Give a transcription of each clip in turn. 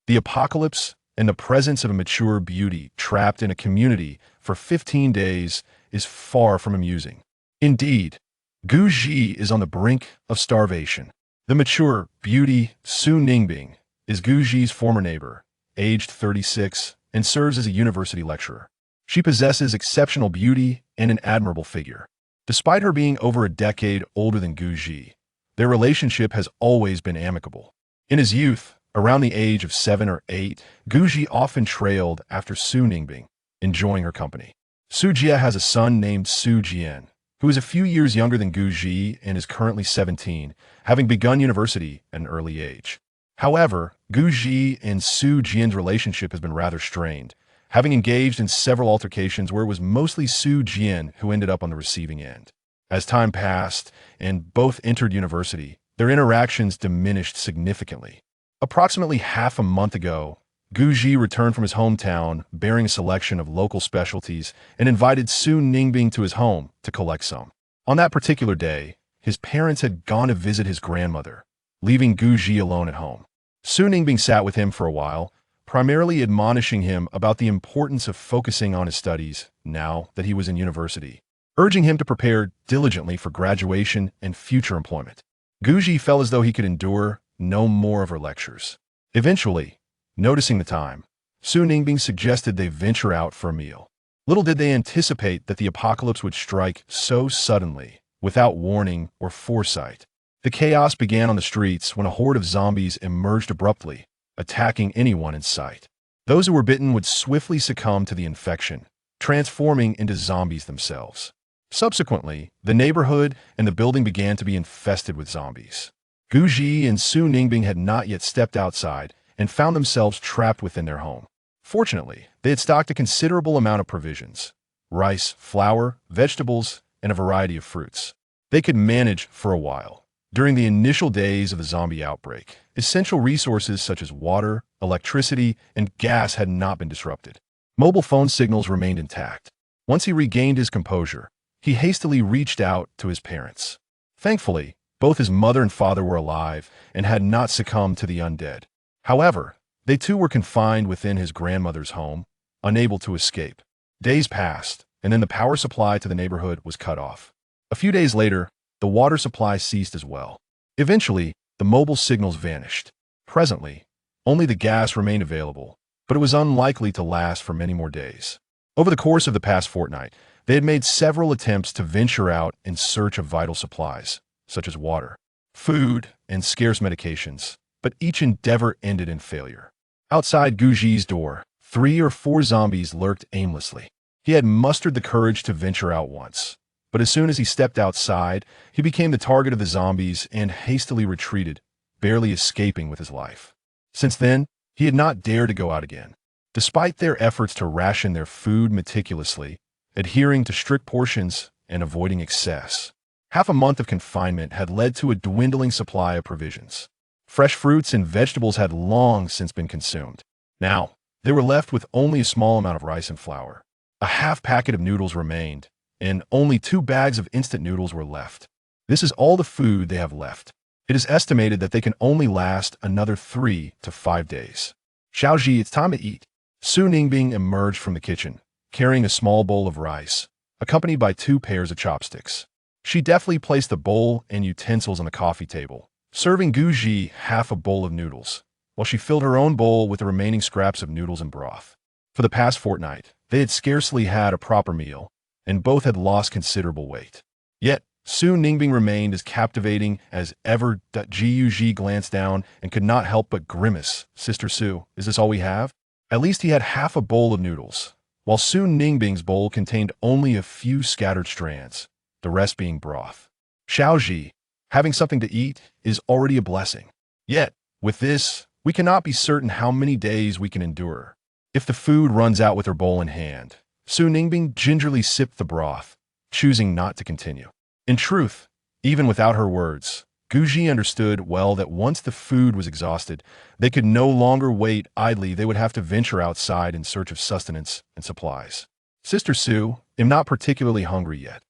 The apocalypse and the presence of a mature beauty trapped in a community for 15 days is far from amusing. Indeed, Guji is on the brink of starvation. The mature beauty, Su Ningbing, is Guji's former neighbor, aged 36, and serves as a university lecturer. She possesses exceptional beauty and an admirable figure. Despite her being over a decade older than Guji, their relationship has always been amicable. In his youth, around the age of 7 or 8, Guji often trailed after Su Ningbing, enjoying her company. Su Jia has a son named Su Jian, who is a few years younger than Guji and is currently 17, having begun university at an early age. However, Guji and Su Jian's relationship has been rather strained, having engaged in several altercations where it was mostly Su Jian who ended up on the receiving end. As time passed and both entered university, their interactions diminished significantly. Approximately half a month ago, Guji returned from his hometown bearing a selection of local specialties and invited Su Ningbing to his home to collect some. On that particular day, his parents had gone to visit his grandmother, leaving Guji alone at home. Su Ningbing sat with him for a while, primarily admonishing him about the importance of focusing on his studies now that he was in university, urging him to prepare diligently for graduation and future employment. Guji felt as though he could endure no more of her lectures. Eventually, noticing the time, Su Ningbing suggested they venture out for a meal. Little did they anticipate that the apocalypse would strike so suddenly, without warning or foresight. The chaos began on the streets when a horde of zombies emerged abruptly, attacking anyone in sight. Those who were bitten would swiftly succumb to the infection, transforming into zombies themselves. Subsequently, the neighborhood and the building began to be infested with zombies. Guji and Su Ningbing had not yet stepped outside and found themselves trapped within their home. Fortunately, they had stocked a considerable amount of provisions: rice, flour, vegetables, and a variety of fruits. They could manage for a while. During the initial days of the zombie outbreak, essential resources such as water, electricity, and gas had not been disrupted. Mobile phone signals remained intact. Once he regained his composure, he hastily reached out to his parents. Thankfully, both his mother and father were alive and had not succumbed to the undead. However, they too were confined within his grandmother's home, unable to escape. Days passed, and then the power supply to the neighborhood was cut off. A few days later, the water supply ceased as well. Eventually, the mobile signals vanished. Presently, only the gas remained available, but it was unlikely to last for many more days. Over the course of the past fortnight, they had made several attempts to venture out in search of vital supplies, such as water, food, and scarce medications, but each endeavor ended in failure. Outside Guji's door, 3 or 4 zombies lurked aimlessly. He had mustered the courage to venture out once, but as soon as he stepped outside, he became the target of the zombies and hastily retreated, barely escaping with his life. Since then, he had not dared to go out again. Despite their efforts to ration their food meticulously, adhering to strict portions and avoiding excess, half a month of confinement had led to a dwindling supply of provisions. Fresh fruits and vegetables had long since been consumed. Now, they were left with only a small amount of rice and flour. A half packet of noodles remained, and only 2 bags of instant noodles were left. This is all the food they have left. It is estimated that they can only last another 3 to 5 days. Xiaoji, it's time to eat. Su Ningbing emerged from the kitchen, carrying a small bowl of rice, accompanied by 2 pairs of chopsticks. She deftly placed the bowl and utensils on the coffee table, serving Guji half a bowl of noodles, while she filled her own bowl with the remaining scraps of noodles and broth. For the past fortnight, they had scarcely had a proper meal, and both had lost considerable weight. Yet, Su Ningbing remained as captivating as ever. Guji glanced down and could not help but grimace. Sister Su, is this all we have? At least he had half a bowl of noodles, while Su Ningbing's bowl contained only a few scattered strands, the rest being broth. Xiaoji, having something to eat is already a blessing. Yet, with this, we cannot be certain how many days we can endure. If the food runs out with her bowl in hand, Su Ningbing gingerly sipped the broth, choosing not to continue. In truth, even without her words, Guji understood well that once the food was exhausted, they could no longer wait idly. They would have to venture outside in search of sustenance and supplies. Sister Su, I'm not particularly hungry yet.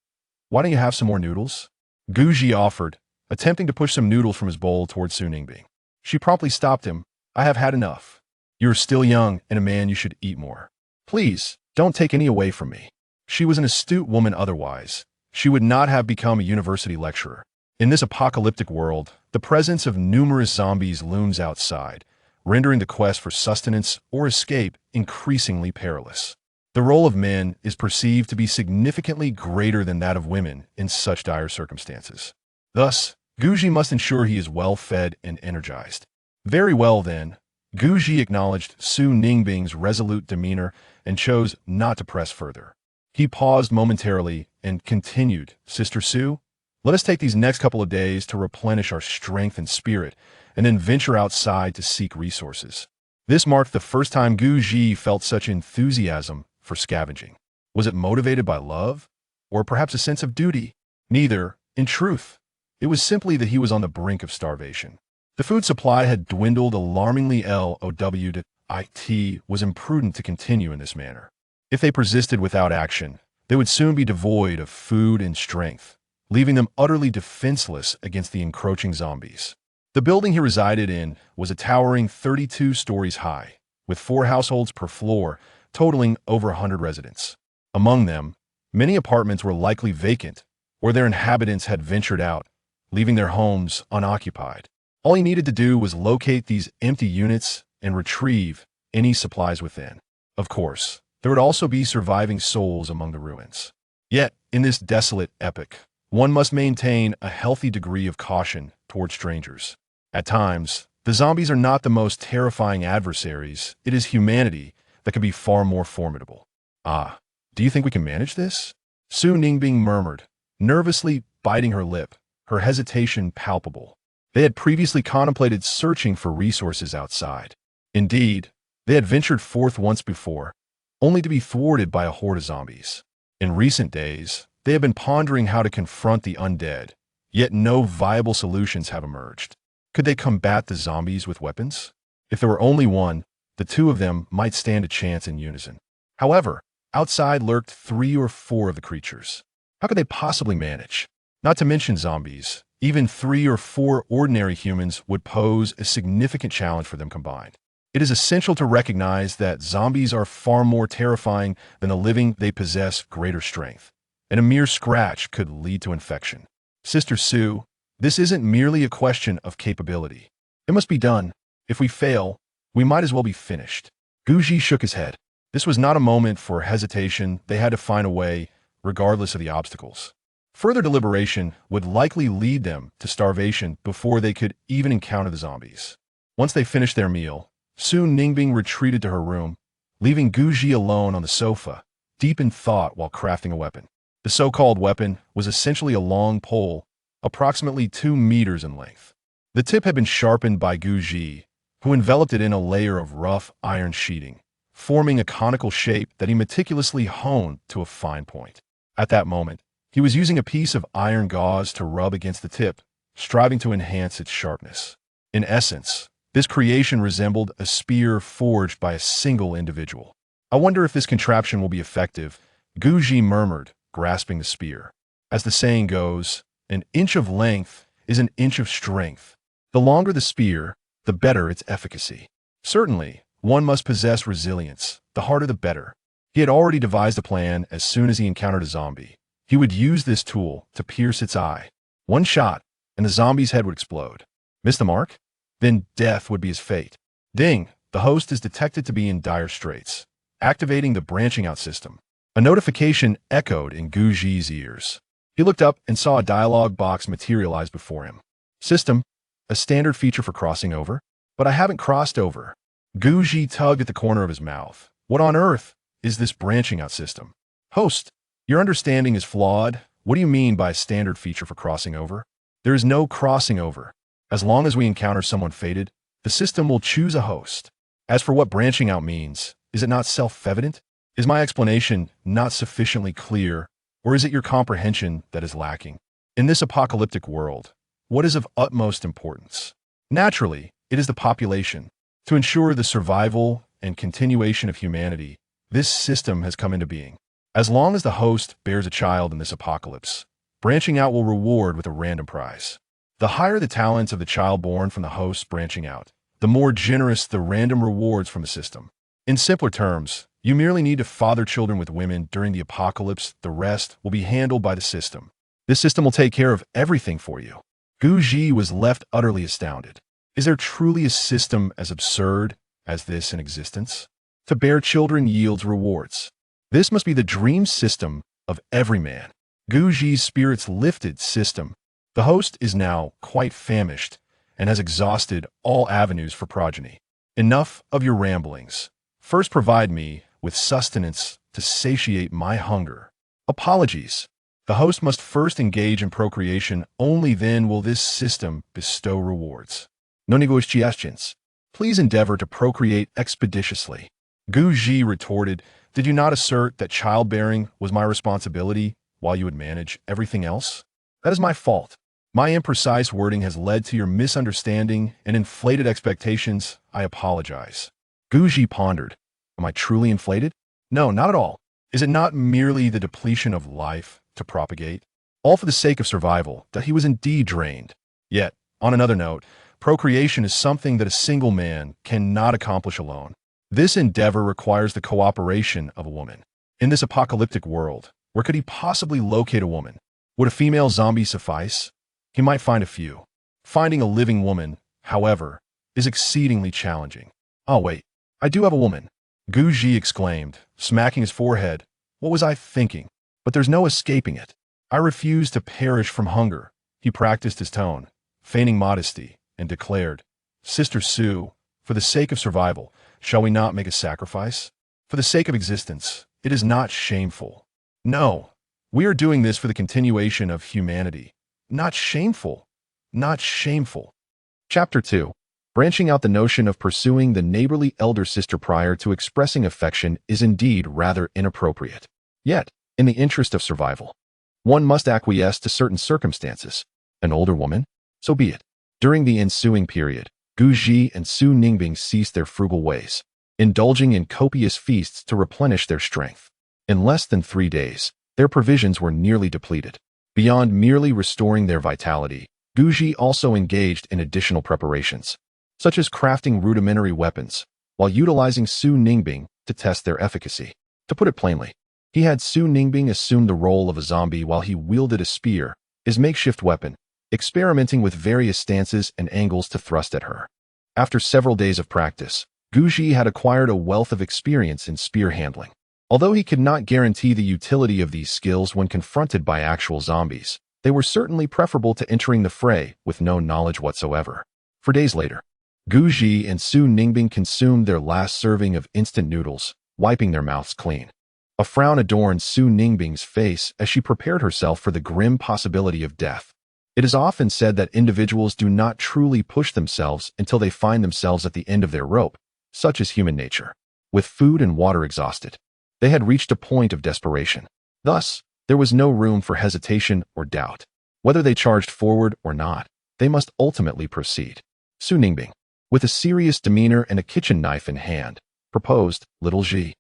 Why don't you have some more noodles? Guji offered, attempting to push some noodles from his bowl towards Su Ningbing. She promptly stopped him. I have had enough. You're still young and a man, you should eat more. Please, don't take any away from me. She was an astute woman otherwise. She would not have become a university lecturer. In this apocalyptic world, the presence of numerous zombies looms outside, rendering the quest for sustenance or escape increasingly perilous. The role of men is perceived to be significantly greater than that of women in such dire circumstances. Thus, Guji must ensure he is well fed and energized. Very well then, Guji acknowledged Su Ningbing's resolute demeanor and chose not to press further. He paused momentarily and continued, Sister Su, let us take these next couple of days to replenish our strength and spirit, and then venture outside to seek resources. This marked the first time Guji felt such enthusiasm for scavenging. Was it motivated by love? Or perhaps a sense of duty? Neither, in truth. It was simply that he was on the brink of starvation. The food supply had dwindled alarmingly. It was imprudent to continue in this manner. If they persisted without action, they would soon be devoid of food and strength, leaving them utterly defenseless against the encroaching zombies. The building he resided in was a towering 32 stories high, with 4 households per floor, totaling over 100 residents. Among them, many apartments were likely vacant, or their inhabitants had ventured out, leaving their homes unoccupied. All he needed to do was locate these empty units and retrieve any supplies within. Of course, there would also be surviving souls among the ruins. Yet, in this desolate epoch, one must maintain a healthy degree of caution toward strangers. At times, the zombies are not the most terrifying adversaries. It is humanity that can be far more formidable. Ah, do you think we can manage this? Su Ningbing murmured, nervously biting her lip, her hesitation palpable. They had previously contemplated searching for resources outside. Indeed, they had ventured forth once before, only to be thwarted by a horde of zombies. In recent days, they have been pondering how to confront the undead, yet no viable solutions have emerged. Could they combat the zombies with weapons? If there were only one, the two of them might stand a chance in unison. However, outside lurked 3 or 4 of the creatures. How could they possibly manage? Not to mention zombies, even 3 or 4 ordinary humans would pose a significant challenge for them combined. It is essential to recognize that zombies are far more terrifying than the living. They possess greater strength, and a mere scratch could lead to infection. Sister Su, this isn't merely a question of capability. It must be done. If we fail, we might as well be finished. Guji shook his head. This was not a moment for hesitation. They had to find a way, regardless of the obstacles. Further deliberation would likely lead them to starvation before they could even encounter the zombies. Once they finished their meal, Su Ningbing retreated to her room, leaving Guji alone on the sofa, deep in thought while crafting a weapon. The so-called weapon was essentially a long pole, approximately 2 meters in length. The tip had been sharpened by Guji, who enveloped it in a layer of rough iron sheeting, forming a conical shape that he meticulously honed to a fine point. At that moment, he was using a piece of iron gauze to rub against the tip, striving to enhance its sharpness. In essence, this creation resembled a spear forged by a single individual. I wonder if this contraption will be effective, Guji murmured, grasping the spear. As the saying goes, an inch of length is an inch of strength. The longer the spear, the better its efficacy. Certainly, one must possess resilience. The harder the better. He had already devised a plan. As soon as he encountered a zombie, he would use this tool to pierce its eye. One shot, and the zombie's head would explode. Miss the mark? Then death would be his fate. Ding! The host is detected to be in dire straits. Activating the branching out system. A notification echoed in Guji's ears. He looked up and saw a dialog box materialize before him. System, a standard feature for crossing over? But I haven't crossed over. Guji tugged at the corner of his mouth. What on earth is this branching out system? Host, your understanding is flawed. What do you mean by standard feature for crossing over? There is no crossing over. As long as we encounter someone fated, the system will choose a host. As for what branching out means, is it not self-evident? Is my explanation not sufficiently clear, or is it your comprehension that is lacking? In this apocalyptic world, what is of utmost importance? Naturally, it is the population. To ensure the survival and continuation of humanity, this system has come into being. As long as the host bears a child in this apocalypse, branching out will reward with a random prize. The higher the talents of the child born from the host branching out, the more generous the random rewards from the system. In simpler terms, you merely need to father children with women during the apocalypse. The rest will be handled by the system. This system will take care of everything for you. Guji was left utterly astounded. Is there truly a system as absurd as this in existence? To bear children yields rewards. This must be the dream system of every man. Guji's spirits lifted system. The host is now quite famished and has exhausted all avenues for progeny. Enough of your ramblings. First provide me with sustenance to satiate my hunger. Apologies. The host must first engage in procreation, only then will this system bestow rewards. No negotiations. Please endeavor to procreate expeditiously. Guji retorted, did you not assert that childbearing was my responsibility while you would manage everything else? That is my fault. My imprecise wording has led to your misunderstanding and inflated expectations. I apologize. Guji pondered. Am I truly inflated? No, not at all. Is it not merely the depletion of life to propagate? All for the sake of survival, that he was indeed drained. Yet, on another note, procreation is something that a single man cannot accomplish alone. This endeavor requires the cooperation of a woman. In this apocalyptic world, where could he possibly locate a woman? Would a female zombie suffice? He might find a few. Finding a living woman, however, is exceedingly challenging. Oh wait, I do have a woman. Guji exclaimed, smacking his forehead. What was I thinking? But there's no escaping it. I refuse to perish from hunger. He practiced his tone, feigning modesty, and declared, Sister Sue, for the sake of survival, shall we not make a sacrifice? For the sake of existence, it is not shameful. No, we are doing this for the continuation of humanity. Not shameful. Not shameful. Chapter 2. Branching out, the notion of pursuing the neighborly elder sister prior to expressing affection is indeed rather inappropriate. Yet, in the interest of survival, one must acquiesce to certain circumstances. An older woman? So be it. During the ensuing period, Guji and Su Ningbing ceased their frugal ways, indulging in copious feasts to replenish their strength. In less than 3 days, their provisions were nearly depleted. Beyond merely restoring their vitality, Guji also engaged in additional preparations, such as crafting rudimentary weapons, while utilizing Su Ningbing to test their efficacy. To put it plainly, he had Su Ningbing assume the role of a zombie while he wielded a spear, his makeshift weapon, experimenting with various stances and angles to thrust at her. After several days of practice, Guji had acquired a wealth of experience in spear handling. Although he could not guarantee the utility of these skills when confronted by actual zombies, they were certainly preferable to entering the fray with no knowledge whatsoever. For days later, Guji and Su Ningbing consumed their last serving of instant noodles, wiping their mouths clean. A frown adorned Su Ningbing's face as she prepared herself for the grim possibility of death. It is often said that individuals do not truly push themselves until they find themselves at the end of their rope, such is human nature. With food and water exhausted, they had reached a point of desperation. Thus, there was no room for hesitation or doubt. Whether they charged forward or not, they must ultimately proceed. Su Ningbing, with a serious demeanor and a kitchen knife in hand, proposed, Little Ji.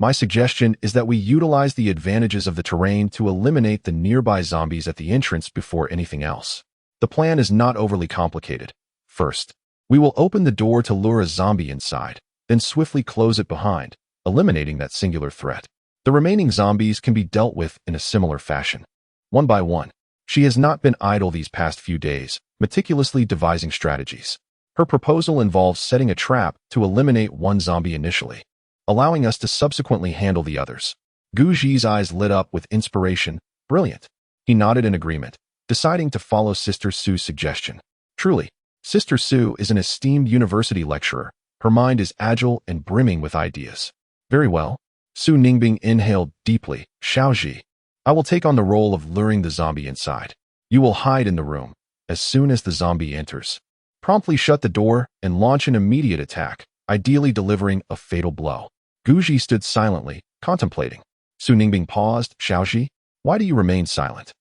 My suggestion is that we utilize the advantages of the terrain to eliminate the nearby zombies at the entrance before anything else. The plan is not overly complicated. First, we will open the door to lure a zombie inside, then swiftly close it behind, eliminating that singular threat. The remaining zombies can be dealt with in a similar fashion. One by one, she has not been idle these past few days, meticulously devising strategies. Her proposal involves setting a trap to eliminate one zombie initially, allowing us to subsequently handle the others. Guji's eyes lit up with inspiration. Brilliant. He nodded in agreement, deciding to follow Sister Sue's suggestion. Truly, Sister Sue is an esteemed university lecturer. Her mind is agile and brimming with ideas. Very well. Su Ningbing inhaled deeply. Xiaoji, I will take on the role of luring the zombie inside. You will hide in the room. As soon as the zombie enters, promptly shut the door and launch an immediate attack, ideally delivering a fatal blow. Guji stood silently, contemplating. Su Ningbing paused. Xiaoji, why do you remain silent?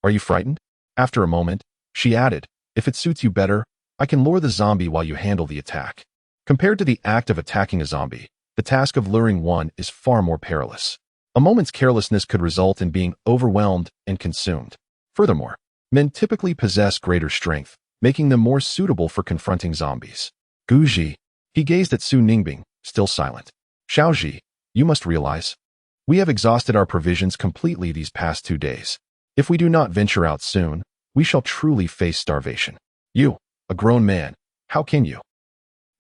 Are you frightened? After a moment, she added, if it suits you better, I can lure the zombie while you handle the attack. Compared to the act of attacking a zombie, the task of luring one is far more perilous. A moment's carelessness could result in being overwhelmed and consumed. Furthermore, men typically possess greater strength, making them more suitable for confronting zombies. Guji. He gazed at Su Ningbing, still silent. Xiaoji, you must realize. We have exhausted our provisions completely these past 2 days. If we do not venture out soon, we shall truly face starvation. You, a grown man, how can you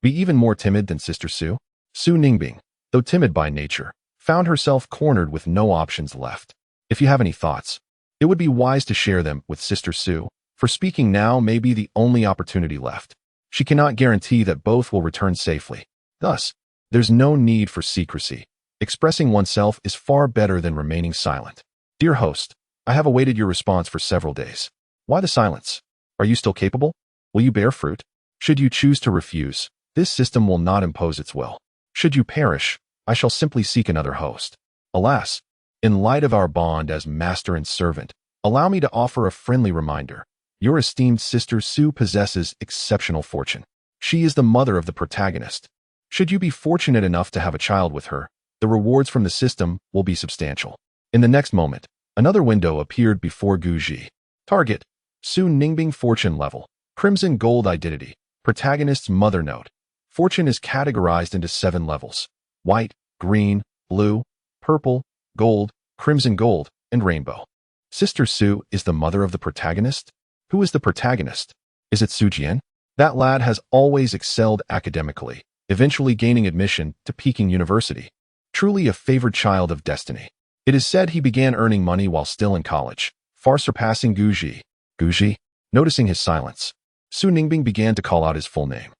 be even more timid than Sister Su? Su Ningbing, though timid by nature, found herself cornered with no options left. If you have any thoughts, it would be wise to share them with Sister Su, for speaking now may be the only opportunity left. She cannot guarantee that both will return safely. Thus, there's no need for secrecy. Expressing oneself is far better than remaining silent. Dear host, I have awaited your response for several days. Why the silence? Are you still capable? Will you bear fruit? Should you choose to refuse, this system will not impose its will. Should you perish, I shall simply seek another host. Alas, in light of our bond as master and servant, allow me to offer a friendly reminder. Your esteemed Sister Su possesses exceptional fortune. She is the mother of the protagonist. Should you be fortunate enough to have a child with her, the rewards from the system will be substantial. In the next moment, another window appeared before Guji. Target: Su Ningbing fortune level. Crimson gold identity. Protagonist's mother note. Fortune is categorized into 7 levels: white, green, blue, purple, gold, crimson gold, and rainbow. Sister Su is the mother of the protagonist? Who is the protagonist? Is it Su Jian? That lad has always excelled academically, eventually gaining admission to Peking University. Truly a favored child of destiny. It is said he began earning money while still in college, far surpassing Guji. Guji? Noticing his silence, Su Ningbing began to call out his full name.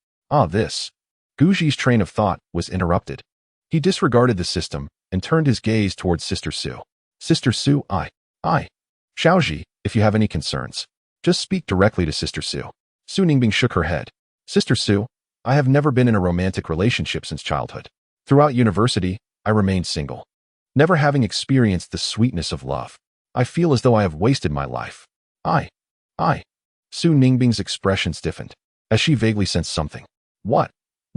This. Guji's train of thought was interrupted. He disregarded the system and turned his gaze towards Sister Su. Sister Su, I. Xiaoji, if you have any concerns, just speak directly to Sister Su. Su Ningbing shook her head. Sister Su, I have never been in a romantic relationship since childhood. Throughout university, I remained single, never having experienced the sweetness of love. I feel as though I have wasted my life. I. Su Ningbing's expression stiffened, as she vaguely sensed something. What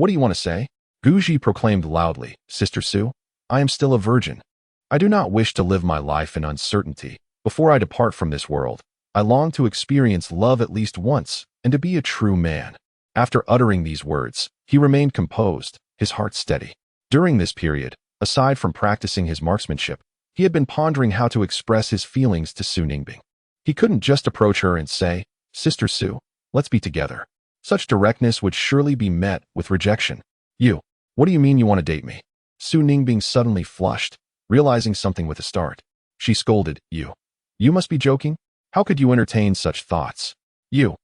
do you want to say? Guji proclaimed loudly, Sister Su, I am still a virgin. I do not wish to live my life in uncertainty. Before I depart from this world, I long to experience love at least once and to be a true man. After uttering these words, he remained composed, his heart steady. During this period, aside from practicing his marksmanship, he had been pondering how to express his feelings to Su Ningbing. He couldn't just approach her and say, Sister Su, let's be together. Such directness would surely be met with rejection. What do you mean you want to date me? Su Ningbing suddenly flushed, realizing something with a start. She scolded, You must be joking? How could you entertain such thoughts? You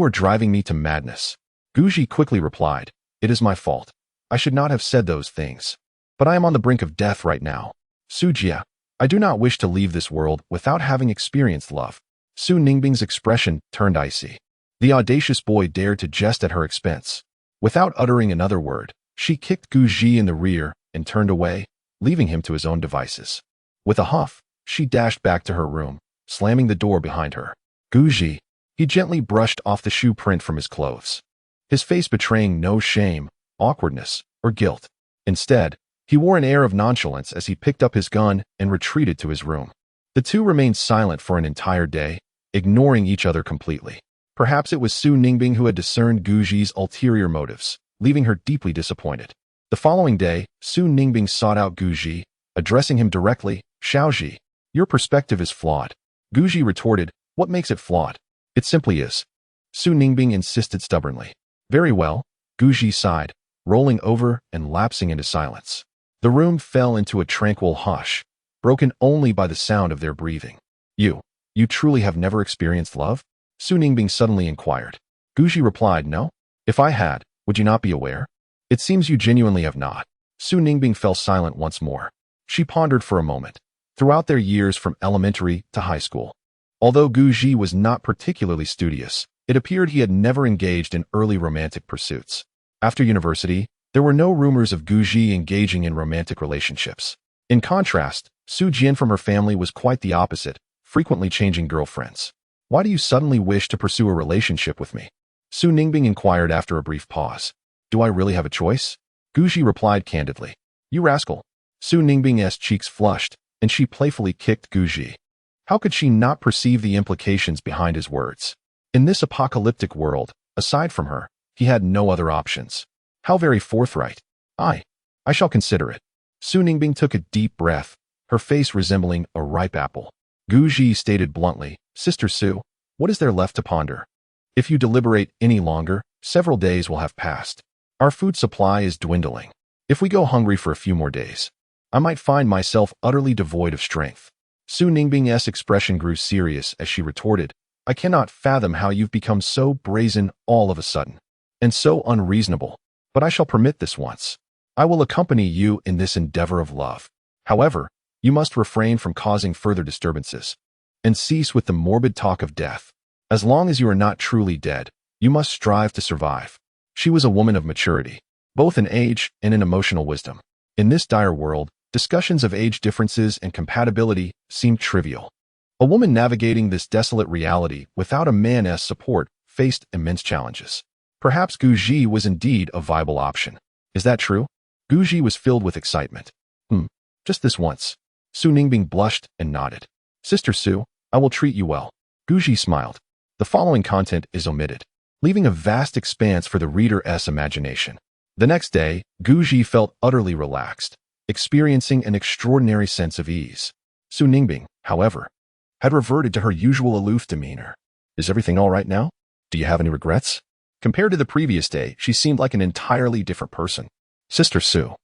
are driving me to madness. Guji quickly replied, It is my fault. I should not have said those things. But I am on the brink of death right now. Su Jia, I do not wish to leave this world without having experienced love. Su Ningbing's expression turned icy. The audacious boy dared to jest at her expense. Without uttering another word, she kicked Guji in the rear and turned away, leaving him to his own devices. With a huff, she dashed back to her room, slamming the door behind her. Guji, he gently brushed off the shoe print from his clothes, his face betraying no shame, awkwardness, or guilt. Instead, he wore an air of nonchalance as he picked up his gun and retreated to his room. The two remained silent for an entire day, ignoring each other completely. Perhaps it was Su Ningbing who had discerned Guji's ulterior motives, leaving her deeply disappointed. The following day, Su Ningbing sought out Guji, addressing him directly, Xiaoji, your perspective is flawed. Guji retorted, What makes it flawed? It simply is. Su Ningbing insisted stubbornly. Very well, Guji sighed, rolling over and lapsing into silence. The room fell into a tranquil hush, broken only by the sound of their breathing. You truly have never experienced love? Su Ningbing suddenly inquired. Guji replied, No. If I had, would you not be aware? It seems you genuinely have not. Su Ningbing fell silent once more. She pondered for a moment. Throughout their years from elementary to high school, although Guji was not particularly studious, it appeared he had never engaged in early romantic pursuits. After university, there were no rumors of Guji engaging in romantic relationships. In contrast, Su Jian from her family was quite the opposite, frequently changing girlfriends. Why do you suddenly wish to pursue a relationship with me? Su Ningbing inquired after a brief pause. Do I really have a choice? Guji replied candidly. You rascal. Su Ningbing's cheeks flushed, and she playfully kicked Guji. How could she not perceive the implications behind his words? In this apocalyptic world, aside from her, He had no other options. How very forthright. I shall consider it. Su Ningbing took a deep breath, her face resembling a ripe apple. Guji stated bluntly, Sister Su, what is there left to ponder? If you deliberate any longer, several days will have passed. Our food supply is dwindling. If we go hungry for a few more days, I might find myself utterly devoid of strength. Su Ningbing's expression grew serious as she retorted, I cannot fathom how you've become so brazen all of a sudden, and so unreasonable, but I shall permit this once. I will accompany you in this endeavor of love. However, you must refrain from causing further disturbances, and cease with the morbid talk of death. As long as you are not truly dead, you must strive to survive. She was a woman of maturity, both in age and in emotional wisdom. In this dire world, discussions of age differences and compatibility seemed trivial. A woman navigating this desolate reality without a man's support faced immense challenges. Perhaps Guji was indeed a viable option. Is that true? Guji was filled with excitement. Just this once. Su Ningbing blushed and nodded. Sister Su, I will treat you well. Guji smiled. The following content is omitted, leaving a vast expanse for the reader's imagination. The next day, Guji felt utterly relaxed, experiencing an extraordinary sense of ease. Su Ningbing, however, had reverted to her usual aloof demeanor. Is everything all right now? Do you have any regrets? Compared to the previous day, she seemed like an entirely different person. Sister Su.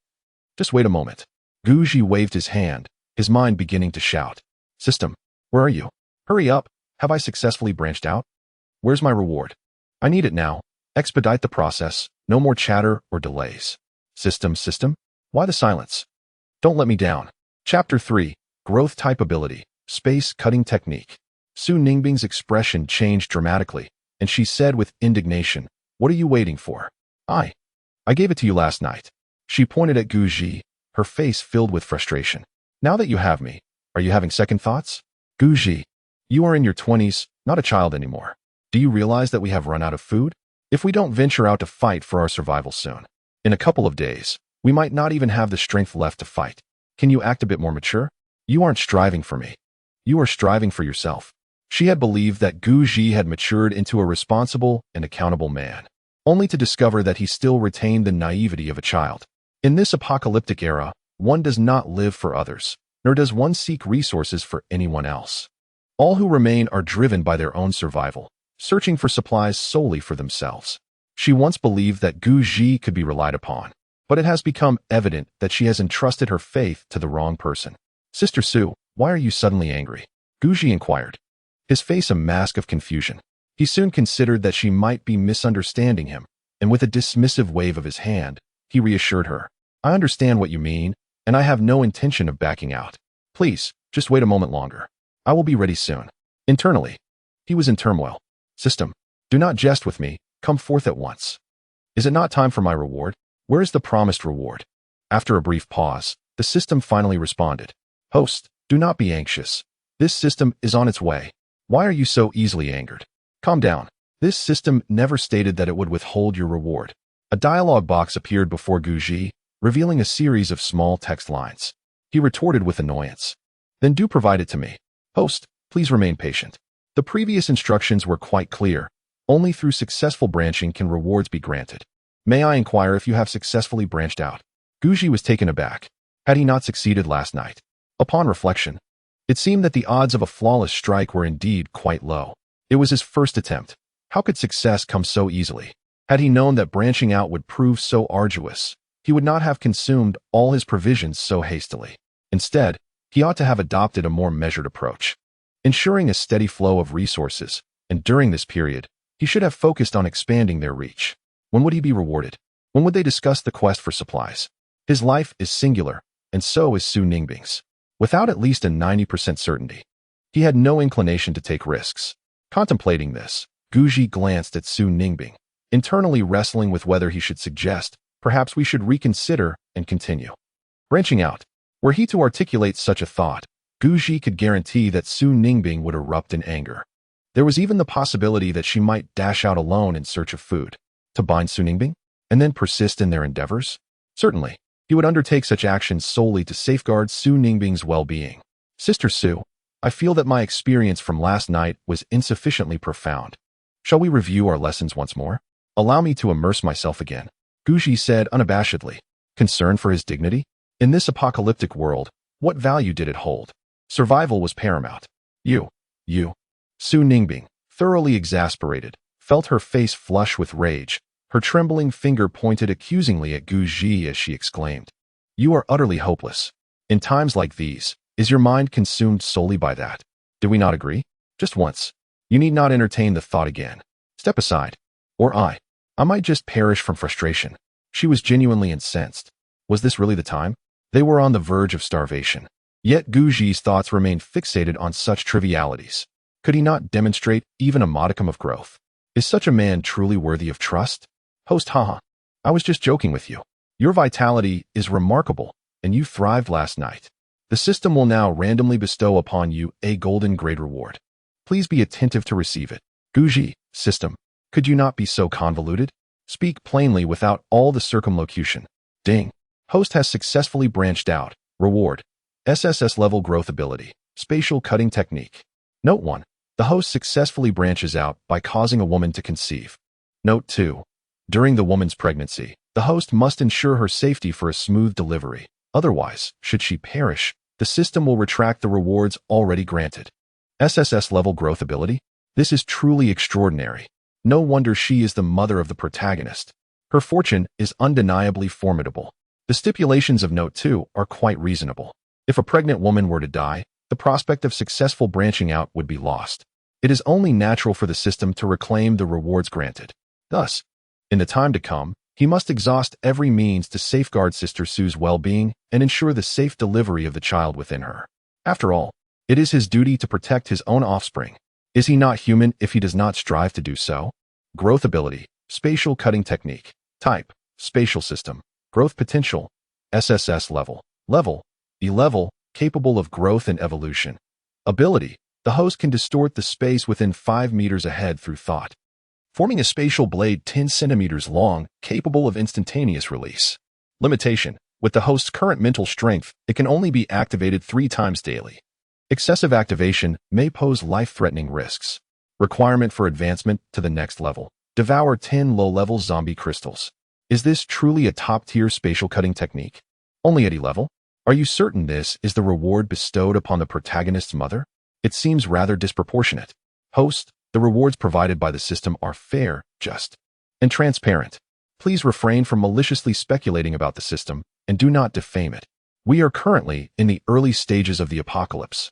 Just wait a moment. Guji waved his hand, his mind beginning to shout. System, where are you? Hurry up. Have I successfully branched out? Where's my reward? I need it now. Expedite the process. No more chatter or delays. System, why the silence? Don't let me down. Chapter 3, Growth Type Ability, Space Cutting Technique. Su Ningbing's expression changed dramatically, and she said with indignation, What are you waiting for? I gave it to you last night. She pointed at Guji, her face filled with frustration. Now that you have me, are you having second thoughts? Guji, you are in your 20s, not a child anymore. Do you realize that we have run out of food? If we don't venture out to fight for our survival soon, in a couple of days, we might not even have the strength left to fight. Can you act a bit more mature? You aren't striving for me. You are striving for yourself. She had believed that Guji had matured into a responsible and accountable man, only to discover that he still retained the naivety of a child. In this apocalyptic era, one does not live for others, nor does one seek resources for anyone else. All who remain are driven by their own survival, searching for supplies solely for themselves. She once believed that Guji could be relied upon, but it has become evident that she has entrusted her faith to the wrong person. Sister Su, why are you suddenly angry? Guji inquired, his face a mask of confusion. He soon considered that she might be misunderstanding him, and with a dismissive wave of his hand, he reassured her. I understand what you mean, and I have no intention of backing out. Please, just wait a moment longer. I will be ready soon. Internally, he was in turmoil. System, do not jest with me. Come forth at once. Is it not time for my reward? Where is the promised reward? After a brief pause, the system finally responded. Host, do not be anxious. This system is on its way. Why are you so easily angered? Calm down. This system never stated that it would withhold your reward. A dialogue box appeared before Guji, revealing a series of small text lines. He retorted with annoyance. Then do provide it to me. Host, please remain patient. The previous instructions were quite clear. Only through successful branching can rewards be granted. May I inquire if you have successfully branched out? Guji was taken aback. Had he not succeeded last night? Upon reflection, it seemed that the odds of a flawless strike were indeed quite low. It was his first attempt. How could success come so easily? Had he known that branching out would prove so arduous, he would not have consumed all his provisions so hastily. Instead, he ought to have adopted a more measured approach, ensuring a steady flow of resources, and during this period, he should have focused on expanding their reach. When would he be rewarded? When would they discuss the quest for supplies? His life is singular, and so is Su Ningbing's. Without at least a 90% certainty, he had no inclination to take risks. Contemplating this, Guji glanced at Su Ningbing, internally wrestling with whether he should suggest, perhaps we should reconsider and continue. Branching out. Were he to articulate such a thought, Guji could guarantee that Su Ningbing would erupt in anger. There was even the possibility that she might dash out alone in search of food, to bind Su Ningbing, and then persist in their endeavors. Certainly, he would undertake such actions solely to safeguard Su Ningbing's well-being. Sister Su, I feel that my experience from last night was insufficiently profound. Shall we review our lessons once more? Allow me to immerse myself again, Guji said unabashedly. Concern for his dignity? In this apocalyptic world, what value did it hold? Survival was paramount. You. Su Ningbing, thoroughly exasperated, felt her face flush with rage. Her trembling finger pointed accusingly at Guji as she exclaimed, "You are utterly hopeless. In times like these, is your mind consumed solely by that? Do we not agree? Just once. You need not entertain the thought again. Step aside. Or I might just perish from frustration." She was genuinely incensed. Was this really the time? They were on the verge of starvation. Yet Guji's thoughts remained fixated on such trivialities. Could he not demonstrate even a modicum of growth? Is such a man truly worthy of trust? Host, haha. I was just joking with you. Your vitality is remarkable, and you thrived last night. The system will now randomly bestow upon you a golden grade reward. Please be attentive to receive it. Guji, system, could you not be so convoluted? Speak plainly without all the circumlocution. Ding. Host has successfully branched out. Reward. SSS level growth ability. Spatial cutting technique. Note 1. The host successfully branches out by causing a woman to conceive. Note 2. During the woman's pregnancy, the host must ensure her safety for a smooth delivery. Otherwise, should she perish, the system will retract the rewards already granted. SSS level growth ability? This is truly extraordinary. No wonder she is the mother of the protagonist. Her fortune is undeniably formidable. The stipulations of Note 2 are quite reasonable. If a pregnant woman were to die, the prospect of successful branching out would be lost. It is only natural for the system to reclaim the rewards granted. Thus, in the time to come, he must exhaust every means to safeguard Sister Sue's well-being and ensure the safe delivery of the child within her. After all, it is his duty to protect his own offspring. Is he not human if he does not strive to do so? Growth ability, spatial cutting technique. Type, spatial system. Growth potential, SSS level. Level, capable of growth and evolution. Ability, the host can distort the space within 5 meters ahead through thought, forming a spatial blade 10 centimeters long, capable of instantaneous release. Limitation, with the host's current mental strength, it can only be activated 3 times daily. Excessive activation may pose life-threatening risks. Requirement for advancement to the next level. Devour 10 low-level zombie crystals. Is this truly a top-tier spatial cutting technique? Only at E level? Are you certain this is the reward bestowed upon the protagonist's mother? It seems rather disproportionate. Host, the rewards provided by the system are fair, just, and transparent. Please refrain from maliciously speculating about the system and do not defame it. We are currently in the early stages of the apocalypse.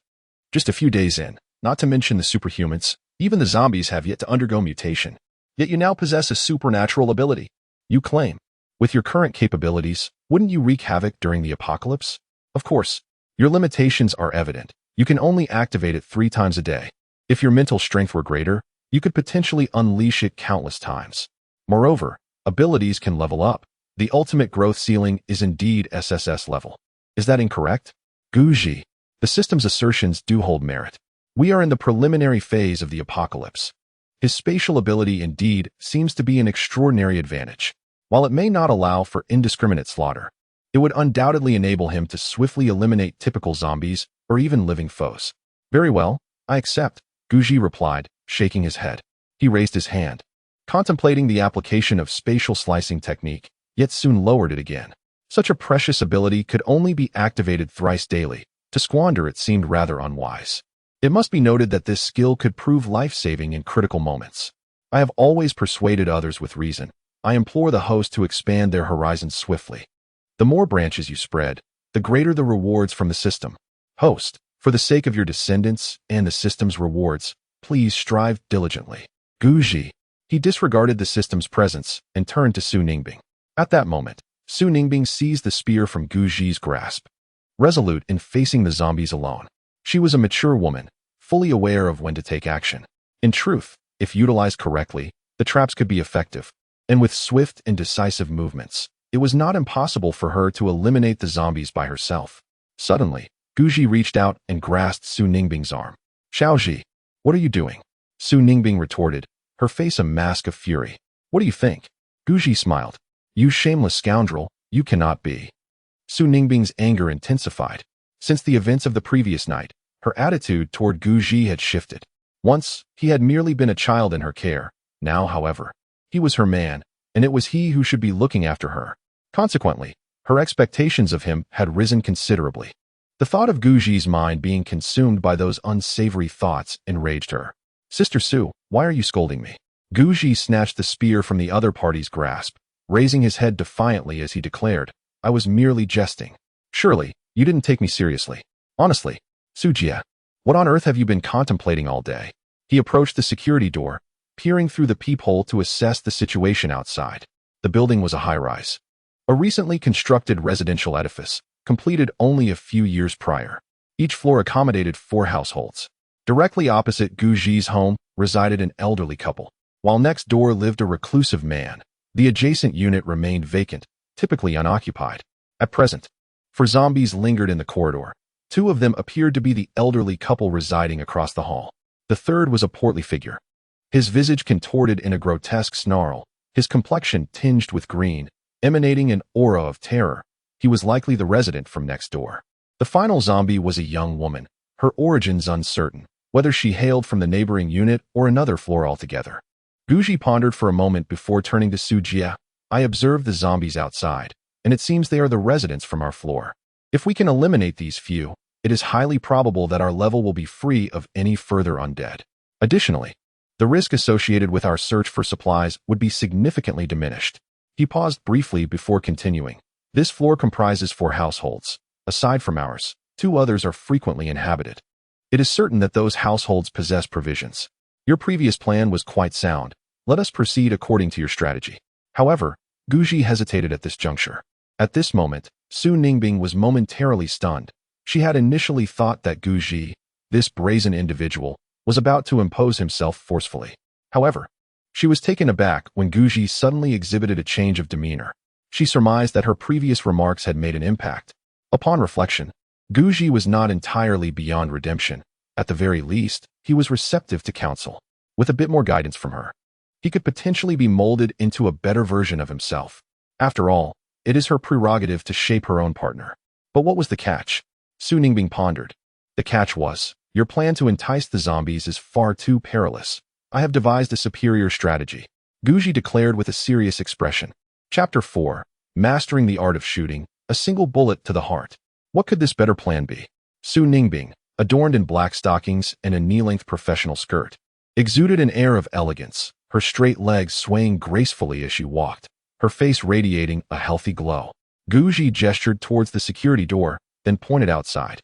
Just a few days in, not to mention the superhumans, even the zombies have yet to undergo mutation. Yet you now possess a supernatural ability. You claim, with your current capabilities, wouldn't you wreak havoc during the apocalypse? Of course, your limitations are evident. You can only activate it 3 times a day. If your mental strength were greater, you could potentially unleash it countless times. Moreover, abilities can level up. The ultimate growth ceiling is indeed SSS level. Is that incorrect? Guji, the system's assertions do hold merit. We are in the preliminary phase of the apocalypse. His spatial ability indeed seems to be an extraordinary advantage. While it may not allow for indiscriminate slaughter, it would undoubtedly enable him to swiftly eliminate typical zombies or even living foes. Very well, I accept, Guji replied, shaking his head. He raised his hand, contemplating the application of spatial slicing technique, yet soon lowered it again. Such a precious ability could only be activated thrice daily. To squander it seemed rather unwise. It must be noted that this skill could prove life-saving in critical moments. I have always persuaded others with reason. I implore the host to expand their horizons swiftly. The more branches you spread, the greater the rewards from the system. Host, for the sake of your descendants and the system's rewards, please strive diligently. Guji. He disregarded the system's presence and turned to Su Ningbing. At that moment, Su Ningbing seized the spear from Guji's grasp. Resolute in facing the zombies alone, she was a mature woman, fully aware of when to take action. In truth, if utilized correctly, the traps could be effective, and with swift and decisive movements, it was not impossible for her to eliminate the zombies by herself. Suddenly, Guji reached out and grasped Su Ningbing's arm. Xiaoji, what are you doing? Su Ningbing retorted, her face a mask of fury. What do you think? Guji smiled. You shameless scoundrel, you cannot be. Su Ningbing's anger intensified. Since the events of the previous night, her attitude toward Guji had shifted. Once, he had merely been a child in her care. Now, however, He was her man, and it was he who should be looking after her. Consequently, her expectations of him had risen considerably. The thought of Guji's mind being consumed by those unsavory thoughts enraged her. "Sister Su, why are you scolding me?" Guji snatched the spear from the other party's grasp, raising his head defiantly as he declared, "I was merely jesting. Surely, you didn't take me seriously. Honestly, Sujia, what on earth have you been contemplating all day?" He approached the security door, peering through the peephole to assess the situation outside. The building was a high-rise, a recently constructed residential edifice, completed only a few years prior. Each floor accommodated 4 households. Directly opposite Guji's home resided an elderly couple, while next door lived a reclusive man. The adjacent unit remained vacant, typically unoccupied. At present, 4 zombies lingered in the corridor. 2 of them appeared to be the elderly couple residing across the hall. The third was a portly figure, his visage contorted in a grotesque snarl, his complexion tinged with green, emanating an aura of terror. He was likely the resident from next door. The final zombie was a young woman, her origins uncertain, whether she hailed from the neighboring unit or another floor altogether. Guji pondered for a moment before turning to Sujia. "I observed the zombies outside, and it seems they are the residents from our floor. If we can eliminate these few, it is highly probable that our level will be free of any further undead. Additionally, the risk associated with our search for supplies would be significantly diminished." He paused briefly before continuing. "This floor comprises 4 households. Aside from ours, 2 others are frequently inhabited. It is certain that those households possess provisions. Your previous plan was quite sound. Let us proceed according to your strategy." However, Guji hesitated at this juncture. At this moment, Su Ningbing was momentarily stunned. She had initially thought that Guji, this brazen individual, was about to impose himself forcefully. However, she was taken aback when Guji suddenly exhibited a change of demeanor. She surmised that her previous remarks had made an impact. Upon reflection, Guji was not entirely beyond redemption. At the very least, he was receptive to counsel. With a bit more guidance from her, he could potentially be molded into a better version of himself. After all, it is her prerogative to shape her own partner. But what was the catch? Su Ningbing pondered. The catch was, your plan to entice the zombies is far too perilous. I have devised a superior strategy, Guji declared with a serious expression. Chapter 4. Mastering the Art of Shooting, a Single Bullet to the Heart. What could this better plan be? Su Ningbing, adorned in black stockings and a knee-length professional skirt, exuded an air of elegance, her straight legs swaying gracefully as she walked, her face radiating a healthy glow. Guji gestured towards the security door, then pointed outside,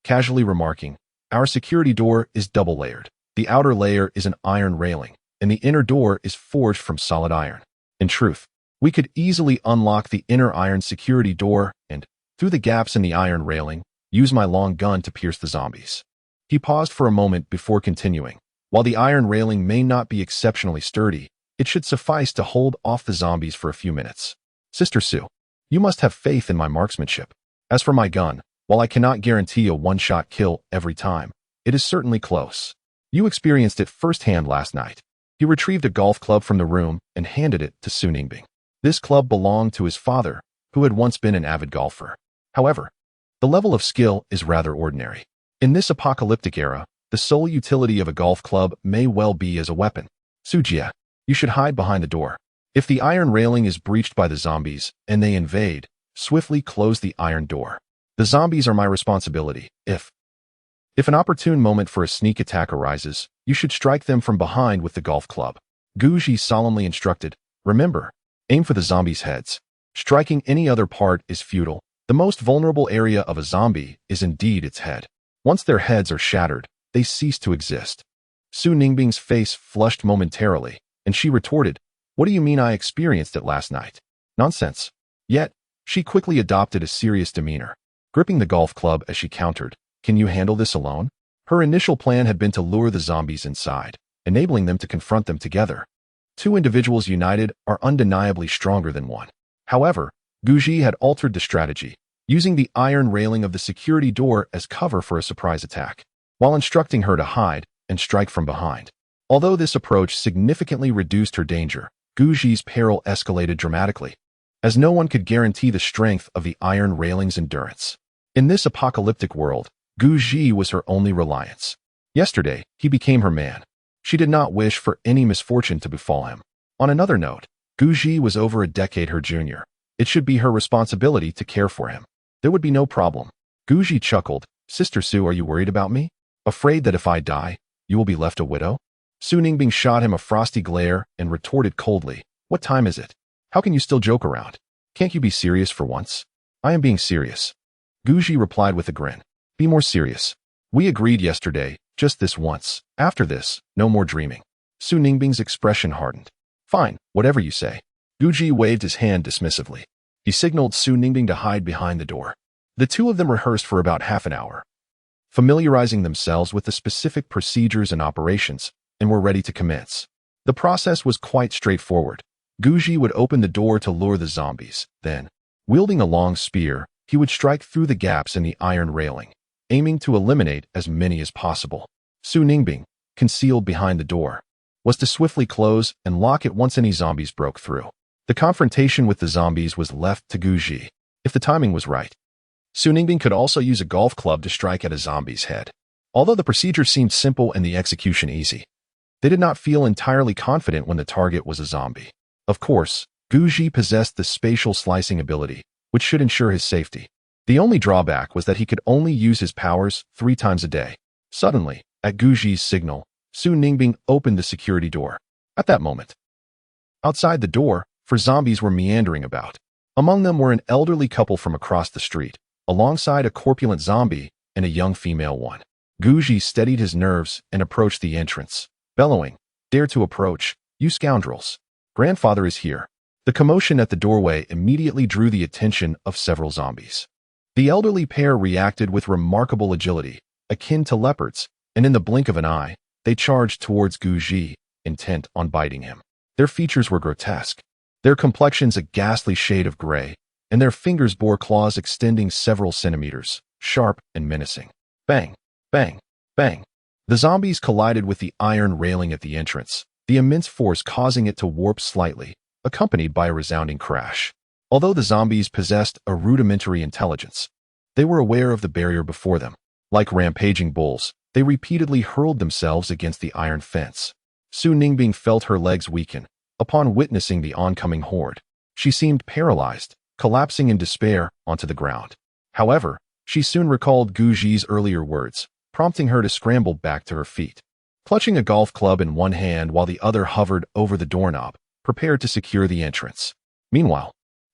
casually remarking, "Our security door is double-layered. The outer layer is an iron railing, and the inner door is forged from solid iron. In truth, we could easily unlock the inner iron security door and, through the gaps in the iron railing, use my long gun to pierce the zombies." He paused for a moment before continuing. "While the iron railing may not be exceptionally sturdy, it should suffice to hold off the zombies for a few minutes. Sister Su, you must have faith in my marksmanship. As for my gun, while I cannot guarantee a one-shot kill every time, it is certainly close. You experienced it firsthand last night." He retrieved a golf club from the room and handed it to Su Ningbing. This club belonged to his father, who had once been an avid golfer. However, the level of skill is rather ordinary. In this apocalyptic era, the sole utility of a golf club may well be as a weapon. Sujia, you should hide behind the door. If the iron railing is breached by the zombies and they invade, swiftly close the iron door. The zombies are my responsibility. If an opportune moment for a sneak attack arises, you should strike them from behind with the golf club. Guji solemnly instructed. Remember, aim for the zombies' heads. Striking any other part is futile. The most vulnerable area of a zombie is indeed its head. Once their heads are shattered, they cease to exist. Su Ningbing's face flushed momentarily, and she retorted, "What do you mean I experienced it last night? Nonsense." Yet, she quickly adopted a serious demeanor, gripping the golf club as she countered, "Can you handle this alone?" Her initial plan had been to lure the zombies inside, enabling them to confront them together. 2 individuals united are undeniably stronger than one. However, Guji had altered the strategy, using the iron railing of the security door as cover for a surprise attack, while instructing her to hide and strike from behind. Although this approach significantly reduced her danger, Guji's peril escalated dramatically, as no one could guarantee the strength of the iron railing's endurance. In this apocalyptic world, Guji was her only reliance. Yesterday, he became her man. She did not wish for any misfortune to befall him. On another note, Guji was over a decade her junior. It should be her responsibility to care for him. There would be no problem. Guji chuckled. Sister Su, are you worried about me? Afraid that if I die, you will be left a widow? Su Ningbing shot him a frosty glare and retorted coldly. What time is it? How can you still joke around? Can't you be serious for once? I am being serious. Guji replied with a grin. Be more serious. We agreed yesterday, just this once. After this, no more dreaming. Su Ningbing's expression hardened. Fine, whatever you say. Guji waved his hand dismissively. He signaled Su Ningbing to hide behind the door. The two of them rehearsed for about half an hour, familiarizing themselves with the specific procedures and operations, and were ready to commence. The process was quite straightforward. Guji would open the door to lure the zombies. Then, wielding a long spear, he would strike through the gaps in the iron railing, aiming to eliminate as many as possible. Su Ningbing, concealed behind the door, was to swiftly close and lock it once any zombies broke through. The confrontation with the zombies was left to Guji, if the timing was right. Su Ningbing could also use a golf club to strike at a zombie's head. Although the procedure seemed simple and the execution easy, they did not feel entirely confident when the target was a zombie. Of course, Guji possessed the spatial slicing ability, which should ensure his safety. The only drawback was that he could only use his powers 3 times a day. Suddenly, at Guji's signal, Su Ningbing opened the security door. At that moment, outside the door, 4 zombies were meandering about. Among them were an elderly couple from across the street, alongside a corpulent zombie and a young female one. Guji steadied his nerves and approached the entrance, bellowing, Dare to approach, you scoundrels. Grandfather is here. The commotion at the doorway immediately drew the attention of several zombies. The elderly pair reacted with remarkable agility, akin to leopards, and in the blink of an eye, they charged towards Guji, intent on biting him. Their features were grotesque, their complexions a ghastly shade of gray, and their fingers bore claws extending several centimeters, sharp and menacing. Bang, bang, bang. The zombies collided with the iron railing at the entrance, the immense force causing it to warp slightly, accompanied by a resounding crash. Although the zombies possessed a rudimentary intelligence, they were aware of the barrier before them. Like rampaging bulls, they repeatedly hurled themselves against the iron fence. Su Ningbing felt her legs weaken upon witnessing the oncoming horde. She seemed paralyzed, collapsing in despair onto the ground. However, she soon recalled Guji's earlier words, prompting her to scramble back to her feet. Clutching a golf club in one hand while the other hovered over the doorknob, prepared to secure the entrance. Meanwhile,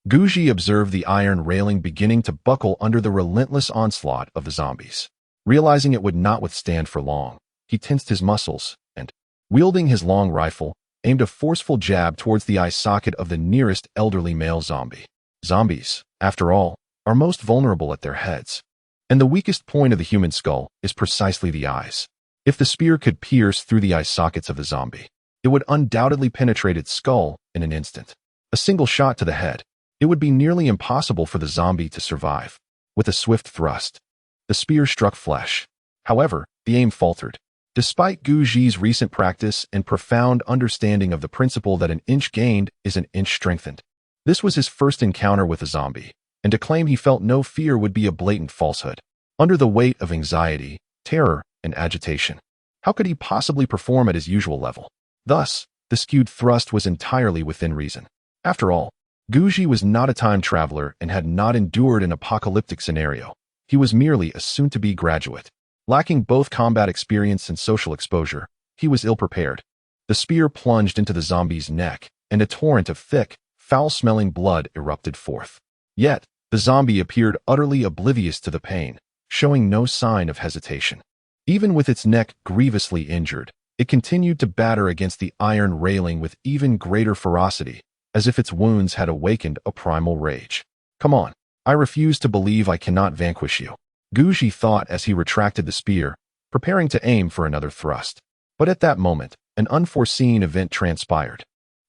Guji observed the iron railing beginning to buckle under the relentless onslaught of the zombies. Realizing it would not withstand for long, he tensed his muscles and, wielding his long rifle, aimed a forceful jab towards the eye socket of the nearest elderly male zombie. Zombies, after all, are most vulnerable at their heads, and the weakest point of the human skull is precisely the eyes. If the spear could pierce through the eye sockets of the zombie, it would undoubtedly penetrate its skull in an instant. A single shot to the head, it would be nearly impossible for the zombie to survive. With a swift thrust, the spear struck flesh. However, the aim faltered. Despite Guji's recent practice and profound understanding of the principle that an inch gained is an inch strengthened, this was his first encounter with a zombie, and to claim he felt no fear would be a blatant falsehood. Under the weight of anxiety, terror, and agitation, how could he possibly perform at his usual level? Thus, the skewed thrust was entirely within reason. After all, Guji was not a time traveler and had not endured an apocalyptic scenario. He was merely a soon-to-be graduate. Lacking both combat experience and social exposure, he was ill-prepared. The spear plunged into the zombie's neck, and a torrent of thick, foul-smelling blood erupted forth. Yet, the zombie appeared utterly oblivious to the pain, showing no sign of hesitation. Even with its neck grievously injured, it continued to batter against the iron railing with even greater ferocity, as if its wounds had awakened a primal rage. Come on, I refuse to believe I cannot vanquish you, Guji thought as he retracted the spear, preparing to aim for another thrust. But at that moment, an unforeseen event transpired.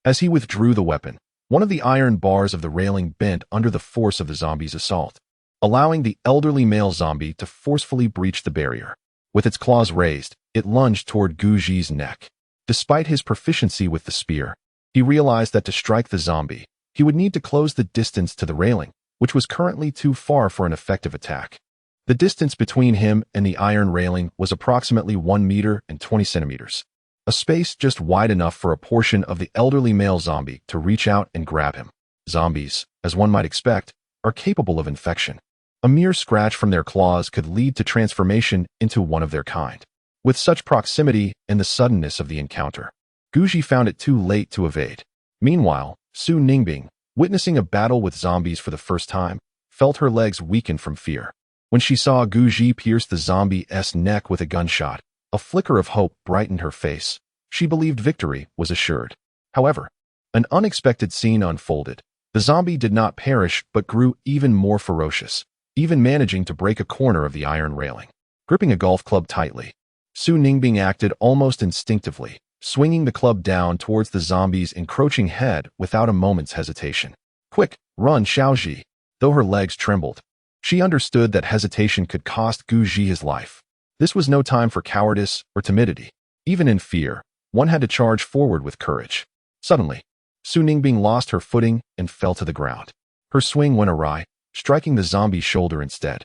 As he withdrew the weapon, one of the iron bars of the railing bent under the force of the zombie's assault, allowing the elderly male zombie to forcefully breach the barrier. With its claws raised, it lunged toward Guji's neck. Despite his proficiency with the spear, he realized that to strike the zombie, he would need to close the distance to the railing, which was currently too far for an effective attack. The distance between him and the iron railing was approximately 1 meter and 20 centimeters. a space just wide enough for a portion of the elderly male zombie to reach out and grab him. Zombies, as one might expect, are capable of infection. A mere scratch from their claws could lead to transformation into one of their kind. With such proximity and the suddenness of the encounter, Guji found it too late to evade. Meanwhile, Su Ningbing, witnessing a battle with zombies for the first time, felt her legs weaken from fear. When she saw Guji pierce the zombie's neck with a gunshot, a flicker of hope brightened her face. She believed victory was assured. However, an unexpected scene unfolded. The zombie did not perish but grew even more ferocious, even managing to break a corner of the iron railing. Gripping a golf club tightly, Su Ningbing acted almost instinctively, swinging the club down towards the zombie's encroaching head without a moment's hesitation. Quick, run, Xiaoji. Though her legs trembled, she understood that hesitation could cost Guji his life. This was no time for cowardice or timidity. Even in fear, one had to charge forward with courage. Suddenly, Su Ningbing lost her footing and fell to the ground. Her swing went awry, striking the zombie's shoulder instead.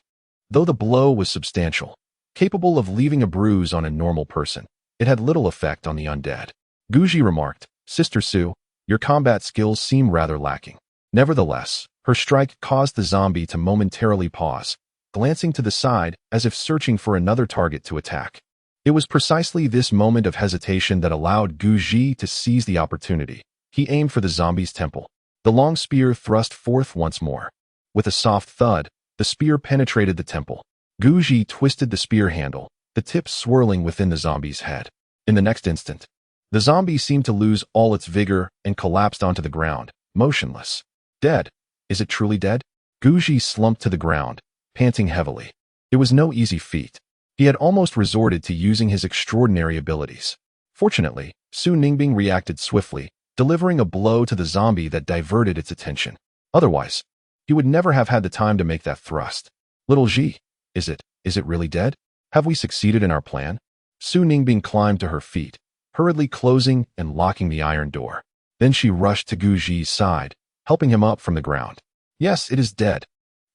Though the blow was substantial, capable of leaving a bruise on a normal person, it had little effect on the undead. Guji remarked, "Sister Su, your combat skills seem rather lacking." Nevertheless, her strike caused the zombie to momentarily pause, glancing to the side as if searching for another target to attack. It was precisely this moment of hesitation that allowed Guji to seize the opportunity. He aimed for the zombie's temple. The long spear thrust forth once more. With a soft thud, the spear penetrated the temple. Guji twisted the spear handle, the tip swirling within the zombie's head. In the next instant, the zombie seemed to lose all its vigor and collapsed onto the ground, motionless. Dead. Is it truly dead? Guji slumped to the ground, panting heavily. It was no easy feat. He had almost resorted to using his extraordinary abilities. Fortunately, Su Ningbing reacted swiftly, delivering a blow to the zombie that diverted its attention. Otherwise, he would never have had the time to make that thrust. Little Ji, is it really dead? Have we succeeded in our plan? Su Ningbing climbed to her feet, hurriedly closing and locking the iron door. Then she rushed to Guji's side, helping him up from the ground. Yes, it is dead,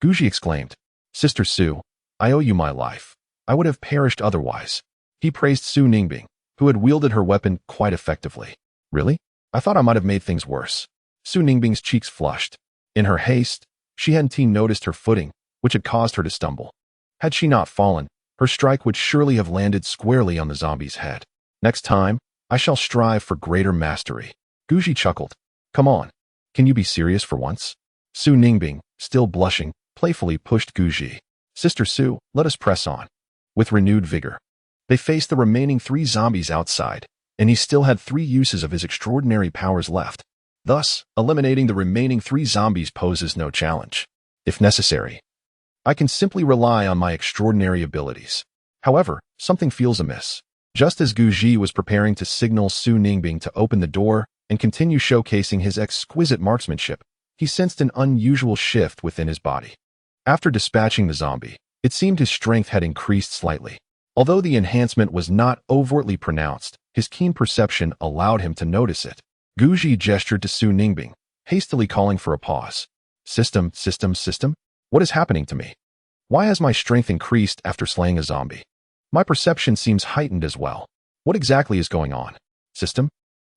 Guji exclaimed. Sister Su, I owe you my life. I would have perished otherwise. He praised Su Ningbing, who had wielded her weapon quite effectively. Really? I thought I might have made things worse. Su Ningbing's cheeks flushed. In her haste, she hadn't noticed her footing, which had caused her to stumble. Had she not fallen, her strike would surely have landed squarely on the zombie's head. Next time, I shall strive for greater mastery. Guji chuckled. Come on. Can you be serious for once? Su Ningbing, still blushing, playfully pushed Guji. Sister Su, let us press on. With renewed vigor, they faced the remaining 3 zombies outside, and he still had 3 uses of his extraordinary powers left. Thus, eliminating the remaining 3 zombies poses no challenge. If necessary, I can simply rely on my extraordinary abilities. However, something feels amiss. Just as Guji was preparing to signal Su Ningbing to open the door and continue showcasing his exquisite marksmanship, he sensed an unusual shift within his body. After dispatching the zombie, it seemed his strength had increased slightly. Although the enhancement was not overtly pronounced, his keen perception allowed him to notice it. Guji gestured to Su Ningbing, hastily calling for a pause. System. What is happening to me? Why has my strength increased after slaying a zombie? My perception seems heightened as well. What exactly is going on? System?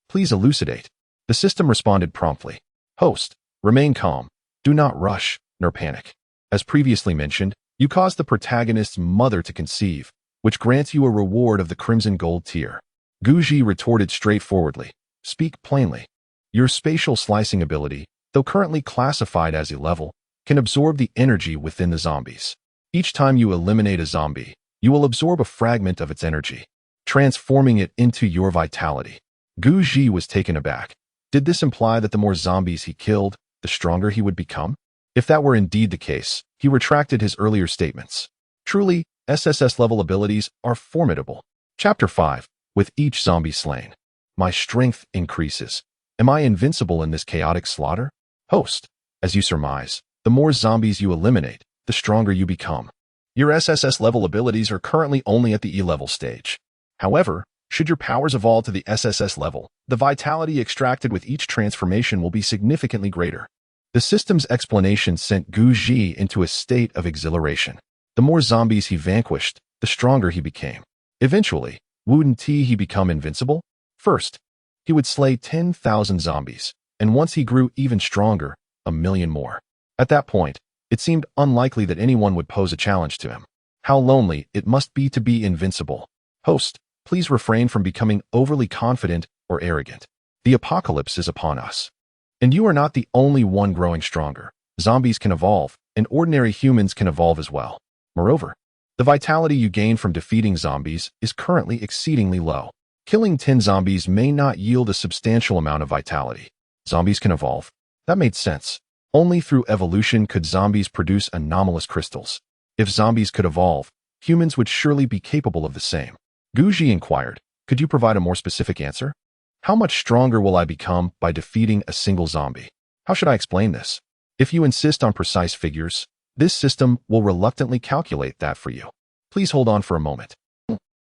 Please elucidate. The system responded promptly. Host, remain calm. Do not rush, nor panic. As previously mentioned, you caused the protagonist's mother to conceive, which grants you a reward of the Crimson Gold tier. Guji retorted straightforwardly. Speak plainly. Your spatial slicing ability, though currently classified as a level, can absorb the energy within the zombies. Each time you eliminate a zombie, you will absorb a fragment of its energy, transforming it into your vitality. Guji was taken aback. Did this imply that the more zombies he killed, the stronger he would become? If that were indeed the case, he retracted his earlier statements. Truly, SSS-level abilities are formidable. Chapter 5. With each zombie slain, my strength increases. Am I invincible in this chaotic slaughter? Host, as you surmise, the more zombies you eliminate, the stronger you become. Your SSS-level abilities are currently only at the E-level stage. However, should your powers evolve to the SSS level, the vitality extracted with each transformation will be significantly greater. The system's explanation sent Guji into a state of exhilaration. The more zombies he vanquished, the stronger he became. Eventually, wouldn't he become invincible? First, he would slay 10,000 zombies, and once he grew even stronger, 1,000,000 more. At that point, it seemed unlikely that anyone would pose a challenge to him. How lonely it must be to be invincible. Host, please refrain from becoming overly confident or arrogant. The apocalypse is upon us. And you are not the only one growing stronger. Zombies can evolve, and ordinary humans can evolve as well. Moreover, the vitality you gain from defeating zombies is currently exceedingly low. Killing 10 zombies may not yield a substantial amount of vitality. Zombies can evolve. That made sense. Only through evolution could zombies produce anomalous crystals. If zombies could evolve, humans would surely be capable of the same. Guji inquired, could you provide a more specific answer? How much stronger will I become by defeating a single zombie? How should I explain this? If you insist on precise figures, this system will reluctantly calculate that for you. Please hold on for a moment.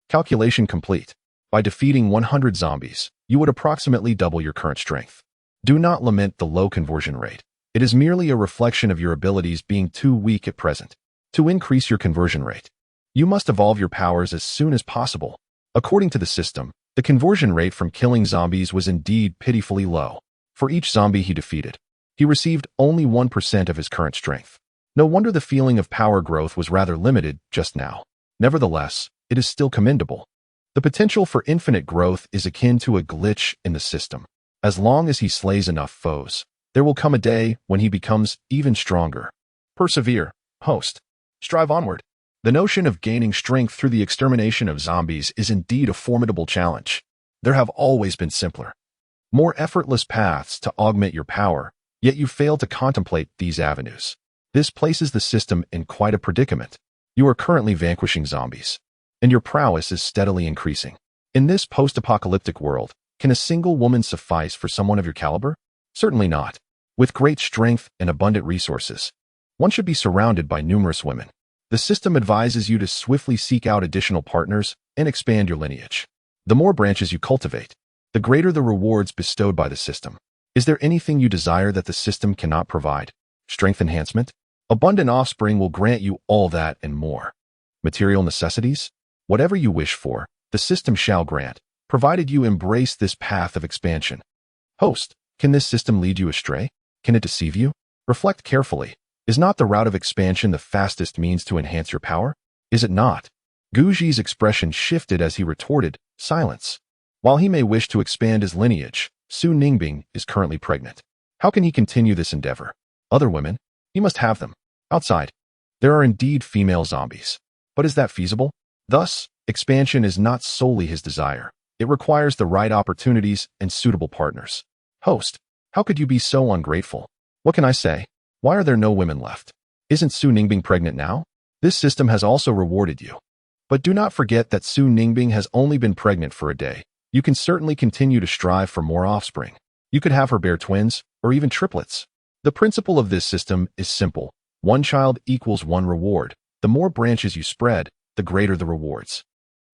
Calculation complete. By defeating 100 zombies, you would approximately double your current strength. Do not lament the low conversion rate. It is merely a reflection of your abilities being too weak at present. To increase your conversion rate, you must evolve your powers as soon as possible. According to the system, the conversion rate from killing zombies was indeed pitifully low. For each zombie he defeated, he received only 1% of his current strength. No wonder the feeling of power growth was rather limited just now. Nevertheless, it is still commendable. The potential for infinite growth is akin to a glitch in the system. As long as he slays enough foes, there will come a day when he becomes even stronger. Persevere, host. Strive onward. The notion of gaining strength through the extermination of zombies is indeed a formidable challenge. There have always been simpler, more effortless paths to augment your power, yet you fail to contemplate these avenues. This places the system in quite a predicament. You are currently vanquishing zombies, and your prowess is steadily increasing. In this post-apocalyptic world, can a single woman suffice for someone of your caliber? Certainly not. With great strength and abundant resources, one should be surrounded by numerous women. The system advises you to swiftly seek out additional partners and expand your lineage. The more branches you cultivate, the greater the rewards bestowed by the system. Is there anything you desire that the system cannot provide? Strength enhancement? Abundant offspring will grant you all that and more. Material necessities? Whatever you wish for, the system shall grant, provided you embrace this path of expansion. Host, can this system lead you astray? Can it deceive you? Reflect carefully. Is not the route of expansion the fastest means to enhance your power? Is it not? Guji's expression shifted as he retorted, silence. While he may wish to expand his lineage, Su Ningbing is currently pregnant. How can he continue this endeavor? Other women? He must have them. Outside, there are indeed female zombies. But is that feasible? Thus, expansion is not solely his desire. It requires the right opportunities and suitable partners. Host, how could you be so ungrateful? What can I say? Why are there no women left? Isn't Su Ningbing pregnant now? This system has also rewarded you. But do not forget that Su Ningbing has only been pregnant for a day. You can certainly continue to strive for more offspring. You could have her bear twins, or even triplets. The principle of this system is simple. One child equals one reward. The more branches you spread, the greater the rewards.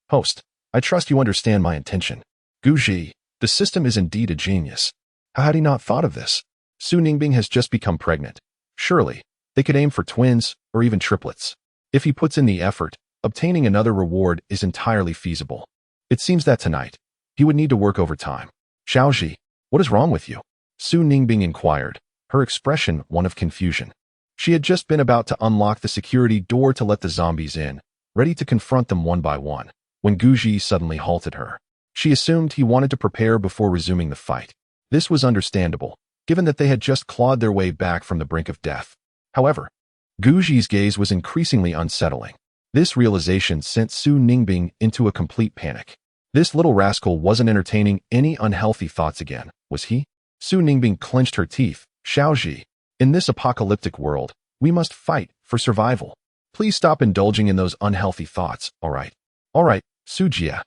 Host, I trust you understand my intention. Guji, the system is indeed a genius. How had he not thought of this? Su Ningbing has just become pregnant. Surely, they could aim for twins or even triplets. If he puts in the effort, obtaining another reward is entirely feasible. It seems that tonight, he would need to work overtime. Xiaoji, what is wrong with you? Su Ningbing inquired, her expression one of confusion. She had just been about to unlock the security door to let the zombies in, ready to confront them one by one, when Guji suddenly halted her. She assumed he wanted to prepare before resuming the fight. This was understandable, given that they had just clawed their way back from the brink of death. However, Guji's gaze was increasingly unsettling. This realization sent Su Ningbing into a complete panic. This little rascal wasn't entertaining any unhealthy thoughts again, was he? Su Ningbing clenched her teeth. Xiaoji, in this apocalyptic world, we must fight for survival. Please stop indulging in those unhealthy thoughts, all right? All right, Su Jia.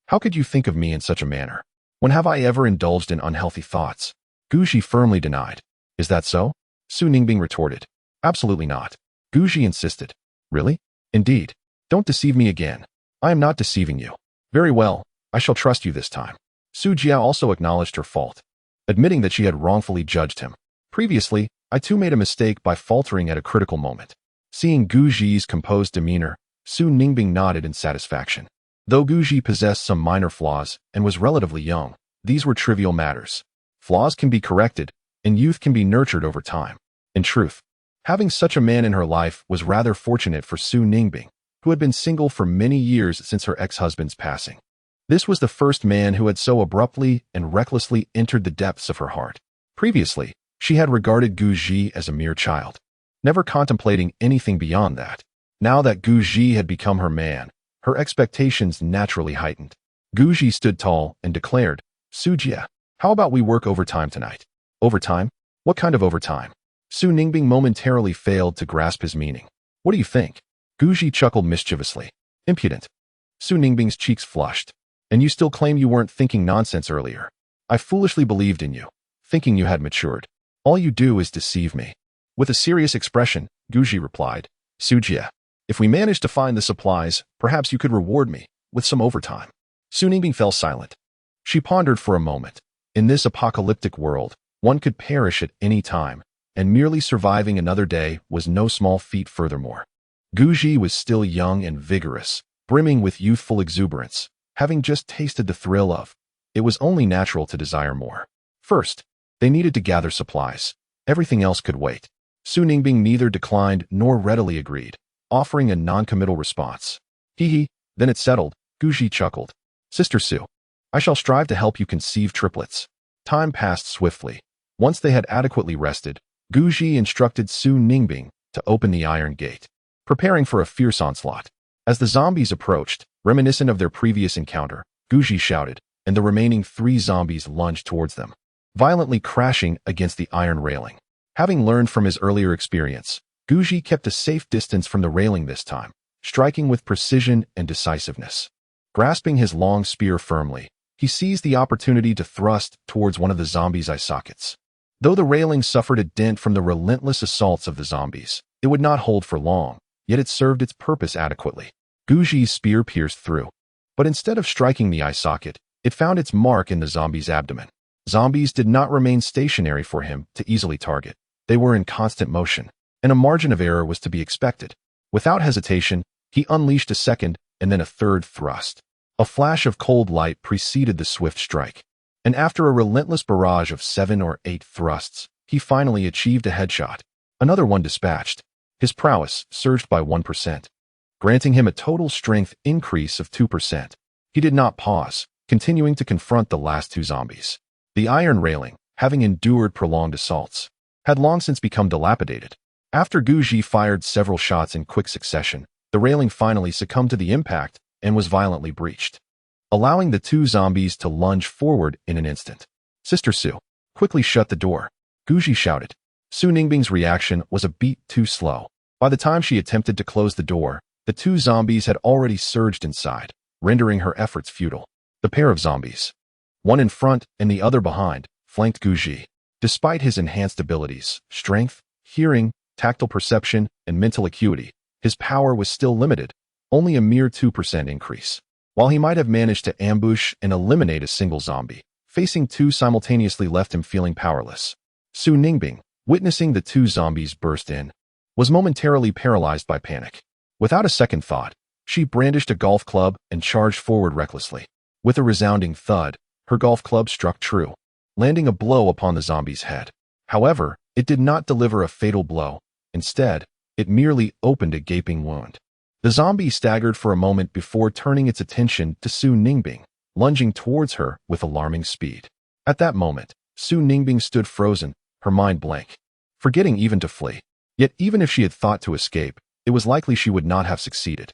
How could you think of me in such a manner? When have I ever indulged in unhealthy thoughts? Guji firmly denied. Is that so? Su Ningbing retorted. Absolutely not. Guji insisted. Really? Indeed. Don't deceive me again. I am not deceiving you. Very well, I shall trust you this time. Su Jia also acknowledged her fault, admitting that she had wrongfully judged him. Previously, I too made a mistake by faltering at a critical moment. Seeing Guji's composed demeanor, Su Ningbing nodded in satisfaction. Though Guji possessed some minor flaws and was relatively young, these were trivial matters. Flaws can be corrected, and youth can be nurtured over time. In truth, having such a man in her life was rather fortunate for Su Ningbing, who had been single for many years since her ex-husband's passing. This was the first man who had so abruptly and recklessly entered the depths of her heart. Previously, she had regarded Guji as a mere child, never contemplating anything beyond that. Now that Guji had become her man, her expectations naturally heightened. Guji stood tall and declared, "Sujia, how about we work overtime tonight?" Overtime? What kind of overtime? Su Ningbing momentarily failed to grasp his meaning. "What do you think?" Guji chuckled mischievously. "Impudent." Su Ningbing's cheeks flushed. "And you still claim you weren't thinking nonsense earlier. I foolishly believed in you, thinking you had matured. All you do is deceive me." With a serious expression, Guji replied, "Sujia, if we manage to find the supplies, perhaps you could reward me with some overtime." Su Ningbing fell silent. She pondered for a moment. In this apocalyptic world, one could perish at any time, and merely surviving another day was no small feat furthermore. Guji was still young and vigorous, brimming with youthful exuberance, having just tasted the thrill of. It was only natural to desire more. First, they needed to gather supplies. Everything else could wait. Su Ningbing neither declined nor readily agreed, offering a non-committal response. "Hee, then it's settled," Guji chuckled. "Sister Su, I shall strive to help you conceive triplets." Time passed swiftly. Once they had adequately rested, Guji instructed Su Ningbing to open the iron gate, preparing for a fierce onslaught. As the zombies approached, reminiscent of their previous encounter, Guji shouted, and the remaining 3 zombies lunged towards them, violently crashing against the iron railing. Having learned from his earlier experience, Guji kept a safe distance from the railing this time, striking with precision and decisiveness. Grasping his long spear firmly, he seized the opportunity to thrust towards one of the zombies' eye sockets. Though the railing suffered a dent from the relentless assaults of the zombies, it would not hold for long, yet it served its purpose adequately. Guji's spear pierced through, but instead of striking the eye socket, it found its mark in the zombie's abdomen. Zombies did not remain stationary for him to easily target. They were in constant motion, and a margin of error was to be expected. Without hesitation, he unleashed a second and then a third thrust. A flash of cold light preceded the swift strike, and after a relentless barrage of 7 or 8 thrusts, he finally achieved a headshot. Another one dispatched. His prowess surged by 1%, granting him a total strength increase of 2%. He did not pause, continuing to confront the last 2 zombies. The iron railing, having endured prolonged assaults, had long since become dilapidated. After Guji fired several shots in quick succession, the railing finally succumbed to the impact and was violently breached, allowing the 2 zombies to lunge forward in an instant. "Sister Su, quickly shut the door," Guji shouted. Su Ningbing's reaction was a beat too slow. By the time she attempted to close the door, the 2 zombies had already surged inside, rendering her efforts futile. The pair of zombies, one in front and the other behind, flanked Guji. Despite his enhanced abilities, strength, hearing, tactile perception, and mental acuity, his power was still limited, only a mere 2% increase. While he might have managed to ambush and eliminate a single zombie, facing 2 simultaneously left him feeling powerless. Su Ningbing, witnessing the 2 zombies burst in, was momentarily paralyzed by panic. Without a second thought, she brandished a golf club and charged forward recklessly. With a resounding thud, her golf club struck true, landing a blow upon the zombie's head. However, it did not deliver a fatal blow. Instead, it merely opened a gaping wound. The zombie staggered for a moment before turning its attention to Su Ningbing, lunging towards her with alarming speed. At that moment, Su Ningbing stood frozen, her mind blank, forgetting even to flee. Yet even if she had thought to escape, it was likely she would not have succeeded.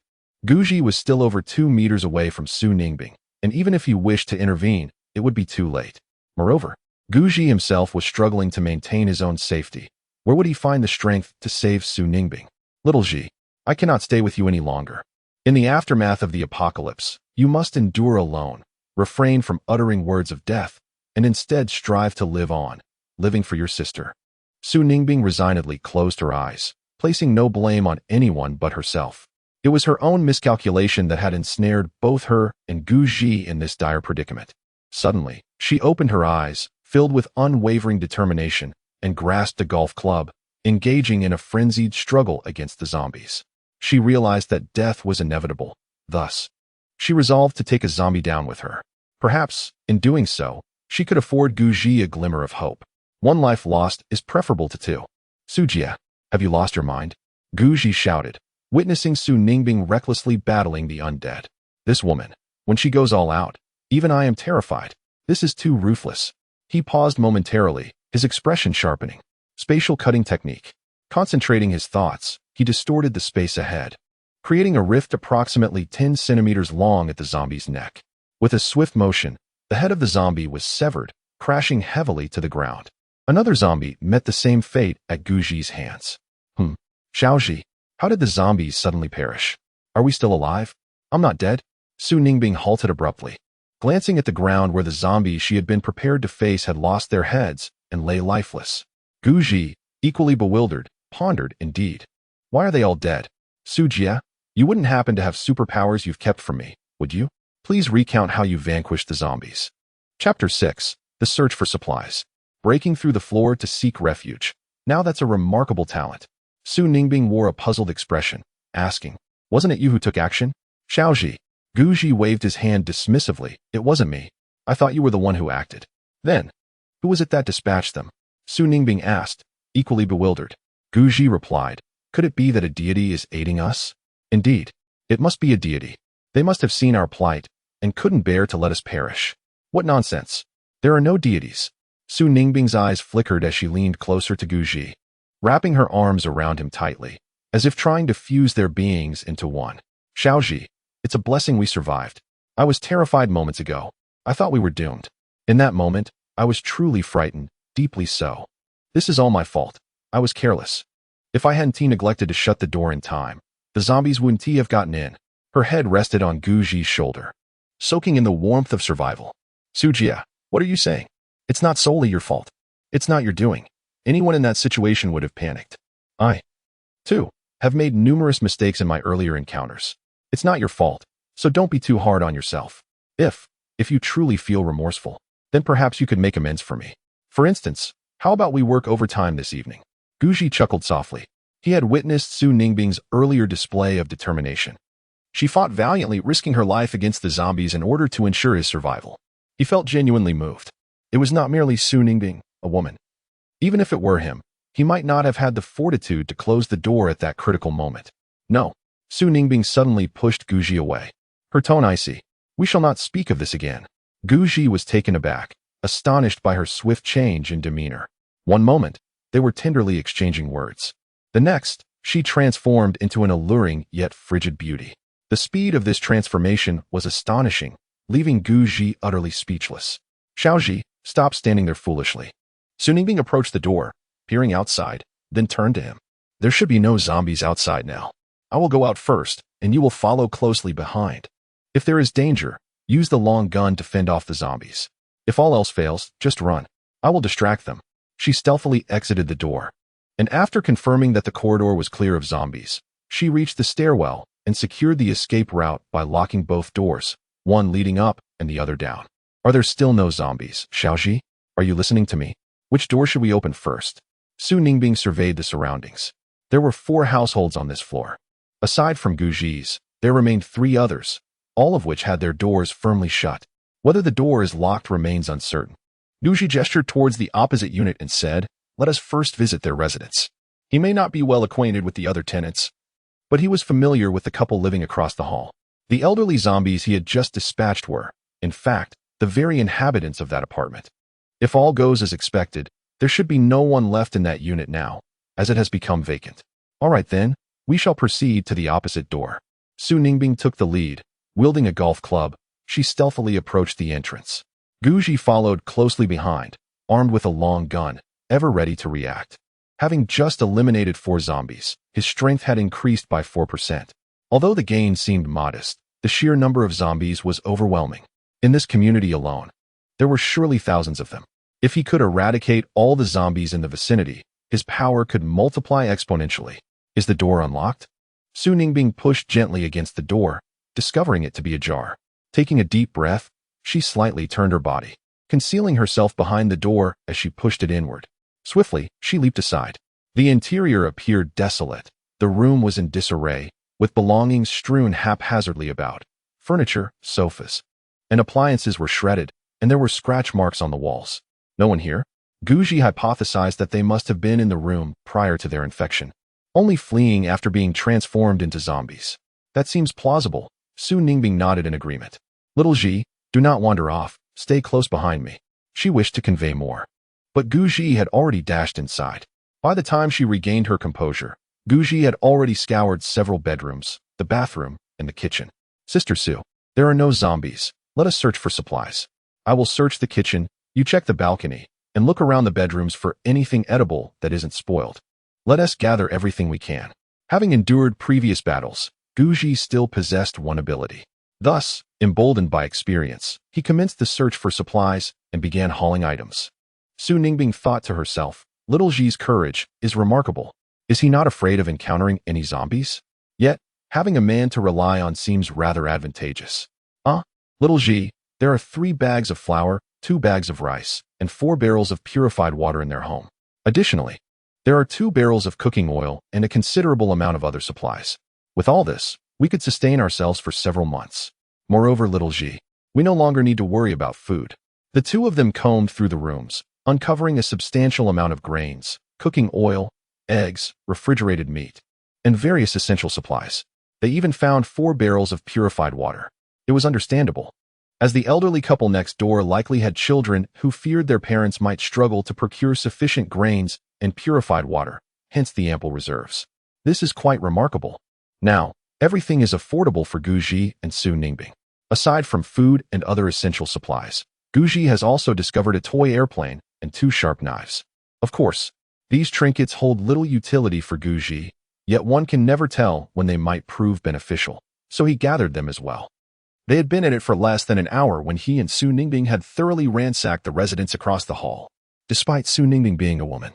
Guji was still over 2 meters away from Su Ningbing, and even if he wished to intervene, it would be too late. Moreover, Guji himself was struggling to maintain his own safety. Where would he find the strength to save Su Ningbing? "Little Ji, I cannot stay with you any longer. In the aftermath of the apocalypse, you must endure alone, refrain from uttering words of death, and instead strive to live on, living for your sister." Su Ningbing resignedly closed her eyes, placing no blame on anyone but herself. It was her own miscalculation that had ensnared both her and Guji in this dire predicament. Suddenly, she opened her eyes, filled with unwavering determination, and grasped a golf club, engaging in a frenzied struggle against the zombies. She realized that death was inevitable. Thus, she resolved to take a zombie down with her. Perhaps, in doing so, She could afford Guji a glimmer of hope. One life lost is preferable to two. Sujia, have you lost your mind? Guji shouted, witnessing Su Ningbing recklessly battling the undead. This woman, when she goes all out, even I am terrified. This is too ruthless. He paused momentarily, his expression sharpening. Spatial cutting technique. Concentrating his thoughts, he distorted the space ahead, creating a rift approximately 10 centimeters long at the zombie's neck. With a swift motion, the head of the zombie was severed, crashing heavily to the ground. Another zombie met the same fate at Guji's hands. Xiaoji, how did the zombies suddenly perish? Are we still alive? I'm not dead. Su Ningbing halted abruptly, glancing at the ground where the zombies she had been prepared to face had lost their heads and lay lifeless. Guji, equally bewildered, pondered indeed. Why are they all dead? Sujia, you wouldn't happen to have superpowers you've kept from me, would you? Please recount how you vanquished the zombies. Chapter 6. The Search for Supplies. Breaking through the floor to seek refuge. Now that's a remarkable talent. Su Ningbing wore a puzzled expression, asking, wasn't it you who took action? Xiaoji. Guji waved his hand dismissively. It wasn't me. I thought you were the one who acted. Then, who was it that dispatched them? Su Ningbing asked, equally bewildered. Guji replied, could it be that a deity is aiding us? Indeed, it must be a deity. They must have seen our plight and couldn't bear to let us perish. What nonsense. There are no deities. Su Ningbing's eyes flickered as she leaned closer to Guji, wrapping her arms around him tightly, as if trying to fuse their beings into one. Xiaoji, it's a blessing we survived. I was terrified moments ago. I thought we were doomed. In that moment, I was truly frightened, deeply so. This is all my fault. I was careless. If I hadn't neglected to shut the door in time, the zombies wouldn't have gotten in. Her head rested on Guji's shoulder, soaking in the warmth of survival. Sujia, what are you saying? It's not solely your fault. It's not your doing. Anyone in that situation would have panicked. I, too, have made numerous mistakes in my earlier encounters. It's not your fault, so don't be too hard on yourself. If you truly feel remorseful, then perhaps you could make amends for me. For instance, how about we work overtime this evening? Guji chuckled softly. He had witnessed Su Ningbing's earlier display of determination. She fought valiantly, risking her life against the zombies in order to ensure his survival. He felt genuinely moved. It was not merely Su Ningbing, a woman. Even if it were him, he might not have had the fortitude to close the door at that critical moment. No. Su Ningbing suddenly pushed Guji away. Her tone icy. We shall not speak of this again. Guji was taken aback, astonished by her swift change in demeanor. One moment, they were tenderly exchanging words. The next, she transformed into an alluring yet frigid beauty. The speed of this transformation was astonishing, leaving Guji utterly speechless. Xiaoji, stop standing there foolishly. Su Ningbing approached the door, peering outside, then turned to him. There should be no zombies outside now. I will go out first, and you will follow closely behind. If there is danger, use the long gun to fend off the zombies. If all else fails, just run. I will distract them. She stealthily exited the door, and after confirming that the corridor was clear of zombies, she reached the stairwell and secured the escape route by locking both doors, one leading up and the other down. Are there still no zombies, Xiaoji? Are you listening to me? Which door should we open first? Su Ningbing surveyed the surroundings. There were 4 households on this floor. Aside from Guji's, there remained 3 others, all of which had their doors firmly shut. Whether the door is locked remains uncertain. Guji gestured towards the opposite unit and said, let us first visit their residence. He may not be well acquainted with the other tenants, but he was familiar with the couple living across the hall. The elderly zombies he had just dispatched were, in fact, the very inhabitants of that apartment. If all goes as expected, there should be no one left in that unit now, as it has become vacant. All right then, we shall proceed to the opposite door. Su Ningbing took the lead. Wielding a golf club, she stealthily approached the entrance. Guji followed closely behind, armed with a long gun, ever ready to react. Having just eliminated 4 zombies, his strength had increased by 4%. Although the gain seemed modest, the sheer number of zombies was overwhelming. In this community alone, there were surely thousands of them. If he could eradicate all the zombies in the vicinity, his power could multiply exponentially. Is the door unlocked? Su Ningbing pushed gently against the door, discovering it to be ajar. Taking a deep breath, she slightly turned her body, concealing herself behind the door as she pushed it inward. Swiftly, she leaped aside. The interior appeared desolate. The room was in disarray, with belongings strewn haphazardly about. Furniture, sofas, and appliances were shredded, and there were scratch marks on the walls. No one here? Guji hypothesized that they must have been in the room prior to their infection, only fleeing after being transformed into zombies. That seems plausible. Su Ningbing nodded in agreement. Little Ji, do not wander off. Stay close behind me. She wished to convey more. But Guji had already dashed inside. By the time she regained her composure, Guji had already scoured several bedrooms, the bathroom, and the kitchen. Sister Su, there are no zombies. Let us search for supplies. I will search the kitchen, you check the balcony, and look around the bedrooms for anything edible that isn't spoiled. Let us gather everything we can. Having endured previous battles, Guji still possessed one ability. Thus, emboldened by experience, he commenced the search for supplies and began hauling items. Su Ningbing thought to herself, Little Ji's courage is remarkable. Is he not afraid of encountering any zombies? Yet, having a man to rely on seems rather advantageous. Little Ji, there are 3 bags of flour, 2 bags of rice, and 4 barrels of purified water in their home. Additionally, there are 2 barrels of cooking oil and a considerable amount of other supplies. With all this, we could sustain ourselves for several months. Moreover, Little Ji, we no longer need to worry about food. The two of them combed through the rooms, uncovering a substantial amount of grains, cooking oil, eggs, refrigerated meat, and various essential supplies. They even found 4 barrels of purified water. It was understandable, as the elderly couple next door likely had children who feared their parents might struggle to procure sufficient grains and purified water, hence the ample reserves. This is quite remarkable. Now, everything is affordable for Guji and Su Ningbing. Aside from food and other essential supplies, Guji has also discovered a toy airplane and 2 sharp knives. Of course, these trinkets hold little utility for Guji, yet one can never tell when they might prove beneficial, so he gathered them as well. They had been at it for less than an hour when he and Su Ningbing had thoroughly ransacked the residence across the hall. Despite Su Ningbing being a woman,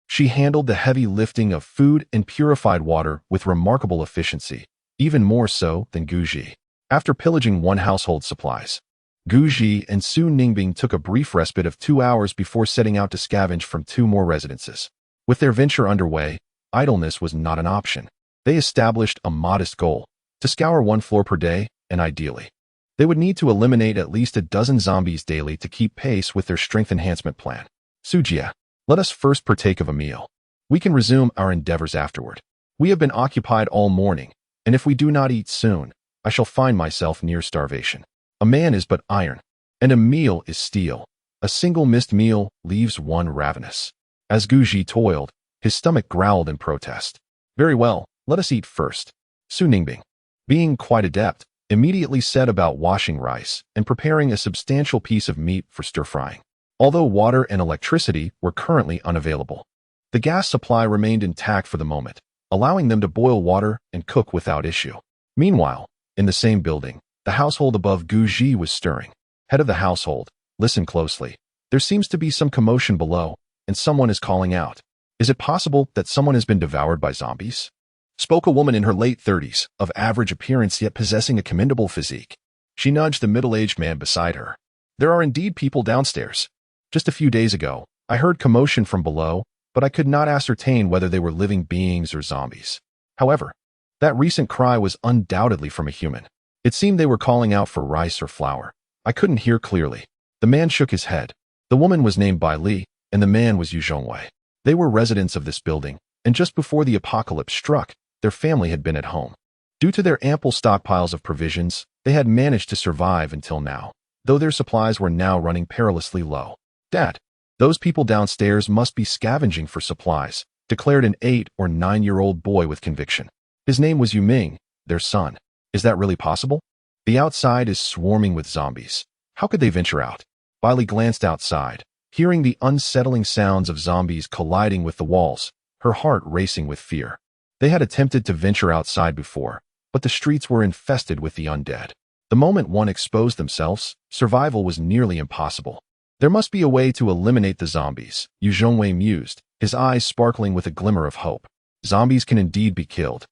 she handled the heavy lifting of food and purified water with remarkable efficiency, even more so than Guji. After pillaging 1 household supplies, Guji and Su Ningbing took a brief respite of 2 hours before setting out to scavenge from 2 more residences. With their venture underway, idleness was not an option. They established a modest goal, to scour 1 floor per day, and ideally, they would need to eliminate at least a dozen zombies daily to keep pace with their strength enhancement plan. Sujia, let us first partake of a meal. We can resume our endeavors afterward. We have been occupied all morning, and if we do not eat soon, I shall find myself near starvation. A man is but iron, and a meal is steel. A single missed meal leaves one ravenous. As Guji toiled, his stomach growled in protest. Very well, let us eat first. Su Ningbing, being quite adept, immediately set about washing rice and preparing a substantial piece of meat for stir-frying. Although water and electricity were currently unavailable, the gas supply remained intact for the moment, allowing them to boil water and cook without issue. Meanwhile, in the same building, the household above Guji was stirring. Head of the household, listen closely. There seems to be some commotion below, and someone is calling out. Is it possible that someone has been devoured by zombies? Spoke a woman in her late 30s, of average appearance yet possessing a commendable physique. She nudged the middle-aged man beside her. There are indeed people downstairs. Just a few days ago, I heard commotion from below, but I could not ascertain whether they were living beings or zombies. However, that recent cry was undoubtedly from a human. It seemed they were calling out for rice or flour. I couldn't hear clearly. The man shook his head. The woman was named Bai Li, and the man was Yu Zhongwei. They were residents of this building, and just before the apocalypse struck, their family had been at home. Due to their ample stockpiles of provisions, they had managed to survive until now, though their supplies were now running perilously low. Dad, those people downstairs must be scavenging for supplies, declared an 8 or 9-year-old boy with conviction. His name was Yu Ming, their son. Is that really possible? The outside is swarming with zombies. How could they venture out? Bailey glanced outside, hearing the unsettling sounds of zombies colliding with the walls, her heart racing with fear. They had attempted to venture outside before, but the streets were infested with the undead. The moment one exposed themselves, survival was nearly impossible. There must be a way to eliminate the zombies, Yu Zhongwei mused, his eyes sparkling with a glimmer of hope. Zombies can indeed be killed.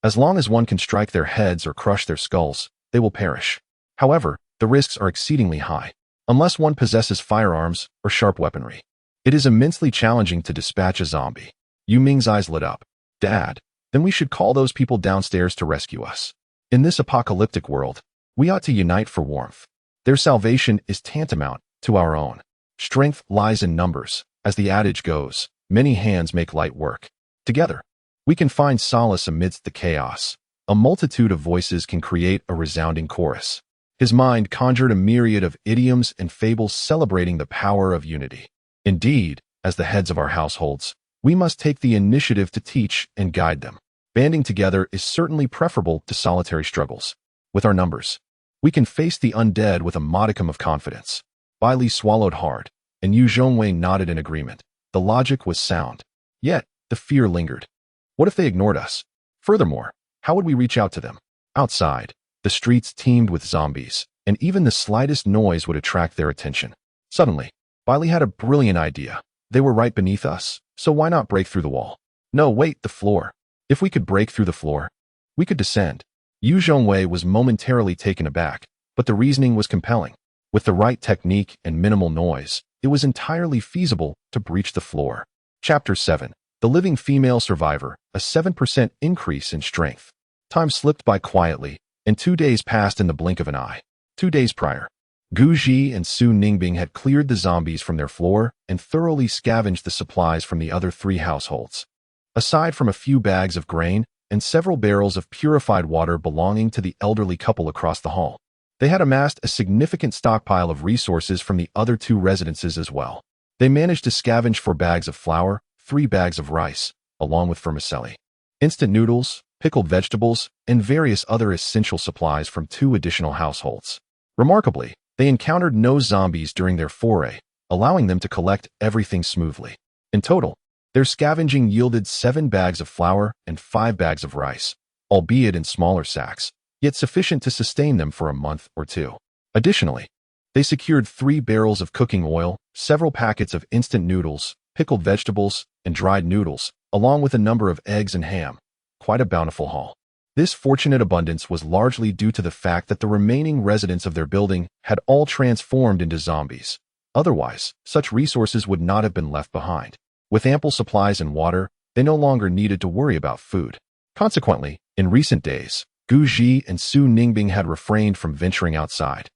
As long as one can strike their heads or crush their skulls, they will perish. However, the risks are exceedingly high, unless one possesses firearms or sharp weaponry. It is immensely challenging to dispatch a zombie. Yu Ming's eyes lit up. Dad, then we should call those people downstairs to rescue us. In this apocalyptic world, we ought to unite for warmth. Their salvation is tantamount to our own. Strength lies in numbers. As the adage goes, many hands make light work. Together, we can find solace amidst the chaos. A multitude of voices can create a resounding chorus. His mind conjured a myriad of idioms and fables celebrating the power of unity. Indeed, as the heads of our households, we must take the initiative to teach and guide them. Banding together is certainly preferable to solitary struggles. With our numbers, we can face the undead with a modicum of confidence. Bai Li swallowed hard, and Yu Zhongwei nodded in agreement. The logic was sound. Yet, the fear lingered. What if they ignored us? Furthermore, how would we reach out to them? Outside, the streets teemed with zombies, and even the slightest noise would attract their attention. Suddenly, Bai Li had a brilliant idea. They were right beneath us, so why not break through the wall? No, wait, the floor. If we could break through the floor, we could descend. Yu Zhongwei was momentarily taken aback, but the reasoning was compelling. With the right technique and minimal noise, it was entirely feasible to breach the floor. Chapter 7. The Living Female Survivor, a 7% increase in strength. Time slipped by quietly, and 2 days passed in the blink of an eye. 2 days prior, Guji and Su Ningbing had cleared the zombies from their floor and thoroughly scavenged the supplies from the other 3 households. Aside from a few bags of grain and several barrels of purified water belonging to the elderly couple across the hall, they had amassed a significant stockpile of resources from the other 2 residences as well. They managed to scavenge 4 bags of flour, 3 bags of rice, along with vermicelli, instant noodles, pickled vegetables, and various other essential supplies from 2 additional households. Remarkably, they encountered no zombies during their foray, allowing them to collect everything smoothly. In total, their scavenging yielded 7 bags of flour and 5 bags of rice, albeit in smaller sacks, yet sufficient to sustain them for a month or 2. Additionally, they secured 3 barrels of cooking oil, several packets of instant noodles, pickled vegetables, and dried noodles, along with a number of eggs and ham. Quite a bountiful haul. This fortunate abundance was largely due to the fact that the remaining residents of their building had all transformed into zombies. Otherwise, such resources would not have been left behind. With ample supplies and water, they no longer needed to worry about food. Consequently, in recent days, Guji and Su Ningbing had refrained from venturing outside,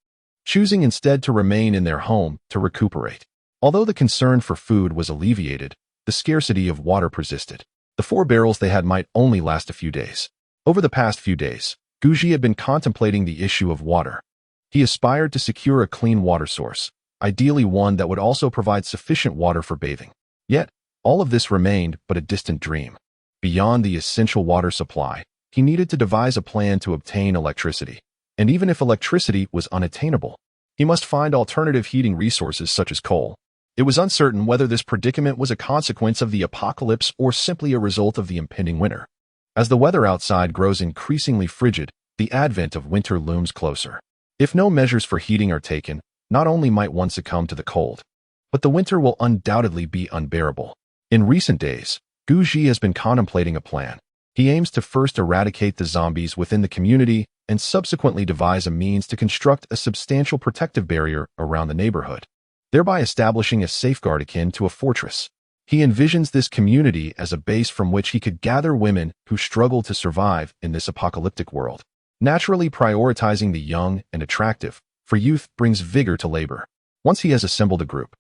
choosing instead to remain in their home to recuperate. Although the concern for food was alleviated, the scarcity of water persisted. The 4 barrels they had might only last a few days. Over the past few days, Guji had been contemplating the issue of water. He aspired to secure a clean water source, ideally one that would also provide sufficient water for bathing. Yet, all of this remained but a distant dream. Beyond the essential water supply, he needed to devise a plan to obtain electricity. And even if electricity was unattainable, he must find alternative heating resources such as coal. It was uncertain whether this predicament was a consequence of the apocalypse or simply a result of the impending winter. As the weather outside grows increasingly frigid, the advent of winter looms closer. If no measures for heating are taken, not only might one succumb to the cold, but the winter will undoubtedly be unbearable. In recent days, Guji has been contemplating a plan. He aims to first eradicate the zombies within the community and subsequently devise a means to construct a substantial protective barrier around the neighborhood, thereby establishing a safeguard akin to a fortress. He envisions this community as a base from which he could gather women who struggle to survive in this apocalyptic world, naturally prioritizing the young and attractive, for youth brings vigor to labor. Once he has assembled a group,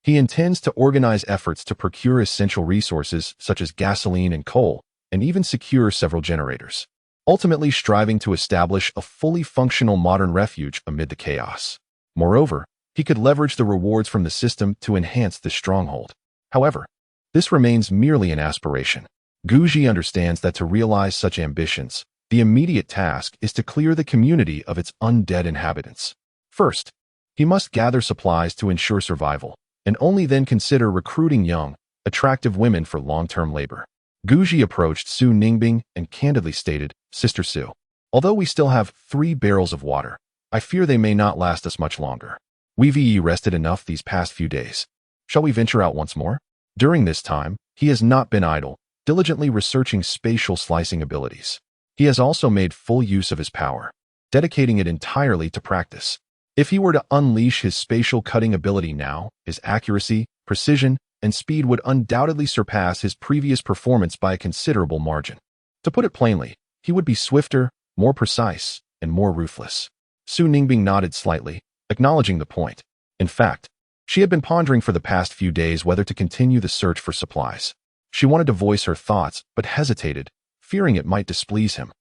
he intends to organize efforts to procure essential resources such as gasoline and coal, and even secure several generators, ultimately striving to establish a fully functional modern refuge amid the chaos. Moreover, he could leverage the rewards from the system to enhance this stronghold. However, this remains merely an aspiration. Guji understands that to realize such ambitions, the immediate task is to clear the community of its undead inhabitants. First, he must gather supplies to ensure survival, and only then consider recruiting young, attractive women for long-term labor. Guji approached Su Ningbing and candidly stated, "Sister Su, although we still have 3 barrels of water, I fear they may not last us much longer. We've rested enough these past few days. Shall we venture out once more?" During this time, he has not been idle, diligently researching spatial slicing abilities. He has also made full use of his power, dedicating it entirely to practice. If he were to unleash his spatial cutting ability now, his accuracy, precision, and speed would undoubtedly surpass his previous performance by a considerable margin. To put it plainly, he would be swifter, more precise, and more ruthless. Su Ningbing nodded slightly, acknowledging the point. In fact, she had been pondering for the past few days whether to continue the search for supplies. She wanted to voice her thoughts, but hesitated, fearing it might displease him.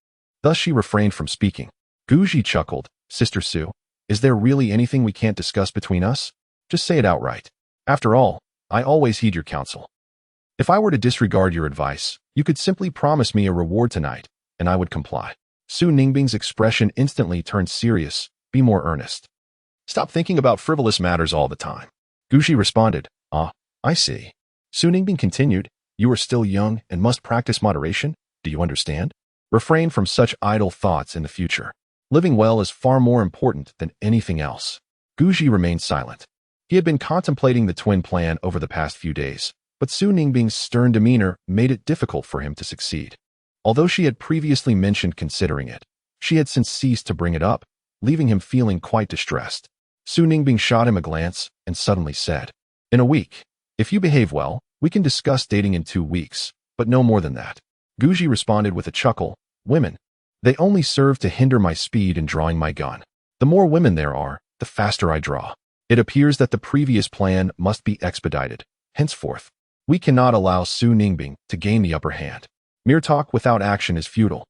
Thus she refrained from speaking. Guji chuckled. Sister Sue, is there really anything we can't discuss between us? Just say it outright. After all, I always heed your counsel. If I were to disregard your advice, you could simply promise me a reward tonight, and I would comply. Su Ningbing's expression instantly turned serious. Be more earnest. Stop thinking about frivolous matters all the time. Guji responded. Ah, I see. Su Ningbing continued. You are still young and must practice moderation. Do you understand? Refrain from such idle thoughts in the future. Living well is far more important than anything else. Guji remained silent. He had been contemplating the twin plan over the past few days, but Su Ningbing's stern demeanor made it difficult for him to succeed. Although she had previously mentioned considering it, she had since ceased to bring it up, leaving him feeling quite distressed. Su Ningbing shot him a glance and suddenly said, In a week, if you behave well, we can discuss dating in 2 weeks, but no more than that. Guji responded with a chuckle. Women. They only serve to hinder my speed in drawing my gun. The more women there are, the faster I draw. It appears that the previous plan must be expedited. Henceforth, we cannot allow Su Ningbing to gain the upper hand. Mere talk without action is futile.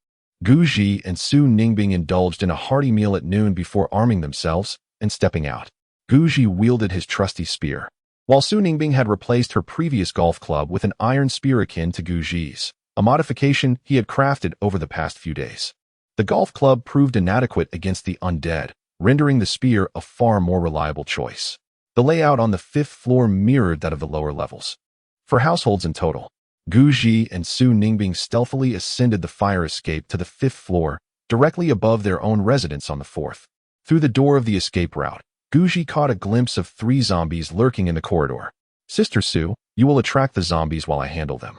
Guji and Su Ningbing indulged in a hearty meal at noon before arming themselves and stepping out. Guji wielded his trusty spear, while Su Ningbing had replaced her previous golf club with an iron spear akin to Guji's, a modification he had crafted over the past few days. The golf club proved inadequate against the undead, rendering the spear a far more reliable choice. The layout on the 5th floor mirrored that of the lower levels. For households in total, Guji and Su Ningbing stealthily ascended the fire escape to the 5th floor, directly above their own residence on the 4th. Through the door of the escape route, Guji caught a glimpse of 3 zombies lurking in the corridor. Sister Sue, you will attract the zombies while I handle them.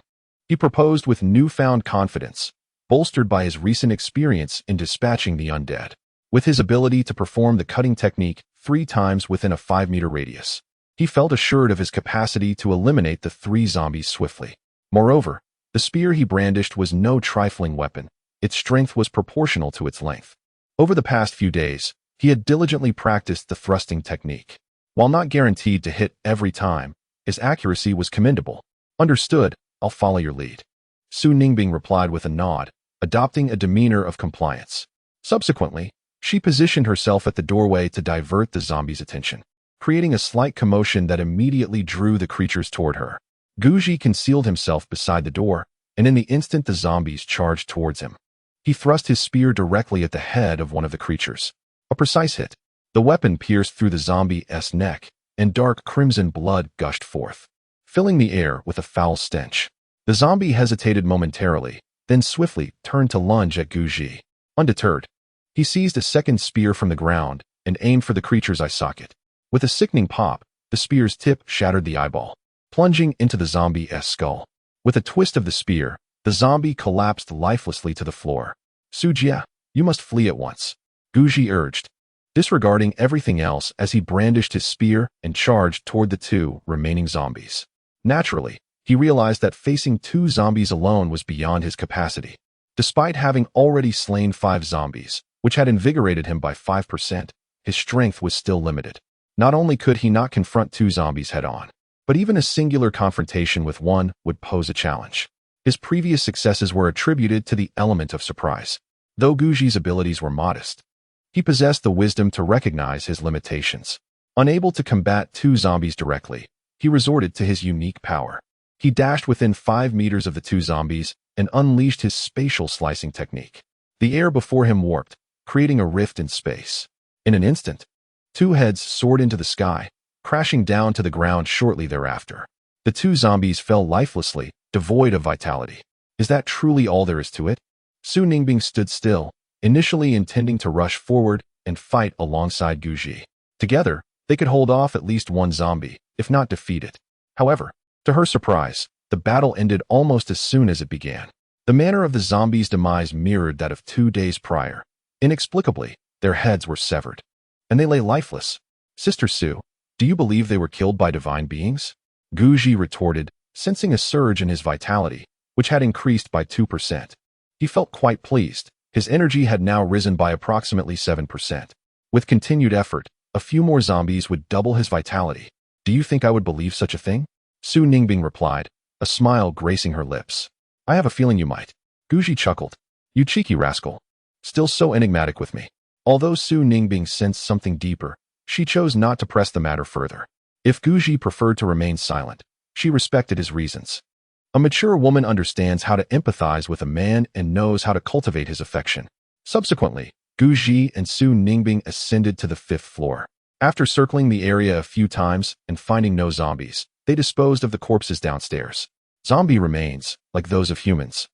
He proposed with newfound confidence, bolstered by his recent experience in dispatching the undead. With his ability to perform the cutting technique 3 times within a 5-meter radius, he felt assured of his capacity to eliminate the 3 zombies swiftly. Moreover, the spear he brandished was no trifling weapon. Its strength was proportional to its length. Over the past few days, he had diligently practiced the thrusting technique. While not guaranteed to hit every time, his accuracy was commendable. Understood, I'll follow your lead. Su Ningbing replied with a nod, adopting a demeanor of compliance. Subsequently, she positioned herself at the doorway to divert the zombies' attention, creating a slight commotion that immediately drew the creatures toward her. Guji concealed himself beside the door, and in the instant the zombies charged towards him, he thrust his spear directly at the head of one of the creatures. A precise hit. The weapon pierced through the zombie's neck, and dark crimson blood gushed forth, filling the air with a foul stench. The zombie hesitated momentarily, then swiftly turned to lunge at Guji. Undeterred, he seized a second spear from the ground and aimed for the creature's eye socket. With a sickening pop, the spear's tip shattered the eyeball, plunging into the zombie's skull. With a twist of the spear, the zombie collapsed lifelessly to the floor. Sujia, you must flee at once, Guji urged, disregarding everything else as he brandished his spear and charged toward the 2 remaining zombies. Naturally, he realized that facing 2 zombies alone was beyond his capacity. Despite having already slain 5 zombies, which had invigorated him by 5%, his strength was still limited. Not only could he not confront 2 zombies head-on, but even a singular confrontation with one would pose a challenge. His previous successes were attributed to the element of surprise. Though Guji's abilities were modest, he possessed the wisdom to recognize his limitations. Unable to combat 2 zombies directly, he resorted to his unique power. He dashed within 5 meters of the 2 zombies and unleashed his spatial slicing technique. The air before him warped, creating a rift in space. In an instant, 2 heads soared into the sky, crashing down to the ground shortly thereafter. The 2 zombies fell lifelessly, devoid of vitality. Is that truly all there is to it? Su Ningbing stood still, initially intending to rush forward and fight alongside Guji. Together, they could hold off at least 1 zombie, if not defeat it. However, to her surprise, the battle ended almost as soon as it began. The manner of the zombies' demise mirrored that of 2 days prior. Inexplicably, their heads were severed, and they lay lifeless. Sister Sue, do you believe they were killed by divine beings? Guji retorted, sensing a surge in his vitality, which had increased by 2%. He felt quite pleased. His energy had now risen by approximately 7%. With continued effort, A few more zombies would double his vitality. Do you think I would believe such a thing? Su Ningbing replied, a smile gracing her lips. I have a feeling you might. Guji chuckled. You cheeky rascal. Still so enigmatic with me. Although Su Ningbing sensed something deeper, she chose not to press the matter further. If Guji preferred to remain silent, she respected his reasons. A mature woman understands how to empathize with a man and knows how to cultivate his affection. Subsequently, Guji and Su Ningbing ascended to the 5th floor. After circling the area a few times and finding no zombies, they disposed of the corpses downstairs. Zombie remains, like those of humans,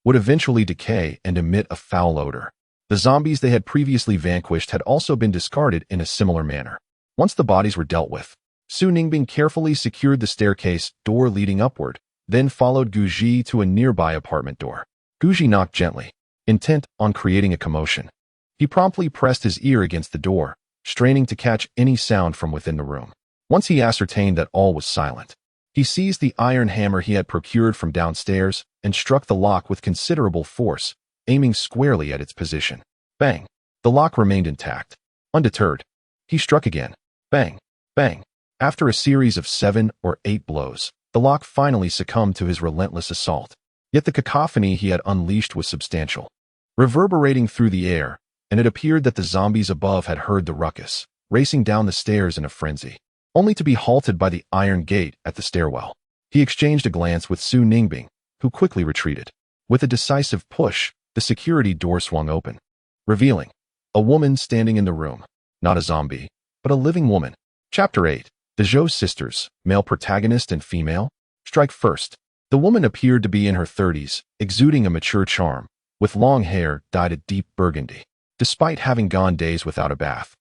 would eventually decay and emit a foul odor. The zombies they had previously vanquished had also been discarded in a similar manner. Once the bodies were dealt with, Su Ningbing carefully secured the staircase door leading upward, then followed Guji to a nearby apartment door. Guji knocked gently, intent on creating a commotion. He promptly pressed his ear against the door, straining to catch any sound from within the room. Once he ascertained that all was silent, he seized the iron hammer he had procured from downstairs and struck the lock with considerable force, aiming squarely at its position. Bang! The lock remained intact. Undeterred, he struck again. Bang! Bang! After a series of 7 or 8 blows, the lock finally succumbed to his relentless assault. Yet the cacophony he had unleashed was substantial, reverberating through the air, and it appeared that the zombies above had heard the ruckus, racing down the stairs in a frenzy, only to be halted by the iron gate at the stairwell. He exchanged a glance with Su Ningbing, who quickly retreated. With a decisive push, the security door swung open, revealing a woman standing in the room. Not a zombie, but a living woman. Chapter 8. The Zhao sisters, male protagonist and female. Strike first. The woman appeared to be in her 30s, exuding a mature charm, with long hair dyed a deep burgundy. Despite having gone days without a bath,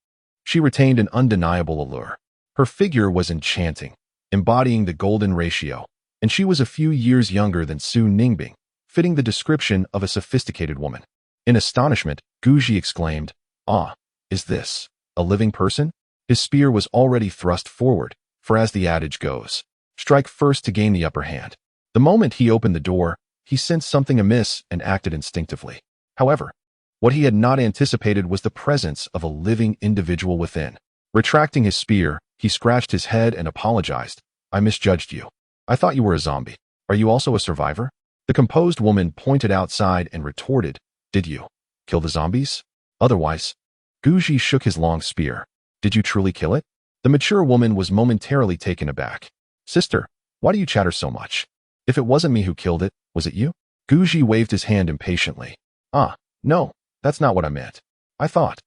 she retained an undeniable allure. Her figure was enchanting, embodying the golden ratio, and she was a few years younger than Su Ningbing, fitting the description of a sophisticated woman. In astonishment, Guji exclaimed, "Ah, is this a living person?" His spear was already thrust forward, for as the adage goes, strike first to gain the upper hand. The moment he opened the door, he sensed something amiss and acted instinctively. However, what he had not anticipated was the presence of a living individual within. Retracting his spear, he scratched his head and apologized. I misjudged you. I thought you were a zombie. Are you also a survivor? The composed woman pointed outside and retorted, Did you kill the zombies? Otherwise, Guji shook his long spear. Did you truly kill it? The mature woman was momentarily taken aback. Sister, why do you chatter so much? If it wasn't me who killed it, was it you? Guji waved his hand impatiently. Ah, no, that's not what I meant. I thought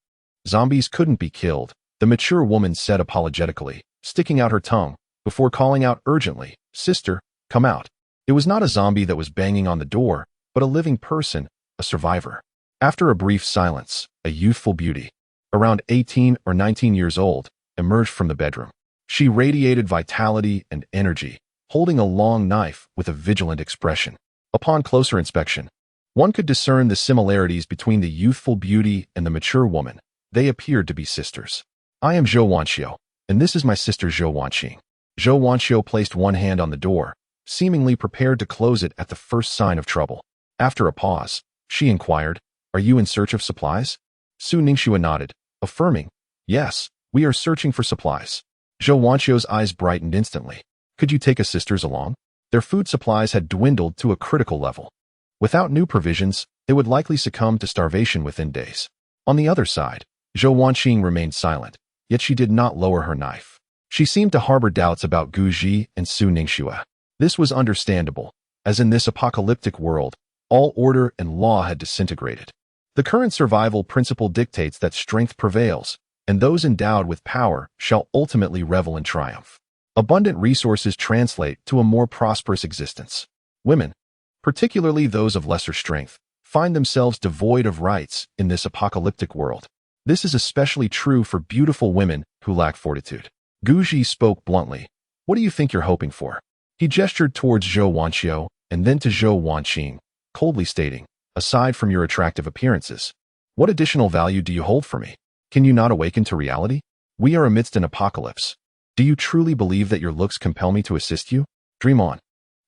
zombies couldn't be killed, the mature woman said apologetically, sticking out her tongue, before calling out urgently, Sister, come out. It was not a zombie that was banging on the door, but a living person, a survivor. After a brief silence, a youthful beauty, around 18 or 19 years old, emerged from the bedroom. She radiated vitality and energy, holding a long knife with a vigilant expression. Upon closer inspection, one could discern the similarities between the youthful beauty and the mature woman. They appeared to be sisters. I am Zhao Wanxiu, and this is my sister Zhao Wanqing. Zhao Wanxiu placed one hand on the door, seemingly prepared to close it at the first sign of trouble. After a pause, she inquired, Are you in search of supplies? Su Ningbing nodded, affirming, Yes, we are searching for supplies. Zhao Wanxiu's eyes brightened instantly. Could you take us sisters along? Their food supplies had dwindled to a critical level. Without new provisions, they would likely succumb to starvation within days. On the other side, Zhao Wanqing remained silent, yet she did not lower her knife. She seemed to harbor doubts about Guji and Su Ningbing. This was understandable, as in this apocalyptic world, all order and law had disintegrated. The current survival principle dictates that strength prevails, and those endowed with power shall ultimately revel in triumph. Abundant resources translate to a more prosperous existence. Women, particularly those of lesser strength, find themselves devoid of rights in this apocalyptic world. This is especially true for beautiful women who lack fortitude. Guji spoke bluntly. What do you think you're hoping for? He gestured towards Zhao Wanxiu and then to Zhao Wanqing, coldly stating, Aside from your attractive appearances, what additional value do you hold for me? Can you not awaken to reality? We are amidst an apocalypse. Do you truly believe that your looks compel me to assist you? Dream on.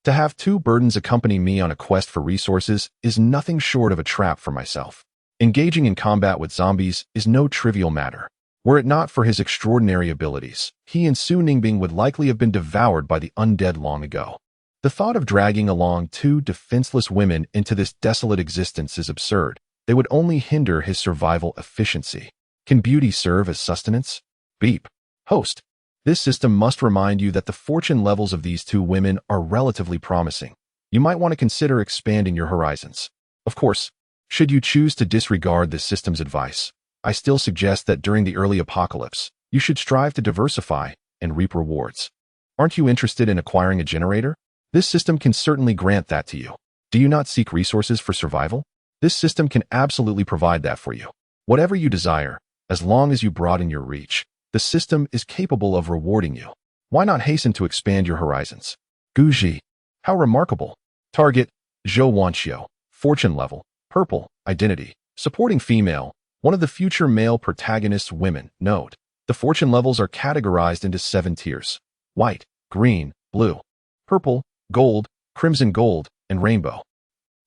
To have two burdens accompany me on a quest for resources is nothing short of a trap for myself. Engaging in combat with zombies is no trivial matter. Were it not for his extraordinary abilities, he and Su Ningbing would likely have been devoured by the undead long ago. The thought of dragging along two defenseless women into this desolate existence is absurd. They would only hinder his survival efficiency. Can beauty serve as sustenance? Beep. Host. This system must remind you that the fortune levels of these two women are relatively promising. You might want to consider expanding your horizons. Of course, should you choose to disregard this system's advice, I still suggest that during the early apocalypse, you should strive to diversify and reap rewards. Aren't you interested in acquiring a generator? This system can certainly grant that to you. Do you not seek resources for survival? This system can absolutely provide that for you. Whatever you desire, as long as you broaden your reach, the system is capable of rewarding you. Why not hasten to expand your horizons? Guji. How remarkable. Target, Zhao Wanxiu. Fortune level, purple, identity, supporting female, one of the future male protagonist's women. Note, the fortune levels are categorized into 7 tiers: white, green, blue, purple, gold, crimson gold, and rainbow.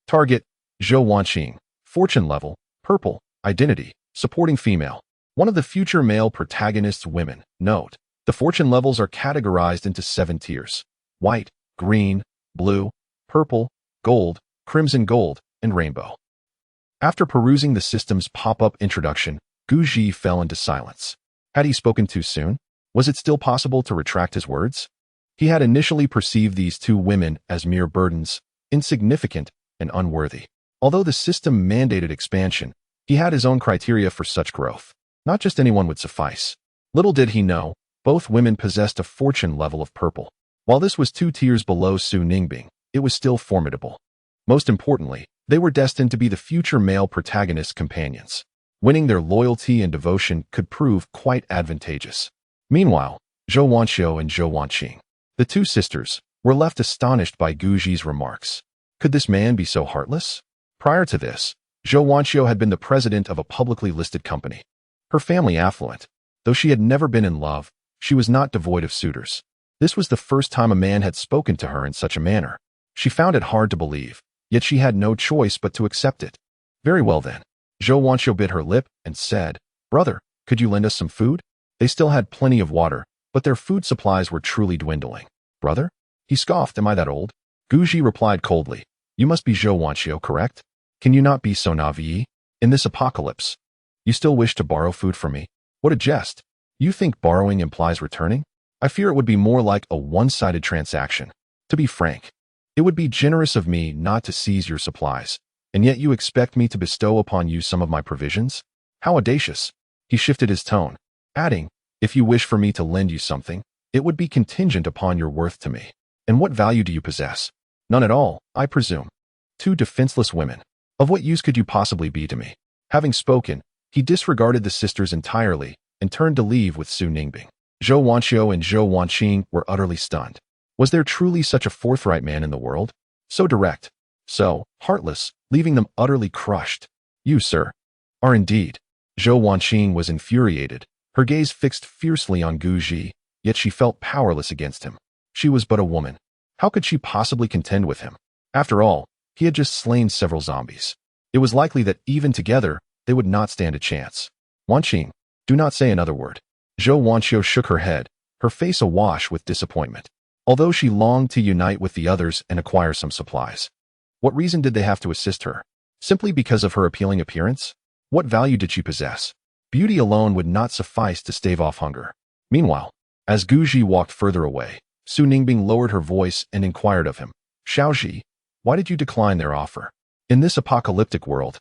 Target, Zhao Wanxiu. Fortune level, purple, identity, supporting female, one of the future male protagonist's women. Note, the fortune levels are categorized into 7 tiers: white, green, blue, purple, gold, crimson gold, and rainbow. After perusing the system's pop-up introduction, Guji fell into silence. Had he spoken too soon? Was it still possible to retract his words? He had initially perceived these two women as mere burdens, insignificant and unworthy. Although the system mandated expansion, he had his own criteria for such growth. Not just anyone would suffice. Little did he know, both women possessed a fortune level of purple. While this was 2 tiers below Su Ningbing, it was still formidable. Most importantly, they were destined to be the future male protagonist's companions. Winning their loyalty and devotion could prove quite advantageous. Meanwhile, Zhao Wanxiu and Zhao Wanqing, the two sisters, were left astonished by Guji's remarks. Could this man be so heartless? Prior to this, Zhao Wanxiu had been the president of a publicly listed company. Her family affluent. Though she had never been in love, she was not devoid of suitors. This was the first time a man had spoken to her in such a manner. She found it hard to believe, yet she had no choice but to accept it. Very well then. Zhao Wanxiu bit her lip and said, "Brother, could you lend us some food?" They still had plenty of water, but their food supplies were truly dwindling. "Brother?" He scoffed, "Am I that old?" Guji replied coldly, "You must be Zhao Wanxiu, correct? Can you not be so naive? In this apocalypse, you still wish to borrow food from me? What a jest. You think borrowing implies returning? I fear it would be more like a one-sided transaction. To be frank, it would be generous of me not to seize your supplies, and yet you expect me to bestow upon you some of my provisions? How audacious." He shifted his tone, adding, "If you wish for me to lend you something, it would be contingent upon your worth to me. And what value do you possess? None at all, I presume. 2 defenseless women. Of what use could you possibly be to me?" Having spoken, he disregarded the sisters entirely and turned to leave with Su Ningbing. Zhao Wanxiu and Zhao Wanqing were utterly stunned. Was there truly such a forthright man in the world? So direct, so heartless, leaving them utterly crushed. "You, sir, are indeed." Zhao Wanqing was infuriated, her gaze fixed fiercely on Guji, yet she felt powerless against him. She was but a woman. How could she possibly contend with him? After all, he had just slain several zombies. It was likely that even together, they would not stand a chance. "Wanqing, do not say another word." Zhao Wanxiu shook her head, her face awash with disappointment. Although she longed to unite with the others and acquire some supplies. What reason did they have to assist her? Simply because of her appealing appearance? What value did she possess? Beauty alone would not suffice to stave off hunger. Meanwhile, as Guji walked further away, Su Ningbing lowered her voice and inquired of him, "Shaoji, why did you decline their offer? In this apocalyptic world,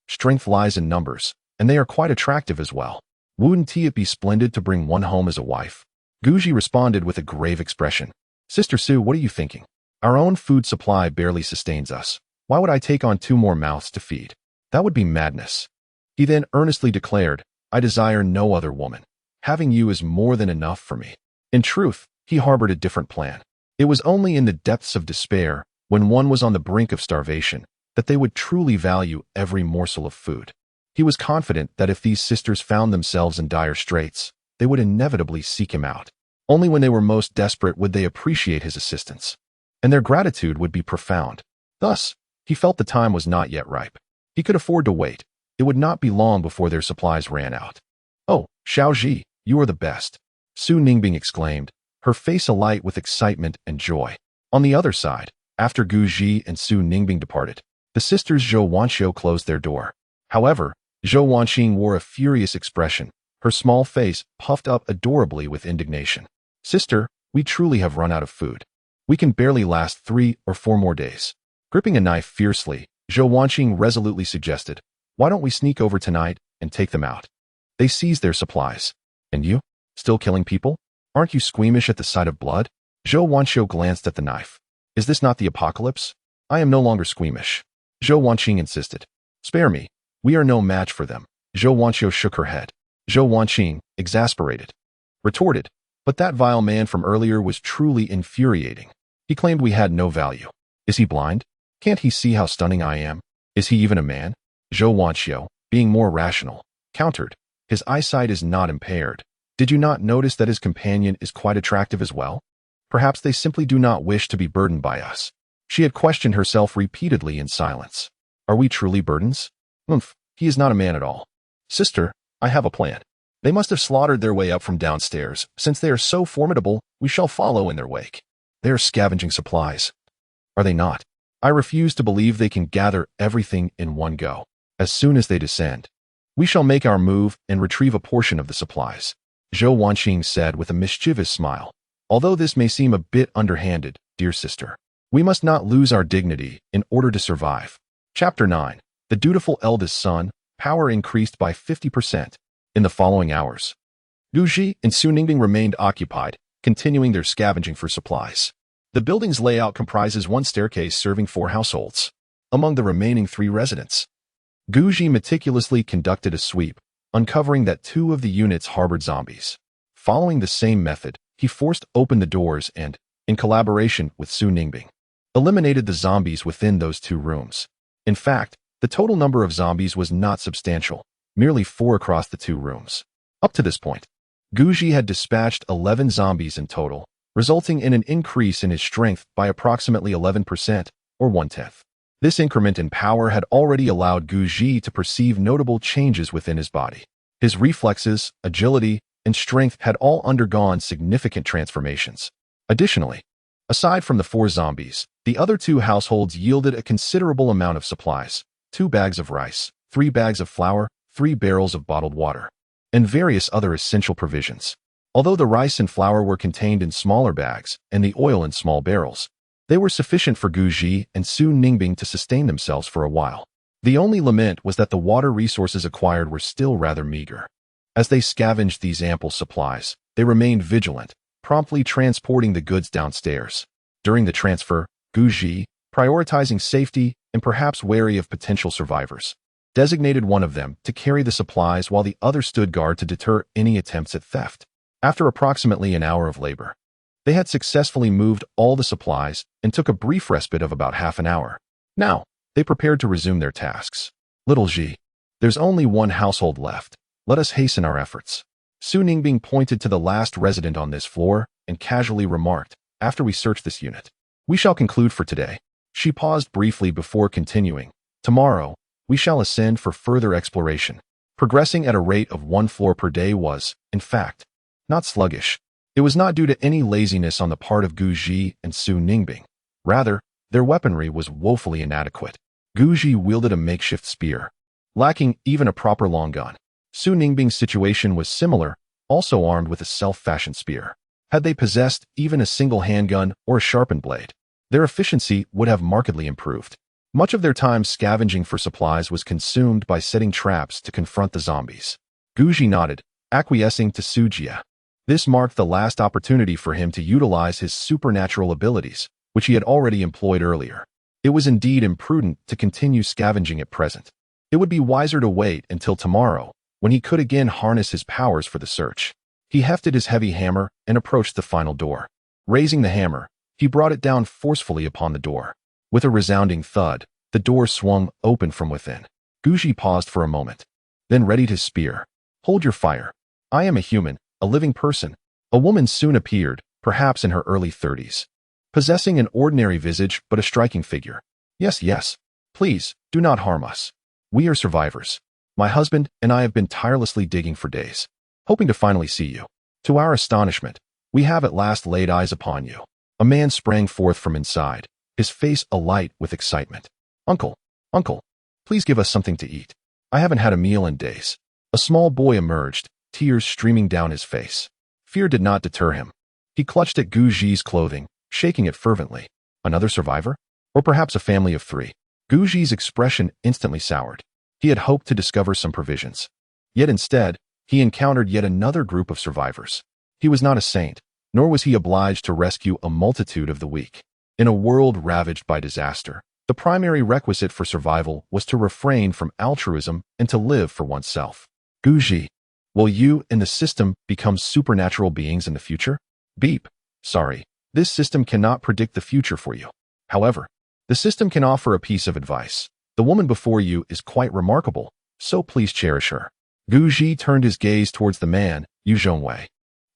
strength lies in numbers, and they are quite attractive as well. Wouldn't it be splendid to bring one home as a wife?" Guji responded with a grave expression. "Sister Su, what are you thinking? Our own food supply barely sustains us. Why would I take on 2 more mouths to feed? That would be madness." He then earnestly declared, "I desire no other woman. Having you is more than enough for me." In truth, he harbored a different plan. It was only in the depths of despair, when one was on the brink of starvation, that they would truly value every morsel of food. He was confident that if these sisters found themselves in dire straits, they would inevitably seek him out. Only when they were most desperate would they appreciate his assistance, and their gratitude would be profound. Thus, he felt the time was not yet ripe. He could afford to wait. It would not be long before their supplies ran out. "Oh, Xiaoji, you are the best, Su Ningbing exclaimed, her face alight with excitement and joy. On the other side, after Guji and Su Ningbing departed, the sisters Zhou Wanxiu closed their door. However, Zhou Wanqing wore a furious expression, her small face puffed up adorably with indignation. Sister, we truly have run out of food. We can barely last 3 or 4 more days. Gripping a knife fiercely, Zhou Wanqing resolutely suggested, why don't we sneak over tonight and take them out? They seized their supplies. And you? Still killing people? Aren't you squeamish at the sight of blood? Zhou Wanxiu glanced at the knife. Is this not the apocalypse? I am no longer squeamish. Zhou Wanqing insisted. Spare me. We are no match for them. Zhou Wanxiu shook her head. Zhou Wanqing, exasperated, retorted, but that vile man from earlier was truly infuriating. He claimed we had no value. Is he blind? Can't he see how stunning I am? Is he even a man? Zhou Wanxiu, being more rational, countered. His eyesight is not impaired. Did you not notice that his companion is quite attractive as well? Perhaps they simply do not wish to be burdened by us. She had questioned herself repeatedly in silence. Are we truly burdens? He is not a man at all. Sister, I have a plan. They must have slaughtered their way up from downstairs. Since they are so formidable, we shall follow in their wake. They are scavenging supplies. Are they not? I refuse to believe they can gather everything in one go. As soon as they descend, we shall make our move and retrieve a portion of the supplies. Zhou Wanqing said with a mischievous smile. Although this may seem a bit underhanded, dear sister, we must not lose our dignity in order to survive. Chapter 9. The dutiful eldest son, power increased by 50%. In the following hours, Guji and Su Ningbing remained occupied, continuing their scavenging for supplies. The building's layout comprises 1 staircase serving 4 households. Among the remaining 3 residents, Guji meticulously conducted a sweep, uncovering that 2 of the units harbored zombies. Following the same method, he forced open the doors and, in collaboration with Su Ningbing, eliminated the zombies within those 2 rooms. In fact, the total number of zombies was not substantial, merely 4 across the 2 rooms. Up to this point, Guji had dispatched 11 zombies in total, resulting in an increase in his strength by approximately 11%, or 1/10. This increment in power had already allowed Guji to perceive notable changes within his body. His reflexes, agility, and strength had all undergone significant transformations. Additionally, aside from the 4 zombies, the other 2 households yielded a considerable amount of supplies: 2 bags of rice, 3 bags of flour, 3 barrels of bottled water, and various other essential provisions. Although the rice and flour were contained in smaller bags and the oil in small barrels, they were sufficient for Guji and Su Ningbing to sustain themselves for a while. The only lament was that the water resources acquired were still rather meager. As they scavenged these ample supplies, they remained vigilant, promptly transporting the goods downstairs. During the transfer, Guji, prioritizing safety and perhaps wary of potential survivors, designated one of them to carry the supplies while the other stood guard to deter any attempts at theft. After approximately an hour of labor, they had successfully moved all the supplies and took a brief respite of about half an hour. Now, they prepared to resume their tasks. Little Ji, there's only 1 household left. Let us hasten our efforts. Su Ningbing pointed to the last resident on this floor and casually remarked, after we search this unit, we shall conclude for today. She paused briefly before continuing. Tomorrow, we shall ascend for further exploration. Progressing at a rate of 1 floor per day was, in fact, not sluggish. It was not due to any laziness on the part of Guji and Su Ningbing. Rather, their weaponry was woefully inadequate. Guji wielded a makeshift spear, lacking even a proper long gun. Su Ningbing's situation was similar, also armed with a self-fashioned spear. Had they possessed even a single handgun or a sharpened blade, their efficiency would have markedly improved. Much of their time scavenging for supplies was consumed by setting traps to confront the zombies. Guji nodded, acquiescing to Sujia. This marked the last opportunity for him to utilize his supernatural abilities, which he had already employed earlier. It was indeed imprudent to continue scavenging at present. It would be wiser to wait until tomorrow, when he could again harness his powers for the search. He hefted his heavy hammer and approached the final door. Raising the hammer, he brought it down forcefully upon the door. With a resounding thud, the door swung open from within. Guji paused for a moment, then readied his spear. Hold your fire. I am a human, a living person. A woman soon appeared, perhaps in her early 30s, possessing an ordinary visage but a striking figure. Yes, please, do not harm us. We are survivors. My husband and I have been tirelessly digging for days. hoping to finally see you. To our astonishment, we have at last laid eyes upon you. A man sprang forth from inside, his face alight with excitement. Uncle, uncle, please give us something to eat. I haven't had a meal in days. A small boy emerged, tears streaming down his face. Fear did not deter him. He clutched at Guji's clothing, shaking it fervently. Another survivor? Or perhaps a family of 3? Guji's expression instantly soured. He had hoped to discover some provisions. Yet instead, he encountered yet another group of survivors. He was not a saint, nor was he obliged to rescue a multitude of the weak. In a world ravaged by disaster, the primary requisite for survival was to refrain from altruism and to live for oneself. Guji, will you and the system become supernatural beings in the future? Beep. Sorry, this system cannot predict the future for you. However, the system can offer a piece of advice. The woman before you is quite remarkable, so please cherish her. Guji turned his gaze towards the man, Yu Zhongwei,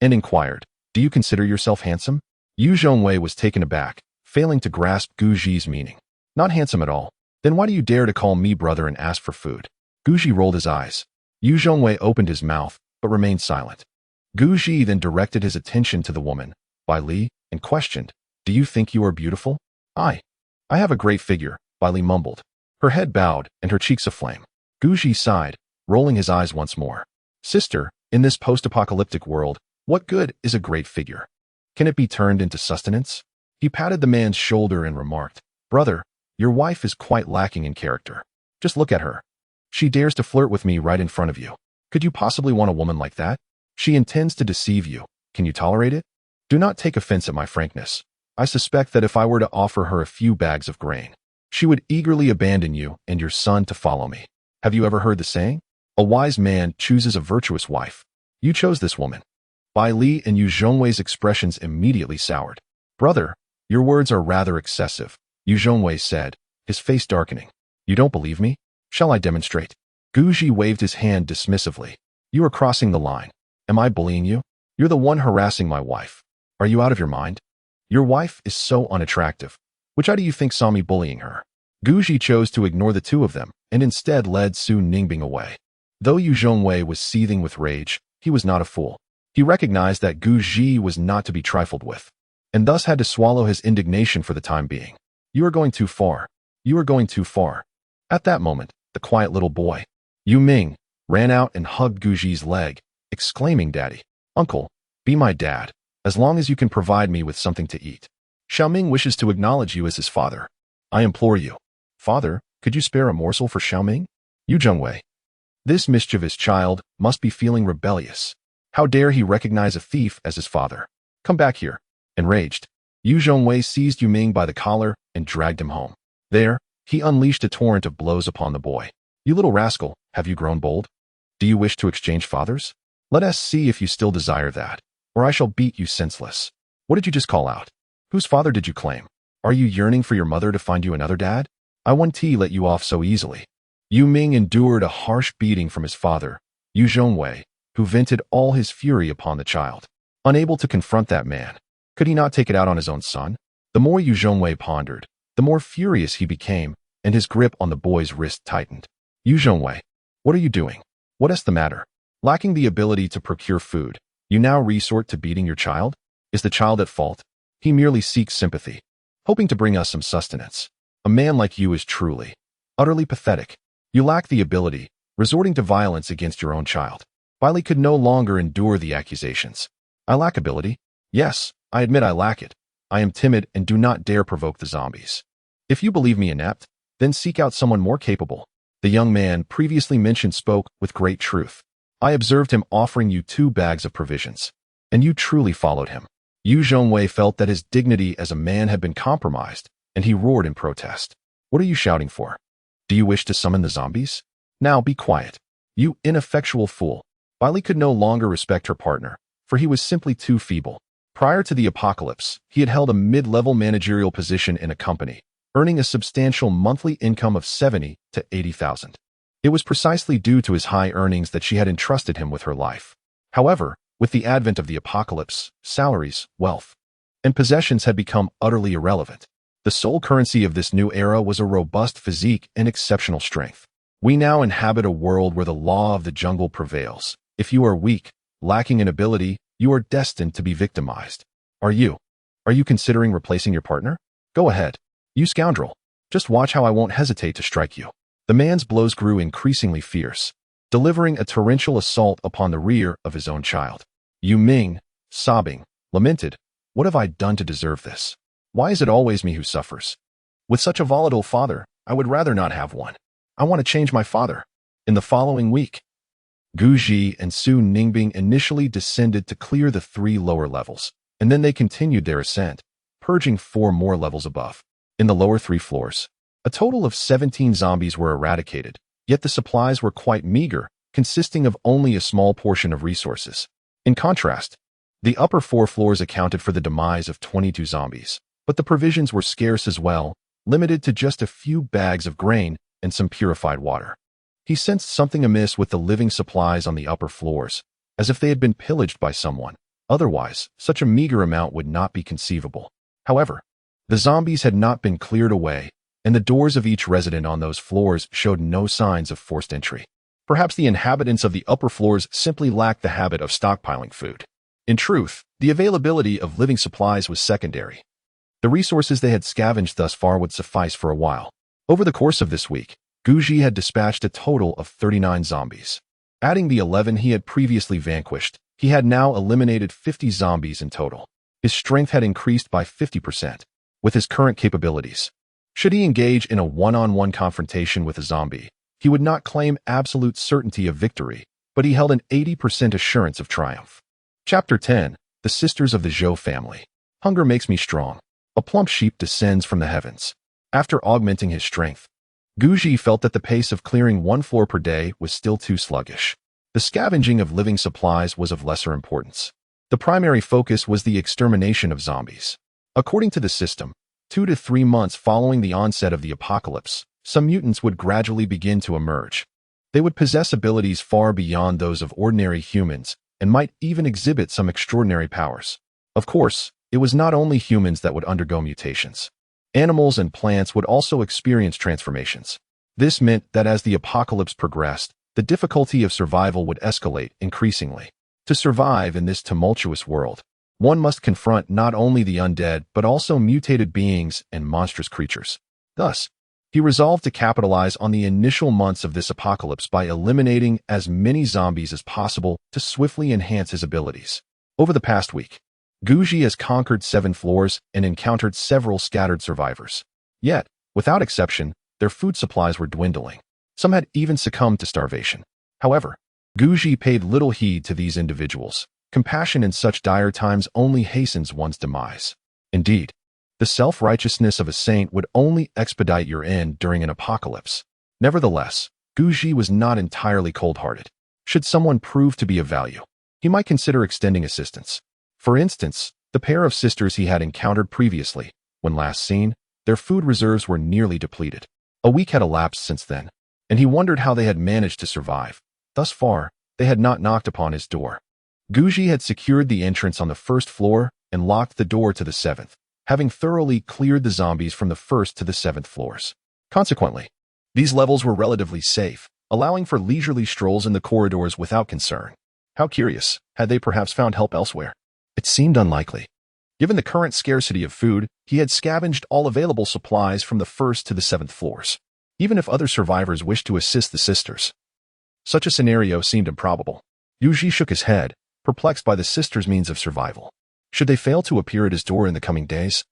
and inquired, do you consider yourself handsome? Yu Zhongwei was taken aback, failing to grasp Guji's meaning. Not handsome at all. Then why do you dare to call me brother and ask for food? Guji rolled his eyes. Yu Zhongwei opened his mouth, but remained silent. Guji then directed his attention to the woman, Bai Li, and questioned, do you think you are beautiful? I have a great figure, Bai Li mumbled. Her head bowed and her cheeks aflame. Guji sighed, rolling his eyes once more. Sister, in this post-apocalyptic world, what good is a great figure? Can it be turned into sustenance? He patted the man's shoulder and remarked, brother, your wife is quite lacking in character. Just look at her. She dares to flirt with me right in front of you. Could you possibly want a woman like that? She intends to deceive you. Can you tolerate it? Do not take offense at my frankness. I suspect that if I were to offer her a few bags of grain, she would eagerly abandon you and your son to follow me. Have you ever heard the saying? A wise man chooses a virtuous wife. You chose this woman. Bai Li and Yu Zhongwei's expressions immediately soured. Brother, your words are rather excessive, Yu Zhongwei said, his face darkening. You don't believe me? Shall I demonstrate? Guji waved his hand dismissively. You are crossing the line. Am I bullying you? You're the one harassing my wife. Are you out of your mind? Your wife is so unattractive. Which eye do you think saw me bullying her? Guji chose to ignore the two of them and instead led Su Ningbing away. Though Yu Zhongwei was seething with rage, he was not a fool. He recognized that Guji was not to be trifled with, and thus had to swallow his indignation for the time being. You are going too far. You are going too far. At that moment, the quiet little boy, Yu Ming, ran out and hugged Guji's leg, exclaiming, Daddy, Uncle, be my dad, as long as you can provide me with something to eat. Xiaoming wishes to acknowledge you as his father. I implore you. Father, could you spare a morsel for Xiaoming? Yu Zhongwei. This mischievous child must be feeling rebellious. How dare he recognize a thief as his father? Come back here. Enraged, Yu Zhongwei seized Yu Ming by the collar and dragged him home. There, he unleashed a torrent of blows upon the boy. You little rascal, have you grown bold? Do you wish to exchange fathers? Let us see if you still desire that, or I shall beat you senseless. What did you just call out? Whose father did you claim? Are you yearning for your mother to find you another dad? I won't let you off so easily. Yu Ming endured a harsh beating from his father, Yu Zhongwei, who vented all his fury upon the child. Unable to confront that man, could he not take it out on his own son? The more Yu Zhongwei pondered, the more furious he became, and his grip on the boy's wrist tightened. Yu Zhongwei, what are you doing? What is the matter? Lacking the ability to procure food, you now resort to beating your child? Is the child at fault? He merely seeks sympathy, hoping to bring us some sustenance. A man like you is truly, utterly pathetic. You lack the ability, resorting to violence against your own child. Wiley could no longer endure the accusations. I lack ability? Yes, I admit I lack it. I am timid and do not dare provoke the zombies. If you believe me inept, then seek out someone more capable. The young man previously mentioned spoke with great truth. I observed him offering you 2 bags of provisions, and you truly followed him. Yu Zhongwei felt that his dignity as a man had been compromised, and he roared in protest. What are you shouting for? Do you wish to summon the zombies? Now be quiet. You ineffectual fool. Wiley could no longer respect her partner, for he was simply too feeble. Prior to the apocalypse, he had held a mid-level managerial position in a company, earning a substantial monthly income of 70 to 80,000. It was precisely due to his high earnings that she had entrusted him with her life. However, with the advent of the apocalypse, salaries, wealth, and possessions had become utterly irrelevant. The sole currency of this new era was a robust physique and exceptional strength. We now inhabit a world where the law of the jungle prevails. If you are weak, Lacking in ability, you are destined to be victimized. Are you? Are you considering replacing your partner? Go ahead. You scoundrel. Just watch how I won't hesitate to strike you. The man's blows grew increasingly fierce, delivering a torrential assault upon the rear of his own child. Yu Ming, sobbing, lamented, "What have I done to deserve this? Why is it always me who suffers? With such a volatile father, I would rather not have one. I want to change my father." In the following week, Guji and Su Ningbing initially descended to clear the 3 lower levels, and then they continued their ascent, purging 4 more levels above. In the lower 3 floors, a total of 17 zombies were eradicated, yet the supplies were quite meager, consisting of only a small portion of resources. In contrast, the upper 4 floors accounted for the demise of 22 zombies, but the provisions were scarce as well, limited to just a few bags of grain and some purified water. He sensed something amiss with the living supplies on the upper floors, as if they had been pillaged by someone. Otherwise, such a meager amount would not be conceivable. However, the zombies had not been cleared away, and the doors of each resident on those floors showed no signs of forced entry. Perhaps the inhabitants of the upper floors simply lacked the habit of stockpiling food. In truth, the availability of living supplies was secondary. The resources they had scavenged thus far would suffice for a while. Over the course of this week, Guji had dispatched a total of 39 zombies. Adding the 11 he had previously vanquished, he had now eliminated 50 zombies in total. His strength had increased by 50%. With his current capabilities, should he engage in a one-on-one confrontation with a zombie, he would not claim absolute certainty of victory, but he held an 80% assurance of triumph. Chapter 10. The Sisters of the Zhao Family. Hunger makes me strong. A plump sheep descends from the heavens. After augmenting his strength, Guji felt that the pace of clearing 1 floor per day was still too sluggish. The scavenging of living supplies was of lesser importance. The primary focus was the extermination of zombies. According to the system, 2 to 3 months following the onset of the apocalypse, some mutants would gradually begin to emerge. They would possess abilities far beyond those of ordinary humans and might even exhibit some extraordinary powers. Of course, it was not only humans that would undergo mutations. Animals and plants would also experience transformations. This meant that as the apocalypse progressed, the difficulty of survival would escalate increasingly. To survive in this tumultuous world, one must confront not only the undead but also mutated beings and monstrous creatures. Thus, he resolved to capitalize on the initial months of this apocalypse by eliminating as many zombies as possible to swiftly enhance his abilities. Over the past week, Guji has conquered 7 floors and encountered several scattered survivors. Yet, without exception, their food supplies were dwindling. Some had even succumbed to starvation. However, Guji paid little heed to these individuals. Compassion in such dire times only hastens one's demise. Indeed, the self-righteousness of a saint would only expedite your end during an apocalypse. Nevertheless, Guji was not entirely cold-hearted. Should someone prove to be of value, he might consider extending assistance. For instance, the pair of sisters he had encountered previously. When last seen, their food reserves were nearly depleted. A week had elapsed since then, and he wondered how they had managed to survive. Thus far, they had not knocked upon his door. Guji had secured the entrance on the 1st floor and locked the door to the 7th, having thoroughly cleared the zombies from the 1st to the 7th floors. Consequently, these levels were relatively safe, allowing for leisurely strolls in the corridors without concern. How curious, had they perhaps found help elsewhere? It seemed unlikely. Given the current scarcity of food, he had scavenged all available supplies from the 1st to the 7th floors, even if other survivors wished to assist the sisters. Such a scenario seemed improbable. Guji shook his head, perplexed by the sisters' means of survival. Should they fail to appear at his door in the coming days,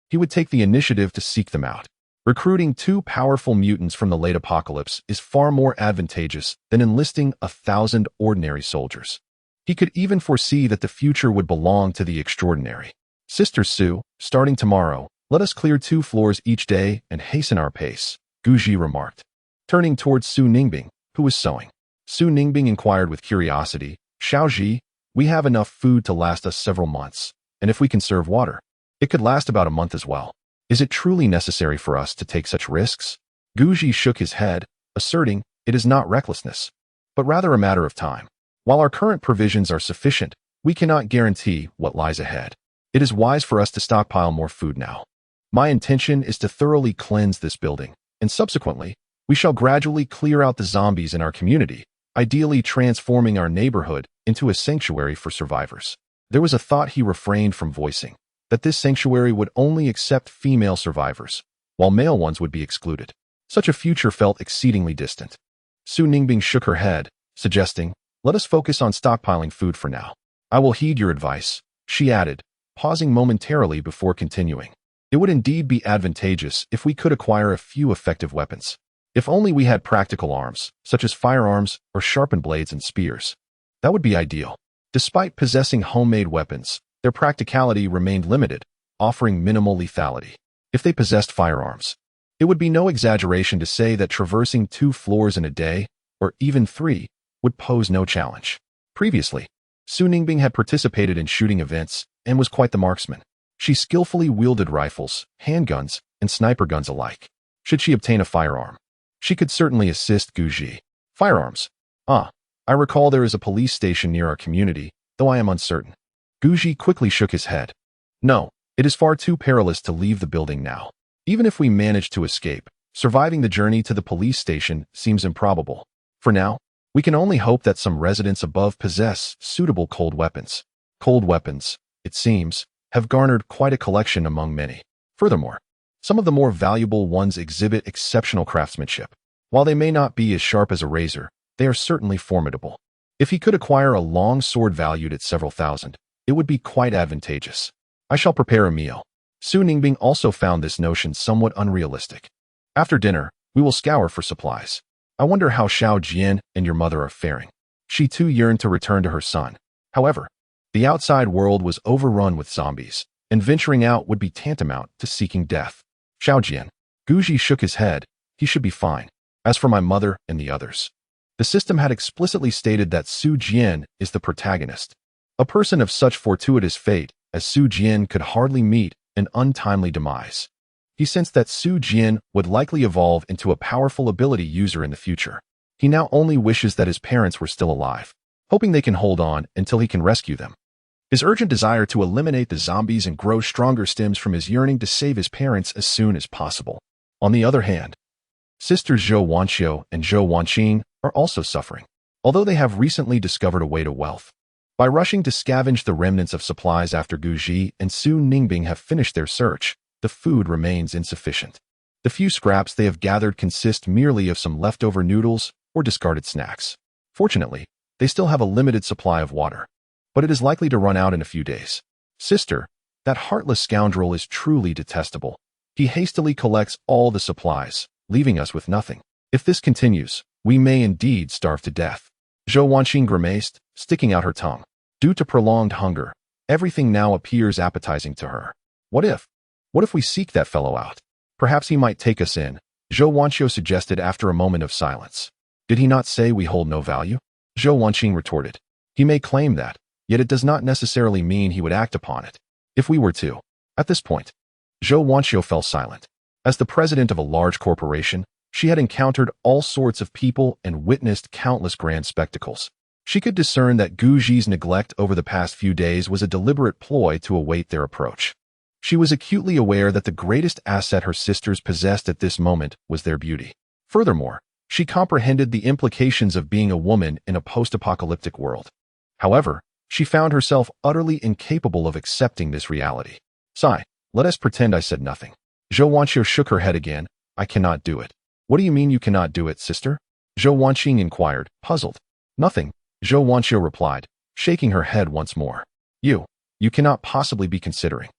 he would take the initiative to seek them out. Recruiting 2 powerful mutants from the late apocalypse is far more advantageous than enlisting 1,000 ordinary soldiers. He could even foresee that the future would belong to the extraordinary. Sister Su, starting tomorrow, let us clear 2 floors each day and hasten our pace, Guji remarked, turning towards Su Ningbing, who was sewing. Su Ningbing inquired with curiosity, "Xiaoji, we have enough food to last us several months, and if we conserve water, it could last about a month as well. Is it truly necessary for us to take such risks?" Guji shook his head, asserting, "It is not recklessness, but rather a matter of time. While our current provisions are sufficient, we cannot guarantee what lies ahead. It is wise for us to stockpile more food now. My intention is to thoroughly cleanse this building, and subsequently, we shall gradually clear out the zombies in our community, ideally transforming our neighborhood into a sanctuary for survivors. There was a thought he refrained from voicing, that this sanctuary would only accept female survivors, while male ones would be excluded. Such a future felt exceedingly distant. Su Ningbing shook her head, suggesting, "Let us focus on stockpiling food for now." "I will heed your advice," she added, pausing momentarily before continuing. "It would indeed be advantageous if we could acquire a few effective weapons. If only we had practical arms, such as firearms or sharpened blades and spears. That would be ideal." Despite possessing homemade weapons, their practicality remained limited, offering minimal lethality. If they possessed firearms, it would be no exaggeration to say that traversing 2 floors in a day, or even 3, would pose no challenge. Previously, Su Ningbing had participated in shooting events and was quite the marksman. She skillfully wielded rifles, handguns, and sniper guns alike. Should she obtain a firearm, she could certainly assist Guji. Firearms. I recall there is a police station near our community, though I am uncertain. Guji quickly shook his head. "No, it is far too perilous to leave the building now. Even if we manage to escape, surviving the journey to the police station seems improbable. For now, we can only hope that some residents above possess suitable cold weapons. Cold weapons, it seems, have garnered quite a collection among many. Furthermore, some of the more valuable ones exhibit exceptional craftsmanship. While they may not be as sharp as a razor, they are certainly formidable. If he could acquire a long sword valued at several thousand, it would be quite advantageous. I shall prepare a meal." Su Ningbing also found this notion somewhat unrealistic. "After dinner, we will scour for supplies. I wonder how Jian and your mother are faring." She too yearned to return to her son. However, the outside world was overrun with zombies, and venturing out would be tantamount to seeking death. Jian. Guji shook his head. "He should be fine. As for my mother and the others." The system had explicitly stated that Su Jian is the protagonist. A person of such fortuitous fate as Su Jian could hardly meet an untimely demise. He sensed that Su Jian would likely evolve into a powerful ability user in the future. He now only wishes that his parents were still alive, hoping they can hold on until he can rescue them. His urgent desire to eliminate the zombies and grow stronger stems from his yearning to save his parents as soon as possible. On the other hand, sisters Zhou Wanxiu and Zhou Wanqing are also suffering, although they have recently discovered a way to wealth. By rushing to scavenge the remnants of supplies after Guji and Su Ningbing have finished their search, the food remains insufficient. The few scraps they have gathered consist merely of some leftover noodles or discarded snacks. Fortunately, they still have a limited supply of water, but it is likely to run out in a few days. "Sister, that heartless scoundrel is truly detestable. He hastily collects all the supplies, leaving us with nothing. If this continues, we may indeed starve to death." Zhou Wanqing grimaced, sticking out her tongue. Due to prolonged hunger, everything now appears appetizing to her. What if we seek that fellow out? Perhaps he might take us in," Zhou Wanxiu suggested after a moment of silence. "Did he not say we hold no value?" Zhou Wanqing retorted. "He may claim that, yet it does not necessarily mean he would act upon it. If we were to." At this point, Zhou Wanxiu fell silent. As the president of a large corporation, she had encountered all sorts of people and witnessed countless grand spectacles. She could discern that Guji's neglect over the past few days was a deliberate ploy to await their approach. She was acutely aware that the greatest asset her sisters possessed at this moment was their beauty. Furthermore, she comprehended the implications of being a woman in a post-apocalyptic world. However, she found herself utterly incapable of accepting this reality. "Sigh, let us pretend I said nothing." Zhou Wanxiu shook her head again. "I cannot do it." "What do you mean you cannot do it, sister?" Zhou Wanqing inquired, puzzled. "Nothing," Zhou Wanxiu replied, shaking her head once more. You cannot possibly be considering."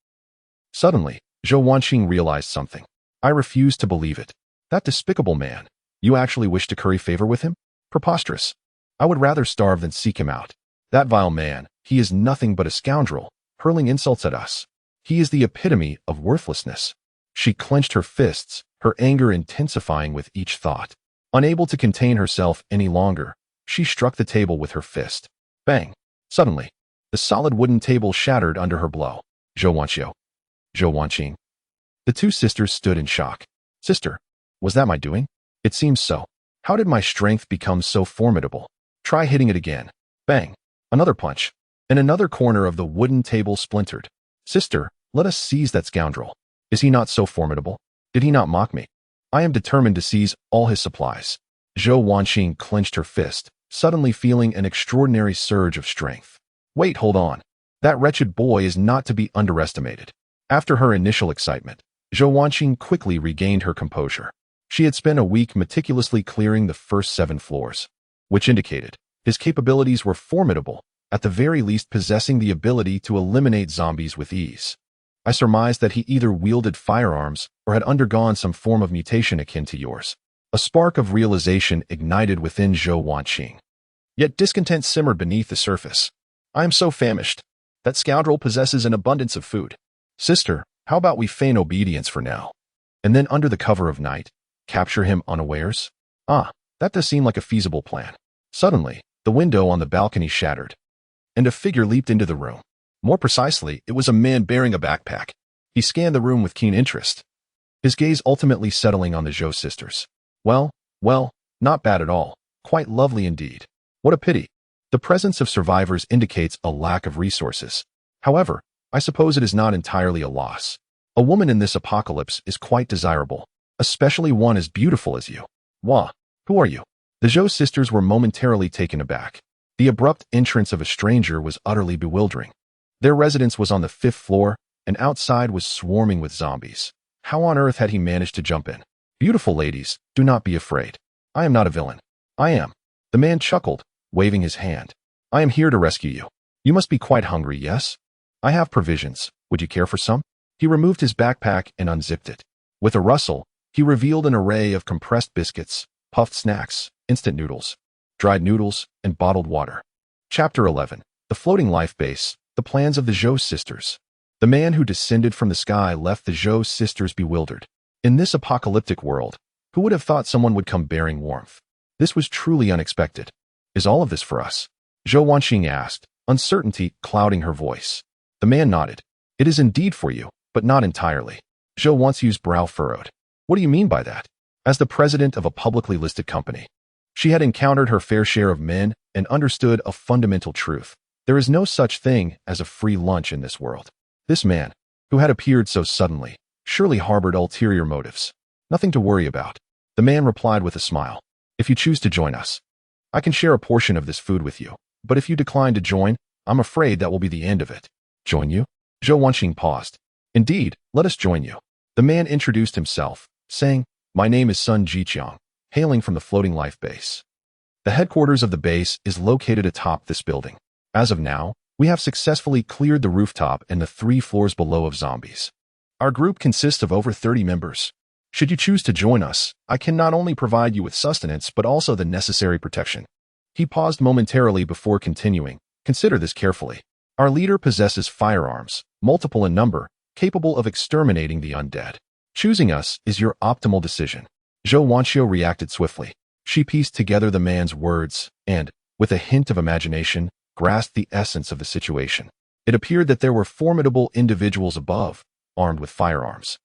Suddenly, Zhou Wanqing realized something. "I refuse to believe it. That despicable man. You actually wish to curry favor with him? Preposterous. I would rather starve than seek him out. That vile man, he is nothing but a scoundrel, hurling insults at us. He is the epitome of worthlessness." She clenched her fists, her anger intensifying with each thought. Unable to contain herself any longer, she struck the table with her fist. Bang! Suddenly, the solid wooden table shattered under her blow. "Zhou Wanxiu. Zhou Wanqing." The two sisters stood in shock. "Sister, was that my doing?" "It seems so. How did my strength become so formidable?" "Try hitting it again." Bang! Another punch, and another corner of the wooden table splintered. "Sister, let us seize that scoundrel. Is he not so formidable? Did he not mock me? I am determined to seize all his supplies." Zhou Wanqing clenched her fist, suddenly feeling an extraordinary surge of strength. Wait, hold on. That wretched boy is not to be underestimated. After her initial excitement, Zhao Wanqing quickly regained her composure. She had spent a week meticulously clearing the first 7 floors, which indicated his capabilities were formidable, at the very least possessing the ability to eliminate zombies with ease. I surmised that he either wielded firearms or had undergone some form of mutation akin to yours. A spark of realization ignited within Zhao Wanqing. Yet discontent simmered beneath the surface. I am so famished. That scoundrel possesses an abundance of food. Sister, how about we feign obedience for now? And then under the cover of night, capture him unawares? Ah, that does seem like a feasible plan. Suddenly, the window on the balcony shattered, and a figure leaped into the room. More precisely, it was a man bearing a backpack. He scanned the room with keen interest, his gaze ultimately settling on the Zhao sisters. Well, not bad at all. Quite lovely indeed. What a pity. The presence of survivors indicates a lack of resources. However, I suppose it is not entirely a loss. A woman in this apocalypse is quite desirable, especially one as beautiful as you. Wah, who are you? The Zhao sisters were momentarily taken aback. The abrupt entrance of a stranger was utterly bewildering. Their residence was on the 5th floor, and outside was swarming with zombies. How on earth had he managed to jump in? Beautiful ladies, do not be afraid. I am not a villain. I am. The man chuckled, waving his hand. I am here to rescue you. You must be quite hungry, yes? I have provisions. Would you care for some? He removed his backpack and unzipped it. With a rustle, he revealed an array of compressed biscuits, puffed snacks, instant noodles, dried noodles, and bottled water. Chapter 11. The Floating Life Base, The Plans of the Zhao Sisters. The man who descended from the sky left the Zhao sisters bewildered. In this apocalyptic world, who would have thought someone would come bearing warmth? This was truly unexpected. Is all of this for us? Zhao Wanqing asked, uncertainty clouding her voice. The man nodded. It is indeed for you, but not entirely. Zhao Wanqing's brow furrowed. What do you mean by that? As the president of a publicly listed company, she had encountered her fair share of men and understood a fundamental truth. There is no such thing as a free lunch in this world. This man, who had appeared so suddenly, surely harbored ulterior motives. Nothing to worry about. The man replied with a smile. If you choose to join us, I can share a portion of this food with you. But if you decline to join, I'm afraid that will be the end of it. Join you? Zhao Wanqing paused. Indeed, let us join you. The man introduced himself, saying, My name is Sun Jiqiang, hailing from the Floating Life Base. The headquarters of the base is located atop this building. As of now, we have successfully cleared the rooftop and the 3 floors below of zombies. Our group consists of over 30 members. Should you choose to join us, I can not only provide you with sustenance but also the necessary protection. He paused momentarily before continuing. Consider this carefully. Our leader possesses firearms, multiple in number, capable of exterminating the undead. Choosing us is your optimal decision. Zhao Wanqing reacted swiftly. She pieced together the man's words and, with a hint of imagination, grasped the essence of the situation. It appeared that there were formidable individuals above, armed with firearms,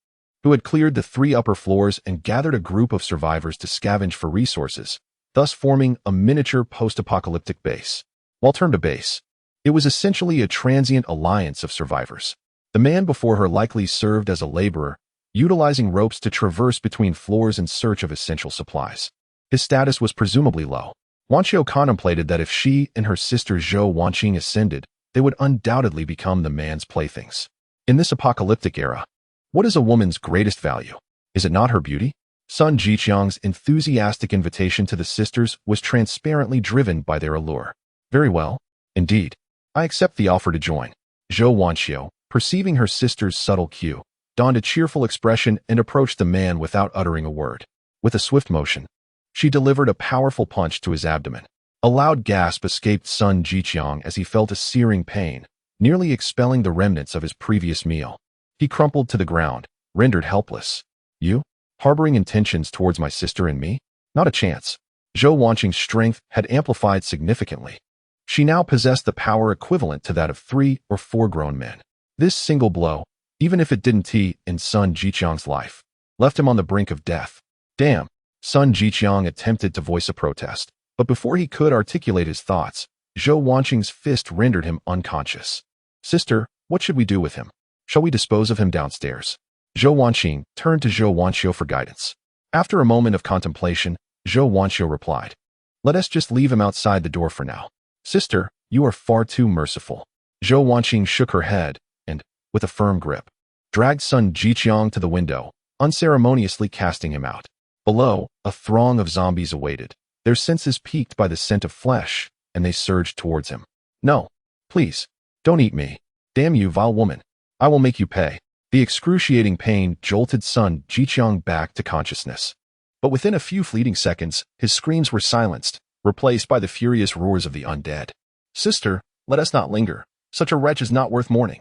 who had cleared the 3 upper floors and gathered a group of survivors to scavenge for resources, thus forming a miniature post-apocalyptic base. While termed a base, it was essentially a transient alliance of survivors. The man before her likely served as a laborer, utilizing ropes to traverse between floors in search of essential supplies. His status was presumably low. Wanqing contemplated that if she and her sister Zhao Wanqing ascended, they would undoubtedly become the man's playthings. In this apocalyptic era, what is a woman's greatest value? Is it not her beauty? Sun Jiqiang's enthusiastic invitation to the sisters was transparently driven by their allure. Very well. Indeed. I accept the offer to join. Zhao Wanqing, perceiving her sister's subtle cue, donned a cheerful expression and approached the man without uttering a word. With a swift motion, she delivered a powerful punch to his abdomen. A loud gasp escaped Sun Jiqiang as he felt a searing pain, nearly expelling the remnants of his previous meal. He crumpled to the ground, rendered helpless. You? Harboring intentions towards my sister and me? Not a chance. Zhao Wanqing's strength had amplified significantly. She now possessed the power equivalent to that of 3 or 4 grown men. This single blow, even if it didn't end Sun Jiqiang's life, left him on the brink of death. Damn. Sun Jiqiang attempted to voice a protest, but before he could articulate his thoughts, Zhao Wanqing's fist rendered him unconscious. Sister, what should we do with him? Shall we dispose of him downstairs? Zhao Wanqing turned to Zhao Wanqing for guidance. After a moment of contemplation, Zhao Wanqing replied, Let us just leave him outside the door for now. Sister, you are far too merciful. Zhou Wanqing shook her head and, with a firm grip, dragged Sun Jiqiang to the window, unceremoniously casting him out. Below, a throng of zombies awaited, their senses piqued by the scent of flesh, and they surged towards him. No, please, don't eat me. Damn you, vile woman. I will make you pay. The excruciating pain jolted Sun Jiqiang back to consciousness. But within a few fleeting seconds, his screams were silenced, replaced by the furious roars of the undead. Sister, let us not linger. Such a wretch is not worth mourning.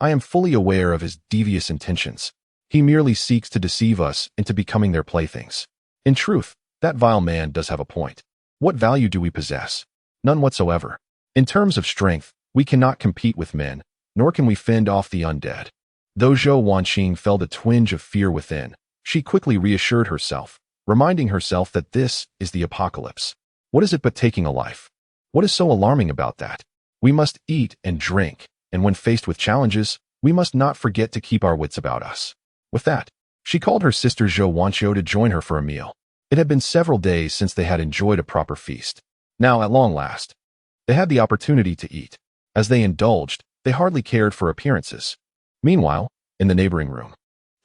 I am fully aware of his devious intentions. He merely seeks to deceive us into becoming their playthings. In truth, that vile man does have a point. What value do we possess? None whatsoever. In terms of strength, we cannot compete with men, nor can we fend off the undead. Though Zhou Wanqing felt a twinge of fear within, she quickly reassured herself, reminding herself that this is the apocalypse. What is it but taking a life? What is so alarming about that? We must eat and drink, and when faced with challenges, we must not forget to keep our wits about us. With that, she called her sister Zhou Wanqiu to join her for a meal. It had been several days since they had enjoyed a proper feast. Now, at long last, they had the opportunity to eat. As they indulged, they hardly cared for appearances. Meanwhile, in the neighboring room,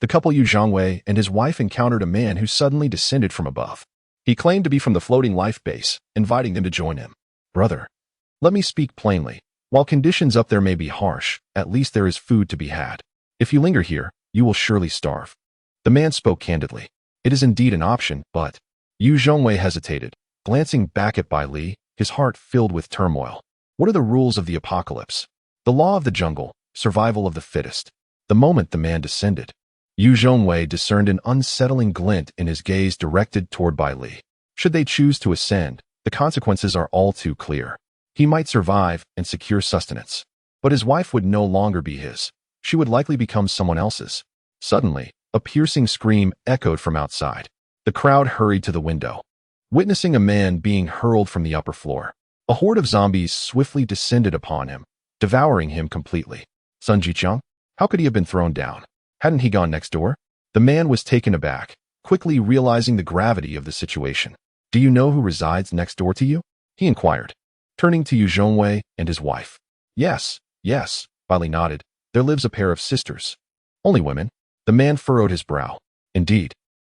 the couple Yu Zhongwei and his wife encountered a man who suddenly descended from above. He claimed to be from the floating life base, inviting them to join him. Brother, let me speak plainly. While conditions up there may be harsh, at least there is food to be had. If you linger here, you will surely starve. The man spoke candidly. It is indeed an option, but Yu Zhongwei hesitated, glancing back at Bai Li, his heart filled with turmoil. What are the rules of the apocalypse? The law of the jungle, survival of the fittest. The moment the man descended, Yu Zhongwei discerned an unsettling glint in his gaze directed toward Bai Li. Should they choose to ascend, the consequences are all too clear. He might survive and secure sustenance, but his wife would no longer be his. She would likely become someone else's. Suddenly, a piercing scream echoed from outside. The crowd hurried to the window, witnessing a man being hurled from the upper floor. A horde of zombies swiftly descended upon him, devouring him completely. Sun Jiqiang? How could he have been thrown down? Hadn't he gone next door? The man was taken aback, quickly realizing the gravity of the situation. Do you know who resides next door to you? He inquired, turning to Yu Zhongwei and his wife. Yes, Bai Li nodded. There lives a pair of sisters. Only women? The man furrowed his brow. Indeed.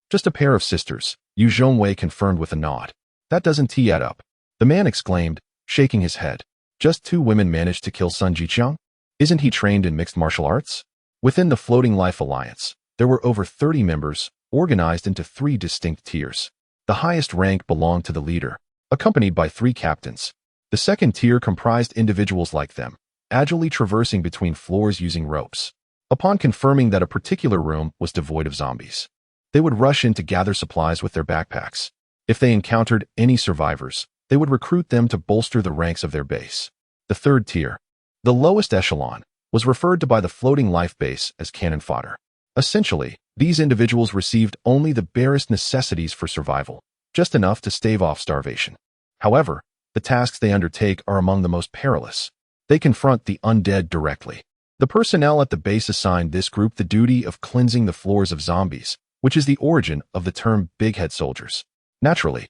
Just a pair of sisters, Yu Zhongwei confirmed with a nod. That doesn't add up. The man exclaimed, shaking his head. Just 2 women managed to kill Sun Jiqiang? Isn't he trained in mixed martial arts? Within the Floating Life Alliance, there were over 30 members, organized into 3 distinct tiers. The highest rank belonged to the leader, accompanied by 3 captains. The second tier comprised individuals like them, agilely traversing between floors using ropes. Upon confirming that a particular room was devoid of zombies, they would rush in to gather supplies with their backpacks. If they encountered any survivors, they would recruit them to bolster the ranks of their base. The third tier, the lowest echelon, was referred to by the Floating Life Base as cannon fodder. Essentially, these individuals received only the barest necessities for survival, just enough to stave off starvation. However, the tasks they undertake are among the most perilous. They confront the undead directly. The personnel at the base assigned this group the duty of cleansing the floors of zombies, which is the origin of the term big-head soldiers. Naturally,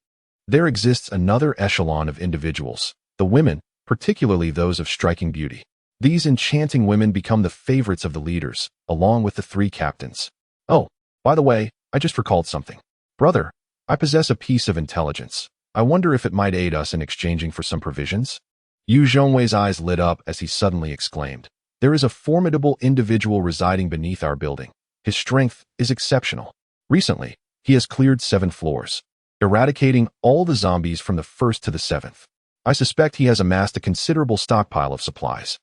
there exists another echelon of individuals, the women, particularly those of striking beauty. These enchanting women become the favorites of the leaders, along with the 3 captains. Oh, by the way, I just recalled something. Brother, I possess a piece of intelligence. I wonder if it might aid us in exchanging for some provisions? Yu Zhongwei's eyes lit up as he suddenly exclaimed. There is a formidable individual residing beneath our building. His strength is exceptional. Recently, he has cleared 7 floors, eradicating all the zombies from the 1st to the 7th. I suspect he has amassed a considerable stockpile of supplies.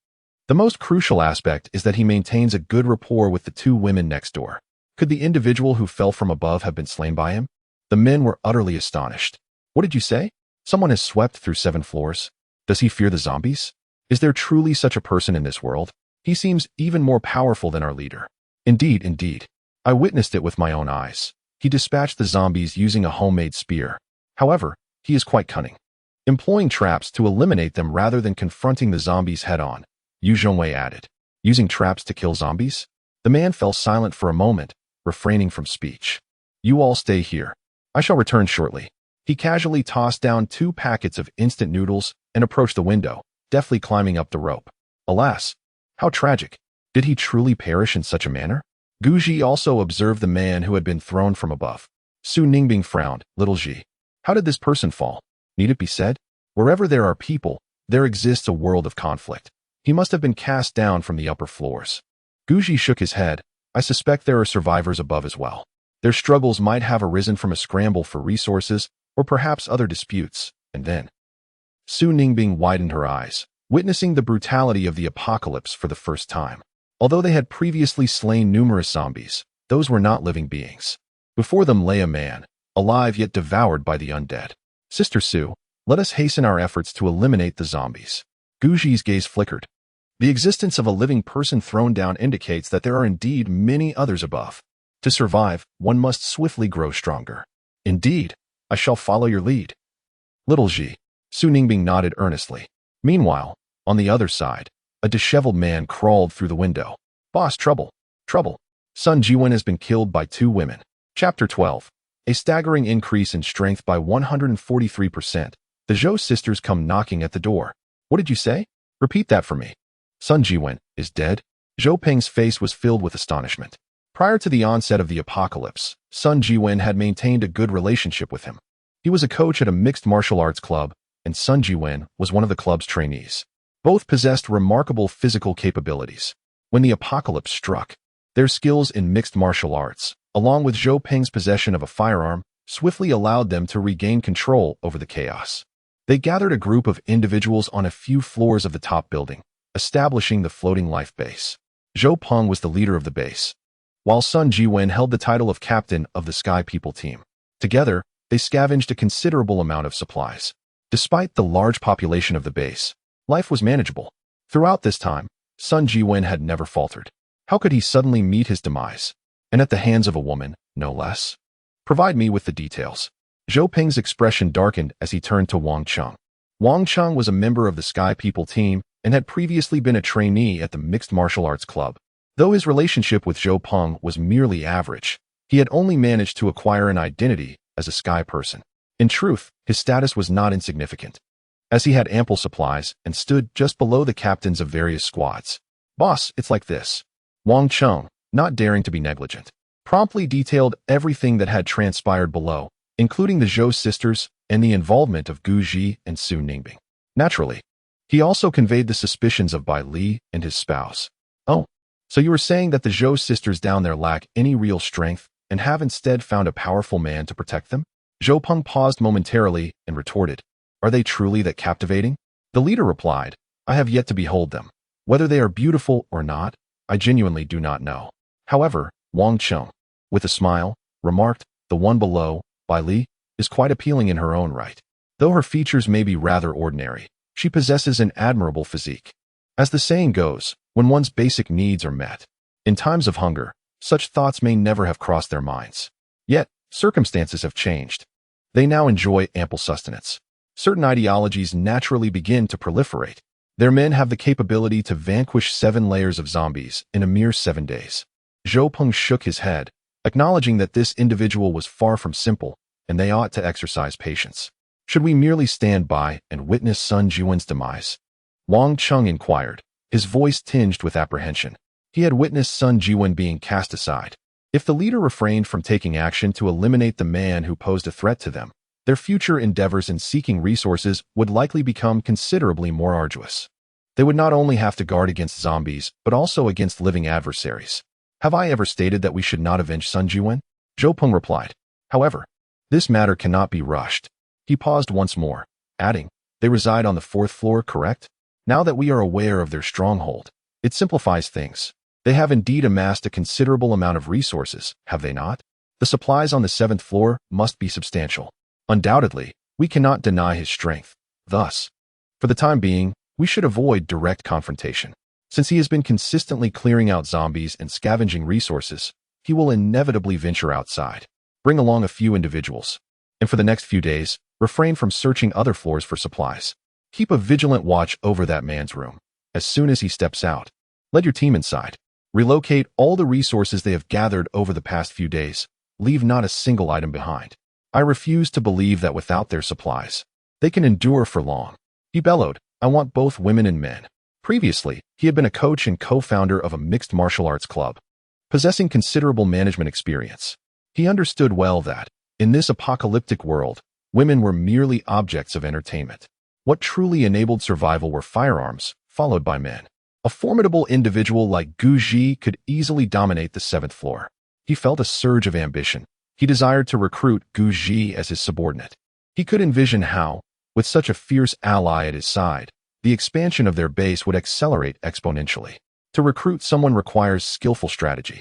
The most crucial aspect is that he maintains a good rapport with the 2 women next door. Could the individual who fell from above have been slain by him? The men were utterly astonished. What did you say? Someone has swept through 7 floors? Does he fear the zombies? Is there truly such a person in this world? He seems even more powerful than our leader. Indeed. I witnessed it with my own eyes. He dispatched the zombies using a homemade spear. However, he is quite cunning, employing traps to eliminate them rather than confronting the zombies head-on. Yu Zhongwei added. Using traps to kill zombies? The man fell silent for a moment, refraining from speech. You all stay here. I shall return shortly. He casually tossed down 2 packets of instant noodles and approached the window, deftly climbing up the rope. Alas, how tragic. Did he truly perish in such a manner? Guji also observed the man who had been thrown from above. Su Ningbing frowned. Little Ji. How did this person fall? Need it be said? Wherever there are people, there exists a world of conflict. He must have been cast down from the upper floors. Guji shook his head. I suspect there are survivors above as well. Their struggles might have arisen from a scramble for resources or perhaps other disputes, and then. Su Ningbing widened her eyes, witnessing the brutality of the apocalypse for the first time. Although they had previously slain numerous zombies, those were not living beings. Before them lay a man, alive yet devoured by the undead. Sister Su, let us hasten our efforts to eliminate the zombies. Guji's gaze flickered. The existence of a living person thrown down indicates that there are indeed many others above. To survive, one must swiftly grow stronger. Indeed, I shall follow your lead. Little Ji. Su Ningbing nodded earnestly. Meanwhile, on the other side, a disheveled man crawled through the window. Boss, trouble. Trouble. Sun Jian has been killed by 2 women. Chapter 12. A staggering increase in strength by 143%. The Zhao sisters come knocking at the door. What did you say? Repeat that for me. Sun Jian is dead? Zhao Peng's face was filled with astonishment. Prior to the onset of the apocalypse, Sun Jian had maintained a good relationship with him. He was a coach at a mixed martial arts club, and Sun Jian was one of the club's trainees. Both possessed remarkable physical capabilities. When the apocalypse struck, their skills in mixed martial arts, along with Zhao Peng's possession of a firearm, swiftly allowed them to regain control over the chaos. They gathered a group of individuals on a few floors of the top building, establishing the floating life base. Zhao Peng was the leader of the base, while Sun Jian held the title of captain of the Sky People team. Together, they scavenged a considerable amount of supplies. Despite the large population of the base, life was manageable. Throughout this time, Sun Jian had never faltered. How could he suddenly meet his demise? And at the hands of a woman, no less? Provide me with the details. Zhao Peng's expression darkened as he turned to Wang Cheng. Wang Cheng was a member of the Sky People team and had previously been a trainee at the Mixed Martial Arts Club. Though his relationship with Zhao Peng was merely average, he had only managed to acquire an identity as a Sky person. In truth, his status was not insignificant, as he had ample supplies and stood just below the captains of various squads. Boss, it's like this. Wang Cheng, not daring to be negligent, promptly detailed everything that had transpired below, including the Zhao sisters and the involvement of Guji and Su Ningbing. Naturally, he also conveyed the suspicions of Bai Li and his spouse. Oh, so you were saying that the Zhao sisters down there lack any real strength and have instead found a powerful man to protect them? Zhao Peng paused momentarily and retorted, Are they truly that captivating? The leader replied, I have yet to behold them. Whether they are beautiful or not, I genuinely do not know. However, Wang Cheng, with a smile, remarked, The one below, Bai Li, is quite appealing in her own right. Though her features may be rather ordinary, she possesses an admirable physique. As the saying goes, when one's basic needs are met, in times of hunger, such thoughts may never have crossed their minds. Yet, circumstances have changed. They now enjoy ample sustenance. Certain ideologies naturally begin to proliferate. Their men have the capability to vanquish 7 layers of zombies in a mere 7 days. Zhao Peng shook his head, acknowledging that this individual was far from simple, and they ought to exercise patience. Should we merely stand by and witness Sun Jian's demise? Wang Cheng inquired, his voice tinged with apprehension. He had witnessed Sun Jian being cast aside. If the leader refrained from taking action to eliminate the man who posed a threat to them, their future endeavors in seeking resources would likely become considerably more arduous. They would not only have to guard against zombies, but also against living adversaries. Have I ever stated that we should not avenge Sun Jian? Zhao Peng replied. However, this matter cannot be rushed. He paused once more, adding, They reside on the 4th floor, correct? Now that we are aware of their stronghold, it simplifies things. They have indeed amassed a considerable amount of resources, have they not? The supplies on the 7th floor must be substantial. Undoubtedly, we cannot deny his strength. Thus, for the time being, we should avoid direct confrontation. Since he has been consistently clearing out zombies and scavenging resources, he will inevitably venture outside. Bring along a few individuals. And for the next few days, refrain from searching other floors for supplies. Keep a vigilant watch over that man's room. As soon as he steps out, let your team inside. Relocate all the resources they have gathered over the past few days. Leave not a single item behind. I refuse to believe that without their supplies, they can endure for long. He bellowed, I want both women and men. Previously, he had been a coach and co-founder of a mixed martial arts club, possessing considerable management experience. He understood well that, in this apocalyptic world, women were merely objects of entertainment. What truly enabled survival were firearms, followed by men. A formidable individual like Guji could easily dominate the 7th floor. He felt a surge of ambition. He desired to recruit Guji as his subordinate. He could envision how, with such a fierce ally at his side, the expansion of their base would accelerate exponentially. To recruit someone requires skillful strategy.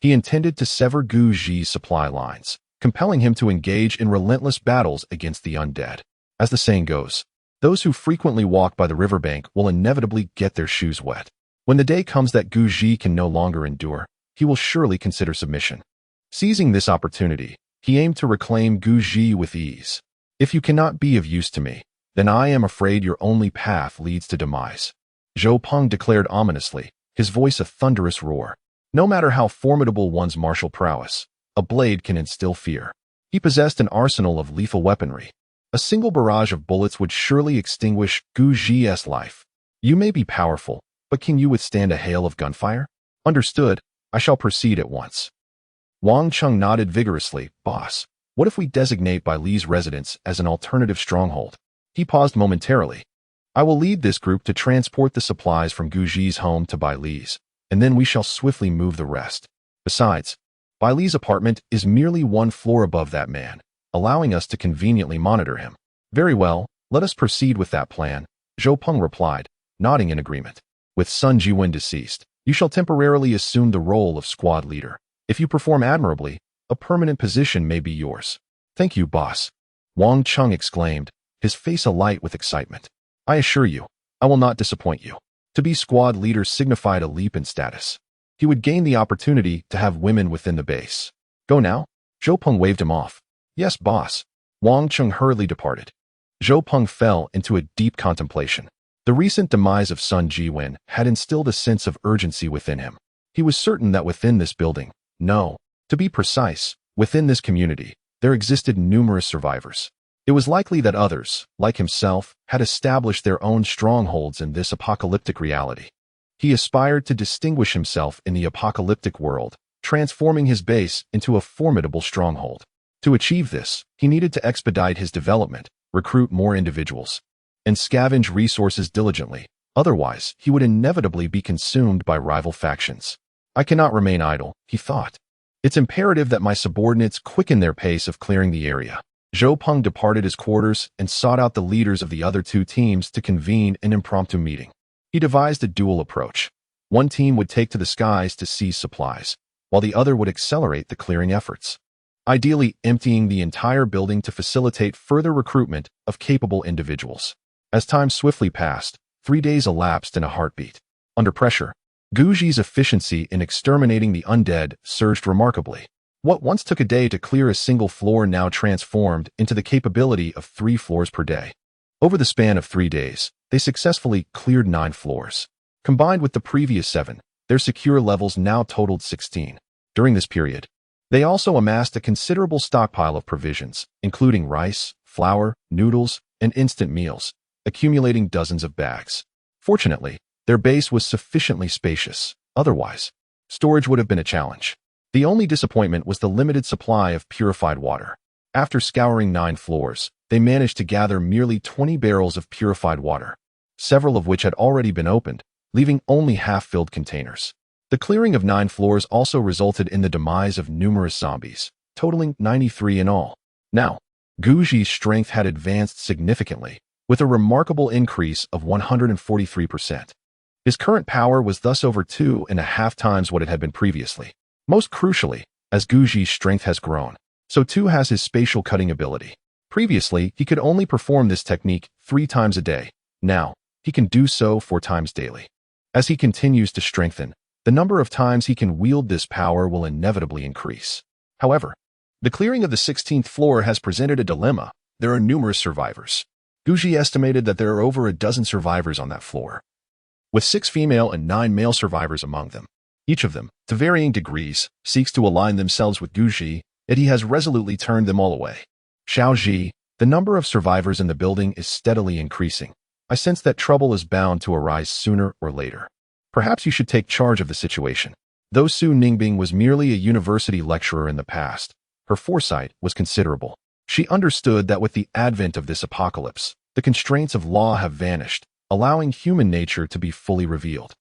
He intended to sever Guji's supply lines, compelling him to engage in relentless battles against the undead. As the saying goes, those who frequently walk by the riverbank will inevitably get their shoes wet. When the day comes that Guji can no longer endure, he will surely consider submission. Seizing this opportunity, he aimed to reclaim Guji with ease. If you cannot be of use to me, then I am afraid your only path leads to demise. Zhao declared ominously, his voice a thunderous roar. No matter how formidable one's martial prowess, a blade can instill fear. He possessed an arsenal of lethal weaponry. A single barrage of bullets would surely extinguish Guji's life. You may be powerful, but can you withstand a hail of gunfire? Understood, I shall proceed at once. Wang Chung nodded vigorously. Boss, what if we designate Bai Li's residence as an alternative stronghold? He paused momentarily. I will lead this group to transport the supplies from Guji's home to Bai Li's, and then we shall swiftly move the rest. Besides, Bai Li's apartment is merely 1 floor above that man, allowing us to conveniently monitor him. Very well, let us proceed with that plan, Zhao replied, nodding in agreement. With Sun Jiwen deceased, you shall temporarily assume the role of squad leader. If you perform admirably, a permanent position may be yours. Thank you, boss, Wang Chung exclaimed, his face alight with excitement. I assure you, I will not disappoint you. To be squad leader signified a leap in status. He would gain the opportunity to have women within the base. Go now? Zhao waved him off. Yes, boss. Wang Chung hurriedly departed. Zhao fell into a deep contemplation. The recent demise of Sun Jiwen had instilled a sense of urgency within him. He was certain that within this building, no, to be precise, within this community, there existed numerous survivors. It was likely that others, like himself, had established their own strongholds in this apocalyptic reality. He aspired to distinguish himself in the apocalyptic world, transforming his base into a formidable stronghold. To achieve this, he needed to expedite his development, recruit more individuals, and scavenge resources diligently. Otherwise, he would inevitably be consumed by rival factions. I cannot remain idle, he thought. It's imperative that my subordinates quicken their pace of clearing the area. Zhao departed his quarters and sought out the leaders of the other 2 teams to convene an impromptu meeting. He devised a dual approach. One team would take to the skies to seize supplies, while the other would accelerate the clearing efforts, ideally emptying the entire building to facilitate further recruitment of capable individuals. As time swiftly passed, 3 days elapsed in a heartbeat. Under pressure, Guji's efficiency in exterminating the undead surged remarkably. What once took a day to clear a single floor now transformed into the capability of 3 floors per day. Over the span of 3 days, they successfully cleared 9 floors. Combined with the previous 7, their secure levels now totaled 16. During this period, they also amassed a considerable stockpile of provisions, including rice, flour, noodles, and instant meals, accumulating dozens of bags. Fortunately, their base was sufficiently spacious. Otherwise, storage would have been a challenge. The only disappointment was the limited supply of purified water. After scouring 9 floors, they managed to gather merely 20 barrels of purified water, several of which had already been opened, leaving only half-filled containers. The clearing of 9 floors also resulted in the demise of numerous zombies, totaling 93 in all. Now, Guji's strength had advanced significantly, with a remarkable increase of 143%. His current power was thus over 2.5 times what it had been previously. Most crucially, as Guji's strength has grown, so too has his spatial cutting ability. Previously, he could only perform this technique 3 times a day. Now, he can do so 4 times daily. As he continues to strengthen, the number of times he can wield this power will inevitably increase. However, the clearing of the 16th floor has presented a dilemma. There are numerous survivors. Guji estimated that there are over a dozen survivors on that floor, with 6 female and 9 male survivors among them. Each of them, to varying degrees, seeks to align themselves with Guji, yet he has resolutely turned them all away. Xiaoji, the number of survivors in the building is steadily increasing. I sense that trouble is bound to arise sooner or later. Perhaps you should take charge of the situation. Though Su Ningbing was merely a university lecturer in the past, her foresight was considerable. She understood that with the advent of this apocalypse, the constraints of law have vanished, allowing human nature to be fully revealed.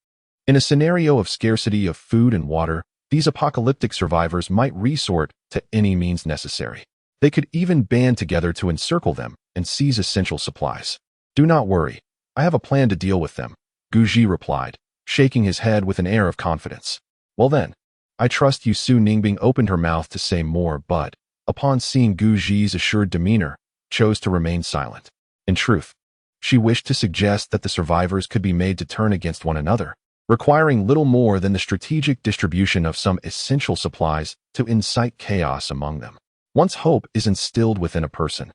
In a scenario of scarcity of food and water, these apocalyptic survivors might resort to any means necessary. They could even band together to encircle them and seize essential supplies. Do not worry. I have a plan to deal with them, Guji replied, shaking his head with an air of confidence. Well then, I trust you. Su Ningbing opened her mouth to say more, but, upon seeing Guji's assured demeanor, chose to remain silent. In truth, she wished to suggest that the survivors could be made to turn against one another, requiring little more than the strategic distribution of some essential supplies to incite chaos among them. Once hope is instilled within a person,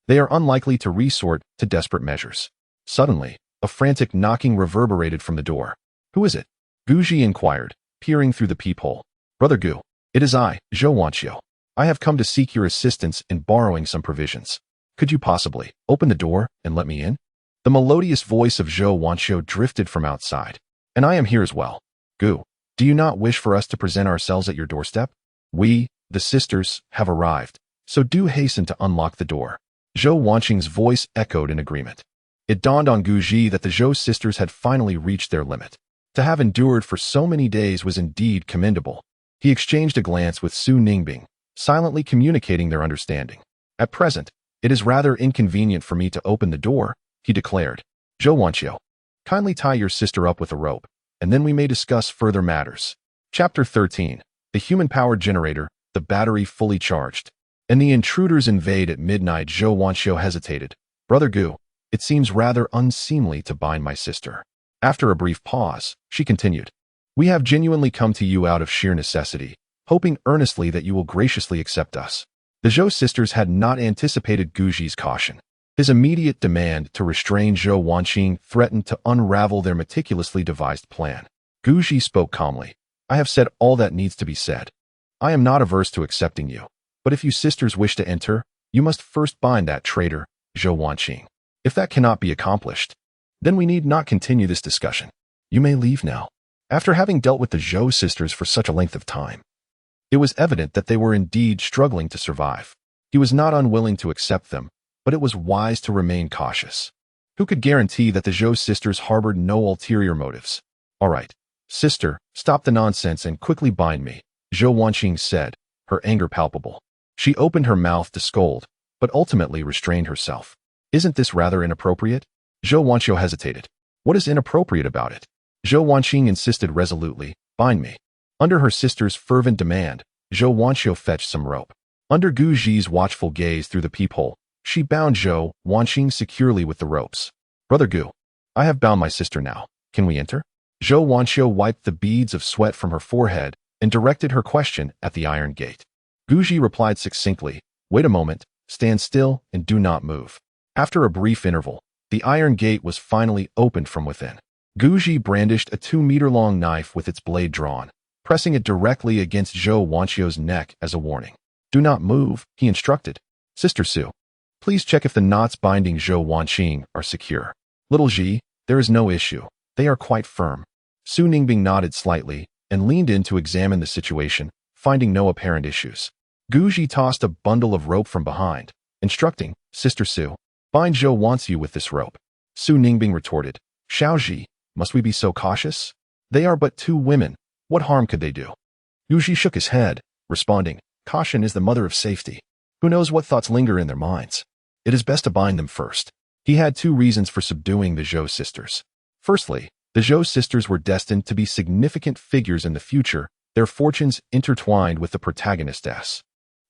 they are unlikely to resort to desperate measures. Suddenly, a frantic knocking reverberated from the door. Who is it? Guji inquired, peering through the peephole. Brother Gu, it is I, Zhao Wanqiu. I have come to seek your assistance in borrowing some provisions. Could you possibly open the door and let me in? The melodious voice of Zhao Wanqiu drifted from outside. And I am here as well. Gu, do you not wish for us to present ourselves at your doorstep? We, the sisters, have arrived, so do hasten to unlock the door. Zhao Wanqing's voice echoed in agreement. It dawned on Guji that the Zhao sisters had finally reached their limit. To have endured for so many days was indeed commendable. He exchanged a glance with Su Ningbing, silently communicating their understanding. At present, it is rather inconvenient for me to open the door, he declared. Zhao Wanqiu, kindly tie your sister up with a rope, and then we may discuss further matters. Chapter 13. The human-powered generator, the battery fully charged. And the intruders invade at midnight. Zhao Wanqiu hesitated. Brother Gu, it seems rather unseemly to bind my sister. After a brief pause, she continued. We have genuinely come to you out of sheer necessity, hoping earnestly that you will graciously accept us. The Zhao sisters had not anticipated Guji's caution. His immediate demand to restrain Zhao Wanqing threatened to unravel their meticulously devised plan. Guji spoke calmly. I have said all that needs to be said. I am not averse to accepting you, but if you sisters wish to enter, you must first bind that traitor, Zhao Wanqing. If that cannot be accomplished, then we need not continue this discussion. You may leave now. After having dealt with the Zhao sisters for such a length of time, it was evident that they were indeed struggling to survive. He was not unwilling to accept them, but it was wise to remain cautious. Who could guarantee that the Zhao sisters harbored no ulterior motives? All right, sister, stop the nonsense and quickly bind me, Zhao Wanqing said, her anger palpable. She opened her mouth to scold, but ultimately restrained herself. Isn't this rather inappropriate? Zhao Wanqiu hesitated. What is inappropriate about it? Zhao Wanqing insisted resolutely. Bind me. Under her sister's fervent demand, Zhao Wanqiu fetched some rope. Under Guji's watchful gaze through the peephole, she bound Zhao Wanqing securely with the ropes. Brother Gu, I have bound my sister now. Can we enter? Zhao Wanqiu wiped the beads of sweat from her forehead and directed her question at the iron gate. Guji replied succinctly, wait a moment, stand still and do not move. After a brief interval, the iron gate was finally opened from within. Guji brandished a 2-meter-long knife with its blade drawn, pressing it directly against Zhao Wanqiu's neck as a warning. Do not move, he instructed. Sister Su, please check if the knots binding Zhao Wanqing are secure. Little Ji, there is no issue. They are quite firm. Su Ningbing nodded slightly and leaned in to examine the situation, finding no apparent issues. Guji tossed a bundle of rope from behind, instructing, Sister Su, bind Zhao Wanqiu with this rope. Su Ningbing retorted, Xiaoji, must we be so cautious? They are but 2 women. What harm could they do? Guji shook his head, responding, caution is the mother of safety. Who knows what thoughts linger in their minds? It is best to bind them first. He had 2 reasons for subduing the Zhao sisters. Firstly, the Zhao sisters were destined to be significant figures in the future, their fortunes intertwined with the protagonistess.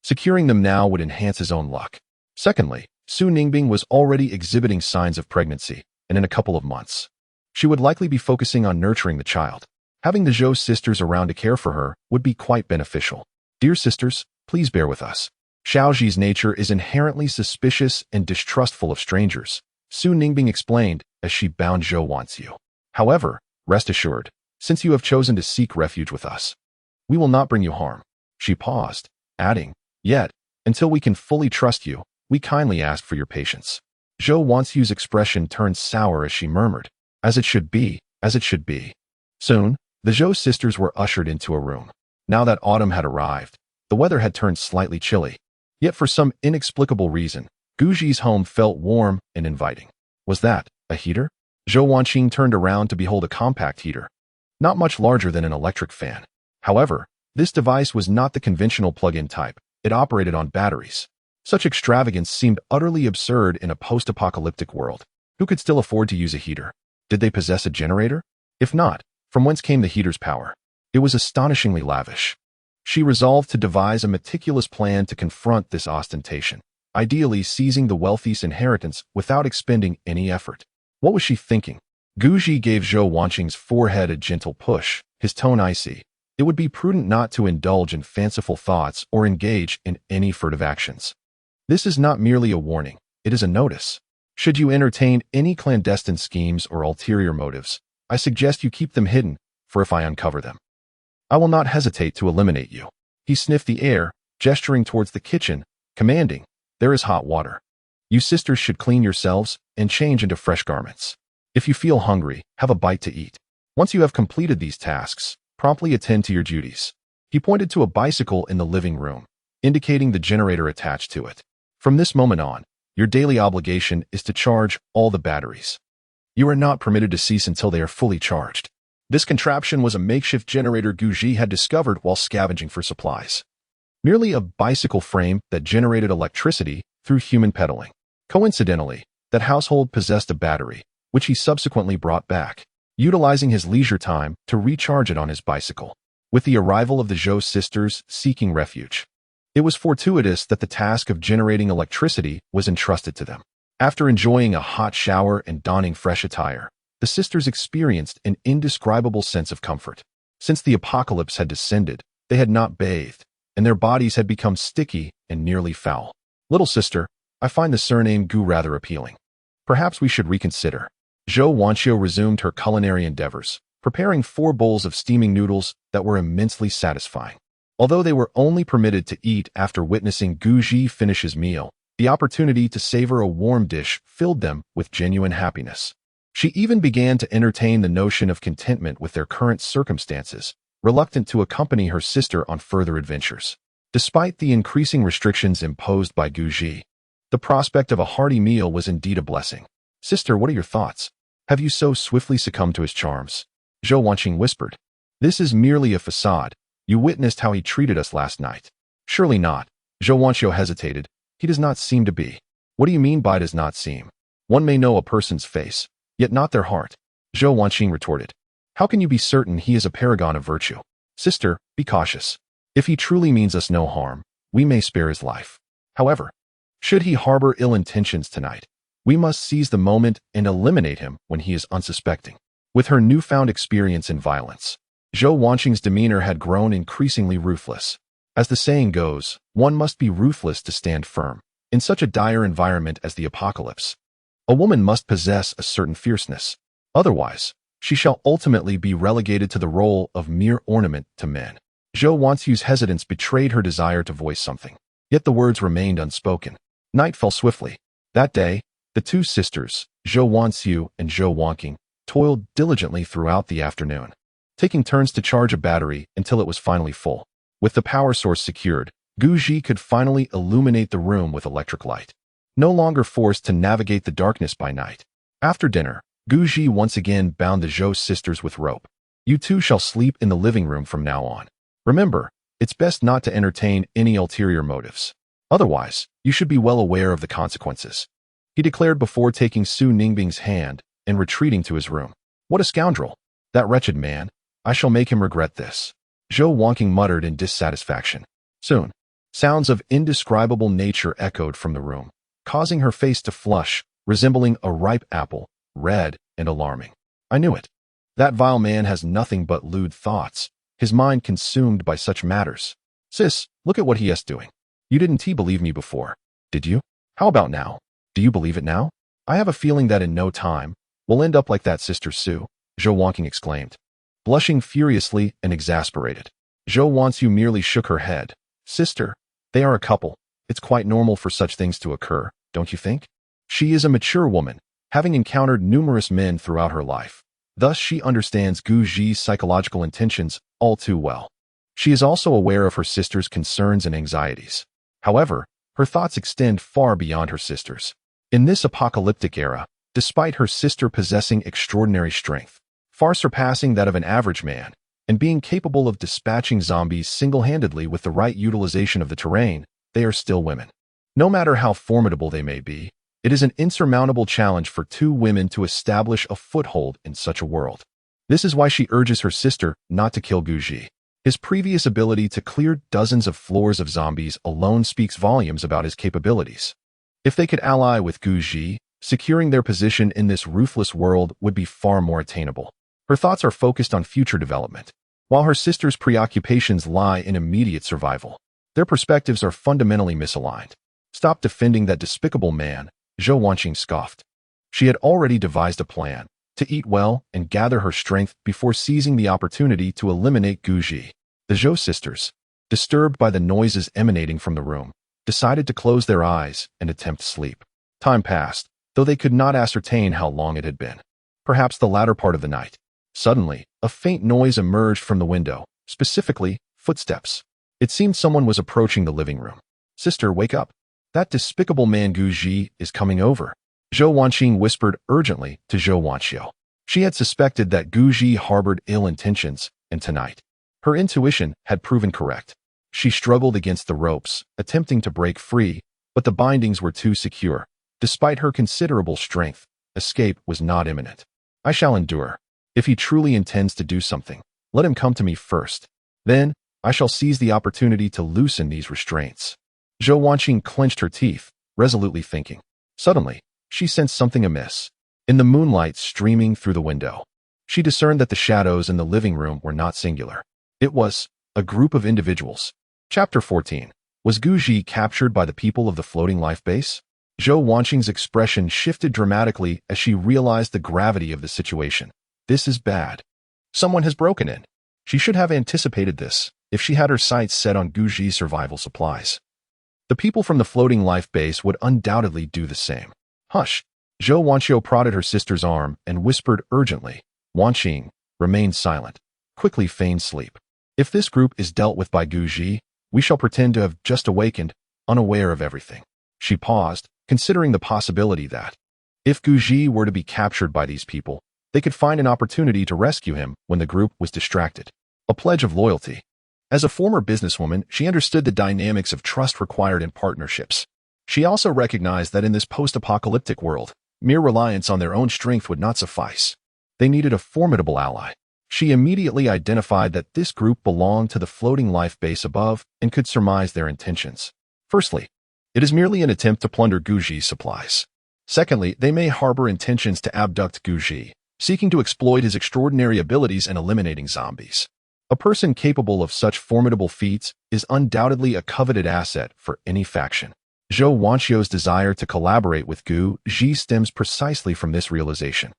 Securing them now would enhance his own luck. Secondly, Su Ningbing was already exhibiting signs of pregnancy, and in a couple of months, she would likely be focusing on nurturing the child. Having the Zhao sisters around to care for her would be quite beneficial. Dear sisters, please bear with us. Xiaoji's nature is inherently suspicious and distrustful of strangers, Su Ningbing explained as she bound Zhao Wanqiu. However, rest assured, since you have chosen to seek refuge with us, we will not bring you harm. She paused, adding, yet, until we can fully trust you, we kindly ask for your patience. Zhao Wanxu's expression turned sour as she murmured, as it should be, as it should be. Soon, the Zhao sisters were ushered into a room. Now that autumn had arrived, the weather had turned slightly chilly. Yet for some inexplicable reason, Guji's home felt warm and inviting. Was that a heater? Zhao Wanqing turned around to behold a compact heater, not much larger than an electric fan. However, this device was not the conventional plug-in type. It operated on batteries. Such extravagance seemed utterly absurd in a post-apocalyptic world. Who could still afford to use a heater? Did they possess a generator? If not, from whence came the heater's power? It was astonishingly lavish. She resolved to devise a meticulous plan to confront this ostentation, ideally seizing the wealthy's inheritance without expending any effort. What was she thinking? Guji gave Zhao Wanqing's forehead a gentle push, his tone icy. It would be prudent not to indulge in fanciful thoughts or engage in any furtive actions. This is not merely a warning, it is a notice. Should you entertain any clandestine schemes or ulterior motives, I suggest you keep them hidden, for if I uncover them, I will not hesitate to eliminate you. He sniffed the air, gesturing towards the kitchen, commanding, there is hot water. You sisters should clean yourselves and change into fresh garments. If you feel hungry, have a bite to eat. Once you have completed these tasks, promptly attend to your duties. He pointed to a bicycle in the living room, indicating the generator attached to it. From this moment on, your daily obligation is to charge all the batteries. You are not permitted to cease until they are fully charged. This contraption was a makeshift generator Guji had discovered while scavenging for supplies. Merely a bicycle frame that generated electricity through human pedaling. Coincidentally, that household possessed a battery, which he subsequently brought back, utilizing his leisure time to recharge it on his bicycle. With the arrival of the Zhao sisters seeking refuge, it was fortuitous that the task of generating electricity was entrusted to them. After enjoying a hot shower and donning fresh attire, the sisters experienced an indescribable sense of comfort. Since the apocalypse had descended, they had not bathed, and their bodies had become sticky and nearly foul. Little sister, I find the surname Gu rather appealing. Perhaps we should reconsider. Zhao Wanxiu resumed her culinary endeavors, preparing 4 bowls of steaming noodles that were immensely satisfying. Although they were only permitted to eat after witnessing Guji finish his meal, the opportunity to savor a warm dish filled them with genuine happiness. She even began to entertain the notion of contentment with their current circumstances, reluctant to accompany her sister on further adventures. Despite the increasing restrictions imposed by Guji, the prospect of a hearty meal was indeed a blessing. Sister, what are your thoughts? Have you so swiftly succumbed to his charms? Zhao Wanqing whispered. This is merely a facade. You witnessed how he treated us last night. Surely not. Zhao Wanxiu hesitated. He does not seem to be. What do you mean by does not seem? One may know a person's face, yet not their heart. Zhao Wanqing retorted. How can you be certain he is a paragon of virtue? Sister, be cautious. If he truly means us no harm, we may spare his life. However, should he harbor ill intentions tonight, we must seize the moment and eliminate him when he is unsuspecting. With her newfound experience in violence, Zhao Wanqing's demeanor had grown increasingly ruthless. As the saying goes, one must be ruthless to stand firm. In such a dire environment as the apocalypse, a woman must possess a certain fierceness. Otherwise, she shall ultimately be relegated to the role of mere ornament to men. Zhao Wanxiu's hesitance betrayed her desire to voice something. Yet the words remained unspoken. Night fell swiftly. That day, the 2 sisters, Zhao Wanxiu and Zhao Wanqing, toiled diligently throughout the afternoon, taking turns to charge a battery until it was finally full. With the power source secured, Guji could finally illuminate the room with electric light. No longer forced to navigate the darkness by night. After dinner, Guji once again bound the Zhao sisters with rope. You 2 shall sleep in the living room from now on. Remember, it's best not to entertain any ulterior motives. Otherwise, you should be well aware of the consequences. He declared before taking Su Ningbing's hand and retreating to his room. What a scoundrel! That wretched man. I shall make him regret this. Zhao Wanqing muttered in dissatisfaction. Soon, sounds of indescribable nature echoed from the room, causing her face to flush, resembling a ripe apple, red and alarming. I knew it. That vile man has nothing but lewd thoughts, his mind consumed by such matters. Sis, look at what he is doing. You didn't believe me before, did you? How about now? Do you believe it now? I have a feeling that in no time, we'll end up like that Sister Su, Zhao Wanqing exclaimed, blushing furiously and exasperated. Zhao Wanxiu merely shook her head. Sister, they are a couple. It's quite normal for such things to occur, don't you think? She is a mature woman, having encountered numerous men throughout her life. Thus, she understands Guji's psychological intentions all too well. She is also aware of her sister's concerns and anxieties. However, her thoughts extend far beyond her sister's. In this apocalyptic era, despite her sister possessing extraordinary strength, far surpassing that of an average man, and being capable of dispatching zombies single-handedly with the right utilization of the terrain, they are still women. No matter how formidable they may be, it is an insurmountable challenge for two women to establish a foothold in such a world. This is why she urges her sister not to kill Guji. His previous ability to clear dozens of floors of zombies alone speaks volumes about his capabilities. If they could ally with Guji, securing their position in this ruthless world would be far more attainable. Her thoughts are focused on future development, while her sister's preoccupations lie in immediate survival. Their perspectives are fundamentally misaligned. "Stop defending that despicable man," Zhao Wanqing scoffed. She had already devised a plan to eat well and gather her strength before seizing the opportunity to eliminate Guji. The Zhao sisters, disturbed by the noises emanating from the room, decided to close their eyes and attempt sleep. Time passed, though they could not ascertain how long it had been. Perhaps the latter part of the night. Suddenly, a faint noise emerged from the window, specifically, footsteps. It seemed someone was approaching the living room. "Sister, wake up. That despicable man Guji is coming over," Zhao Wanqing whispered urgently to Zhao Wanxiu. She had suspected that Guji harbored ill intentions, and tonight, her intuition had proven correct. She struggled against the ropes, attempting to break free, but the bindings were too secure. Despite her considerable strength, escape was not imminent. "I shall endure. If he truly intends to do something, let him come to me first. Then, I shall seize the opportunity to loosen these restraints." Zhao Wanqing clenched her teeth, resolutely thinking. Suddenly, she sensed something amiss. In the moonlight streaming through the window, she discerned that the shadows in the living room were not singular. It was a group of individuals. Chapter 14. Was Guji captured by the people of the floating life base? Zhao Wanqing's expression shifted dramatically as she realized the gravity of the situation. This is bad. Someone has broken in. She should have anticipated this, if she had her sights set on Guji's survival supplies. The people from the floating life base would undoubtedly do the same. "Hush!" Zhao Wanxiu prodded her sister's arm and whispered urgently. Wanqing remained silent, quickly feigned sleep. "If this group is dealt with by Guji, we shall pretend to have just awakened, unaware of everything." She paused, considering the possibility that, if Guji were to be captured by these people, they could find an opportunity to rescue him when the group was distracted. A pledge of loyalty. As a former businesswoman, she understood the dynamics of trust required in partnerships. She also recognized that in this post-apocalyptic world, mere reliance on their own strength would not suffice. They needed a formidable ally. She immediately identified that this group belonged to the floating life base above and could surmise their intentions. Firstly, it is merely an attempt to plunder Guji's supplies. Secondly, they may harbor intentions to abduct Guji, seeking to exploit his extraordinary abilities in eliminating zombies. A person capable of such formidable feats is undoubtedly a coveted asset for any faction. Zhao Wanxiu's desire to collaborate with Guji stems precisely from this realization.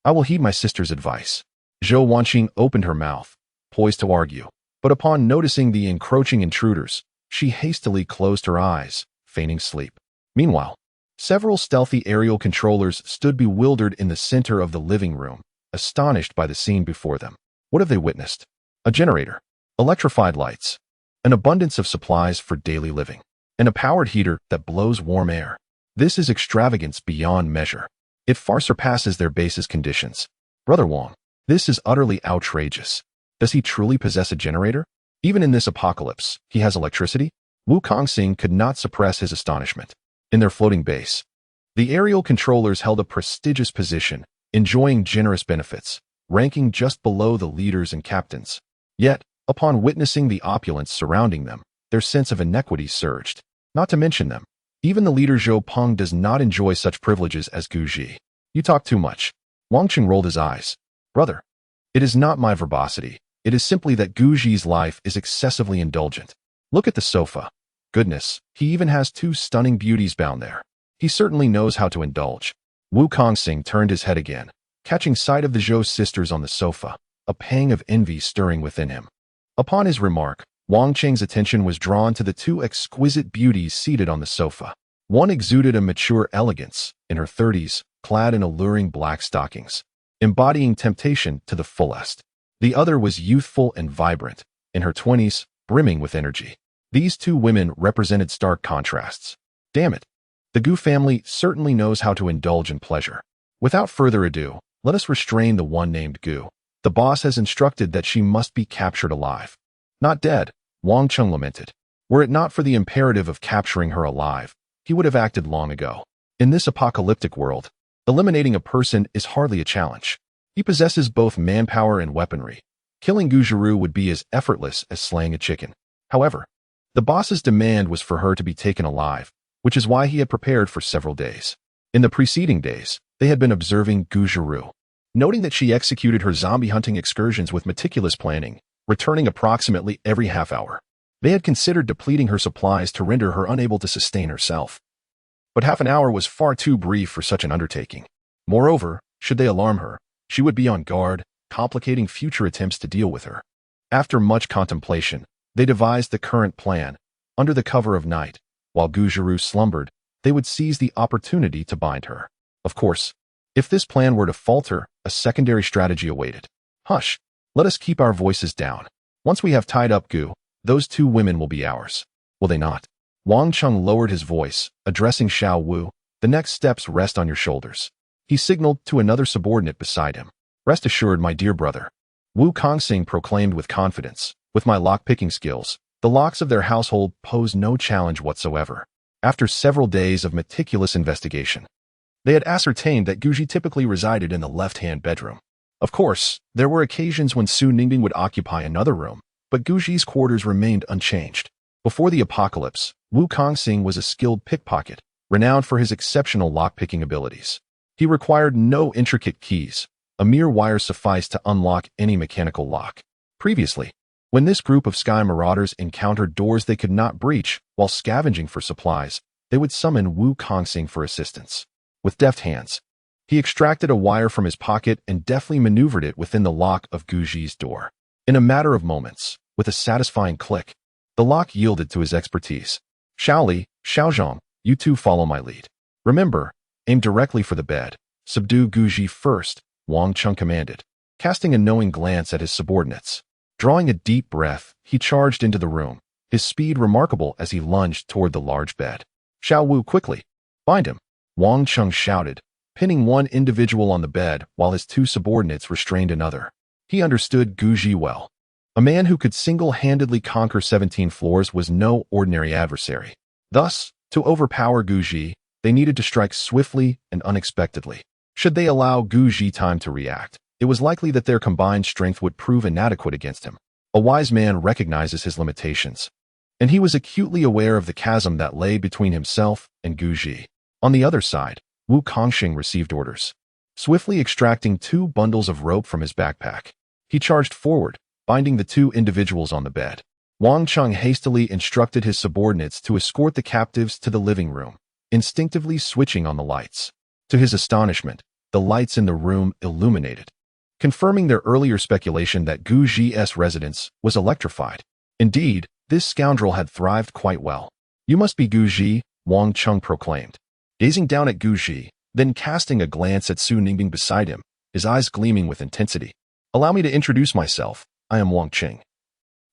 "I will heed my sister's advice." Zhao Wanqing opened her mouth, poised to argue, but upon noticing the encroaching intruders, she hastily closed her eyes, feigning sleep. Meanwhile, several stealthy aerial controllers stood bewildered in the center of the living room, astonished by the scene before them. What have they witnessed? A generator, electrified lights, an abundance of supplies for daily living, and a powered heater that blows warm air. This is extravagance beyond measure. It far surpasses their basis conditions. Brother Wang, this is utterly outrageous. Does he truly possess a generator? Even in this apocalypse, he has electricity? Wu Kongxing could not suppress his astonishment. In their floating base, the aerial controllers held a prestigious position, enjoying generous benefits, ranking just below the leaders and captains. Yet, upon witnessing the opulence surrounding them, their sense of inequity surged. Not to mention them, even the leader Zhou Peng does not enjoy such privileges as Guji. "You talk too much." Wanqing rolled his eyes. "Brother, it is not my verbosity. It is simply that Guji's life is excessively indulgent. Look at the sofa. Goodness, he even has two stunning beauties bound there. He certainly knows how to indulge." Wu Kongxing turned his head again, catching sight of the Zhou sisters on the sofa, a pang of envy stirring within him. Upon his remark, Wang Qing's attention was drawn to the two exquisite beauties seated on the sofa. One exuded a mature elegance, in her 30s, clad in alluring black stockings, embodying temptation to the fullest. The other was youthful and vibrant, in her 20s, brimming with energy. These two women represented stark contrasts. Damn it. The Gu family certainly knows how to indulge in pleasure. Without further ado, let us restrain the one named Gu. The boss has instructed that she must be captured alive. Not dead, Wang Cheng lamented. Were it not for the imperative of capturing her alive, he would have acted long ago. In this apocalyptic world, eliminating a person is hardly a challenge. He possesses both manpower and weaponry. Killing Gujiru would be as effortless as slaying a chicken. However, the boss's demand was for her to be taken alive, which is why he had prepared for several days. In the preceding days, they had been observing Gujiru, noting that she executed her zombie hunting excursions with meticulous planning, returning approximately every half hour. They had considered depleting her supplies to render her unable to sustain herself. But half an hour was far too brief for such an undertaking. Moreover, should they alarm her, she would be on guard, complicating future attempts to deal with her. After much contemplation, they devised the current plan. Under the cover of night, while Gujiru slumbered, they would seize the opportunity to bind her. Of course, if this plan were to falter, a secondary strategy awaited. Hush, let us keep our voices down. Once we have tied up Gu, those two women will be ours. Will they not? Wang Cheng lowered his voice, addressing Xiao Wu. The next steps rest on your shoulders. He signaled to another subordinate beside him. Rest assured, my dear brother. Wu Kongxing proclaimed with confidence. With my lock-picking skills, the locks of their household pose no challenge whatsoever. After several days of meticulous investigation, they had ascertained that Guji typically resided in the left-hand bedroom. Of course, there were occasions when Su Ningbing would occupy another room, but Guji's quarters remained unchanged. Before the apocalypse, Wu Kongxing was a skilled pickpocket, renowned for his exceptional lock-picking abilities. He required no intricate keys. A mere wire sufficed to unlock any mechanical lock. Previously, when this group of sky marauders encountered doors they could not breach while scavenging for supplies, they would summon Wu Kongxing for assistance. With deft hands, he extracted a wire from his pocket and deftly maneuvered it within the lock of Guji's door. In a matter of moments, with a satisfying click, the lock yielded to his expertise. Xiaoli, Xiaozhong, you two follow my lead. Remember, aim directly for the bed. Subdue Guji first, Wang Cheng commanded, casting a knowing glance at his subordinates. Drawing a deep breath, he charged into the room, his speed remarkable as he lunged toward the large bed. Xiao Wu, quickly, bind him, Wang Cheng shouted, pinning one individual on the bed while his two subordinates restrained another. He understood Guji well. A man who could single-handedly conquer 17 floors was no ordinary adversary. Thus, to overpower Guji, they needed to strike swiftly and unexpectedly. Should they allow Guji time to react, it was likely that their combined strength would prove inadequate against him. A wise man recognizes his limitations, and he was acutely aware of the chasm that lay between himself and Guji. On the other side, Wu Kongxing received orders. Swiftly extracting 2 bundles of rope from his backpack, he charged forward, binding the 2 individuals on the bed. Wang Cheng hastily instructed his subordinates to escort the captives to the living room, instinctively switching on the lights. To his astonishment, the lights in the room illuminated, confirming their earlier speculation that Guji's residence was electrified. Indeed, this scoundrel had thrived quite well. You must be Guji, Wang Cheng proclaimed. Gazing down at Guji, then casting a glance at Su Ningbing beside him, his eyes gleaming with intensity. Allow me to introduce myself. I am Wang Qing,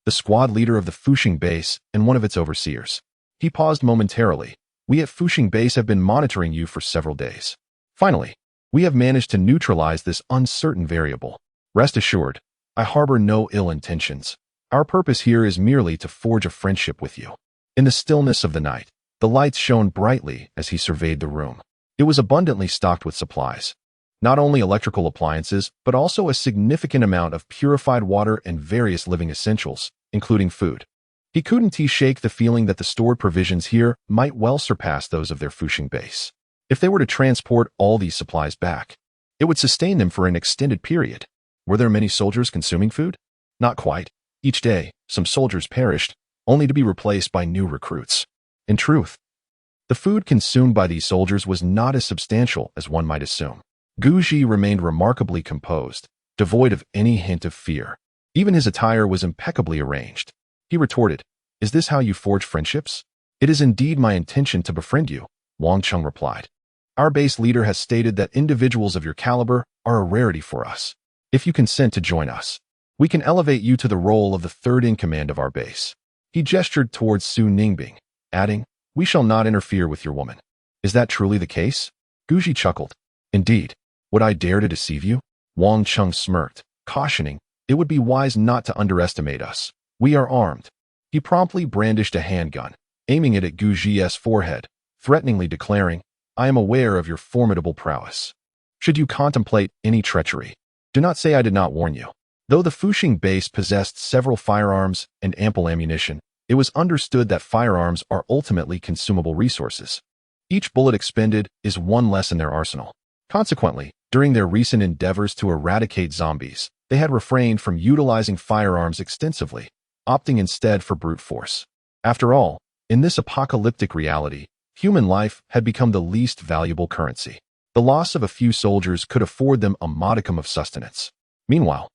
the squad leader of the Fuxing base and one of its overseers. He paused momentarily. We at Fuxing base have been monitoring you for several days. Finally, we have managed to neutralize this uncertain variable. Rest assured, I harbor no ill intentions. Our purpose here is merely to forge a friendship with you. In the stillness of the night, the lights shone brightly as he surveyed the room. It was abundantly stocked with supplies. Not only electrical appliances, but also a significant amount of purified water and various living essentials, including food. He couldn't shake the feeling that the stored provisions here might well surpass those of their Fuxing base. If they were to transport all these supplies back, it would sustain them for an extended period. Were there many soldiers consuming food? Not quite. Each day, some soldiers perished, only to be replaced by new recruits. In truth, the food consumed by these soldiers was not as substantial as one might assume. Guji remained remarkably composed, devoid of any hint of fear. Even his attire was impeccably arranged. He retorted, "Is this how you forge friendships?" "It is indeed my intention to befriend you," Wang Cheng replied. "Our base leader has stated that individuals of your caliber are a rarity for us. If you consent to join us, we can elevate you to the role of the third in command of our base." He gestured towards Su Ningbing, adding, "We shall not interfere with your woman." "Is that truly the case?" Guji chuckled. "Indeed. Would I dare to deceive you?" Wang Cheng smirked, cautioning, "It would be wise not to underestimate us. We are armed." He promptly brandished a handgun, aiming it at Guji's forehead, threateningly declaring, "I am aware of your formidable prowess. Should you contemplate any treachery, do not say I did not warn you." Though the Fuxing base possessed several firearms and ample ammunition, it was understood that firearms are ultimately consumable resources. Each bullet expended is one less in their arsenal. Consequently, during their recent endeavors to eradicate zombies, they had refrained from utilizing firearms extensively, opting instead for brute force. After all, in this apocalyptic reality, human life had become the least valuable currency. The loss of a few soldiers could afford them a modicum of sustenance. Meanwhile,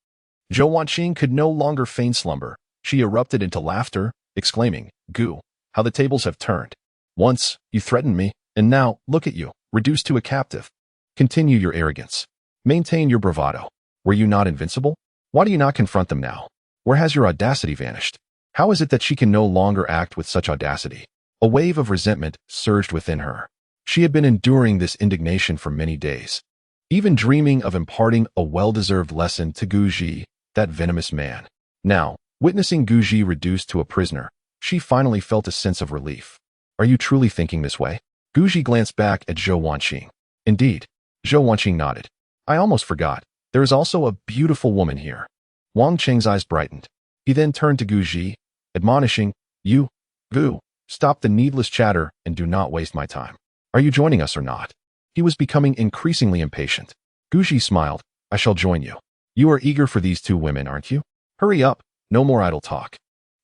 Zhao Wanqing could no longer feign slumber. She erupted into laughter, exclaiming, "Gu, how the tables have turned. Once, you threatened me, and now, look at you, reduced to a captive. Continue your arrogance. Maintain your bravado. Were you not invincible? Why do you not confront them now? Where has your audacity vanished?" How is it that she can no longer act with such audacity? A wave of resentment surged within her. She had been enduring this indignation for many days, even dreaming of imparting a well-deserved lesson to Guji, that venomous man. Now, witnessing Guji reduced to a prisoner, she finally felt a sense of relief. "Are you truly thinking this way?" Guji glanced back at Zhao Wanqing. "Indeed." Zhao Wanqing nodded. "I almost forgot. There is also a beautiful woman here." Wang Cheng's eyes brightened. He then turned to Guji, admonishing, "You, Gu, stop the needless chatter and do not waste my time. Are you joining us or not?" He was becoming increasingly impatient. Guji smiled. "I shall join you. You are eager for these two women, aren't you? Hurry up, no more idle talk.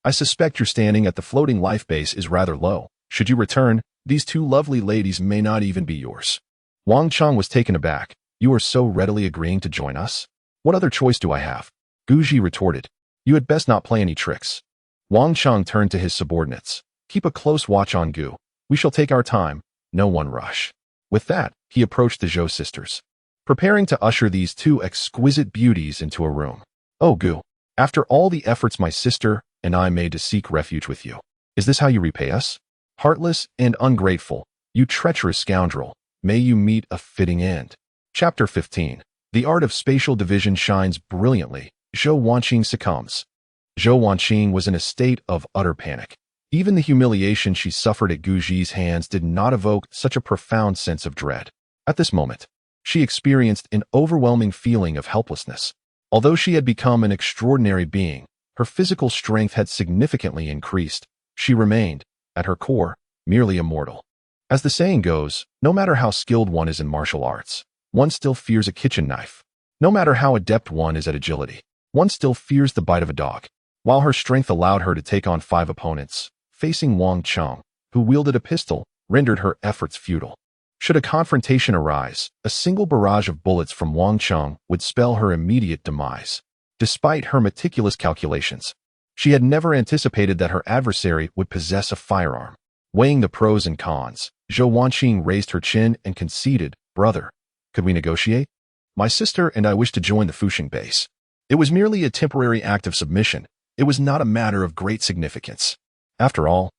I suspect your standing at the floating life base is rather low. Should you return, these two lovely ladies may not even be yours." Wang Cheng was taken aback. "You are so readily agreeing to join us? What other choice do I have?" Guji retorted, "You had best not play any tricks." Wang Cheng turned to his subordinates. "Keep a close watch on Gu. We shall take our time, no one rush." With that, he approached the Zhou sisters, preparing to usher these two exquisite beauties into a room. "Oh Gu, after all the efforts my sister and I made to seek refuge with you, is this how you repay us? Heartless and ungrateful, you treacherous scoundrel, may you meet a fitting end." Chapter 15. The art of spatial division shines brilliantly. Zhao Wanqing succumbs. Zhao Wanqing was in a state of utter panic. Even the humiliation she suffered at Guji's hands did not evoke such a profound sense of dread. At this moment, she experienced an overwhelming feeling of helplessness. Although she had become an extraordinary being, her physical strength had significantly increased. She remained, at her core, merely a mortal. As the saying goes, no matter how skilled one is in martial arts, one still fears a kitchen knife. No matter how adept one is at agility, one still fears the bite of a dog. While her strength allowed her to take on 5 opponents, facing Wang Cheng, who wielded a pistol, rendered her efforts futile. Should a confrontation arise, a single barrage of bullets from Wang Cheng would spell her immediate demise. Despite her meticulous calculations, she had never anticipated that her adversary would possess a firearm. Weighing the pros and cons, Zhao Wanqing raised her chin and conceded, "Brother, could we negotiate? My sister and I wish to join the Fuxing base." It was merely a temporary act of submission. It was not a matter of great significance. After all,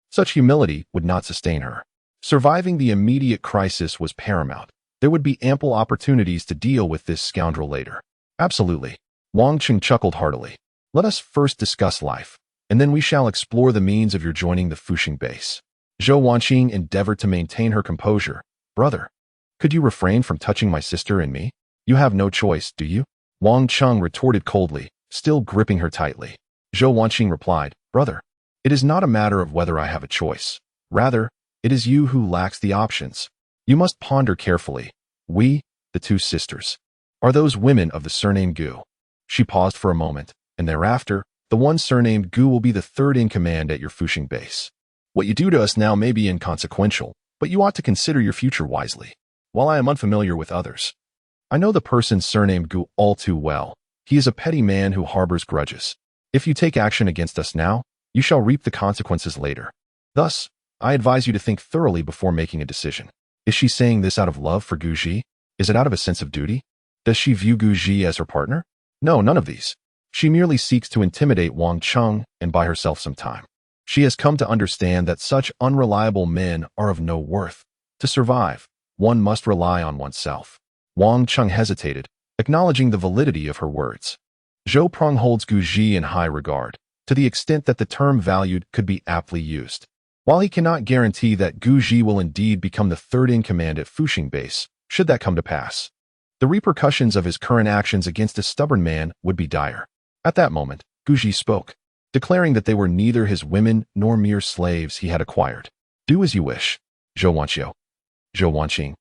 such humility would not sustain her. Surviving the immediate crisis was paramount. There would be ample opportunities to deal with this scoundrel later. Absolutely. Wang Cheng chuckled heartily. "Let us first discuss life, and then we shall explore the means of your joining the Fuxing base." Zhao Wanqing endeavored to maintain her composure. "Brother, could you refrain from touching my sister and me? You have no choice, do you?" Wang Cheng retorted coldly, still gripping her tightly. Zhao Wanqing replied, "Brother, it is not a matter of whether I have a choice. Rather, it is you who lacks the options. You must ponder carefully. We, the two sisters, are those women of the surname Gu." She paused for a moment, and thereafter, "The one surnamed Gu will be the third in command at your Fuxing base. What you do to us now may be inconsequential, but you ought to consider your future wisely. While I am unfamiliar with others, I know the person surnamed Gu all too well. He is a petty man who harbors grudges. If you take action against us now, You shall reap the consequences later. Thus, I advise you to think thoroughly before making a decision. Is she saying this out of love for Guji? Is it out of a sense of duty? Does she view Guji as her partner? No, none of these. She merely seeks to intimidate Wang Cheng and buy herself some time. She has come to understand that such unreliable men are of no worth. To survive, one must rely on oneself. Wang Cheng hesitated, acknowledging the validity of her words. Zhou Prong holds Guji in high regard, to the extent that the term valued could be aptly used. While he cannot guarantee that Guji will indeed become the third-in-command at Fuxing Base, should that come to pass, the repercussions of his current actions against a stubborn man would be dire. At that moment, Guji spoke, declaring that they were neither his women nor mere slaves he had acquired. Do as you wish, Zhou Wanqiu. Zhou Wanqing.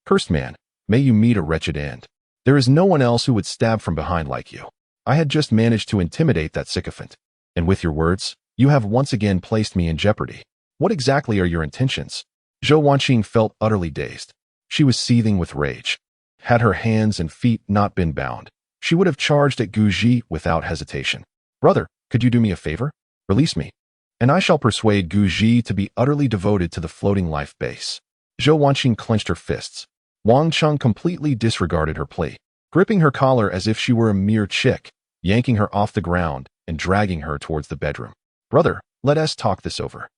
Cursed man, may you meet a wretched end. There is no one else who would stab from behind like you. I had just managed to intimidate that sycophant, and with your words, you have once again placed me in jeopardy. What exactly are your intentions? Zhou Wanqing felt utterly dazed. She was seething with rage. Had her hands and feet not been bound, she would have charged at Guji without hesitation. Brother, could you do me a favor? Release me, and I shall persuade Guji to be utterly devoted to the floating life base. Zhou Wanqing clenched her fists. Wang Cheng completely disregarded her plea, gripping her collar as if she were a mere chick, yanking her off the ground and dragging her towards the bedroom. Brother, let us talk this over.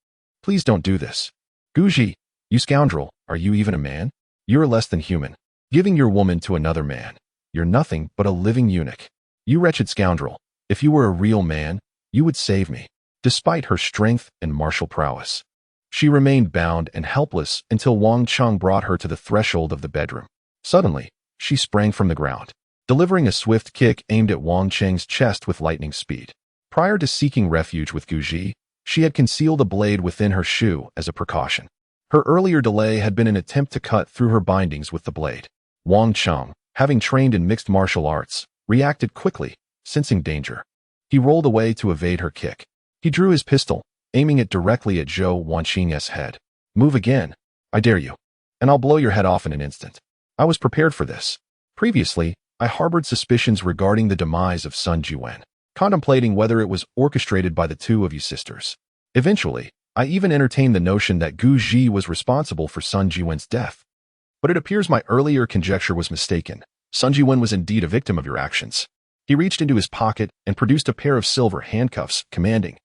Please don't do this. Guji, you scoundrel, are you even a man? You're less than human. Giving your woman to another man. You're nothing but a living eunuch. You wretched scoundrel, if you were a real man, you would save me. Despite her strength and martial prowess, she remained bound and helpless until Wang Cheng brought her to the threshold of the bedroom. Suddenly, she sprang from the ground, delivering a swift kick aimed at Wang Cheng's chest with lightning speed. Prior to seeking refuge with Guji, she had concealed a blade within her shoe as a precaution. Her earlier delay had been an attempt to cut through her bindings with the blade. Wang Cheng, having trained in mixed martial arts, reacted quickly, sensing danger. He rolled away to evade her kick. He drew his pistol, aiming it directly at Zhou Wanqing's head. Move again. I dare you. And I'll blow your head off in an instant. I was prepared for this. Previously, I harbored suspicions regarding the demise of Sun Jiwen, contemplating whether it was orchestrated by the two of you sisters. Eventually, I even entertained the notion that Guji was responsible for Sun Jiwen's death. But it appears my earlier conjecture was mistaken. Sun Jiwen was indeed a victim of your actions. He reached into his pocket and produced a pair of silver handcuffs, commanding,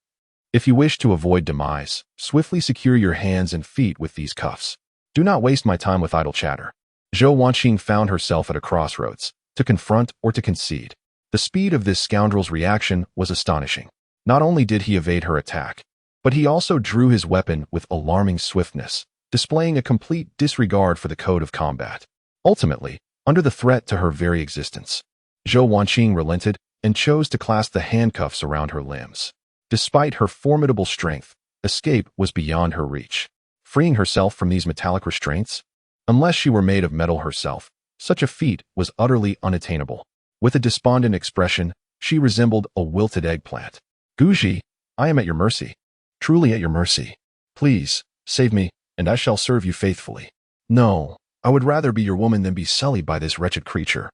if you wish to avoid demise, swiftly secure your hands and feet with these cuffs. Do not waste my time with idle chatter. Zhou Wanqing found herself at a crossroads, to confront or to concede. The speed of this scoundrel's reaction was astonishing. Not only did he evade her attack, but he also drew his weapon with alarming swiftness, displaying a complete disregard for the code of combat. Ultimately, under the threat to her very existence, Zhou Wanqing relented and chose to clasp the handcuffs around her limbs. Despite her formidable strength, escape was beyond her reach. Freeing herself from these metallic restraints, unless she were made of metal herself, such a feat was utterly unattainable. With a despondent expression, she resembled a wilted eggplant. Guji, I am at your mercy. Truly at your mercy. Please, save me, and I shall serve you faithfully. No, I would rather be your woman than be sullied by this wretched creature.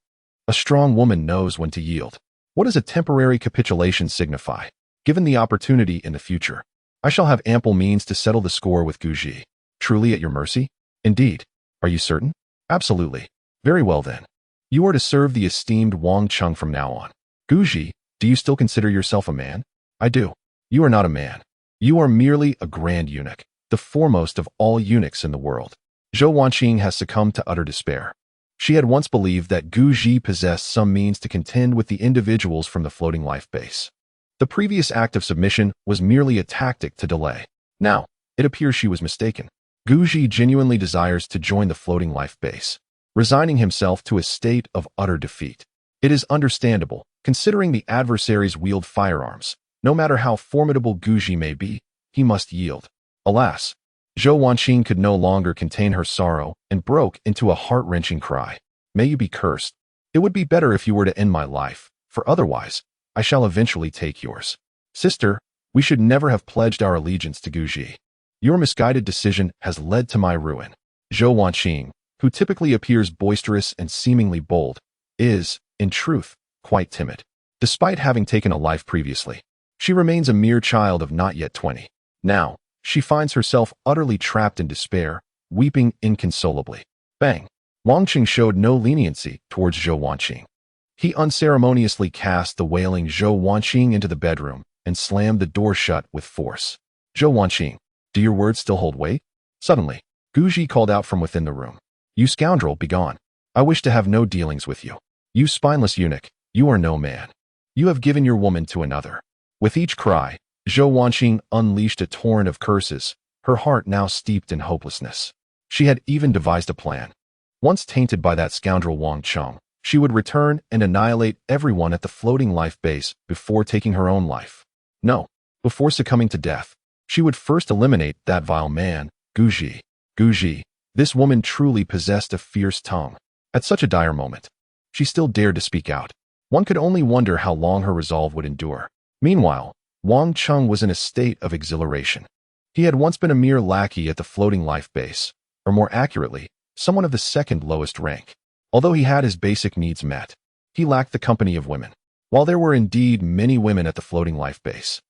A strong woman knows when to yield. What does a temporary capitulation signify? Given the opportunity in the future, I shall have ample means to settle the score with Guji. Truly at your mercy? Indeed. Are you certain? Absolutely. Very well then. You are to serve the esteemed Wang Cheng from now on. Guji, do you still consider yourself a man? I do. You are not a man. You are merely a grand eunuch, the foremost of all eunuchs in the world. Zhou Wanqing has succumbed to utter despair. She had once believed that Guji possessed some means to contend with the individuals from the floating life base. The previous act of submission was merely a tactic to delay. Now, it appears she was mistaken. Guji genuinely desires to join the floating life base, resigning himself to a state of utter defeat. It is understandable, considering the adversaries wield firearms. No matter how formidable Guji may be, he must yield. Alas, Zhou Wanqing could no longer contain her sorrow and broke into a heart-wrenching cry. May you be cursed. It would be better if you were to end my life, for otherwise, I shall eventually take yours. Sister, we should never have pledged our allegiance to Guji. Your misguided decision has led to my ruin. Zhou Wanqing, who typically appears boisterous and seemingly bold, is, in truth, quite timid. Despite having taken a life previously, She remains a mere child of not yet 20. Now, she finds herself utterly trapped in despair, weeping inconsolably. Bang! Wang Qing showed no leniency towards Zhou Wanqing. He unceremoniously cast the wailing Zhou Wanqing into the bedroom and slammed the door shut with force. Zhou Wanqing, do your words still hold weight? Suddenly, Guji called out from within the room. You scoundrel, begone. I wish to have no dealings with you. You spineless eunuch, you are no man. You have given your woman to another. With each cry, Zhou Wanqing unleashed a torrent of curses, her heart now steeped in hopelessness. She had even devised a plan. Once tainted by that scoundrel Wang Cheng, she would return and annihilate everyone at the floating life base before taking her own life. No, before succumbing to death, she would first eliminate that vile man, Guji. Guji, this woman truly possessed a fierce tongue. At such a dire moment, she still dared to speak out. One could only wonder how long her resolve would endure. Meanwhile, Wang Cheng was in a state of exhilaration. He had once been a mere lackey at the floating life base, or more accurately, someone of the second lowest rank. Although he had his basic needs met, he lacked the company of women. While there were indeed many women at the floating life base,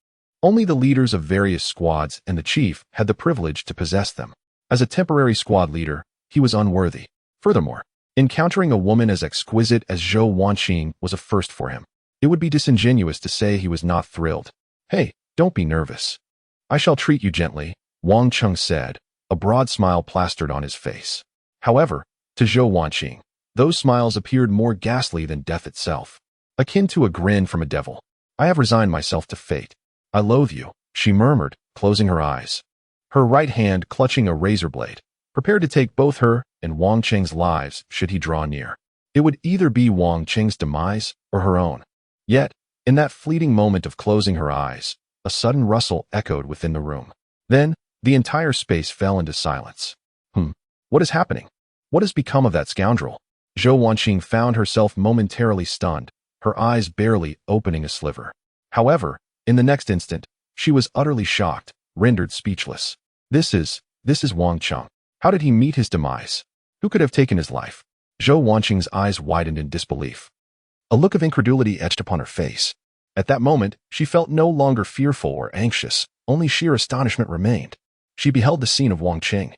only the leaders of various squads and the chief had the privilege to possess them. As a temporary squad leader, he was unworthy. Furthermore, encountering a woman as exquisite as Zhou Wanqing was a first for him. It would be disingenuous to say he was not thrilled. Hey, don't be nervous. I shall treat you gently, Wang Cheng said, a broad smile plastered on his face. However, to Zhou Wanqing, those smiles appeared more ghastly than death itself, akin to a grin from a devil. I have resigned myself to fate. I loathe you, she murmured, closing her eyes. Her right hand clutching a razor blade, prepared to take both her and Wang Cheng's lives should he draw near. It would either be Wang Cheng's demise or her own. Yet, in that fleeting moment of closing her eyes, a sudden rustle echoed within the room. Then, the entire space fell into silence. What is happening? What has become of that scoundrel? Zhou Wanqing found herself momentarily stunned, her eyes barely opening a sliver. However, in the next instant, she was utterly shocked, rendered speechless. This is Wang Cheng. How did he meet his demise? Who could have taken his life? Zhou Wanqing's eyes widened in disbelief. A look of incredulity etched upon her face. At that moment, she felt no longer fearful or anxious, only sheer astonishment remained. She beheld the scene of Wang Cheng,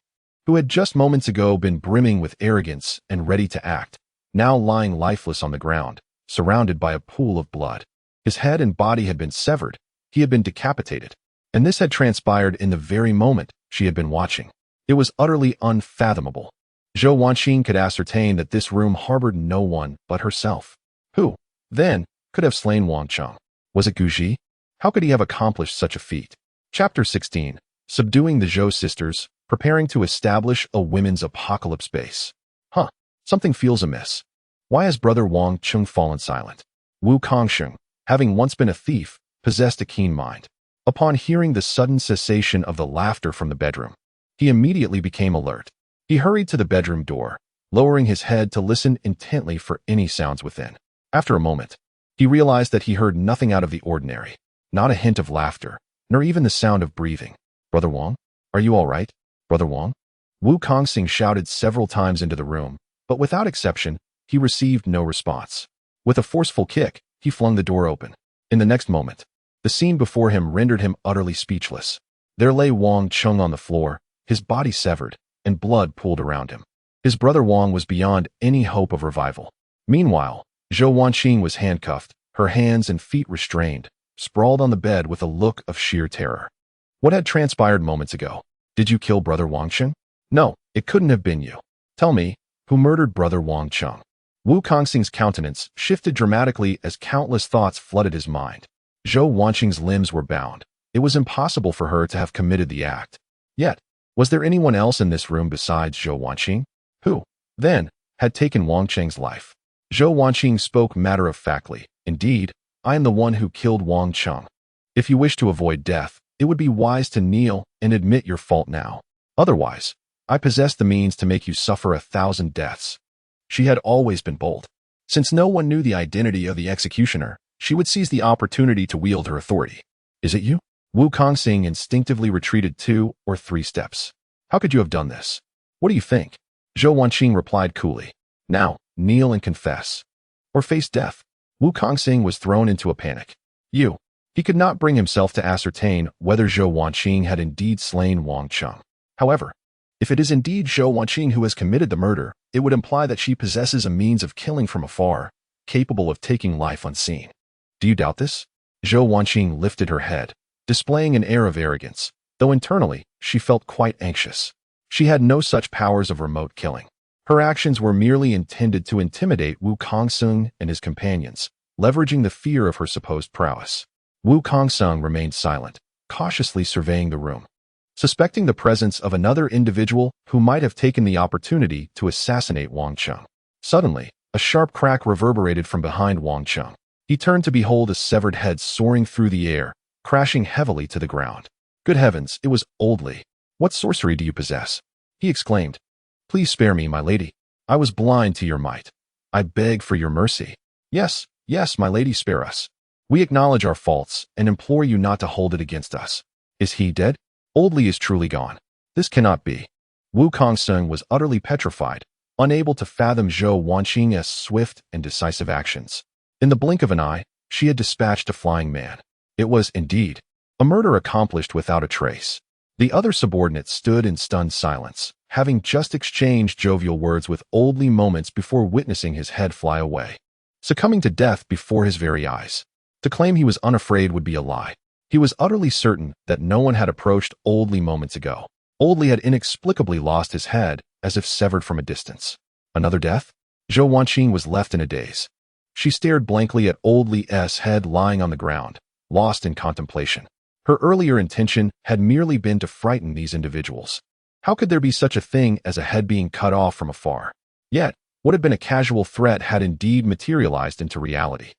who had just moments ago been brimming with arrogance and ready to act, now lying lifeless on the ground, surrounded by a pool of blood. His head and body had been severed, he had been decapitated, and this had transpired in the very moment she had been watching. It was utterly unfathomable. Zhou Wanqing could ascertain that this room harbored no one but herself. Who, then, could have slain Wang Cheng? Was it Guji? How could he have accomplished such a feat? Chapter 16. Subduing the Zhou sisters, preparing to establish a women's apocalypse base. Something feels amiss. Why has brother Wang Cheng fallen silent? Wu Kongsheng, having once been a thief, possessed a keen mind. Upon hearing the sudden cessation of the laughter from the bedroom, he immediately became alert. He hurried to the bedroom door, lowering his head to listen intently for any sounds within. After a moment, he realized that he heard nothing out of the ordinary, not a hint of laughter, nor even the sound of breathing. Brother Wang, are you all right? Brother Wang? Wu Kongxing shouted several times into the room, but without exception, he received no response. With a forceful kick, he flung the door open. In the next moment, the scene before him rendered him utterly speechless. There lay Wang Cheng on the floor, his body severed, and blood pooled around him. His brother Wang was beyond any hope of revival. Meanwhile, Zhou Wanqing was handcuffed, her hands and feet restrained, sprawled on the bed with a look of sheer terror. What had transpired moments ago? Did you kill brother Wang Cheng? No, it couldn't have been you. Tell me, who murdered brother Wang Cheng? Wu Kongxing's countenance shifted dramatically as countless thoughts flooded his mind. Zhou Wanqing's limbs were bound. It was impossible for her to have committed the act. Yet, was there anyone else in this room besides Zhou Wanqing? Who, then, had taken Wang Cheng's life? Zhou Wanqing spoke matter-of-factly. Indeed, I am the one who killed Wang Cheng. If you wish to avoid death, it would be wise to kneel and admit your fault now. Otherwise, I possess the means to make you suffer 1,000 deaths. She had always been bold. Since no one knew the identity of the executioner, she would seize the opportunity to wield her authority. Is it you? Wu Kongxing instinctively retreated 2 or 3 steps. How could you have done this? What do you think? Zhou Wanqing replied coolly. Now, kneel and confess. Or face death. Wu Kongxing was thrown into a panic. You He could not bring himself to ascertain whether Zhou Wanqing had indeed slain Wang Cheng. However, if it is indeed Zhou Wanqing who has committed the murder, it would imply that she possesses a means of killing from afar, capable of taking life unseen. Do you doubt this? Zhou Wanqing lifted her head, displaying an air of arrogance, though internally she felt quite anxious. She had no such powers of remote killing. Her actions were merely intended to intimidate Wu Kongsung and his companions, leveraging the fear of her supposed prowess. Wu Kongsung remained silent, cautiously surveying the room, suspecting the presence of another individual who might have taken the opportunity to assassinate Wang Cheng. Suddenly, a sharp crack reverberated from behind Wang Cheng. He turned to behold a severed head soaring through the air, crashing heavily to the ground. Good heavens, it was Old Li. What sorcery do you possess? He exclaimed. Please spare me, my lady. I was blind to your might. I beg for your mercy. Yes, yes, my lady, spare us. We acknowledge our faults and implore you not to hold it against us. Is he dead? Old Li is truly gone. This cannot be. Wu Kongsung was utterly petrified, unable to fathom Zhou Wanqing's swift and decisive actions. In the blink of an eye, she had dispatched a flying man. It was, indeed, a murder accomplished without a trace. The other subordinate stood in stunned silence, having just exchanged jovial words with Old Li moments before witnessing his head fly away, succumbing to death before his very eyes. To claim he was unafraid would be a lie. He was utterly certain that no one had approached Old Li moments ago. Old Li had inexplicably lost his head, as if severed from a distance. Another death? Zhou Wanqing was left in a daze. She stared blankly at Old Li's head lying on the ground, lost in contemplation. Her earlier intention had merely been to frighten these individuals. How could there be such a thing as a head being cut off from afar? Yet, what had been a casual threat had indeed materialized into reality.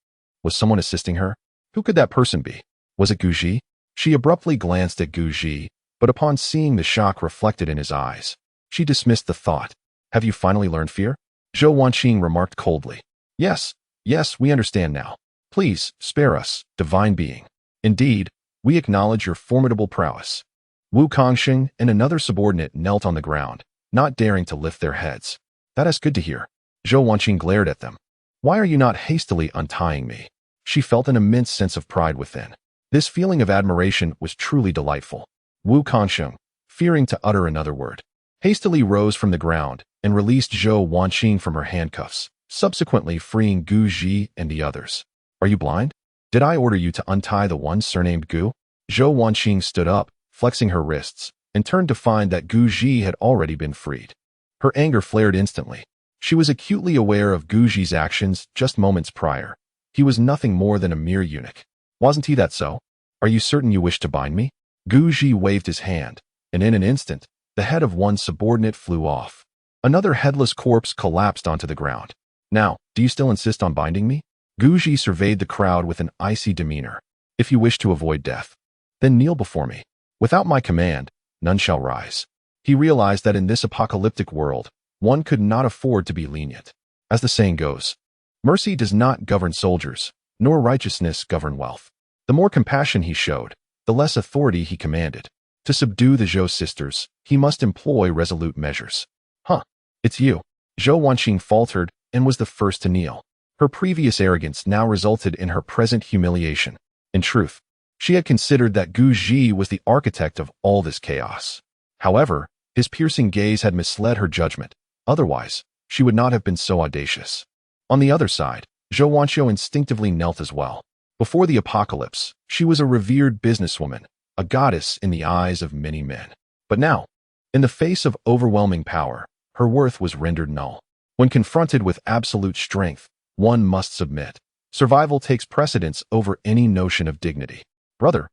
Was someone assisting her? Who could that person be? Was it Guji? She abruptly glanced at Guji, but upon seeing the shock reflected in his eyes, she dismissed the thought. Have you finally learned fear? Zhou Wanqing remarked coldly. Yes, yes, we understand now. Please, spare us, divine being. Indeed, we acknowledge your formidable prowess. Wu Kongsung and another subordinate knelt on the ground, not daring to lift their heads. That is good to hear. Zhou Wanqing glared at them. Why are you not hastily untying me? She felt an immense sense of pride within. This feeling of admiration was truly delightful. Wu Kongsung, fearing to utter another word, hastily rose from the ground and released Zhou Wanqing from her handcuffs, subsequently freeing Guji and the others. Are you blind? Did I order you to untie the one surnamed Gu? Zhou Wanqing stood up, flexing her wrists, and turned to find that Guji had already been freed. Her anger flared instantly. She was acutely aware of Guji's actions just moments prior. He was nothing more than a mere eunuch. Wasn't he that so? Are you certain you wish to bind me? Guji waved his hand, and in an instant, the head of one subordinate flew off. Another headless corpse collapsed onto the ground. Now, do you still insist on binding me? Guji surveyed the crowd with an icy demeanor. If you wish to avoid death, then kneel before me. Without my command, none shall rise. He realized that in this apocalyptic world, one could not afford to be lenient. As the saying goes, mercy does not govern soldiers, nor righteousness govern wealth. The more compassion he showed, the less authority he commanded. To subdue the Zhou sisters, he must employ resolute measures. Huh, it's you. Zhou Wanqing faltered and was the first to kneel. Her previous arrogance now resulted in her present humiliation. In truth, she had considered that Guji was the architect of all this chaos. However, his piercing gaze had misled her judgment. Otherwise, she would not have been so audacious. On the other side, Zhou Wanqiu instinctively knelt as well. Before the apocalypse, she was a revered businesswoman, a goddess in the eyes of many men. But now, in the face of overwhelming power, her worth was rendered null. When confronted with absolute strength, one must submit. Survival takes precedence over any notion of dignity. Brother,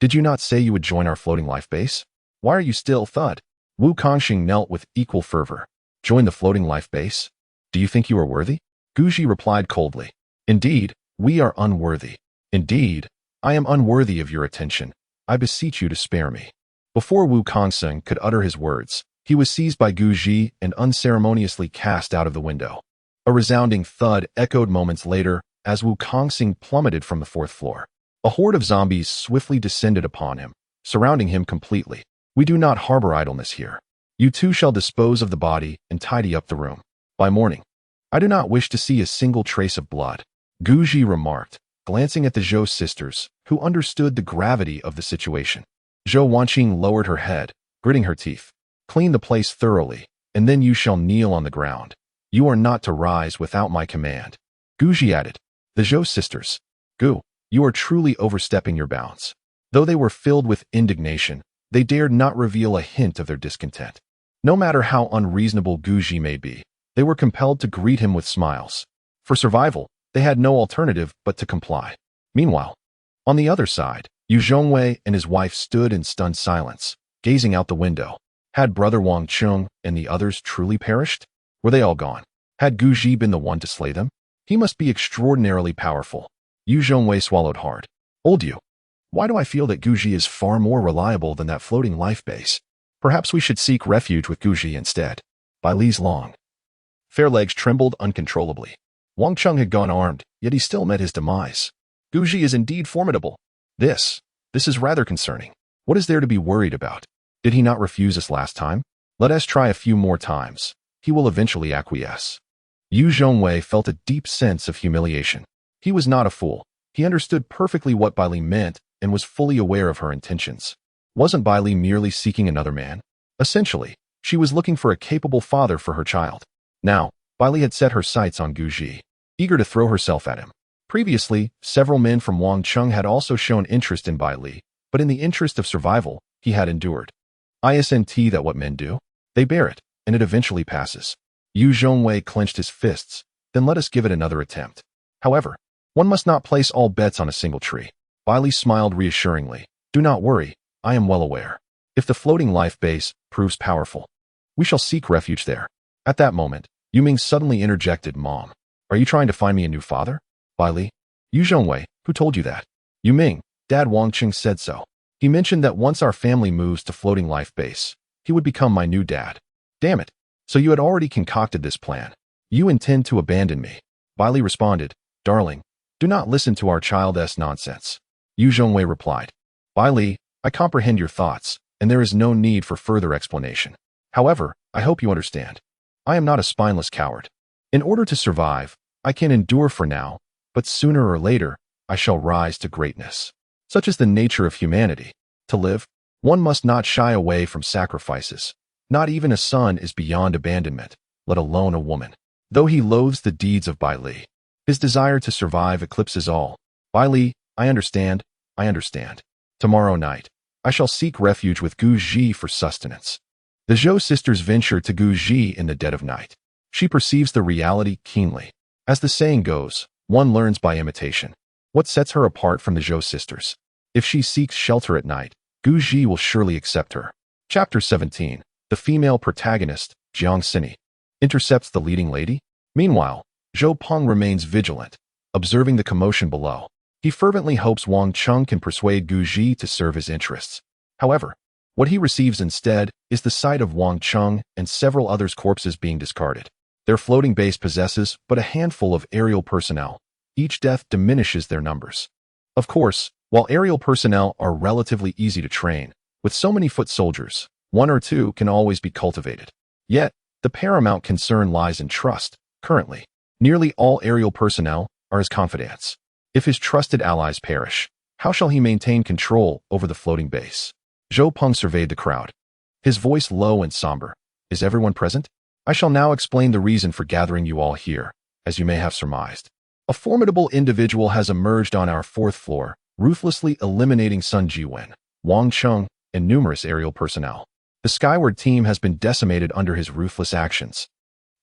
did you not say you would join our floating life base? Why are you still thud? Wu Kongsung knelt with equal fervor. Join the floating life base? Do you think you are worthy? Guji replied coldly. Indeed, we are unworthy. Indeed, I am unworthy of your attention. I beseech you to spare me. Before Wu Kongsung could utter his words, he was seized by Guji and unceremoniously cast out of the window. A resounding thud echoed moments later as Wu Kongsung plummeted from the fourth floor. A horde of zombies swiftly descended upon him, surrounding him completely. We do not harbor idleness here. You two shall dispose of the body and tidy up the room. By morning, I do not wish to see a single trace of blood. Guji remarked, glancing at the Zhou sisters, who understood the gravity of the situation. Zhou Wanqing lowered her head, gritting her teeth. Clean the place thoroughly, and then you shall kneel on the ground. You are not to rise without my command. Guji added. The Zhou sisters. Gu, you are truly overstepping your bounds. Though they were filled with indignation, they dared not reveal a hint of their discontent. No matter how unreasonable Guji may be, they were compelled to greet him with smiles. For survival, they had no alternative but to comply. Meanwhile, on the other side, Yu Zhongwei and his wife stood in stunned silence, gazing out the window. Had brother Wang Chung and the others truly perished? Were they all gone? Had Guji been the one to slay them? He must be extraordinarily powerful. Yu Zhongwei swallowed hard. Old Yu, why do I feel that Guji is far more reliable than that floating life base? Perhaps we should seek refuge with Guji instead. By Li's long. Fair legs trembled uncontrollably. Wang Chung had gone armed, yet he still met his demise. Guji is indeed formidable. This is rather concerning. What is there to be worried about? Did he not refuse us last time? Let us try a few more times. He will eventually acquiesce. Yu Zhongwei felt a deep sense of humiliation. He was not a fool. He understood perfectly what Bai Li meant and was fully aware of her intentions. Wasn't Bai Li merely seeking another man? Essentially, she was looking for a capable father for her child. Now, Bai Li had set her sights on Guji, eager to throw herself at him. Previously, several men from Wang Chung had also shown interest in Bai Li, but in the interest of survival, he had endured. Isn't that what men do? They bear it, and it eventually passes. Yu Zhongwei clenched his fists. Then let us give it another attempt. However, one must not place all bets on a single tree. Bai Li smiled reassuringly. Do not worry, I am well aware. If the floating life base proves powerful, we shall seek refuge there. At that moment, Yu Ming suddenly interjected, Mom, are you trying to find me a new father? Bai Li. Yu Zhongwei, who told you that? Yu Ming, Dad Wang Qing said so. He mentioned that once our family moves to floating life base, he would become my new dad. Damn it. So you had already concocted this plan. You intend to abandon me. Bai Li responded, Darling, do not listen to our child's nonsense. Yu Zhongwei replied, Bai Li, I comprehend your thoughts, and there is no need for further explanation. However, I hope you understand. I am not a spineless coward. In order to survive, I can endure for now, but sooner or later, I shall rise to greatness. Such is the nature of humanity. To live, one must not shy away from sacrifices. Not even a son is beyond abandonment, let alone a woman. Though he loathes the deeds of Bai Li, his desire to survive eclipses all. Bai Li, I understand. Tomorrow night, I shall seek refuge with Guji for sustenance. The Zhou sisters venture to Guji in the dead of night. She perceives the reality keenly. As the saying goes, one learns by imitation. What sets her apart from the Zhou sisters? If she seeks shelter at night, Guji will surely accept her. Chapter 17. The female protagonist, Jiang Sini, intercepts the leading lady. Meanwhile, Zhou Peng remains vigilant, observing the commotion below. He fervently hopes Wang Chung can persuade Guji to serve his interests. However, what he receives instead is the sight of Wang Chung and several others' corpses being discarded. Their floating base possesses but a handful of aerial personnel. Each death diminishes their numbers. Of course, while aerial personnel are relatively easy to train, with so many foot soldiers, one or two can always be cultivated. Yet, the paramount concern lies in trust. Currently, nearly all aerial personnel are his confidants. If his trusted allies perish, how shall he maintain control over the floating base? Zhou Peng surveyed the crowd, his voice low and somber. Is everyone present? I shall now explain the reason for gathering you all here, as you may have surmised. A formidable individual has emerged on our fourth floor, ruthlessly eliminating Sun Jiwen, Wang Chung, and numerous aerial personnel. The Skyward team has been decimated under his ruthless actions,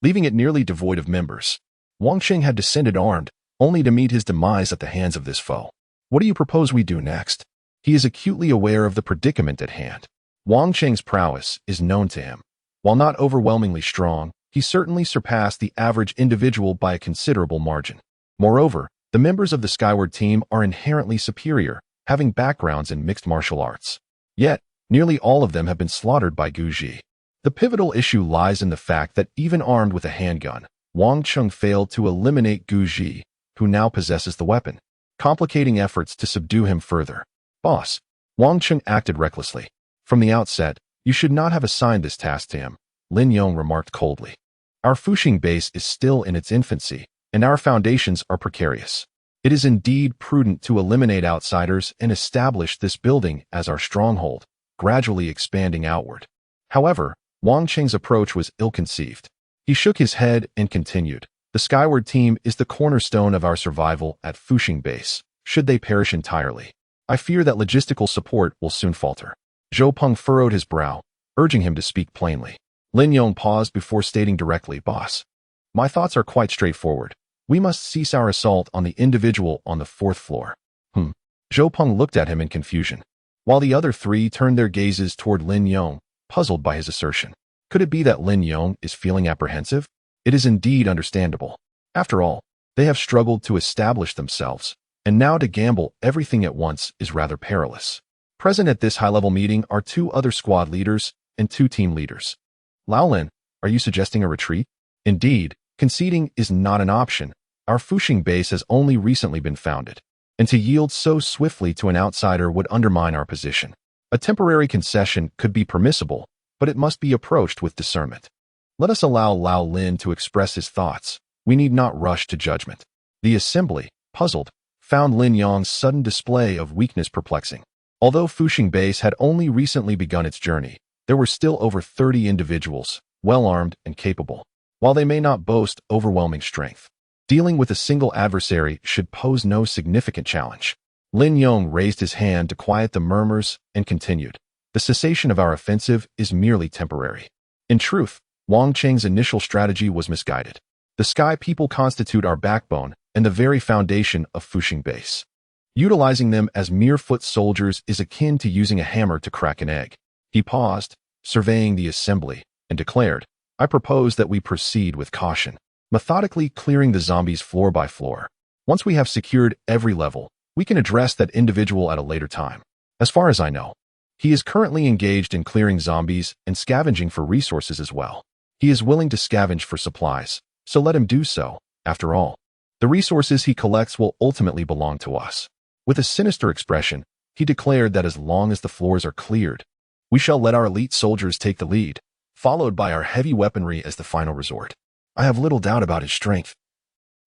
leaving it nearly devoid of members. Wang Qing had descended armed, only to meet his demise at the hands of this foe. What do you propose we do next? He is acutely aware of the predicament at hand. Wang Qing's prowess is known to him. While not overwhelmingly strong, he certainly surpassed the average individual by a considerable margin. Moreover, the members of the Skyward team are inherently superior, having backgrounds in mixed martial arts. Yet, nearly all of them have been slaughtered by Guji. The pivotal issue lies in the fact that even armed with a handgun, Wang Chung failed to eliminate Guji, who now possesses the weapon, complicating efforts to subdue him further. Boss, Wang Chung acted recklessly. From the outset, you should not have assigned this task to him, Lin Yong remarked coldly. Our Fuxing base is still in its infancy, and our foundations are precarious. It is indeed prudent to eliminate outsiders and establish this building as our stronghold, gradually expanding outward. However, Wang Qing's approach was ill-conceived. He shook his head and continued. The Skyward team is the cornerstone of our survival at Fuxing Base. Should they perish entirely, I fear that logistical support will soon falter. Zhou Peng furrowed his brow, urging him to speak plainly. Lin Yong paused before stating directly, "Boss, my thoughts are quite straightforward. We must cease our assault on the individual on the 4th floor." Zhou Peng looked at him in confusion, while the other three turned their gazes toward Lin Yong, puzzled by his assertion. Could it be that Lin Yong is feeling apprehensive? It is indeed understandable. After all, they have struggled to establish themselves, and now to gamble everything at once is rather perilous. Present at this high-level meeting are 2 other squad leaders and 2 team leaders. Lao Lin, are you suggesting a retreat? Indeed, conceding is not an option. Our Fuxing base has only recently been founded, and to yield so swiftly to an outsider would undermine our position. A temporary concession could be permissible, but it must be approached with discernment. Let us allow Lao Lin to express his thoughts. We need not rush to judgment. The assembly, puzzled, found Lin Yong's sudden display of weakness perplexing. Although Fuxing Base had only recently begun its journey, there were still over 30 individuals, well-armed and capable. While they may not boast overwhelming strength, dealing with a single adversary should pose no significant challenge. Lin Yong raised his hand to quiet the murmurs and continued. The cessation of our offensive is merely temporary. In truth, Wang Qing's initial strategy was misguided. The Sky People constitute our backbone and the very foundation of Fuxing Base. Utilizing them as mere foot soldiers is akin to using a hammer to crack an egg. He paused, surveying the assembly, and declared, I propose that we proceed with caution, methodically clearing the zombies floor by floor. Once we have secured every level, we can address that individual at a later time. As far as I know, he is currently engaged in clearing zombies and scavenging for resources as well. He is willing to scavenge for supplies, so let him do so. After all, the resources he collects will ultimately belong to us. With a sinister expression, he declared that as long as the floors are cleared, we shall let our elite soldiers take the lead, followed by our heavy weaponry as the final resort. I have little doubt about his strength.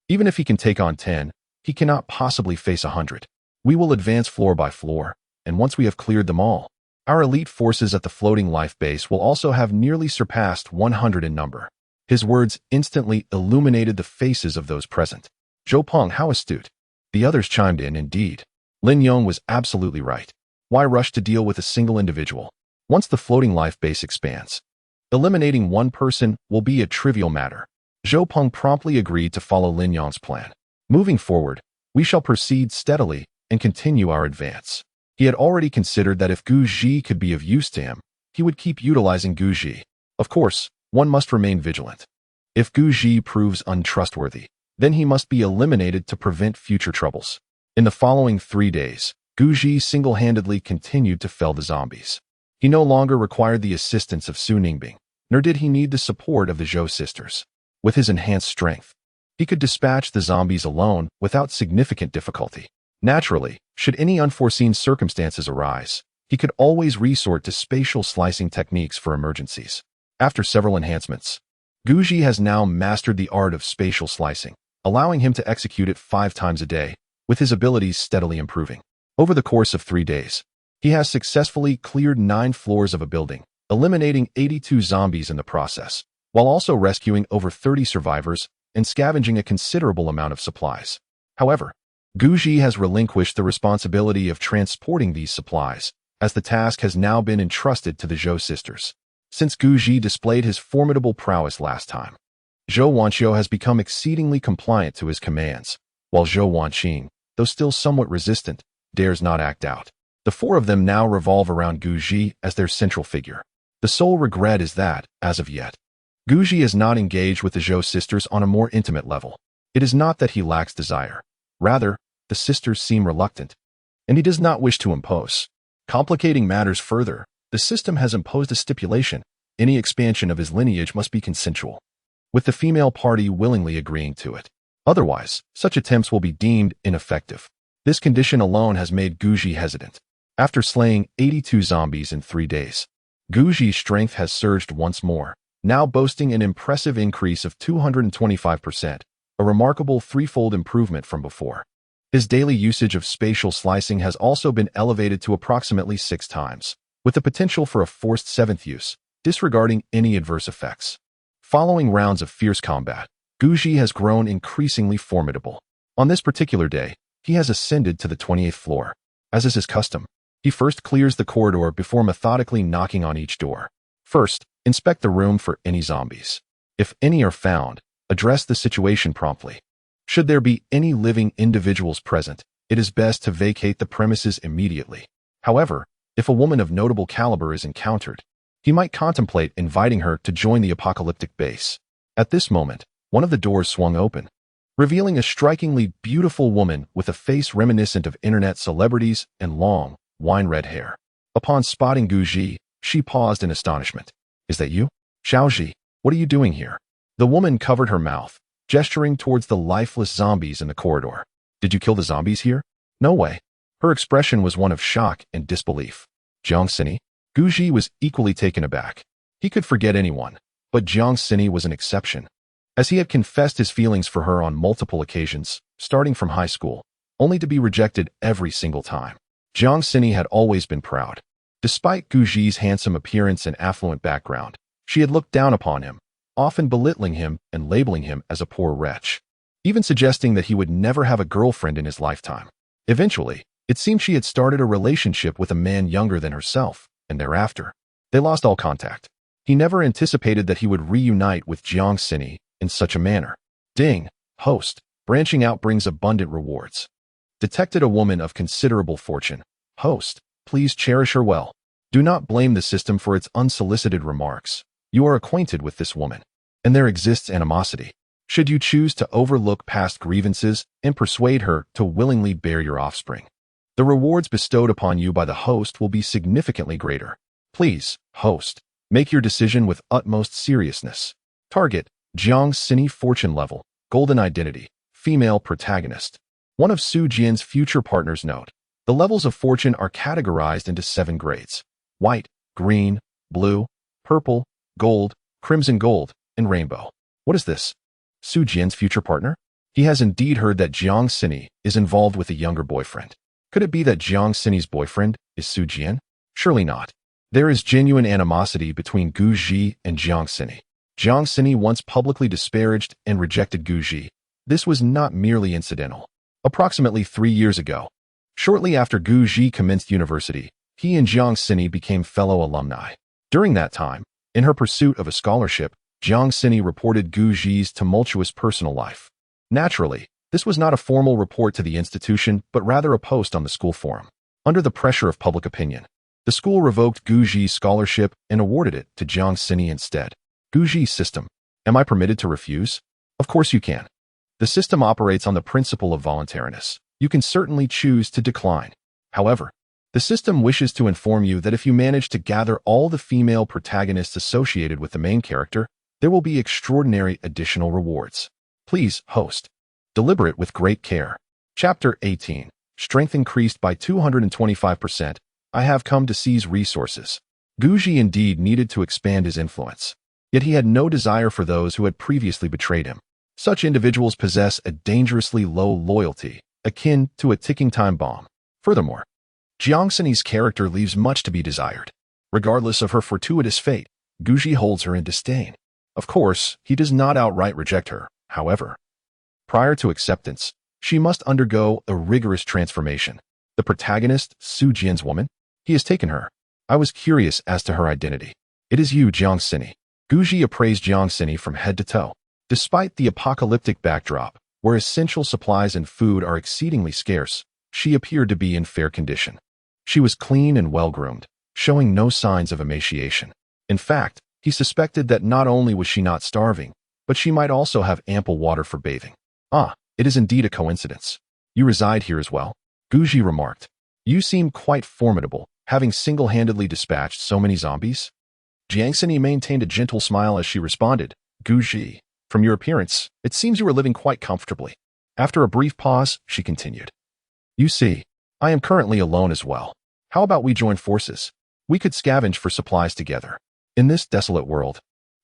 Even if he can take on 10, he cannot possibly face 100. We will advance floor by floor, and once we have cleared them all, our elite forces at the floating life base will also have nearly surpassed 100 in number. His words instantly illuminated the faces of those present. Zhou Peng, how astute. The others chimed in, indeed. Lin Yong was absolutely right. Why rush to deal with a single individual? Once the floating life base expands, eliminating one person will be a trivial matter. Zhou Peng promptly agreed to follow Lin Yong's plan. Moving forward, we shall proceed steadily and continue our advance. He had already considered that if Guji could be of use to him, he would keep utilizing Guji. Of course, one must remain vigilant. If Guji proves untrustworthy, then he must be eliminated to prevent future troubles. In the following 3 days, Guji single-handedly continued to fell the zombies. He no longer required the assistance of Su Ningbing, nor did he need the support of the Zhou sisters. With his enhanced strength, he could dispatch the zombies alone without significant difficulty. Naturally, should any unforeseen circumstances arise, he could always resort to spatial slicing techniques for emergencies. After several enhancements, Guji has now mastered the art of spatial slicing, allowing him to execute it 5 times a day, with his abilities steadily improving. Over the course of 3 days, he has successfully cleared 9 floors of a building, eliminating 82 zombies in the process, while also rescuing over 30 survivors and scavenging a considerable amount of supplies. However, Guji has relinquished the responsibility of transporting these supplies, as the task has now been entrusted to the Zhou sisters. Since Guji displayed his formidable prowess last time, Zhou Wanqiu has become exceedingly compliant to his commands, while Zhou Wanqing, though still somewhat resistant, dares not act out. The 4 of them now revolve around Guji as their central figure. The sole regret is that, as of yet, Guji is not engaged with the Zhou sisters on a more intimate level. It is not that he lacks desire. Rather, the sisters seem reluctant, and he does not wish to impose. Complicating matters further, the system has imposed a stipulation: any expansion of his lineage must be consensual, with the female party willingly agreeing to it. Otherwise, such attempts will be deemed ineffective. This condition alone has made Guji hesitant. After slaying 82 zombies in 3 days, Guji's strength has surged once more, now boasting an impressive increase of 225%, a remarkable 3-fold improvement from before. His daily usage of spatial slicing has also been elevated to approximately 6 times, with the potential for a forced 7th use, disregarding any adverse effects. Following rounds of fierce combat, Guji has grown increasingly formidable. On this particular day, he has ascended to the 28th floor. As is his custom, he first clears the corridor before methodically knocking on each door. First, inspect the room for any zombies. If any are found, address the situation promptly. Should there be any living individuals present, it is best to vacate the premises immediately. However, if a woman of notable caliber is encountered, he might contemplate inviting her to join the apocalyptic base. At this moment, one of the doors swung open, revealing a strikingly beautiful woman with a face reminiscent of internet celebrities and long, wine-red hair. Upon spotting Guji, she paused in astonishment. "Is that you? Zhao, what are you doing here?" The woman covered her mouth, gesturing towards the lifeless zombies in the corridor. "Did you kill the zombies here?" "No way." Her expression was one of shock and disbelief. "Jiang?" Guji was equally taken aback. He could forget anyone, but Jiang was an exception, as he had confessed his feelings for her on multiple occasions, starting from high school, only to be rejected every single time. Jiang had always been proud. Despite Guji's handsome appearance and affluent background, she had looked down upon him, often belittling him and labeling him as a poor wretch, even suggesting that he would never have a girlfriend in his lifetime. Eventually, it seemed she had started a relationship with a man younger than herself, and thereafter, they lost all contact. He never anticipated that he would reunite with Jiang in such a manner. Ding, host, branching out brings abundant rewards. Detected a woman of considerable fortune. Host, please cherish her well. Do not blame the system for its unsolicited remarks. You are acquainted with this woman, and there exists animosity. Should you choose to overlook past grievances and persuade her to willingly bear your offspring, the rewards bestowed upon you by the host will be significantly greater. Please, host, make your decision with utmost seriousness. Target, Jiang fortune level, golden identity, female protagonist. One of Su Jian's future partners. Note, the levels of fortune are categorized into 7 grades: white, green, blue, purple, gold, crimson gold, and rainbow. What is this? Su Jian's future partner? He has indeed heard that Jiang is involved with a younger boyfriend. Could it be that Jiang boyfriend is Su Jian? Surely not. There is genuine animosity between Guji and Jiang. Jiang once publicly disparaged and rejected Guji. This was not merely incidental. Approximately 3 years ago, shortly after Guji commenced university, he and Jiang became fellow alumni. During that time, in her pursuit of a scholarship, Jiang reported Guji's tumultuous personal life. Naturally, this was not a formal report to the institution, but rather a post on the school forum. Under the pressure of public opinion, the school revoked Guji's scholarship and awarded it to Jiang instead. Guji's system. Am I permitted to refuse? Of course you can. The system operates on the principle of voluntariness. You can certainly choose to decline. However, the system wishes to inform you that if you manage to gather all the female protagonists associated with the main character, there will be extraordinary additional rewards. Please, host, deliberate with great care. Chapter 18. Strength increased by 225%. I have come to seize resources. Guji indeed needed to expand his influence, yet he had no desire for those who had previously betrayed him. Such individuals possess a dangerously low loyalty, akin to a ticking time bomb. Furthermore, Jiang character leaves much to be desired. Regardless of her fortuitous fate, Guji holds her in disdain. Of course, he does not outright reject her. However, prior to acceptance, she must undergo a rigorous transformation. The protagonist, Su Jian's woman? He has taken her. I was curious as to her identity. It is you, Jiang. Guji appraised Jiang from head to toe. Despite the apocalyptic backdrop, where essential supplies and food are exceedingly scarce, she appeared to be in fair condition. She was clean and well-groomed, showing no signs of emaciation. In fact, he suspected that not only was she not starving, but she might also have ample water for bathing. Ah, it is indeed a coincidence. You reside here as well? Guji remarked. You seem quite formidable, having single-handedly dispatched so many zombies. Jiang maintained a gentle smile as she responded. Guji, from your appearance, it seems you are living quite comfortably. After a brief pause, she continued. You see, I am currently alone as well. How about we join forces? We could scavenge for supplies together. In this desolate world,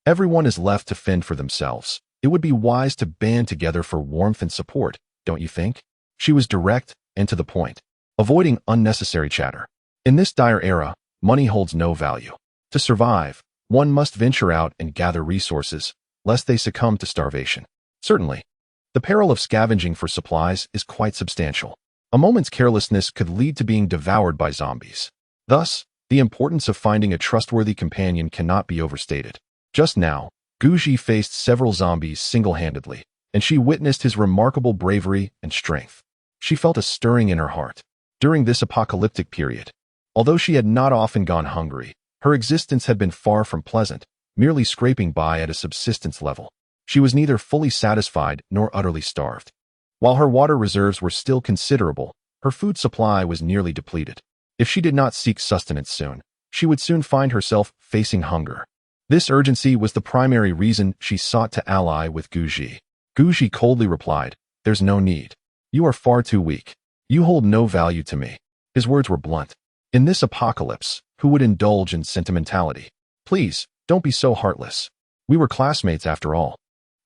everyone is left to fend for themselves. It would be wise to band together for warmth and support, don't you think? She was direct and to the point, avoiding unnecessary chatter. In this dire era, money holds no value. To survive, one must venture out and gather resources, lest they succumb to starvation. Certainly, the peril of scavenging for supplies is quite substantial. A moment's carelessness could lead to being devoured by zombies. Thus, the importance of finding a trustworthy companion cannot be overstated. Just now, Guji faced several zombies single-handedly, and she witnessed his remarkable bravery and strength. She felt a stirring in her heart. During this apocalyptic period, although she had not often gone hungry, her existence had been far from pleasant, merely scraping by at a subsistence level. She was neither fully satisfied nor utterly starved. While her water reserves were still considerable, her food supply was nearly depleted. If she did not seek sustenance soon, she would soon find herself facing hunger. This urgency was the primary reason she sought to ally with Guji. Guji coldly replied, "There's no need. You are far too weak. You hold no value to me." His words were blunt. In this apocalypse, who would indulge in sentimentality? "Please, don't be so heartless. We were classmates after all.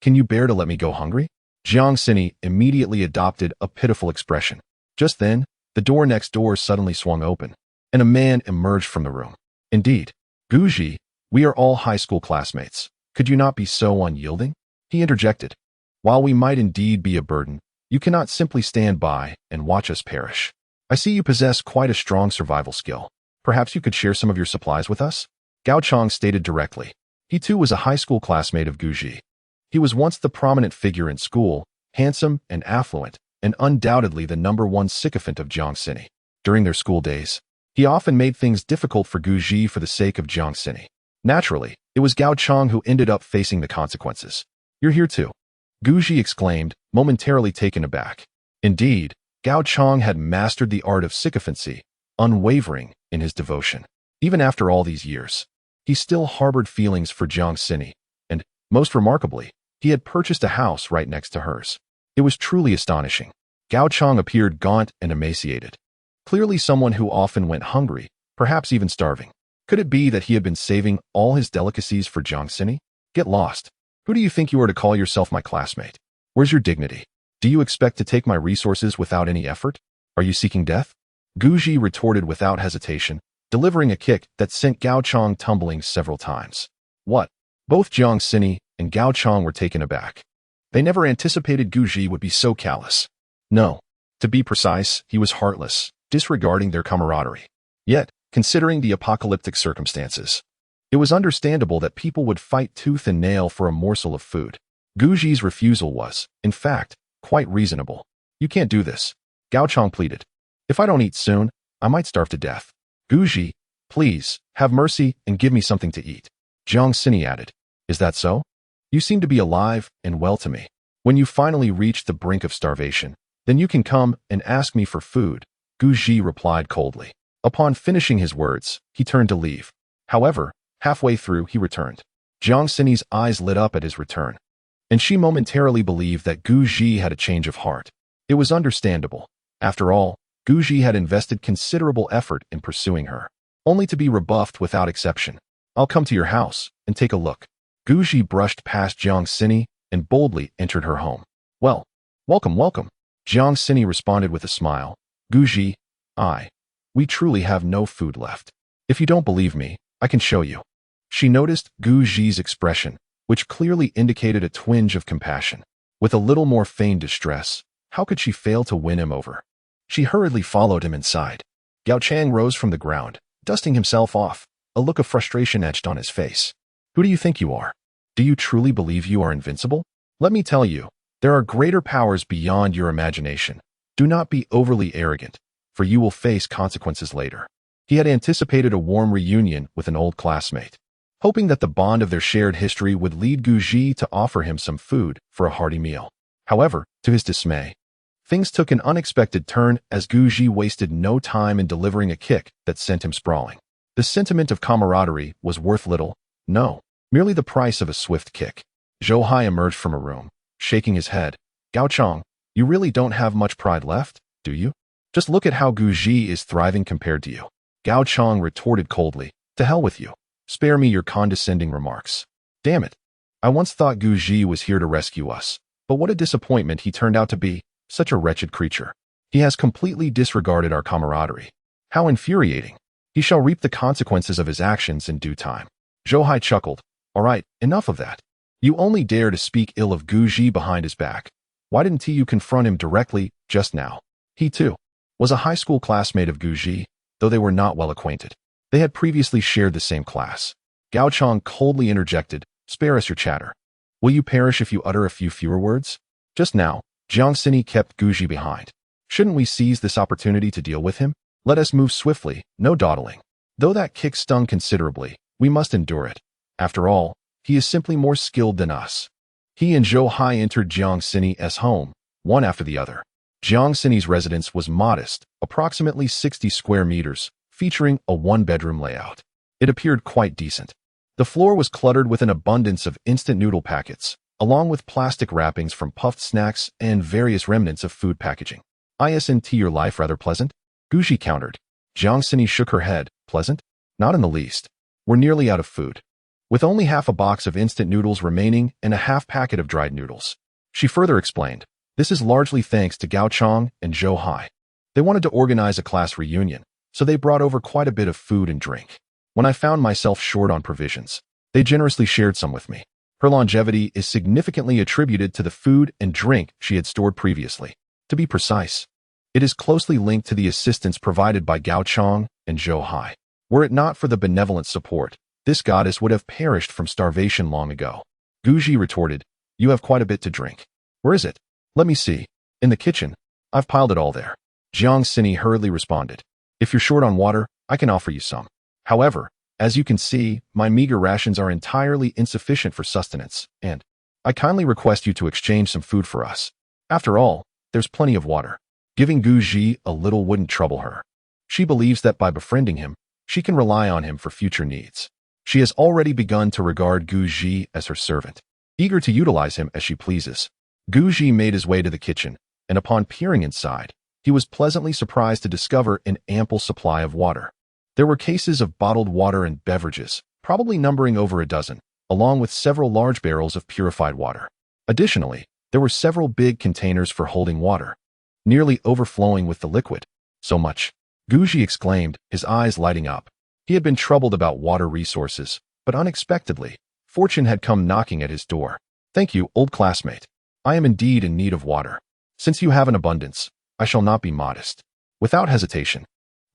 Can you bear to let me go hungry?" Jian immediately adopted a pitiful expression. Just then, the door next door suddenly swung open, and a man emerged from the room. "Indeed, Guji, we are all high school classmates. Could you not be so unyielding?" He interjected. "While we might indeed be a burden, you cannot simply stand by and watch us perish. I see you possess quite a strong survival skill. Perhaps you could share some of your supplies with us?" Gao Chang stated directly. He too was a high school classmate of Guji. He was once the prominent figure in school, handsome and affluent, and undoubtedly the #1 sycophant of Jiang. During their school days, he often made things difficult for Guji for the sake of Jiang. Naturally, it was Gao Chang who ended up facing the consequences. "You're here too," Guji exclaimed, momentarily taken aback. Indeed, Gao Chang had mastered the art of sycophancy, unwavering in his devotion. Even after all these years, he still harbored feelings for Jiang, and, most remarkably, he had purchased a house right next to hers. It was truly astonishing. Gao Chang appeared gaunt and emaciated. Clearly someone who often went hungry, perhaps even starving. Could it be that he had been saving all his delicacies for Jiang? Get lost. Who do you think you are to call yourself my classmate? Where's your dignity? Do you expect to take my resources without any effort? Are you seeking death? Guji retorted without hesitation, delivering a kick that sent Gao Chang tumbling several times. What? Both Jiang and Gao Chang were taken aback. They never anticipated Guji would be so callous. No. To be precise, he was heartless, disregarding their camaraderie. Yet, considering the apocalyptic circumstances, it was understandable that people would fight tooth and nail for a morsel of food. Guji's refusal was, in fact, quite reasonable. "You can't do this," Gao Chang pleaded. "If I don't eat soon, I might starve to death. Guji, please, have mercy and give me something to eat." Jiang added, "Is that so? You seem to be alive and well to me. When you finally reach the brink of starvation, then you can come and ask me for food," Guji replied coldly. Upon finishing his words, he turned to leave. However, halfway through he returned. Jiang's eyes lit up at his return, and she momentarily believed that Guji had a change of heart. It was understandable. After all, Guji had invested considerable effort in pursuing her, only to be rebuffed without exception. "I'll come to your house and take a look." Guji brushed past Jiang and boldly entered her home. "Well, welcome, welcome," Jiang responded with a smile. "Guji, we truly have no food left. If you don't believe me, I can show you." She noticed Guji's expression, which clearly indicated a twinge of compassion. With a little more feigned distress, how could she fail to win him over? She hurriedly followed him inside. Gao Chang rose from the ground, dusting himself off, a look of frustration etched on his face. "Who do you think you are? Do you truly believe you are invincible? Let me tell you, there are greater powers beyond your imagination. Do not be overly arrogant, for you will face consequences later." He had anticipated a warm reunion with an old classmate, hoping that the bond of their shared history would lead Guji to offer him some food for a hearty meal. However, to his dismay, things took an unexpected turn as Guji wasted no time in delivering a kick that sent him sprawling. The sentiment of camaraderie was worth little, no, merely the price of a swift kick. Zhao emerged from a room, shaking his head. "Gao Chang, you really don't have much pride left, do you? Just look at how Guji is thriving compared to you." Gao Chang retorted coldly, "To hell with you. Spare me your condescending remarks. Damn it. I once thought Guji was here to rescue us, but what a disappointment he turned out to be, such a wretched creature." He has completely disregarded our camaraderie. How infuriating. He shall reap the consequences of his actions in due time. Zhao chuckled. All right, enough of that. You only dare to speak ill of Guji behind his back. Why didn't you confront him directly just now? He, too, was a high school classmate of Guji, though they were not well acquainted. They had previously shared the same class. Gao Chong coldly interjected, spare us your chatter. Will you perish if you utter a few fewer words? Just now, Jiang Sini kept Guji behind. Shouldn't we seize this opportunity to deal with him? Let us move swiftly, no dawdling. Though that kick stung considerably, we must endure it. After all, he is simply more skilled than us. He and Zhou Hai entered Jiang Sini's home, one after the other. Jiang Sini's residence was modest, approximately 60 square meters, featuring a one-bedroom layout. It appeared quite decent. The floor was cluttered with an abundance of instant noodle packets, along with plastic wrappings from puffed snacks and various remnants of food packaging. Isn't your life rather pleasant? Guji countered. Jiang Sini shook her head. Pleasant? Not in the least. We're nearly out of food. With only half a box of instant noodles remaining and a half packet of dried noodles. She further explained, this is largely thanks to Gao Chong and Zhou Hai. They wanted to organize a class reunion, so they brought over quite a bit of food and drink. When I found myself short on provisions, they generously shared some with me. Her longevity is significantly attributed to the food and drink she had stored previously. To be precise, it is closely linked to the assistance provided by Gao Chong and Zhou Hai. Were it not for the benevolent support, this goddess would have perished from starvation long ago. Guji retorted, you have quite a bit to drink. Where is it? Let me see. In the kitchen. I've piled it all there. Jiang Sini hurriedly responded. If you're short on water, I can offer you some. However, as you can see, my meager rations are entirely insufficient for sustenance, and I kindly request you to exchange some food for us. After all, there's plenty of water. Giving Guji a little wouldn't trouble her. She believes that by befriending him, she can rely on him for future needs. She has already begun to regard Guji as her servant, eager to utilize him as she pleases. Guji made his way to the kitchen, and upon peering inside, he was pleasantly surprised to discover an ample supply of water. There were cases of bottled water and beverages, probably numbering over a dozen, along with several large barrels of purified water. Additionally, there were several big containers for holding water, nearly overflowing with the liquid. So much, Guji exclaimed, his eyes lighting up. He had been troubled about water resources, but unexpectedly, fortune had come knocking at his door. Thank you, old classmate. I am indeed in need of water. Since you have an abundance, I shall not be modest. Without hesitation,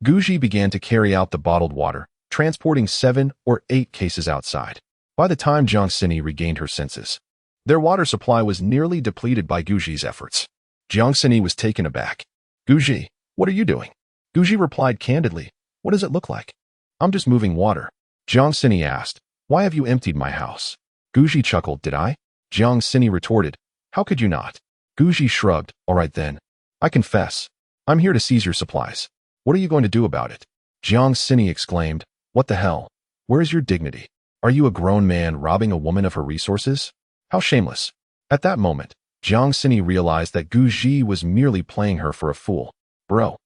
Guji began to carry out the bottled water, transporting 7 or 8 cases outside. By the time Jiang Sini regained her senses, their water supply was nearly depleted by Guji's efforts. Jiang Sini was taken aback. Guji, what are you doing? Guji replied candidly, what does it look like? I'm just moving water. Jiang Sini asked, why have you emptied my house? Guji chuckled, did I? Jiang Sini retorted, how could you not? Guji shrugged, all right then. I confess, I'm here to seize your supplies. What are you going to do about it? Jiang Sini exclaimed, what the hell? Where is your dignity? Are you a grown man robbing a woman of her resources? How shameless. At that moment, Jiang Sini realized that Guji was merely playing her for a fool. Bro,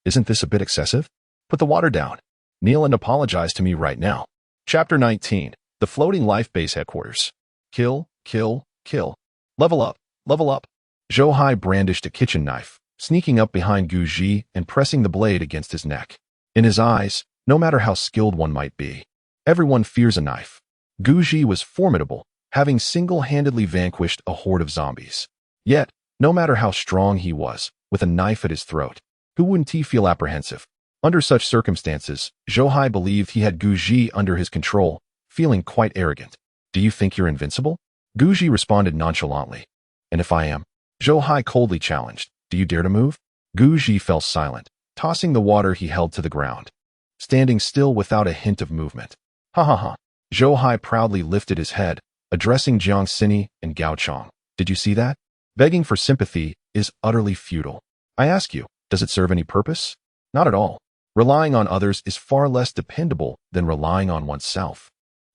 isn't this a bit excessive? Put the water down. Kneel and apologize to me right now. Chapter 19. The Floating Life Base Headquarters. Kill, kill, kill. Level up, level up. Zhou Hai brandished a kitchen knife, sneaking up behind Guji and pressing the blade against his neck. In his eyes, no matter how skilled one might be, everyone fears a knife. Guji was formidable, having single-handedly vanquished a horde of zombies. Yet, no matter how strong he was, with a knife at his throat, who wouldn't he feel apprehensive? Under such circumstances, Zhou Hai believed he had Guji under his control, feeling quite arrogant. Do you think you're invincible? Guji responded nonchalantly. And if I am? Zhou Hai coldly challenged. Do you dare to move? Guji fell silent, tossing the water he held to the ground, standing still without a hint of movement. Ha ha ha. Zhou Hai proudly lifted his head, addressing Jiang Sini and Gao Chong. Did you see that? Begging for sympathy is utterly futile. I ask you, does it serve any purpose? Not at all. Relying on others is far less dependable than relying on oneself.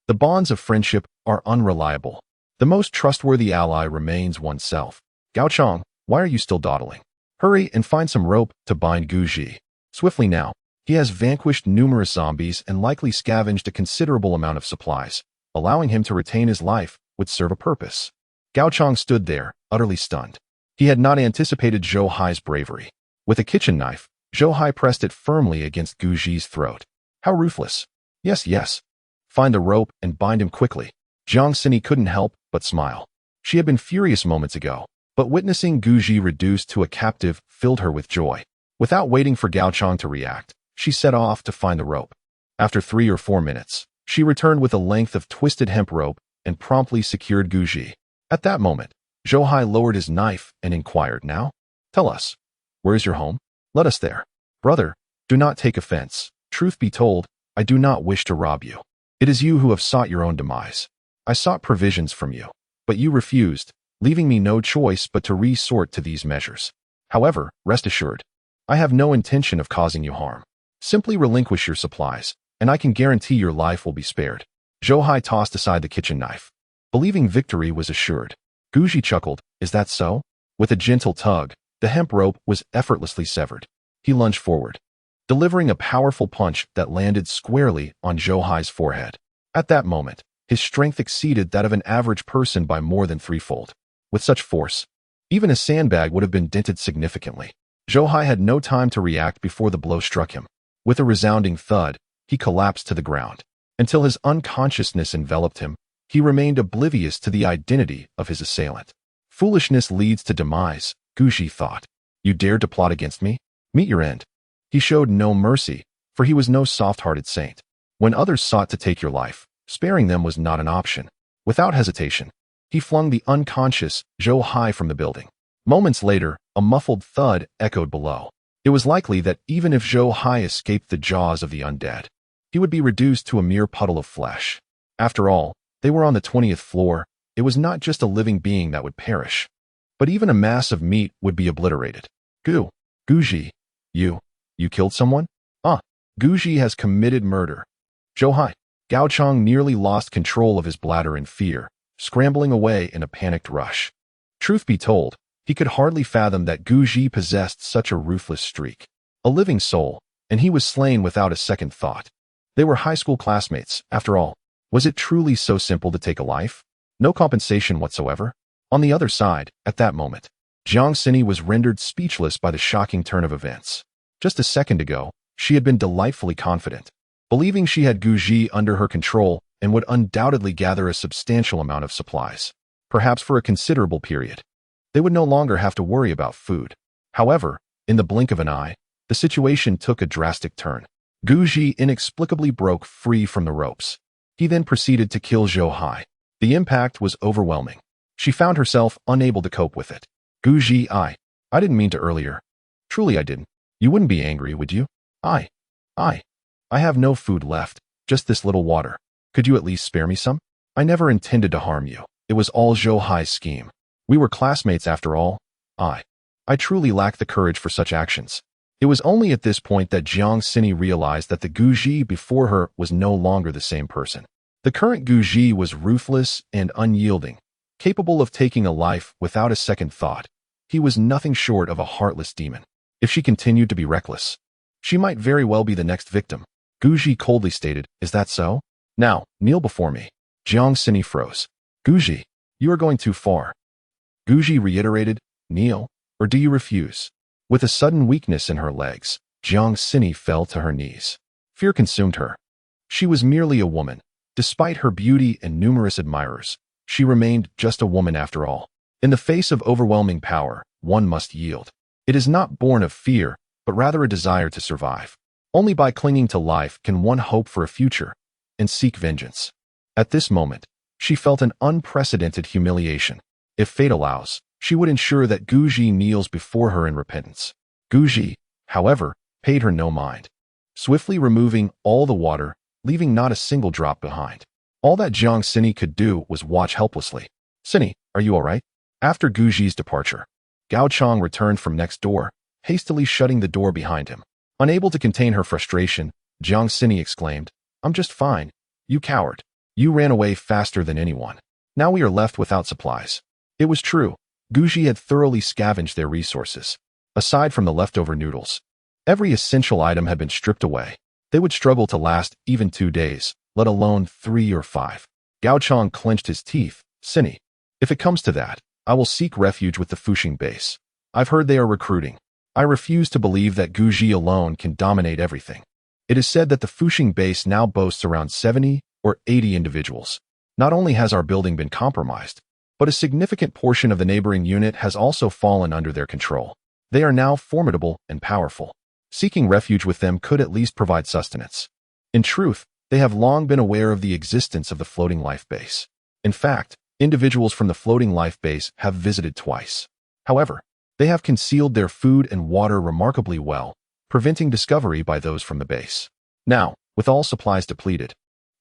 The bonds of friendship are unreliable. The most trustworthy ally remains oneself. Gao Chong, why are you still dawdling? Hurry and find some rope to bind Guji. Swiftly now. He has vanquished numerous zombies and likely scavenged a considerable amount of supplies. Allowing him to retain his life would serve a purpose. Gao Chong stood there, utterly stunned. He had not anticipated Zhou Hai's bravery. With a kitchen knife, Zhao pressed it firmly against Guji's throat. How ruthless. Yes, yes. Find the rope and bind him quickly. Jiang Xini couldn't help but smile. She had been furious moments ago, but witnessing Guji reduced to a captive filled her with joy. Without waiting for Gao Chang to react, she set off to find the rope. After 3 or 4 minutes, she returned with a length of twisted hemp rope and promptly secured Guji. At that moment, Zhao lowered his knife and inquired, Now? Tell us. Where is your home? Let us there. Brother, do not take offense. Truth be told, I do not wish to rob you. It is you who have sought your own demise. I sought provisions from you, but you refused, leaving me no choice but to resort to these measures. However, rest assured, I have no intention of causing you harm. Simply relinquish your supplies, and I can guarantee your life will be spared. Zhao tossed aside the kitchen knife, believing victory was assured. Guji chuckled, Is that so? With a gentle tug, the hemp rope was effortlessly severed. He lunged forward, delivering a powerful punch that landed squarely on Zhao forehead. At that moment, his strength exceeded that of an average person by more than threefold. With such force, even a sandbag would have been dented significantly. Zhao had no time to react before the blow struck him. With a resounding thud, he collapsed to the ground. Until his unconsciousness enveloped him, he remained oblivious to the identity of his assailant. Foolishness leads to demise, Guji thought. You dared to plot against me? Meet your end. He showed no mercy, for he was no soft-hearted saint. When others sought to take your life, sparing them was not an option. Without hesitation, he flung the unconscious Zhao from the building. Moments later, a muffled thud echoed below. It was likely that even if Zhao escaped the jaws of the undead, he would be reduced to a mere puddle of flesh. After all, they were on the 20th floor. It was not just a living being that would perish, but even a mass of meat would be obliterated. Guji, you killed someone? Guji has committed murder. Zhao. Gao Chang nearly lost control of his bladder in fear, scrambling away in a panicked rush. Truth be told, he could hardly fathom that Guji possessed such a ruthless streak. A living soul, and he was slain without a second thought. They were high school classmates, after all. Was it truly so simple to take a life? No compensation whatsoever? On the other side, at that moment, Jiang Xini was rendered speechless by the shocking turn of events. Just a second ago, she had been delightfully confident, believing she had Guji under her control and would undoubtedly gather a substantial amount of supplies, perhaps for a considerable period. They would no longer have to worry about food. However, in the blink of an eye, the situation took a drastic turn. Guji inexplicably broke free from the ropes. He then proceeded to kill Zhao. The impact was overwhelming. She found herself unable to cope with it. Guji, I didn't mean to earlier. Truly I didn't. You wouldn't be angry, would you? I have no food left, just this little water. Could you at least spare me some? I never intended to harm you. It was all Zhao scheme. We were classmates after all. I truly lack the courage for such actions. It was only at this point that Jiang Xini realized that the Guji before her was no longer the same person. The current Guji was ruthless and unyielding, capable of taking a life without a second thought. He was nothing short of a heartless demon. If she continued to be reckless, she might very well be the next victim. Guji coldly stated, Is that so? Now, kneel before me. Jiang Xini froze. Guji, you are going too far. Guji reiterated, Kneel, or do you refuse? With a sudden weakness in her legs, Jiang Xini fell to her knees. Fear consumed her. She was merely a woman. Despite her beauty and numerous admirers, she remained just a woman after all. In the face of overwhelming power, one must yield. It is not born of fear, but rather a desire to survive. Only by clinging to life can one hope for a future and seek vengeance. At this moment, she felt an unprecedented humiliation. If fate allows, she would ensure that Guji kneels before her in repentance. Guji, however, paid her no mind, swiftly removing all the water, leaving not a single drop behind. All that Jiang Xini could do was watch helplessly. Xini, are you all right? After Guji's departure, Gao Chang returned from next door, hastily shutting the door behind him. Unable to contain her frustration, Jiang Xini exclaimed, I'm just fine. You coward. You ran away faster than anyone. Now we are left without supplies. It was true. Guji had thoroughly scavenged their resources. Aside from the leftover noodles, every essential item had been stripped away. They would struggle to last even 2 days, let alone 3 or 5. Gao Chang clenched his teeth. Xini, if it comes to that, I will seek refuge with the Fuxing base. I've heard they are recruiting. I refuse to believe that Guji alone can dominate everything. It is said that the Fuxing base now boasts around 70 or 80 individuals. Not only has our building been compromised, but a significant portion of the neighboring unit has also fallen under their control. They are now formidable and powerful. Seeking refuge with them could at least provide sustenance. In truth, they have long been aware of the existence of the floating life base. In fact, individuals from the floating life base have visited twice. However, they have concealed their food and water remarkably well, preventing discovery by those from the base. Now, with all supplies depleted,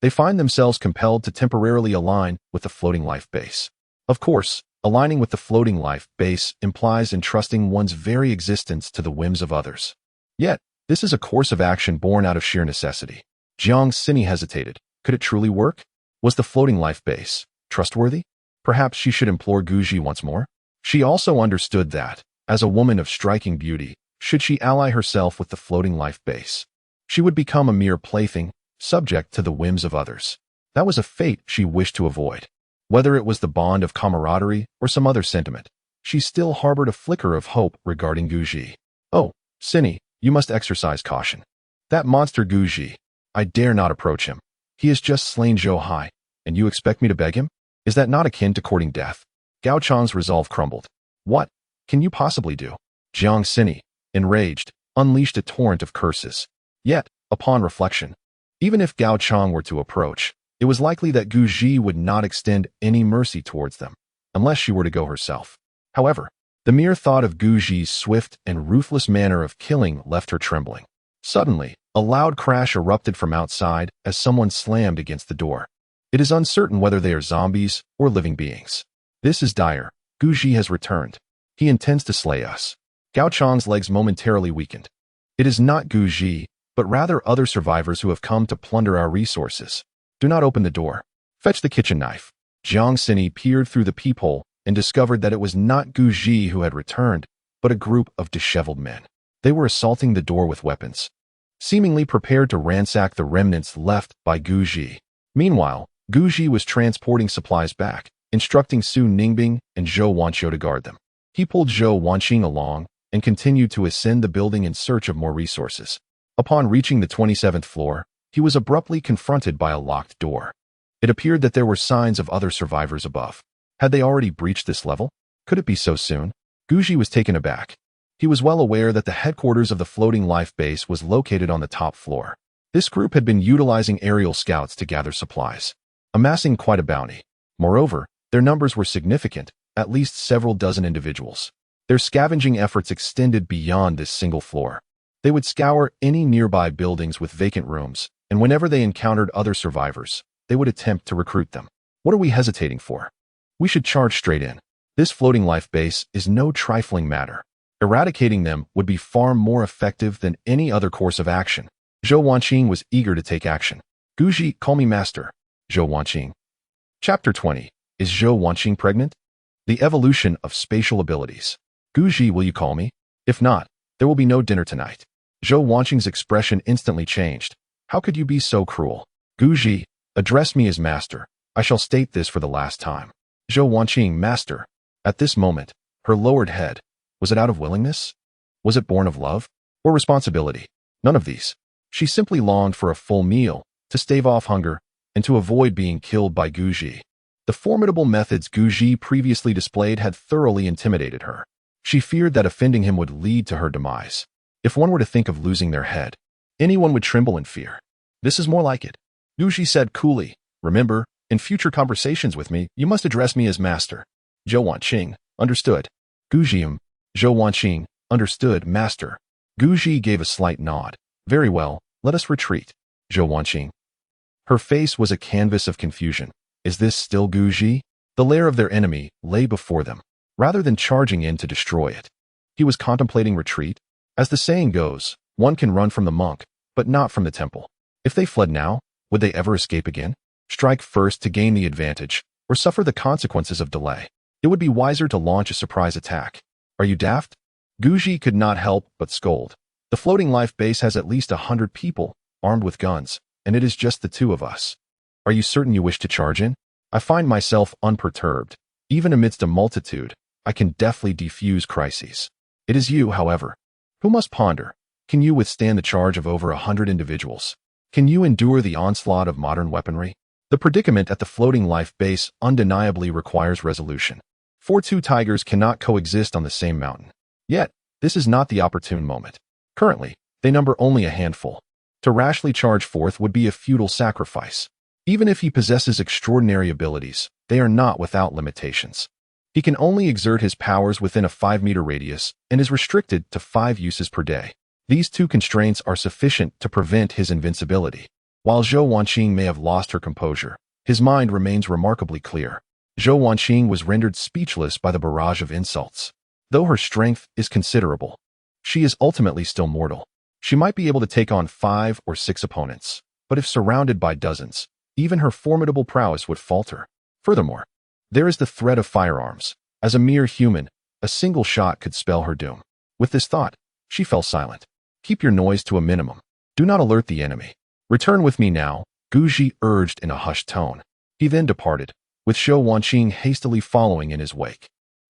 they find themselves compelled to temporarily align with the floating life base. Of course, aligning with the floating life base implies entrusting one's very existence to the whims of others. Yet, this is a course of action born out of sheer necessity. Jiang Xini hesitated. Could it truly work? Was the floating life base trustworthy? Perhaps she should implore Guji once more? She also understood that, as a woman of striking beauty, should she ally herself with the floating life base, she would become a mere plaything, subject to the whims of others. That was a fate she wished to avoid. Whether it was the bond of camaraderie or some other sentiment, she still harbored a flicker of hope regarding Guji. Oh, Xini, you must exercise caution. That monster Guji, I dare not approach him. He has just slain Zhou Hai, and you expect me to beg him? Is that not akin to courting death? Gao Chang's resolve crumbled. What can you possibly do? Jiang Xini, enraged, unleashed a torrent of curses. Yet, upon reflection, even if Gao Chang were to approach, it was likely that Guji would not extend any mercy towards them, unless she were to go herself. However, the mere thought of Guji's swift and ruthless manner of killing left her trembling. Suddenly, a loud crash erupted from outside as someone slammed against the door. It is uncertain whether they are zombies or living beings. This is dire. Guji has returned. He intends to slay us. Gao Chang's legs momentarily weakened. It is not Guji, but rather other survivors who have come to plunder our resources. Do not open the door. Fetch the kitchen knife. Jiang Xini peered through the peephole and discovered that it was not Guji who had returned, but a group of disheveled men. They were assaulting the door with weapons, seemingly prepared to ransack the remnants left by Guji. Meanwhile, Guji was transporting supplies back, instructing Su Ningbing and Zhou Wanqiu to guard them. He pulled Zhou Wanqing along and continued to ascend the building in search of more resources. Upon reaching the 27th floor, he was abruptly confronted by a locked door. It appeared that there were signs of other survivors above. Had they already breached this level? Could it be so soon? Guji was taken aback. He was well aware that the headquarters of the floating life base was located on the top floor. This group had been utilizing aerial scouts to gather supplies, amassing quite a bounty. Moreover, their numbers were significant, at least several dozen individuals. Their scavenging efforts extended beyond this single floor. They would scour any nearby buildings with vacant rooms, and whenever they encountered other survivors, they would attempt to recruit them. What are we hesitating for? We should charge straight in. This floating life base is no trifling matter. Eradicating them would be far more effective than any other course of action. Zhou Wanqing was eager to take action. Guji, call me master. Zhou Wanqing. Chapter 20. Is Zhou Wanqing pregnant? The evolution of spatial abilities. Guji, will you call me? If not, there will be no dinner tonight. Zhou Wanqing's expression instantly changed. How could you be so cruel? Guji, address me as master. I shall state this for the last time. Zhou Wanqing, master. At this moment, her lowered head. Was it out of willingness? Was it born of love? Or responsibility? None of these. She simply longed for a full meal, to stave off hunger, and to avoid being killed by Guji. The formidable methods Guji previously displayed had thoroughly intimidated her. She feared that offending him would lead to her demise. If one were to think of losing their head, anyone would tremble in fear. This is more like it. Guji said coolly, remember, in future conversations with me, you must address me as master. Zhou Wanqing, understood. Guji, Zhou Wanqing, understood, master. Guji gave a slight nod. Very well, let us retreat. Zhou Wanqing. Her face was a canvas of confusion. Is this still Guji? The lair of their enemy lay before them, rather than charging in to destroy it. He was contemplating retreat. As the saying goes, one can run from the monk, but not from the temple. If they fled now, would they ever escape again? Strike first to gain the advantage, or suffer the consequences of delay. It would be wiser to launch a surprise attack. Are you daft? Guji could not help but scold. The floating life base has at least 100 people, armed with guns, and it is just the two of us. Are you certain you wish to charge in? I find myself unperturbed. Even amidst a multitude, I can deftly defuse crises. It is you, however. Who must ponder? Can you withstand the charge of over 100 individuals? Can you endure the onslaught of modern weaponry? The predicament at the floating life base undeniably requires resolution. For two tigers cannot coexist on the same mountain. Yet, this is not the opportune moment. Currently, they number only a handful. To rashly charge forth would be a futile sacrifice. Even if he possesses extraordinary abilities, they are not without limitations. He can only exert his powers within a 5-meter radius and is restricted to 5 uses per day. These 2 constraints are sufficient to prevent his invincibility. While Zhou Wanqing may have lost her composure, his mind remains remarkably clear. Zhou Wanqing was rendered speechless by the barrage of insults. Though her strength is considerable, she is ultimately still mortal. She might be able to take on 5 or 6 opponents, but if surrounded by dozens, even her formidable prowess would falter. Furthermore, there is the threat of firearms. As a mere human, a single shot could spell her doom. With this thought, she fell silent. Keep your noise to a minimum. Do not alert the enemy. Return with me now, Guji urged in a hushed tone. He then departed, with Zhou Wanqing hastily following in his wake.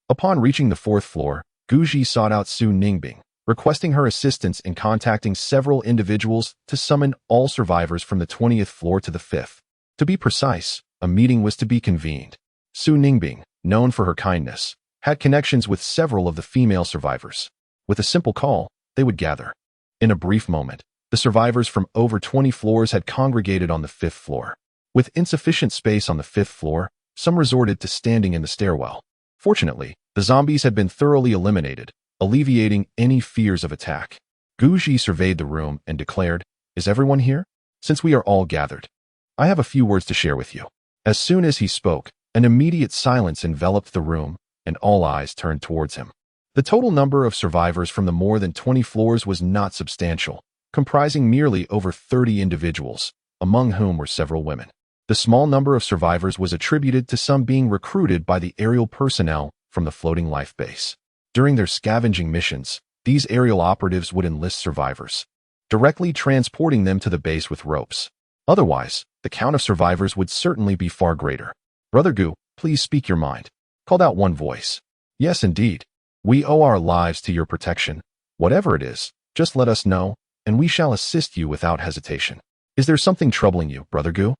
Upon reaching the 4th floor, Guji sought out Su Ningbing, requesting her assistance in contacting several individuals to summon all survivors from the 20th floor to the 5th. To be precise, a meeting was to be convened. Su Ningbing, known for her kindness, had connections with several of the female survivors. With a simple call, they would gather. In a brief moment, the survivors from over 20 floors had congregated on the 5th floor. With insufficient space on the 5th floor, some resorted to standing in the stairwell. Fortunately, the zombies had been thoroughly eliminated, alleviating any fears of attack. Guji surveyed the room and declared, "Is everyone here? Since we are all gathered, I have a few words to share with you." As soon as he spoke, an immediate silence enveloped the room, and all eyes turned towards him. The total number of survivors from the more than 20 floors was not substantial, comprising merely over 30 individuals, among whom were several women. The small number of survivors was attributed to some being recruited by the aerial personnel from the floating life base. During their scavenging missions, these aerial operatives would enlist survivors, directly transporting them to the base with ropes. Otherwise, the count of survivors would certainly be far greater. "Brother Gu, please speak your mind," called out one voice. "Yes, indeed. We owe our lives to your protection. Whatever it is, just let us know, and we shall assist you without hesitation." "Is there something troubling you, Brother Gu?"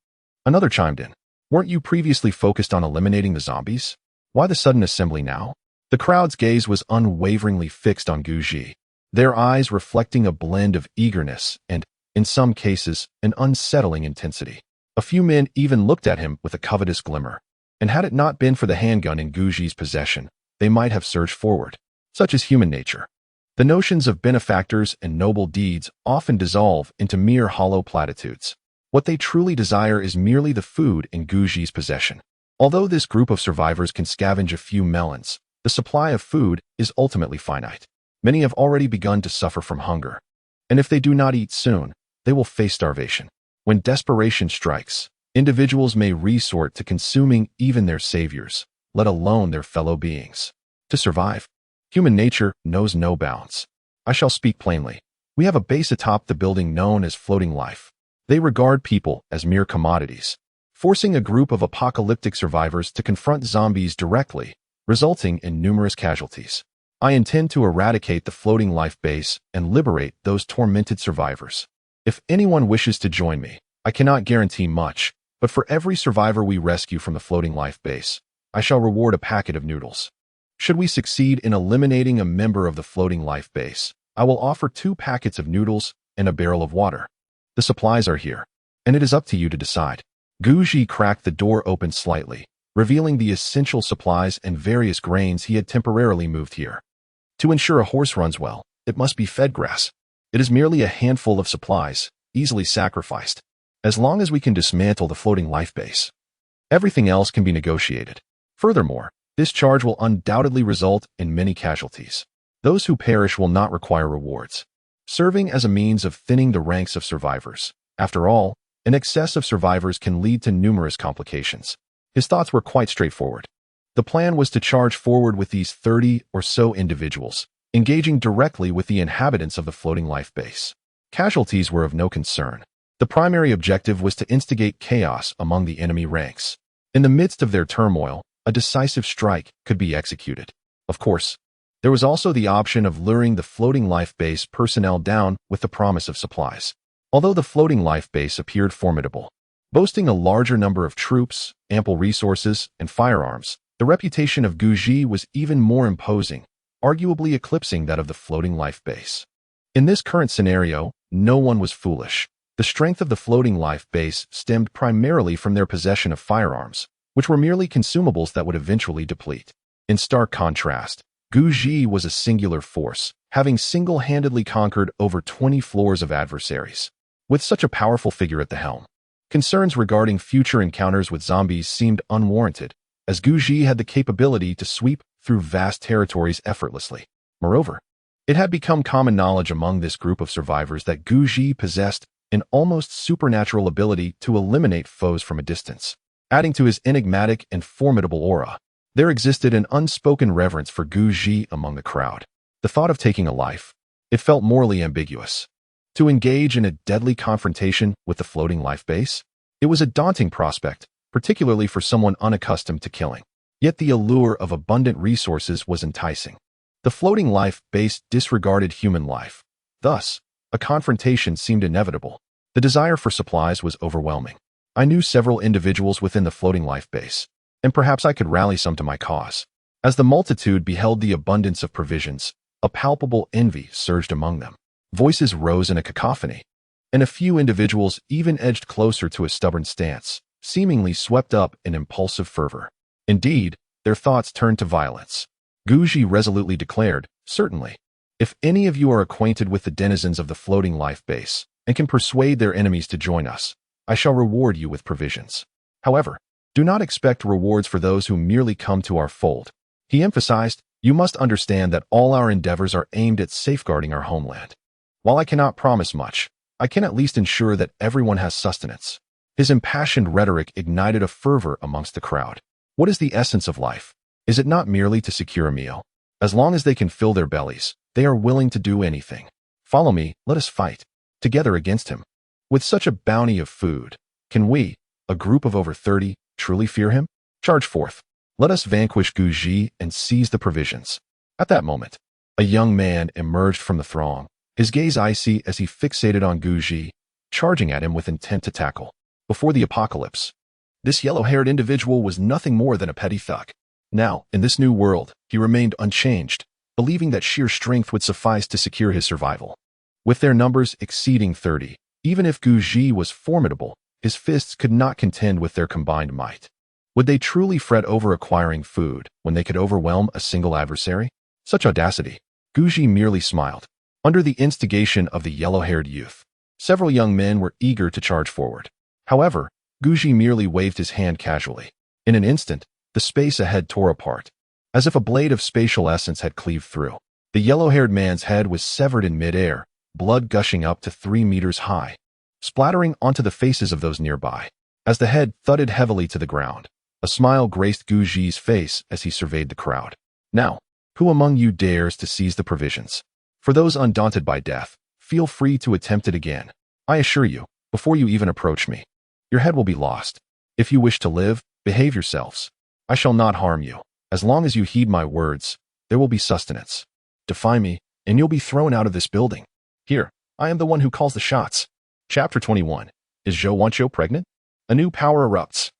Another chimed in. "Weren't you previously focused on eliminating the zombies? Why the sudden assembly now?" The crowd's gaze was unwaveringly fixed on Guji, their eyes reflecting a blend of eagerness and, in some cases, an unsettling intensity. A few men even looked at him with a covetous glimmer, and had it not been for the handgun in Guji's possession, they might have surged forward. Such is human nature. The notions of benefactors and noble deeds often dissolve into mere hollow platitudes. What they truly desire is merely the food in Guji's possession. Although this group of survivors can scavenge a few melons, the supply of food is ultimately finite. Many have already begun to suffer from hunger, and if they do not eat soon, they will face starvation. When desperation strikes, individuals may resort to consuming even their saviors, let alone their fellow beings. To survive, human nature knows no bounds. I shall speak plainly. We have a base atop the building known as Floating Life. They regard people as mere commodities, forcing a group of apocalyptic survivors to confront zombies directly, resulting in numerous casualties. I intend to eradicate the Floating Life base and liberate those tormented survivors. If anyone wishes to join me, I cannot guarantee much, but for every survivor we rescue from the Floating Life base, I shall reward a packet of noodles. Should we succeed in eliminating a member of the Floating Life base, I will offer 2 packets of noodles and a barrel of water. The supplies are here, and it is up to you to decide." Guji cracked the door open slightly, revealing the essential supplies and various grains he had temporarily moved here. "To ensure a horse runs well, it must be fed grass. It is merely a handful of supplies, easily sacrificed. As long as we can dismantle the Floating Life base, everything else can be negotiated. Furthermore, this charge will undoubtedly result in many casualties. Those who perish will not require rewards, serving as a means of thinning the ranks of survivors. After all, an excess of survivors can lead to numerous complications." His thoughts were quite straightforward. The plan was to charge forward with these 30 or so individuals, engaging directly with the inhabitants of the Floating Life base. Casualties were of no concern. The primary objective was to instigate chaos among the enemy ranks. In the midst of their turmoil, a decisive strike could be executed. Of course, There was also the option of luring the floating life base personnel down with the promise of supplies. Although the floating life base appeared formidable, boasting a larger number of troops, ample resources, and firearms, the reputation of Guji was even more imposing, arguably eclipsing that of the floating life base. In this current scenario, no one was foolish. The strength of the floating life base stemmed primarily from their possession of firearms, which were merely consumables that would eventually deplete. In stark contrast, Guji was a singular force, having single-handedly conquered over 20 floors of adversaries. With such a powerful figure at the helm, concerns regarding future encounters with zombies seemed unwarranted, as Guji had the capability to sweep through vast territories effortlessly. Moreover, it had become common knowledge among this group of survivors that Guji possessed an almost supernatural ability to eliminate foes from a distance. Adding to his enigmatic and formidable aura, there existed an unspoken reverence for Guji among the crowd. The thought of taking a life, it felt morally ambiguous. To engage in a deadly confrontation with the floating life base? It was a daunting prospect, particularly for someone unaccustomed to killing. Yet the allure of abundant resources was enticing. The floating life base disregarded human life. Thus, a confrontation seemed inevitable. The desire for supplies was overwhelming. I knew several individuals within the floating life base, and perhaps I could rally some to my cause. As the multitude beheld the abundance of provisions, a palpable envy surged among them. Voices rose in a cacophony, and a few individuals even edged closer to a stubborn stance, seemingly swept up in impulsive fervor. Indeed, their thoughts turned to violence. Guji resolutely declared, "Certainly. If any of you are acquainted with the denizens of the floating life base and can persuade their enemies to join us, I shall reward you with provisions. However, do not expect rewards for those who merely come to our fold." He emphasized, "You must understand that all our endeavors are aimed at safeguarding our homeland. While I cannot promise much, I can at least ensure that everyone has sustenance." His impassioned rhetoric ignited a fervor amongst the crowd. What is the essence of life? Is it not merely to secure a meal? As long as they can fill their bellies, they are willing to do anything. Follow me, let us fight together against him. With such a bounty of food, can we, a group of over 30, truly fear him? Charge forth. Let us vanquish Guji and seize the provisions. At that moment, a young man emerged from the throng, his gaze icy as he fixated on Guji, charging at him with intent to tackle. Before the apocalypse, this yellow-haired individual was nothing more than a petty thug. Now, in this new world, he remained unchanged, believing that sheer strength would suffice to secure his survival. With their numbers exceeding 30, even if Guji was formidable, his fists could not contend with their combined might. Would they truly fret over acquiring food when they could overwhelm a single adversary? Such audacity! Guji merely smiled. Under the instigation of the yellow-haired youth, several young men were eager to charge forward. However, Guji merely waved his hand casually. In an instant, the space ahead tore apart, as if a blade of spatial essence had cleaved through. The yellow-haired man's head was severed in midair, blood gushing up to 3 meters high, splattering onto the faces of those nearby. As the head thudded heavily to the ground, a smile graced Guji's face as he surveyed the crowd. Now, who among you dares to seize the provisions? For those undaunted by death, feel free to attempt it again. I assure you, before you even approach me, your head will be lost. If you wish to live, behave yourselves. I shall not harm you. As long as you heed my words, there will be sustenance. Defy me, and you'll be thrown out of this building. Here, I am the one who calls the shots. Chapter 21. Is Zhao pregnant? A new power erupts.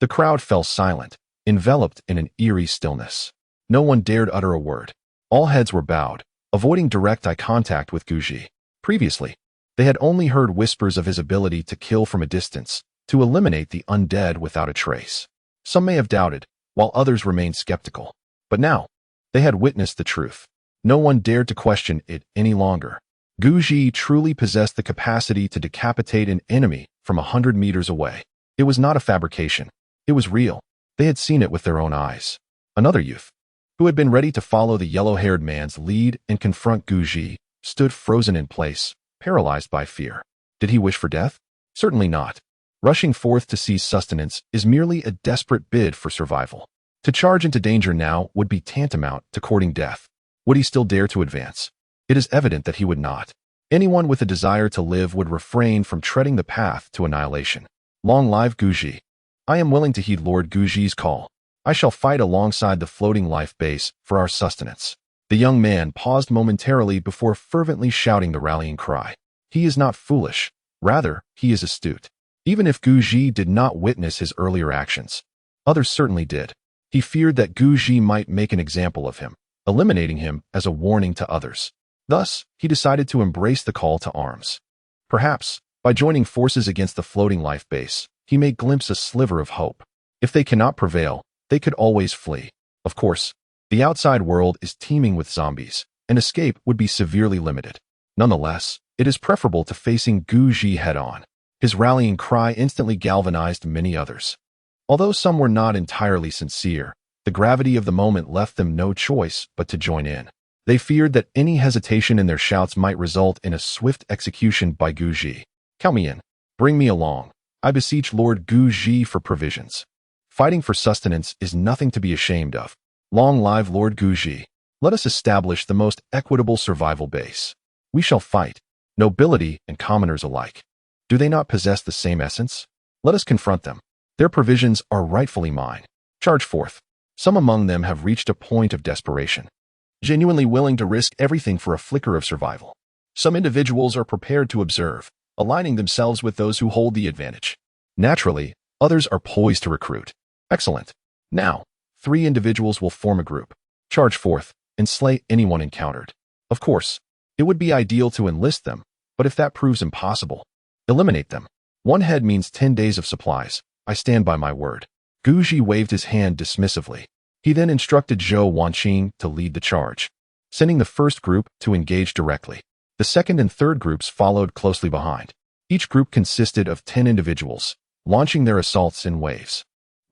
The crowd fell silent, enveloped in an eerie stillness. No one dared utter a word. All heads were bowed, avoiding direct eye contact with Guji. Previously, they had only heard whispers of his ability to kill from a distance, to eliminate the undead without a trace. Some may have doubted, while others remained skeptical. But now, they had witnessed the truth. No one dared to question it any longer. Guji truly possessed the capacity to decapitate an enemy from 100 meters away. It was not a fabrication. It was real. They had seen it with their own eyes. Another youth, who had been ready to follow the yellow-haired man's lead and confront Guji, stood frozen in place, paralyzed by fear. Did he wish for death? Certainly not. Rushing forth to seize sustenance is merely a desperate bid for survival. To charge into danger now would be tantamount to courting death. Would he still dare to advance? It is evident that he would not. Anyone with a desire to live would refrain from treading the path to annihilation. Long live Guji. I am willing to heed Lord Guji's call. I shall fight alongside the floating life base for our sustenance. The young man paused momentarily before fervently shouting the rallying cry. He is not foolish. Rather, he is astute. Even if Guji did not witness his earlier actions, others certainly did. He feared that Guji might make an example of him, eliminating him as a warning to others. Thus, he decided to embrace the call to arms. Perhaps, by joining forces against the floating life base, he may glimpse a sliver of hope. If they cannot prevail, they could always flee. Of course, the outside world is teeming with zombies, and escape would be severely limited. Nonetheless, it is preferable to facing Guji head-on. His rallying cry instantly galvanized many others. Although some were not entirely sincere, the gravity of the moment left them no choice but to join in. They feared that any hesitation in their shouts might result in a swift execution by Guji. Count me in. Bring me along. I beseech Lord Guji for provisions. Fighting for sustenance is nothing to be ashamed of. Long live Lord Guji. Let us establish the most equitable survival base. We shall fight, nobility and commoners alike. Do they not possess the same essence? Let us confront them. Their provisions are rightfully mine. Charge forth. Some among them have reached a point of desperation, genuinely willing to risk everything for a flicker of survival. Some individuals are prepared to observe, aligning themselves with those who hold the advantage. Naturally, others are poised to recruit. Excellent. Now, 3 individuals will form a group. Charge forth and slay anyone encountered. Of course, it would be ideal to enlist them, but if that proves impossible, eliminate them. 1 head means 10 days of supplies. I stand by my word. Guji waved his hand dismissively. He then instructed Zhao Wanqing to lead the charge, sending the first group to engage directly. The second and third groups followed closely behind. Each group consisted of 10 individuals, launching their assaults in waves.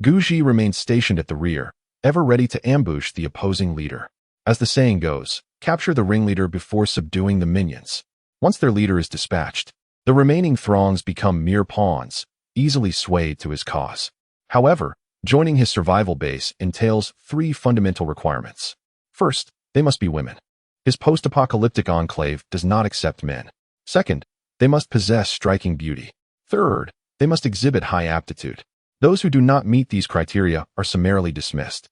Guji remained stationed at the rear, ever ready to ambush the opposing leader. As the saying goes, capture the ringleader before subduing the minions. Once their leader is dispatched, the remaining throngs become mere pawns, easily swayed to his cause. However, joining his survival base entails 3 fundamental requirements. First, they must be women. His post-apocalyptic enclave does not accept men. Second, they must possess striking beauty. Third, they must exhibit high aptitude. Those who do not meet these criteria are summarily dismissed.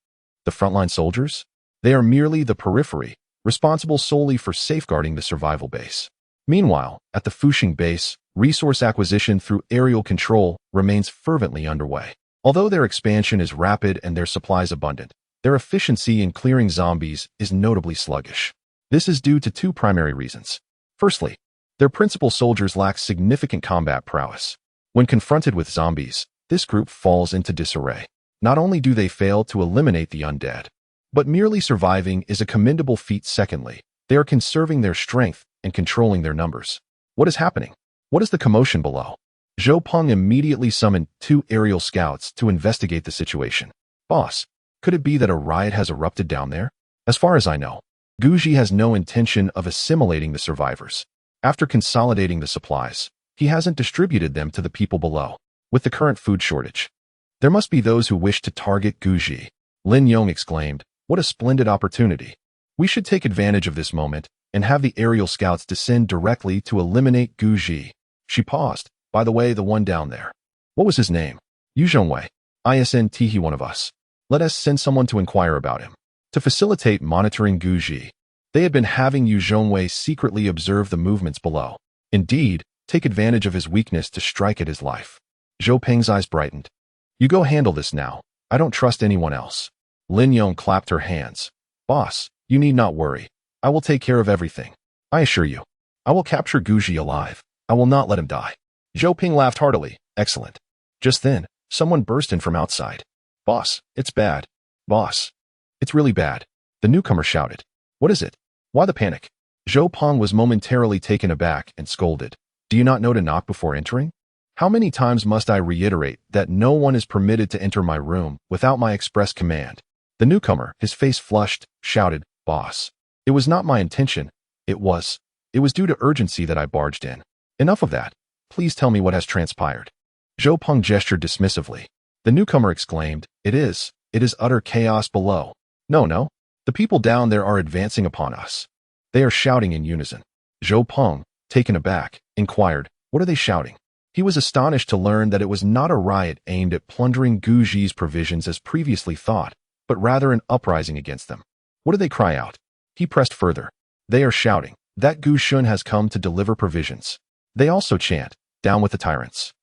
The frontline soldiers? They are merely the periphery, responsible solely for safeguarding the survival base. Meanwhile, at the Fuxing base, resource acquisition through aerial control remains fervently underway. Although their expansion is rapid and their supplies abundant, their efficiency in clearing zombies is notably sluggish. This is due to 2 primary reasons. Firstly, their principal soldiers lack significant combat prowess. When confronted with zombies, this group falls into disarray. Not only do they fail to eliminate the undead, but merely surviving is a commendable feat. Secondly, they are conserving their strength and controlling their numbers. What is happening? What is the commotion below? Zhao Peng immediately summoned 2 aerial scouts to investigate the situation. Boss, could it be that a riot has erupted down there? As far as I know, Guji has no intention of assimilating the survivors. After consolidating the supplies, he hasn't distributed them to the people below. With the current food shortage, there must be those who wish to target Guji. Lin Yong exclaimed, "What a splendid opportunity. We should take advantage of this moment and have the aerial scouts descend directly to eliminate Guji." She paused. "By the way, the one down there. What was his name?" "Yu Zhongwei. ISNT, he one of us. Let us send someone to inquire about him." To facilitate monitoring Guji, they had been having Yu Zhongwei secretly observe the movements below. Indeed, take advantage of his weakness to strike at his life. Zhou Peng's eyes brightened. "You go handle this now. I don't trust anyone else." Lin Yong clapped her hands. "Boss, you need not worry. I will take care of everything. I assure you. I will capture Guji alive. I will not let him die." Zhou Peng laughed heartily. "Excellent." Just then, someone burst in from outside. "Boss, it's bad. Boss, it's really bad." The newcomer shouted. "What is it? Why the panic?" Zhou Peng was momentarily taken aback and scolded. "Do you not know to knock before entering? How many times must I reiterate that no one is permitted to enter my room without my express command?" The newcomer, his face flushed, shouted, "Boss, it was not my intention. It was due to urgency that I barged in." "Enough of that. Please tell me what has transpired." Zhou Peng gestured dismissively. The newcomer exclaimed, It is utter chaos below. No. The people down there are advancing upon us. They are shouting in unison." Zhou Peng, taken aback, inquired, "What are they shouting?" He was astonished to learn that it was not a riot aimed at plundering Guji's provisions as previously thought, but rather an uprising against them. "What do they cry out?" He pressed further. They are shouting that Gu Shun has come to deliver provisions. They also chant, down with the tyrants.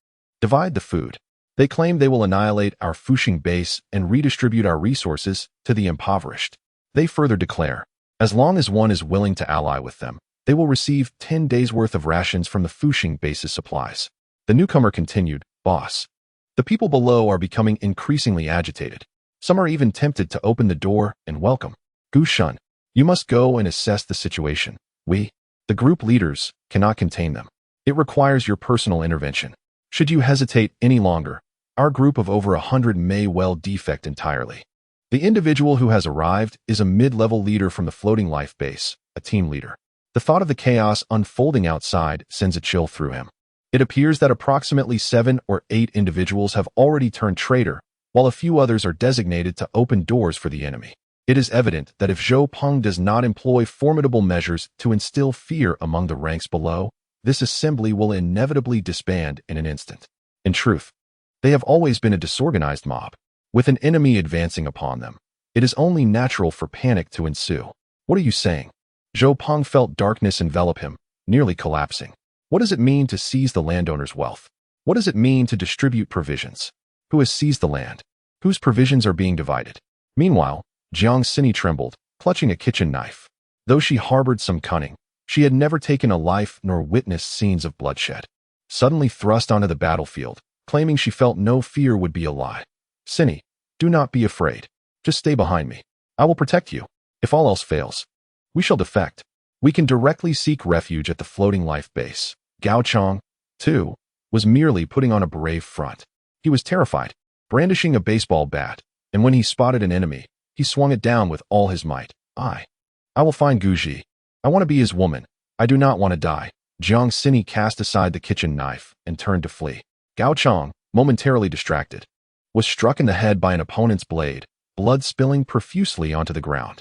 Divide the food. They claim they will annihilate our Fuxing base and redistribute our resources to the impoverished. They further declare, as long as one is willing to ally with them, they will receive 10 days' worth of rations from the Fuxing base's supplies. The newcomer continued, Boss. The people below are becoming increasingly agitated. Some are even tempted to open the door and welcome. Gu Shun, you must go and assess the situation. We, the group leaders, cannot contain them. It requires your personal intervention. Should you hesitate any longer, our group of over 100 may well defect entirely. The individual who has arrived is a mid-level leader from the floating life base, a team leader. The thought of the chaos unfolding outside sends a chill through him. It appears that approximately 7 or 8 individuals have already turned traitor, while a few others are designated to open doors for the enemy. It is evident that if Zhou Peng does not employ formidable measures to instill fear among the ranks below, this assembly will inevitably disband in an instant. In truth, they have always been a disorganized mob. With an enemy advancing upon them, it is only natural for panic to ensue. What are you saying? Zhou Peng felt darkness envelop him, nearly collapsing. What does it mean to seize the landowner's wealth? What does it mean to distribute provisions? Who has seized the land? Whose provisions are being divided? Meanwhile, Jiang Xini trembled, clutching a kitchen knife. Though she harbored some cunning, she had never taken a life nor witnessed scenes of bloodshed. Suddenly thrust onto the battlefield, claiming she felt no fear would be a lie. Xini, do not be afraid. Just stay behind me. I will protect you. If all else fails, we shall defect. We can directly seek refuge at the floating life base. Gao Chong, too, was merely putting on a brave front. He was terrified, brandishing a baseball bat, and when he spotted an enemy, he swung it down with all his might. I will find Guji. I want to be his woman. I do not want to die. Jiang Xini cast aside the kitchen knife and turned to flee. Gao Chong, momentarily distracted, was struck in the head by an opponent's blade, blood spilling profusely onto the ground.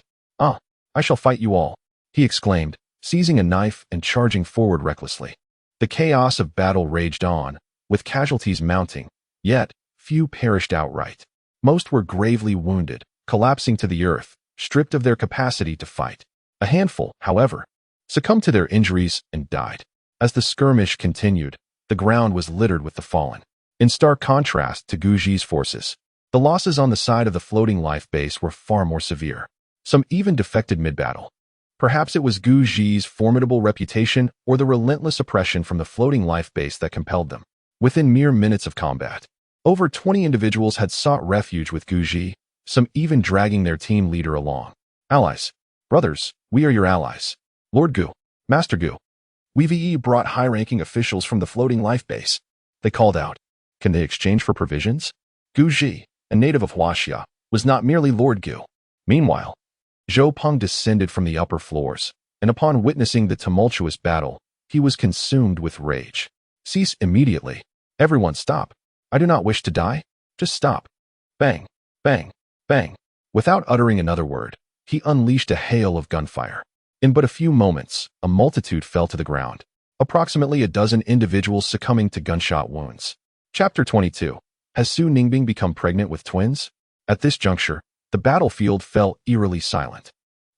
I shall fight you all, he exclaimed, seizing a knife and charging forward recklessly. The chaos of battle raged on, with casualties mounting, yet few perished outright. Most were gravely wounded, collapsing to the earth, stripped of their capacity to fight. A handful, however, succumbed to their injuries and died. As the skirmish continued, the ground was littered with the fallen. In stark contrast to Guji's forces, the losses on the side of the floating life base were far more severe. Some even defected mid-battle. Perhaps it was Guji's formidable reputation or the relentless oppression from the floating life base that compelled them. Within mere minutes of combat, over 20 individuals had sought refuge with Guji, some even dragging their team leader along. Allies, brothers, we are your allies. Lord Gu, Master Gu. We brought high-ranking officials from the floating life base. They called out. Can they exchange for provisions? Guji, a native of Huaxia, was not merely Lord Gu. Meanwhile, Zhou Peng descended from the upper floors, and upon witnessing the tumultuous battle, he was consumed with rage. Cease immediately. Everyone stop. I do not wish to die. Just stop. Bang, bang, bang. Without uttering another word, he unleashed a hail of gunfire. In but a few moments, a multitude fell to the ground, approximately a dozen individuals succumbing to gunshot wounds. Chapter 22. Has Su Ningbing become pregnant with twins? At this juncture, the battlefield fell eerily silent.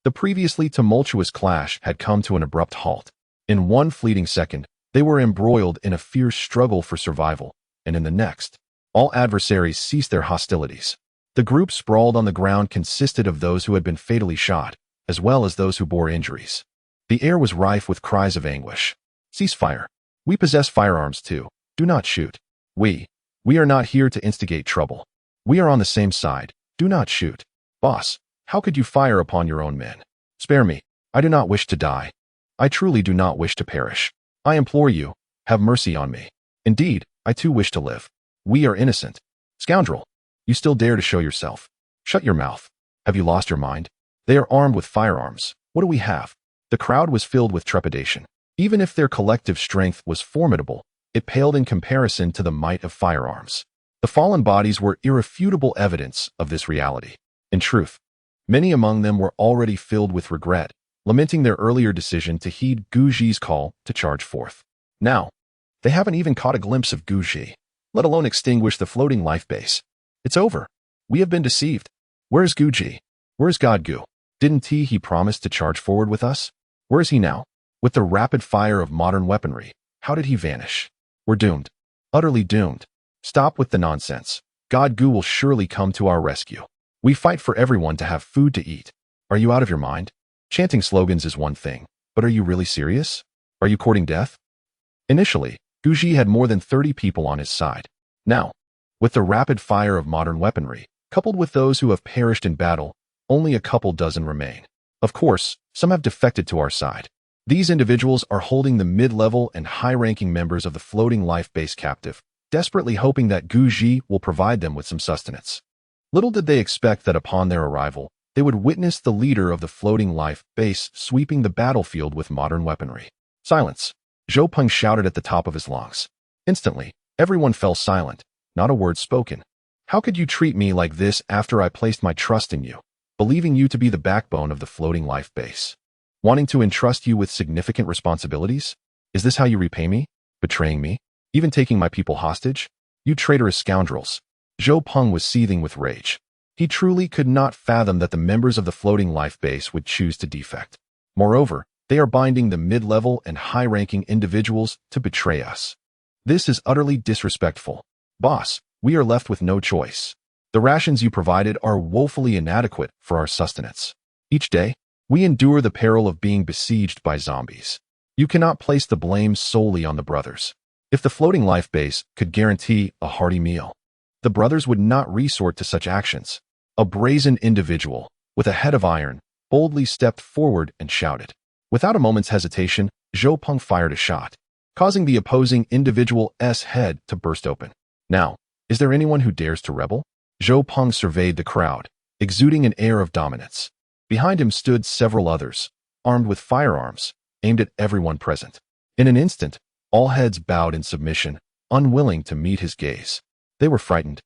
The previously tumultuous clash had come to an abrupt halt. In one fleeting second, they were embroiled in a fierce struggle for survival, and in the next, all adversaries ceased their hostilities. The group sprawled on the ground consisted of those who had been fatally shot, as well as those who bore injuries. The air was rife with cries of anguish. Cease fire. We possess firearms too. Do not shoot. We are not here to instigate trouble. We are on the same side. Do not shoot. Boss, how could you fire upon your own men? Spare me. I do not wish to die. I truly do not wish to perish. I implore you, have mercy on me. Indeed, I too wish to live. We are innocent. Scoundrel, you still dare to show yourself. Shut your mouth. Have you lost your mind? They are armed with firearms. What do we have? The crowd was filled with trepidation. Even if their collective strength was formidable, it paled in comparison to the might of firearms. The fallen bodies were irrefutable evidence of this reality. In truth, many among them were already filled with regret, lamenting their earlier decision to heed Guji's call to charge forth. Now, they haven't even caught a glimpse of Guji, let alone extinguish the floating life base. It's over. We have been deceived. Where's Guji? Where's God Gu? Didn't he promise to charge forward with us? Where is he now? With the rapid fire of modern weaponry, how did he vanish? We're doomed. Utterly doomed. Stop with the nonsense. God Gu will surely come to our rescue. We fight for everyone to have food to eat. Are you out of your mind? Chanting slogans is one thing, but are you really serious? Are you courting death? Initially, Guji had more than 30 people on his side. Now, with the rapid fire of modern weaponry, coupled with those who have perished in battle, only a couple dozen remain. Of course, some have defected to our side. These individuals are holding the mid-level and high-ranking members of the floating life base captive, desperately hoping that Guji will provide them with some sustenance. Little did they expect that upon their arrival, they would witness the leader of the floating life base sweeping the battlefield with modern weaponry. Silence! Zhao Peng shouted at the top of his lungs. Instantly, everyone fell silent, not a word spoken. How could you treat me like this after I placed my trust in you, believing you to be the backbone of the floating life base? Wanting to entrust you with significant responsibilities? Is this how you repay me? Betraying me? Even taking my people hostage? You traitorous scoundrels! Zhao Peng was seething with rage. He truly could not fathom that the members of the floating life base would choose to defect. Moreover, they are binding the mid-level and high-ranking individuals to betray us. This is utterly disrespectful. Boss, we are left with no choice. The rations you provided are woefully inadequate for our sustenance. Each day, we endure the peril of being besieged by zombies. You cannot place the blame solely on the brothers. If the floating life base could guarantee a hearty meal, the brothers would not resort to such actions. A brazen individual, with a head of iron, boldly stepped forward and shouted. Without a moment's hesitation, Zhao Peng fired a shot, causing the opposing individual's head to burst open. Now, is there anyone who dares to rebel? Zhao Peng surveyed the crowd, exuding an air of dominance. Behind him stood several others, armed with firearms, aimed at everyone present. In an instant, all heads bowed in submission, unwilling to meet his gaze. They were frightened,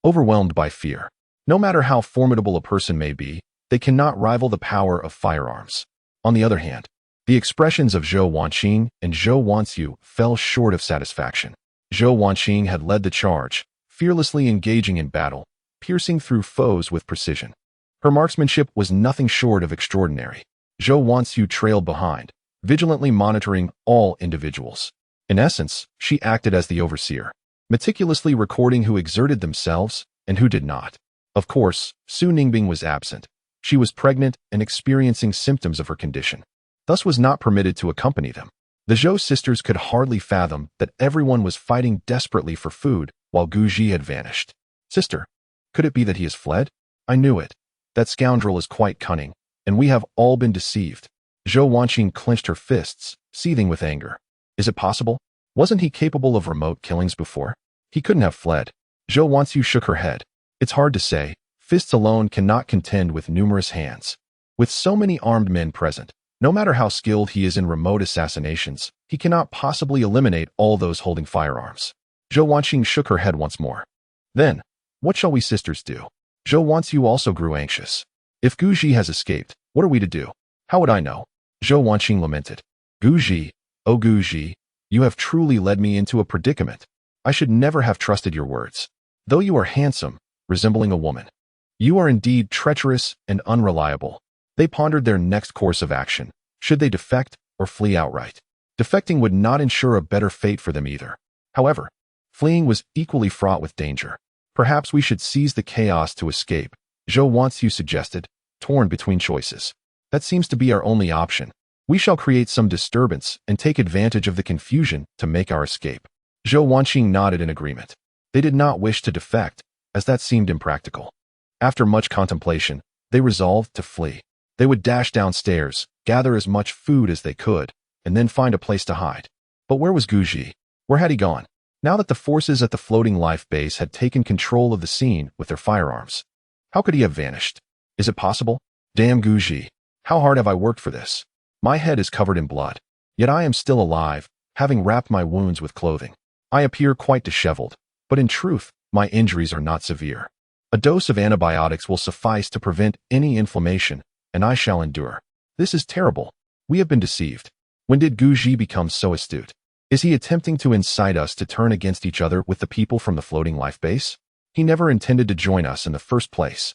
overwhelmed by fear. No matter how formidable a person may be, they cannot rival the power of firearms. On the other hand, the expressions of Zhou Wanqing and Zhou Wanxiu fell short of satisfaction. Zhou Wanqing had led the charge, fearlessly engaging in battle, piercing through foes with precision. Her marksmanship was nothing short of extraordinary. Zhou Wanxiu trailed behind, vigilantly monitoring all individuals. In essence, she acted as the overseer, meticulously recording who exerted themselves and who did not. Of course, Su Ningbing was absent. She was pregnant and experiencing symptoms of her condition, thus was not permitted to accompany them. The Zhou sisters could hardly fathom that everyone was fighting desperately for food while Guji had vanished. Sister, could it be that he has fled? I knew it. That scoundrel is quite cunning, and we have all been deceived. Zhou Wanqing clenched her fists, seething with anger. Is it possible? Wasn't he capable of remote killings before? He couldn't have fled. Zhou Wanxiu shook her head. It's hard to say. Fists alone cannot contend with numerous hands. With so many armed men present, no matter how skilled he is in remote assassinations, he cannot possibly eliminate all those holding firearms. Zhou Wanqing shook her head once more. Then, what shall we sisters do? Zhou Wanxiu also grew anxious. If Guji has escaped, what are we to do? How would I know? Zhou Wanqing lamented. Guji, oh Guji, you have truly led me into a predicament. I should never have trusted your words. Though you are handsome, resembling a woman, you are indeed treacherous and unreliable. They pondered their next course of action. Should they defect or flee outright? Defecting would not ensure a better fate for them either. However, fleeing was equally fraught with danger. Perhaps we should seize the chaos to escape, Zhou Wanxiu suggested, torn between choices. That seems to be our only option. We shall create some disturbance and take advantage of the confusion to make our escape. Zhou Wanqing nodded in agreement. They did not wish to defect, as that seemed impractical. After much contemplation, they resolved to flee. They would dash downstairs, gather as much food as they could, and then find a place to hide. But where was Guji? Where had he gone? Now that the forces at the floating life base had taken control of the scene with their firearms, how could he have vanished? Is it possible? Damn Guji! How hard have I worked for this? My head is covered in blood, yet I am still alive, having wrapped my wounds with clothing. I appear quite disheveled, but in truth, my injuries are not severe. A dose of antibiotics will suffice to prevent any inflammation, and I shall endure. This is terrible. We have been deceived. When did Guji become so astute? Is he attempting to incite us to turn against each other with the people from the floating life base? He never intended to join us in the first place.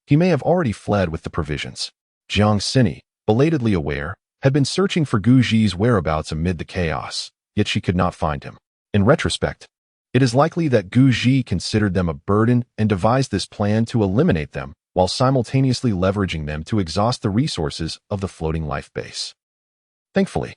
He may have already fled with the provisions. Jiang Sini, belatedly aware, had been searching for Guji's whereabouts amid the chaos, yet she could not find him. In retrospect, it is likely that Guji considered them a burden and devised this plan to eliminate them while simultaneously leveraging them to exhaust the resources of the floating life base. Thankfully,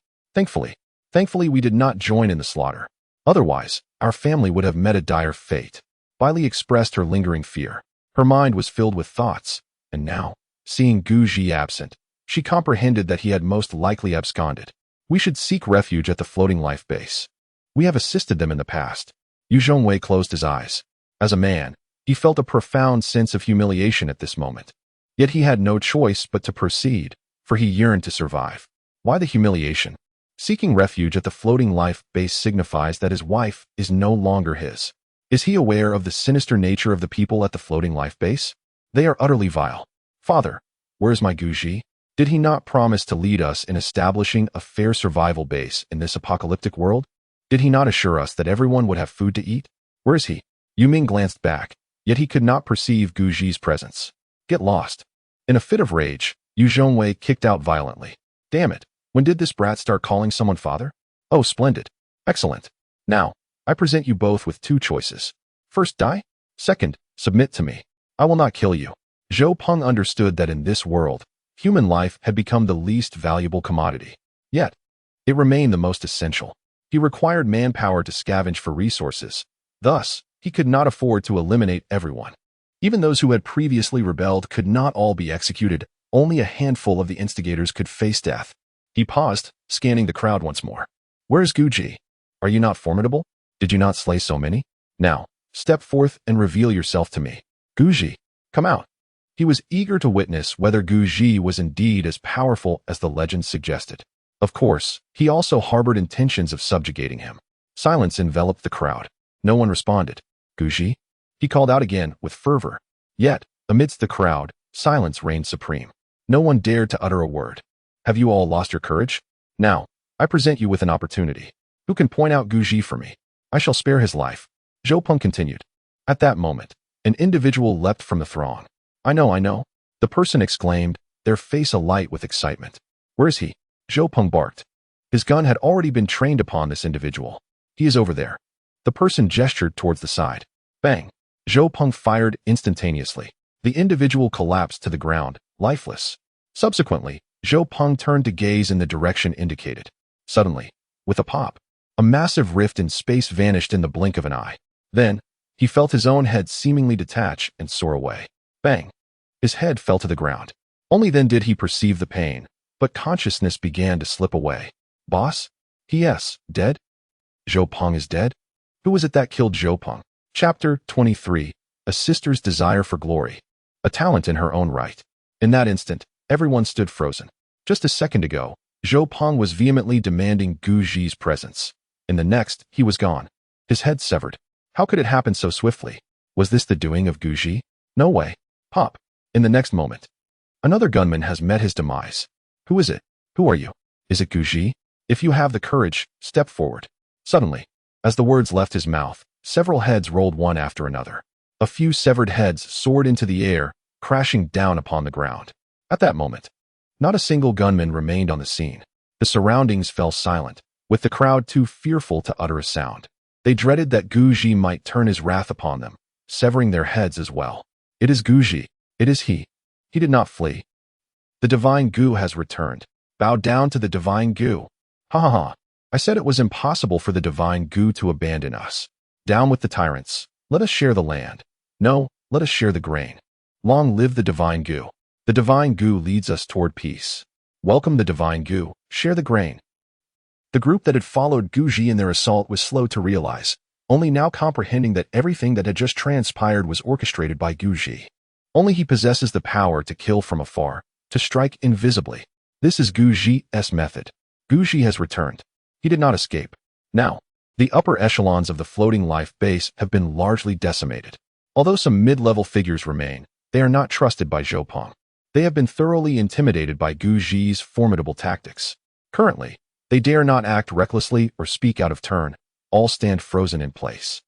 we did not join in the slaughter. Otherwise, our family would have met a dire fate. Bailey expressed her lingering fear. Her mind was filled with thoughts, and now, seeing Guji absent, she comprehended that he had most likely absconded. We should seek refuge at the floating life base. We have assisted them in the past. Yu Zhongwei closed his eyes. As a man, he felt a profound sense of humiliation at this moment. Yet he had no choice but to proceed, for he yearned to survive. Why the humiliation? Seeking refuge at the floating life base signifies that his wife is no longer his. Is he aware of the sinister nature of the people at the floating life base? They are utterly vile. Father, where is my Guji? Did he not promise to lead us in establishing a fair survival base in this apocalyptic world? Did he not assure us that everyone would have food to eat? Where is he? Yu Ming glanced back, yet he could not perceive Guji's presence. Get lost. In a fit of rage, Yu Zhongwei kicked out violently. Damn it, when did this brat start calling someone father? Oh, splendid. Excellent. Now, I present you both with two choices. First, die. Second, submit to me. I will not kill you. Zhou Peng understood that in this world, human life had become the least valuable commodity. Yet, it remained the most essential. He required manpower to scavenge for resources. Thus, he could not afford to eliminate everyone. Even those who had previously rebelled could not all be executed. Only a handful of the instigators could face death. He paused, scanning the crowd once more. Where is Guji? Are you not formidable? Did you not slay so many? Now, step forth and reveal yourself to me. Guji, come out. He was eager to witness whether Guji was indeed as powerful as the legend suggested. Of course, he also harbored intentions of subjugating him. Silence enveloped the crowd. No one responded. Guji? He called out again with fervor. Yet, amidst the crowd, silence reigned supreme. No one dared to utter a word. Have you all lost your courage? Now, I present you with an opportunity. Who can point out Guji for me? I shall spare his life. Zhou Peng continued. At that moment, an individual leapt from the throng. I know. The person exclaimed, their face alight with excitement. Where is he? Zhou Peng barked. His gun had already been trained upon this individual. He is over there. The person gestured towards the side. Bang! Zhou Peng fired instantaneously. The individual collapsed to the ground, lifeless. Subsequently, Zhou Peng turned to gaze in the direction indicated. Suddenly, with a pop, a massive rift in space vanished in the blink of an eye. Then, he felt his own head seemingly detach and soar away. Bang! His head fell to the ground. Only then did he perceive the pain, but consciousness began to slip away. Boss? P.S. Dead? Zhou Peng is dead? Who was it that killed Zhou Peng? Chapter 23. A Sister's Desire for Glory. A talent in her own right. In that instant, everyone stood frozen. Just a second ago, Zhou Peng was vehemently demanding Guji's presence. In the next, he was gone. His head severed. How could it happen so swiftly? Was this the doing of Guji? No way. Pop. In the next moment, another gunman has met his demise. Who is it? Who are you? Is it Guji? If you have the courage, step forward. Suddenly, as the words left his mouth, several heads rolled one after another. A few severed heads soared into the air, crashing down upon the ground. At that moment, not a single gunman remained on the scene. The surroundings fell silent, with the crowd too fearful to utter a sound. They dreaded that Guji might turn his wrath upon them, severing their heads as well. It is Guji. It is he. He did not flee. The divine Gu has returned. Bow down to the divine Gu. Ha ha ha. I said it was impossible for the divine Gu to abandon us. Down with the tyrants. Let us share the land. No, let us share the grain. Long live the divine Gu. The divine Gu leads us toward peace. Welcome the divine Gu. Share the grain. The group that had followed Guji in their assault was slow to realize, only now comprehending that everything that had just transpired was orchestrated by Guji. Only he possesses the power to kill from afar, to strike invisibly. This is Guji's method. Guji has returned. He did not escape. Now, the upper echelons of the floating life base have been largely decimated. Although some mid-level figures remain, they are not trusted by Zhou Peng. They have been thoroughly intimidated by Guji's formidable tactics. Currently, they dare not act recklessly or speak out of turn. All stand frozen in place.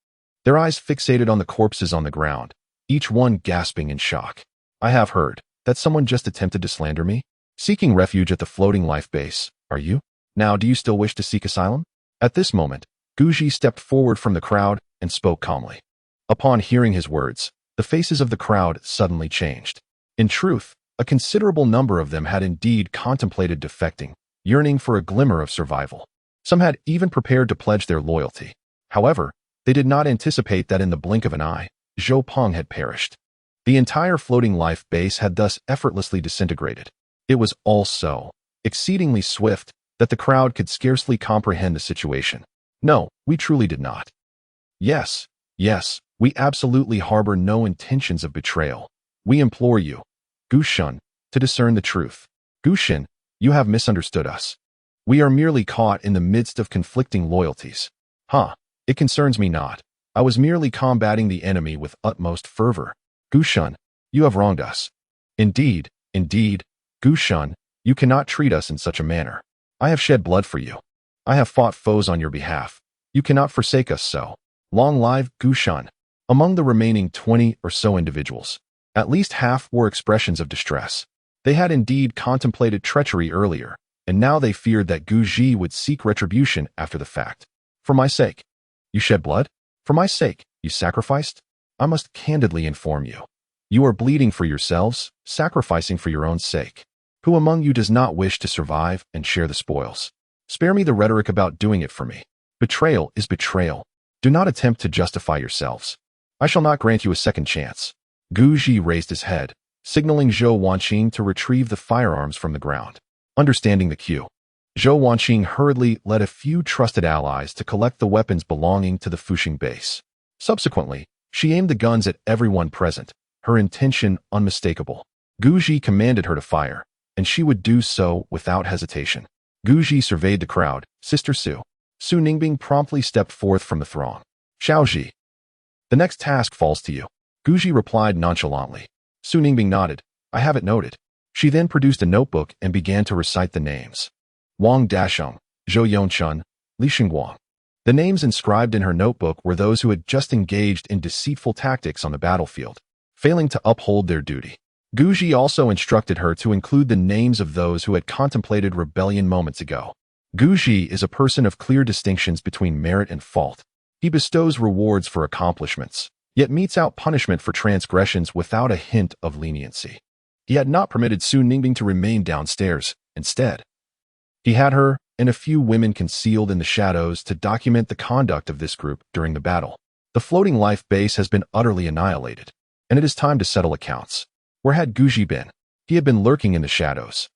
Their eyes fixated on the corpses on the ground, each one gasping in shock. I have heard that someone just attempted to slander me. Seeking refuge at the floating life base, are you? Now do you still wish to seek asylum? At this moment, Guji stepped forward from the crowd and spoke calmly. Upon hearing his words, the faces of the crowd suddenly changed. In truth, a considerable number of them had indeed contemplated defecting, yearning for a glimmer of survival. Some had even prepared to pledge their loyalty. However, they did not anticipate that in the blink of an eye, Zhao Peng had perished. The entire floating life base had thus effortlessly disintegrated. It was all so exceedingly swift that the crowd could scarcely comprehend the situation. No, we truly did not. Yes, we absolutely harbor no intentions of betrayal. We implore you, Gushun, to discern the truth. Gushin, you have misunderstood us. We are merely caught in the midst of conflicting loyalties. It concerns me not. I was merely combating the enemy with utmost fervor. Gushun, you have wronged us. Indeed, Gushun, you cannot treat us in such a manner. I have shed blood for you. I have fought foes on your behalf. You cannot forsake us so. Long live Gushun. Among the remaining 20 or so individuals, at least half were expressions of distress. They had indeed contemplated treachery earlier, and now they feared that Guji would seek retribution after the fact. For my sake, you shed blood? For my sake, you sacrificed? I must candidly inform you. You are bleeding for yourselves, sacrificing for your own sake. Who among you does not wish to survive and share the spoils? Spare me the rhetoric about doing it for me. Betrayal is betrayal. Do not attempt to justify yourselves. I shall not grant you a second chance. Guji raised his head, signaling Zhou Wanqing to retrieve the firearms from the ground. Understanding the cue, Zhou Wanqing hurriedly led a few trusted allies to collect the weapons belonging to the Fuxing base. Subsequently, she aimed the guns at everyone present, her intention unmistakable. Guji commanded her to fire, and she would do so without hesitation. Guji surveyed the crowd. Sister Su Ningbing promptly stepped forth from the throng. Xiaoji, the next task falls to you. Guji replied nonchalantly. Su Ningbing nodded. I have it noted. She then produced a notebook and began to recite the names. Wang Dasheng, Zhou Yongchun, Li Xingguang. The names inscribed in her notebook were those who had just engaged in deceitful tactics on the battlefield, failing to uphold their duty. Guji also instructed her to include the names of those who had contemplated rebellion moments ago. Guji is a person of clear distinctions between merit and fault. He bestows rewards for accomplishments, yet metes out punishment for transgressions without a hint of leniency. He had not permitted Su Ningbing to remain downstairs. Instead, he had her and a few women concealed in the shadows to document the conduct of this group during the battle. The floating life base has been utterly annihilated, and it is time to settle accounts. Where had Guji been? He had been lurking in the shadows,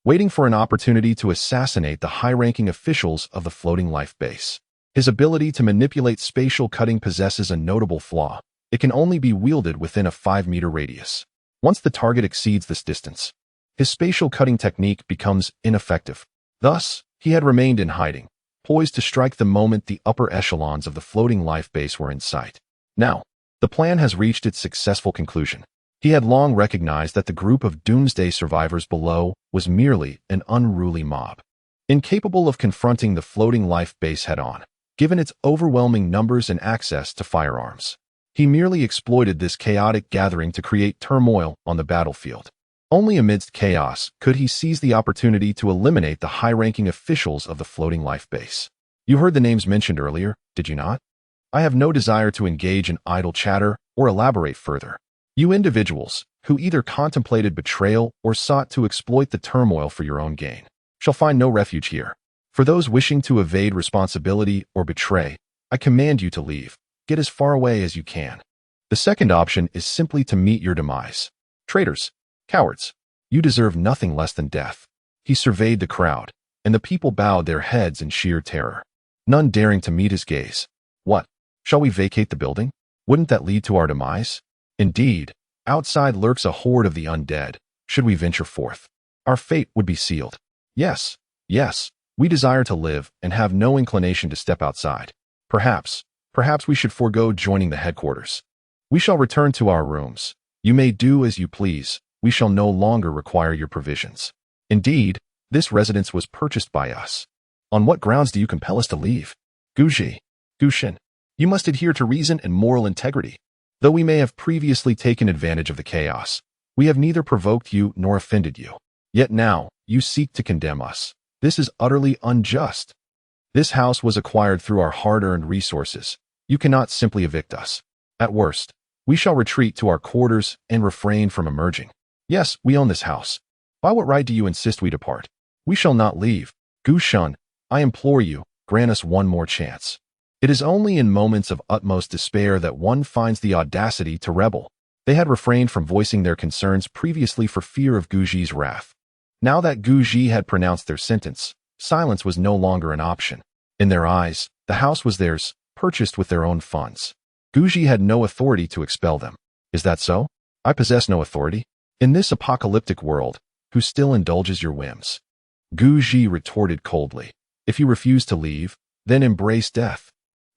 waiting for an opportunity to assassinate the high-ranking officials of the floating life base. His ability to manipulate spatial cutting possesses a notable flaw. It can only be wielded within a 5-meter radius. Once the target exceeds this distance, his spatial cutting technique becomes ineffective. Thus, he had remained in hiding, poised to strike the moment the upper echelons of the floating life base were in sight. Now, the plan has reached its successful conclusion. He had long recognized that the group of doomsday survivors below was merely an unruly mob, incapable of confronting the floating life base head-on, given its overwhelming numbers and access to firearms. He merely exploited this chaotic gathering to create turmoil on the battlefield. Only amidst chaos could he seize the opportunity to eliminate the high-ranking officials of the floating life base. You heard the names mentioned earlier, did you not? I have no desire to engage in idle chatter or elaborate further. You individuals, who either contemplated betrayal or sought to exploit the turmoil for your own gain, shall find no refuge here. For those wishing to evade responsibility or betray, I command you to leave. Get as far away as you can. The second option is simply to meet your demise. Traitors, cowards, you deserve nothing less than death. He surveyed the crowd, and the people bowed their heads in sheer terror, none daring to meet his gaze. What? Shall we vacate the building? Wouldn't that lead to our demise? Indeed, outside lurks a horde of the undead. Should we venture forth, our fate would be sealed. Yes, we desire to live and have no inclination to step outside. Perhaps we should forego joining the headquarters. We shall return to our rooms. You may do as you please. We shall no longer require your provisions. Indeed, this residence was purchased by us. On what grounds do you compel us to leave? Guji, Gushin, you must adhere to reason and moral integrity. Though we may have previously taken advantage of the chaos, we have neither provoked you nor offended you. Yet now, You seek to condemn us. This is utterly unjust. This house was acquired through our hard-earned resources. You cannot simply evict us. At worst, we shall retreat to our quarters and refrain from emerging. Yes, we own this house. By what right do you insist we depart? We shall not leave. Gu Shun, I implore you, grant us one more chance. It is only in moments of utmost despair that one finds the audacity to rebel. They had refrained from voicing their concerns previously for fear of Guji's wrath. Now that Guji had pronounced their sentence, silence was no longer an option. In their eyes, the house was theirs, purchased with their own funds. Guji had no authority to expel them. Is that so? I possess no authority? In this apocalyptic world, who still indulges your whims? Guji retorted coldly. If you refuse to leave, then embrace death.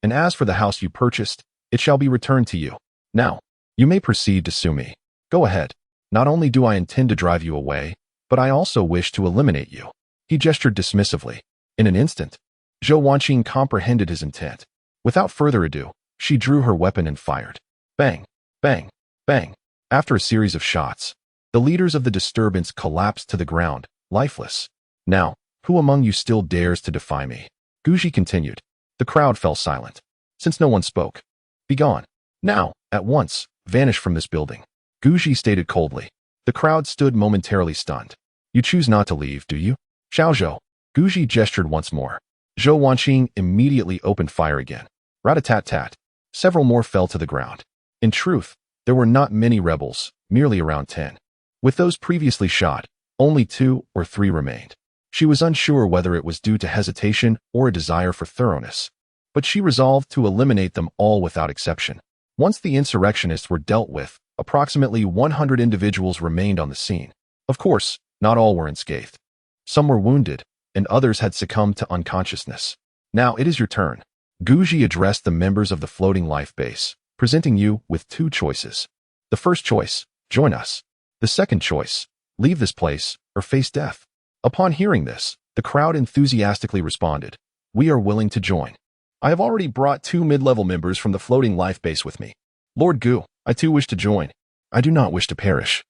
And as for the house you purchased, it shall be returned to you. Now, you may proceed to sue me. Go ahead. Not only do I intend to drive you away, but I also wish to eliminate you. He gestured dismissively. In an instant, Zhou Wanqing comprehended his intent. Without further ado, she drew her weapon and fired. Bang, bang, bang. After a series of shots, the leaders of the disturbance collapsed to the ground, lifeless. Now, who among you still dares to defy me? Guji continued. The crowd fell silent. Since no one spoke, begone. Now, at once, vanish from this building. Guji stated coldly. The crowd stood momentarily stunned. You choose not to leave, do you? Zhao. Guji gestured once more. Zhou Wanqing immediately opened fire again. Rat-a-tat-tat. Several more fell to the ground. In truth, there were not many rebels, merely around 10. With those previously shot, only 2 or 3 remained. She was unsure whether it was due to hesitation or a desire for thoroughness, but she resolved to eliminate them all without exception. Once the insurrectionists were dealt with, approximately 100 individuals remained on the scene. Of course, not all were unscathed. Some were wounded, and others had succumbed to unconsciousness. Now it is your turn. Guji addressed the members of the floating life base, presenting you with 2 choices. The first choice, join us. The second choice, leave this place or face death. Upon hearing this, the crowd enthusiastically responded, we are willing to join. I have already brought 2 mid-level members from the floating life base with me. Lord Gu, I too wish to join. I do not wish to perish.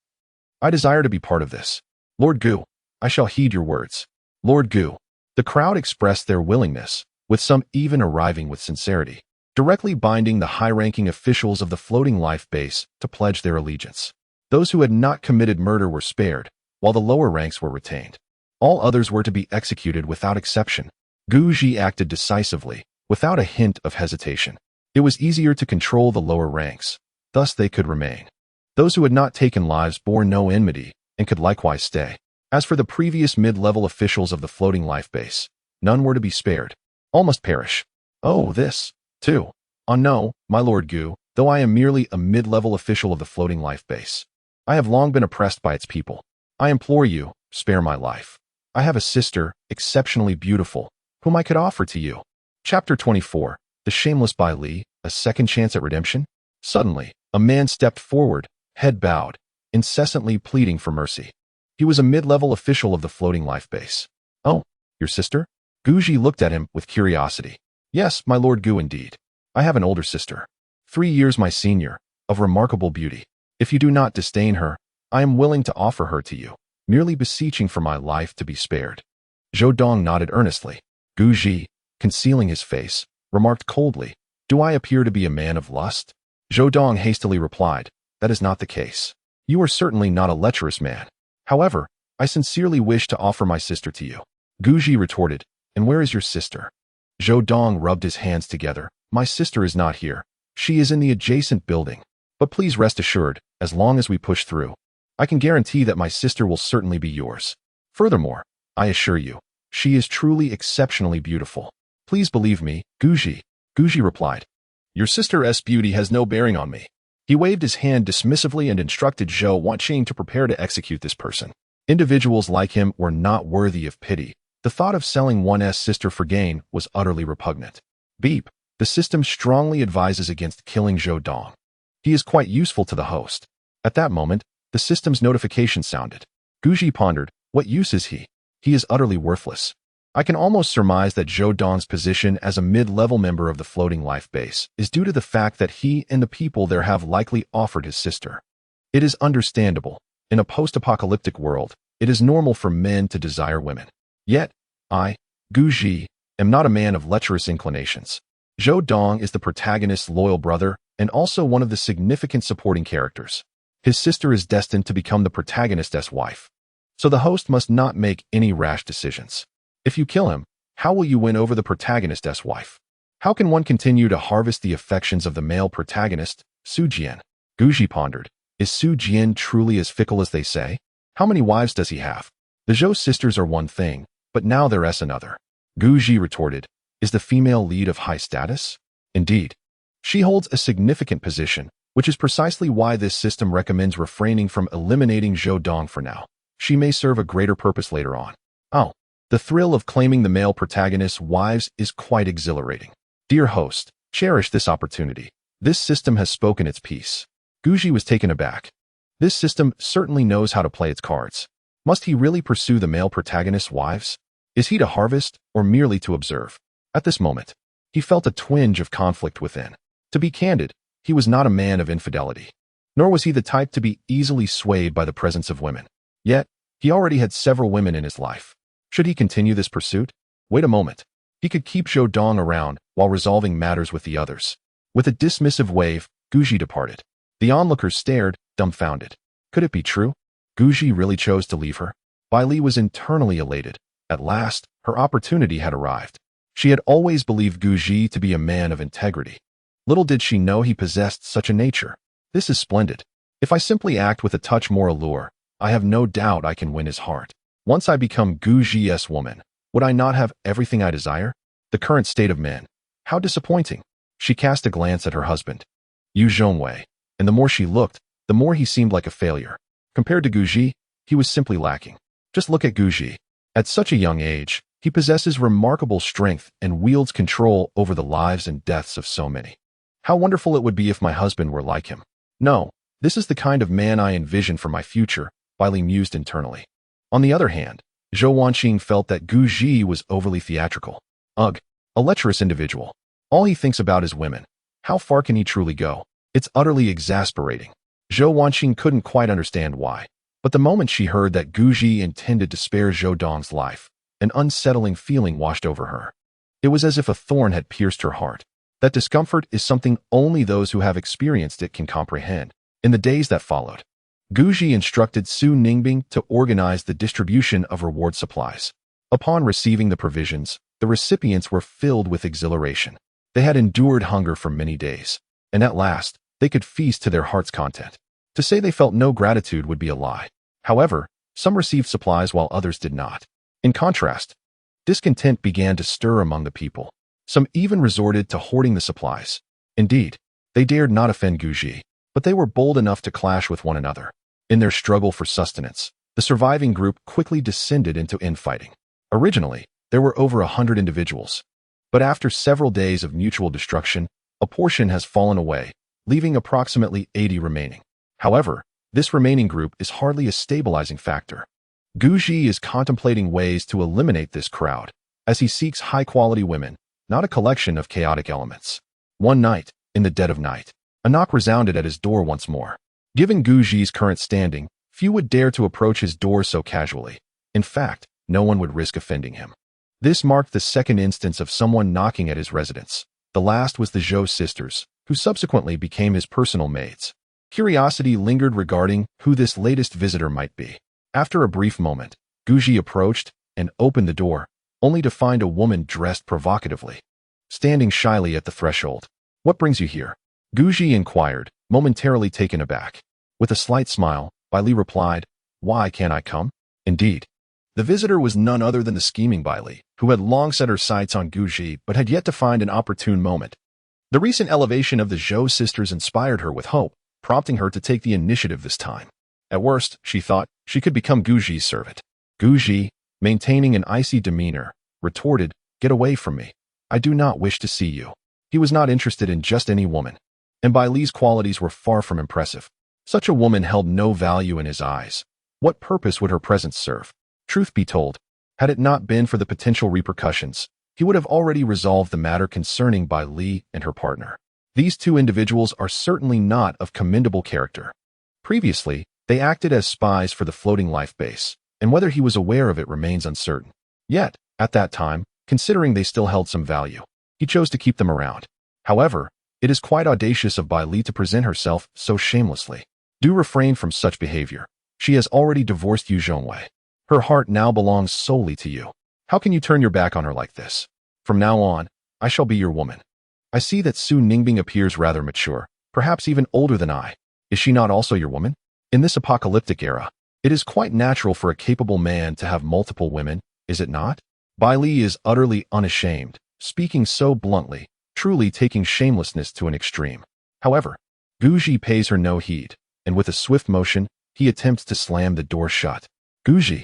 I desire to be part of this. Lord Gu, I shall heed your words. Lord Gu. The crowd expressed their willingness, with some even arriving with sincerity, directly binding the high-ranking officials of the floating life base to pledge their allegiance. Those who had not committed murder were spared, while the lower ranks were retained. All others were to be executed without exception. Guji acted decisively, without a hint of hesitation. It was easier to control the lower ranks, thus they could remain. Those who had not taken lives bore no enmity, and could likewise stay. As for the previous mid-level officials of the floating life base, none were to be spared. All must perish. Oh, this, too. No, my Lord Gu, though I am merely a mid-level official of the floating life base. I have long been oppressed by its people. I implore you, spare my life. I have a sister, exceptionally beautiful, whom I could offer to you. Chapter 24, The Shameless Bai Li, A Second Chance at Redemption? Suddenly, a man stepped forward, head bowed, incessantly pleading for mercy. He was a mid-level official of the floating life base. Oh, your sister? Guji looked at him with curiosity. Yes, my Lord Gu indeed. I have an older sister, 3 years my senior, of remarkable beauty. If you do not disdain her, I am willing to offer her to you, merely beseeching for my life to be spared. Zhou Dong nodded earnestly. Guji, concealing his face, remarked coldly, do I appear to be a man of lust? Zhou Dong hastily replied, that is not the case. You are certainly not a lecherous man. However, I sincerely wish to offer my sister to you. Guji retorted, and where is your sister? Zhou Dong rubbed his hands together. My sister is not here. She is in the adjacent building. But please rest assured, as long as we push through, I can guarantee that my sister will certainly be yours. Furthermore, I assure you, she is truly exceptionally beautiful. Please believe me, Guji. Guji replied, your sister's beauty has no bearing on me. He waved his hand dismissively and instructed Zhou Wanqing to prepare to execute this person. Individuals like him were not worthy of pity. The thought of selling one's sister for gain was utterly repugnant. Beep. The system strongly advises against killing Zhou Dong. He is quite useful to the host. At that moment, the system's notification sounded. Guji pondered, what use is he? He is utterly worthless. I can almost surmise that Zhou Dong's position as a mid-level member of the floating life base is due to the fact that he and the people there have likely offered his sister. It is understandable. In a post-apocalyptic world, It is normal for men to desire women. Yet, I, Guji, am not a man of lecherous inclinations. Zhao Dong is the protagonist's loyal brother and also one of the significant supporting characters. His sister is destined to become the protagonist's wife. So the host must not make any rash decisions. If you kill him, how will you win over the protagonist's wife? How can one continue to harvest the affections of the male protagonist, Su Jian? Guji pondered. Is Su Jian truly as fickle as they say? How many wives does he have? The Zhao sisters are one thing, but now they're another. Guji retorted. Is the female lead of high status? Indeed. She holds a significant position, which is precisely why this system recommends refraining from eliminating Zhao Dong for now. She may serve a greater purpose later on. Oh, the thrill of claiming the male protagonist's wives is quite exhilarating. Dear host, cherish this opportunity. This system has spoken its piece. Guji was taken aback. This system certainly knows how to play its cards. Must he really pursue the male protagonist's wives? Is he to harvest or merely to observe? At this moment, he felt a twinge of conflict within. To be candid, he was not a man of infidelity, nor was he the type to be easily swayed by the presence of women. Yet, he already had several women in his life. Should he continue this pursuit? Wait a moment. He could keep Zhao Dong around while resolving matters with the others. With a dismissive wave, Guji departed. The onlookers stared, dumbfounded. Could it be true? Guji really chose to leave her? Bai Li was internally elated. At last, her opportunity had arrived. She had always believed Guji to be a man of integrity. Little did she know he possessed such a nature. This is splendid. If I simply act with a touch more allure, I have no doubt I can win his heart. Once I become Guji's woman, would I not have everything I desire? The current state of men. How disappointing. She cast a glance at her husband, Yu Zhongwei, and the more she looked, the more he seemed like a failure. Compared to Guji, he was simply lacking. Just look at Guji. At such a young age, he possesses remarkable strength and wields control over the lives and deaths of so many. How wonderful it would be if my husband were like him. No, this is the kind of man I envision for my future, Bai Li mused internally. On the other hand, Zhou Wanqing felt that Guji was overly theatrical. Ugh, a lecherous individual. All he thinks about is women. How far can he truly go? It's utterly exasperating. Zhou Wanqing couldn't quite understand why, but the moment she heard that Guji intended to spare Zhao Dong's life, an unsettling feeling washed over her. It was as if a thorn had pierced her heart. That discomfort is something only those who have experienced it can comprehend. In the days that followed, Guji instructed Su Ningbing to organize the distribution of reward supplies. Upon receiving the provisions, the recipients were filled with exhilaration. They had endured hunger for many days, and at last, they could feast to their heart's content. To say they felt no gratitude would be a lie. However, some received supplies while others did not. In contrast, discontent began to stir among the people. Some even resorted to hoarding the supplies. Indeed, they dared not offend Guji, but they were bold enough to clash with one another. In their struggle for sustenance, the surviving group quickly descended into infighting. Originally, there were over 100 individuals, but after several days of mutual destruction, a portion has fallen away, leaving approximately 80 remaining. However, this remaining group is hardly a stabilizing factor. Guji is contemplating ways to eliminate this crowd, as he seeks high-quality women, not a collection of chaotic elements. One night, in the dead of night, a knock resounded at his door once more. Given Guji's current standing, few would dare to approach his door so casually. In fact, no one would risk offending him. This marked the second instance of someone knocking at his residence. The last was the Zhao sisters, who subsequently became his personal maids. Curiosity lingered regarding who this latest visitor might be. After a brief moment, Guji approached and opened the door, only to find a woman dressed provocatively, standing shyly at the threshold. What brings you here? Guji inquired, momentarily taken aback. With a slight smile, Bai Li replied, Why can't I come? Indeed. The visitor was none other than the scheming Bai Li, who had long set her sights on Guji but had yet to find an opportune moment. The recent elevation of the Zhao sisters inspired her with hope, prompting her to take the initiative this time. At worst, she thought, she could become Guji's servant. Guji, maintaining an icy demeanor, retorted, Get away from me. I do not wish to see you. He was not interested in just any woman, and Bai Li's qualities were far from impressive. Such a woman held no value in his eyes. What purpose would her presence serve? Truth be told, had it not been for the potential repercussions, he would have already resolved the matter concerning Bai Li and her partner. These two individuals are certainly not of commendable character. Previously, they acted as spies for the floating life base, and whether he was aware of it remains uncertain. Yet, at that time, considering they still held some value, he chose to keep them around. However, it is quite audacious of Bai Li to present herself so shamelessly. Do refrain from such behavior. She has already divorced Yu Zhongwei. Her heart now belongs solely to you. How can you turn your back on her like this? From now on, I shall be your woman. I see that Su Ningbing appears rather mature, perhaps even older than I. Is she not also your woman? In this apocalyptic era, it is quite natural for a capable man to have multiple women, is it not? Bai Li is utterly unashamed, speaking so bluntly, truly taking shamelessness to an extreme. However, Guji pays her no heed, and with a swift motion, he attempts to slam the door shut. Guji,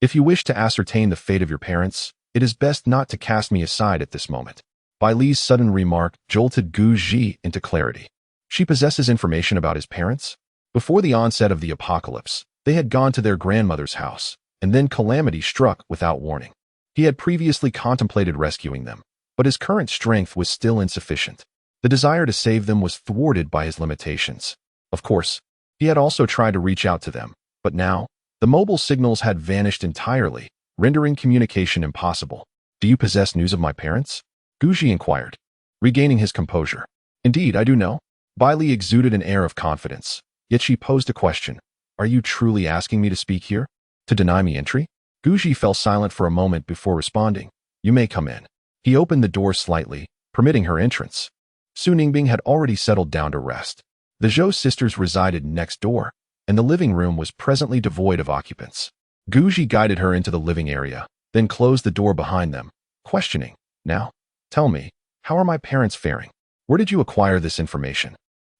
if you wish to ascertain the fate of your parents, it is best not to cast me aside at this moment. Bai Li's sudden remark jolted Guji into clarity. She possesses information about his parents? Before the onset of the apocalypse, they had gone to their grandmother's house, and then calamity struck without warning. He had previously contemplated rescuing them, but his current strength was still insufficient. The desire to save them was thwarted by his limitations. Of course, he had also tried to reach out to them, but now, the mobile signals had vanished entirely, rendering communication impossible. Do you possess news of my parents? Guji inquired, regaining his composure. Indeed, I do know. Bai Li exuded an air of confidence, yet she posed a question. Are you truly asking me to speak here? To deny me entry? Guji fell silent for a moment before responding. You may come in. He opened the door slightly, permitting her entrance. Su Ningbing had already settled down to rest. The Zhou sisters resided next door, and the living room was presently devoid of occupants. Guji guided her into the living area, then closed the door behind them, questioning. Now, tell me, how are my parents faring? Where did you acquire this information?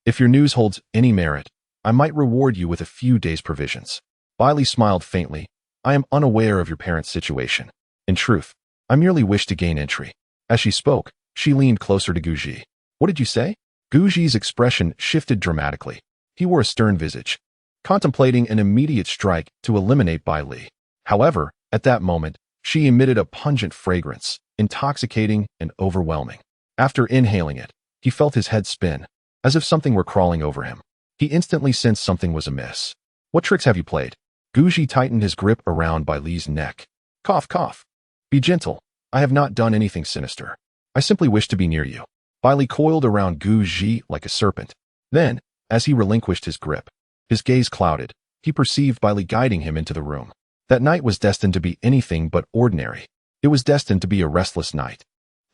If your news holds any merit, I might reward you with a few days' provisions. Bai Li smiled faintly. I am unaware of your parents' situation. In truth, I merely wish to gain entry. As she spoke, she leaned closer to Guji. What did you say? Guji's expression shifted dramatically. He wore a stern visage, contemplating an immediate strike to eliminate Bai Li. However, at that moment, she emitted a pungent fragrance, intoxicating and overwhelming. After inhaling it, he felt his head spin, as if something were crawling over him. He instantly sensed something was amiss. What tricks have you played? Guji tightened his grip around Bai Li's neck. Cough, cough. Be gentle. I have not done anything sinister. I simply wish to be near you. Bai Li coiled around Guji like a serpent. Then, as he relinquished his grip, his gaze clouded. He perceived Bai Li guiding him into the room. That night was destined to be anything but ordinary. It was destined to be a restless night.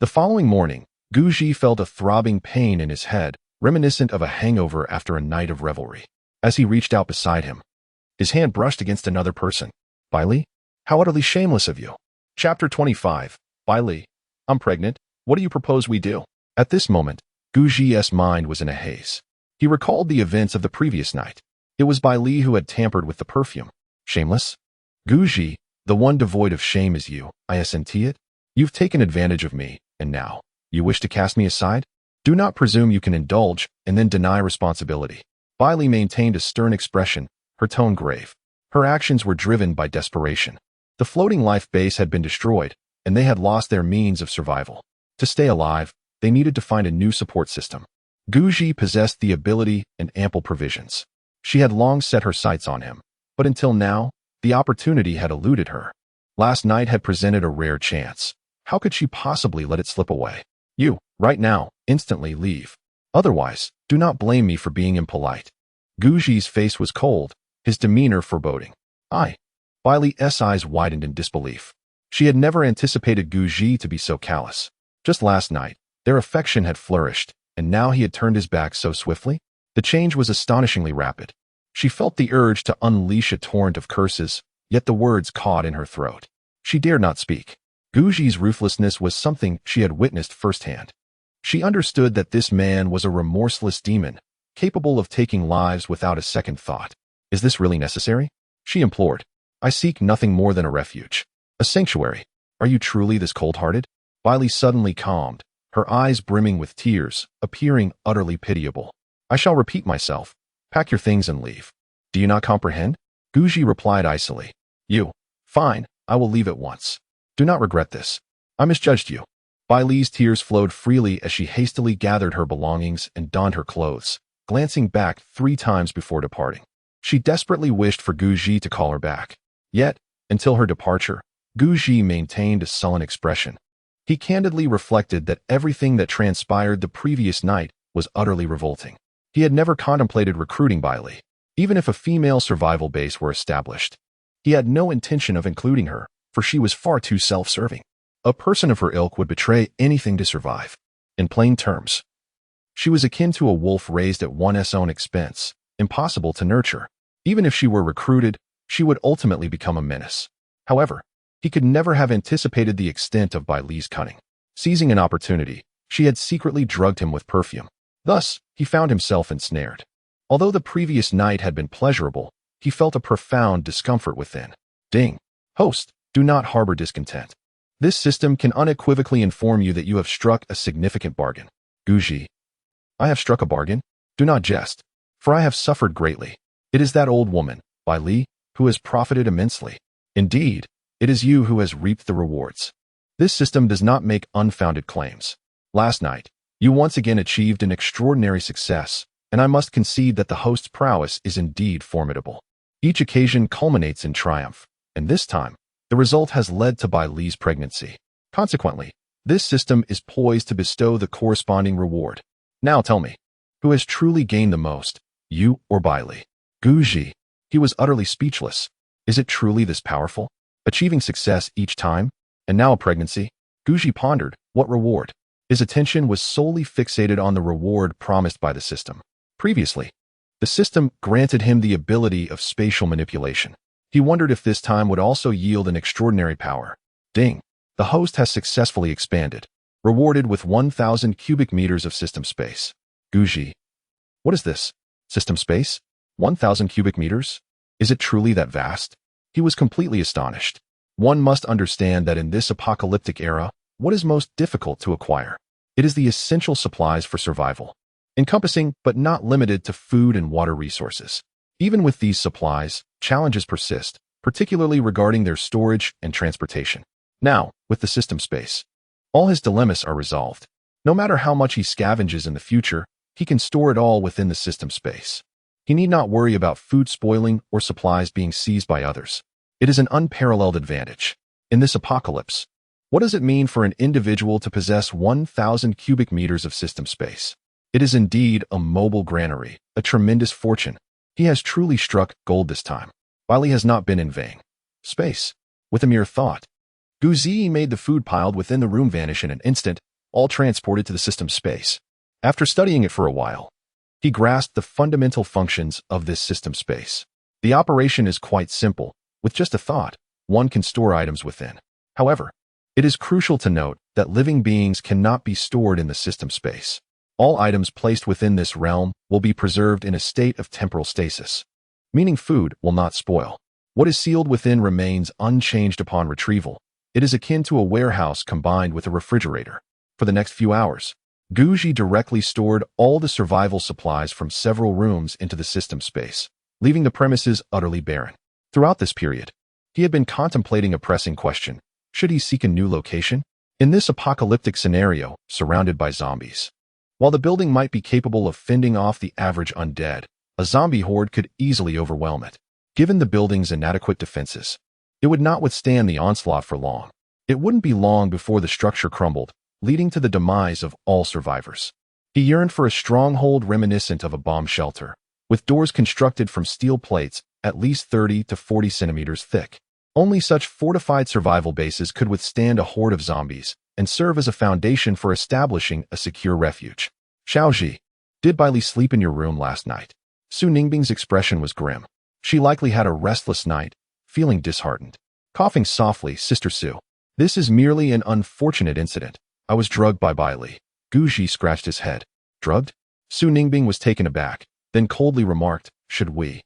The following morning, Guji felt a throbbing pain in his head, reminiscent of a hangover after a night of revelry. As he reached out beside him, his hand brushed against another person. Bai Li? How utterly shameless of you. Chapter 25. Bai Li. I'm pregnant. What do you propose we do? At this moment, Guji's mind was in a haze. He recalled the events of the previous night. It was Bai Li who had tampered with the perfume. Shameless? Guji, the one devoid of shame is you, I assent it. You've taken advantage of me, and now, you wish to cast me aside? Do not presume you can indulge and then deny responsibility. Bai Li maintained a stern expression, her tone grave. Her actions were driven by desperation. The floating life base had been destroyed, and they had lost their means of survival. To stay alive, they needed to find a new support system. Guji possessed the ability and ample provisions. She had long set her sights on him, but until now, the opportunity had eluded her. Last night had presented a rare chance. How could she possibly let it slip away? You, right now, instantly leave. Otherwise, do not blame me for being impolite. Guji's face was cold, his demeanor foreboding. Bai Li's eyes widened in disbelief. She had never anticipated Guji to be so callous. Just last night, their affection had flourished, and now he had turned his back so swiftly? The change was astonishingly rapid. She felt the urge to unleash a torrent of curses, yet the words caught in her throat. She dared not speak. Guji's ruthlessness was something she had witnessed firsthand. She understood that this man was a remorseless demon, capable of taking lives without a second thought. Is this really necessary? She implored. I seek nothing more than a refuge. A sanctuary. Are you truly this cold-hearted? Bai Li suddenly calmed, her eyes brimming with tears, appearing utterly pitiable. I shall repeat myself. Pack your things and leave. Do you not comprehend? Guji replied icily. Fine, I will leave at once. Do not regret this. I misjudged you. Bai Li's tears flowed freely as she hastily gathered her belongings and donned her clothes, glancing back 3 times before departing. She desperately wished for Guji to call her back. Yet, Until her departure, Guji maintained a sullen expression. He candidly reflected that everything that transpired the previous night was utterly revolting. He had never contemplated recruiting Bailey, even if a female survival base were established. He had no intention of including her, for she was far too self-serving. A person of her ilk would betray anything to survive. In plain terms, she was akin to a wolf raised at one's own expense, impossible to nurture. Even if she were recruited, she would ultimately become a menace. However, he could never have anticipated the extent of Bailey's cunning. Seizing an opportunity, she had secretly drugged him with perfume. Thus, he found himself ensnared. Although the previous night had been pleasurable, he felt a profound discomfort within. Ding. Host, do not harbor discontent. This system can unequivocally inform you that you have struck a significant bargain. Guji. I have struck a bargain? Do not jest, for I have suffered greatly. It is that old woman, Bailey, who has profited immensely. Indeed, it is you who has reaped the rewards. This system does not make unfounded claims. Last night, you once again achieved an extraordinary success, and I must concede that the host's prowess is indeed formidable. Each occasion culminates in triumph, and this time, the result has led to Bailey's pregnancy. Consequently, this system is poised to bestow the corresponding reward. Now tell me, who has truly gained the most, you or Bailey? Guji. He was utterly speechless. Is it truly this powerful? Achieving success each time, and now a pregnancy? Guji pondered, what reward? His attention was solely fixated on the reward promised by the system. Previously, the system granted him the ability of spatial manipulation. He wondered if this time would also yield an extraordinary power. Ding. The host has successfully expanded, rewarded with 1,000 cubic meters of system space. Guji. What is this? System space? 1,000 cubic meters? Is it truly that vast? He was completely astonished. One must understand that in this apocalyptic era, what is most difficult to acquire? It is the essential supplies for survival, encompassing but not limited to food and water resources. Even with these supplies, challenges persist, particularly regarding their storage and transportation. Now, with the system space, all his dilemmas are resolved. No matter how much he scavenges in the future, he can store it all within the system space. He need not worry about food spoiling or supplies being seized by others. It is an unparalleled advantage. In this apocalypse, what does it mean for an individual to possess 1,000 cubic meters of system space? It is indeed a mobile granary, a tremendous fortune. He has truly struck gold this time. Bailey has not been in vain. Space. With a mere thought, Guji made the food piled within the room vanish in an instant, all transported to the system space. After studying it for a while, he grasped the fundamental functions of this system space. The operation is quite simple. With just a thought, one can store items within. However, it is crucial to note that living beings cannot be stored in the system space. All items placed within this realm will be preserved in a state of temporal stasis, meaning food will not spoil. What is sealed within remains unchanged upon retrieval. It is akin to a warehouse combined with a refrigerator. For the next few hours, Guji directly stored all the survival supplies from several rooms into the system space, leaving the premises utterly barren. Throughout this period, he had been contemplating a pressing question. Should he seek a new location? In this apocalyptic scenario, surrounded by zombies, while the building might be capable of fending off the average undead, a zombie horde could easily overwhelm it. Given the building's inadequate defenses, it would not withstand the onslaught for long. It wouldn't be long before the structure crumbled, leading to the demise of all survivors. He yearned for a stronghold reminiscent of a bomb shelter, with doors constructed from steel plates at least 30 to 40 centimeters thick. Only such fortified survival bases could withstand a horde of zombies and serve as a foundation for establishing a secure refuge. Xiaoji, did Bailey sleep in your room last night? Su Ningbing's expression was grim. She likely had a restless night, feeling disheartened. Coughing softly, Sister Su. This is merely an unfortunate incident. I was drugged by Bailey. Guji scratched his head. Drugged? Su Ningbing was taken aback, then coldly remarked, Should we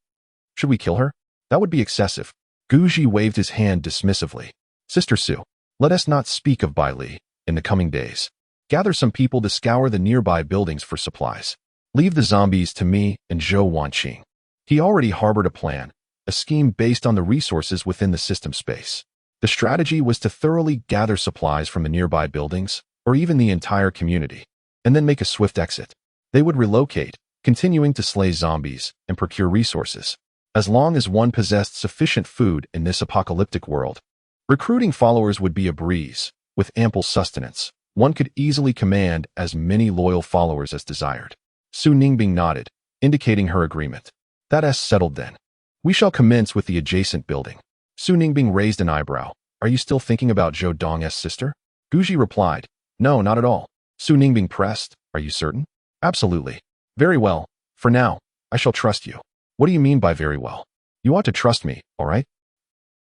kill her? That would be excessive. Guji waved his hand dismissively. Sister Su, let us not speak of Bailey in the coming days. Gather some people to scour the nearby buildings for supplies. Leave the zombies to me and Zhao Wanqing. He already harbored a plan, a scheme based on the resources within the system space. The strategy was to thoroughly gather supplies from the nearby buildings, or even the entire community, and then make a swift exit. They would relocate, continuing to slay zombies and procure resources. as long as one possessed sufficient food in this apocalyptic world. Recruiting followers would be a breeze. With ample sustenance, one could easily command as many loyal followers as desired. Su Ningbing nodded, indicating her agreement. That is settled then. We shall commence with the adjacent building. Su Ningbing raised an eyebrow. Are you still thinking about Zhao Dong's sister? Guji replied. No, not at all. Su Ningbing pressed. Are you certain? Absolutely. Very well. For now, I shall trust you. What do you mean by very well? You ought to trust me, all right?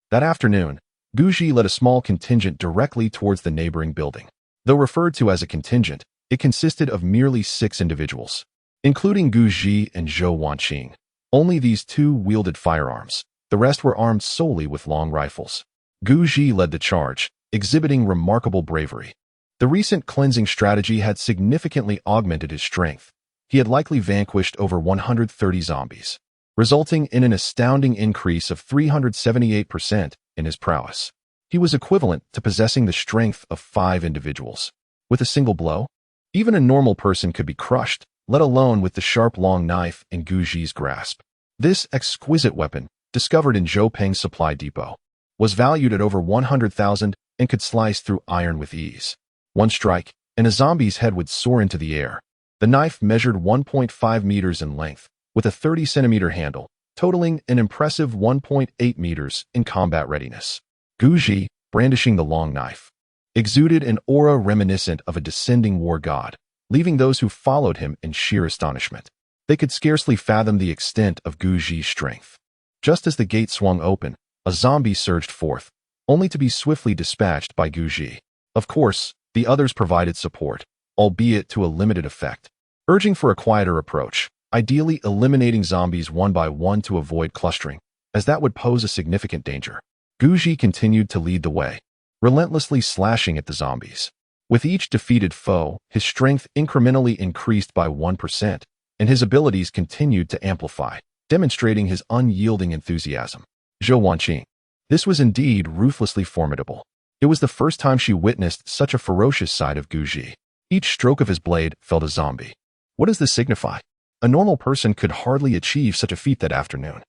That afternoon, Guji led a small contingent directly towards the neighboring building. Though referred to as a contingent, it consisted of merely 6 individuals, including Guji and Zhou Wanqing. Only these 2 wielded firearms. The rest were armed solely with long rifles. Guji led the charge, exhibiting remarkable bravery. The recent cleansing strategy had significantly augmented his strength. He had likely vanquished over 130 zombies, resulting in an astounding increase of 378% in his prowess. He was equivalent to possessing the strength of 5 individuals. With a single blow, even a normal person could be crushed, let alone with the sharp long knife in Guji's grasp. This exquisite weapon, discovered in Zhou Peng's supply depot, was valued at over 100,000 and could slice through iron with ease. One strike, and a zombie's head would soar into the air. The knife measured 1.5 meters in length, with a 30-centimeter handle, totaling an impressive 1.8 meters in combat readiness. Guji, brandishing the long knife, exuded an aura reminiscent of a descending war god, leaving those who followed him in sheer astonishment. They could scarcely fathom the extent of Guji's strength. Just as the gate swung open, a zombie surged forth, only to be swiftly dispatched by Guji. Of course, the others provided support, albeit to a limited effect, urging for a quieter approach, ideally eliminating zombies one by one to avoid clustering, as that would pose a significant danger. Guji continued to lead the way, relentlessly slashing at the zombies. With each defeated foe, his strength incrementally increased by 1%, and his abilities continued to amplify, demonstrating his unyielding enthusiasm. Zhou Wanqing. This was indeed ruthlessly formidable. It was the first time she witnessed such a ferocious side of Guji. Each stroke of his blade felled a zombie. What does this signify? A normal person could hardly achieve such a feat that afternoon.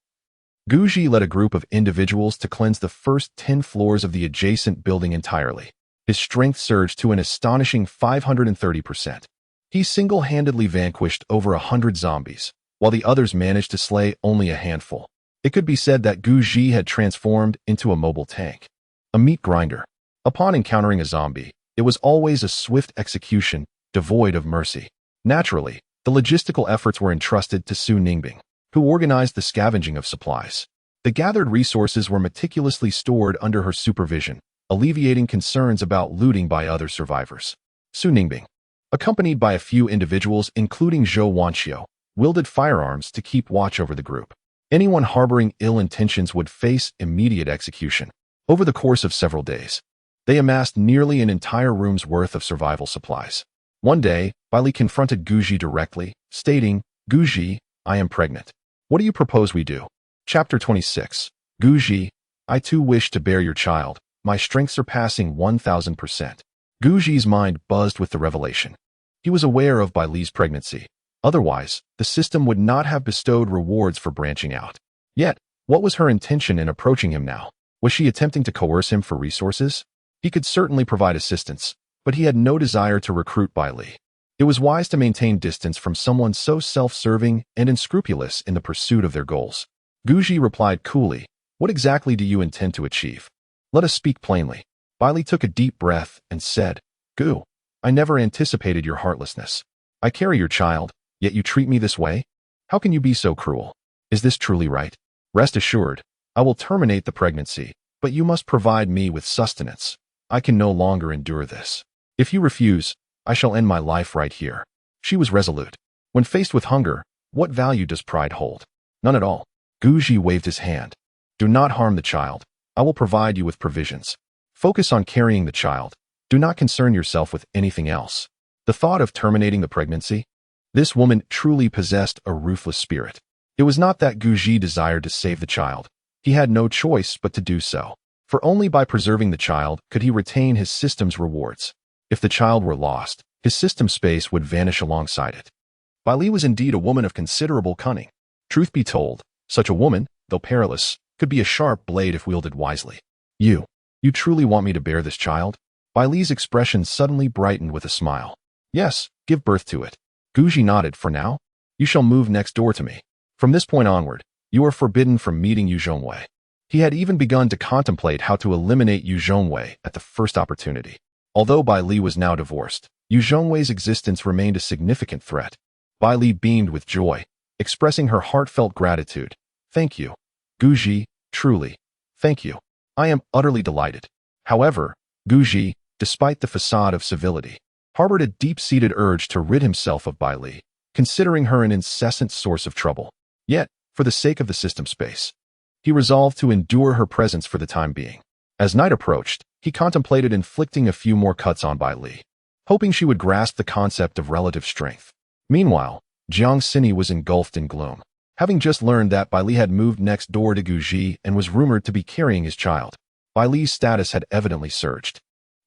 Guji led a group of individuals to cleanse the first 10 floors of the adjacent building entirely. His strength surged to an astonishing 530%. He single-handedly vanquished over 100 zombies, while the others managed to slay only a handful. It could be said that Guji had transformed into a mobile tank, a meat grinder. Upon encountering a zombie, it was always a swift execution, devoid of mercy. Naturally, the logistical efforts were entrusted to Su Ningbing, who organized the scavenging of supplies. The gathered resources were meticulously stored under her supervision, alleviating concerns about looting by other survivors. Su Ningbing, accompanied by a few individuals including Zhou Wanqiu, wielded firearms to keep watch over the group. Anyone harboring ill intentions would face immediate execution. Over the course of several days, they amassed nearly an entire room's worth of survival supplies. One day, Baili confronted Guji directly, stating, "Guji, I am pregnant. What do you propose we do?" Chapter 26. Guji, I too wish to bear your child, my strength surpassing 1,000%. Guji's mind buzzed with the revelation. He was aware of Baili's pregnancy. Otherwise, the system would not have bestowed rewards for branching out. Yet, what was her intention in approaching him now? Was she attempting to coerce him for resources? He could certainly provide assistance, but he had no desire to recruit Baili. It was wise to maintain distance from someone so self-serving and unscrupulous in the pursuit of their goals. Guji replied coolly, "What exactly do you intend to achieve? Let us speak plainly." Baili took a deep breath and said, "Gu, I never anticipated your heartlessness. I carry your child, yet you treat me this way? How can you be so cruel? Is this truly right? Rest assured, I will terminate the pregnancy, but you must provide me with sustenance. I can no longer endure this. If you refuse, I shall end my life right here." She was resolute. When faced with hunger, what value does pride hold? None at all. Guji waved his hand. "Do not harm the child. I will provide you with provisions. Focus on carrying the child. Do not concern yourself with anything else." The thought of terminating the pregnancy? This woman truly possessed a ruthless spirit. It was not that Guji desired to save the child. He had no choice but to do so. For only by preserving the child could he retain his system's rewards. If the child were lost, his system space would vanish alongside it. Baili was indeed a woman of considerable cunning. Truth be told, such a woman, though perilous, could be a sharp blade if wielded wisely. You truly want me to bear this child? Bai Li's expression suddenly brightened with a smile. Yes, give birth to it. Guji nodded. For now, you shall move next door to me. From this point onward, you are forbidden from meeting Yu Zhongwei. He had even begun to contemplate how to eliminate Yu Zhongwei at the first opportunity. Although Bai Li was now divorced, Yu Zhongwei's existence remained a significant threat. Bai Li beamed with joy, expressing her heartfelt gratitude. Thank you, Guji, truly. Thank you. I am utterly delighted. However, Guji, despite the facade of civility, harbored a deep-seated urge to rid himself of Bai Li, considering her an incessant source of trouble. Yet, for the sake of the system space, he resolved to endure her presence for the time being. As night approached, he contemplated inflicting a few more cuts on Bai Li, hoping she would grasp the concept of relative strength. Meanwhile, Jiang Xini was engulfed in gloom, having just learned that Bai Li had moved next door to Guji and was rumored to be carrying his child. Bai Li's status had evidently surged,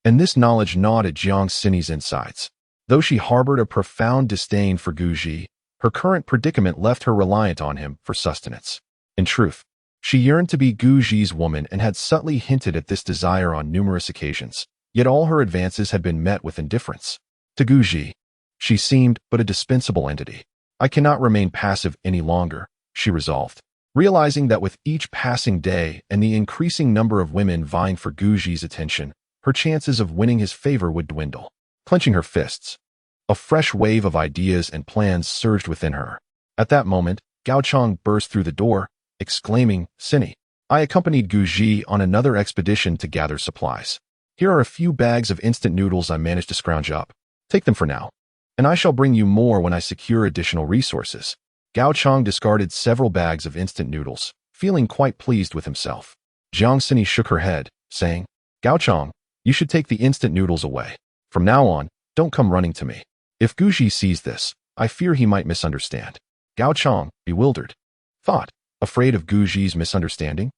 and this knowledge gnawed at Jiang Xini's insides. Though she harbored a profound disdain for Guji, her current predicament left her reliant on him for sustenance. In truth, she yearned to be Guji's woman and had subtly hinted at this desire on numerous occasions, yet all her advances had been met with indifference. To Guji, she seemed but a dispensable entity. I cannot remain passive any longer, she resolved, realizing that with each passing day and the increasing number of women vying for Guji's attention, her chances of winning his favor would dwindle. Clenching her fists, a fresh wave of ideas and plans surged within her. At that moment, Gao Chong burst through the door, exclaiming, Xini, I accompanied Guji on another expedition to gather supplies. Here are a few bags of instant noodles I managed to scrounge up. Take them for now, and I shall bring you more when I secure additional resources. Gao Chong discarded several bags of instant noodles, feeling quite pleased with himself. Jiang Xini shook her head, saying, Gao Chong, you should take the instant noodles away. From now on, don't come running to me. If Guji sees this, I fear he might misunderstand. Gao Chong, bewildered, thought, afraid of Guji's misunderstanding?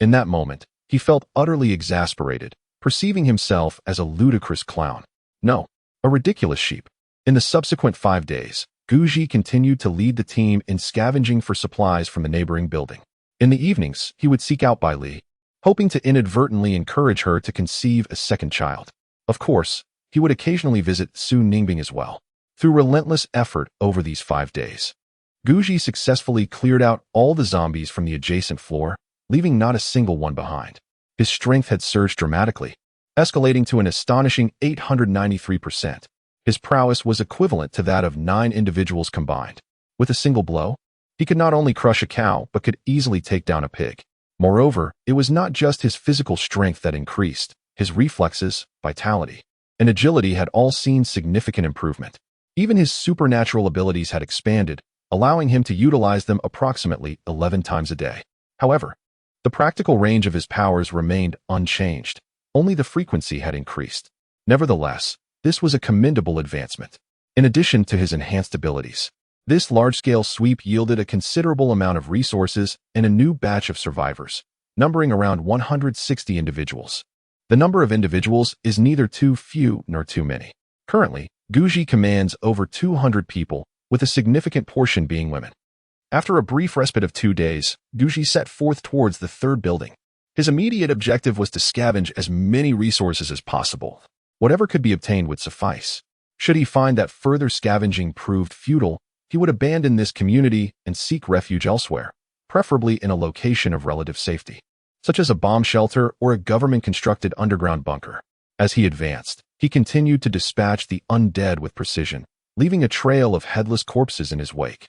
In that moment, he felt utterly exasperated, perceiving himself as a ludicrous clown. No, a ridiculous sheep. In the subsequent 5 days, Guji continued to lead the team in scavenging for supplies from the neighboring building. In the evenings, he would seek out Bai Li, hoping to inadvertently encourage her to conceive a second child. Of course, he would occasionally visit Su Ningbing as well. Through relentless effort over these 5 days, Guji successfully cleared out all the zombies from the adjacent floor, leaving not a single one behind. His strength had surged dramatically, escalating to an astonishing 893%. His prowess was equivalent to that of 9 individuals combined. With a single blow, he could not only crush a cow but could easily take down a pig. Moreover, it was not just his physical strength that increased. His reflexes, vitality, and agility had all seen significant improvement. Even his supernatural abilities had expanded, allowing him to utilize them approximately 11 times a day. However, the practical range of his powers remained unchanged. Only the frequency had increased. Nevertheless, this was a commendable advancement. In addition to his enhanced abilities, this large-scale sweep yielded a considerable amount of resources and a new batch of survivors, numbering around 160 individuals. The number of individuals is neither too few nor too many. Currently, Guji commands over 200 people, with a significant portion being women. After a brief respite of 2 days, Guji set forth towards the 3rd building. His immediate objective was to scavenge as many resources as possible. Whatever could be obtained would suffice. Should he find that further scavenging proved futile, he would abandon this community and seek refuge elsewhere, preferably in a location of relative safety, such as a bomb shelter or a government-constructed underground bunker. As he advanced, he continued to dispatch the undead with precision, leaving a trail of headless corpses in his wake.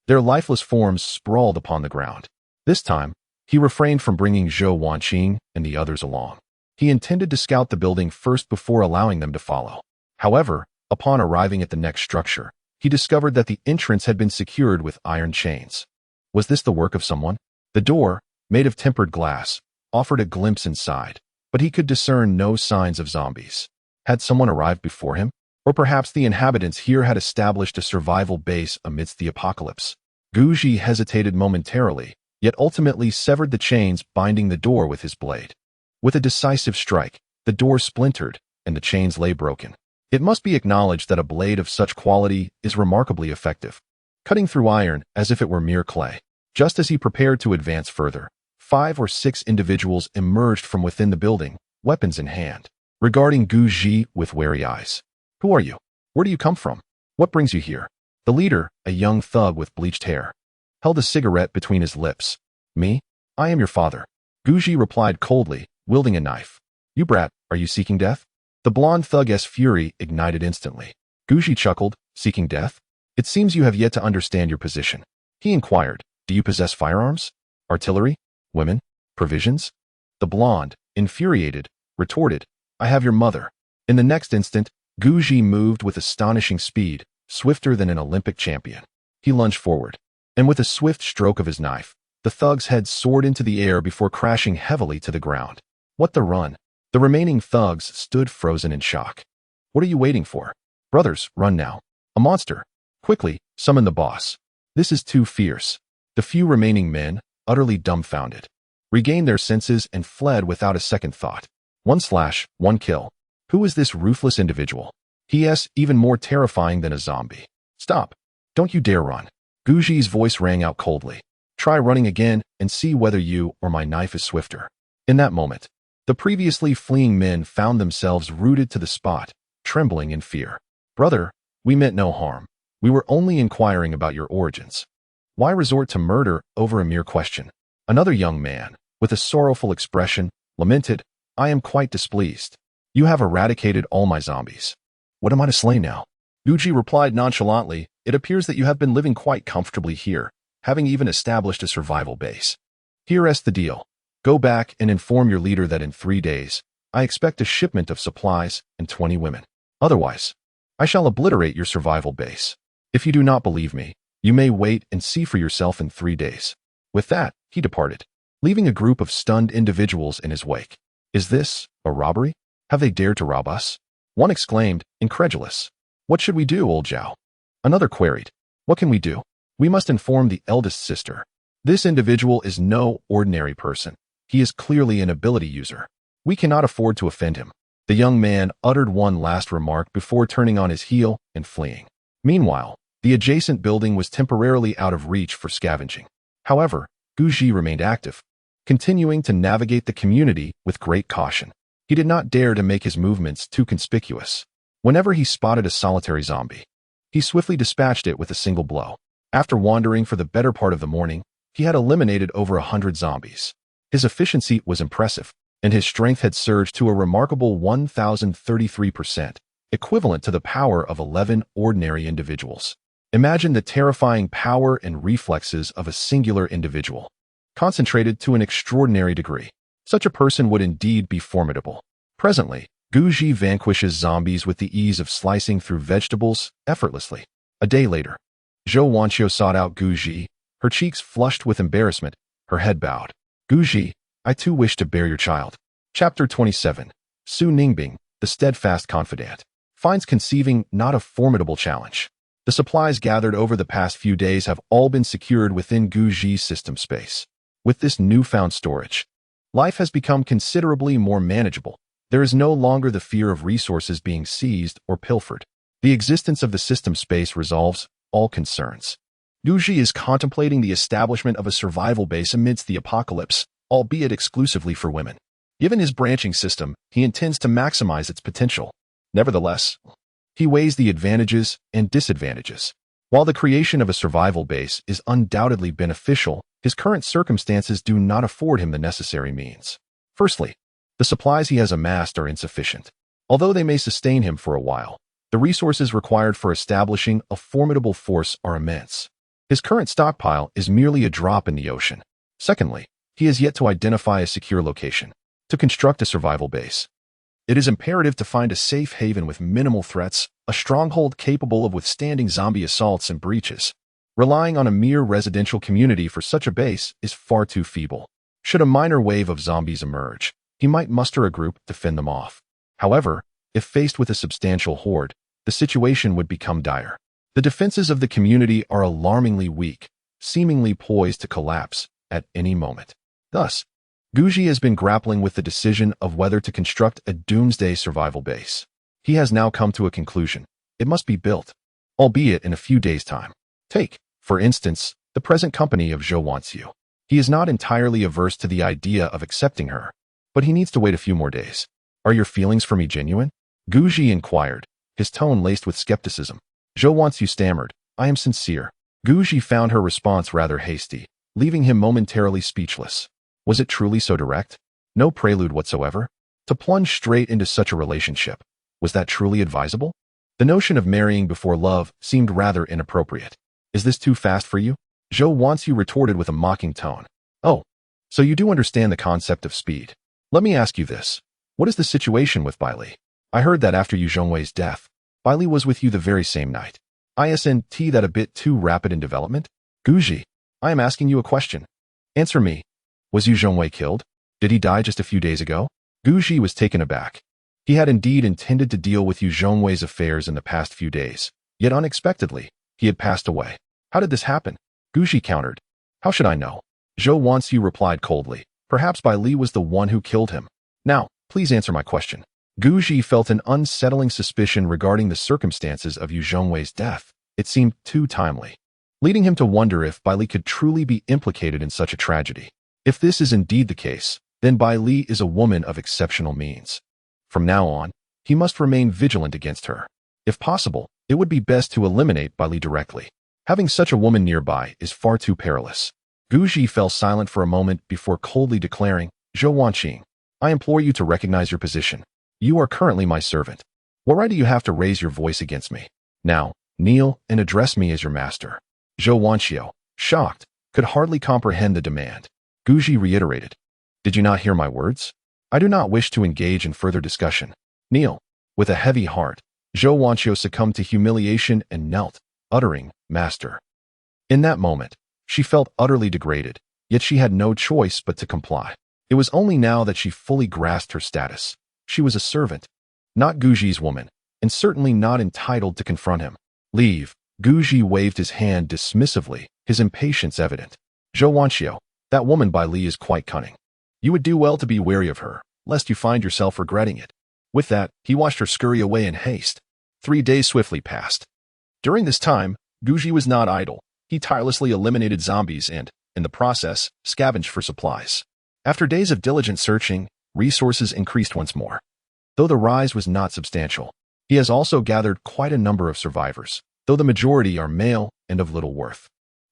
Their lifeless forms sprawled upon the ground. This time, he refrained from bringing Zhou Wanqing and the others along. He intended to scout the building first before allowing them to follow. However, upon arriving at the next structure, he discovered that the entrance had been secured with iron chains. Was this the work of someone? The door, made of tempered glass, offered a glimpse inside, but he could discern no signs of zombies. Had someone arrived before him? Or perhaps the inhabitants here had established a survival base amidst the apocalypse. Guji hesitated momentarily, yet ultimately severed the chains binding the door with his blade. With a decisive strike, the door splintered, and the chains lay broken. It must be acknowledged that a blade of such quality is remarkably effective, cutting through iron as if it were mere clay. Just as he prepared to advance further, 5 or 6 individuals emerged from within the building, weapons in hand, regarding Guji with wary eyes. Who are you? Where do you come from? What brings you here? The leader, a young thug with bleached hair, held a cigarette between his lips. Me? I am your father. Guji replied coldly, wielding a knife. You brat, are you seeking death? The blonde thug's fury ignited instantly. Guji chuckled, seeking death? It seems you have yet to understand your position. He inquired, do you possess firearms? Artillery? Women? Provisions? The blonde, infuriated, retorted, I have your mother. In the next instant, Guji moved with astonishing speed, swifter than an Olympic champion. He lunged forward, and with a swift stroke of his knife, the thug's head soared into the air before crashing heavily to the ground. What the run? The remaining thugs stood frozen in shock. What are you waiting for? Brothers, run now. A monster. Quickly, summon the boss. This is too fierce. The few remaining men, utterly dumbfounded, regained their senses and fled without a second thought. 1 kill. Who is this ruthless individual? He is even more terrifying than a zombie. Stop. Don't you dare run. Guji's voice rang out coldly. Try running again and see whether you or my knife is swifter. In that moment, the previously fleeing men found themselves rooted to the spot, trembling in fear. Brother, we meant no harm. We were only inquiring about your origins. Why resort to murder over a mere question? Another young man, with a sorrowful expression, lamented, I am quite displeased. You have eradicated all my zombies. What am I to slay now? Guji replied nonchalantly, it appears that you have been living quite comfortably here, having even established a survival base. Here's the deal. Go back and inform your leader that in 3 days, I expect a shipment of supplies and 20 women. Otherwise, I shall obliterate your survival base. If you do not believe me, you may wait and see for yourself in 3 days. With that, he departed, leaving a group of stunned individuals in his wake. Is this a robbery? Have they dared to rob us? One exclaimed, incredulous. What should we do, old Zhao? Another queried. What can we do? We must inform the eldest sister. This individual is no ordinary person. He is clearly an ability user. We cannot afford to offend him. The young man uttered one last remark before turning on his heel and fleeing. Meanwhile, the adjacent building was temporarily out of reach for scavenging. However, Guji remained active, continuing to navigate the community with great caution. He did not dare to make his movements too conspicuous. Whenever he spotted a solitary zombie, he swiftly dispatched it with a single blow. After wandering for the better part of the morning, he had eliminated over 100 zombies. His efficiency was impressive, and his strength had surged to a remarkable 1,033%, equivalent to the power of 11 ordinary individuals. Imagine the terrifying power and reflexes of a singular individual, concentrated to an extraordinary degree. Such a person would indeed be formidable. Presently, Guji vanquishes zombies with the ease of slicing through vegetables effortlessly. A day later, Zhao sought out Guji, her cheeks flushed with embarrassment, her head bowed. Guji, I too wish to bear your child. Chapter 27. Su Ningbing, the steadfast confidant, finds conceiving not a formidable challenge. The supplies gathered over the past few days have all been secured within Guji's system space. With this newfound storage, life has become considerably more manageable. There is no longer the fear of resources being seized or pilfered. The existence of the system space resolves all concerns. Guji is contemplating the establishment of a survival base amidst the apocalypse, albeit exclusively for women. Given his branching system, he intends to maximize its potential. Nevertheless, he weighs the advantages and disadvantages. While the creation of a survival base is undoubtedly beneficial, his current circumstances do not afford him the necessary means. Firstly, the supplies he has amassed are insufficient. Although they may sustain him for a while, the resources required for establishing a formidable force are immense. His current stockpile is merely a drop in the ocean. Secondly, he has yet to identify a secure location to construct a survival base. It is imperative to find a safe haven with minimal threats, a stronghold capable of withstanding zombie assaults and breaches. Relying on a mere residential community for such a base is far too feeble. Should a minor wave of zombies emerge, he might muster a group to fend them off. However, if faced with a substantial horde, the situation would become dire. The defenses of the community are alarmingly weak, seemingly poised to collapse at any moment. Thus, Guji has been grappling with the decision of whether to construct a doomsday survival base. He has now come to a conclusion. It must be built, albeit in a few days' time. Take, for instance, the present company of Zhao wants you. He is not entirely averse to the idea of accepting her, but he needs to wait a few more days. Are your feelings for me genuine? Guji inquired, his tone laced with skepticism. Zhao wants you stammered, I am sincere. Guji found her response rather hasty, leaving him momentarily speechless. Was it truly so direct? No prelude whatsoever? To plunge straight into such a relationship, was that truly advisable? The notion of marrying before love seemed rather inappropriate. Is this too fast for you? Zhao wants you retorted with a mocking tone. Oh, so you do understand the concept of speed. Let me ask you this. What is the situation with Bai Li? I heard that after Yu Zhongwei's death, Bai Li was with you the very same night. Isn't that a bit too rapid in development? Guji, I am asking you a question. Answer me. Was Yu Zhongwei killed? Did he die just a few days ago? Guji was taken aback. He had indeed intended to deal with Yu Zhongwei's affairs in the past few days, yet unexpectedly, he had passed away. How did this happen? Guji countered. How should I know? Zhao wants you replied coldly. Perhaps Bai Li was the one who killed him. Now, please answer my question. Guji felt an unsettling suspicion regarding the circumstances of Yu Zhongwei's death. It seemed too timely, leading him to wonder if Bai Li could truly be implicated in such a tragedy. If this is indeed the case, then Bai Li is a woman of exceptional means. From now on, he must remain vigilant against her. If possible, it would be best to eliminate Bai Li directly. Having such a woman nearby is far too perilous. Guji fell silent for a moment before coldly declaring, Zhou Wanqing, I implore you to recognize your position. You are currently my servant. What right do you have to raise your voice against me? Now, kneel and address me as your master. Zhou Wanqiu, shocked, could hardly comprehend the demand. Guji reiterated, Did you not hear my words? I do not wish to engage in further discussion. Kneel. With a heavy heart, Zhou Wanqiu succumbed to humiliation and knelt, uttering, Master. In that moment, she felt utterly degraded, yet she had no choice but to comply. It was only now that she fully grasped her status. She was a servant, not Guji's woman, and certainly not entitled to confront him. Leave. Guji waved his hand dismissively, his impatience evident. Zhou Wanqiu, that woman Bai Li is quite cunning. You would do well to be wary of her, lest you find yourself regretting it. With that, he watched her scurry away in haste. 3 days swiftly passed. During this time, Guji was not idle. He tirelessly eliminated zombies and, in the process, scavenged for supplies. After days of diligent searching, resources increased once more. Though the rise was not substantial, he has also gathered quite a number of survivors, though the majority are male and of little worth.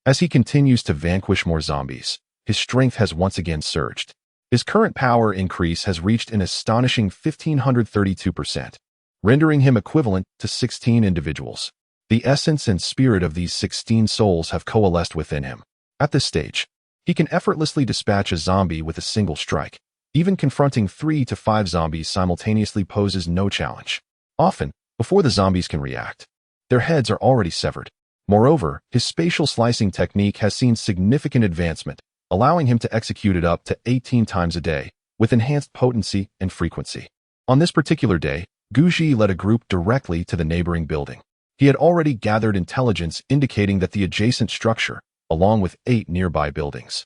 As he continues to vanquish more zombies, his strength has once again surged. His current power increase has reached an astonishing 1,532%, rendering him equivalent to 16 individuals. The essence and spirit of these 16 souls have coalesced within him. At this stage, he can effortlessly dispatch a zombie with a single strike. Even confronting 3 to 5 zombies simultaneously poses no challenge. Often, before the zombies can react, their heads are already severed. Moreover, his spatial slicing technique has seen significant advancement, allowing him to execute it up to 18 times a day, with enhanced potency and frequency. On this particular day, Guji led a group directly to the neighboring building. He had already gathered intelligence indicating that the adjacent structure, along with 8 nearby buildings,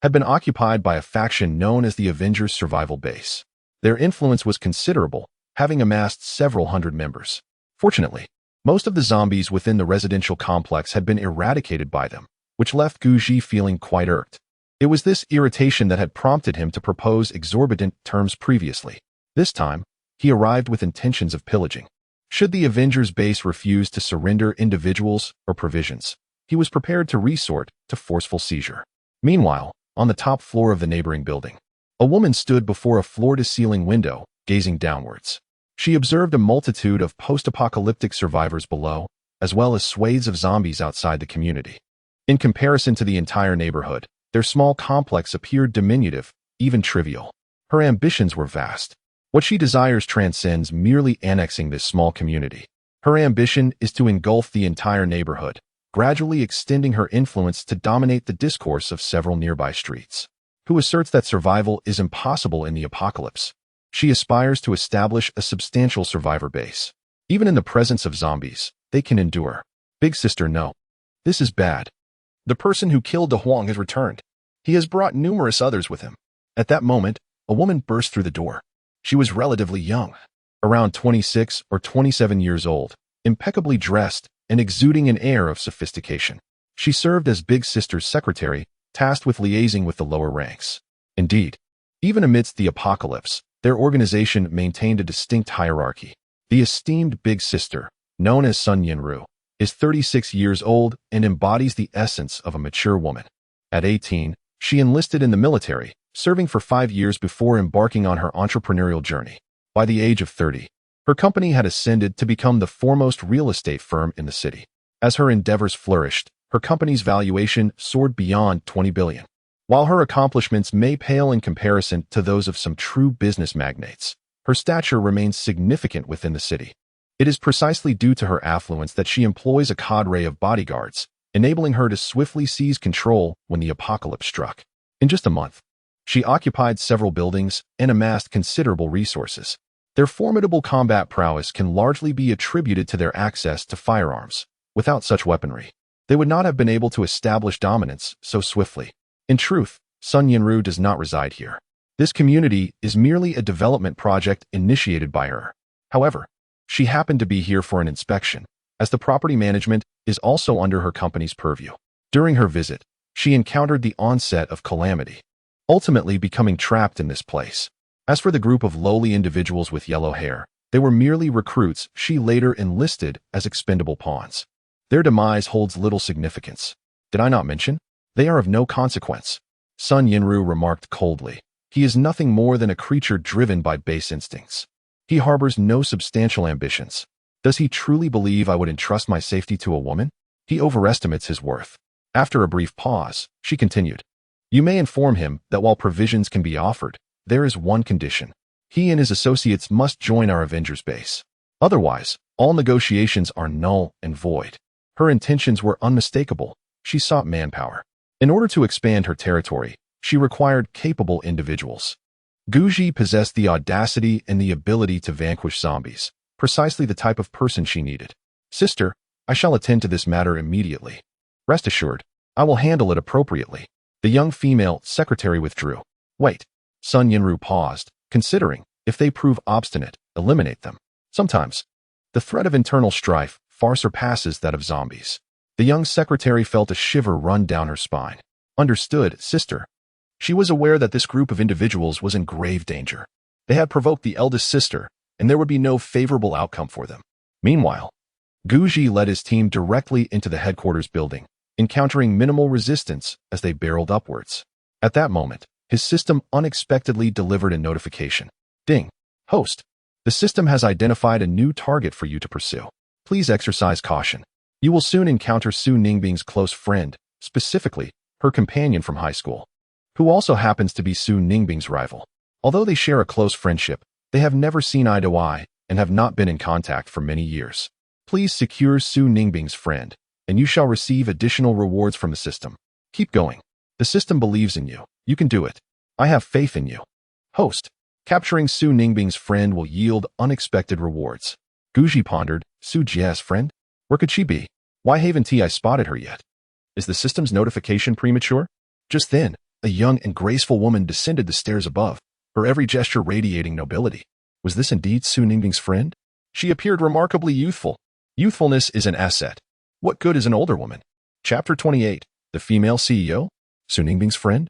had been occupied by a faction known as the Avengers Survival Base. Their influence was considerable, having amassed several hundred members. Fortunately, most of the zombies within the residential complex had been eradicated by them, which left Guji feeling quite irked. It was this irritation that had prompted him to propose exorbitant terms previously. This time, he arrived with intentions of pillaging. Should the Avengers base refuse to surrender individuals or provisions, he was prepared to resort to forceful seizure. Meanwhile, on the top floor of the neighboring building, a woman stood before a floor-to-ceiling window, gazing downwards. She observed a multitude of post-apocalyptic survivors below, as well as swathes of zombies outside the community. In comparison to the entire neighborhood, their small complex appeared diminutive, even trivial. Her ambitions were vast. What she desires transcends merely annexing this small community. Her ambition is to engulf the entire neighborhood, gradually extending her influence to dominate the discourse of several nearby streets. Who asserts that survival is impossible in the apocalypse? She aspires to establish a substantial survivor base. Even in the presence of zombies, they can endure. Big sister, no. This is bad. The person who killed De Huang has returned. He has brought numerous others with him. At that moment, a woman burst through the door. She was relatively young, around 26 or 27 years old, impeccably dressed and exuding an air of sophistication. She served as Big Sister's secretary, tasked with liaising with the lower ranks. Indeed, even amidst the apocalypse, their organization maintained a distinct hierarchy. The esteemed Big Sister, known as Sun Yinru, is 36 years old and embodies the essence of a mature woman. At 18, she enlisted in the military, serving for 5 years before embarking on her entrepreneurial journey. By the age of 30, her company had ascended to become the foremost real estate firm in the city. As her endeavors flourished, her company's valuation soared beyond 20 billion. While her accomplishments may pale in comparison to those of some true business magnates, her stature remains significant within the city. It is precisely due to her affluence that she employs a cadre of bodyguards, enabling her to swiftly seize control when the apocalypse struck. In just a month, she occupied several buildings and amassed considerable resources. Their formidable combat prowess can largely be attributed to their access to firearms. Without such weaponry, they would not have been able to establish dominance so swiftly. In truth, Sun Yinru does not reside here. This community is merely a development project initiated by her. However, she happened to be here for an inspection, as the property management is also under her company's purview. During her visit, she encountered the onset of calamity, ultimately becoming trapped in this place. As for the group of lowly individuals with yellow hair, they were merely recruits she later enlisted as expendable pawns. Their demise holds little significance. Did I not mention? They are of no consequence. Sun Yinru remarked coldly. He is nothing more than a creature driven by base instincts. He harbors no substantial ambitions. Does he truly believe I would entrust my safety to a woman? He overestimates his worth. After a brief pause, she continued. You may inform him that while provisions can be offered, there is one condition. He and his associates must join our Avengers base. Otherwise, all negotiations are null and void. Her intentions were unmistakable. She sought manpower. In order to expand her territory, she required capable individuals. Guji possessed the audacity and the ability to vanquish zombies, precisely the type of person she needed. Sister, I shall attend to this matter immediately. Rest assured, I will handle it appropriately. The young female secretary withdrew. Wait. Sun Yinru paused, considering, if they prove obstinate, eliminate them. Sometimes, the threat of internal strife far surpasses that of zombies. The young secretary felt a shiver run down her spine. Understood, sister. She was aware that this group of individuals was in grave danger. They had provoked the eldest sister, and there would be no favorable outcome for them. Meanwhile, Guji led his team directly into the headquarters building, encountering minimal resistance as they barreled upwards. At that moment, his system unexpectedly delivered a notification. Ding. Host. The system has identified a new target for you to pursue. Please exercise caution. You will soon encounter Su Ningbing's close friend, specifically, her companion from high school, who also happens to be Su Ningbing's rival. Although they share a close friendship, they have never seen eye to eye and have not been in contact for many years. Please secure Su Ningbing's friend, and you shall receive additional rewards from the system. Keep going. The system believes in you. You can do it. I have faith in you. Host. Capturing Su Ningbing's friend will yield unexpected rewards. Guji pondered. Su Jie's friend? Where could she be? Why haven't I spotted her yet? Is the system's notification premature? Just then, a young and graceful woman descended the stairs above, her every gesture radiating nobility. Was this indeed Su Ningbing's friend? She appeared remarkably youthful. Youthfulness is an asset. What good is an older woman? Chapter 28. The female CEO? Su Ningbing's friend?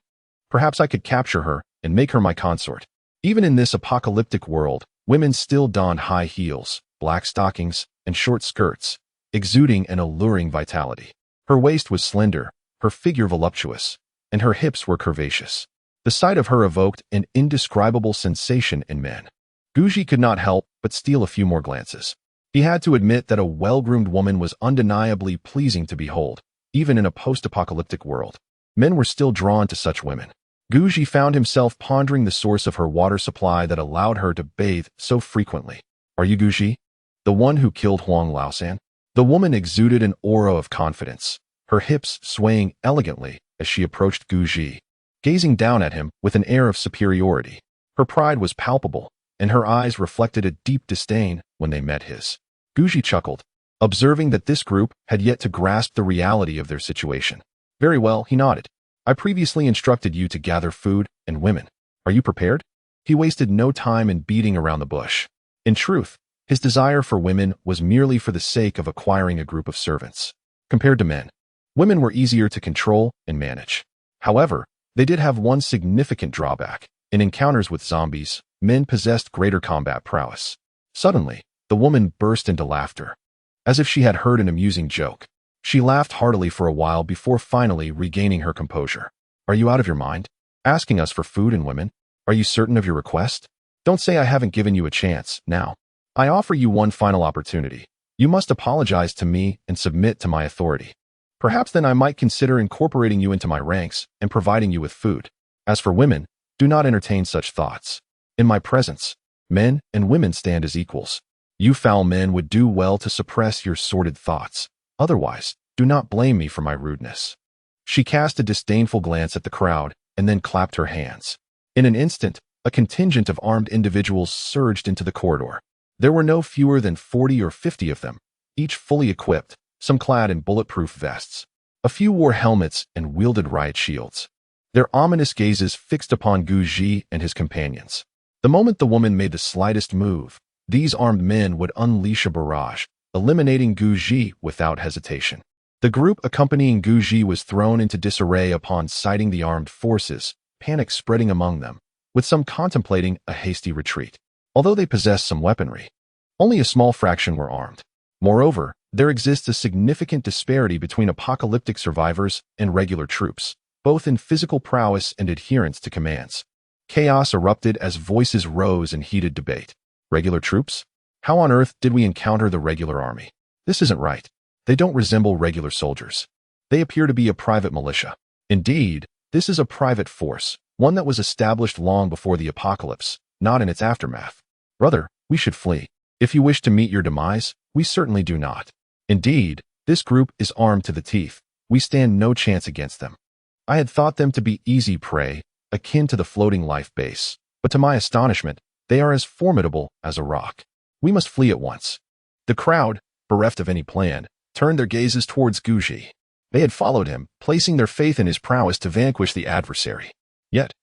Perhaps I could capture her and make her my consort. Even in this apocalyptic world, women still donned high heels, black stockings, and short skirts, exuding an alluring vitality. Her waist was slender, her figure voluptuous, and her hips were curvaceous. The sight of her evoked an indescribable sensation in men. Guji could not help but steal a few more glances. He had to admit that a well-groomed woman was undeniably pleasing to behold, even in a post-apocalyptic world. Men were still drawn to such women. Guji found himself pondering the source of her water supply that allowed her to bathe so frequently. Are you Guji? The one who killed Huang Laosan? The woman exuded an aura of confidence, her hips swaying elegantly as she approached Guji, gazing down at him with an air of superiority. Her pride was palpable, and her eyes reflected a deep disdain when they met his. Guji chuckled, observing that this group had yet to grasp the reality of their situation. Very well, he nodded. I previously instructed you to gather food and women. Are you prepared? He wasted no time in beating around the bush. In truth, his desire for women was merely for the sake of acquiring a group of servants. Compared to men, Women were easier to control and manage. However, they did have one significant drawback. In encounters with zombies, men possessed greater combat prowess. Suddenly, the woman burst into laughter, as if she had heard an amusing joke. She laughed heartily for a while before finally regaining her composure. Are you out of your mind? Asking us for food and women? Are you certain of your request? Don't say I haven't given you a chance. Now, I offer you one final opportunity. You must apologize to me and submit to my authority. Perhaps then I might consider incorporating you into my ranks and providing you with food. As for women, do not entertain such thoughts. In my presence, men and women stand as equals. You foul men would do well to suppress your sordid thoughts. Otherwise, do not blame me for my rudeness. She cast a disdainful glance at the crowd and then clapped her hands. In an instant, a contingent of armed individuals surged into the corridor. There were no fewer than 40 or 50 of them, each fully equipped, some clad in bulletproof vests. A few wore helmets and wielded riot shields, their ominous gazes fixed upon Guji and his companions. The moment the woman made the slightest move, these armed men would unleash a barrage, eliminating Guji without hesitation. The group accompanying Guji was thrown into disarray upon sighting the armed forces, panic spreading among them, with some contemplating a hasty retreat. Although they possessed some weaponry, only a small fraction were armed. Moreover, there exists a significant disparity between apocalyptic survivors and regular troops, both in physical prowess and adherence to commands. Chaos erupted as voices rose in heated debate. Regular troops? How on earth did we encounter the regular army? This isn't right. They don't resemble regular soldiers. They appear to be a private militia. Indeed, this is a private force, one that was established long before the apocalypse, not in its aftermath. Brother, we should flee. If you wish to meet your demise, we certainly do not. Indeed, this group is armed to the teeth. We stand no chance against them. I had thought them to be easy prey, akin to the floating life base, but to my astonishment, they are as formidable as a rock. We must flee at once. The crowd, bereft of any plan, turned their gazes towards Guji. They had followed him, placing their faith in his prowess to vanquish the adversary. Yet,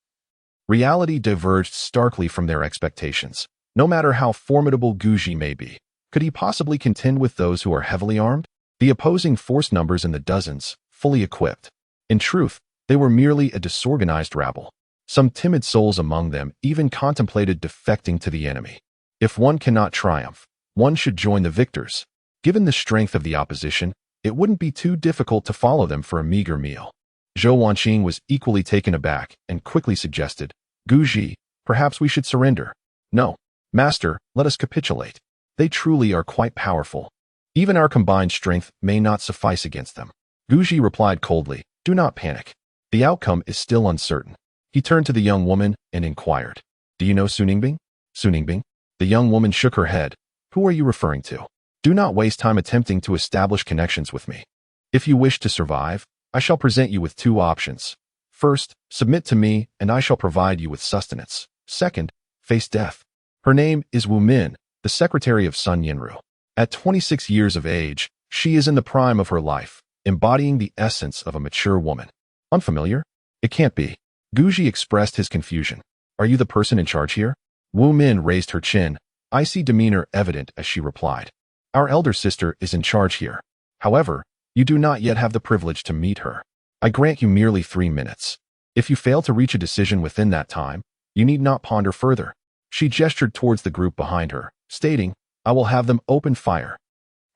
reality diverged starkly from their expectations. No matter how formidable Guji may be, could he possibly contend with those who are heavily armed? The opposing force numbers in the dozens, fully equipped. In truth, they were merely a disorganized rabble. Some timid souls among them even contemplated defecting to the enemy. If one cannot triumph, one should join the victors. Given the strength of the opposition, it wouldn't be too difficult to follow them for a meager meal. Zhou Wanqing was equally taken aback and quickly suggested, Guji, perhaps we should surrender. No, master, let us capitulate. They truly are quite powerful. Even our combined strength may not suffice against them. Guji replied coldly, do not panic. The outcome is still uncertain. He turned to the young woman and inquired, do you know Suningbing? Suningbing? The young woman shook her head. Who are you referring to? Do not waste time attempting to establish connections with me. If you wish to survive, I shall present you with two options. First, submit to me and I shall provide you with sustenance. Second, face death. Her name is Wu Min, the secretary of Sun Yinru. At 26 years of age, she is in the prime of her life, embodying the essence of a mature woman. Unfamiliar? It can't be. Guji expressed his confusion. Are you the person in charge here? Wu Min raised her chin, icy demeanor evident as she replied. Our elder sister is in charge here. However, you do not yet have the privilege to meet her. I grant you merely 3 minutes. If you fail to reach a decision within that time, you need not ponder further. She gestured towards the group behind her, stating, I will have them open fire.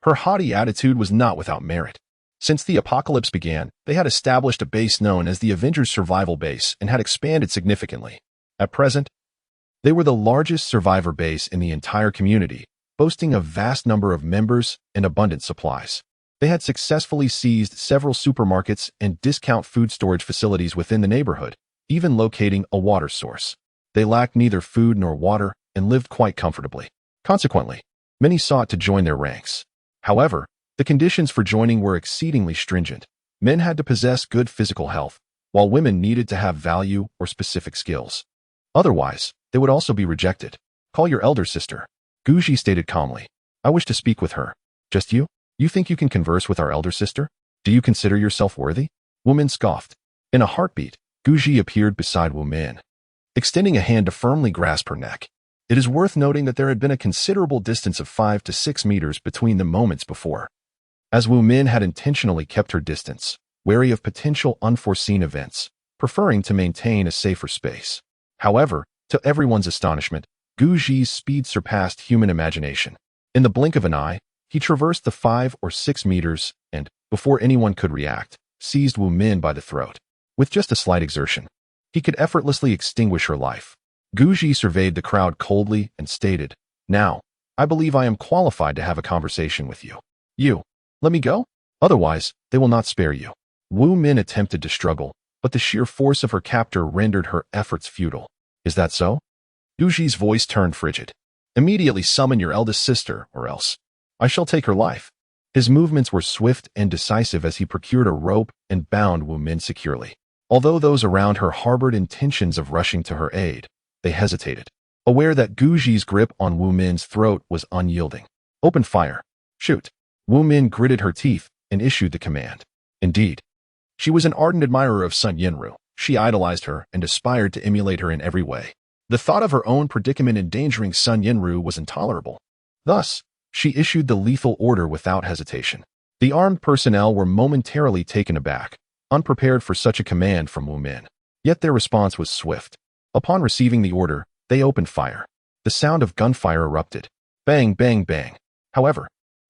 Her haughty attitude was not without merit. Since the apocalypse began, they had established a base known as the Avengers survival base and had expanded significantly. At present, they were the largest survivor base in the entire community, boasting a vast number of members and abundant supplies. They had successfully seized several supermarkets and discount food storage facilities within the neighborhood, even locating a water source. They lacked neither food nor water and lived quite comfortably. Consequently, many sought to join their ranks. However, the conditions for joining were exceedingly stringent. Men had to possess good physical health, while women needed to have value or specific skills. Otherwise, they would also be rejected. Call your elder sister. Guji stated calmly. I wish to speak with her. Just you? You think you can converse with our elder sister? Do you consider yourself worthy? Wu Min scoffed. In a heartbeat, Guji appeared beside Wu Min, extending a hand to firmly grasp her neck. It is worth noting that there had been a considerable distance of 5 to 6 meters between them moments before. As Wu Min had intentionally kept her distance, wary of potential unforeseen events, preferring to maintain a safer space. However, to everyone's astonishment, Guji's speed surpassed human imagination. In the blink of an eye, he traversed the 5 or 6 meters and, before anyone could react, seized Wu Min by the throat. With just a slight exertion, he could effortlessly extinguish her life. Guji surveyed the crowd coldly and stated, "Now, I believe I am qualified to have a conversation with you. Let me go? Otherwise, they will not spare you." Wu Min attempted to struggle, but the sheer force of her captor rendered her efforts futile. "Is that so?" Guji's voice turned frigid. "Immediately summon your eldest sister, or else I shall take her life." His movements were swift and decisive as he procured a rope and bound Wu Min securely. Although those around her harbored intentions of rushing to her aid, they hesitated, aware that Guji's grip on Wu Min's throat was unyielding. "Open fire. Shoot." Wu Min gritted her teeth and issued the command. Indeed, she was an ardent admirer of Sun Yinru. She idolized her and aspired to emulate her in every way. The thought of her own predicament endangering Sun Yinru was intolerable. Thus, she issued the lethal order without hesitation. The armed personnel were momentarily taken aback, unprepared for such a command from Wu Min. Yet their response was swift. Upon receiving the order, they opened fire. The sound of gunfire erupted. Bang, bang, bang. However,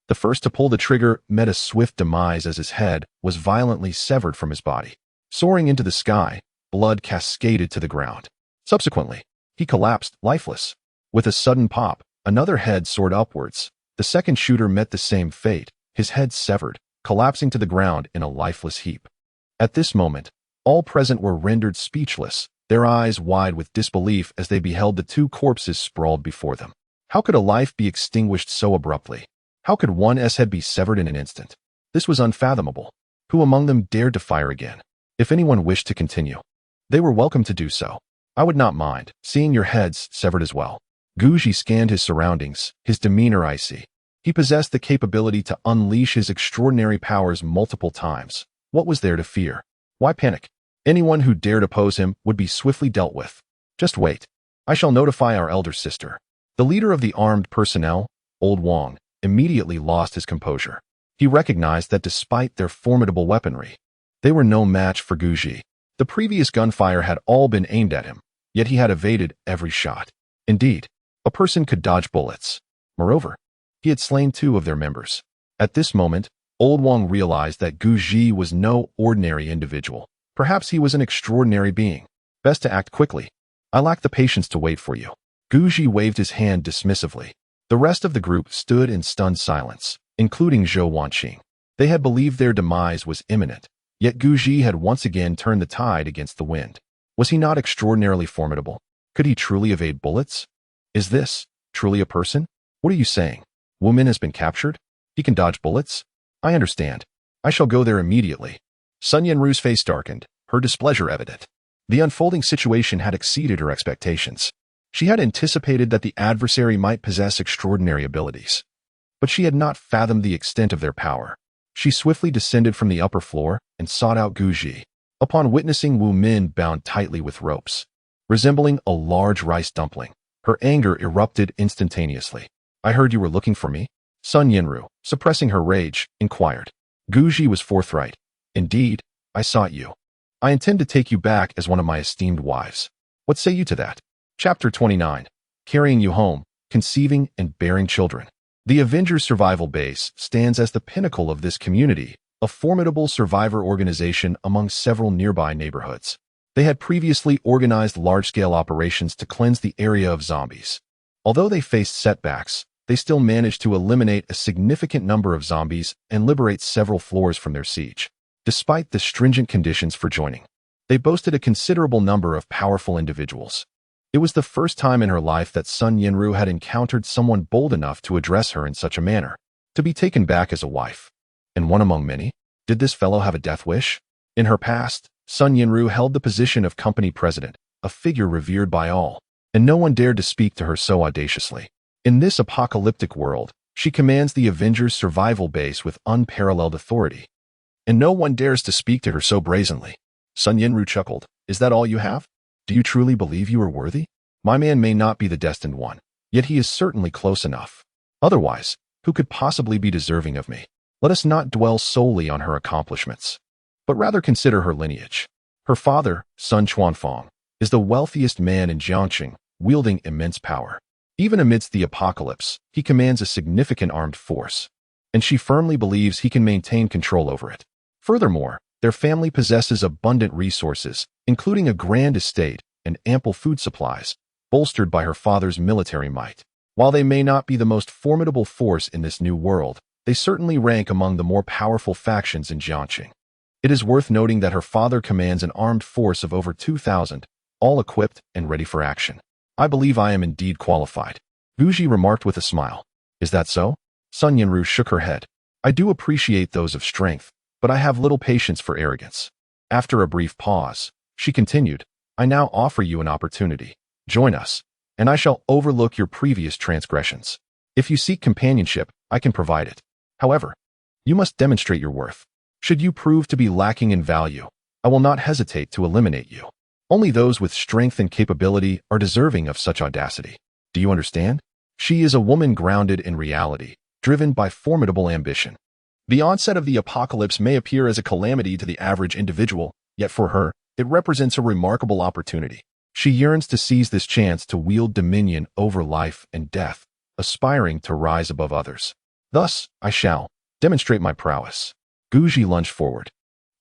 the first to pull the trigger met a swift demise as his head was violently severed from his body. Soaring into the sky, blood cascaded to the ground. Subsequently, he collapsed, lifeless. With a sudden pop, another head soared upwards. The second shooter met the same fate, his head severed, collapsing to the ground in a lifeless heap. At this moment, all present were rendered speechless, their eyes wide with disbelief as they beheld the two corpses sprawled before them. How could a life be extinguished so abruptly? How could one's head be severed in an instant? This was unfathomable. Who among them dared to fire again? If anyone wished to continue, they were welcome to do so. I would not mind seeing your heads severed as well. Guji scanned his surroundings, his demeanor icy. He possessed the capability to unleash his extraordinary powers multiple times. What was there to fear? Why panic? Anyone who dared oppose him would be swiftly dealt with. Just wait. I shall notify our elder sister. The leader of the armed personnel, Old Wang, immediately lost his composure. He recognized that despite their formidable weaponry, they were no match for Guji. The previous gunfire had all been aimed at him, yet he had evaded every shot. Indeed, a person could dodge bullets. Moreover, he had slain 2 of their members. At this moment, Old Wang realized that Guji was no ordinary individual. Perhaps he was an extraordinary being. Best to act quickly. I lack the patience to wait for you. Guji waved his hand dismissively. The rest of the group stood in stunned silence, including Zhou Wanqing. They had believed their demise was imminent, yet Guji had once again turned the tide against the wind. Was he not extraordinarily formidable? Could he truly evade bullets? Is this truly a person? What are you saying? Wu Min has been captured? He can dodge bullets? I understand. I shall go there immediately. Sun Yinru's face darkened, her displeasure evident. The unfolding situation had exceeded her expectations. She had anticipated that the adversary might possess extraordinary abilities, but she had not fathomed the extent of their power. She swiftly descended from the upper floor and sought out Guji. Upon witnessing Wu Min bound tightly with ropes, resembling a large rice dumpling, her anger erupted instantaneously. I heard you were looking for me? Sun Yinru, suppressing her rage, inquired. Guji was forthright. Indeed, I sought you. I intend to take you back as one of my esteemed wives. What say you to that? Chapter 29. Carrying you home, conceiving and bearing children. The Avengers Survival Base stands as the pinnacle of this community, a formidable survivor organization among several nearby neighborhoods. They had previously organized large-scale operations to cleanse the area of zombies. Although they faced setbacks, they still managed to eliminate a significant number of zombies and liberate several floors from their siege. Despite the stringent conditions for joining, they boasted a considerable number of powerful individuals. It was the first time in her life that Sun Yinru had encountered someone bold enough to address her in such a manner, to be taken back as a wife. And one among many? Did this fellow have a death wish? In her past, Sun Yinru held the position of company president, a figure revered by all, and no one dared to speak to her so audaciously. In this apocalyptic world, she commands the Avengers Survival Base with unparalleled authority, and no one dares to speak to her so brazenly. Sun Yinru chuckled. Is that all you have? Do you truly believe you are worthy? My man may not be the destined one, yet he is certainly close enough. Otherwise, who could possibly be deserving of me? Let us not dwell solely on her accomplishments. but rather consider her lineage. Her father, Sun Chuanfang, is the wealthiest man in Jiangxing, wielding immense power. Even amidst the apocalypse, he commands a significant armed force, and she firmly believes he can maintain control over it. Furthermore, their family possesses abundant resources, including a grand estate and ample food supplies, bolstered by her father's military might. While they may not be the most formidable force in this new world, they certainly rank among the more powerful factions in Jiangxing. It is worth noting that her father commands an armed force of over 2,000, all equipped and ready for action. I believe I am indeed qualified, Guji remarked with a smile. Is that so? Sun Yanru shook her head. I do appreciate those of strength, but I have little patience for arrogance. After a brief pause, she continued, I now offer you an opportunity. Join us, and I shall overlook your previous transgressions. If you seek companionship, I can provide it. However, you must demonstrate your worth. Should you prove to be lacking in value, I will not hesitate to eliminate you. Only those with strength and capability are deserving of such audacity. Do you understand? She is a woman grounded in reality, driven by formidable ambition. The onset of the apocalypse may appear as a calamity to the average individual, yet for her, it represents a remarkable opportunity. She yearns to seize this chance to wield dominion over life and death, aspiring to rise above others. Thus, I shall demonstrate my prowess. Guji lunged forward,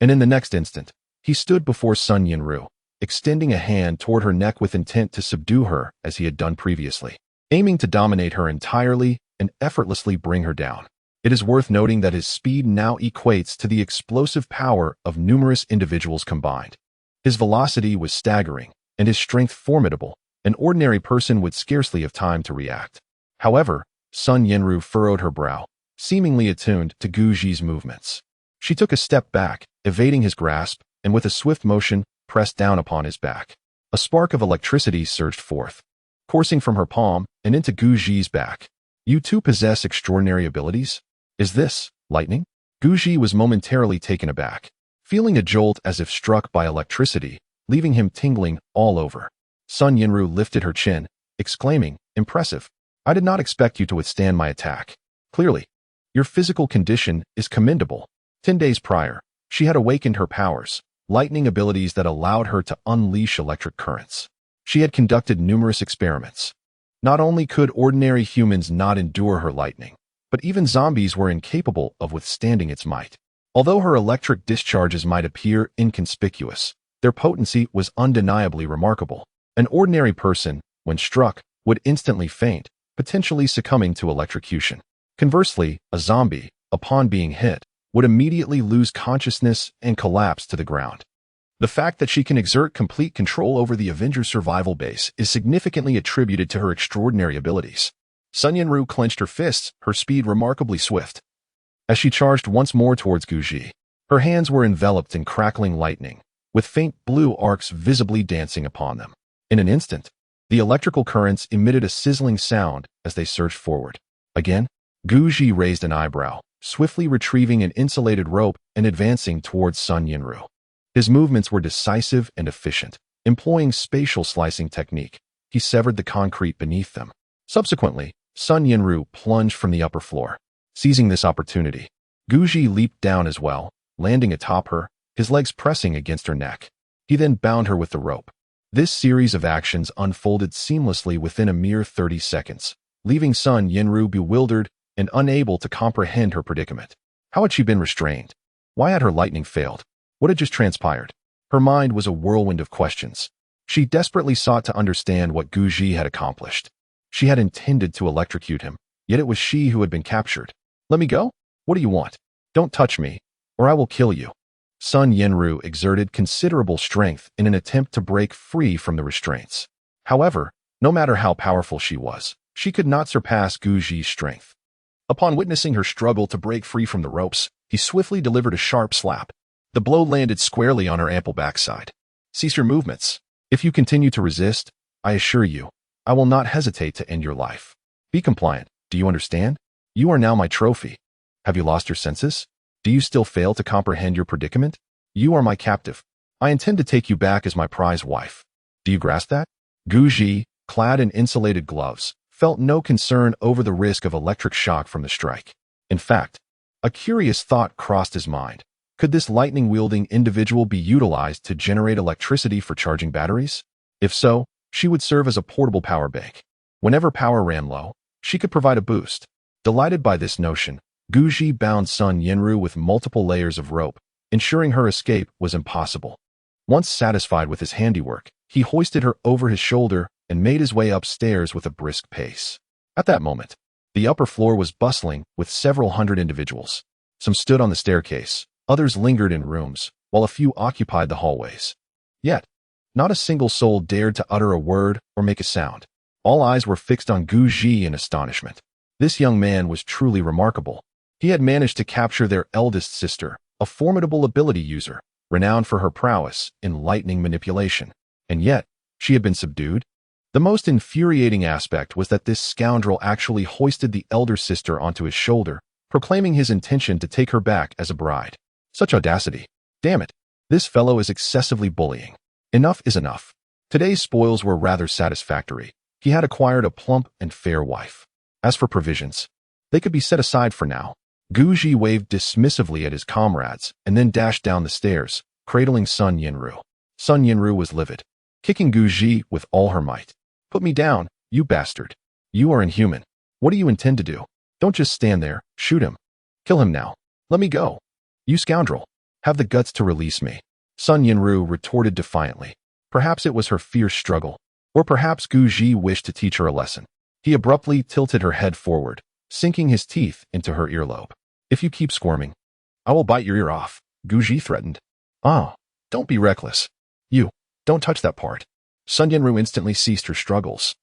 and in the next instant, he stood before Sun Yanru, extending a hand toward her neck with intent to subdue her as he had done previously, aiming to dominate her entirely and effortlessly bring her down. It is worth noting that his speed now equates to the explosive power of numerous individuals combined. His velocity was staggering, and his strength formidable. An ordinary person would scarcely have time to react. However, Sun Yanru furrowed her brow, seemingly attuned to Guji's movements. She took a step back, evading his grasp, and with a swift motion, pressed down upon his back. A spark of electricity surged forth, coursing from her palm and into Guji's back. You too possess extraordinary abilities? Is this lightning? Guji was momentarily taken aback, feeling a jolt as if struck by electricity, leaving him tingling all over. Sun Yanru lifted her chin, exclaiming, Impressive. I did not expect you to withstand my attack. Clearly, your physical condition is commendable. 10 days prior, she had awakened her powers, lightning abilities that allowed her to unleash electric currents. She had conducted numerous experiments. Not only could ordinary humans not endure her lightning, but even zombies were incapable of withstanding its might. Although her electric discharges might appear inconspicuous, their potency was undeniably remarkable. An ordinary person, when struck, would instantly faint, potentially succumbing to electrocution. Conversely, a zombie, upon being hit, would immediately lose consciousness and collapse to the ground. The fact that she can exert complete control over the Avengers survival base is significantly attributed to her extraordinary abilities. Sun Yanru clenched her fists, her speed remarkably swift. As she charged once more towards Guji, her hands were enveloped in crackling lightning, with faint blue arcs visibly dancing upon them. In an instant, the electrical currents emitted a sizzling sound as they surged forward. Again, Guji raised an eyebrow, swiftly retrieving an insulated rope and advancing towards Sun Yanru. His movements were decisive and efficient. Employing spatial slicing technique, he severed the concrete beneath them. Subsequently, Sun Yanru plunged from the upper floor. Seizing this opportunity, Guji leaped down as well, landing atop her, his legs pressing against her neck. He then bound her with the rope. This series of actions unfolded seamlessly within a mere 30 seconds, leaving Sun Yanru bewildered and unable to comprehend her predicament. How had she been restrained? Why had her lightning failed? What had just transpired? Her mind was a whirlwind of questions. She desperately sought to understand what Guji had accomplished. She had intended to electrocute him, yet it was she who had been captured. Let me go? What do you want? Don't touch me, or I will kill you. Sun Yanru exerted considerable strength in an attempt to break free from the restraints. However, no matter how powerful she was, she could not surpass Guji's strength. Upon witnessing her struggle to break free from the ropes, he swiftly delivered a sharp slap. The blow landed squarely on her ample backside. Cease your movements. If you continue to resist, I assure you, I will not hesitate to end your life. Be compliant. Do you understand? You are now my trophy. Have you lost your senses? Do you still fail to comprehend your predicament? You are my captive. I intend to take you back as my prize wife. Do you grasp that? Guji, clad in insulated gloves, felt no concern over the risk of electric shock from the strike. In fact, a curious thought crossed his mind. Could this lightning-wielding individual be utilized to generate electricity for charging batteries? If so, she would serve as a portable power bank. Whenever power ran low, she could provide a boost. Delighted by this notion, Guji bound Sun Yinru with multiple layers of rope, ensuring her escape was impossible. Once satisfied with his handiwork, he hoisted her over his shoulder and made his way upstairs with a brisk pace. At that moment, the upper floor was bustling with several hundred individuals. Some stood on the staircase, others lingered in rooms, while a few occupied the hallways. Yet, not a single soul dared to utter a word or make a sound. All eyes were fixed on Guji in astonishment. This young man was truly remarkable. He had managed to capture their eldest sister, a formidable ability user, renowned for her prowess in lightning manipulation. And yet, she had been subdued? The most infuriating aspect was that this scoundrel actually hoisted the elder sister onto his shoulder, proclaiming his intention to take her back as a bride. Such audacity. Damn it. This fellow is excessively bullying. Enough is enough. Today's spoils were rather satisfactory. He had acquired a plump and fair wife. As for provisions, they could be set aside for now. Guji waved dismissively at his comrades and then dashed down the stairs, cradling Sun Yinru. Sun Yinru was livid, kicking Guji with all her might. Put me down, you bastard. You are inhuman. What do you intend to do? Don't just stand there, shoot him. Kill him now. Let me go. You scoundrel. Have the guts to release me. Sun Yinru retorted defiantly. Perhaps it was her fierce struggle, or perhaps Guji wished to teach her a lesson. He abruptly tilted her head forward, sinking his teeth into her earlobe. If you keep squirming, I will bite your ear off, Guji threatened. Ah, don't be reckless. You, don't touch that part. Sun Yinru instantly ceased her struggles,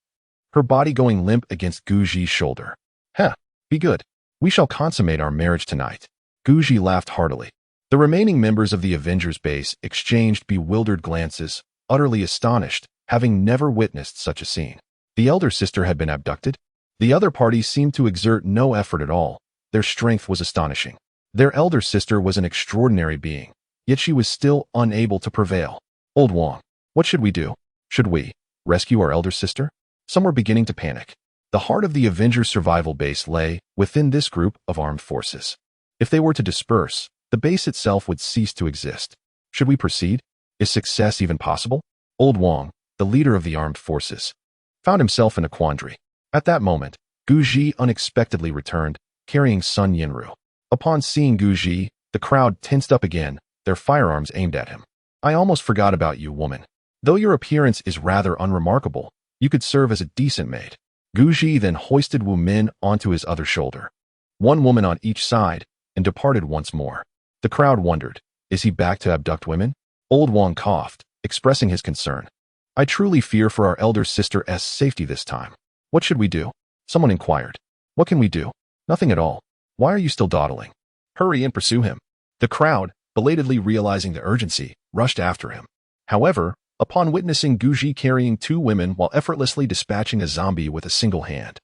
her body going limp against Guji's shoulder. Heh, be good. We shall consummate our marriage tonight. Guji laughed heartily. The remaining members of the Avengers base exchanged bewildered glances, utterly astonished, having never witnessed such a scene. The elder sister had been abducted. The other parties seemed to exert no effort at all. Their strength was astonishing. Their elder sister was an extraordinary being, yet she was still unable to prevail. Old Wang, what should we do? Should we rescue our elder sister? Some were beginning to panic. The heart of the Avengers survival base lay within this group of armed forces. If they were to disperse, the base itself would cease to exist. Should we proceed? Is success even possible? Old Wang, the leader of the armed forces, found himself in a quandary. At that moment, Guji unexpectedly returned, carrying Sun Yinru. Upon seeing Guji, the crowd tensed up again, their firearms aimed at him. I almost forgot about you, woman. Though your appearance is rather unremarkable, you could serve as a decent maid. Guji then hoisted Wu Min onto his other shoulder, one woman on each side, and departed once more. The crowd wondered, is he back to abduct women? Old Wang coughed, expressing his concern. I truly fear for our elder sister's safety this time. What should we do? Someone inquired. What can we do? Nothing at all. Why are you still dawdling? Hurry and pursue him. The crowd, belatedly realizing the urgency, rushed after him. However, upon witnessing Guji carrying two women while effortlessly dispatching a zombie with a single hand,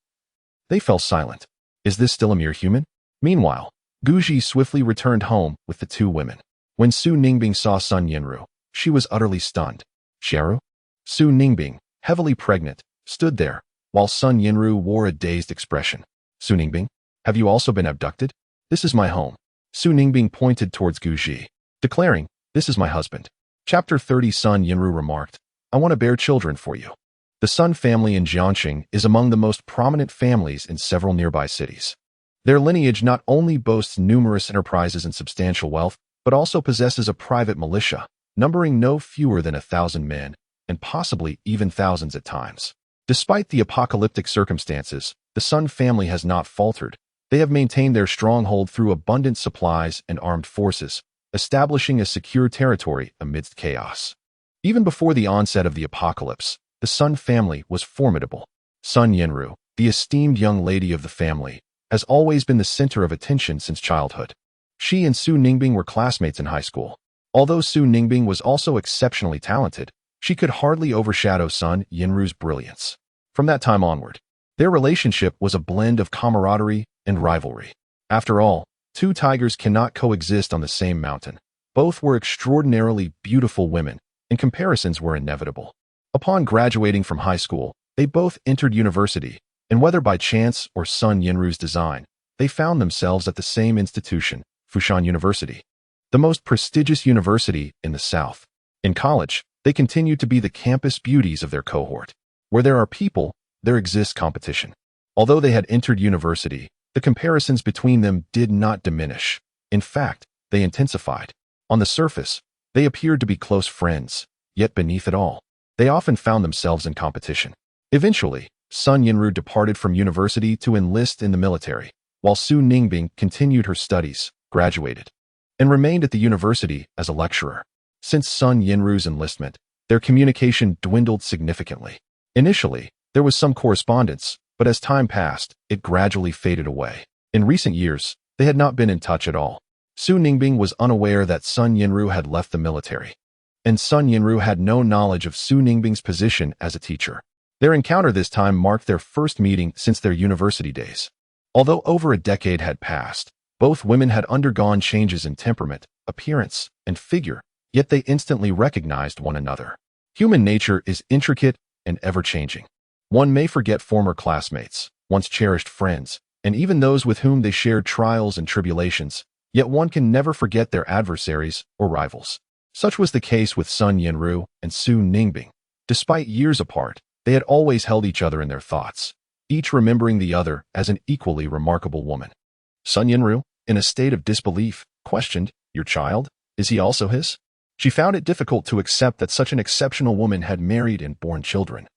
they fell silent. Is this still a mere human? Meanwhile, Guji swiftly returned home with the two women. When Su Ningbing saw Sun Yinru, she was utterly stunned. Xiaoru? Su Ningbing, heavily pregnant, stood there, while Sun Yinru wore a dazed expression. Su Ningbing, have you also been abducted? This is my home. Su Ningbing pointed towards Guji, declaring, this is my husband. Chapter 30. Sun Yinru remarked, I want to bear children for you. The Sun family in Jianqing is among the most prominent families in several nearby cities. Their lineage not only boasts numerous enterprises and substantial wealth, but also possesses a private militia, numbering no fewer than 1,000 men, and possibly even thousands at times. Despite the apocalyptic circumstances, the Sun family has not faltered. They have maintained their stronghold through abundant supplies and armed forces, establishing a secure territory amidst chaos. Even before the onset of the apocalypse, the Sun family was formidable. Sun Yinru, the esteemed young lady of the family, has always been the center of attention since childhood. She and Su Ningbing were classmates in high school. Although Su Ningbing was also exceptionally talented, she could hardly overshadow Sun Yinru's brilliance. From that time onward, their relationship was a blend of camaraderie and rivalry. After all, two tigers cannot coexist on the same mountain. Both were extraordinarily beautiful women, and comparisons were inevitable. Upon graduating from high school, they both entered university, and whether by chance or Sun Yinru's design, they found themselves at the same institution, Fushan University. the most prestigious university in the South. In college, they continue to be the campus beauties of their cohort. Where there are people, there exists competition. Although they had entered university, the comparisons between them did not diminish. In fact, they intensified. On the surface, they appeared to be close friends, yet beneath it all, they often found themselves in competition. Eventually, Sun Yinru departed from university to enlist in the military, while Su Ningbing continued her studies, graduated, and remained at the university as a lecturer. Since Sun Yinru's enlistment, their communication dwindled significantly. Initially, there was some correspondence, but as time passed, it gradually faded away. In recent years, they had not been in touch at all. Su Ningbing was unaware that Sun Yinru had left the military, and Sun Yinru had no knowledge of Su Ningbing's position as a teacher. Their encounter this time marked their first meeting since their university days. Although over a decade had passed, both women had undergone changes in temperament, appearance, and figure, yet they instantly recognized one another. Human nature is intricate and ever-changing. One may forget former classmates, once cherished friends, and even those with whom they shared trials and tribulations, yet one can never forget their adversaries or rivals. Such was the case with Sun Yinru and Su Ningbing. Despite years apart, they had always held each other in their thoughts, each remembering the other as an equally remarkable woman. Sun Yinru, in a state of disbelief, questioned, "Your child? Is he also his?" She found it difficult to accept that such an exceptional woman had married and borne children,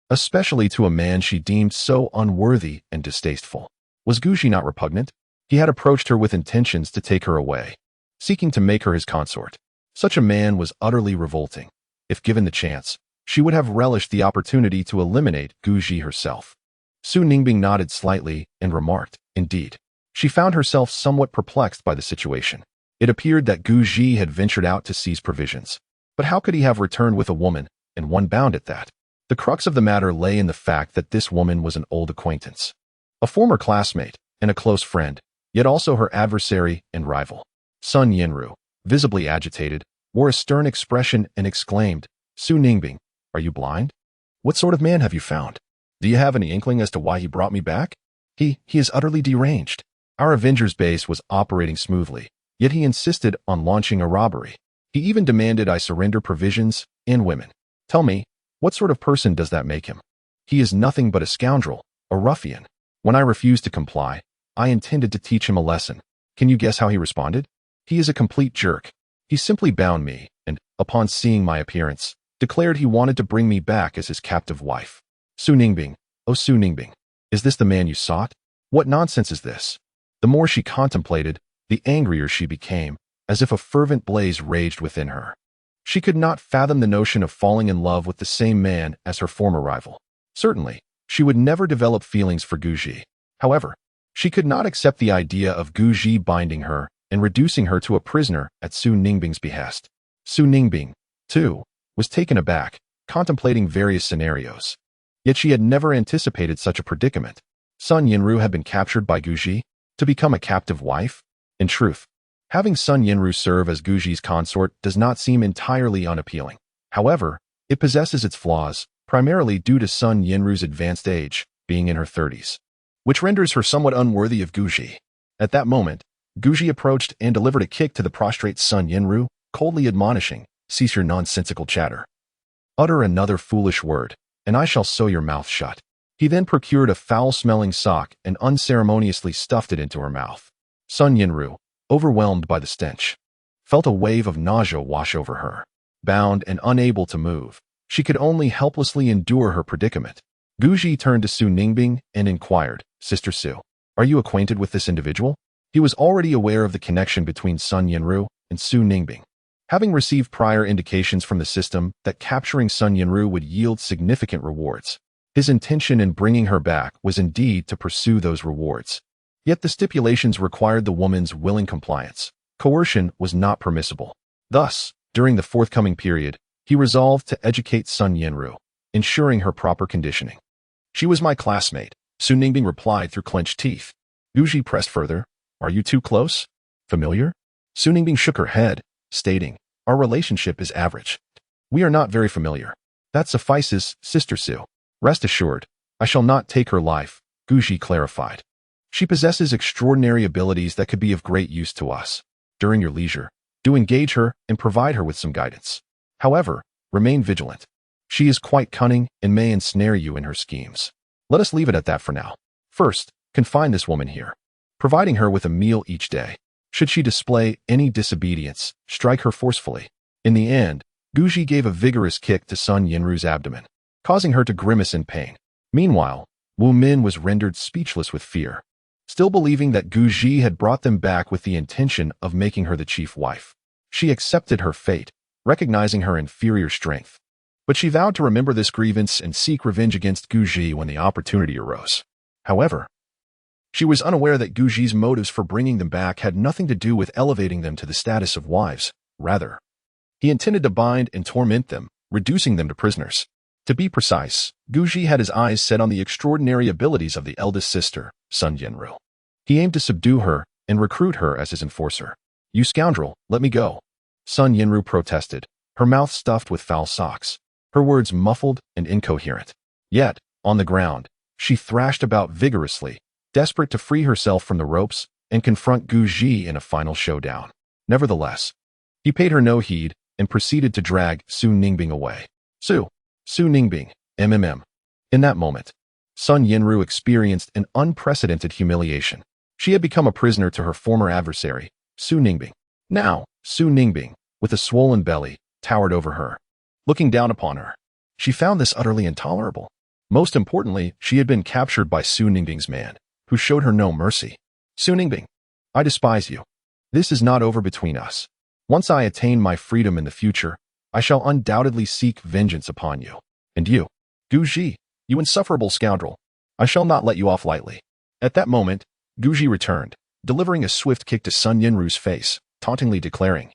especially to a man she deemed so unworthy and distasteful. Was Guji not repugnant? He had approached her with intentions to take her away, seeking to make her his consort. Such a man was utterly revolting. If given the chance, she would have relished the opportunity to eliminate Guji herself. Su Ningbing nodded slightly and remarked, "Indeed." She found herself somewhat perplexed by the situation. It appeared that Guji had ventured out to seize provisions. But how could he have returned with a woman, and one bound at that? The crux of the matter lay in the fact that this woman was an old acquaintance, a former classmate, and a close friend, yet also her adversary and rival. Sun Yinru, visibly agitated, wore a stern expression and exclaimed, "Su Ningbing, are you blind? What sort of man have you found? Do you have any inkling as to why he brought me back? He is utterly deranged. Our Avengers base was operating smoothly, yet he insisted on launching a robbery. He even demanded I surrender provisions and women. Tell me, what sort of person does that make him? He is nothing but a scoundrel, a ruffian. When I refused to comply, I intended to teach him a lesson. Can you guess how he responded? He is a complete jerk. He simply bound me, and, upon seeing my appearance, declared he wanted to bring me back as his captive wife. Su Ningbing, oh Su Ningbing, is this the man you sought? What nonsense is this?" The more she contemplated, the angrier she became, as if a fervent blaze raged within her. She could not fathom the notion of falling in love with the same man as her former rival. Certainly, she would never develop feelings for Guji. However, she could not accept the idea of Guji binding her and reducing her to a prisoner at Su Ningbing's behest. Su Ningbing, too, was taken aback, contemplating various scenarios. Yet she had never anticipated such a predicament. Sun Yinru had been captured by Guji to become a captive wife. In truth, having Sun Yinru serve as Guji's consort does not seem entirely unappealing. However, it possesses its flaws, primarily due to Sun Yinru's advanced age, being in her 30s, which renders her somewhat unworthy of Guji. At that moment, Guji approached and delivered a kick to the prostrate Sun Yinru, coldly admonishing, "Cease your nonsensical chatter. Utter another foolish word, and I shall sew your mouth shut." He then procured a foul-smelling sock and unceremoniously stuffed it into her mouth. Sun Yinru, overwhelmed by the stench, felt a wave of nausea wash over her. Bound and unable to move, she could only helplessly endure her predicament. Guji turned to Su Ningbing and inquired, "Sister Su, are you acquainted with this individual?" He was already aware of the connection between Sun Yinru and Su Ningbing, having received prior indications from the system that capturing Sun Yinru would yield significant rewards. His intention in bringing her back was indeed to pursue those rewards. Yet the stipulations required the woman's willing compliance. Coercion was not permissible. Thus, during the forthcoming period, he resolved to educate Sun Yinru, ensuring her proper conditioning. "She was my classmate," Su Ningbing replied through clenched teeth. Guji pressed further, "Are you too close? Familiar?" Su Ningbing shook her head, stating, "Our relationship is average. We are not very familiar." "That suffices, Sister Su. Rest assured, I shall not take her life," Guji clarified. "She possesses extraordinary abilities that could be of great use to us. During your leisure, Do engage her and provide her with some guidance. However, remain vigilant. She is quite cunning and may ensnare you in her schemes. Let us leave it at that for now. First, confine this woman here, providing her with a meal each day. Should she display any disobedience, strike her forcefully. In the end, Guji gave a vigorous kick to Sun Yinru's abdomen, causing her to grimace in pain. Meanwhile, Wu Min was rendered speechless with fear, still believing that Guji had brought them back with the intention of making her the chief wife. She accepted her fate, recognizing her inferior strength. But she vowed to remember this grievance and seek revenge against Guji when the opportunity arose. However, she was unaware that Guji's motives for bringing them back had nothing to do with elevating them to the status of wives. Rather, he intended to bind and torment them, reducing them to prisoners. To be precise, Guji had his eyes set on the extraordinary abilities of the eldest sister, Sun Yinru. He aimed to subdue her and recruit her as his enforcer. "You scoundrel, let me go," Sun Yinru protested, her mouth stuffed with foul socks, her words muffled and incoherent. Yet, on the ground, she thrashed about vigorously, desperate to free herself from the ropes and confront Guji in a final showdown. Nevertheless, he paid her no heed and proceeded to drag Su Ningbing away. Su Ningbing, MMM. In that moment, Sun Yinru experienced an unprecedented humiliation. She had become a prisoner to her former adversary, Su Ningbing. Now, Su Ningbing, with a swollen belly, towered over her. Looking down upon her, she found this utterly intolerable. Most importantly, she had been captured by Su Ningbing's man, who showed her no mercy. "Su Ningbing, I despise you. This is not over between us. Once I attain my freedom in the future, I shall undoubtedly seek vengeance upon you. And you, Guji, you insufferable scoundrel, I shall not let you off lightly." At that moment, Guji returned, delivering a swift kick to Sun Yinru's face, tauntingly declaring,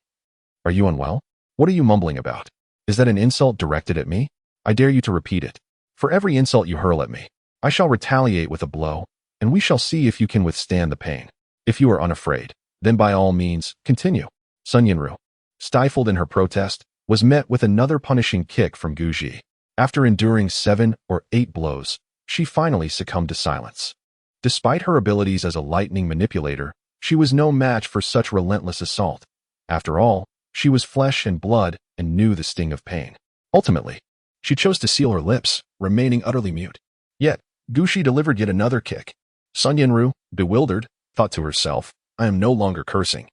"Are you unwell? What are you mumbling about? Is that an insult directed at me? I dare you to repeat it. For every insult you hurl at me, I shall retaliate with a blow, and we shall see if you can withstand the pain. If you are unafraid, then by all means, continue." Sun Yinru, stifled in her protest, was met with another punishing kick from Guji. After enduring 7 or 8 blows, she finally succumbed to silence. Despite her abilities as a lightning manipulator, she was no match for such relentless assault. After all, she was flesh and blood and knew the sting of pain. Ultimately, she chose to seal her lips, remaining utterly mute. Yet, Guji delivered yet another kick. Sun Yinru, bewildered, thought to herself, "I am no longer cursing.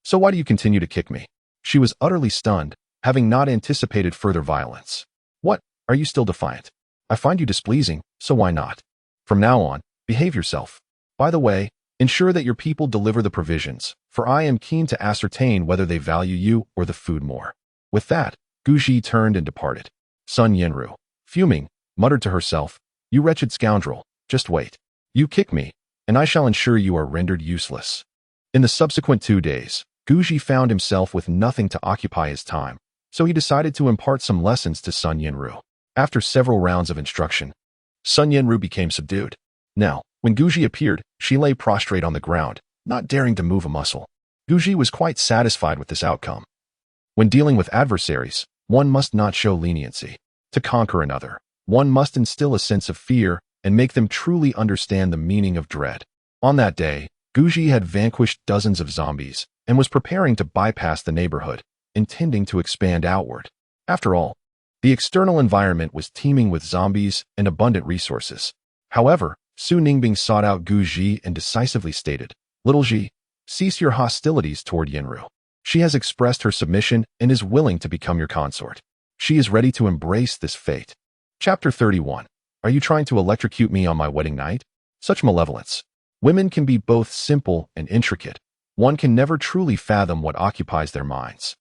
So why do you continue to kick me?" She was utterly stunned, having not anticipated further violence. "What, are you still defiant? I find you displeasing, so why not? From now on, behave yourself. By the way, ensure that your people deliver the provisions, for I am keen to ascertain whether they value you or the food more." With that, Guji turned and departed. Sun Yinru, fuming, muttered to herself, "You wretched scoundrel, just wait. You kick me, and I shall ensure you are rendered useless." In the subsequent 2 days, Guji found himself with nothing to occupy his time, so he decided to impart some lessons to Sun Yinru. After several rounds of instruction, Sun Yinru became subdued. Now, when Guji appeared, she lay prostrate on the ground, not daring to move a muscle. Guji was quite satisfied with this outcome. When dealing with adversaries, one must not show leniency. To conquer another, one must instill a sense of fear and make them truly understand the meaning of dread. On that day, Guji had vanquished dozens of zombies and was preparing to bypass the neighborhood, intending to expand outward. After all, the external environment was teeming with zombies and abundant resources. However, Su Ningbing sought out Guji and decisively stated, "Little Ji, cease your hostilities toward Yinru. She has expressed her submission and is willing to become your consort. She is ready to embrace this fate." Chapter 31. Are you trying to electrocute me on my wedding night? Such malevolence. Women can be both simple and intricate. One can never truly fathom what occupies their minds.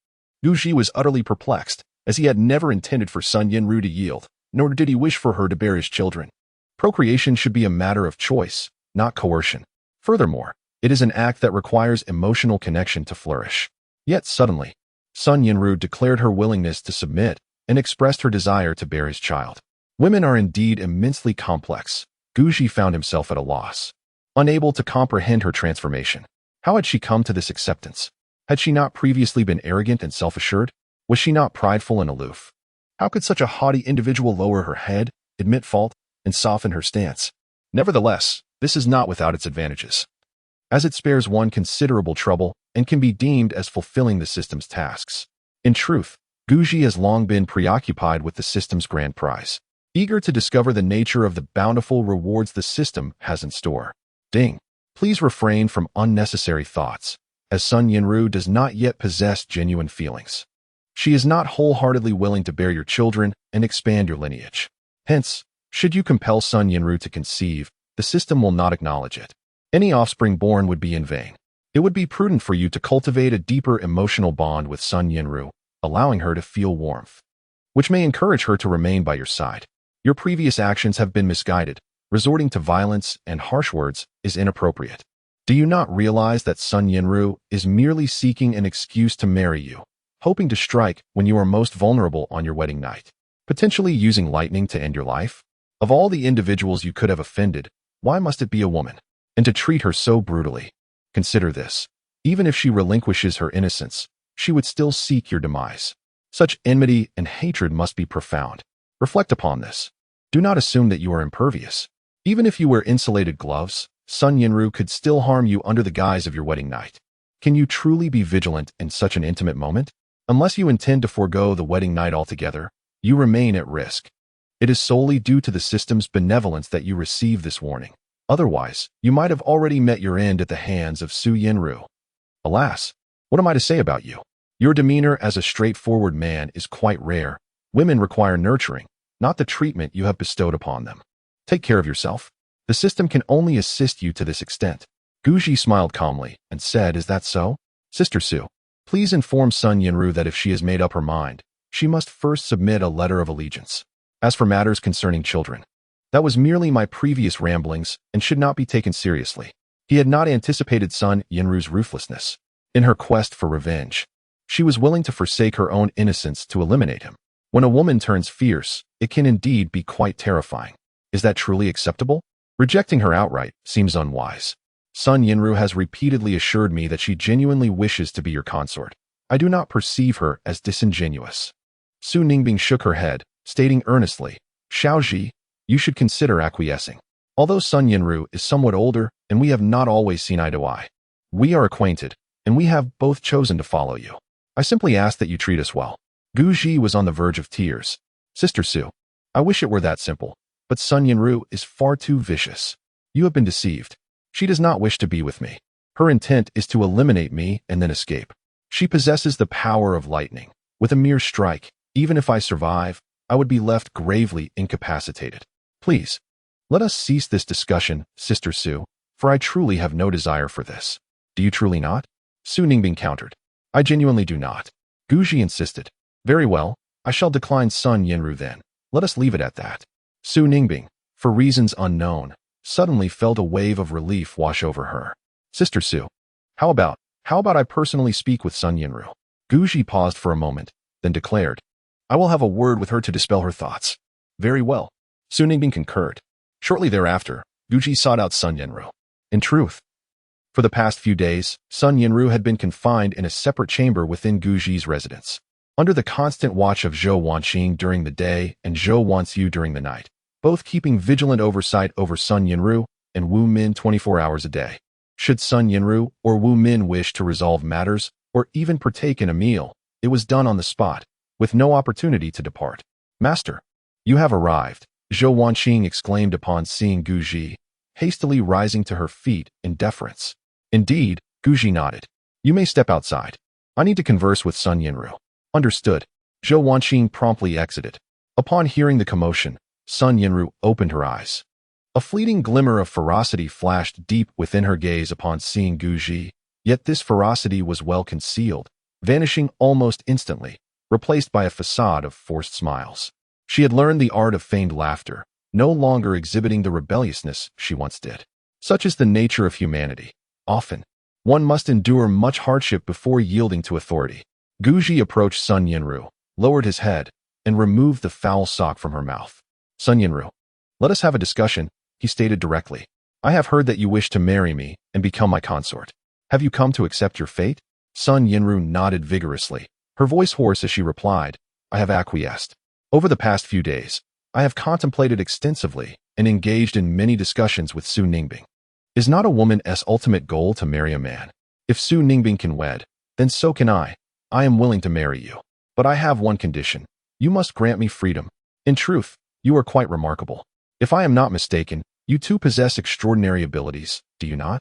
Guji was utterly perplexed, as he had never intended for Sun Yinru to yield, nor did he wish for her to bear his children. Procreation should be a matter of choice, not coercion. Furthermore, it is an act that requires emotional connection to flourish. Yet suddenly, Sun Yinru declared her willingness to submit and expressed her desire to bear his child. Women are indeed immensely complex. Guji found himself at a loss, unable to comprehend her transformation. How had she come to this acceptance? Had she not previously been arrogant and self-assured? Was she not prideful and aloof? How could such a haughty individual lower her head, admit fault, and soften her stance? Nevertheless, this is not without its advantages. as it spares one considerable trouble and can be deemed as fulfilling the system's tasks. In truth, Guji has long been preoccupied with the system's grand prize, eager to discover the nature of the bountiful rewards the system has in store. Ding. Please refrain from unnecessary thoughts, as Sun Yinru does not yet possess genuine feelings. She is not wholeheartedly willing to bear your children and expand your lineage. Hence, should you compel Sun Yinru to conceive, the system will not acknowledge it. Any offspring born would be in vain. It would be prudent for you to cultivate a deeper emotional bond with Sun Yinru, allowing her to feel warmth, which may encourage her to remain by your side. Your previous actions have been misguided. Resorting to violence and harsh words is inappropriate. Do you not realize that Sun Yinru is merely seeking an excuse to marry you, hoping to strike when you are most vulnerable on your wedding night, potentially using lightning to end your life? Of all the individuals you could have offended, why must it be a woman? And to treat her so brutally? Consider this. Even if she relinquishes her innocence, she would still seek your demise. Such enmity and hatred must be profound. Reflect upon this. Do not assume that you are impervious. Even if you wear insulated gloves, Sun Yinru could still harm you under the guise of your wedding night. Can you truly be vigilant in such an intimate moment? Unless you intend to forego the wedding night altogether, you remain at risk. It is solely due to the system's benevolence that you receive this warning. Otherwise, you might have already met your end at the hands of Su Yinru. Alas, what am I to say about you? Your demeanor as a straightforward man is quite rare. Women require nurturing, not the treatment you have bestowed upon them. Take care of yourself. The system can only assist you to this extent. Guji smiled calmly and said, "Is that so? Sister Su, please inform Sun Yinru that if she has made up her mind, she must first submit a letter of allegiance. As for matters concerning children, that was merely my previous ramblings and should not be taken seriously." He had not anticipated Sun Yinru's ruthlessness. In her quest for revenge, she was willing to forsake her own innocence to eliminate him. When a woman turns fierce, it can indeed be quite terrifying. Is that truly acceptable? Rejecting her outright seems unwise. Sun Yinru has repeatedly assured me that she genuinely wishes to be your consort. I do not perceive her as disingenuous. Su Ningbing shook her head, stating earnestly, "Xiaoji, you should consider acquiescing. Although Sun Yinru is somewhat older and we have not always seen eye to eye, we are acquainted, and we have both chosen to follow you. I simply ask that you treat us well." Guji was on the verge of tears. "Sister Su, I wish it were that simple, but Sun Yinru is far too vicious. You have been deceived. She does not wish to be with me. Her intent is to eliminate me and then escape. She possesses the power of lightning. With a mere strike, even if I survive, I would be left gravely incapacitated. Please, let us cease this discussion, Sister Su, for I truly have no desire for this." "Do you truly not?" Su Ningbing countered. "I genuinely do not." Guji insisted. "Very well, I shall decline Sun Yinru then. Let us leave it at that." Su Ningbing, for reasons unknown, suddenly felt a wave of relief wash over her. "Sister Su, how about I personally speak with Sun Yinru?" Guji paused for a moment, then declared, "I will have a word with her to dispel her thoughts." "Very well." Su Ningbing concurred. Shortly thereafter, Guji sought out Sun Yinru. In truth, for the past few days, Sun Yinru had been confined in a separate chamber within Guji's residence, under the constant watch of Zhao Wanqing during the day and Zhao Wanxiu during the night, both keeping vigilant oversight over Sun Yinru and Wu Min 24 hours a day. Should Sun Yinru or Wu Min wish to resolve matters or even partake in a meal, it was done on the spot, with no opportunity to depart. "Master, you have arrived," Zhao Wanqing exclaimed upon seeing Guji, hastily rising to her feet in deference. "Indeed," Guji nodded. "You may step outside. I need to converse with Sun Yinru." "Understood." Zhao Wanqing promptly exited. Upon hearing the commotion, Sun Yinru opened her eyes. A fleeting glimmer of ferocity flashed deep within her gaze upon seeing Guji, yet this ferocity was well concealed, vanishing almost instantly, replaced by a facade of forced smiles. She had learned the art of feigned laughter, no longer exhibiting the rebelliousness she once did. Such is the nature of humanity. Often, one must endure much hardship before yielding to authority. Guji approached Sun Yinru, lowered his head, and removed the foul sock from her mouth. "Sun Yinru, let us have a discussion," he stated directly. "I have heard that you wish to marry me and become my consort. Have you come to accept your fate?" Sun Yinru nodded vigorously, her voice hoarse as she replied, "I have acquiesced. Over the past few days, I have contemplated extensively and engaged in many discussions with Su Ningbing. Is not a woman's ultimate goal to marry a man? If Su Ningbing can wed, then so can I. I am willing to marry you. But I have one condition. You must grant me freedom. In truth, you are quite remarkable. If I am not mistaken, you too possess extraordinary abilities, do you not?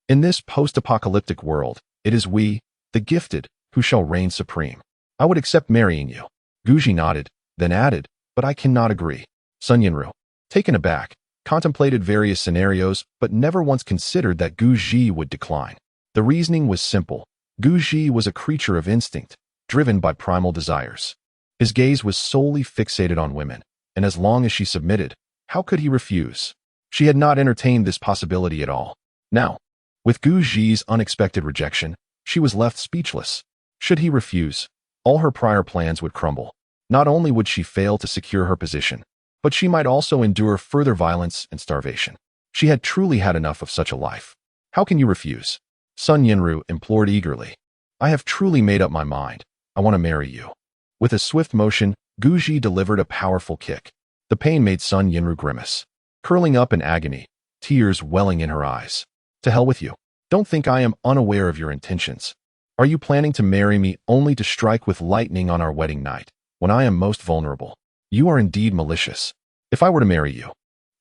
In this post-apocalyptic world, it is we, the gifted, who shall reign supreme. I would accept marrying you. Guji nodded, then added, but I cannot agree. Sun Yinru, taken aback, contemplated various scenarios but never once considered that Guji would decline. The reasoning was simple. Guji was a creature of instinct, driven by primal desires. His gaze was solely fixated on women, and as long as she submitted, how could he refuse? She had not entertained this possibility at all. Now, with Guji's unexpected rejection, she was left speechless. Should he refuse, all her prior plans would crumble. Not only would she fail to secure her position, but she might also endure further violence and starvation. She had truly had enough of such a life. How can you refuse? Sun Yinru implored eagerly. I have truly made up my mind. I want to marry you. With a swift motion, Guji delivered a powerful kick. The pain made Sun Yinru grimace. Curling up in agony, tears welling in her eyes. To hell with you. Don't think I am unaware of your intentions. Are you planning to marry me only to strike with lightning on our wedding night, when I am most vulnerable? You are indeed malicious. If I were to marry you,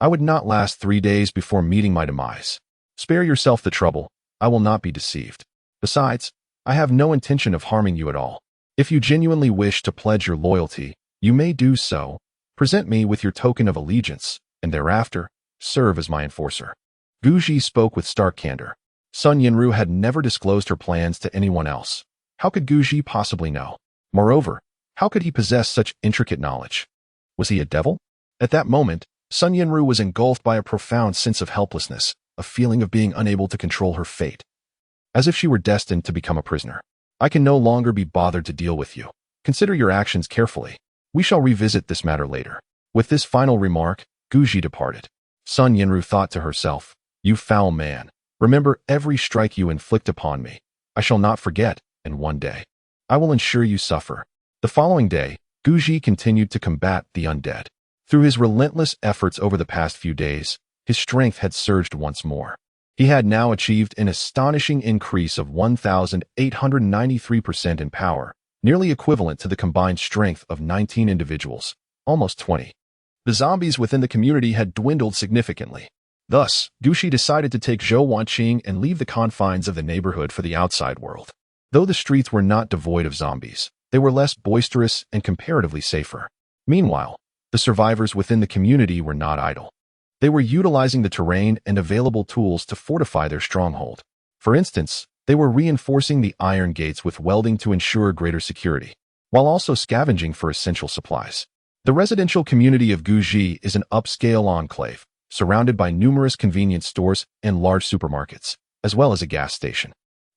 I would not last 3 days before meeting my demise. Spare yourself the trouble. I will not be deceived. Besides, I have no intention of harming you at all. If you genuinely wish to pledge your loyalty, you may do so. Present me with your token of allegiance, and thereafter, serve as my enforcer. Guji spoke with stark candor. Sun Yinru had never disclosed her plans to anyone else. How could Guji possibly know? Moreover, how could he possess such intricate knowledge? Was he a devil? At that moment, Sun Yinru was engulfed by a profound sense of helplessness, a feeling of being unable to control her fate. As if she were destined to become a prisoner. I can no longer be bothered to deal with you. Consider your actions carefully. We shall revisit this matter later. With this final remark, Guji departed. Sun Yinru thought to herself, you foul man. Remember every strike you inflict upon me. I shall not forget, and one day, I will ensure you suffer. The following day, Guji continued to combat the undead. Through his relentless efforts over the past few days, his strength had surged once more. He had now achieved an astonishing increase of 1,893% in power, nearly equivalent to the combined strength of 19 individuals, almost 20. The zombies within the community had dwindled significantly. Thus, Guji decided to take Zhou Wanqing and leave the confines of the neighborhood for the outside world. Though the streets were not devoid of zombies, they were less boisterous and comparatively safer. Meanwhile, the survivors within the community were not idle. They were utilizing the terrain and available tools to fortify their stronghold. For instance, they were reinforcing the iron gates with welding to ensure greater security, while also scavenging for essential supplies. The residential community of Guji is an upscale enclave, surrounded by numerous convenience stores and large supermarkets, as well as a gas station.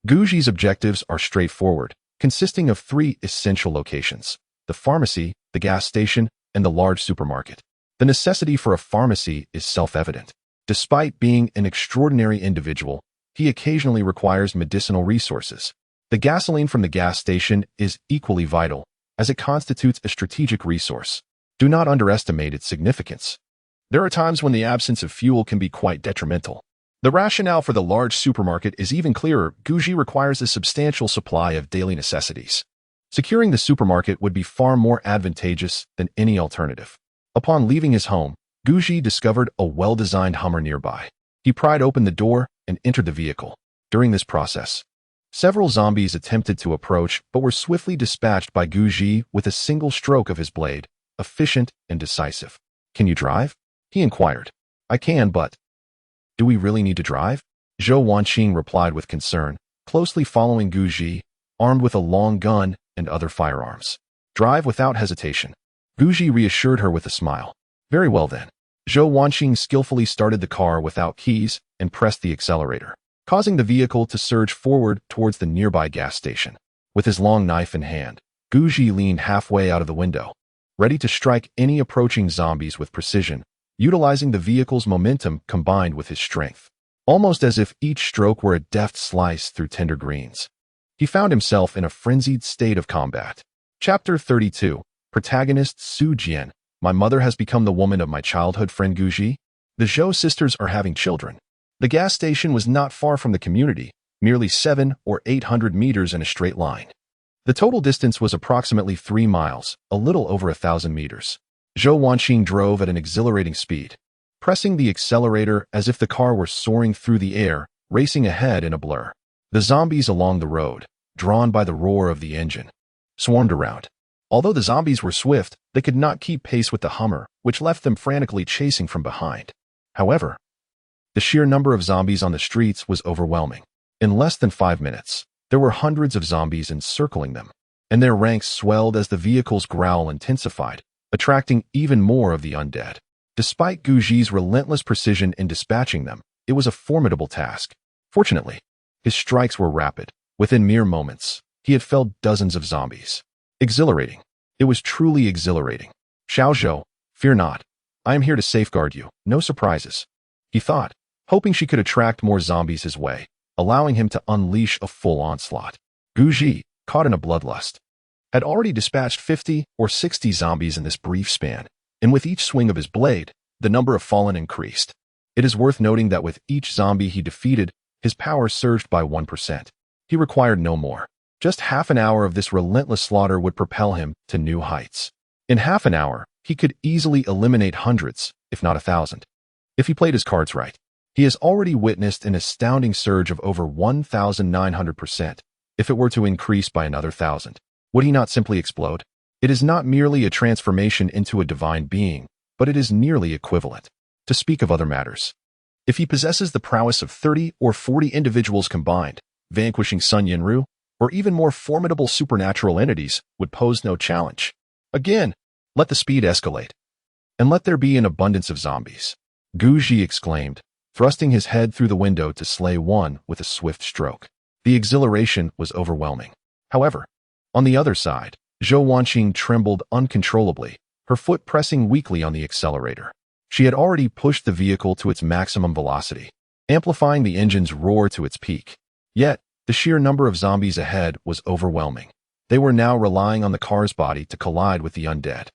Guji's objectives are straightforward, consisting of 3 essential locations: the pharmacy, the gas station, and the large supermarket. The necessity for a pharmacy is self-evident. Despite being an extraordinary individual, he occasionally requires medicinal resources. The gasoline from the gas station is equally vital, as it constitutes a strategic resource. Do not underestimate its significance. There are times when the absence of fuel can be quite detrimental. The rationale for the large supermarket is even clearer. Guji requires a substantial supply of daily necessities. Securing the supermarket would be far more advantageous than any alternative. Upon leaving his home, Guji discovered a well-designed Hummer nearby. He pried open the door and entered the vehicle. During this process, several zombies attempted to approach but were swiftly dispatched by Guji with a single stroke of his blade, efficient and decisive. Can you drive? He inquired. I can, but... Do we really need to drive? Zhou Wanqing replied with concern, closely following Guji, armed with a long gun and other firearms. Drive without hesitation. Guji reassured her with a smile. Very well then. Zhou Wanqing skillfully started the car without keys and pressed the accelerator, causing the vehicle to surge forward towards the nearby gas station. With his long knife in hand, Guji leaned halfway out of the window, ready to strike any approaching zombies with precision, utilizing the vehicle's momentum combined with his strength, almost as if each stroke were a deft slice through tender greens. He found himself in a frenzied state of combat. Chapter 32. Protagonist Su Jian. My mother has become the woman of my childhood friend Guji. The Zhou sisters are having children. The gas station was not far from the community, merely 700 or 800 meters in a straight line. The total distance was approximately 3 miles, a little over 1,000 meters. Zhao Wanqing drove at an exhilarating speed, pressing the accelerator as if the car were soaring through the air, racing ahead in a blur. The zombies along the road, drawn by the roar of the engine, swarmed around. Although the zombies were swift, they could not keep pace with the Hummer, which left them frantically chasing from behind. However, the sheer number of zombies on the streets was overwhelming. In less than 5 minutes, there were hundreds of zombies encircling them, and their ranks swelled as the vehicle's growl intensified, attracting even more of the undead. Despite Guji's relentless precision in dispatching them, it was a formidable task. Fortunately, his strikes were rapid. Within mere moments, he had felled dozens of zombies. Exhilarating. It was truly exhilarating. Zhao, fear not. I am here to safeguard you. No surprises, he thought, hoping she could attract more zombies his way, allowing him to unleash a full onslaught. Guji, caught in a bloodlust, had already dispatched 50 or 60 zombies in this brief span, and with each swing of his blade, the number of fallen increased. It is worth noting that with each zombie he defeated, his power surged by 1%. He required no more. Just half an hour of this relentless slaughter would propel him to new heights. In half an hour, he could easily eliminate hundreds, if not 1,000. If he played his cards right. He has already witnessed an astounding surge of over 1,900%. If it were to increase by another 1,000, would he not simply explode? It is not merely a transformation into a divine being, but it is nearly equivalent. To speak of other matters, if he possesses the prowess of 30 or 40 individuals combined, vanquishing Sun Yinru, or even more formidable supernatural entities, would pose no challenge. Again, let the speed escalate. And let there be an abundance of zombies. Guji exclaimed, thrusting his head through the window to slay one with a swift stroke. The exhilaration was overwhelming. However, on the other side, Zhao Wanqing trembled uncontrollably, her foot pressing weakly on the accelerator. She had already pushed the vehicle to its maximum velocity, amplifying the engine's roar to its peak. Yet, the sheer number of zombies ahead was overwhelming. They were now relying on the car's body to collide with the undead.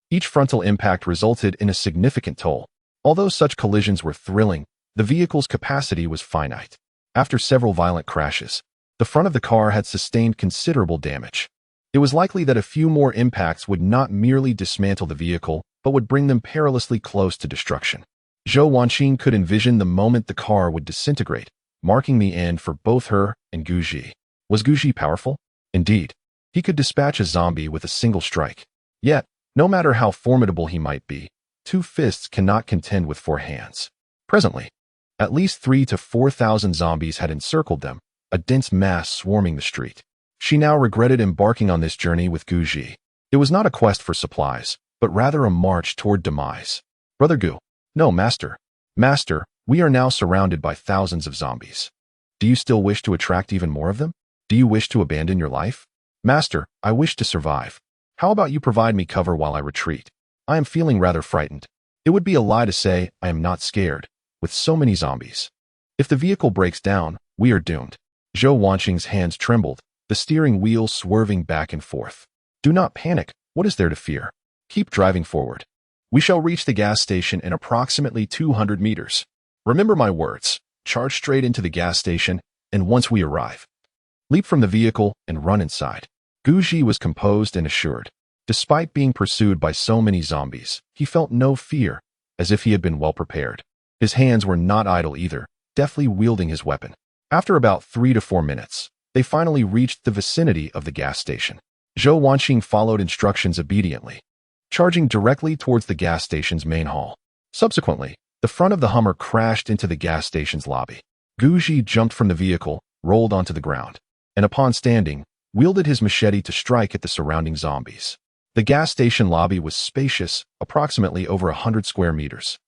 Each frontal impact resulted in a significant toll. Although such collisions were thrilling, the vehicle's capacity was finite. After several violent crashes, the front of the car had sustained considerable damage. It was likely that a few more impacts would not merely dismantle the vehicle, but would bring them perilously close to destruction. Zhao Wanqing could envision the moment the car would disintegrate, marking the end for both her and Guji. Was Guji powerful? Indeed, he could dispatch a zombie with a single strike. Yet, no matter how formidable he might be, 2 fists cannot contend with 4 hands. Presently, at least 3,000 to 4,000 zombies had encircled them, a dense mass swarming the street. She now regretted embarking on this journey with Guji. It was not a quest for supplies, but rather a march toward demise. Brother Gu. No, Master. Master, we are now surrounded by thousands of zombies. Do you still wish to attract even more of them? Do you wish to abandon your life? Master, I wish to survive. How about you provide me cover while I retreat? I am feeling rather frightened. It would be a lie to say I am not scared, with so many zombies. If the vehicle breaks down, we are doomed. Zhao Wanqing's hands trembled, the steering wheel swerving back and forth. Do not panic. What is there to fear? Keep driving forward. We shall reach the gas station in approximately 200 meters. Remember my words. Charge straight into the gas station, and once we arrive, leap from the vehicle and run inside. Guji was composed and assured. Despite being pursued by so many zombies, he felt no fear, as if he had been well prepared. His hands were not idle either, deftly wielding his weapon. After about 3 to 4 minutes, they finally reached the vicinity of the gas station. Zhao Wanqing followed instructions obediently, charging directly towards the gas station's main hall. Subsequently, the front of the Hummer crashed into the gas station's lobby. Guji jumped from the vehicle, rolled onto the ground, and upon standing, wielded his machete to strike at the surrounding zombies. The gas station lobby was spacious, approximately over 100 square meters.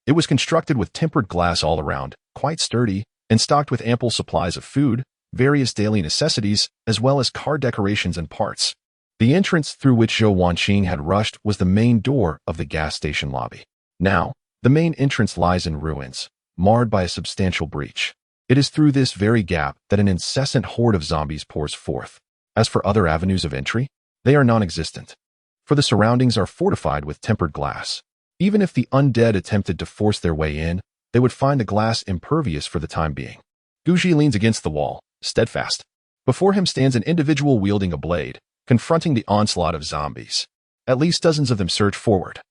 It was constructed with tempered glass all around, quite sturdy, and stocked with ample supplies of food, various daily necessities, as well as car decorations and parts. The entrance through which Zhao Wanqing had rushed was the main door of the gas station lobby. Now, the main entrance lies in ruins, marred by a substantial breach. It is through this very gap that an incessant horde of zombies pours forth. As for other avenues of entry, they are non-existent, for the surroundings are fortified with tempered glass. Even if the undead attempted to force their way in, they would find the glass impervious for the time being. Guji leans against the wall, steadfast. Before him stands an individual wielding a blade, confronting the onslaught of zombies. At least dozens of them surge forward.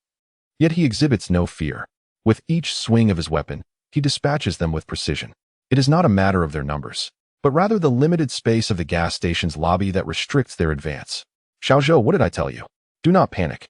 Yet he exhibits no fear. With each swing of his weapon, he dispatches them with precision. It is not a matter of their numbers, but rather the limited space of the gas station's lobby that restricts their advance. Zhao, what did I tell you? Do not panic.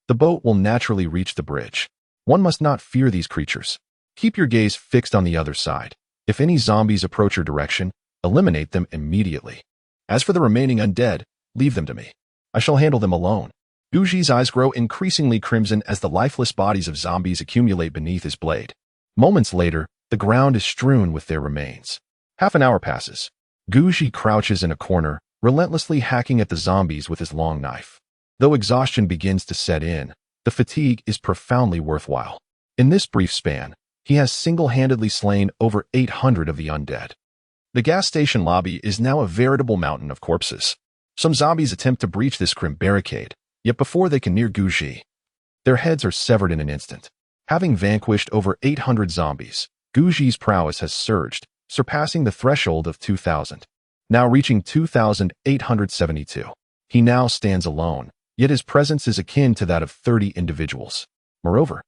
The boat will naturally reach the bridge. One must not fear these creatures. Keep your gaze fixed on the other side. If any zombies approach your direction, eliminate them immediately. As for the remaining undead, leave them to me. I shall handle them alone. Guji's eyes grow increasingly crimson as the lifeless bodies of zombies accumulate beneath his blade. Moments later, the ground is strewn with their remains. Half an hour passes. Guji crouches in a corner, relentlessly hacking at the zombies with his long knife. Though exhaustion begins to set in, the fatigue is profoundly worthwhile. In this brief span, he has single-handedly slain over 800 of the undead. The gas station lobby is now a veritable mountain of corpses. Some zombies attempt to breach this grim barricade, yet before they can near Guji, their heads are severed in an instant. Having vanquished over 800 zombies, Guji's prowess has surged, surpassing the threshold of 2,000. Now reaching 2,872. He now stands alone, yet his presence is akin to that of 30 individuals. Moreover,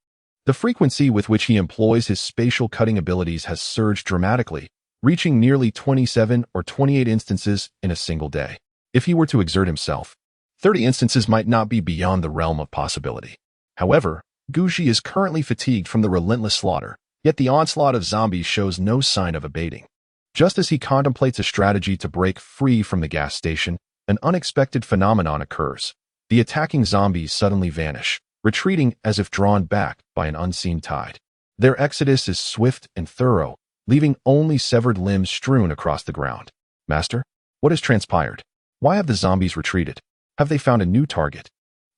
the frequency with which he employs his spatial cutting abilities has surged dramatically, reaching nearly 27 or 28 instances in a single day. If he were to exert himself, 30 instances might not be beyond the realm of possibility. However, Guji is currently fatigued from the relentless slaughter, yet the onslaught of zombies shows no sign of abating. Just as he contemplates a strategy to break free from the gas station, an unexpected phenomenon occurs. The attacking zombies suddenly vanish, retreating as if drawn back by an unseen tide. Their exodus is swift and thorough, leaving only severed limbs strewn across the ground. Master, what has transpired? Why have the zombies retreated? Have they found a new target?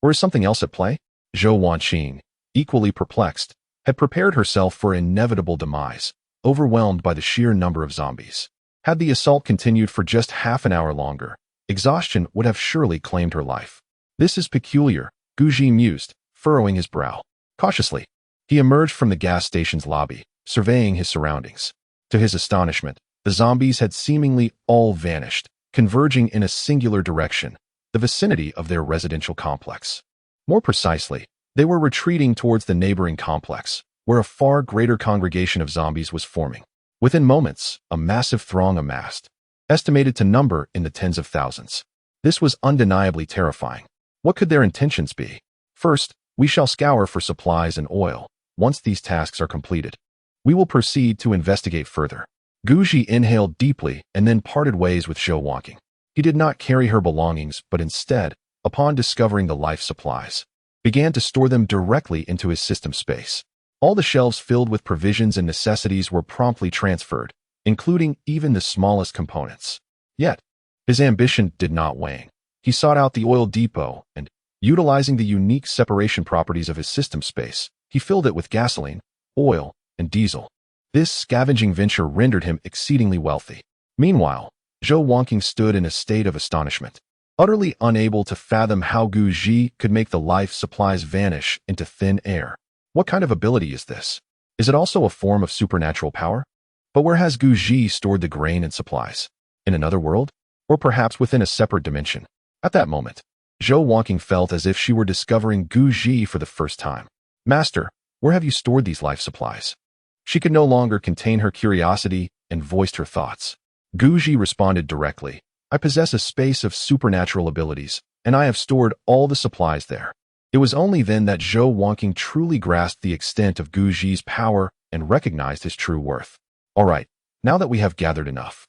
Or is something else at play? Zhao, equally perplexed, had prepared herself for inevitable demise, overwhelmed by the sheer number of zombies. Had the assault continued for just half an hour longer, exhaustion would have surely claimed her life. This is peculiar, Guji mused, furrowing his brow. Cautiously, he emerged from the gas station's lobby, surveying his surroundings. To his astonishment, the zombies had seemingly all vanished, converging in a singular direction, the vicinity of their residential complex. More precisely, they were retreating towards the neighboring complex, where a far greater congregation of zombies was forming. Within moments, a massive throng amassed, estimated to number in the tens of thousands. This was undeniably terrifying. What could their intentions be? First, we shall scour for supplies and oil. Once these tasks are completed, we will proceed to investigate further. Guji inhaled deeply and then parted ways with Zhao. He did not carry her belongings, but instead, upon discovering the life supplies, began to store them directly into his system space. All the shelves filled with provisions and necessities were promptly transferred, including even the smallest components. Yet, his ambition did not wane. He sought out the oil depot and, utilizing the unique separation properties of his system space, he filled it with gasoline, oil, and diesel. This scavenging venture rendered him exceedingly wealthy. Meanwhile, Zhao stood in a state of astonishment, utterly unable to fathom how Guji could make the life supplies vanish into thin air. What kind of ability is this? Is it also a form of supernatural power? But where has Guji stored the grain and supplies? In another world? Or perhaps within a separate dimension? At that moment, Zhao felt as if she were discovering Guji for the first time. Master, where have you stored these life supplies? She could no longer contain her curiosity and voiced her thoughts. Guji responded directly. I possess a space of supernatural abilities, and I have stored all the supplies there. It was only then that Zhao truly grasped the extent of Guji's power and recognized his true worth. All right, now that we have gathered enough,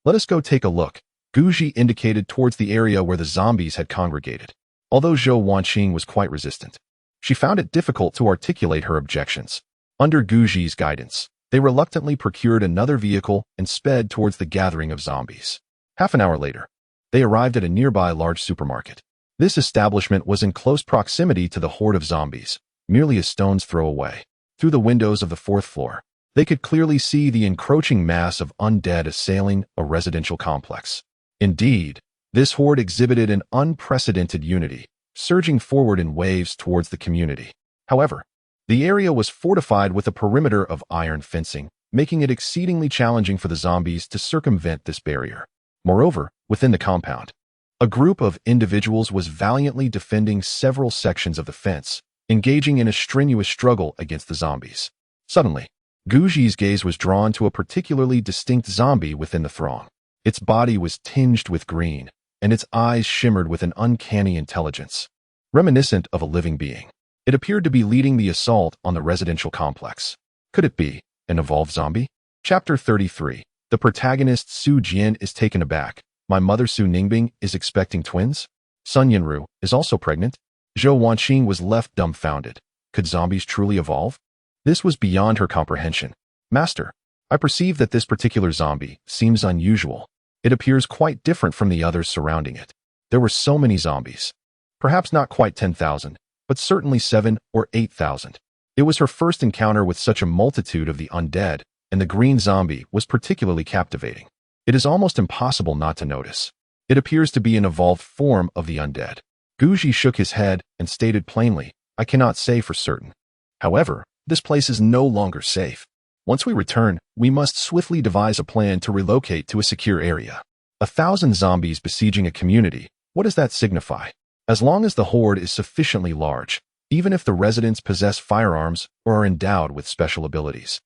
let us go take a look. Guji indicated towards the area where the zombies had congregated. Although Zhao was quite resistant, she found it difficult to articulate her objections. Under Guji's guidance, they reluctantly procured another vehicle and sped towards the gathering of zombies. Half an hour later, they arrived at a nearby large supermarket. This establishment was in close proximity to the horde of zombies, merely a stone's throw away. Through the windows of the fourth floor, they could clearly see the encroaching mass of undead assailing a residential complex. Indeed, this horde exhibited an unprecedented unity, surging forward in waves towards the community. However, The area was fortified with a perimeter of iron fencing, making it exceedingly challenging for the zombies to circumvent this barrier. Moreover, within the compound, a group of individuals was valiantly defending several sections of the fence, engaging in a strenuous struggle against the zombies. Suddenly, Guji's gaze was drawn to a particularly distinct zombie within the throng. Its body was tinged with green, and its eyes shimmered with an uncanny intelligence, reminiscent of a living being. It appeared to be leading the assault on the residential complex. Could it be an evolved zombie? Chapter 33. The protagonist Su Jian is taken aback. My mother Su Ningbing is expecting twins. Sun Yanru is also pregnant. Zhou Wanqing was left dumbfounded. Could zombies truly evolve? This was beyond her comprehension. Master, I perceive that this particular zombie seems unusual. It appears quite different from the others surrounding it. There were so many zombies. Perhaps not quite 10,000, but certainly 7 or 8,000. It was her first encounter with such a multitude of the undead, and the green zombie was particularly captivating. It is almost impossible not to notice. It appears to be an evolved form of the undead. Guji shook his head and stated plainly, I cannot say for certain. However, this place is no longer safe. Once we return, we must swiftly devise a plan to relocate to a secure area. 1,000 zombies besieging a community, what does that signify? As long as the horde is sufficiently large, even if the residents possess firearms or are endowed with special abilities,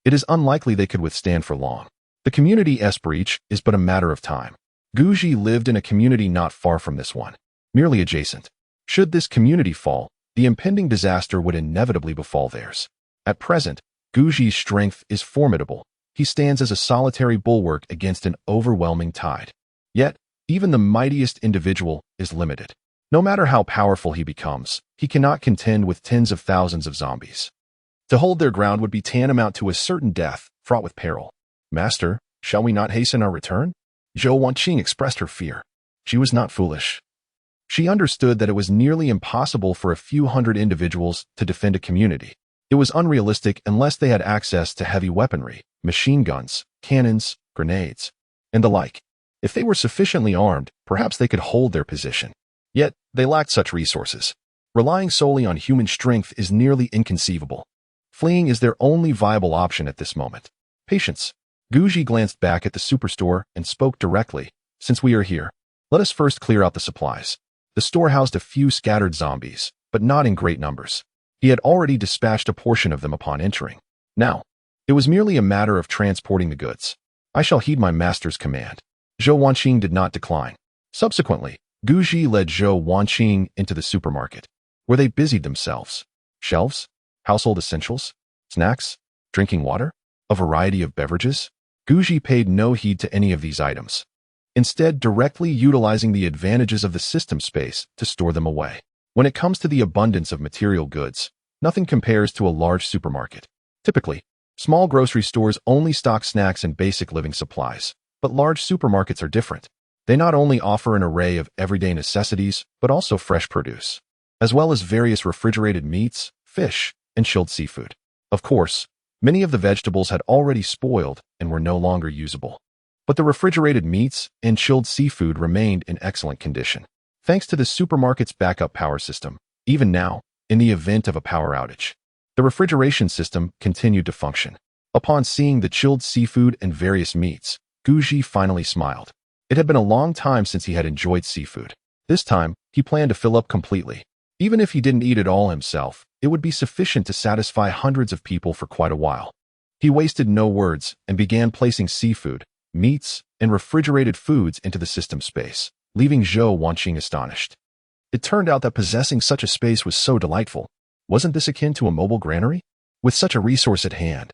it is unlikely they could withstand for long. The community's breach is but a matter of time. Guji lived in a community not far from this one, merely adjacent. Should this community fall, the impending disaster would inevitably befall theirs. At present, Guji's strength is formidable. He stands as a solitary bulwark against an overwhelming tide. Yet, even the mightiest individual is limited. No matter how powerful he becomes, he cannot contend with tens of thousands of zombies. To hold their ground would be tantamount to a certain death, fraught with peril. Master, shall we not hasten our return? Zhou Wanqing expressed her fear. She was not foolish. She understood that it was nearly impossible for a few hundred individuals to defend a community. It was unrealistic unless they had access to heavy weaponry, machine guns, cannons, grenades, and the like. If they were sufficiently armed, perhaps they could hold their position. Yet, they lacked such resources. Relying solely on human strength is nearly inconceivable. Fleeing is their only viable option at this moment. Patience. Guji glanced back at the superstore and spoke directly. Since we are here, let us first clear out the supplies. The store housed a few scattered zombies, but not in great numbers. He had already dispatched a portion of them upon entering. Now, it was merely a matter of transporting the goods. I shall heed my master's command. Zhou Wanqing did not decline. Subsequently, Guji led Zhou Wanqing into the supermarket, where they busied themselves. Shelves, household essentials, snacks, drinking water, a variety of beverages. Guji paid no heed to any of these items, instead directly utilizing the advantages of the system space to store them away. When it comes to the abundance of material goods, nothing compares to a large supermarket. Typically, small grocery stores only stock snacks and basic living supplies, but large supermarkets are different. They not only offer an array of everyday necessities, but also fresh produce, as well as various refrigerated meats, fish, and chilled seafood. Of course, many of the vegetables had already spoiled and were no longer usable, but the refrigerated meats and chilled seafood remained in excellent condition, thanks to the supermarket's backup power system. Even now, in the event of a power outage, the refrigeration system continued to function. Upon seeing the chilled seafood and various meats, Guji finally smiled. It had been a long time since he had enjoyed seafood. This time, he planned to fill up completely. Even if he didn't eat it all himself, it would be sufficient to satisfy hundreds of people for quite a while. He wasted no words and began placing seafood, meats, and refrigerated foods into the system space, leaving Zhou Wanqing astonished. It turned out that possessing such a space was so delightful. Wasn't this akin to a mobile granary? With such a resource at hand,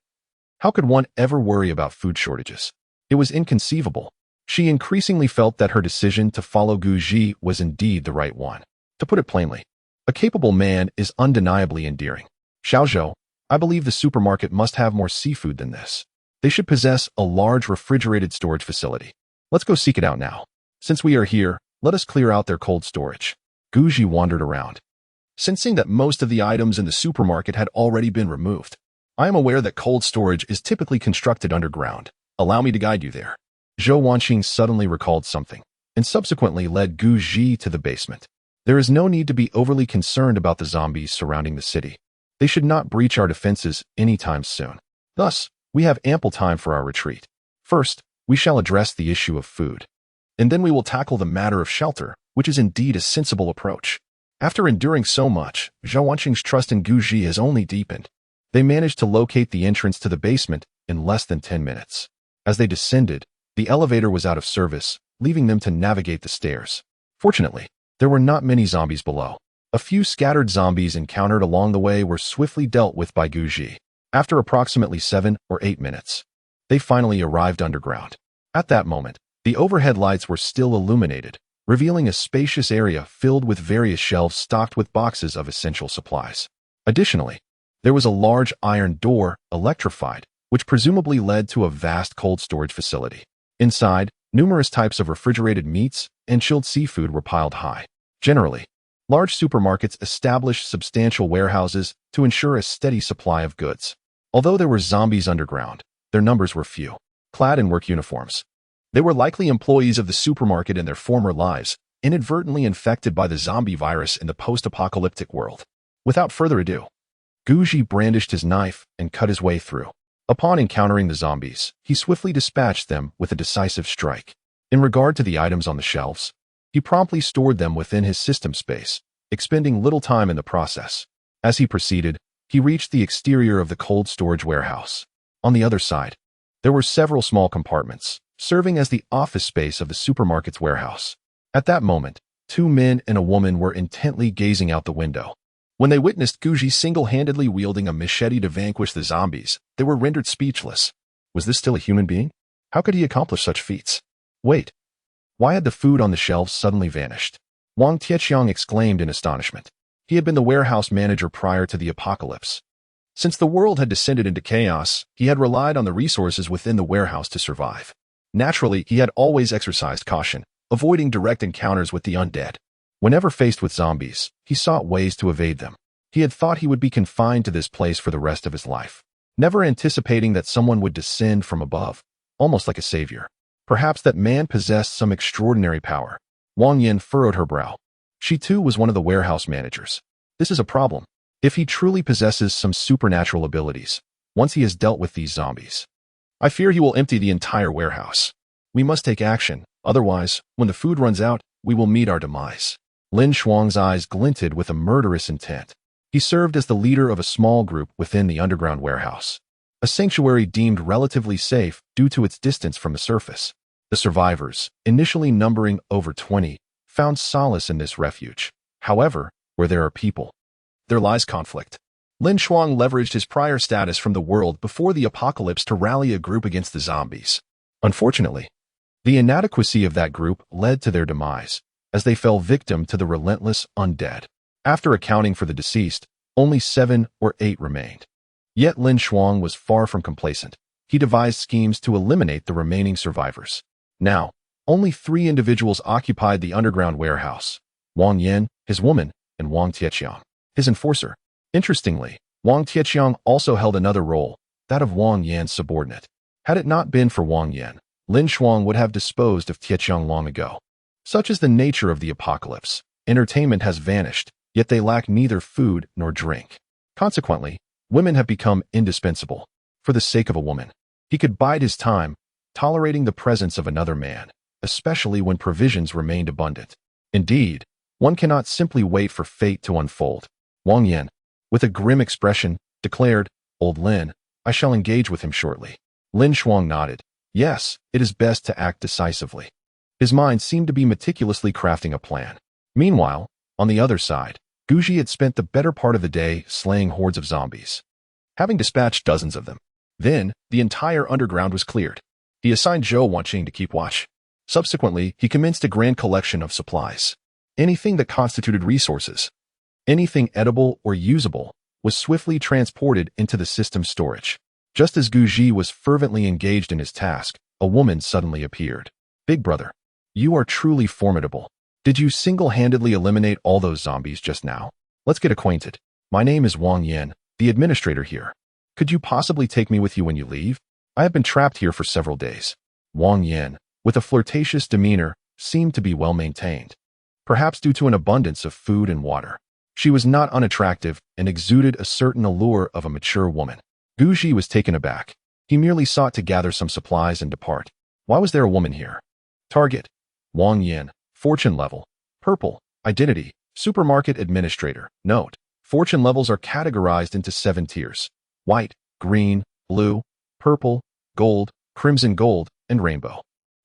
how could one ever worry about food shortages? It was inconceivable. She increasingly felt that her decision to follow Guji was indeed the right one. To put it plainly, a capable man is undeniably endearing. Xiaozhou, I believe the supermarket must have more seafood than this. They should possess a large refrigerated storage facility. Let's go seek it out now. Since we are here, let us clear out their cold storage. Guji wandered around, sensing that most of the items in the supermarket had already been removed. I am aware that cold storage is typically constructed underground. Allow me to guide you there. Zhou Wanqing suddenly recalled something, and subsequently led Guji to the basement. There is no need to be overly concerned about the zombies surrounding the city. They should not breach our defenses anytime soon. Thus, we have ample time for our retreat. First, we shall address the issue of food. And then we will tackle the matter of shelter, which is indeed a sensible approach. After enduring so much, Zhao Wanqing's trust in Guji has only deepened. They managed to locate the entrance to the basement in less than 10 minutes. As they descended, the elevator was out of service, leaving them to navigate the stairs. Fortunately, there were not many zombies below. A few scattered zombies encountered along the way were swiftly dealt with by Guji. After approximately 7 or 8 minutes, they finally arrived underground. At that moment, the overhead lights were still illuminated, revealing a spacious area filled with various shelves stocked with boxes of essential supplies. Additionally, there was a large iron door, electrified, which presumably led to a vast cold storage facility. Inside, numerous types of refrigerated meats and chilled seafood were piled high. Generally, large supermarkets established substantial warehouses to ensure a steady supply of goods. Although there were zombies underground, their numbers were few. Clad in work uniforms, they were likely employees of the supermarket in their former lives, inadvertently infected by the zombie virus in the post-apocalyptic world. Without further ado, Guji brandished his knife and cut his way through. Upon encountering the zombies, he swiftly dispatched them with a decisive strike. In regard to the items on the shelves, he promptly stored them within his system space, expending little time in the process. As he proceeded, he reached the exterior of the cold storage warehouse. On the other side, there were several small compartments, serving as the office space of the supermarket's warehouse. At that moment, 2 men and a woman were intently gazing out the window. When they witnessed Guji single-handedly wielding a machete to vanquish the zombies, they were rendered speechless. Was this still a human being? How could he accomplish such feats? Wait, why had the food on the shelves suddenly vanished? Wang Tietjiang exclaimed in astonishment. He had been the warehouse manager prior to the apocalypse. Since the world had descended into chaos, he had relied on the resources within the warehouse to survive. Naturally, he had always exercised caution, avoiding direct encounters with the undead. Whenever faced with zombies, he sought ways to evade them. He had thought he would be confined to this place for the rest of his life, never anticipating that someone would descend from above, almost like a savior. Perhaps that man possessed some extraordinary power. Wang Yan furrowed her brow. She too was one of the warehouse managers. This is a problem. If he truly possesses some supernatural abilities, once he has dealt with these zombies, I fear he will empty the entire warehouse. We must take action, otherwise, when the food runs out, we will meet our demise. Lin Shuang's eyes glinted with a murderous intent. He served as the leader of a small group within the underground warehouse, a sanctuary deemed relatively safe due to its distance from the surface. The survivors, initially numbering over 20, found solace in this refuge. However, where there are people, there lies conflict. Lin Shuang leveraged his prior status from the world before the apocalypse to rally a group against the zombies. Unfortunately, the inadequacy of that group led to their demise, as they fell victim to the relentless undead. After accounting for the deceased, only 7 or 8 remained. Yet Lin Shuang was far from complacent. He devised schemes to eliminate the remaining survivors. Now, only 3 individuals occupied the underground warehouse: Wang Yan, his woman, and Wang Tietjiang, his enforcer. Interestingly, Wang Tietjiang also held another role, that of Wang Yan's subordinate. Had it not been for Wang Yan, Lin Shuang would have disposed of Tietjiang long ago. Such is the nature of the apocalypse. Entertainment has vanished, yet they lack neither food nor drink. Consequently, women have become indispensable. For the sake of a woman, he could bide his time, tolerating the presence of another man, especially when provisions remained abundant. Indeed, one cannot simply wait for fate to unfold. Wang Yan, with a grim expression, declared, "Old Lin, I shall engage with him shortly." Lin Shuang nodded. Yes, it is best to act decisively. His mind seemed to be meticulously crafting a plan. Meanwhile, on the other side, Guji had spent the better part of the day slaying hordes of zombies, having dispatched dozens of them. Then, the entire underground was cleared. He assigned Zhao Wanqing to keep watch. Subsequently, he commenced a grand collection of supplies. Anything that constituted resources, anything edible or usable, was swiftly transported into the system's storage. Just as Guji was fervently engaged in his task, a woman suddenly appeared. "Big brother, you are truly formidable. Did you single-handedly eliminate all those zombies just now? Let's get acquainted. My name is Wang Yan, the administrator here. Could you possibly take me with you when you leave? I have been trapped here for several days." Wang Yan, with a flirtatious demeanor, seemed to be well maintained, perhaps due to an abundance of food and water. She was not unattractive and exuded a certain allure of a mature woman. Guji was taken aback. He merely sought to gather some supplies and depart. Why was there a woman here? Target: Wang Yin. Fortune level: purple. Identity: supermarket administrator. Note: fortune levels are categorized into 7 tiers: white, green, blue, purple, gold, crimson gold, and rainbow.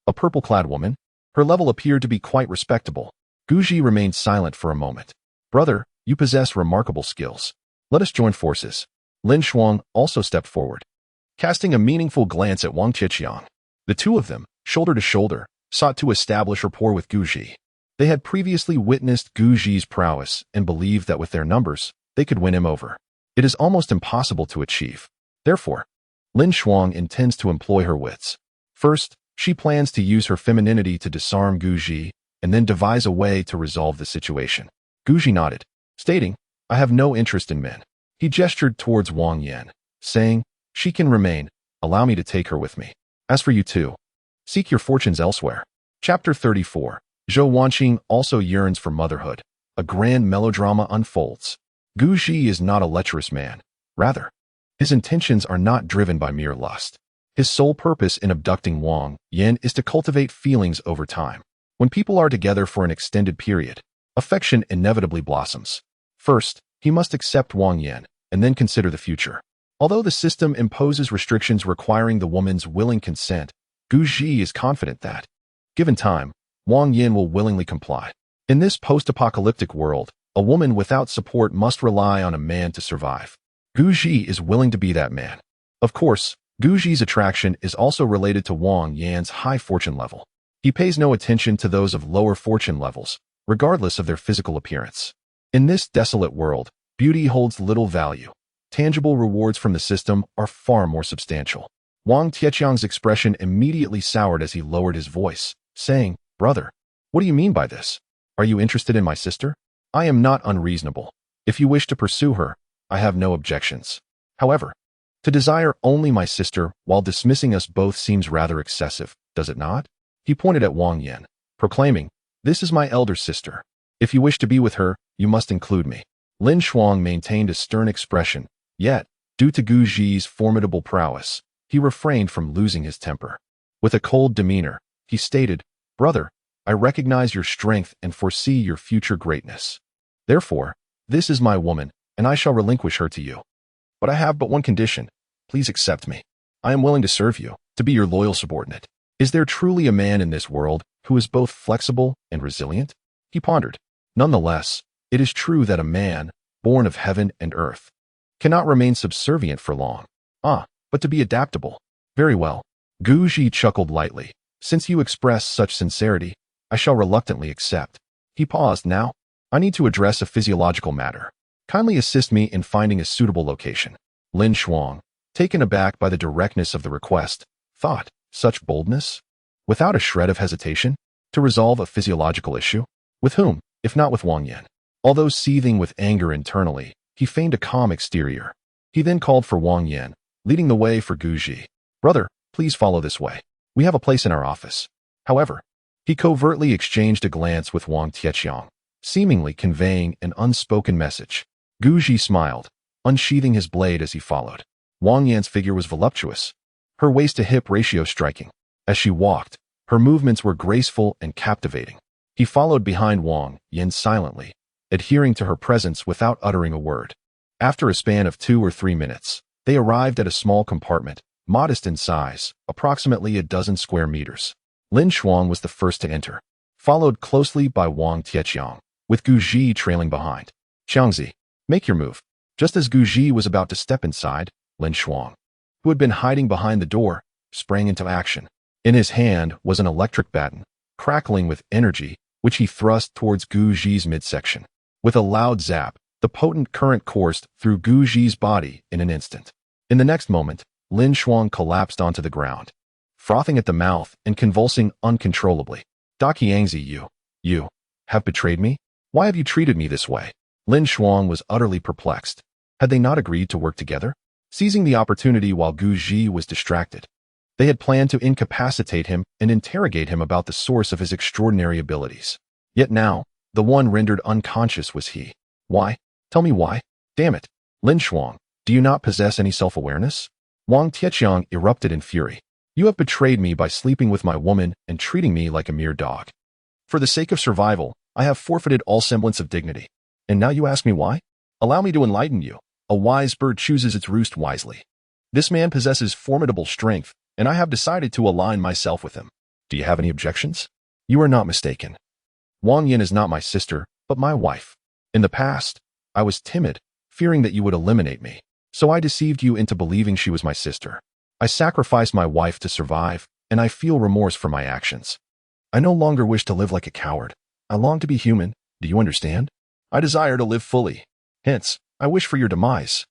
A purple-clad woman? Her level appeared to be quite respectable. Guji remained silent for a moment. Brother, you possess remarkable skills. Let us join forces. Lin Shuang also stepped forward, casting a meaningful glance at Wang Qiqiang. The two of them, shoulder to shoulder, sought to establish rapport with Guji. They had previously witnessed Guji's prowess and believed that with their numbers, they could win him over. It is almost impossible to achieve. Therefore, Lin Shuang intends to employ her wits. First, she plans to use her femininity to disarm Guji and then devise a way to resolve the situation. Guji nodded, stating, I have no interest in men. He gestured towards Wang Yan, saying, she can remain. Allow me to take her with me. As for you two, seek your fortunes elsewhere. Chapter 34. Zhou Wanqing also yearns for motherhood. A grand melodrama unfolds. Guji is not a lecherous man. Rather, his intentions are not driven by mere lust. His sole purpose in abducting Wang Yan is to cultivate feelings over time. When people are together for an extended period, affection inevitably blossoms. First, he must accept Wang Yan, and then consider the future. Although the system imposes restrictions requiring the woman's willing consent, Guji is confident that, given time, Wang Yan will willingly comply. In this post-apocalyptic world, a woman without support must rely on a man to survive. Guji is willing to be that man. Of course, Guji's attraction is also related to Wang Yan's high fortune level. He pays no attention to those of lower fortune levels, regardless of their physical appearance. In this desolate world, beauty holds little value. Tangible rewards from the system are far more substantial. Wang Qiqiang's expression immediately soured as he lowered his voice, saying, Brother, what do you mean by this? Are you interested in my sister? I am not unreasonable. If you wish to pursue her, I have no objections. However, to desire only my sister while dismissing us both seems rather excessive, does it not? He pointed at Wang Yan, proclaiming, This is my elder sister. If you wish to be with her, you must include me. Lin Shuang maintained a stern expression, yet, due to Guji's formidable prowess, he refrained from losing his temper. With a cold demeanor, he stated, Brother, I recognize your strength and foresee your future greatness. Therefore, this is my woman, and I shall relinquish her to you. But I have but one condition. Please accept me. I am willing to serve you, to be your loyal subordinate. Is there truly a man in this world who is both flexible and resilient? He pondered. Nonetheless, it is true that a man, born of heaven and earth, cannot remain subservient for long. But to be adaptable. Very well. Guji chuckled lightly. Since you express such sincerity, I shall reluctantly accept. He paused. Now, I need to address a physiological matter. Kindly assist me in finding a suitable location. Lin Shuang, taken aback by the directness of the request, thought, such boldness? Without a shred of hesitation? To resolve a physiological issue? With whom, if not with Wang Yan? Although seething with anger internally, he feigned a calm exterior. He then called for Wang Yan, leading the way for Guji. Brother, please follow this way. We have a place in our office. However, he covertly exchanged a glance with Wang Qiqiang, seemingly conveying an unspoken message. Guji smiled, unsheathing his blade as he followed. Wang Yan's figure was voluptuous, her waist-to-hip ratio striking. As she walked, her movements were graceful and captivating. He followed behind Wang Yan silently, adhering to her presence without uttering a word. After a span of 2 or 3 minutes, they arrived at a small compartment, modest in size, approximately a dozen square meters. Lin Shuang was the first to enter, followed closely by Wang Qiqiang, with Guji trailing behind. Qiangzi, make your move. Just as Guji was about to step inside, Lin Shuang, who had been hiding behind the door, sprang into action. In his hand was an electric baton, crackling with energy, which he thrust towards Guji's midsection. With a loud zap, the potent current coursed through Guji's body in an instant. In the next moment, Lin Shuang collapsed onto the ground, frothing at the mouth and convulsing uncontrollably. Da Qiangzi, you have betrayed me? Why have you treated me this way? Lin Shuang was utterly perplexed. Had they not agreed to work together? Seizing the opportunity while Guji was distracted, they had planned to incapacitate him and interrogate him about the source of his extraordinary abilities. Yet now, the one rendered unconscious was he. Why? Tell me why. Damn it. Lin Shuang, do you not possess any self-awareness? Wang Tietjiang erupted in fury. You have betrayed me by sleeping with my woman and treating me like a mere dog. For the sake of survival, I have forfeited all semblance of dignity. And now you ask me why? Allow me to enlighten you. A wise bird chooses its roost wisely. This man possesses formidable strength, and I have decided to align myself with him. Do you have any objections? You are not mistaken. Wang Yin is not my sister, but my wife. In the past, I was timid, fearing that you would eliminate me. So I deceived you into believing she was my sister. I sacrificed my wife to survive, and I feel remorse for my actions. I no longer wish to live like a coward. I long to be human. Do you understand? I desire to live fully. Hence, I wish for your demise.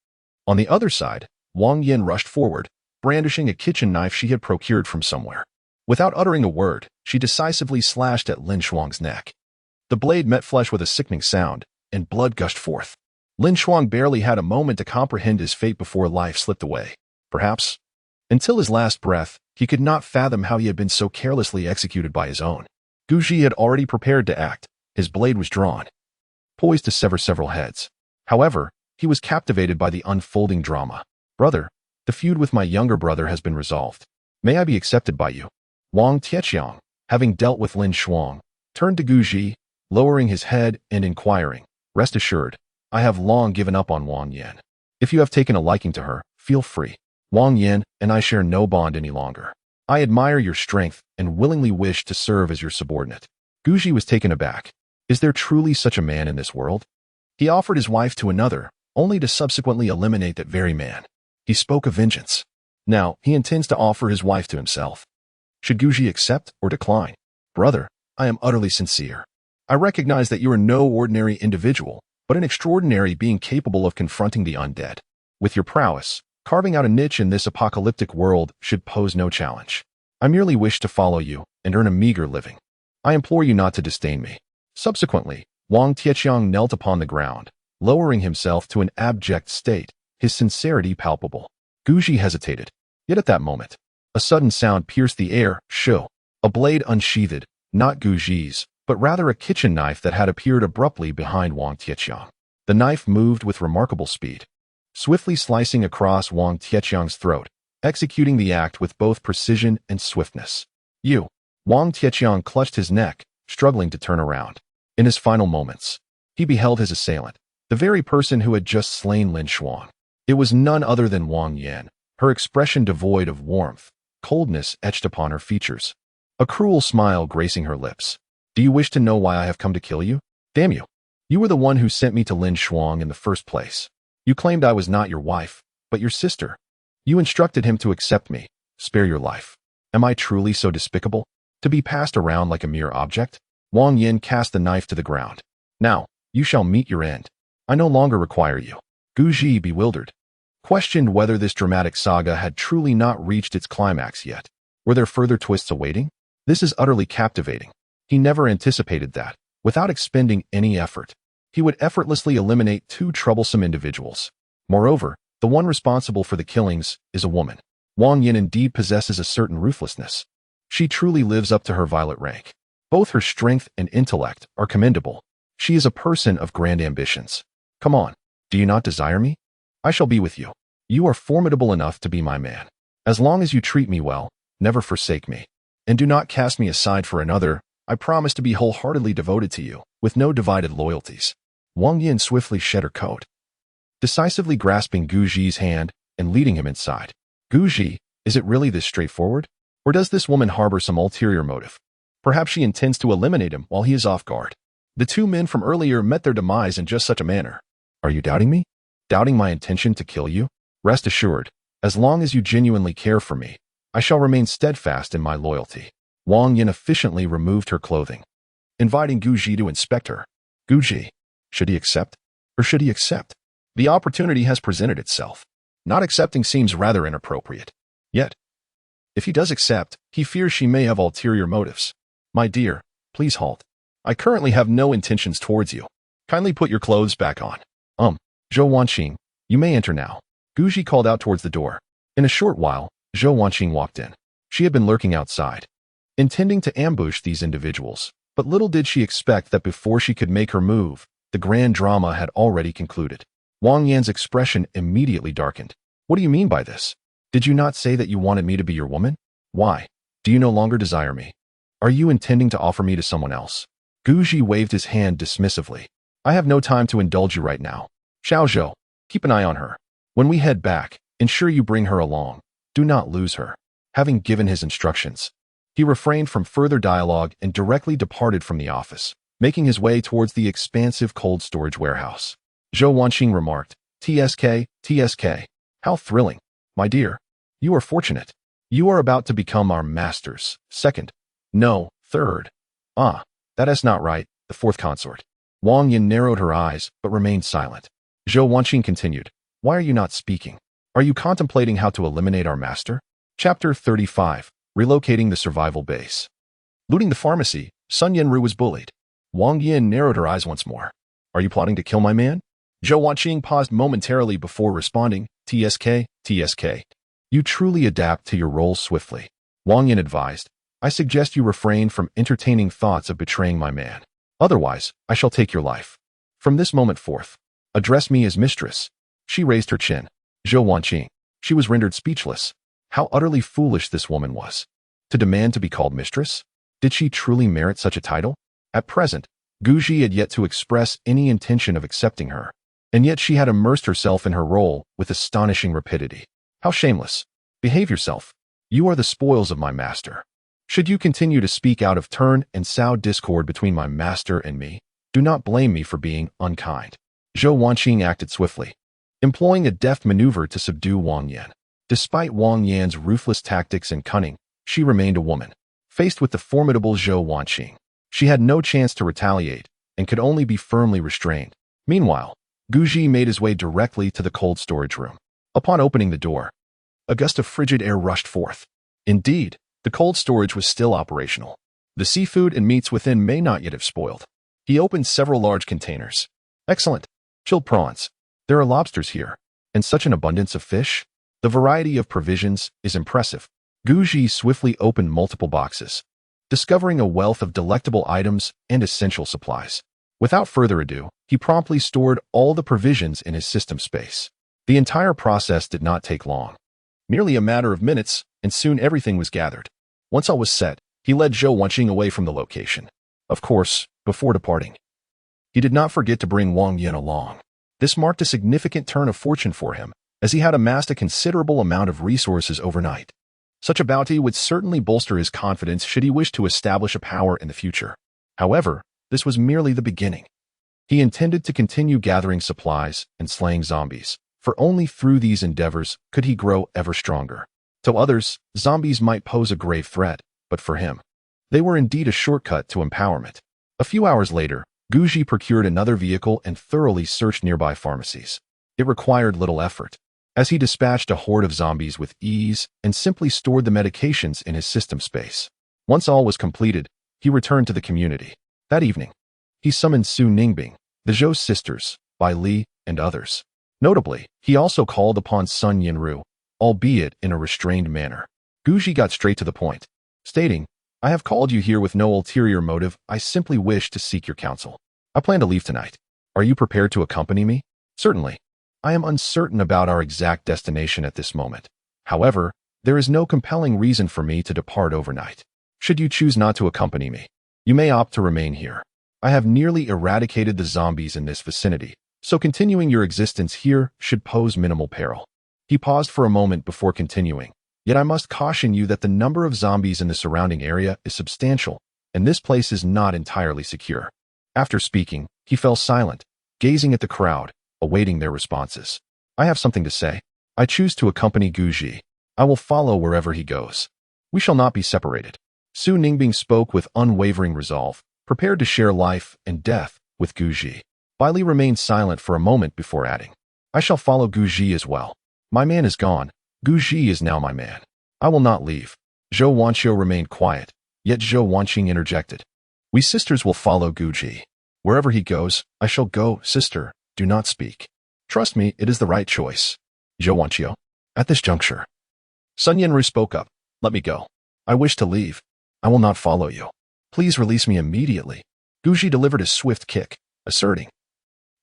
On the other side, Wang Yin rushed forward, brandishing a kitchen knife she had procured from somewhere. Without uttering a word, she decisively slashed at Lin Shuang's neck. The blade met flesh with a sickening sound, and blood gushed forth. Lin Shuang barely had a moment to comprehend his fate before life slipped away. Perhaps, until his last breath, he could not fathom how he had been so carelessly executed by his own. Guji had already prepared to act. His blade was drawn, poised to sever several heads. However, he was captivated by the unfolding drama. Brother, the feud with my younger brother has been resolved. May I be accepted by you? Wang Tietjiang, having dealt with Lin Shuang, turned to Guji, lowering his head and inquiring, rest assured, I have long given up on Wang Yin. If you have taken a liking to her, feel free. Wang Yin and I share no bond any longer. I admire your strength and willingly wish to serve as your subordinate. Guji was taken aback. Is there truly such a man in this world? He offered his wife to another, only to subsequently eliminate that very man. He spoke of vengeance. Now, he intends to offer his wife to himself. Should Guji accept or decline? Brother, I am utterly sincere. I recognize that you are no ordinary individual, but an extraordinary being capable of confronting the undead. With your prowess, carving out a niche in this apocalyptic world should pose no challenge. I merely wish to follow you and earn a meager living. I implore you not to disdain me. Subsequently, Wang Tietjiang knelt upon the ground, lowering himself to an abject state, his sincerity palpable. Guji hesitated. Yet at that moment, a sudden sound pierced the air, shoo. A blade unsheathed, not Guji's, but rather a kitchen knife that had appeared abruptly behind Wang Tietjiang. The knife moved with remarkable speed, swiftly slicing across Wang Tietjiang's throat, executing the act with both precision and swiftness. You. Wang Tietjiang clutched his neck, struggling to turn around. In his final moments, he beheld his assailant, the very person who had just slain Lin Shuang. It was none other than Wang Yin, her expression devoid of warmth, coldness etched upon her features, a cruel smile gracing her lips. Do you wish to know why I have come to kill you? Damn you. You were the one who sent me to Lin Shuang in the first place. You claimed I was not your wife, but your sister. You instructed him to accept me, spare your life. Am I truly so despicable? To be passed around like a mere object? Wang Yin cast the knife to the ground. Now, you shall meet your end. I no longer require you. Guji, bewildered, questioned whether this dramatic saga had truly not reached its climax yet. Were there further twists awaiting? This is utterly captivating. He never anticipated that, without expending any effort, he would effortlessly eliminate two troublesome individuals. Moreover, the one responsible for the killings is a woman. Wang Yin indeed possesses a certain ruthlessness. She truly lives up to her violet rank. Both her strength and intellect are commendable. She is a person of grand ambitions. Come on, do you not desire me? I shall be with you. You are formidable enough to be my man. As long as you treat me well, never forsake me. And do not cast me aside for another. I promise to be wholeheartedly devoted to you, with no divided loyalties. Wang Yin swiftly shed her coat, decisively grasping Guji's hand and leading him inside. Guji, is it really this straightforward? Or does this woman harbor some ulterior motive? Perhaps she intends to eliminate him while he is off guard. The two men from earlier met their demise in just such a manner. Are you doubting me? Doubting my intention to kill you? Rest assured, as long as you genuinely care for me, I shall remain steadfast in my loyalty. Wang Yin efficiently removed her clothing, inviting Guji to inspect her. Guji, should he accept? Or should he accept? The opportunity has presented itself. Not accepting seems rather inappropriate. Yet, if he does accept, he fears she may have ulterior motives. My dear, please halt. I currently have no intentions towards you. Kindly put your clothes back on. Zhou Wanqing, you may enter now. Guji called out towards the door. In a short while, Zhou Wanqing walked in. She had been lurking outside, intending to ambush these individuals, but little did she expect that before she could make her move, The grand drama had already concluded. Wang Yan's expression immediately darkened. What do you mean by this? Did you not say that you wanted me to be your woman? Why? Do you no longer desire me? Are you intending to offer me to someone else? Guji waved his hand dismissively. I have no time to indulge you right now. Zhao, keep an eye on her. When we head back, ensure you bring her along. Do not lose her. Having given his instructions, he refrained from further dialogue and directly departed from the office, making his way towards the expansive cold storage warehouse. Zhou Wanqing remarked, TSK, how thrilling. My dear, you are fortunate. You are about to become our masters. Second. No, third. Ah, that is not right, the fourth consort. Wang Yan narrowed her eyes, but remained silent. Zhou Wanqing continued, why are you not speaking? Are you contemplating how to eliminate our master? Chapter 35, Relocating the Survival Base. Looting the pharmacy, Sun Yanru was bullied. Wang Yan narrowed her eyes once more. Are you plotting to kill my man? Zhou Wanqing paused momentarily before responding, TSK. You truly adapt to your role swiftly. Wang Yan advised, I suggest you refrain from entertaining thoughts of betraying my man. Otherwise, I shall take your life. From this moment forth, address me as mistress. She raised her chin. Zhou Wanqing. She was rendered speechless. How utterly foolish this woman was. To demand to be called mistress? Did she truly merit such a title? At present, Guji had yet to express any intention of accepting her. And yet she had immersed herself in her role with astonishing rapidity. How shameless. Behave yourself. You are the spoils of my master. Should you continue to speak out of turn and sow discord between my master and me, do not blame me for being unkind. Zhou Wanqing acted swiftly, employing a deft maneuver to subdue Wang Yan. Despite Wang Yan's ruthless tactics and cunning, she remained a woman. Faced with the formidable Zhou Wanqing, she had no chance to retaliate and could only be firmly restrained. Meanwhile, Guji made his way directly to the cold storage room. Upon opening the door, a gust of frigid air rushed forth. Indeed, the cold storage was still operational. The seafood and meats within may not yet have spoiled. He opened several large containers. Excellent. Chilled prawns. There are lobsters here. And such an abundance of fish. The variety of provisions is impressive. Guji swiftly opened multiple boxes, discovering a wealth of delectable items and essential supplies. Without further ado, he promptly stored all the provisions in his system space. The entire process did not take long. Merely a matter of minutes, and soon everything was gathered. Once all was set, he led Zhou Wanqing away from the location. Of course, before departing, he did not forget to bring Wang Yan along. This marked a significant turn of fortune for him, as he had amassed a considerable amount of resources overnight. Such a bounty would certainly bolster his confidence should he wish to establish a power in the future. However, this was merely the beginning. He intended to continue gathering supplies and slaying zombies, for only through these endeavors could he grow ever stronger. To others, zombies might pose a grave threat, but for him, they were indeed a shortcut to empowerment. A few hours later, Guji procured another vehicle and thoroughly searched nearby pharmacies. It required little effort, as he dispatched a horde of zombies with ease and simply stored the medications in his system space. Once all was completed, he returned to the community. That evening, he summoned Su Ningbing, the Zhou sisters, Bai Li, and others. Notably, he also called upon Sun Yanru, albeit in a restrained manner. Guji got straight to the point, stating, I have called you here with no ulterior motive. I simply wish to seek your counsel. I plan to leave tonight. Are you prepared to accompany me? Certainly. I am uncertain about our exact destination at this moment. However, there is no compelling reason for me to depart overnight. Should you choose not to accompany me, you may opt to remain here. I have nearly eradicated the zombies in this vicinity, so continuing your existence here should pose minimal peril. He paused for a moment before continuing. Yet I must caution you that the number of zombies in the surrounding area is substantial, and this place is not entirely secure. After speaking, he fell silent, gazing at the crowd, awaiting their responses. I have something to say. I choose to accompany Guji. I will follow wherever he goes. We shall not be separated. Su Ningbing spoke with unwavering resolve, prepared to share life and death with Guji. Bai Li remained silent for a moment before adding, I shall follow Guji as well. My man is gone. Guji is now my man. I will not leave. Zhou Wanqiu remained quiet, yet Zhou Wanqing interjected. We sisters will follow Guji. Wherever he goes, I shall go, sister. Do not speak. Trust me, it is the right choice. Zhou Wanqiu. At this juncture, Sun Yanru spoke up. Let me go. I wish to leave. I will not follow you. Please release me immediately. Guji delivered a swift kick, asserting,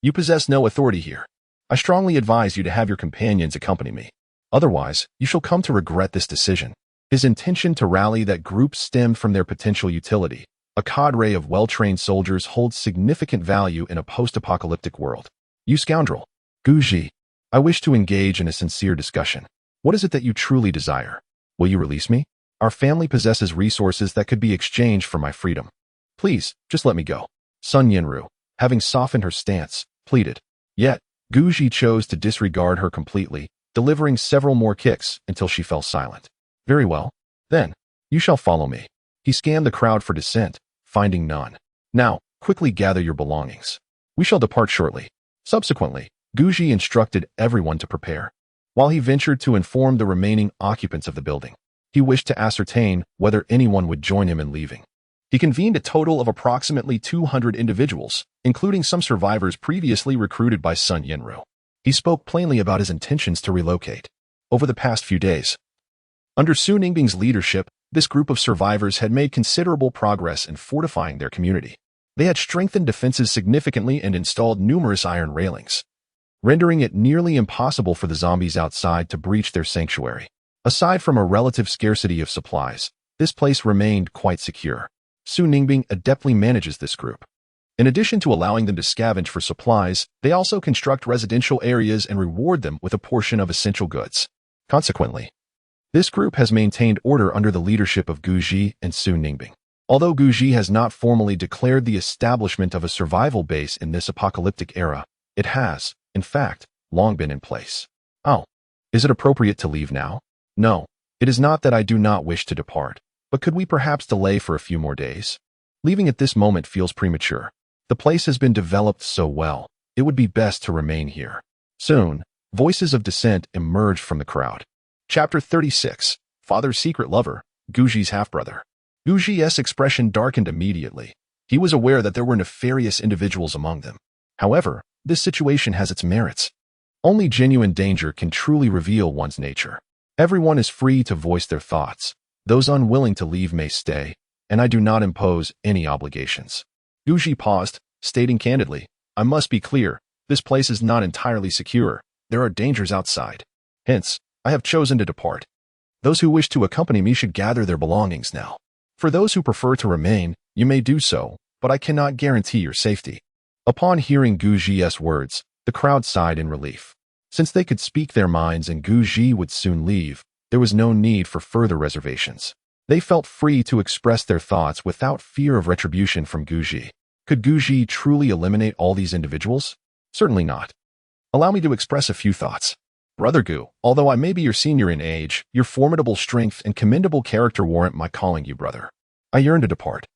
You possess no authority here. I strongly advise you to have your companions accompany me. Otherwise, you shall come to regret this decision. His intention to rally that group stemmed from their potential utility. A cadre of well-trained soldiers holds significant value in a post-apocalyptic world. You scoundrel. Guji, I wish to engage in a sincere discussion. What is it that you truly desire? Will you release me? Our family possesses resources that could be exchanged for my freedom. Please, just let me go. Sun Yinru, having softened her stance, pleaded. Yet, Guji chose to disregard her completely, delivering several more kicks until she fell silent. Very well. Then, you shall follow me. He scanned the crowd for dissent, finding none. Now, quickly gather your belongings. We shall depart shortly. Subsequently, Guji instructed everyone to prepare. While he ventured to inform the remaining occupants of the building, he wished to ascertain whether anyone would join him in leaving. He convened a total of approximately 200 individuals, including some survivors previously recruited by Sun Yinru. He spoke plainly about his intentions to relocate. Over the past few days, under Su Ningbing's leadership, this group of survivors had made considerable progress in fortifying their community. They had strengthened defenses significantly and installed numerous iron railings, rendering it nearly impossible for the zombies outside to breach their sanctuary. Aside from a relative scarcity of supplies, this place remained quite secure. Su Ningbing adeptly manages this group. In addition to allowing them to scavenge for supplies, they also construct residential areas and reward them with a portion of essential goods. Consequently, this group has maintained order under the leadership of Guji and Su Ningbing. Although Guji has not formally declared the establishment of a survival base in this apocalyptic era, it has, in fact, long been in place. Oh, is it appropriate to leave now? No, it is not that I do not wish to depart, but could we perhaps delay for a few more days? Leaving at this moment feels premature. The place has been developed so well, it would be best to remain here. Soon, voices of dissent emerged from the crowd. Chapter 36, Father's Secret Lover, Guji's half-brother. Guji's expression darkened immediately. He was aware that there were nefarious individuals among them. However, this situation has its merits. Only genuine danger can truly reveal one's nature. Everyone is free to voice their thoughts. Those unwilling to leave may stay, and I do not impose any obligations. Guji paused, stating candidly, I must be clear, this place is not entirely secure. There are dangers outside. Hence, I have chosen to depart. Those who wish to accompany me should gather their belongings now. For those who prefer to remain, you may do so, but I cannot guarantee your safety. Upon hearing Guji's words, the crowd sighed in relief. Since they could speak their minds and Guji would soon leave, there was no need for further reservations. They felt free to express their thoughts without fear of retribution from Guji. Could Guji truly eliminate all these individuals? Certainly not. Allow me to express a few thoughts. Brother Gu, although I may be your senior in age, your formidable strength and commendable character warrant my calling you brother. I yearn to depart.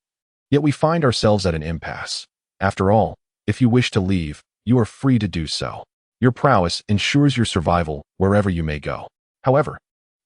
Yet we find ourselves at an impasse. After all, if you wish to leave, you are free to do so. Your prowess ensures your survival wherever you may go. However,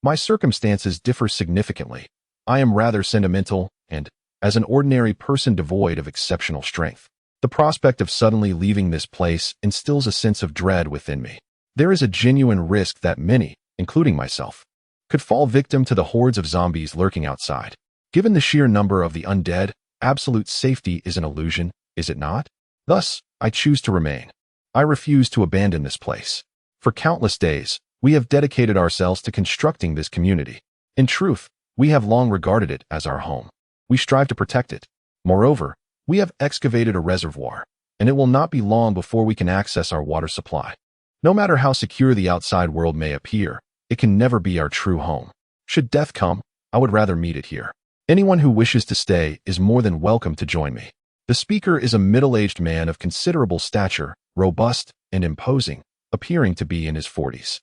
my circumstances differ significantly. I am rather sentimental and, as an ordinary person devoid of exceptional strength, the prospect of suddenly leaving this place instills a sense of dread within me. There is a genuine risk that many, including myself, could fall victim to the hordes of zombies lurking outside. Given the sheer number of the undead, absolute safety is an illusion, is it not? Thus, I choose to remain. I refuse to abandon this place. For countless days, we have dedicated ourselves to constructing this community. In truth, we have long regarded it as our home. We strive to protect it. Moreover, we have excavated a reservoir, and it will not be long before we can access our water supply. No matter how secure the outside world may appear, it can never be our true home. Should death come, I would rather meet it here. Anyone who wishes to stay is more than welcome to join me. The speaker is a middle-aged man of considerable stature, robust and imposing, appearing to be in his 40s.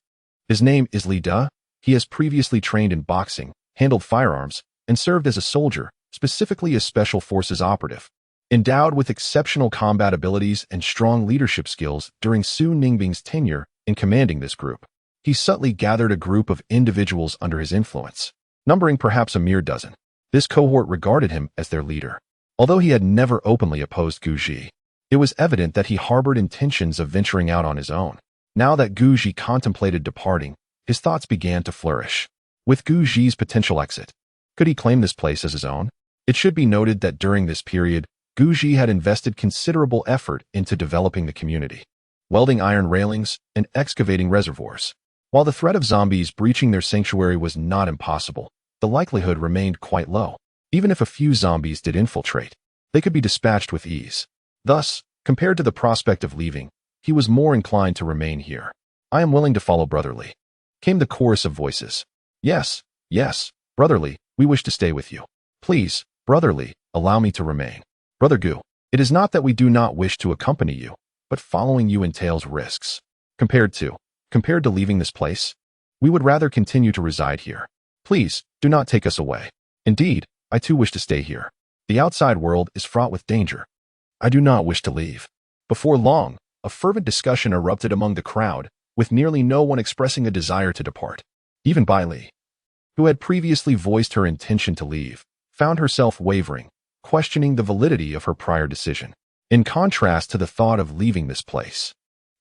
His name is Li Da. He has previously trained in boxing, handled firearms, and served as a soldier, specifically a special forces operative. Endowed with exceptional combat abilities and strong leadership skills during Su Ningbing's tenure in commanding this group, he subtly gathered a group of individuals under his influence, numbering perhaps a mere dozen. This cohort regarded him as their leader. Although he had never openly opposed Guji, it was evident that he harbored intentions of venturing out on his own. Now that Guji contemplated departing, his thoughts began to flourish. With Guji's potential exit, could he claim this place as his own? It should be noted that during this period, Guji had invested considerable effort into developing the community, welding iron railings and excavating reservoirs. While the threat of zombies breaching their sanctuary was not impossible, the likelihood remained quite low. Even if a few zombies did infiltrate, they could be dispatched with ease. Thus, compared to the prospect of leaving, he was more inclined to remain here. "I am willing to follow Brotherly," came the chorus of voices. "Yes, yes, Brotherly, we wish to stay with you. Please, Brotherly, allow me to remain. Brother Gu, it is not that we do not wish to accompany you, but following you entails risks. Compared to leaving this place, we would rather continue to reside here. Please, do not take us away. Indeed, I too wish to stay here. The outside world is fraught with danger. I do not wish to leave." Before long, a fervent discussion erupted among the crowd, with nearly no one expressing a desire to depart. Even Bai Li, who had previously voiced her intention to leave, found herself wavering, questioning the validity of her prior decision. In contrast to the thought of leaving this place,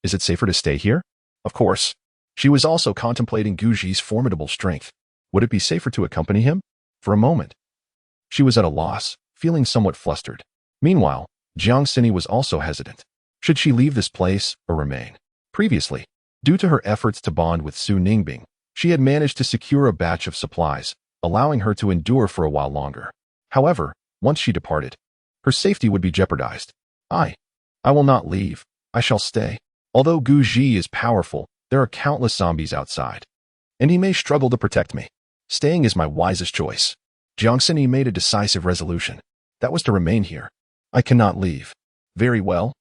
is it safer to stay here? Of course. She was also contemplating Guji's formidable strength. Would it be safer to accompany him? For a moment, she was at a loss, feeling somewhat flustered. Meanwhile, Jiang Xini was also hesitant. Should she leave this place or remain? Previously, due to her efforts to bond with Su Ningbing, she had managed to secure a batch of supplies, allowing her to endure for a while longer. However, once she departed, her safety would be jeopardized. I will not leave. I shall stay. Although Guji is powerful, there are countless zombies outside, and he may struggle to protect me. Staying is my wisest choice. Jiang Xini made a decisive resolution. That was to remain here. I cannot leave. Very well.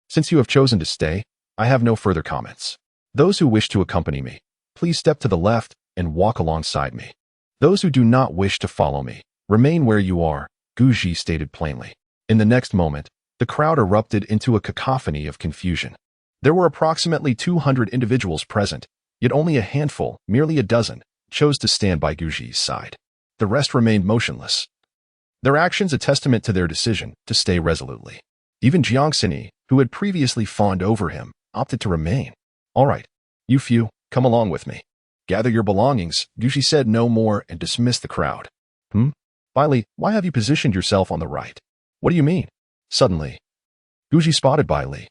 Since you have chosen to stay, I have no further comments. Those who wish to accompany me, please step to the left and walk alongside me. Those who do not wish to follow me, remain where you are, Guji stated plainly. In the next moment, the crowd erupted into a cacophony of confusion. There were approximately 200 individuals present, yet only a handful, merely a dozen, chose to stand by Guji's side. The rest remained motionless, their actions a testament to their decision to stay resolutely. Even Jiang Xini, who had previously fawned over him, opted to remain. "All right, you few, come along with me. Gather your belongings," Guji said no more and dismissed the crowd. Bai Li, why have you positioned yourself on the right? What do you mean? Suddenly, Guji spotted Bai Li.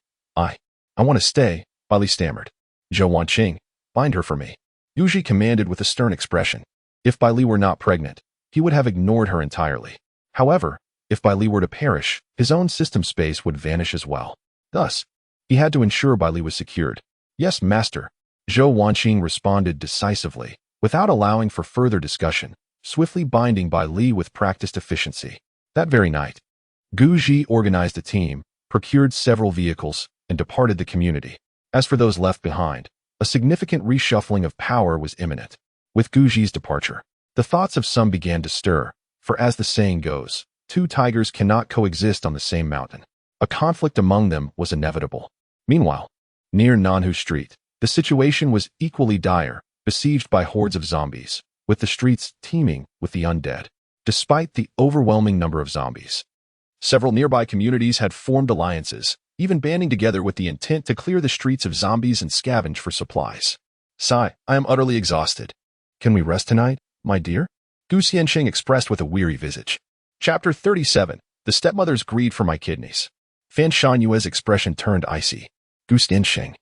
I want to stay," Bai Li stammered. "Zhou Wanqing, find her for me," Guji commanded with a stern expression. If Bai Li were not pregnant, he would have ignored her entirely. However, if Bai Li were to perish, his own system space would vanish as well. Thus, he had to ensure Bai Li was secured. "Yes, master," Zhou Wanqing responded decisively, without allowing for further discussion, swiftly binding Bai Li with practiced efficiency. That very night, Guji organized a team, procured several vehicles, and departed the community. As for those left behind, a significant reshuffling of power was imminent. With Guji's departure, the thoughts of some began to stir, for as the saying goes, two tigers cannot coexist on the same mountain. A conflict among them was inevitable. Meanwhile, near Nanhu Street, the situation was equally dire, besieged by hordes of zombies, with the streets teeming with the undead. Despite the overwhelming number of zombies, several nearby communities had formed alliances, even banding together with the intent to clear the streets of zombies and scavenge for supplies. "Sigh, I am utterly exhausted. Can we rest tonight, my dear?" Gu Xianxing expressed with a weary visage. Chapter 37. The Stepmother's Greed for My Kidneys. Fan Shanyue's expression turned icy. "Gu Xianxing,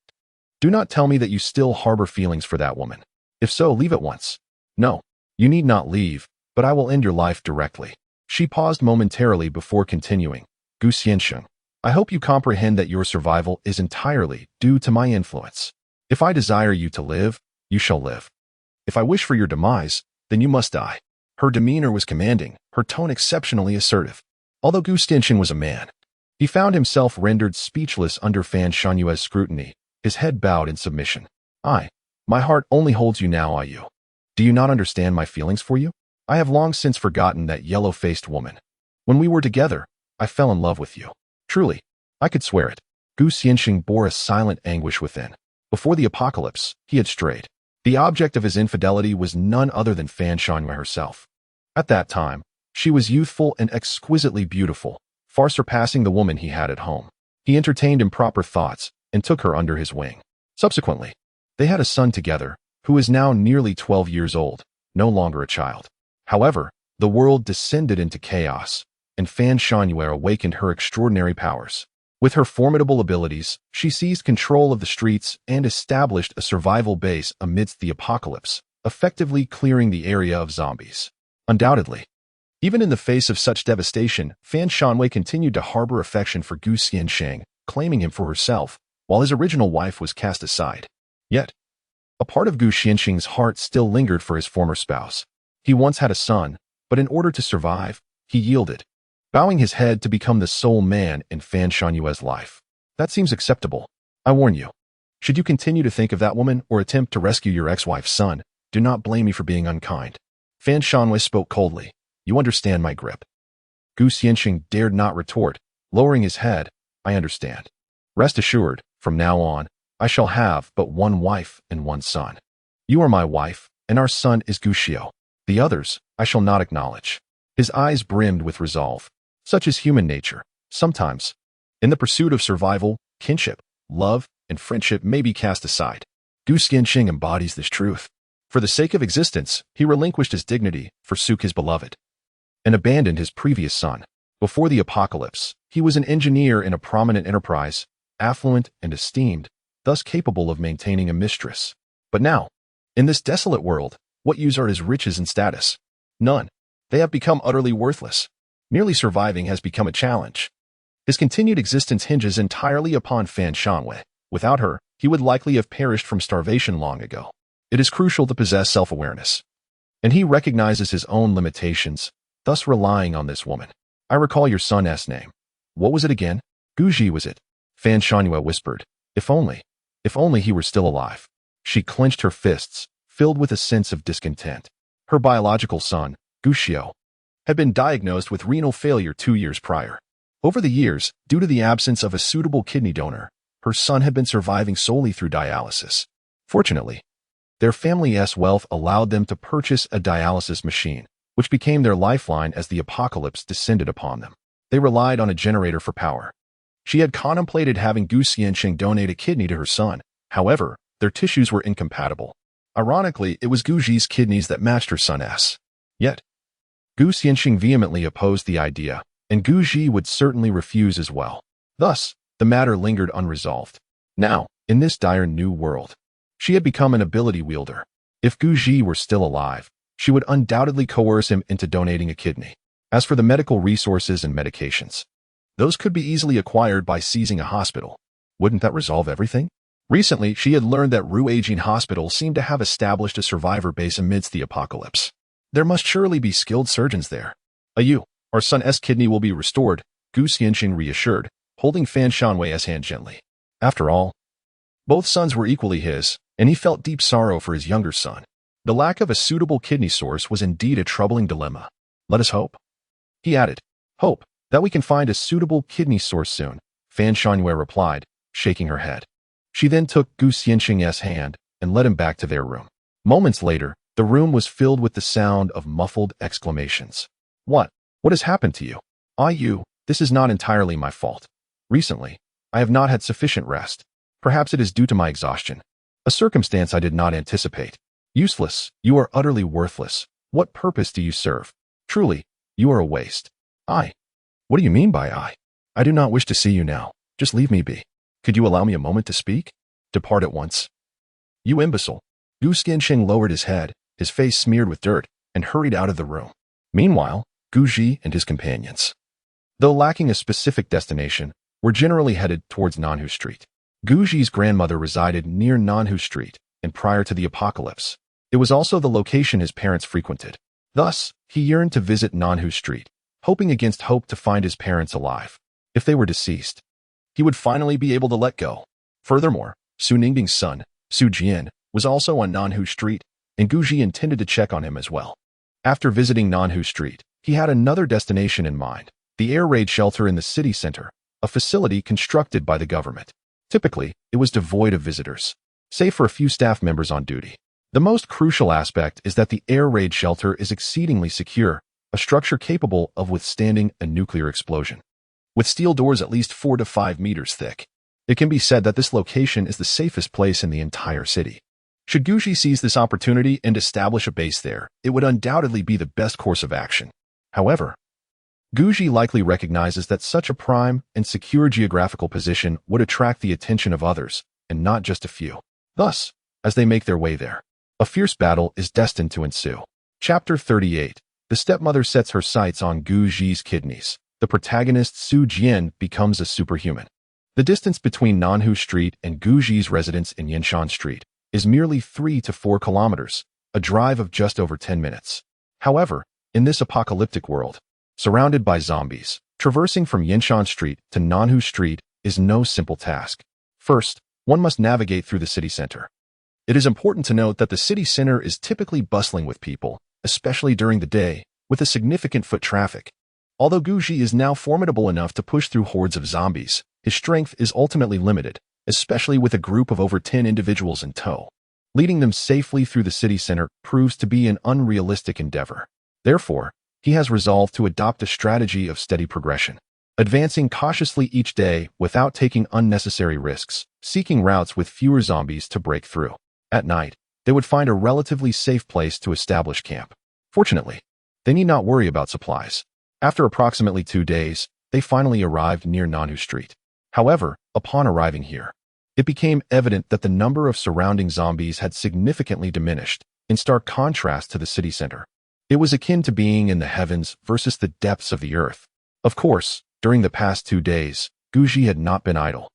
do not tell me that you still harbor feelings for that woman. If so, leave at once." "No, you need not leave, but I will end your life directly." She paused momentarily before continuing. "Gu Xianxing, I hope you comprehend that your survival is entirely due to my influence. If I desire you to live, you shall live. If I wish for your demise, then you must die." Her demeanor was commanding, her tone exceptionally assertive. Although Gu Xianxing was a man, he found himself rendered speechless under Fan Shanyue's scrutiny, his head bowed in submission. My heart only holds you now, Ayu. Do you not understand my feelings for you? I have long since forgotten that yellow-faced woman. When we were together, I fell in love with you. Truly, I could swear it." Gu Xianxing bore a silent anguish within. Before the apocalypse, he had strayed. The object of his infidelity was none other than Fan Shanyue herself. At that time, she was youthful and exquisitely beautiful, far surpassing the woman he had at home. He entertained improper thoughts and took her under his wing. Subsequently, they had a son together, who is now nearly 12 years old, no longer a child. However, the world descended into chaos, and Fan Shangyue awakened her extraordinary powers. With her formidable abilities, she seized control of the streets and established a survival base amidst the apocalypse, effectively clearing the area of zombies. Undoubtedly, even in the face of such devastation, Fan Shanwei continued to harbor affection for Gu Xiansheng, claiming him for herself, while his original wife was cast aside. Yet, a part of Gu Xiansheng's heart still lingered for his former spouse. He once had a son, but in order to survive, he yielded, bowing his head to become the sole man in Fan Shangyue's life. That seems acceptable. I warn you. Should you continue to think of that woman or attempt to rescue your ex-wife's son, do not blame me for being unkind. Fan Shanwei spoke coldly. You understand my grip. Gu Xiansheng dared not retort, lowering his head. I understand. Rest assured, from now on, I shall have but one wife and one son. You are my wife, and our son is Gu Xiao. The others, I shall not acknowledge. His eyes brimmed with resolve. Such is human nature. Sometimes, in the pursuit of survival, kinship, love, and friendship may be cast aside. Gu Xiansheng embodies this truth. For the sake of existence, he relinquished his dignity, forsook his beloved, and abandoned his previous son. Before the apocalypse, he was an engineer in a prominent enterprise, affluent and esteemed, thus capable of maintaining a mistress. But now, in this desolate world, what use are his riches and status? None. They have become utterly worthless. Merely surviving has become a challenge. His continued existence hinges entirely upon Fan Shanwei. Without her, he would likely have perished from starvation long ago. It is crucial to possess self-awareness. And he recognizes his own limitations, thus relying on this woman. I recall your son's name. What was it again? Guji was it? Fan Shanwei whispered. If only he were still alive. She clenched her fists, filled with a sense of discontent. Her biological son, Gu Xiao, had been diagnosed with renal failure 2 years prior. Over the years, due to the absence of a suitable kidney donor, her son had been surviving solely through dialysis. Fortunately, their family's wealth allowed them to purchase a dialysis machine, which became their lifeline as the apocalypse descended upon them. They relied on a generator for power. She had contemplated having Gu Xiansheng donate a kidney to her son. However, their tissues were incompatible. Ironically, it was Guji's kidneys that matched her son's. Yet, Gu Xiansheng vehemently opposed the idea, and Guji would certainly refuse as well. Thus, the matter lingered unresolved. Now, in this dire new world, she had become an ability wielder. If Guji were still alive, she would undoubtedly coerce him into donating a kidney. As for the medical resources and medications, those could be easily acquired by seizing a hospital. Wouldn't that resolve everything? Recently, she had learned that Ruijin Hospital seemed to have established a survivor base amidst the apocalypse. There must surely be skilled surgeons there. Our son's kidney will be restored, Gu Xiansheng reassured, holding Fan Shanwei's hand gently. After all, both sons were equally his, and he felt deep sorrow for his younger son. The lack of a suitable kidney source was indeed a troubling dilemma. Let us hope. He added, hope that we can find a suitable kidney source soon, Fan Shanwei replied, shaking her head. She then took Gu Xiansheng's hand and led him back to their room. Moments later, the room was filled with the sound of muffled exclamations. What has happened to you? This is not entirely my fault. Recently, I have not had sufficient rest. Perhaps it is due to my exhaustion. A circumstance I did not anticipate. Useless, you are utterly worthless. What purpose do you serve? Truly, you are a waste. What do you mean by I? I do not wish to see you now. Just leave me be. Could you allow me a moment to speak? Depart at once. You imbecile. Gu Xiansheng lowered his head, his face smeared with dirt, and hurried out of the room. Meanwhile, Guji and his companions, though lacking a specific destination, were generally headed towards Nanhu Street. Guji's grandmother resided near Nanhu Street, and prior to the apocalypse, it was also the location his parents frequented. Thus, he yearned to visit Nanhu Street, hoping against hope to find his parents alive. If they were deceased, he would finally be able to let go. Furthermore, Su Ningbing's son, Su Jian, was also on Nanhu Street, and Guji intended to check on him as well. After visiting Nanhu Street, he had another destination in mind, the air raid shelter in the city center, a facility constructed by the government. Typically, it was devoid of visitors, save for a few staff members on duty. The most crucial aspect is that the air raid shelter is exceedingly secure, a structure capable of withstanding a nuclear explosion. With steel doors at least 4 to 5 meters thick, it can be said that this location is the safest place in the entire city. Should Guji seize this opportunity and establish a base there, it would undoubtedly be the best course of action. However, Guji likely recognizes that such a prime and secure geographical position would attract the attention of others, and not just a few. Thus, as they make their way there, a fierce battle is destined to ensue. Chapter 38. The stepmother sets her sights on Guji's kidneys. The protagonist Su Jian becomes a superhuman. The distance between Nanhu Street and Guji's residence in Yanshan Street is merely 3 to 4 kilometers, a drive of just over 10 minutes. However, in this apocalyptic world, surrounded by zombies, traversing from Yanshan Street to Nanhu Street is no simple task. First, one must navigate through the city center. It is important to note that the city center is typically bustling with people, especially during the day, with a significant foot traffic. Although Guji is now formidable enough to push through hordes of zombies, his strength is ultimately limited, especially with a group of over 10 individuals in tow. Leading them safely through the city center proves to be an unrealistic endeavor. Therefore, he has resolved to adopt a strategy of steady progression, advancing cautiously each day without taking unnecessary risks, seeking routes with fewer zombies to break through. At night, they would find a relatively safe place to establish camp. Fortunately, they need not worry about supplies. After approximately 2 days, they finally arrived near Nanhu Street. However, upon arriving here, it became evident that the number of surrounding zombies had significantly diminished, in stark contrast to the city center. It was akin to being in the heavens versus the depths of the earth. Of course, during the past 2 days, Guji had not been idle,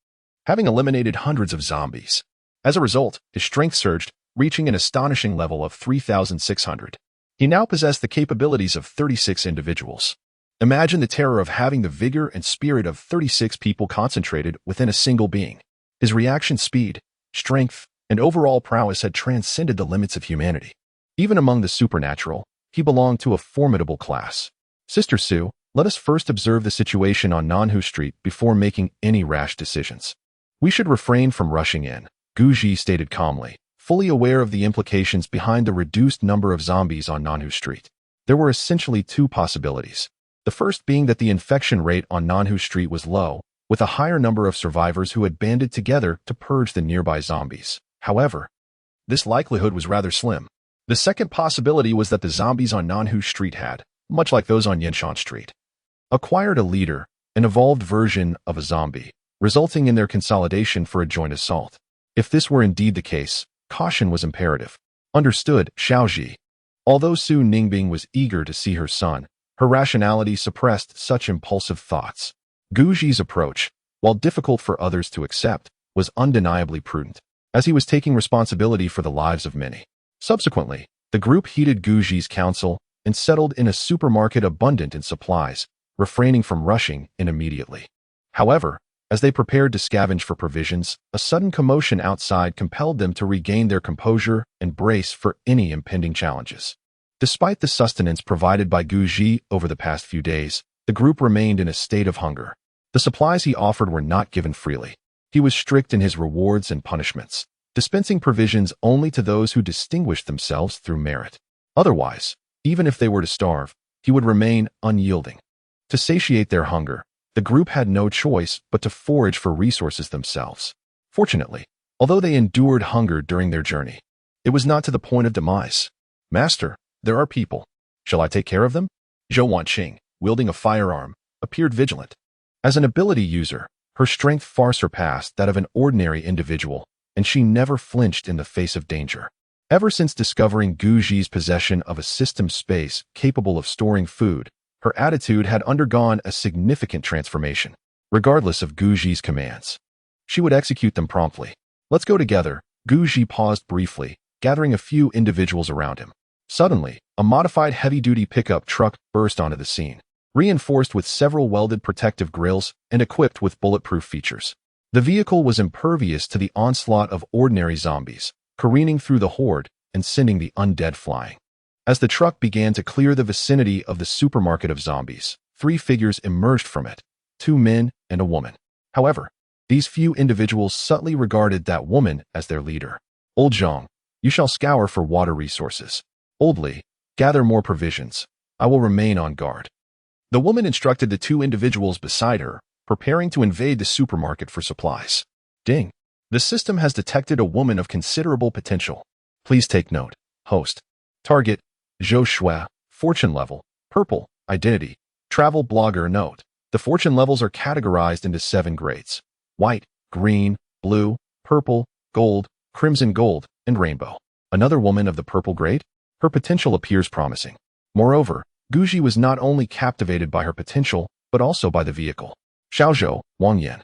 having eliminated hundreds of zombies. As a result, his strength surged, reaching an astonishing level of 3,600. He now possessed the capabilities of 36 individuals. Imagine the terror of having the vigor and spirit of 36 people concentrated within a single being. His reaction speed, strength, and overall prowess had transcended the limits of humanity. Even among the supernatural, he belonged to a formidable class. Sister Su, let us first observe the situation on Nanhu Street before making any rash decisions. We should refrain from rushing in, Guji stated calmly, fully aware of the implications behind the reduced number of zombies on Nanhu Street. There were essentially 2 possibilities. The first being that the infection rate on Nanhu Street was low, with a higher number of survivors who had banded together to purge the nearby zombies. However, this likelihood was rather slim. The second possibility was that the zombies on Nanhu Street had, much like those on Yanshan Street, acquired a leader, an evolved version of a zombie, resulting in their consolidation for a joint assault. If this were indeed the case, caution was imperative. Understood, Xiaoji. Although Su Ningbing was eager to see her son, her rationality suppressed such impulsive thoughts. Guji's approach, while difficult for others to accept, was undeniably prudent, as he was taking responsibility for the lives of many. Subsequently, the group heeded Guji's counsel and settled in a supermarket abundant in supplies, refraining from rushing in immediately. However, as they prepared to scavenge for provisions, a sudden commotion outside compelled them to regain their composure and brace for any impending challenges. Despite the sustenance provided by Guji over the past few days, the group remained in a state of hunger. The supplies he offered were not given freely. He was strict in his rewards and punishments, dispensing provisions only to those who distinguished themselves through merit. Otherwise, even if they were to starve, he would remain unyielding. To satiate their hunger, the group had no choice but to forage for resources themselves. Fortunately, although they endured hunger during their journey, it was not to the point of demise. Master, there are people. Shall I take care of them? Zhou Wanqing, wielding a firearm, appeared vigilant. As an ability user, her strength far surpassed that of an ordinary individual, and she never flinched in the face of danger. Ever since discovering Guji's possession of a system space capable of storing food, her attitude had undergone a significant transformation. Regardless of Guji's commands, she would execute them promptly. Let's go together. Guji paused briefly, gathering a few individuals around him. Suddenly, a modified heavy-duty pickup truck burst onto the scene, reinforced with several welded protective grills and equipped with bulletproof features. The vehicle was impervious to the onslaught of ordinary zombies, careening through the horde and sending the undead flying. As the truck began to clear the vicinity of the supermarket of zombies, 3 figures emerged from it, 2 men and a woman. However, these few individuals subtly regarded that woman as their leader. Old Zhang, you shall scour for water resources. Old Li, gather more provisions. I will remain on guard. The woman instructed the 2 individuals beside her, preparing to invade the supermarket for supplies. Ding. The system has detected a woman of considerable potential. Please take note. Host. Target. Zhou Shui. Fortune level. Purple. Identity. Travel blogger note. The fortune levels are categorized into 7 grades: white, green, blue, purple, gold, crimson gold, and rainbow. Another woman of the purple grade? Her potential appears promising. Moreover, Guji was not only captivated by her potential, but also by the vehicle. Xiaozhou, Wang Yan.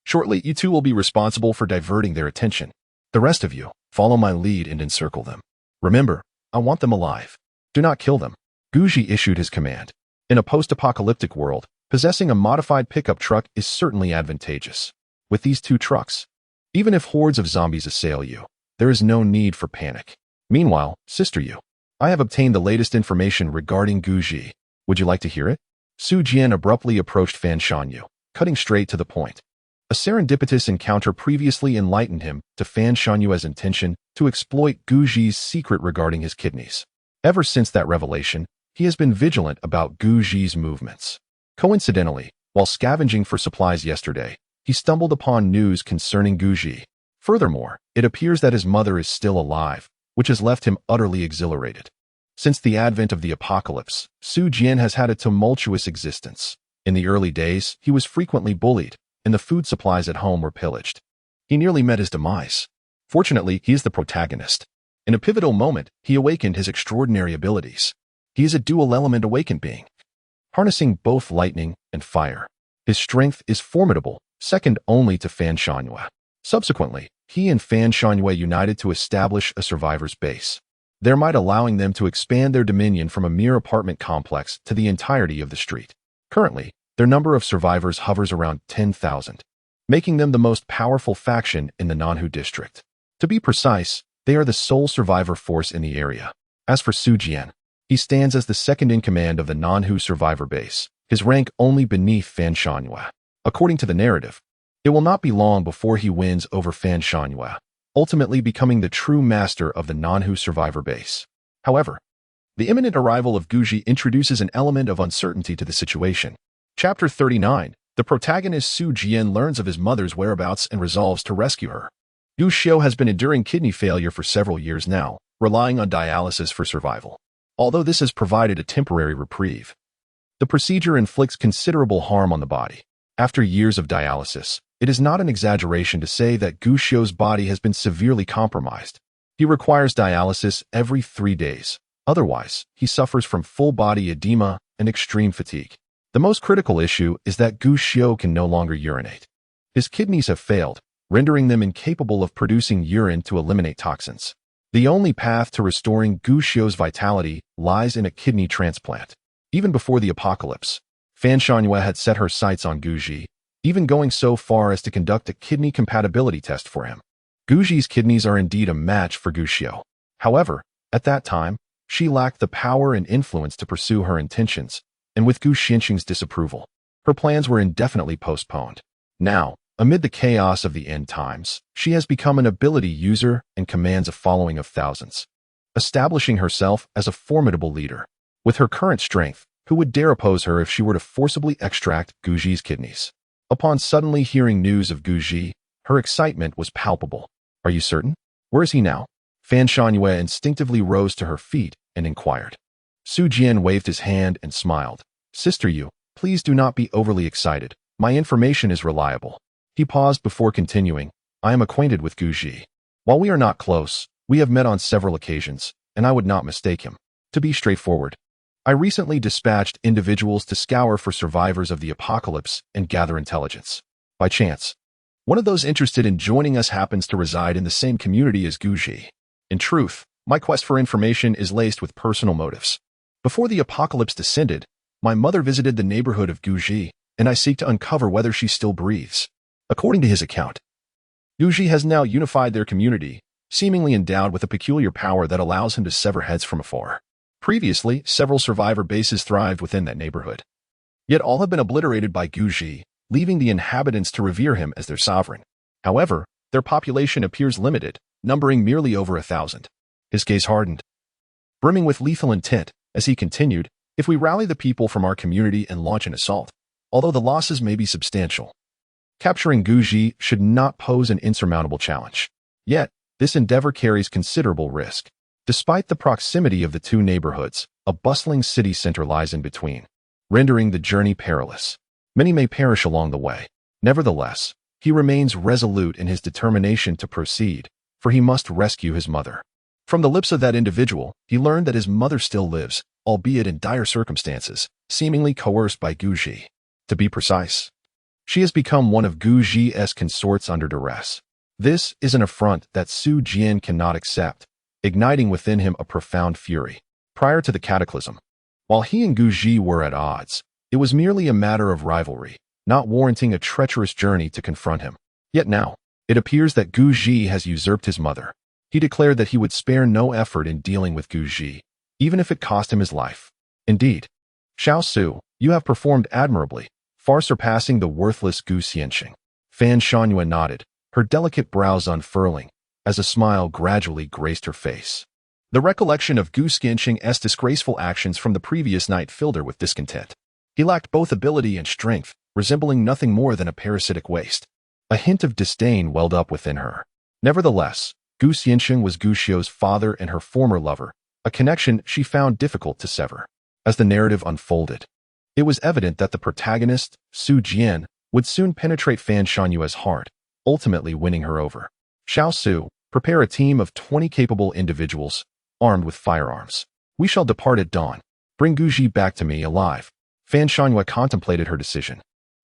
Shortly, you two will be responsible for diverting their attention. The rest of you, follow my lead and encircle them. Remember, I want them alive. Do not kill them. Guji issued his command. In a post-apocalyptic world, possessing a modified pickup truck is certainly advantageous. With these 2 trucks, even if hordes of zombies assail you, there is no need for panic. Meanwhile, Sister Yu, I have obtained the latest information regarding Guji. Would you like to hear it? Su Jian abruptly approached Fan Shanyu, cutting straight to the point. A serendipitous encounter previously enlightened him to Fan Shanyue's intention to exploit Guji's secret regarding his kidneys. Ever since that revelation, he has been vigilant about Guji's movements. Coincidentally, while scavenging for supplies yesterday, he stumbled upon news concerning Guji. Furthermore, it appears that his mother is still alive, which has left him utterly exhilarated. Since the advent of the apocalypse, Su Jian has had a tumultuous existence. In the early days, he was frequently bullied, and the food supplies at home were pillaged. He nearly met his demise. Fortunately, he is the protagonist. In a pivotal moment, he awakened his extraordinary abilities. He is a dual-element awakened being, harnessing both lightning and fire. His strength is formidable, second only to Fan Shanyu. Subsequently, he and Fan Shanyu united to establish a survivor's base, their might allowing them to expand their dominion from a mere apartment complex to the entirety of the street. Currently, their number of survivors hovers around 10,000, making them the most powerful faction in the Nanhu district. To be precise, they are the sole survivor force in the area. As for Su Jian, he stands as the second in command of the Nanhu survivor base, his rank only beneath Fan Shanyu. According to the narrative, it will not be long before he wins over Fan Shanyu, ultimately becoming the true master of the Nanhu survivor base. However, the imminent arrival of Guji introduces an element of uncertainty to the situation. Chapter 39. The protagonist Su Jian learns of his mother's whereabouts and resolves to rescue her. Gu Xiu has been enduring kidney failure for several years now, relying on dialysis for survival. Although this has provided a temporary reprieve, the procedure inflicts considerable harm on the body. After years of dialysis, it is not an exaggeration to say that Gu Xiu's body has been severely compromised. He requires dialysis every 3 days. Otherwise, he suffers from full-body edema and extreme fatigue. The most critical issue is that Gu Xiu can no longer urinate. His kidneys have failed, rendering them incapable of producing urine to eliminate toxins. The only path to restoring Gu Xiu's vitality lies in a kidney transplant. Even before the apocalypse, Fan Shanyu had set her sights on Guji, even going so far as to conduct a kidney compatibility test for him. Guji's kidneys are indeed a match for Gu Xiu. However, at that time, she lacked the power and influence to pursue her intentions, and with Gu Xinqing's disapproval, her plans were indefinitely postponed. Now, amid the chaos of the end times, she has become an ability user and commands a following of thousands, establishing herself as a formidable leader. With her current strength, who would dare oppose her if she were to forcibly extract Guji's kidneys? Upon suddenly hearing news of Guji, her excitement was palpable. Are you certain? Where is he now? Fan Shanyu instinctively rose to her feet and inquired. Su Jian waved his hand and smiled. Sister Yu, please do not be overly excited. My information is reliable. He paused before continuing. I am acquainted with Guji. While we are not close, we have met on several occasions, and I would not mistake him. To be straightforward, I recently dispatched individuals to scour for survivors of the apocalypse and gather intelligence. By chance, one of those interested in joining us happens to reside in the same community as Guji. In truth, my quest for information is laced with personal motives. Before the apocalypse descended, my mother visited the neighborhood of Guji, and I seek to uncover whether she still breathes. According to his account, Guji has now unified their community, seemingly endowed with a peculiar power that allows him to sever heads from afar. Previously, several survivor bases thrived within that neighborhood. Yet all have been obliterated by Guji, leaving the inhabitants to revere him as their sovereign. However, their population appears limited, numbering merely over 1,000. His gaze hardened, brimming with lethal intent, as he continued, if we rally the people from our community and launch an assault, although the losses may be substantial, capturing Guji should not pose an insurmountable challenge. Yet, this endeavor carries considerable risk. Despite the proximity of the two neighborhoods, a bustling city center lies in between. rendering the journey perilous. Many may perish along the way. Nevertheless, he remains resolute in his determination to proceed, for he must rescue his mother. From the lips of that individual, he learned that his mother still lives, albeit in dire circumstances, seemingly coerced by Guji. To be precise, she has become one of Guji's consorts under duress. This is an affront that Jian cannot accept, igniting within him a profound fury. Prior to the cataclysm, while he and Guji were at odds, it was merely a matter of rivalry, not warranting a treacherous journey to confront him. Yet now, it appears that Guji has usurped his mother. He declared that he would spare no effort in dealing with Guji, even if it cost him his life. Indeed, Zhao, you have performed admirably, far surpassing the worthless Gu Xianxing. Fan Shangyue nodded, her delicate brows unfurling, as a smile gradually graced her face. The recollection of Gu Xianxing's disgraceful actions from the previous night filled her with discontent. He lacked both ability and strength, resembling nothing more than a parasitic waste. A hint of disdain welled up within her. Nevertheless, Gu Xianxing was Gu Xiu's father and her former lover, a connection she found difficult to sever. As the narrative unfolded, it was evident that the protagonist, Jian, would soon penetrate Fan Shangyue's heart, ultimately winning her over. Zhao, prepare a team of 20 capable individuals, armed with firearms. We shall depart at dawn. Bring Guji back to me alive. Fan Shangyue contemplated her decision,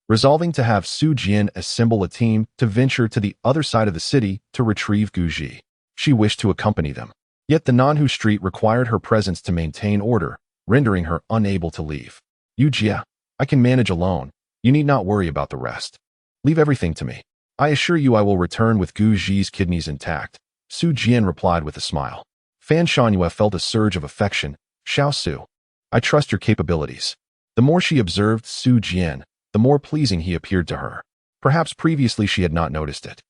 resolving to have Jian assemble a team to venture to the other side of the city to retrieve Guji. She wished to accompany them, yet the Nanhu street required her presence to maintain order, rendering her unable to leave. Jia, I can manage alone. You need not worry about the rest. Leave everything to me. I assure you I will return with Guji's kidneys intact. Jian replied with a smile. Fan Shangyue felt a surge of affection. Zhao, I trust your capabilities. The more she observed Jian, the more pleasing he appeared to her. Perhaps previously she had not noticed it,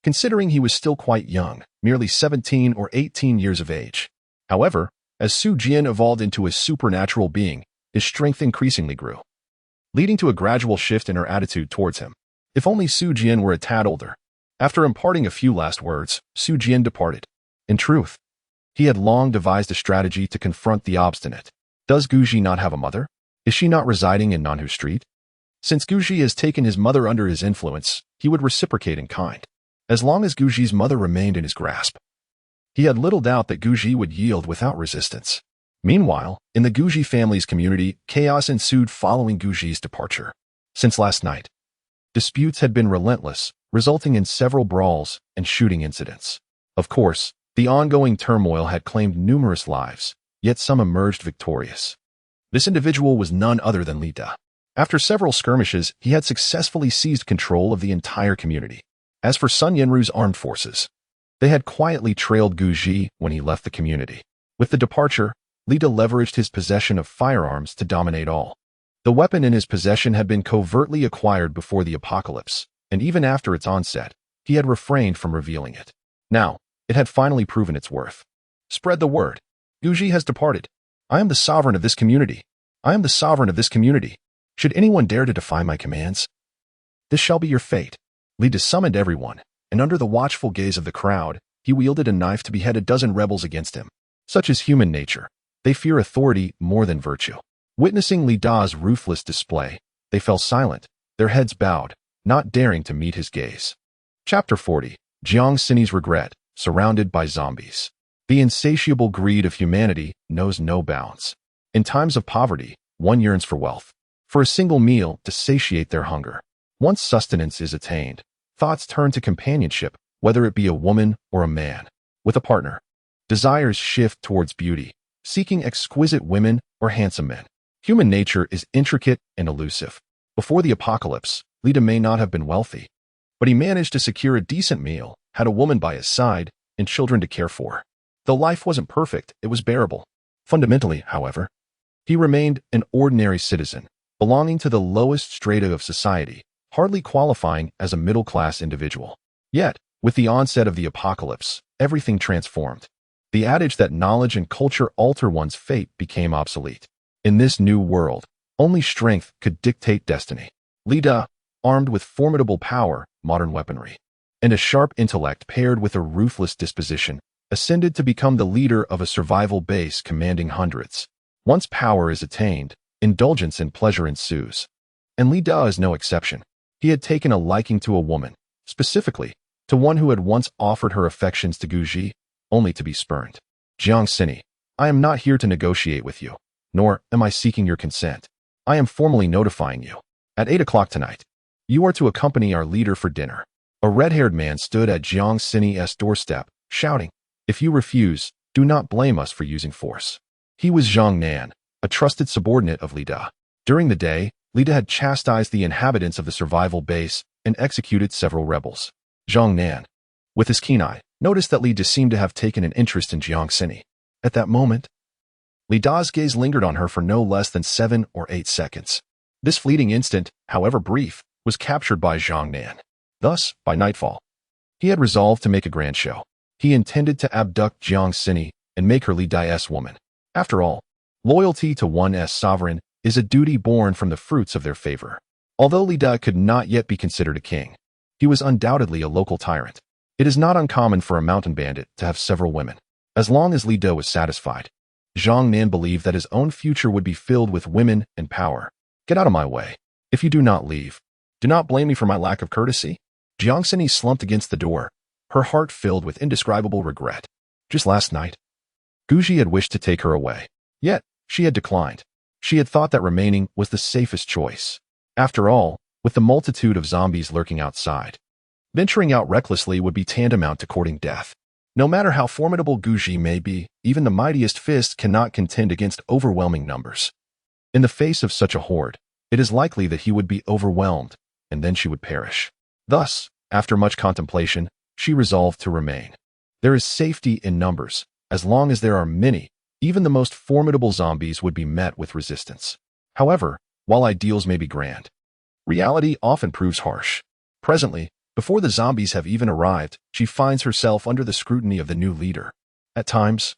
considering he was still quite young, merely 17 or 18 years of age. However, as Jian evolved into a supernatural being, his strength increasingly grew, leading to a gradual shift in her attitude towards him. If only Jian were a tad older. After imparting a few last words, Jian departed. In truth, he had long devised a strategy to confront the obstinate. Does Guji not have a mother? Is she not residing in Nanhu Street? Since Guji has taken his mother under his influence, he would reciprocate in kind. As long as Guji's mother remained in his grasp, he had little doubt that Guji would yield without resistance. Meanwhile, in the Guji family's community, chaos ensued following Guji's departure. Since last night, disputes had been relentless, resulting in several brawls and shooting incidents. Of course, the ongoing turmoil had claimed numerous lives, yet some emerged victorious. This individual was none other than Li Da. After several skirmishes, he had successfully seized control of the entire community. As for Sun Yanru's armed forces, they had quietly trailed Guji when he left the community. With the departure, Li Da leveraged his possession of firearms to dominate all. The weapon in his possession had been covertly acquired before the apocalypse, and even after its onset, he had refrained from revealing it. Now, it had finally proven its worth. Spread the word. Guji has departed. I am the sovereign of this community. I am the sovereign of this community. Should anyone dare to defy my commands, this shall be your fate. Li Da summoned everyone, and under the watchful gaze of the crowd, he wielded a knife to behead a dozen rebels against him. Such is human nature. They fear authority more than virtue. Witnessing Li Da's ruthless display, they fell silent, their heads bowed, not daring to meet his gaze. Chapter 40. Jiang Sini's Regret, Surrounded by Zombies. The insatiable greed of humanity knows no bounds. In times of poverty, one yearns for wealth, for a single meal to satiate their hunger. Once sustenance is attained, thoughts turn to companionship, whether it be a woman or a man. With a partner, desires shift towards beauty, seeking exquisite women or handsome men. Human nature is intricate and elusive. Before the apocalypse, Li Da may not have been wealthy, but he managed to secure a decent meal, had a woman by his side, and children to care for. Though life wasn't perfect, it was bearable. Fundamentally, however, he remained an ordinary citizen, belonging to the lowest strata of society, hardly qualifying as a middle-class individual. Yet, with the onset of the apocalypse, everything transformed. The adage that knowledge and culture alter one's fate became obsolete. In this new world, only strength could dictate destiny. Li Da, armed with formidable power, modern weaponry, and a sharp intellect paired with a ruthless disposition, ascended to become the leader of a survival base commanding hundreds. Once power is attained, Indulgence and pleasure ensues. And Li Da is no exception. He had taken a liking to a woman, specifically, to one who had once offered her affections to Guji, only to be spurned. Jiang Sini, I am not here to negotiate with you, nor am I seeking your consent. I am formally notifying you. At 8 o'clock tonight, you are to accompany our leader for dinner. A red-haired man stood at Jiang Sini's doorstep, shouting, If you refuse, do not blame us for using force. He was Zhang Nan, a trusted subordinate of Li Da. During the day, Li Da had chastised the inhabitants of the survival base and executed several rebels. Zhang Nan, with his keen eye, noticed that Li Da seemed to have taken an interest in Jiang Sini. At that moment, Li Da's gaze lingered on her for no less than 7 or 8 seconds. This fleeting instant, however brief, was captured by Zhang Nan. Thus, by nightfall, he had resolved to make a grand show. He intended to abduct Jiang Sini and make her Li Da's woman. After all, loyalty to one's sovereign is a duty born from the fruits of their favor. Although Li Da could not yet be considered a king, he was undoubtedly a local tyrant. It is not uncommon for a mountain bandit to have several women. As long as Li Da was satisfied, Zhang Nan believed that his own future would be filled with women and power. Get out of my way. If you do not leave, do not blame me for my lack of courtesy. Jiang Sini slumped against the door, her heart filled with indescribable regret. Just last night, Guji had wished to take her away. Yet, she had declined. She had thought that remaining was the safest choice. After all, with the multitude of zombies lurking outside, venturing out recklessly would be tantamount to courting death. No matter how formidable Guji may be, even the mightiest fist cannot contend against overwhelming numbers. In the face of such a horde, it is likely that he would be overwhelmed, and then she would perish. Thus, after much contemplation, she resolved to remain. There is safety in numbers. As long as there are many, even the most formidable zombies would be met with resistance. However, while ideals may be grand, reality often proves harsh. Presently, before the zombies have even arrived, she finds herself under the scrutiny of the new leader. At times,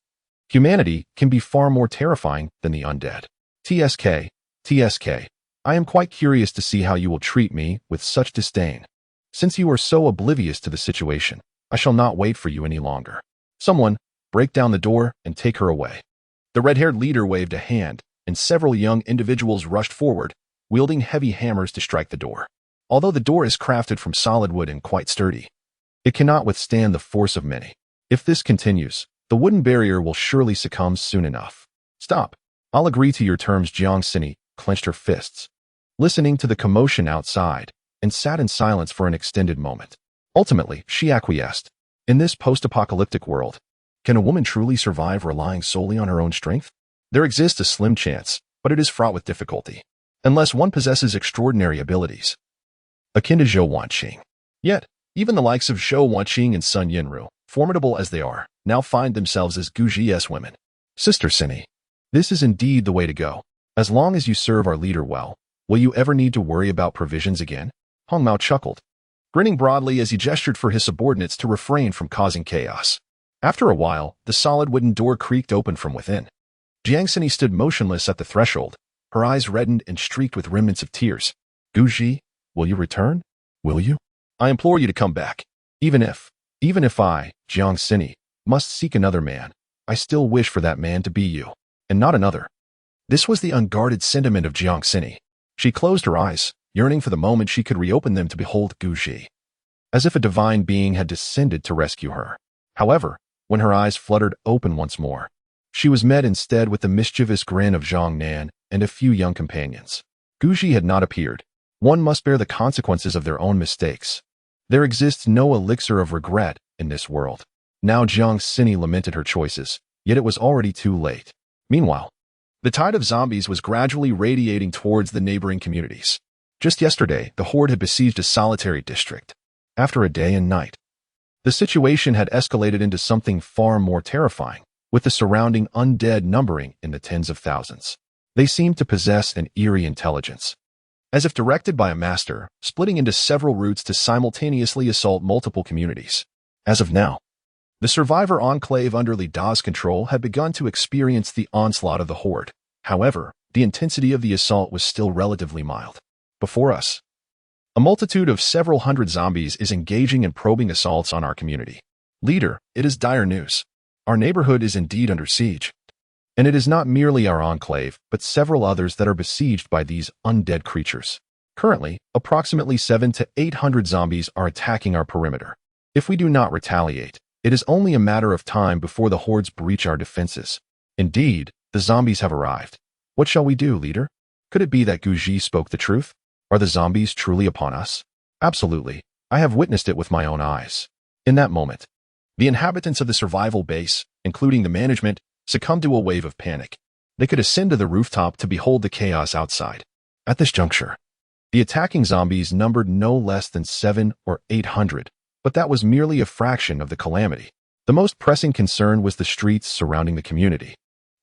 humanity can be far more terrifying than the undead. TSK, I am quite curious to see how you will treat me with such disdain. Since you are so oblivious to the situation, I shall not wait for you any longer. Someone, break down the door and take her away. The red-haired leader waved a hand, and several young individuals rushed forward, wielding heavy hammers to strike the door. Although the door is crafted from solid wood and quite sturdy, it cannot withstand the force of many. If this continues, the wooden barrier will surely succumb soon enough. Stop. I'll agree to your terms. Jiang Sini clenched her fists, listening to the commotion outside, and sat in silence for an extended moment. Ultimately, she acquiesced. In this post-apocalyptic world, can a woman truly survive relying solely on her own strength? There exists a slim chance, but it is fraught with difficulty, unless one possesses extraordinary abilities, akin to Zhou Wanqing. Yet, even the likes of Zhou Wanqing and Sun Yinru, formidable as they are, now find themselves as Guji's women. Sister Sini, this is indeed the way to go. As long as you serve our leader well, will you ever need to worry about provisions again? Hong Mao chuckled, grinning broadly as he gestured for his subordinates to refrain from causing chaos. After a while, the solid wooden door creaked open from within. Jiang Sini stood motionless at the threshold, her eyes reddened and streaked with remnants of tears. Guji, will you return? Will you? I implore you to come back. Even if I, Jiang Sini, must seek another man, I still wish for that man to be you, and not another. This was the unguarded sentiment of Jiang Sini. She closed her eyes, yearning for the moment she could reopen them to behold Guji, as if a divine being had descended to rescue her. However, when her eyes fluttered open once more, she was met instead with the mischievous grin of Zhang Nan and a few young companions. Guji had not appeared. One must bear the consequences of their own mistakes. There exists no elixir of regret in this world. Now Jiang Sini lamented her choices, yet it was already too late. Meanwhile, the tide of zombies was gradually radiating towards the neighboring communities. Just yesterday, the horde had besieged a solitary district. After a day and night, the situation had escalated into something far more terrifying, with the surrounding undead numbering in the tens of thousands. They seemed to possess an eerie intelligence, as if directed by a master, splitting into several routes to simultaneously assault multiple communities. As of now, the survivor enclave under Li Da's control had begun to experience the onslaught of the horde. However, the intensity of the assault was still relatively mild. Before us, a multitude of several hundred zombies is engaging in probing assaults on our community. Leader, it is dire news. Our neighborhood is indeed under siege. And it is not merely our enclave, but several others that are besieged by these undead creatures. Currently, approximately 700 to 800 zombies are attacking our perimeter. If we do not retaliate, it is only a matter of time before the hordes breach our defenses. Indeed, the zombies have arrived. What shall we do, leader? Could it be that Guji spoke the truth? Are the zombies truly upon us? Absolutely. I have witnessed it with my own eyes. In that moment, the inhabitants of the survival base, including the management, succumbed to a wave of panic. They could ascend to the rooftop to behold the chaos outside. At this juncture, the attacking zombies numbered no less than 700 or 800, but that was merely a fraction of the calamity. The most pressing concern was the streets surrounding the community,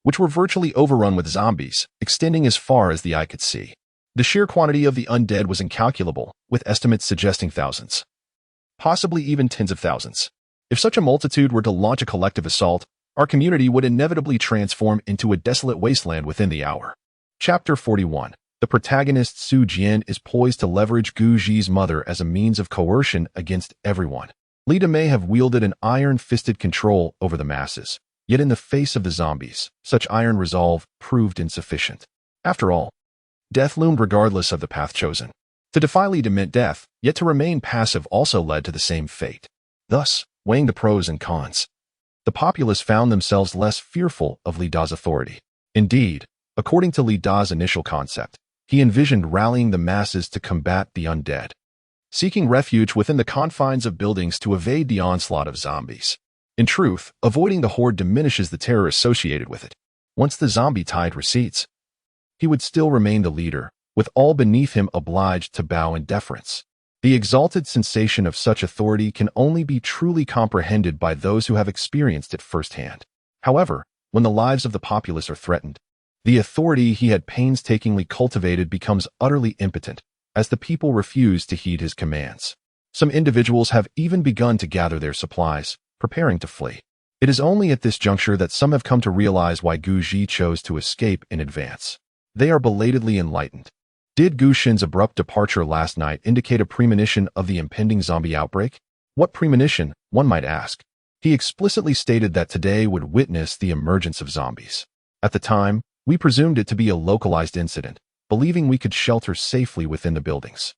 which were virtually overrun with zombies, extending as far as the eye could see. The sheer quantity of the undead was incalculable, with estimates suggesting thousands, possibly even tens of thousands. If such a multitude were to launch a collective assault, our community would inevitably transform into a desolate wasteland within the hour. Chapter 41. The protagonist Jian is poised to leverage Guji's mother as a means of coercion against everyone. Lida may have wielded an iron-fisted control over the masses, yet in the face of the zombies, such iron resolve proved insufficient. After all, death loomed regardless of the path chosen. To defy Lida meant death, yet to remain passive also led to the same fate. Thus, weighing the pros and cons, the populace found themselves less fearful of Lida's authority. Indeed, according to Lida's initial concept, he envisioned rallying the masses to combat the undead, seeking refuge within the confines of buildings to evade the onslaught of zombies. In truth, avoiding the horde diminishes the terror associated with it. Once the zombie tide recedes, he would still remain the leader, with all beneath him obliged to bow in deference. The exalted sensation of such authority can only be truly comprehended by those who have experienced it firsthand. However, when the lives of the populace are threatened, the authority he had painstakingly cultivated becomes utterly impotent, as the people refuse to heed his commands. Some individuals have even begun to gather their supplies, preparing to flee. It is only at this juncture that some have come to realize why Guji chose to escape in advance. They are belatedly enlightened. Did Guxin's abrupt departure last night indicate a premonition of the impending zombie outbreak? What premonition, one might ask? He explicitly stated that today would witness the emergence of zombies. At the time, we presumed it to be a localized incident, believing we could shelter safely within the buildings.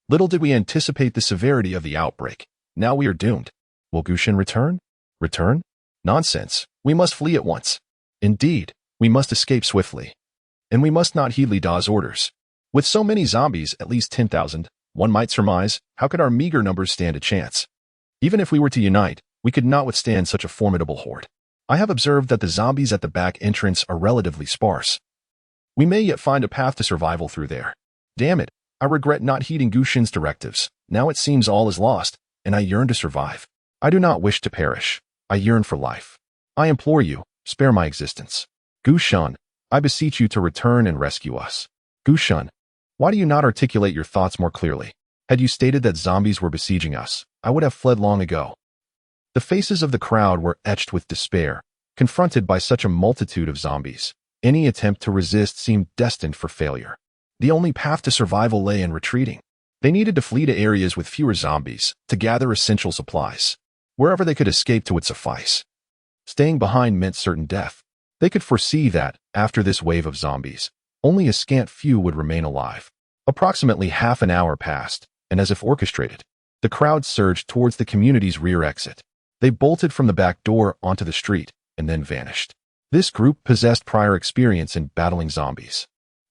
Little did we anticipate the severity of the outbreak. Now we are doomed. Will Guxin return? Return? Nonsense. We must flee at once. Indeed, we must escape swiftly. And we must not heed Lida's orders. With so many zombies, at least 10,000, one might surmise, how could our meager numbers stand a chance? Even if we were to unite, we could not withstand such a formidable horde. I have observed that the zombies at the back entrance are relatively sparse. We may yet find a path to survival through there. Damn it, I regret not heeding Guxin's directives. Now it seems all is lost, and I yearn to survive. I do not wish to perish. I yearn for life. I implore you, spare my existence. Guxin, I beseech you to return and rescue us. Guxin, why do you not articulate your thoughts more clearly? Had you stated that zombies were besieging us, I would have fled long ago. The faces of the crowd were etched with despair, confronted by such a multitude of zombies. Any attempt to resist seemed destined for failure. The only path to survival lay in retreating. They needed to flee to areas with fewer zombies, to gather essential supplies. Wherever they could escape to would suffice. Staying behind meant certain death. They could foresee that, after this wave of zombies, only a scant few would remain alive. Approximately half an hour passed, and as if orchestrated, the crowd surged towards the community's rear exit. They bolted from the back door onto the street, and then vanished. This group possessed prior experience in battling zombies.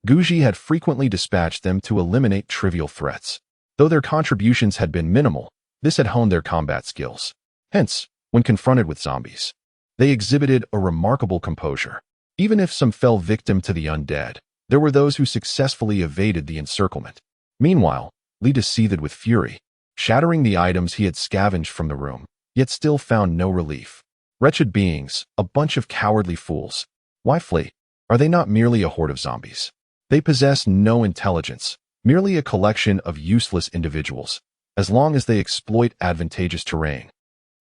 Guji had frequently dispatched them to eliminate trivial threats. Though their contributions had been minimal, this had honed their combat skills. Hence, when confronted with zombies, they exhibited a remarkable composure. Even if some fell victim to the undead, there were those who successfully evaded the encirclement. Meanwhile, Lida seethed with fury, shattering the items he had scavenged from the room, yet still found no relief. Wretched beings, a bunch of cowardly fools. Why flee? Are they not merely a horde of zombies? They possess no intelligence, merely a collection of useless individuals. As long as they exploit advantageous terrain,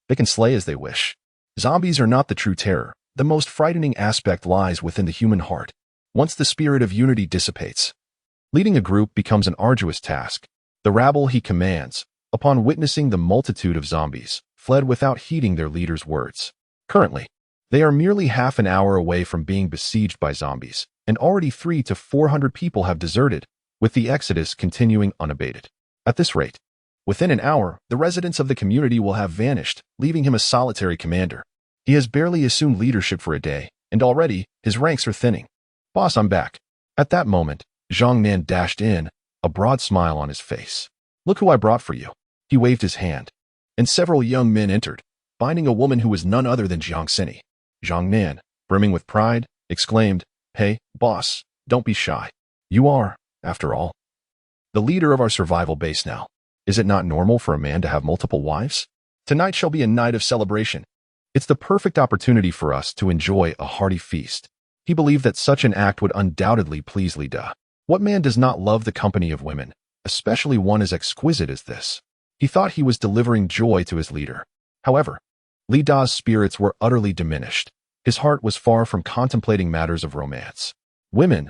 they can slay as they wish. Zombies are not the true terror. The most frightening aspect lies within the human heart. Once the spirit of unity dissipates, leading a group becomes an arduous task. The rabble he commands, upon witnessing the multitude of zombies, fled without heeding their leader's words. Currently, They are merely half an hour away from being besieged by zombies, and already 300 to 400 people have deserted, with the exodus continuing unabated. At this rate, within an hour, the residents of the community will have vanished, leaving him a solitary commander. He has barely assumed leadership for a day, and already, his ranks are thinning. Boss, I'm back. At that moment, Zhang Nan dashed in, a broad smile on his face. Look who I brought for you. He waved his hand, and several young men entered, finding a woman who was none other than Jiang Xini. Zhang Nan, brimming with pride, exclaimed, Hey, boss, don't be shy. You are, after all, the leader of our survival base now. Is it not normal for a man to have multiple wives? Tonight shall be a night of celebration. It's the perfect opportunity for us to enjoy a hearty feast. He believed that such an act would undoubtedly please Li Da. What man does not love the company of women, especially one as exquisite as this? He thought he was delivering joy to his leader. However, Li Da's spirits were utterly diminished. His heart was far from contemplating matters of romance. Women,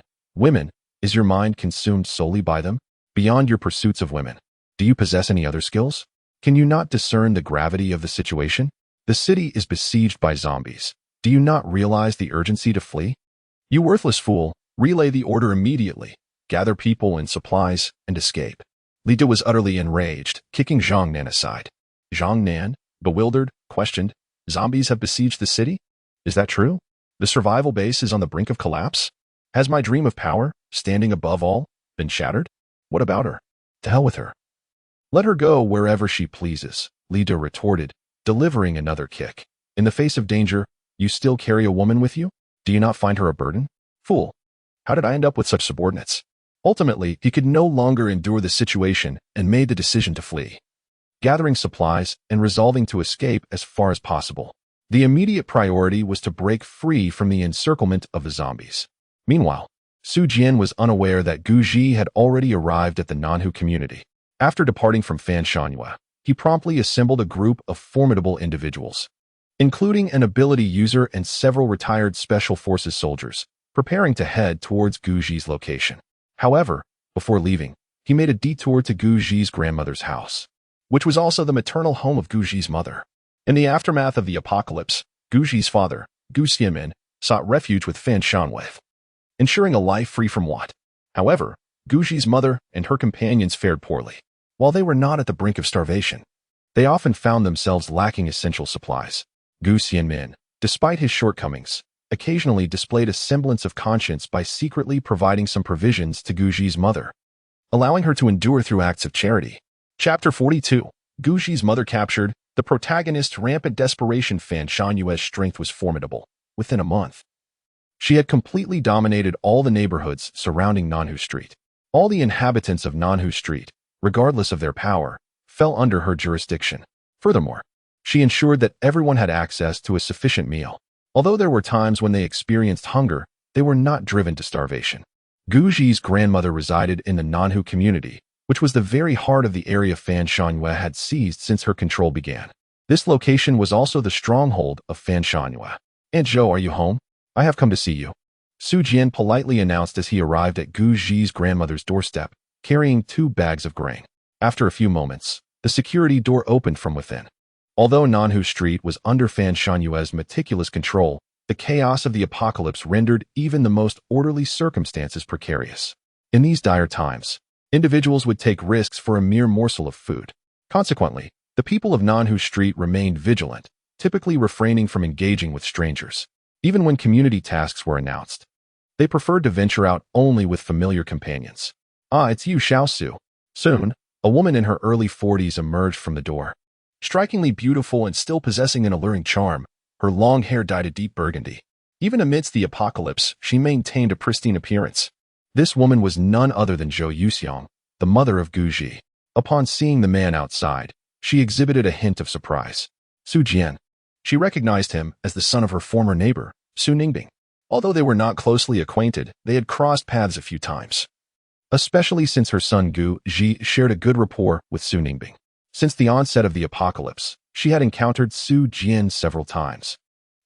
is your mind consumed solely by them? Beyond your pursuits of women, do you possess any other skills? Can you not discern the gravity of the situation? The city is besieged by zombies. Do you not realize the urgency to flee? You worthless fool, relay the order immediately. Gather people and supplies and escape. Li Da was utterly enraged, kicking Zhang Nan aside. Zhang Nan, bewildered, questioned, Zombies have besieged the city? Is that true? The survival base is on the brink of collapse? Has my dream of power, standing above all, been shattered? What about her? To hell with her. Let her go wherever she pleases, Li Da retorted, delivering another kick. In the face of danger, you still carry a woman with you? Do you not find her a burden? Fool. How did I end up with such subordinates? Ultimately, he could no longer endure the situation and made the decision to flee, gathering supplies and resolving to escape as far as possible. The immediate priority was to break free from the encirclement of the zombies. Meanwhile, Jian was unaware that Guji had already arrived at the Nanhu community. After departing from Fan Shanyue, he promptly assembled a group of formidable individuals, including an ability user and several retired Special Forces soldiers, preparing to head towards Guji's location. However, before leaving, he made a detour to Guji's grandmother's house, which was also the maternal home of Guji's mother. In the aftermath of the apocalypse, Guji's father, Gu Xianmin, sought refuge with Fan Shanyue, ensuring a life free from want. However, Guji's mother and her companions fared poorly. While they were not at the brink of starvation, they often found themselves lacking essential supplies. Gu Xianmin, despite his shortcomings, occasionally displayed a semblance of conscience by secretly providing some provisions to Guji's mother, allowing her to endure through acts of charity. Chapter 42. Guji's mother captured. The protagonist's rampant desperation. Fan Shanyue's strength was formidable. Within a month, she had completely dominated all the neighborhoods surrounding Nanhu Street. All the inhabitants of Nanhu Street, regardless of their power, fell under her jurisdiction. Furthermore, she ensured that everyone had access to a sufficient meal. Although there were times when they experienced hunger, they were not driven to starvation. Guji's grandmother resided in the Nanhu community, which was the very heart of the area Fan Shanyue had seized since her control began. This location was also the stronghold of Fan Shanyue. Aunt Zhao, are you home? I have come to see you, Jian politely announced as he arrived at Guji's grandmother's doorstep, carrying 2 bags of grain. After a few moments, the security door opened from within. Although Nanhu Street was under Fan Shanyue's meticulous control, the chaos of the apocalypse rendered even the most orderly circumstances precarious. In these dire times, individuals would take risks for a mere morsel of food. Consequently, the people of Nanhu Street remained vigilant, typically refraining from engaging with strangers. Even when community tasks were announced, they preferred to venture out only with familiar companions. Ah, it's you, Xiaosu. Soon, a woman in her early 40s emerged from the door. Strikingly beautiful and still possessing an alluring charm, her long hair dyed a deep burgundy. Even amidst the apocalypse, she maintained a pristine appearance. This woman was none other than Zhou Yuxiang, the mother of Guji. Upon seeing the man outside, she exhibited a hint of surprise. Jian. She recognized him as the son of her former neighbor, Su Ningbing. Although they were not closely acquainted, they had crossed paths a few times, especially since her son Guji shared a good rapport with Su Ningbing. Since the onset of the apocalypse, she had encountered Su Jian several times.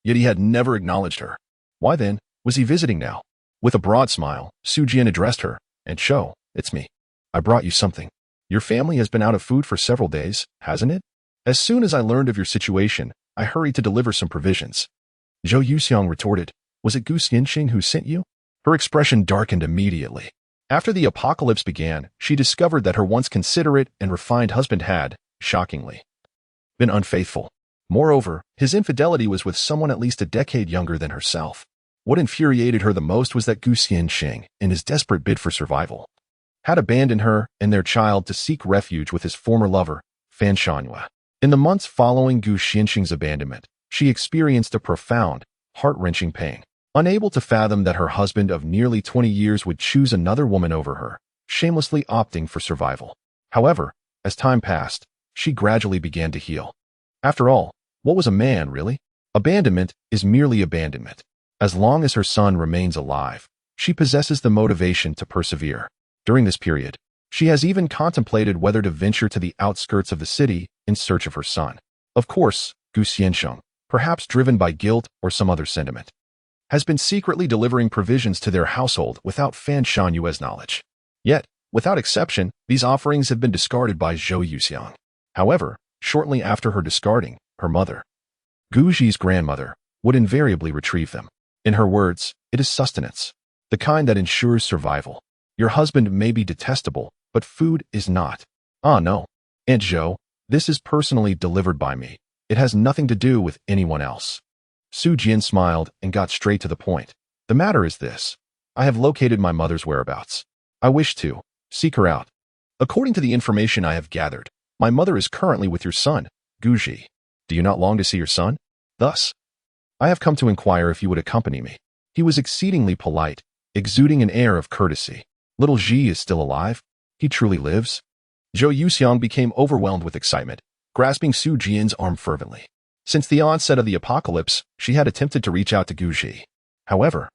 Yet he had never acknowledged her. Why then was he visiting now? With a broad smile, Su Jian addressed her, and Shou, it's me. I brought you something. Your family has been out of food for several days, hasn't it? As soon as I learned of your situation, I hurried to deliver some provisions. Zhou Yuxiang retorted, "Was it Gu Xianxing who sent you?" Her expression darkened immediately. After the apocalypse began, she discovered that her once considerate and refined husband had, shockingly, been unfaithful. Moreover, his infidelity was with someone at least a decade younger than herself. What infuriated her the most was that Gu Xianxing, in his desperate bid for survival, had abandoned her and their child to seek refuge with his former lover, Fan Shanhua. In the months following Gu Xianxing's abandonment, she experienced a profound, heart-wrenching pain. Unable to fathom that her husband of nearly 20 years would choose another woman over her, shamelessly opting for survival. However, as time passed, she gradually began to heal. After all, what was a man, really? Abandonment is merely abandonment. As long as her son remains alive, she possesses the motivation to persevere. During this period, she has even contemplated whether to venture to the outskirts of the city in search of her son. Of course, Gu Xianxing, perhaps driven by guilt or some other sentiment, has been secretly delivering provisions to their household without Fan Shanhua's knowledge. Yet, without exception, these offerings have been discarded by Zhou Yuxiang. However, shortly after her discarding, her mother, Guji's grandmother, would invariably retrieve them. In her words, it is sustenance, the kind that ensures survival. Your husband may be detestable, but food is not. Ah no, Aunt Zhou, this is personally delivered by me. It has nothing to do with anyone else. Su Jian smiled and got straight to the point. The matter is this. I have located my mother's whereabouts. I wish to seek her out. According to the information I have gathered, my mother is currently with your son, Guji. Do you not long to see your son? Thus, I have come to inquire if you would accompany me. He was exceedingly polite, exuding an air of courtesy. Little Ji is still alive? He truly lives? Zhou Yuxiang became overwhelmed with excitement, grasping Su Jian's arm fervently. Since the onset of the apocalypse, she had attempted to reach out to Guji. However,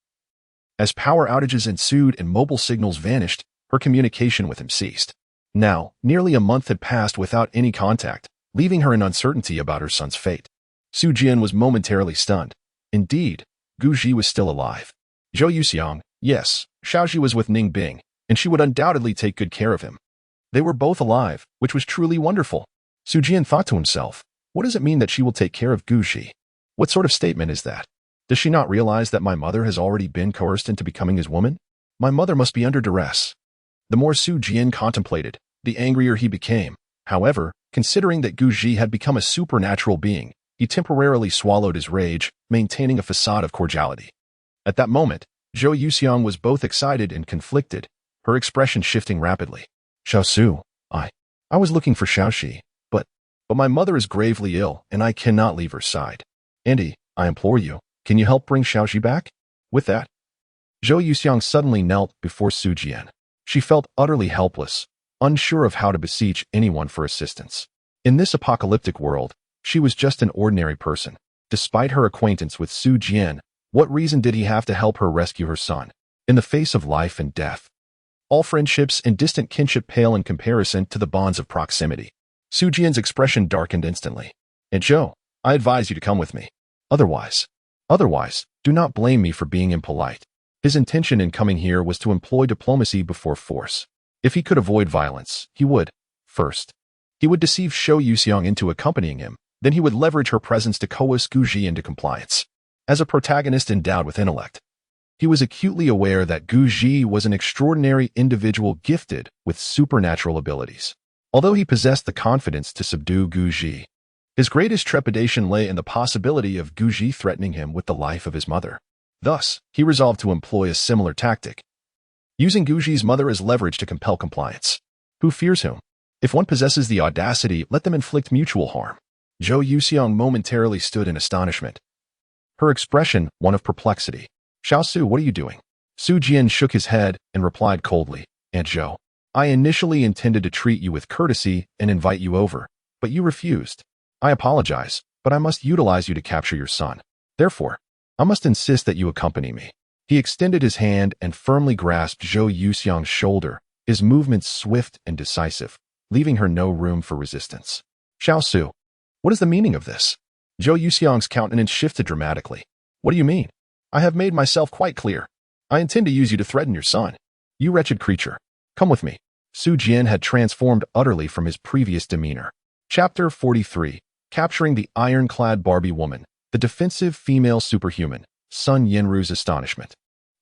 as power outages ensued and mobile signals vanished, her communication with him ceased. Now, nearly a month had passed without any contact, leaving her in uncertainty about her son's fate. Su Jian was momentarily stunned. Indeed, Guji was still alive. Zhou Yuxiang, yes, Shaoxi was with Ning Bing, and she would undoubtedly take good care of him. They were both alive, which was truly wonderful. Su Jian thought to himself, what does it mean that she will take care of Guji? What sort of statement is that? Does she not realize that my mother has already been coerced into becoming his woman? My mother must be under duress. The more Su Jian contemplated, the angrier he became. However, considering that Guji had become a supernatural being, he temporarily swallowed his rage, maintaining a facade of cordiality. At that moment, Zhou Yuxiang was both excited and conflicted, her expression shifting rapidly. Xiaosu, I was looking for Shaoxi, but my mother is gravely ill, and I cannot leave her side. Andy, I implore you, can you help bring Shaoxi back? With that, Zhou Yuxiang suddenly knelt before Su Jian. She felt utterly helpless, unsure of how to beseech anyone for assistance. In this apocalyptic world, she was just an ordinary person. Despite her acquaintance with Su Jian, what reason did he have to help her rescue her son? In the face of life and death, all friendships and distant kinship pale in comparison to the bonds of proximity. Su Jian's expression darkened instantly. Aunt Zhou, I advise you to come with me. Otherwise, do not blame me for being impolite. His intention in coming here was to employ diplomacy before force. If he could avoid violence, he would. First, he would deceive Zhou Yuxiang into accompanying him. Then he would leverage her presence to coerce Guji into compliance. As a protagonist endowed with intellect, he was acutely aware that Guji was an extraordinary individual gifted with supernatural abilities. Although he possessed the confidence to subdue Guji, his greatest trepidation lay in the possibility of Guji threatening him with the life of his mother. Thus, he resolved to employ a similar tactic, using Guji's mother as leverage to compel compliance. Who fears whom? If one possesses the audacity, let them inflict mutual harm. Zhou Yuxiang momentarily stood in astonishment, her expression one of perplexity. Xiaosu, what are you doing? Su Jian shook his head and replied coldly, Aunt Zhou, I initially intended to treat you with courtesy and invite you over, but you refused. I apologize, but I must utilize you to capture your son. Therefore, I must insist that you accompany me. He extended his hand and firmly grasped Zhou Yuxiang's shoulder, his movements swift and decisive, leaving her no room for resistance. Xiaosu, what is the meaning of this? Zhou Yuxiang's countenance shifted dramatically. What do you mean? I have made myself quite clear. I intend to use you to threaten your son. You wretched creature. Come with me. Su Jian had transformed utterly from his previous demeanor. Chapter 43. Capturing the Ironclad Barbie Woman. The defensive female superhuman, Sun Yinru's astonishment.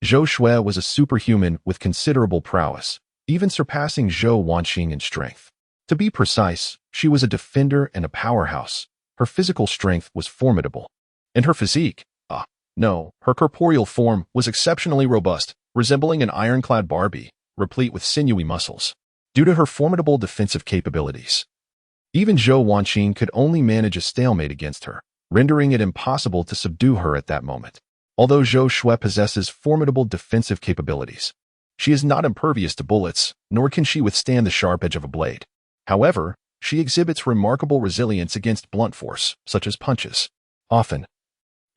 Zhou Shui was a superhuman with considerable prowess, even surpassing Zhou Wanqing in strength. To be precise, she was a defender and a powerhouse. Her physical strength was formidable. And her physique, her corporeal form was exceptionally robust, resembling an ironclad Barbie, replete with sinewy muscles. Due to her formidable defensive capabilities, even Zhou Wanqing could only manage a stalemate against her, rendering it impossible to subdue her at that moment. Although Zhou Shui possesses formidable defensive capabilities, she is not impervious to bullets, nor can she withstand the sharp edge of a blade. However, she exhibits remarkable resilience against blunt force, such as punches. Often,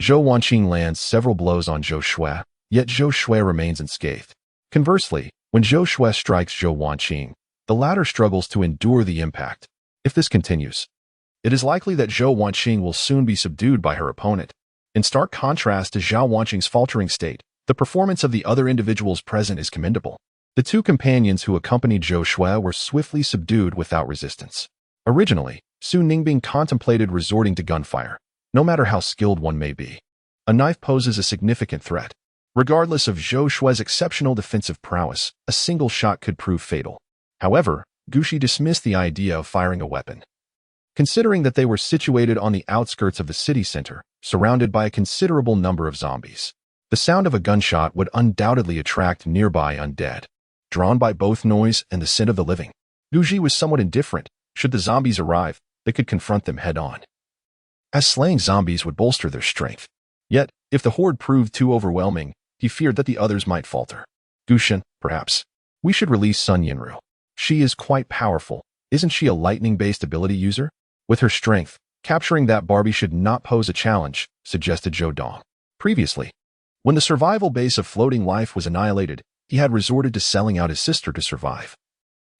Zhou Wanqing lands several blows on Zhou Shui, yet Zhou Shui remains unscathed. Conversely, when Zhou Shui strikes Zhou Wanqing, the latter struggles to endure the impact. If this continues, it is likely that Zhou Wanqing will soon be subdued by her opponent. In stark contrast to Zhao Wanqing's faltering state, the performance of the other individuals present is commendable. The two companions who accompanied Zhou Shui were swiftly subdued without resistance. Originally, Su Ningbing contemplated resorting to gunfire, no matter how skilled one may be. A knife poses a significant threat. Regardless of Zhou Shui's exceptional defensive prowess, a single shot could prove fatal. However, Guji dismissed the idea of firing a weapon. Considering that they were situated on the outskirts of the city center, surrounded by a considerable number of zombies, the sound of a gunshot would undoubtedly attract nearby undead. Drawn by both noise and the scent of the living, Guji was somewhat indifferent. Should the zombies arrive, they could confront them head-on, as slaying zombies would bolster their strength. Yet, if the horde proved too overwhelming, he feared that the others might falter. Gushin, perhaps. We should release Sun Yinru. She is quite powerful. Isn't she a lightning-based ability user? With her strength, capturing that Barbie should not pose a challenge, suggested Zhou Dong. Previously, when the survival base of floating life was annihilated, he had resorted to selling out his sister to survive.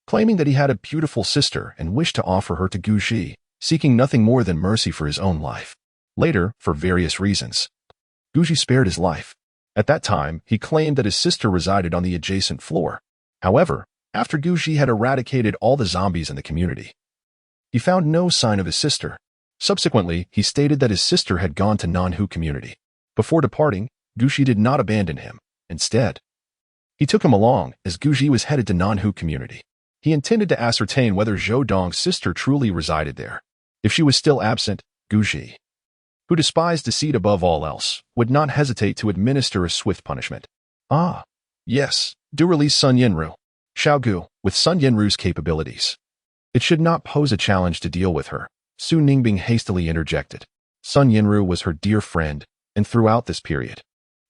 Claiming that he had a beautiful sister and wished to offer her to Guji, seeking nothing more than mercy for his own life. Later, for various reasons, Guji spared his life. At that time, he claimed that his sister resided on the adjacent floor. However, after Guji had eradicated all the zombies in the community, he found no sign of his sister. Subsequently, he stated that his sister had gone to Nanhu community. Before departing, Guji did not abandon him. Instead, he took him along as Guji was headed to Nanhu community. He intended to ascertain whether Zhou Dong's sister truly resided there. If she was still absent, Guji, who despised deceit above all else, would not hesitate to administer a swift punishment. Yes, do release Sun Yinru. Xiaogu, with Sun Yinru's capabilities, it should not pose a challenge to deal with her. Su Ningbing hastily interjected. Sun Yinru was her dear friend, and throughout this period,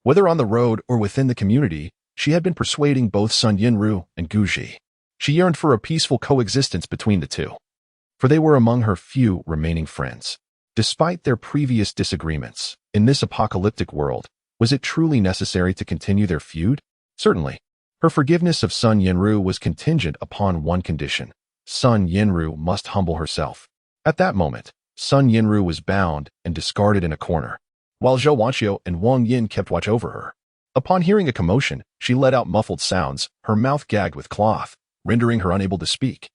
whether on the road or within the community, she had been persuading both Sun Yinru and Guji. She yearned for a peaceful coexistence between the two, for they were among her few remaining friends. Despite their previous disagreements, in this apocalyptic world, was it truly necessary to continue their feud? Certainly. Her forgiveness of Sun Yinru was contingent upon one condition. Sun Yinru must humble herself. At that moment, Sun Yinru was bound and discarded in a corner, while Zhou Wanqiu and Wang Yin kept watch over her. Upon hearing a commotion, she let out muffled sounds, her mouth gagged with cloth, rendering her unable to speak.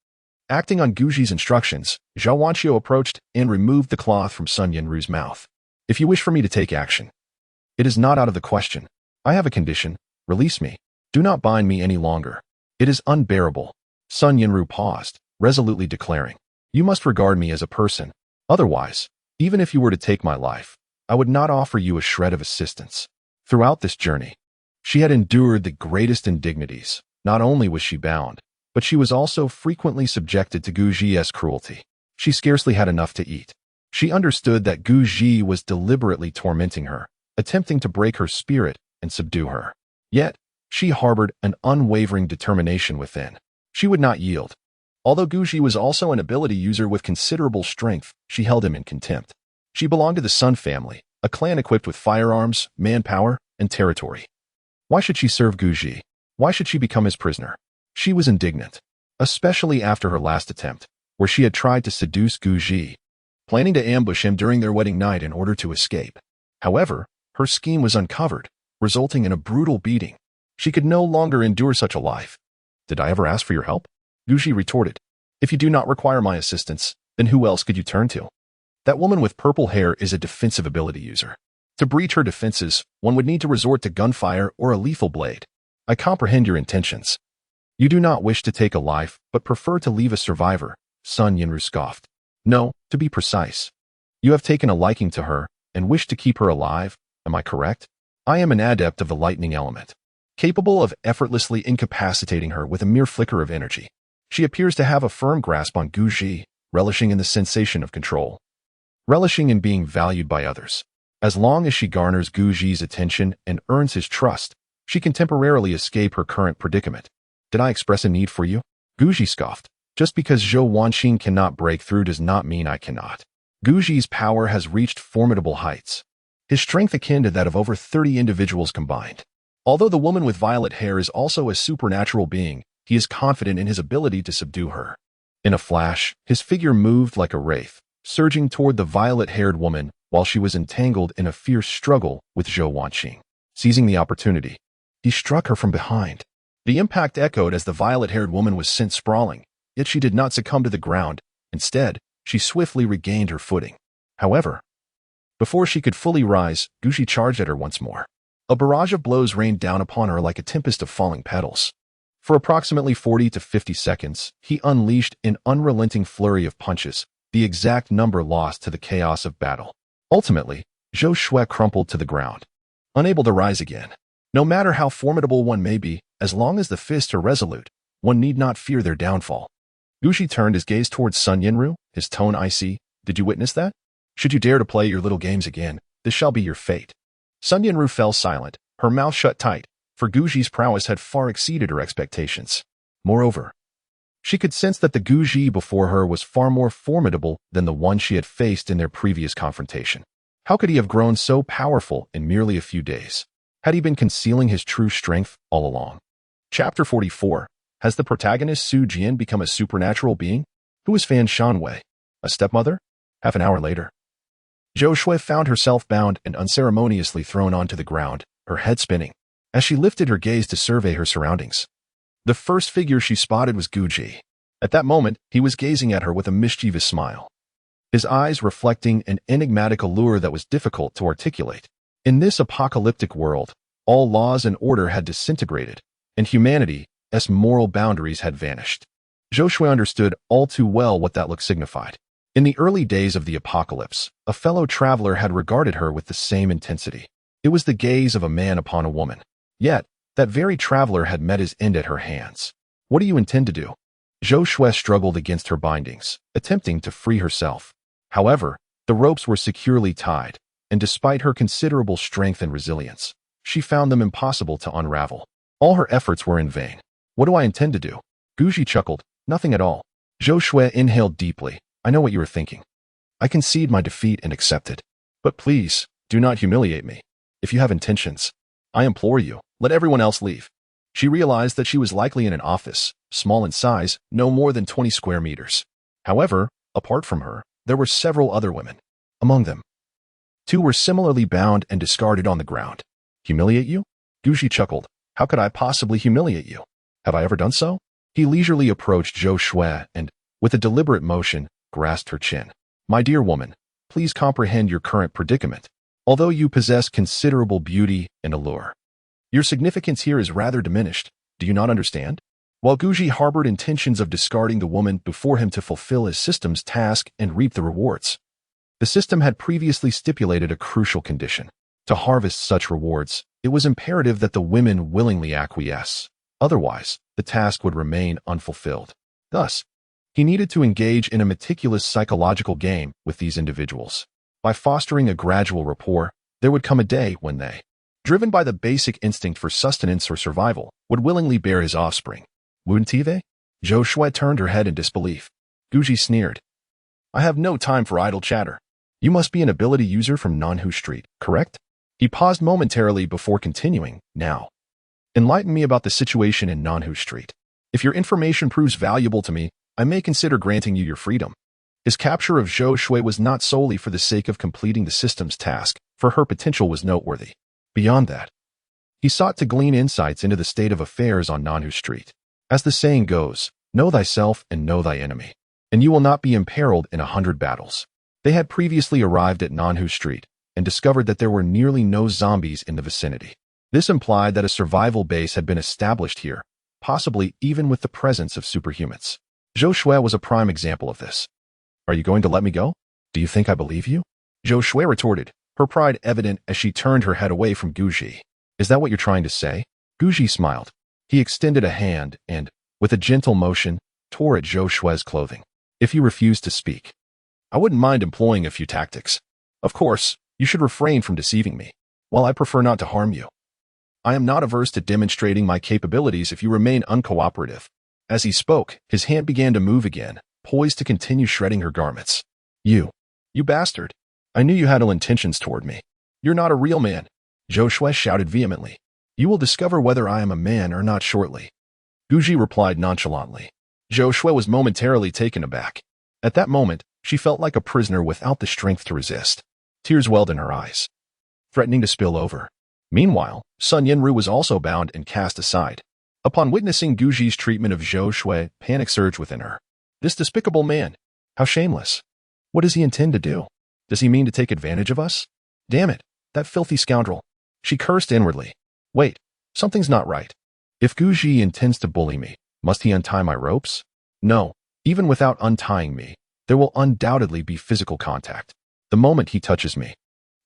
Acting on Guji's instructions, Zhao Wanqiu approached and removed the cloth from Sun Yinru's mouth. If you wish for me to take action, it is not out of the question. I have a condition. Release me. Do not bind me any longer. It is unbearable. Sun Yinru paused, resolutely declaring, you must regard me as a person. Otherwise, even if you were to take my life, I would not offer you a shred of assistance. Throughout this journey, she had endured the greatest indignities. Not only was she bound, but she was also frequently subjected to Guji's cruelty. She scarcely had enough to eat. She understood that Guji was deliberately tormenting her, attempting to break her spirit and subdue her. Yet, she harbored an unwavering determination within. She would not yield. Although Guji was also an ability user with considerable strength, she held him in contempt. She belonged to the Sun family, a clan equipped with firearms, manpower, and territory. Why should she serve Guji? Why should she become his prisoner? She was indignant, especially after her last attempt, where she had tried to seduce Guji, planning to ambush him during their wedding night in order to escape. However, her scheme was uncovered, resulting in a brutal beating. She could no longer endure such a life. Did I ever ask for your help? Guji retorted. If you do not require my assistance, then who else could you turn to? That woman with purple hair is a defensive ability user. To breach her defenses, one would need to resort to gunfire or a lethal blade. I comprehend your intentions. You do not wish to take a life, but prefer to leave a survivor, Sun Yinru scoffed. No, to be precise. You have taken a liking to her and wish to keep her alive, am I correct? I am an adept of the lightning element, capable of effortlessly incapacitating her with a mere flicker of energy. She appears to have a firm grasp on Guji, relishing in the sensation of control, relishing in being valued by others. As long as she garners Guji's attention and earns his trust, she can temporarily escape her current predicament. Did I express a need for you? Guji scoffed. Just because Zhou Wanqing cannot break through does not mean I cannot. Guji's power has reached formidable heights, his strength akin to that of over 30 individuals combined. Although the woman with violet hair is also a supernatural being, he is confident in his ability to subdue her. In a flash, his figure moved like a wraith, surging toward the violet-haired woman while she was entangled in a fierce struggle with Zhou Wanqing. Seizing the opportunity, he struck her from behind. The impact echoed as the violet-haired woman was sent sprawling, yet she did not succumb to the ground. Instead, she swiftly regained her footing. However, before she could fully rise, Guji charged at her once more. A barrage of blows rained down upon her like a tempest of falling petals. For approximately 40 to 50 seconds, he unleashed an unrelenting flurry of punches, the exact number lost to the chaos of battle. Ultimately, Zhou Shui crumpled to the ground, unable to rise again. No matter how formidable one may be, as long as the fists are resolute, one need not fear their downfall. Guji turned his gaze towards Sun Yinru, his tone icy. Did you witness that? Should you dare to play your little games again, this shall be your fate. Sun Yinru fell silent, her mouth shut tight, for Guji's prowess had far exceeded her expectations. Moreover, she could sense that the Guji before her was far more formidable than the one she had faced in their previous confrontation. How could he have grown so powerful in merely a few days? Had he been concealing his true strength all along? Chapter 44. Has the protagonist Su Jian become a supernatural being? Who is Fan Shanwei? A stepmother? Half an hour later, Zhou Shui found herself bound and unceremoniously thrown onto the ground, her head spinning, as she lifted her gaze to survey her surroundings. The first figure she spotted was Guji. At that moment, he was gazing at her with a mischievous smile, his eyes reflecting an enigmatic allure that was difficult to articulate. In this apocalyptic world, all laws and order had disintegrated, and humanity's moral boundaries had vanished. Zhou Shui understood all too well what that look signified. In the early days of the apocalypse, a fellow traveler had regarded her with the same intensity. It was the gaze of a man upon a woman. Yet, that very traveler had met his end at her hands. What do you intend to do? Zhou Shui struggled against her bindings, attempting to free herself. However, the ropes were securely tied, and despite her considerable strength and resilience, she found them impossible to unravel. All her efforts were in vain. What do I intend to do? Guji chuckled. Nothing at all. Zhou Shui inhaled deeply. I know what you are thinking. I concede my defeat and accept it. But please, do not humiliate me. If you have intentions, I implore you, let everyone else leave. She realized that she was likely in an office, small in size, no more than 20 square meters. However, apart from her, there were several other women. Among them, 2 were similarly bound and discarded on the ground. Humiliate you? Guji chuckled. How could I possibly humiliate you? Have I ever done so? He leisurely approached Zhou Shui and, with a deliberate motion, grasped her chin. My dear woman, please comprehend your current predicament. Although you possess considerable beauty and allure, your significance here is rather diminished. Do you not understand? While Guji harbored intentions of discarding the woman before him to fulfill his system's task and reap the rewards, the system had previously stipulated a crucial condition. To harvest such rewards, it was imperative that the women willingly acquiesce. Otherwise, the task would remain unfulfilled. Thus, he needed to engage in a meticulous psychological game with these individuals. By fostering a gradual rapport, there would come a day when they, driven by the basic instinct for sustenance or survival, would willingly bear his offspring. Wouldn't Zhou Shui turned her head in disbelief. Guji sneered. I have no time for idle chatter. You must be an ability user from Nanhu Street, correct? He paused momentarily before continuing. Now, enlighten me about the situation in Nanhu Street. If your information proves valuable to me, I may consider granting you your freedom. His capture of Zhou Shui was not solely for the sake of completing the system's task, for her potential was noteworthy. Beyond that, he sought to glean insights into the state of affairs on Nanhu Street. As the saying goes, know thyself and know thy enemy, and you will not be imperiled in 100 battles. They had previously arrived at Nanhu Street and discovered that there were nearly no zombies in the vicinity. This implied that a survival base had been established here, possibly even with the presence of superhumans. Zhao Shui was a prime example of this. Are you going to let me go? Do you think I believe you? Zhao Shui retorted, her pride evident as she turned her head away from Guji. Is that what you're trying to say? Guji smiled. He extended a hand and, with a gentle motion, tore at Zhao Shui's clothing. If you refuse to speak, I wouldn't mind employing a few tactics. Of course, you should refrain from deceiving me, while I prefer not to harm you. I am not averse to demonstrating my capabilities if you remain uncooperative. As he spoke, his hand began to move again, poised to continue shredding her garments. You bastard. I knew you had ill intentions toward me. You're not a real man, Zhao Shui shouted vehemently. You will discover whether I am a man or not shortly. Guji replied nonchalantly. Zhao Shui was momentarily taken aback. At that moment, she felt like a prisoner without the strength to resist. Tears welled in her eyes, threatening to spill over. Meanwhile, Sun Yanru was also bound and cast aside. Upon witnessing Guji's treatment of Zhao Shui, panic surged within her. This despicable man! How shameless! What does he intend to do? Does he mean to take advantage of us? Damn it, that filthy scoundrel! She cursed inwardly. Wait, something's not right. If Guji intends to bully me, must he untie my ropes? No, even without untying me, there will undoubtedly be physical contact. The moment he touches me,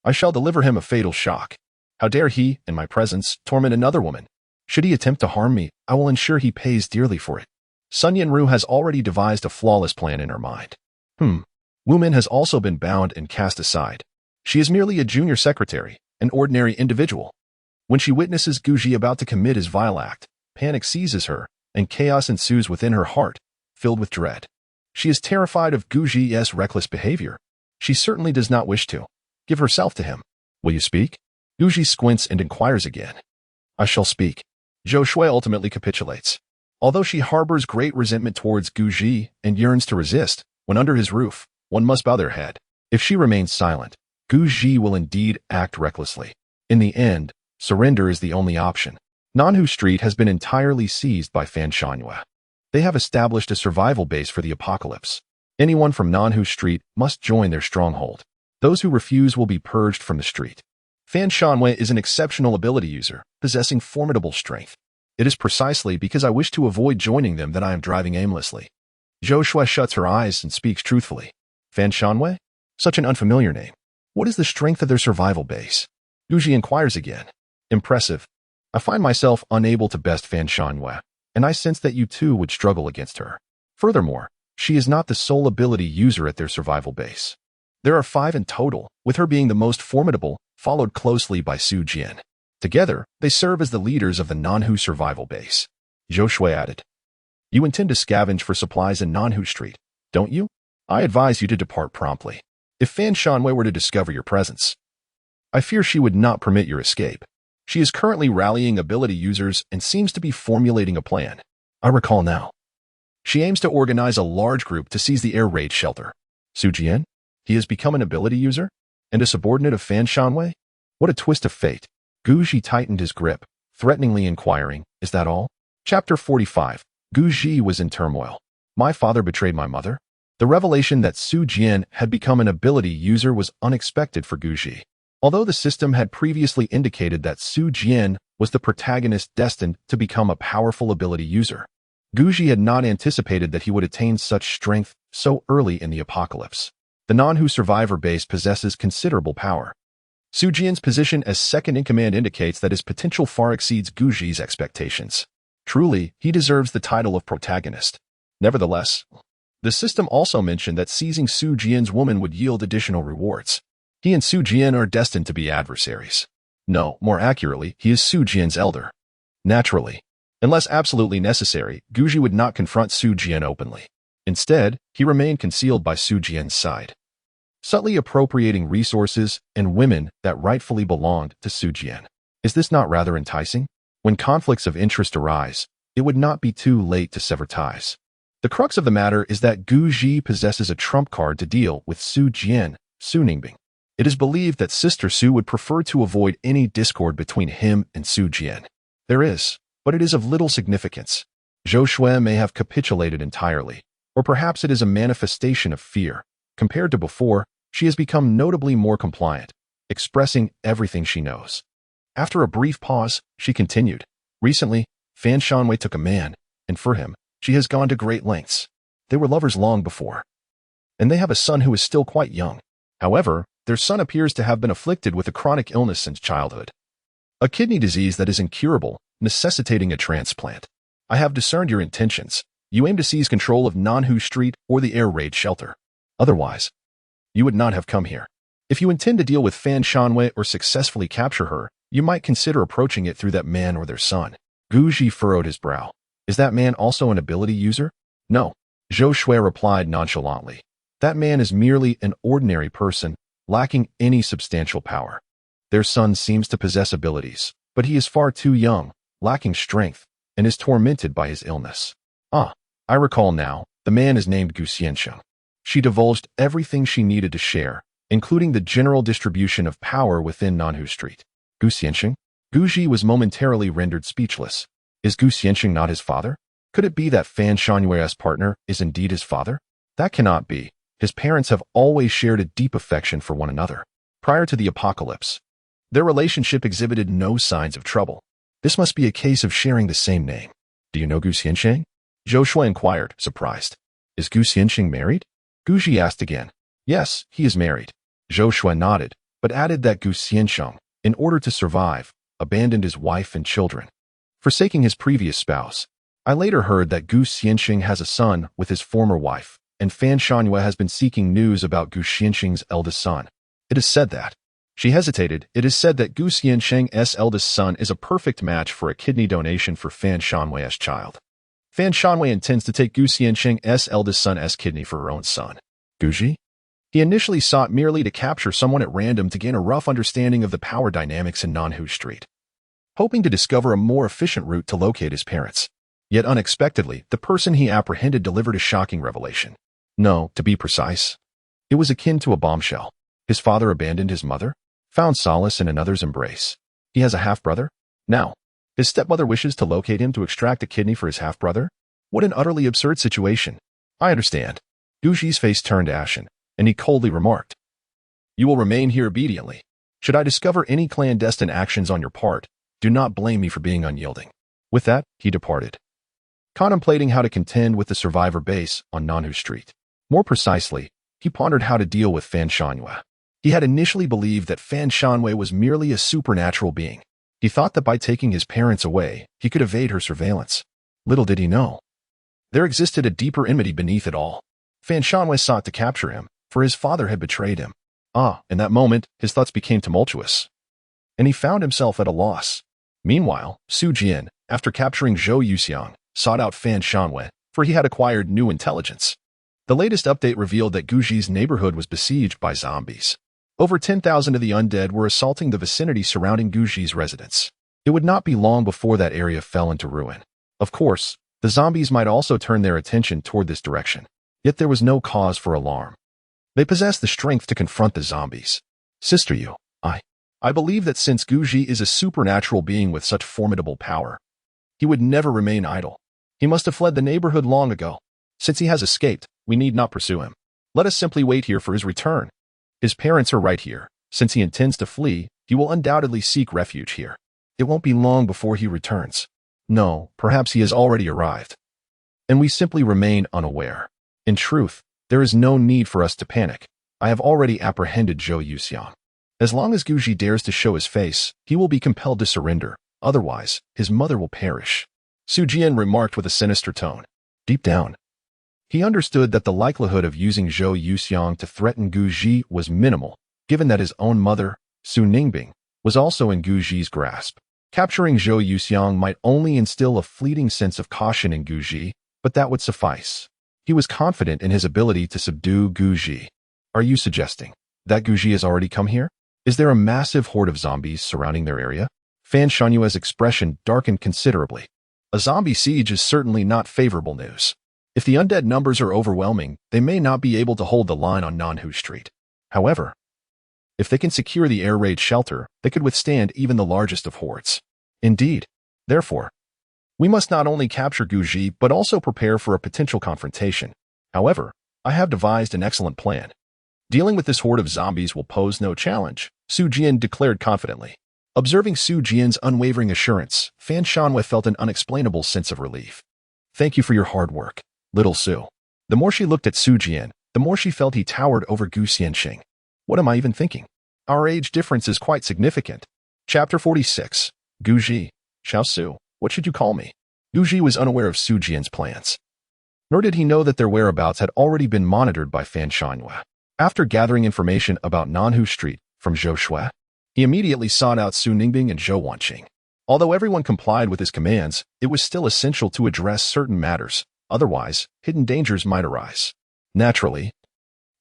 I shall deliver him a fatal shock. How dare he, in my presence, torment another woman? Should he attempt to harm me, I will ensure he pays dearly for it. Sun Yanru has already devised a flawless plan in her mind. Wu Min has also been bound and cast aside. She is merely a junior secretary, an ordinary individual. When she witnesses Guji about to commit his vile act, panic seizes her, and chaos ensues within her heart, filled with dread. She is terrified of Guji's reckless behavior. She certainly does not wish to give herself to him. Will you speak? Guji squints and inquires again. I shall speak. Zhao Shui ultimately capitulates. Although she harbors great resentment towards Guji and yearns to resist, when under his roof, one must bow their head. If she remains silent, Guji will indeed act recklessly. In the end, surrender is the only option. Nanhu Street has been entirely seized by Fan Shanhua. They have established a survival base for the apocalypse. Anyone from Nanhu Street must join their stronghold. Those who refuse will be purged from the street. Fan Shanhua is an exceptional ability user, possessing formidable strength. It is precisely because I wish to avoid joining them that I am driving aimlessly. Zhao Shui shuts her eyes and speaks truthfully. Fan Shanhua? Such an unfamiliar name. What is the strength of their survival base? Guji inquires again. Impressive. I find myself unable to best Fan Shanhua, and I sense that you too would struggle against her. Furthermore, she is not the sole ability user at their survival base. There are 5 in total, with her being the most formidable, followed closely by Su Jian. Together, they serve as the leaders of the Nanhu survival base. Zhao Shui added. You intend to scavenge for supplies in Nanhu Street, don't you? I advise you to depart promptly. If Fan Shanhua were to discover your presence, I fear she would not permit your escape. She is currently rallying ability users and seems to be formulating a plan. I recall now. She aims to organize a large group to seize the air raid shelter. Su Jian? He has become an ability user? And a subordinate of Fan Shanhua? What a twist of fate. Guji tightened his grip, threateningly inquiring, is that all? Chapter 45. Guji was in turmoil. My father betrayed my mother? The revelation that Su Jian had become an ability user was unexpected for Guji. Although the system had previously indicated that Su Jian was the protagonist destined to become a powerful ability user, Guji had not anticipated that he would attain such strength so early in the apocalypse. The Nanhu survivor base possesses considerable power. Su Jian's position as second-in-command indicates that his potential far exceeds Guji's expectations. Truly, he deserves the title of protagonist. Nevertheless, the system also mentioned that seizing Su Jian's woman would yield additional rewards. He and Su Jian are destined to be adversaries. No, more accurately, he is Su Jian's elder. Naturally, unless absolutely necessary, Guji would not confront Su Jian openly. Instead, he remained concealed by Su Jian's side, subtly appropriating resources and women that rightfully belonged to Su Jian. Is this not rather enticing? When conflicts of interest arise, it would not be too late to sever ties. The crux of the matter is that Guji possesses a trump card to deal with Su Jian, Su Ningbing. It is believed that Sister Su would prefer to avoid any discord between him and Su Jian. There is, but it is of little significance. Zhao Shui may have capitulated entirely, or perhaps it is a manifestation of fear. Compared to before, She has become notably more compliant, expressing everything she knows. After a brief pause, she continued. Recently, Fan Shanwei took a man, and for him, she has gone to great lengths. They were lovers long before, and they have a son who is still quite young. However, their son appears to have been afflicted with a chronic illness since childhood. A kidney disease that is incurable, necessitating a transplant. I have discerned your intentions. You aim to seize control of Nanhu Street or the air raid shelter. Otherwise, you would not have come here. If you intend to deal with Fan Shanwei or successfully capture her, you might consider approaching it through that man or their son. Guji furrowed his brow. Is that man also an ability user? No. Zhou Shui replied nonchalantly. That man is merely an ordinary person, lacking any substantial power. Their son seems to possess abilities, but he is far too young, lacking strength, and is tormented by his illness. Ah, I recall now, the man is named Gu Xiansheng. She divulged everything she needed to share, including the general distribution of power within Nanhu Street. Gu Xiansheng? Guji was momentarily rendered speechless. Is Gu Xiansheng not his father? Could it be that Fan Shanwei's partner is indeed his father? That cannot be. His parents have always shared a deep affection for one another. Prior to the apocalypse, their relationship exhibited no signs of trouble. This must be a case of sharing the same name. Do you know Gu Xiansheng? Zhou Shui inquired, surprised. Is Gu Xiansheng married? Guji asked again. Yes, he is married. Zhou Shui nodded, but added that Gu Xiansheng, in order to survive, abandoned his wife and children, forsaking his previous spouse. I later heard that Gu Xiansheng has a son with his former wife, and Fan Shanwei has been seeking news about Gu Xiansheng's eldest son. It is said that. She hesitated. It is said that Gu Xiansheng's eldest son is a perfect match for a kidney donation for Fan Shanwei's child. Fan Shanwei intends to take Gu Xiansheng's eldest son's kidney for her own son. Guji? He initially sought merely to capture someone at random to gain a rough understanding of the power dynamics in Nanhu Street, hoping to discover a more efficient route to locate his parents. Yet unexpectedly, the person he apprehended delivered a shocking revelation. No, to be precise, it was akin to a bombshell. His father abandoned his mother, found solace in another's embrace. He has a half-brother? Now, his stepmother wishes to locate him to extract a kidney for his half-brother? What an utterly absurd situation. I understand. Guji's face turned ashen, and he coldly remarked, You will remain here obediently. Should I discover any clandestine actions on your part, do not blame me for being unyielding. With that, he departed, contemplating how to contend with the survivor base on Nanhu Street. More precisely, he pondered how to deal with Fan Shanwei. He had initially believed that Fan Shanwei was merely a supernatural being. He thought that by taking his parents away, he could evade her surveillance. Little did he know, there existed a deeper enmity beneath it all. Fan Shanwei sought to capture him, for his father had betrayed him. In that moment, his thoughts became tumultuous, and he found himself at a loss. Meanwhile, Su Jian, after capturing Zhou Yuxiang, sought out Fan Shanwei, for he had acquired new intelligence. The latest update revealed that Guji's neighborhood was besieged by zombies. Over 10,000 of the undead were assaulting the vicinity surrounding Guji's residence. It would not be long before that area fell into ruin. Of course, the zombies might also turn their attention toward this direction. Yet there was no cause for alarm. They possessed the strength to confront the zombies. Sister Yu, I believe that since Guji is a supernatural being with such formidable power, he would never remain idle. He must have fled the neighborhood long ago. Since he has escaped, we need not pursue him. Let us simply wait here for his return. His parents are right here. Since he intends to flee, he will undoubtedly seek refuge here. It won't be long before he returns. No, perhaps he has already arrived, and we simply remain unaware. In truth, there is no need for us to panic. I have already apprehended Zhou Yuxiang. As long as Guji dares to show his face, he will be compelled to surrender. Otherwise, his mother will perish. Su Jian remarked with a sinister tone. Deep down, he understood that the likelihood of using Zhou Yuxiang to threaten Guji was minimal, given that his own mother, Su Ningbing, was also in Guji's grasp. Capturing Zhou Yuxiang might only instill a fleeting sense of caution in Guji, but that would suffice. He was confident in his ability to subdue Guji. Are you suggesting that Guji has already come here? Is there a massive horde of zombies surrounding their area? Fan Shanwei's expression darkened considerably. A zombie siege is certainly not favorable news. If the undead numbers are overwhelming, they may not be able to hold the line on Nanhu Street. However, if they can secure the air raid shelter, they could withstand even the largest of hordes. Indeed. Therefore, we must not only capture Guji, but also prepare for a potential confrontation. However, I have devised an excellent plan. Dealing with this horde of zombies will pose no challenge, Su Jian declared confidently. Observing Su Jian's unwavering assurance, Fan Shanwei felt an unexplainable sense of relief. Thank you for your hard work, little Su. The more she looked at Su Jian, the more she felt he towered over Gu Xianxing. What am I even thinking? Our age difference is quite significant. Chapter 46. Guji. Xiao Su, what should you call me? Guji was unaware of Su Jian's plans. Nor did he know that their whereabouts had already been monitored by Fan Shanwei. After gathering information about Nanhu Street from Zhou Shui, he immediately sought out Su Ningbing and Zhou Wanqing. Although everyone complied with his commands, it was still essential to address certain matters, otherwise, hidden dangers might arise. Naturally,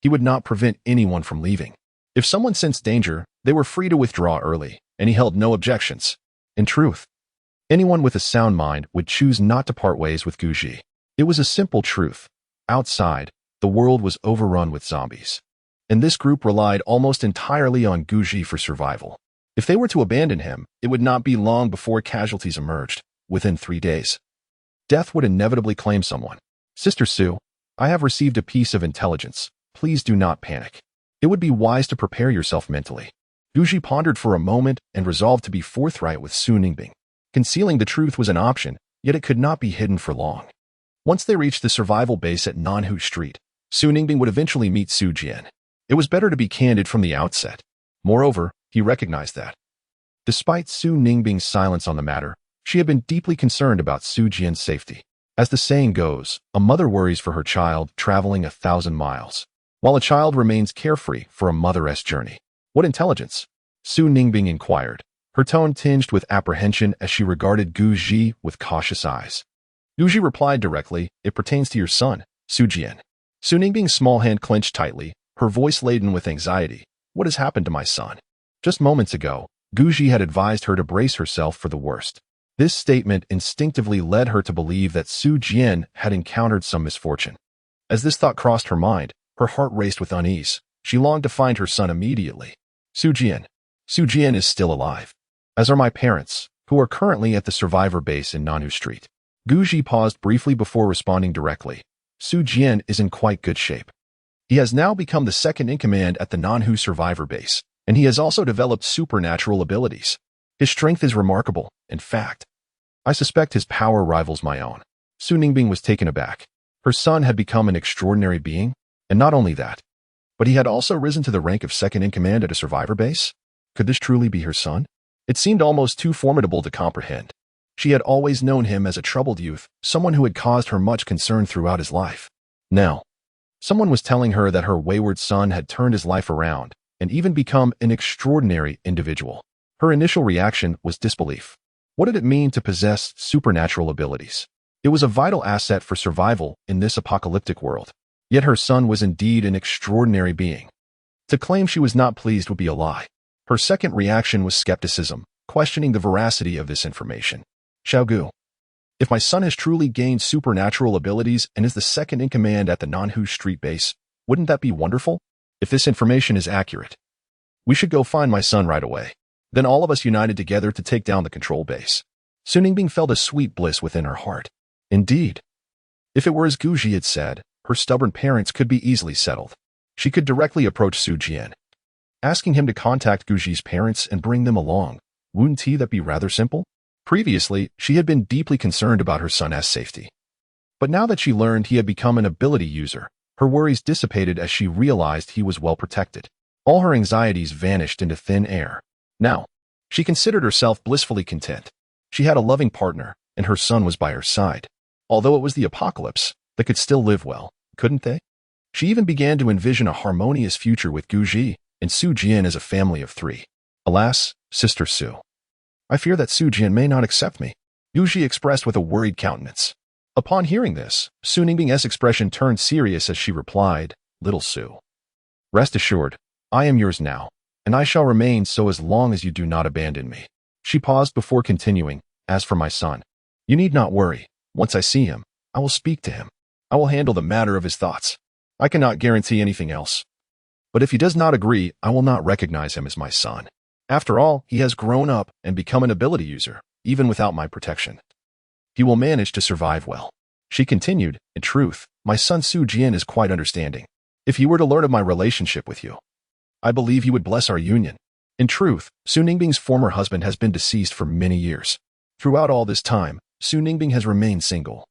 he would not prevent anyone from leaving. If someone sensed danger, they were free to withdraw early, and he held no objections. In truth, anyone with a sound mind would choose not to part ways with Guji. It was a simple truth. Outside, the world was overrun with zombies, and this group relied almost entirely on Guji for survival. If they were to abandon him, it would not be long before casualties emerged. Within 3 days, death would inevitably claim someone. Sister Su, I have received a piece of intelligence. Please do not panic. It would be wise to prepare yourself mentally. Guji pondered for a moment and resolved to be forthright with Su Ningbing. Concealing the truth was an option, yet it could not be hidden for long. Once they reached the survival base at Nanhu Street, Su Ningbing would eventually meet Su Jian. It was better to be candid from the outset. Moreover, he recognized that, despite Su Ningbing's silence on the matter, she had been deeply concerned about Su Jian's safety. As the saying goes, a mother worries for her child traveling 1,000 miles, while a child remains carefree for a mother's journey. What intelligence? Su Ningbing inquired, her tone tinged with apprehension as she regarded Guji with cautious eyes. Guji replied directly, it pertains to your son, Su Jian. Su Ningbing's small hand clenched tightly, her voice laden with anxiety. What has happened to my son? Just moments ago, Guji had advised her to brace herself for the worst. This statement instinctively led her to believe that Su Jian had encountered some misfortune. As this thought crossed her mind, her heart raced with unease. She longed to find her son immediately. Su Jian. Su Jian is still alive, as are my parents, who are currently at the survivor base in Nanhu Street. Guji paused briefly before responding directly. Su Jian is in quite good shape. He has now become the second in command at the Nanhu survivor base, and he has also developed supernatural abilities. His strength is remarkable. In fact, I suspect his power rivals my own. Su Ningbing was taken aback. Her son had become an extraordinary being, and not only that, but he had also risen to the rank of second in command at a survivor base. Could this truly be her son? It seemed almost too formidable to comprehend. She had always known him as a troubled youth, someone who had caused her much concern throughout his life. Now, someone was telling her that her wayward son had turned his life around and even become an extraordinary individual. Her initial reaction was disbelief. What did it mean to possess supernatural abilities? It was a vital asset for survival in this apocalyptic world. Yet her son was indeed an extraordinary being. To claim she was not pleased would be a lie. Her second reaction was skepticism, questioning the veracity of this information. Xiaogu, if my son has truly gained supernatural abilities and is the second in command at the Nanhu Street base, wouldn't that be wonderful? If this information is accurate, we should go find my son right away. Then all of us united together to take down the control base. Su Ningbing felt a sweet bliss within her heart. Indeed, if it were as Guji had said, her stubborn parents could be easily settled. She could directly approach Su Jian, asking him to contact Guji's parents and bring them along. Wouldn't that be rather simple? Previously, she had been deeply concerned about her son's safety. But now that she learned he had become an ability user, her worries dissipated as she realized he was well protected. All her anxieties vanished into thin air. Now, she considered herself blissfully content. She had a loving partner, and her son was by her side. Although it was the apocalypse, they could still live well, couldn't they? She even began to envision a harmonious future with Guji and Su Jian as a family of 3. Alas, Sister Su, I fear that Su Jian may not accept me, Guji expressed with a worried countenance. Upon hearing this, Su Ningbing's expression turned serious as she replied, Little Su, rest assured, I am yours now, and I shall remain so as long as you do not abandon me. She paused before continuing, as for my son, you need not worry. Once I see him, I will speak to him. I will handle the matter of his thoughts. I cannot guarantee anything else. But if he does not agree, I will not recognize him as my son. After all, he has grown up and become an ability user, even without my protection. He will manage to survive well. She continued, in truth, my son Su Jian is quite understanding. If he were to learn of my relationship with you, I believe he would bless our union. In truth, Su Ningbing's former husband has been deceased for many years. Throughout all this time, Su Ningbing has remained single,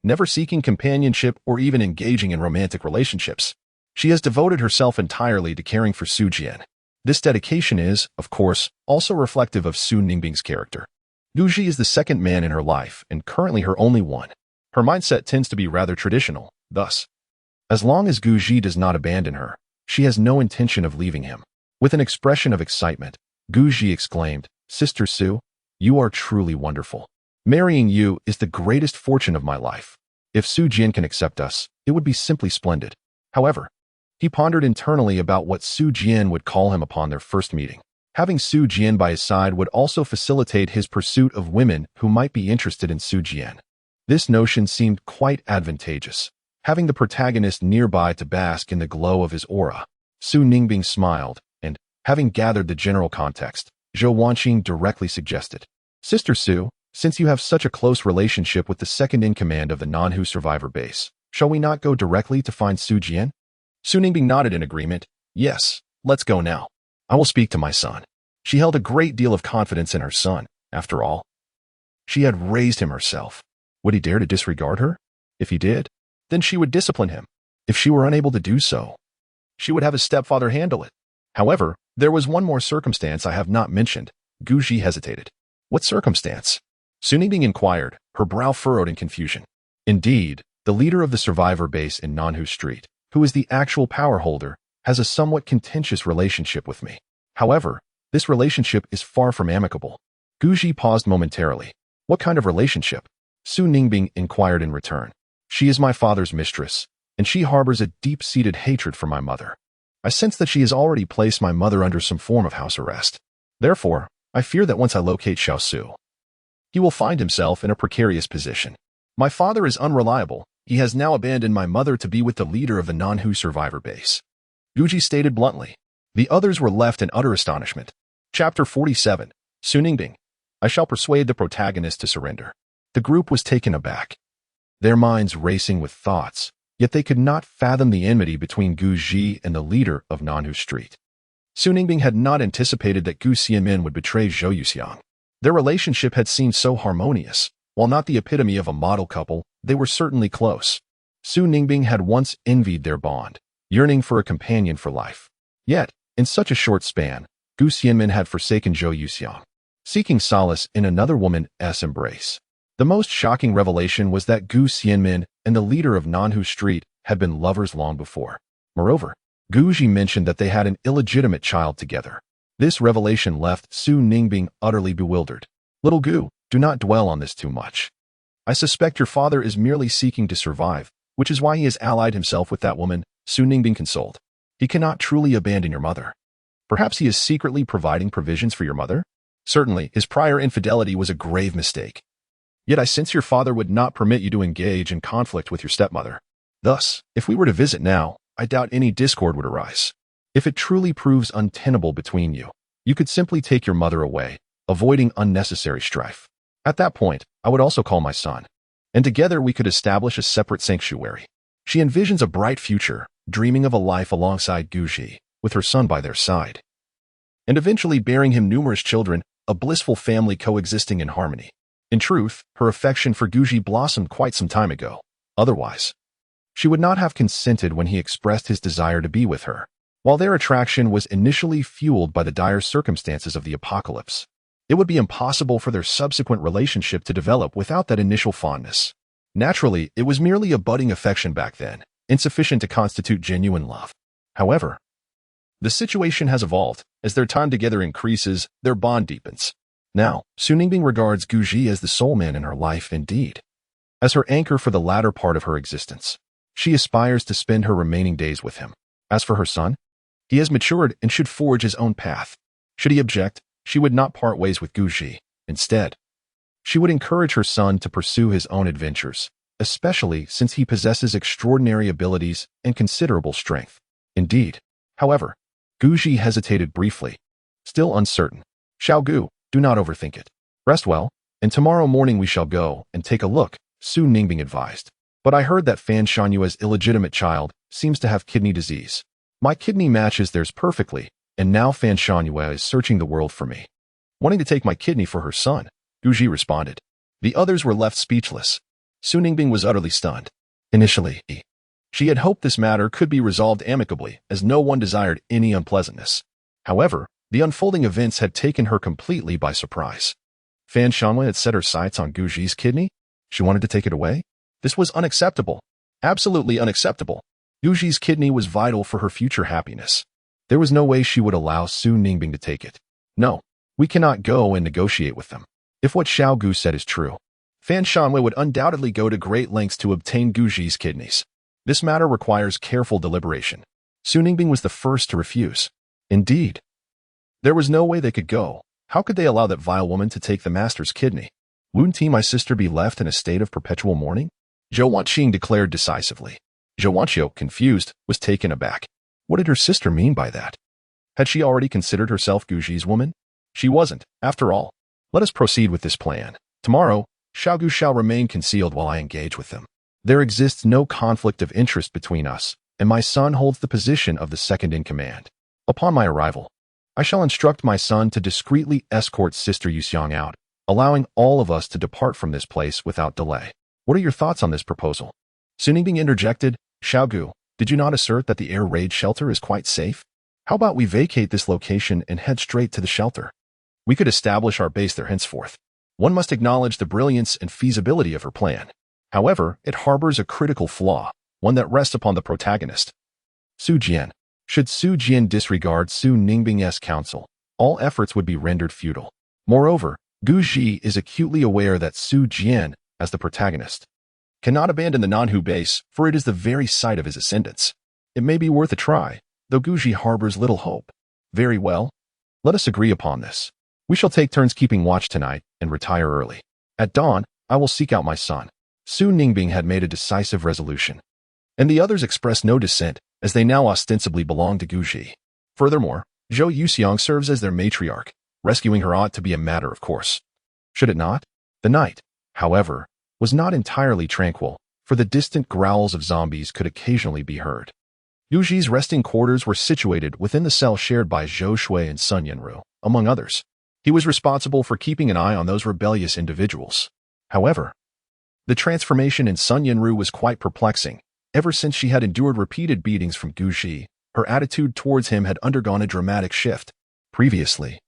never seeking companionship or even engaging in romantic relationships. She has devoted herself entirely to caring for Su Jian. This dedication is, of course, also reflective of Su Ningbing's character. Guji is the second man in her life and currently her only one. Her mindset tends to be rather traditional, thus, as long as Guji does not abandon her, she has no intention of leaving him. With an expression of excitement, Guji exclaimed, "Sister Su, you are truly wonderful. Marrying you is the greatest fortune of my life. If Su Jian can accept us, it would be simply splendid." However, he pondered internally about what Su Jian would call him upon their first meeting. Having Su Jian by his side would also facilitate his pursuit of women who might be interested in Su Jian. This notion seemed quite advantageous. Having the protagonist nearby to bask in the glow of his aura, Su Ningbing smiled, and, having gathered the general context, Zhao Wanqing directly suggested, "Sister Su, since you have such a close relationship with the second-in-command of the Nanhu survivor base, shall we not go directly to find Su Jian?" Su Ningbing nodded in agreement. "Yes, let's go now. I will speak to my son." She held a great deal of confidence in her son. After all, she had raised him herself. Would he dare to disregard her? If he did, then she would discipline him. If she were unable to do so, she would have his stepfather handle it. However, there was one more circumstance I have not mentioned. Guji hesitated. "What circumstance?" Su Ningbing inquired, her brow furrowed in confusion. "Indeed, the leader of the survivor base in Nanhu Street, who is the actual power holder, has a somewhat contentious relationship with me. However, this relationship is far from amicable." Guji paused momentarily. "What kind of relationship?" Su Ningbing inquired in return. "She is my father's mistress, and she harbors a deep-seated hatred for my mother. I sense that she has already placed my mother under some form of house arrest. Therefore, I fear that once I locate Xiao Su, he will find himself in a precarious position. My father is unreliable. He has now abandoned my mother to be with the leader of the Nanhu survivor base." Guji stated bluntly. The others were left in utter astonishment. Chapter 47. Su Ningbing. I shall persuade the protagonist to surrender. The group was taken aback, their minds racing with thoughts, yet they could not fathom the enmity between Guji and the leader of Nanhu Street. Su Ningbing had not anticipated that Gu Xianmin would betray Zhou Yuxiang. Their relationship had seemed so harmonious. While not the epitome of a model couple, they were certainly close. Su Ningbing had once envied their bond, yearning for a companion for life. Yet, in such a short span, Gu Xianmin had forsaken Zhou Yuxiang, seeking solace in another woman's embrace. The most shocking revelation was that Gu Xianmin and the leader of Nanhu Street had been lovers long before. Moreover, Guji mentioned that they had an illegitimate child together. This revelation left Su Ningbing utterly bewildered. "Little Gu, do not dwell on this too much. I suspect your father is merely seeking to survive, which is why he has allied himself with that woman," Su Ningbing consoled. "He cannot truly abandon your mother. Perhaps he is secretly providing provisions for your mother? Certainly, his prior infidelity was a grave mistake. Yet I sense your father would not permit you to engage in conflict with your stepmother. Thus, if we were to visit now, I doubt any discord would arise. If it truly proves untenable between you, you could simply take your mother away, avoiding unnecessary strife. At that point, I would also call my son, and together we could establish a separate sanctuary." She envisions a bright future, dreaming of a life alongside Guji, with her son by their side, and eventually bearing him numerous children, a blissful family coexisting in harmony. In truth, her affection for Guji blossomed quite some time ago. Otherwise, she would not have consented when he expressed his desire to be with her. While their attraction was initially fueled by the dire circumstances of the apocalypse, it would be impossible for their subsequent relationship to develop without that initial fondness. Naturally, it was merely a budding affection back then, insufficient to constitute genuine love. However, the situation has evolved. As their time together increases, their bond deepens. Now, Su Ningbing regards Guji as the sole man in her life indeed, as her anchor for the latter part of her existence. She aspires to spend her remaining days with him. As for her son, he has matured and should forge his own path. Should he object, she would not part ways with Guji. Instead, she would encourage her son to pursue his own adventures, especially since he possesses extraordinary abilities and considerable strength. Indeed, however, Guji hesitated briefly, still uncertain. "Xiao Gu, do not overthink it. Rest well, and tomorrow morning we shall go and take a look," Su Ningbing advised. "But I heard that Fan Shanyue's illegitimate child seems to have kidney disease. My kidney matches theirs perfectly, and now Fan Shangyue is searching the world for me, wanting to take my kidney for her son, Guji responded. The others were left speechless. Su Ningbing was utterly stunned. Initially, she had hoped this matter could be resolved amicably, as no one desired any unpleasantness. However, the unfolding events had taken her completely by surprise. Fan Shangyue had set her sights on Guji's kidney? She wanted to take it away? This was unacceptable. Absolutely unacceptable. Guji's kidney was vital for her future happiness. There was no way she would allow Su Ningbing to take it. No, we cannot go and negotiate with them. If what Xiao Gu said is true, Fan Shangyue would undoubtedly go to great lengths to obtain Guji's kidneys. This matter requires careful deliberation. Su Ningbing was the first to refuse. Indeed. There was no way they could go. How could they allow that vile woman to take the master's kidney? Wouldn't my sister be left in a state of perpetual mourning? Zhao Wanqing declared decisively. Zhao Wanqiu, confused, was taken aback. What did her sister mean by that? Had she already considered herself Guji's woman? She wasn't, after all. Let us proceed with this plan. Tomorrow, Xiao Gu shall remain concealed while I engage with them. There exists no conflict of interest between us, and my son holds the position of the second in command. Upon my arrival, I shall instruct my son to discreetly escort Sister Yuxiang out, allowing all of us to depart from this place without delay. What are your thoughts on this proposal? Su Ningbing interjected. Xiao Gu, did you not assert that the air raid shelter is quite safe? How about we vacate this location and head straight to the shelter? We could establish our base there henceforth. One must acknowledge the brilliance and feasibility of her plan. However, it harbors a critical flaw, one that rests upon the protagonist. Su Jian. Should Su Jian disregard Su Ningbing's counsel, all efforts would be rendered futile. Moreover, Guji is acutely aware that Su Jian, as the protagonist, cannot abandon the Nanhu base, for it is the very site of his ascendance. It may be worth a try, though Guji harbors little hope. Very well. Let us agree upon this. We shall take turns keeping watch tonight and retire early. At dawn, I will seek out my son. Su Ningbing had made a decisive resolution, and the others expressed no dissent, as they now ostensibly belonged to Guji. Furthermore, Zhou Yuxiang serves as their matriarch. Rescuing her ought to be a matter of course. Should it not? The night, however, was not entirely tranquil, for the distant growls of zombies could occasionally be heard. Guji's resting quarters were situated within the cell shared by Zhou Shui and Sun Yanru, among others. He was responsible for keeping an eye on those rebellious individuals. However, the transformation in Sun Yanru was quite perplexing. Ever since she had endured repeated beatings from Guji, her attitude towards him had undergone a dramatic shift. Previously,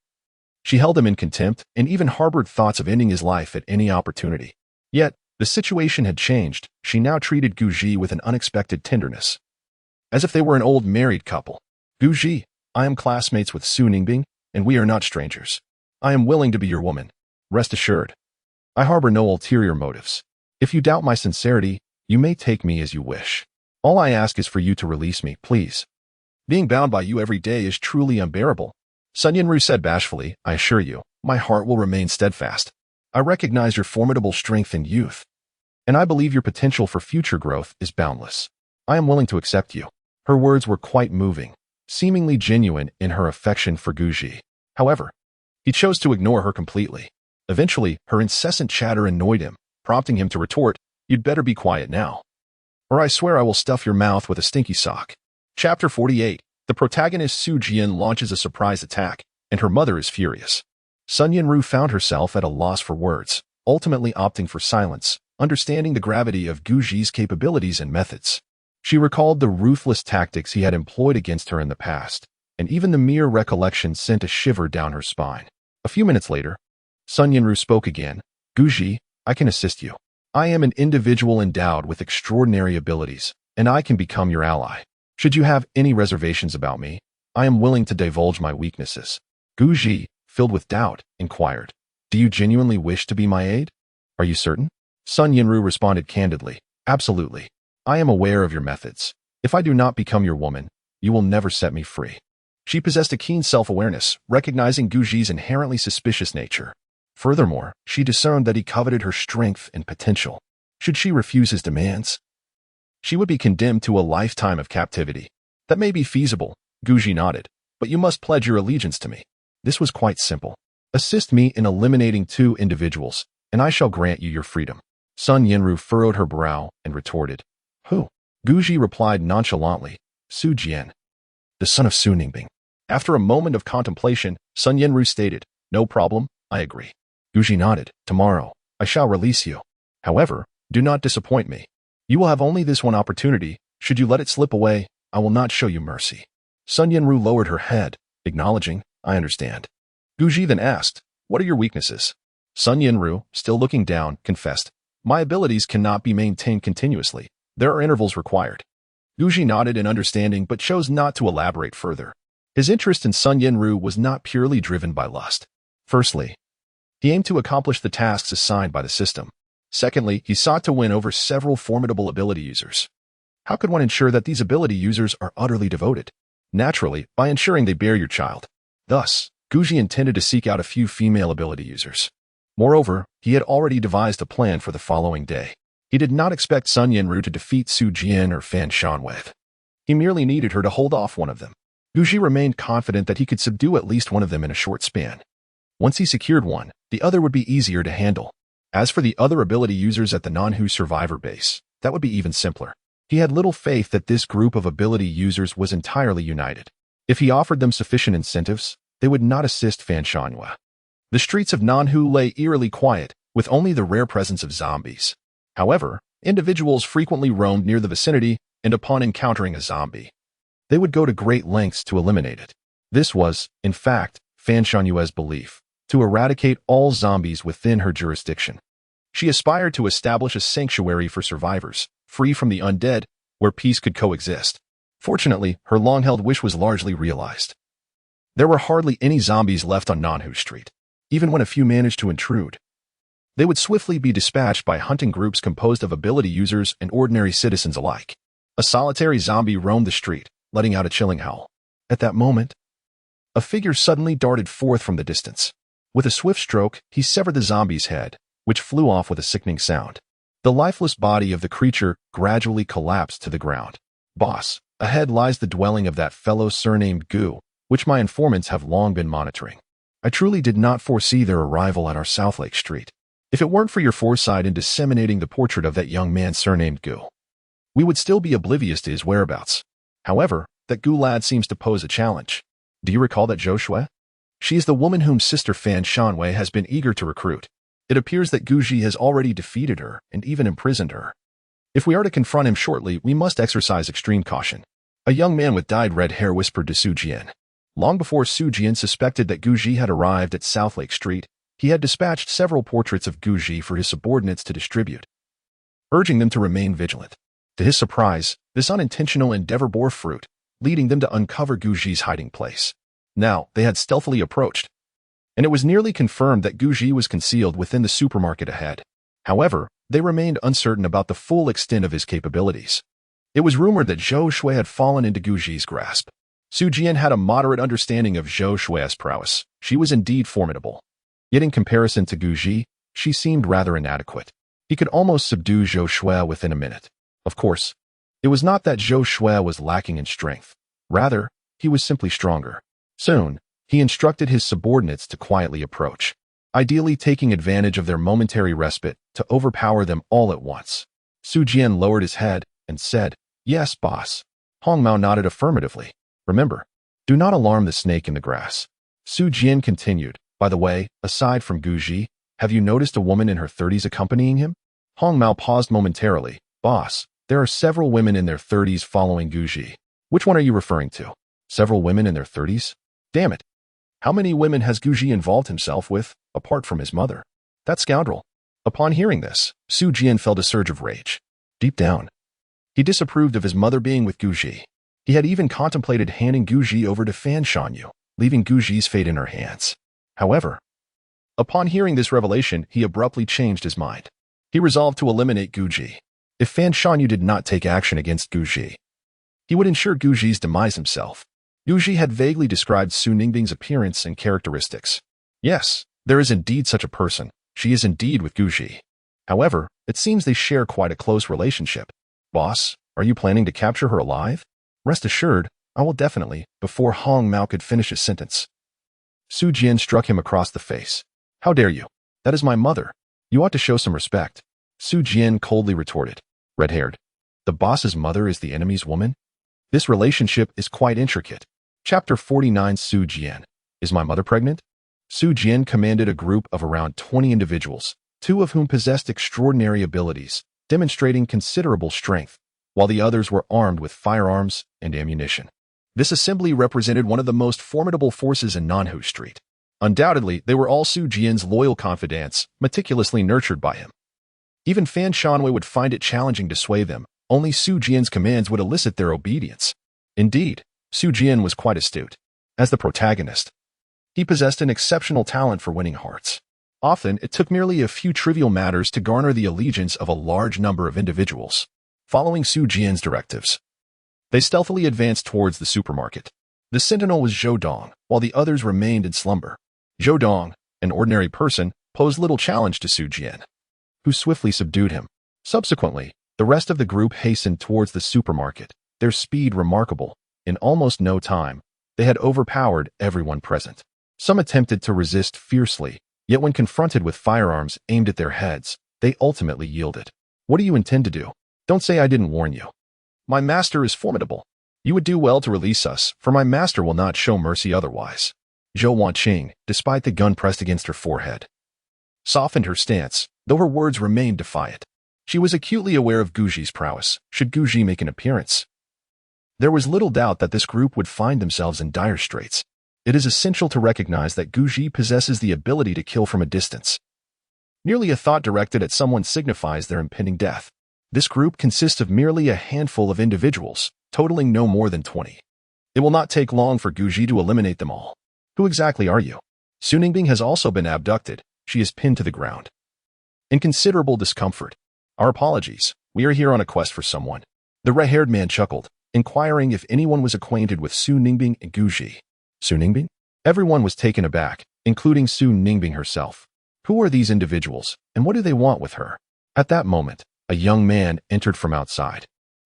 she held him in contempt and even harbored thoughts of ending his life at any opportunity. Yet, the situation had changed. She now treated Guji with an unexpected tenderness, as if they were an old married couple. Guji, I am classmates with Su Ningbing, and we are not strangers. I am willing to be your woman. Rest assured. I harbor no ulterior motives. If you doubt my sincerity, you may take me as you wish. All I ask is for you to release me, please. Being bound by you every day is truly unbearable. Sun Yanru said bashfully, I assure you, my heart will remain steadfast. I recognize your formidable strength and youth, and I believe your potential for future growth is boundless. I am willing to accept you. Her words were quite moving, seemingly genuine in her affection for Guji. However, he chose to ignore her completely. Eventually, her incessant chatter annoyed him, prompting him to retort, You'd better be quiet now, or I swear I will stuff your mouth with a stinky sock. Chapter 48. The protagonist Su Jian launches a surprise attack, and her mother is furious. Sun Yanru found herself at a loss for words, ultimately opting for silence, understanding the gravity of Guji's capabilities and methods. She recalled the ruthless tactics he had employed against her in the past, and even the mere recollection sent a shiver down her spine. A few minutes later, Sun Yanru spoke again. Guji, I can assist you. I am an individual endowed with extraordinary abilities, and I can become your ally. Should you have any reservations about me, I am willing to divulge my weaknesses. Guji, filled with doubt, inquired, Do you genuinely wish to be my aide? Are you certain? Sun Yanru responded candidly, Absolutely. I am aware of your methods. If I do not become your woman, you will never set me free. She possessed a keen self-awareness, recognizing Guji's inherently suspicious nature. Furthermore, she discerned that he coveted her strength and potential. Should she refuse his demands, she would be condemned to a lifetime of captivity. That may be feasible, Guji nodded, but you must pledge your allegiance to me. This was quite simple. Assist me in eliminating 2 individuals, and I shall grant you your freedom. Sun Yanru furrowed her brow and retorted, Who? Guji replied nonchalantly, Su Jian, the son of Su Ningbing. After a moment of contemplation, Sun Yenru stated, no problem, I agree. Guji nodded, tomorrow, I shall release you. However, do not disappoint me. You will have only this one opportunity. Should you let it slip away, I will not show you mercy. Sun Yenru lowered her head, acknowledging, I understand. Guji then asked, what are your weaknesses? Sun Yenru, still looking down, confessed, my abilities cannot be maintained continuously. There are intervals required. Guji nodded in understanding but chose not to elaborate further. His interest in Sun Yenru was not purely driven by lust. Firstly, he aimed to accomplish the tasks assigned by the system. Secondly, he sought to win over several formidable ability users. How could one ensure that these ability users are utterly devoted? Naturally, by ensuring they bear your child. Thus, Guji intended to seek out a few female ability users. Moreover, he had already devised a plan for the following day. He did not expect Sun Yenru to defeat Su Jian or Fan Shanwei. He merely needed her to hold off one of them. Guji remained confident that he could subdue at least one of them in a short span. Once he secured one, the other would be easier to handle. As for the other ability users at the Nanhu survivor base, that would be even simpler. He had little faith that this group of ability users was entirely united. If he offered them sufficient incentives, they would not assist Fan Shanwei. The streets of Nanhu lay eerily quiet, with only the rare presence of zombies. However, individuals frequently roamed near the vicinity, and upon encountering a zombie, they would go to great lengths to eliminate it. This was, in fact, Fan Shanwei's belief, to eradicate all zombies within her jurisdiction. She aspired to establish a sanctuary for survivors, free from the undead, where peace could coexist. Fortunately, her long-held wish was largely realized. There were hardly any zombies left on Nanhu Street. Even when a few managed to intrude, they would swiftly be dispatched by hunting groups composed of ability users and ordinary citizens alike. A solitary zombie roamed the street, letting out a chilling howl. At that moment, a figure suddenly darted forth from the distance. With a swift stroke, he severed the zombie's head, which flew off with a sickening sound. The lifeless body of the creature gradually collapsed to the ground. Boss, ahead lies the dwelling of that fellow surnamed Gu, which my informants have long been monitoring. I truly did not foresee their arrival at our South Lake Street. If it weren't for your foresight in disseminating the portrait of that young man surnamed Gu, we would still be oblivious to his whereabouts. However, that Gu lad seems to pose a challenge. Do you recall that Zhao Shui? She is the woman whom Sister Fan Shanwei has been eager to recruit. It appears that Guji has already defeated her and even imprisoned her. If we are to confront him shortly, we must exercise extreme caution. A young man with dyed red hair whispered to Su Jian. Long before Su Jian suspected that Guji had arrived at South Lake Street, he had dispatched several portraits of Guji for his subordinates to distribute, urging them to remain vigilant. To his surprise, this unintentional endeavor bore fruit, leading them to uncover Guji's hiding place. Now, they had stealthily approached, and it was nearly confirmed that Guji was concealed within the supermarket ahead. However, they remained uncertain about the full extent of his capabilities. It was rumored that Zhao Shui had fallen into Guji's grasp. Su Jian had a moderate understanding of Zhao Shui's prowess. She was indeed formidable. Yet in comparison to Guji, she seemed rather inadequate. He could almost subdue Zhao Shui within a minute. Of course, it was not that Zhao Shui was lacking in strength. Rather, he was simply stronger. Soon, he instructed his subordinates to quietly approach, ideally taking advantage of their momentary respite to overpower them all at once. Su Jian lowered his head and said, Yes, boss. Hong Mao nodded affirmatively. Remember, do not alarm the snake in the grass. Su Jian continued, By the way, aside from Guji, have you noticed a woman in her 30s accompanying him? Hong Mao paused momentarily. Boss, there are several women in their 30s following Guji. Which one are you referring to? Several women in their 30s? Damn it. How many women has Guji involved himself with, apart from his mother? That scoundrel. Upon hearing this, Su Jian felt a surge of rage. Deep down, he disapproved of his mother being with Guji. He had even contemplated handing Guji over to Fan Shanyu, leaving Guji's fate in her hands. However, upon hearing this revelation, he abruptly changed his mind. He resolved to eliminate Guji. If Fan Shanyu did not take action against Guji, he would ensure Guji's demise himself. Guji had vaguely described Su Ningbing's appearance and characteristics. Yes, there is indeed such a person. She is indeed with Guji. However, it seems they share quite a close relationship. Boss, are you planning to capture her alive? Rest assured, I will definitely, before Hong Mao could finish his sentence. Su Jian struck him across the face. How dare you? That is my mother. You ought to show some respect. Su Jian coldly retorted. Red-haired. The boss's mother is the enemy's woman? This relationship is quite intricate. Chapter 49. Su Jian. Is my mother pregnant? Su Jian commanded a group of around 20 individuals, 2 of whom possessed extraordinary abilities, demonstrating considerable strength, while the others were armed with firearms and ammunition. This assembly represented one of the most formidable forces in Nanhu Street. Undoubtedly, they were all Su Jian's loyal confidants, meticulously nurtured by him. Even Fan Shanwei would find it challenging to sway them. Only Su Jian's commands would elicit their obedience. Indeed, Su Jian was quite astute. As the protagonist, he possessed an exceptional talent for winning hearts. Often, it took merely a few trivial matters to garner the allegiance of a large number of individuals. Following Su Jian's directives, they stealthily advanced towards the supermarket. The sentinel was Zhao Dong, while the others remained in slumber. Zhao Dong, an ordinary person, posed little challenge to Su Jian, who swiftly subdued him. Subsequently, the rest of the group hastened towards the supermarket, their speed remarkable. In almost no time, they had overpowered everyone present. Some attempted to resist fiercely, yet when confronted with firearms aimed at their heads, they ultimately yielded. What do you intend to do? Don't say I didn't warn you. My master is formidable. You would do well to release us, for my master will not show mercy otherwise. Zhou Wanqing, despite the gun pressed against her forehead, softened her stance, though her words remained defiant. She was acutely aware of Guji's prowess, should Guji make an appearance. There was little doubt that this group would find themselves in dire straits. It is essential to recognize that Guji possesses the ability to kill from a distance. Nearly a thought directed at someone signifies their impending death. This group consists of merely a handful of individuals, totaling no more than 20. It will not take long for Guji to eliminate them all. Who exactly are you? Su Ningbing has also been abducted. She is pinned to the ground. In considerable discomfort. Our apologies. We are here on a quest for someone. The red-haired man chuckled, inquiring if anyone was acquainted with Su Ningbing and Guji. Su Ningbing? Everyone was taken aback, including Su Ningbing herself. Who are these individuals, and what do they want with her? At that moment, a young man entered from outside.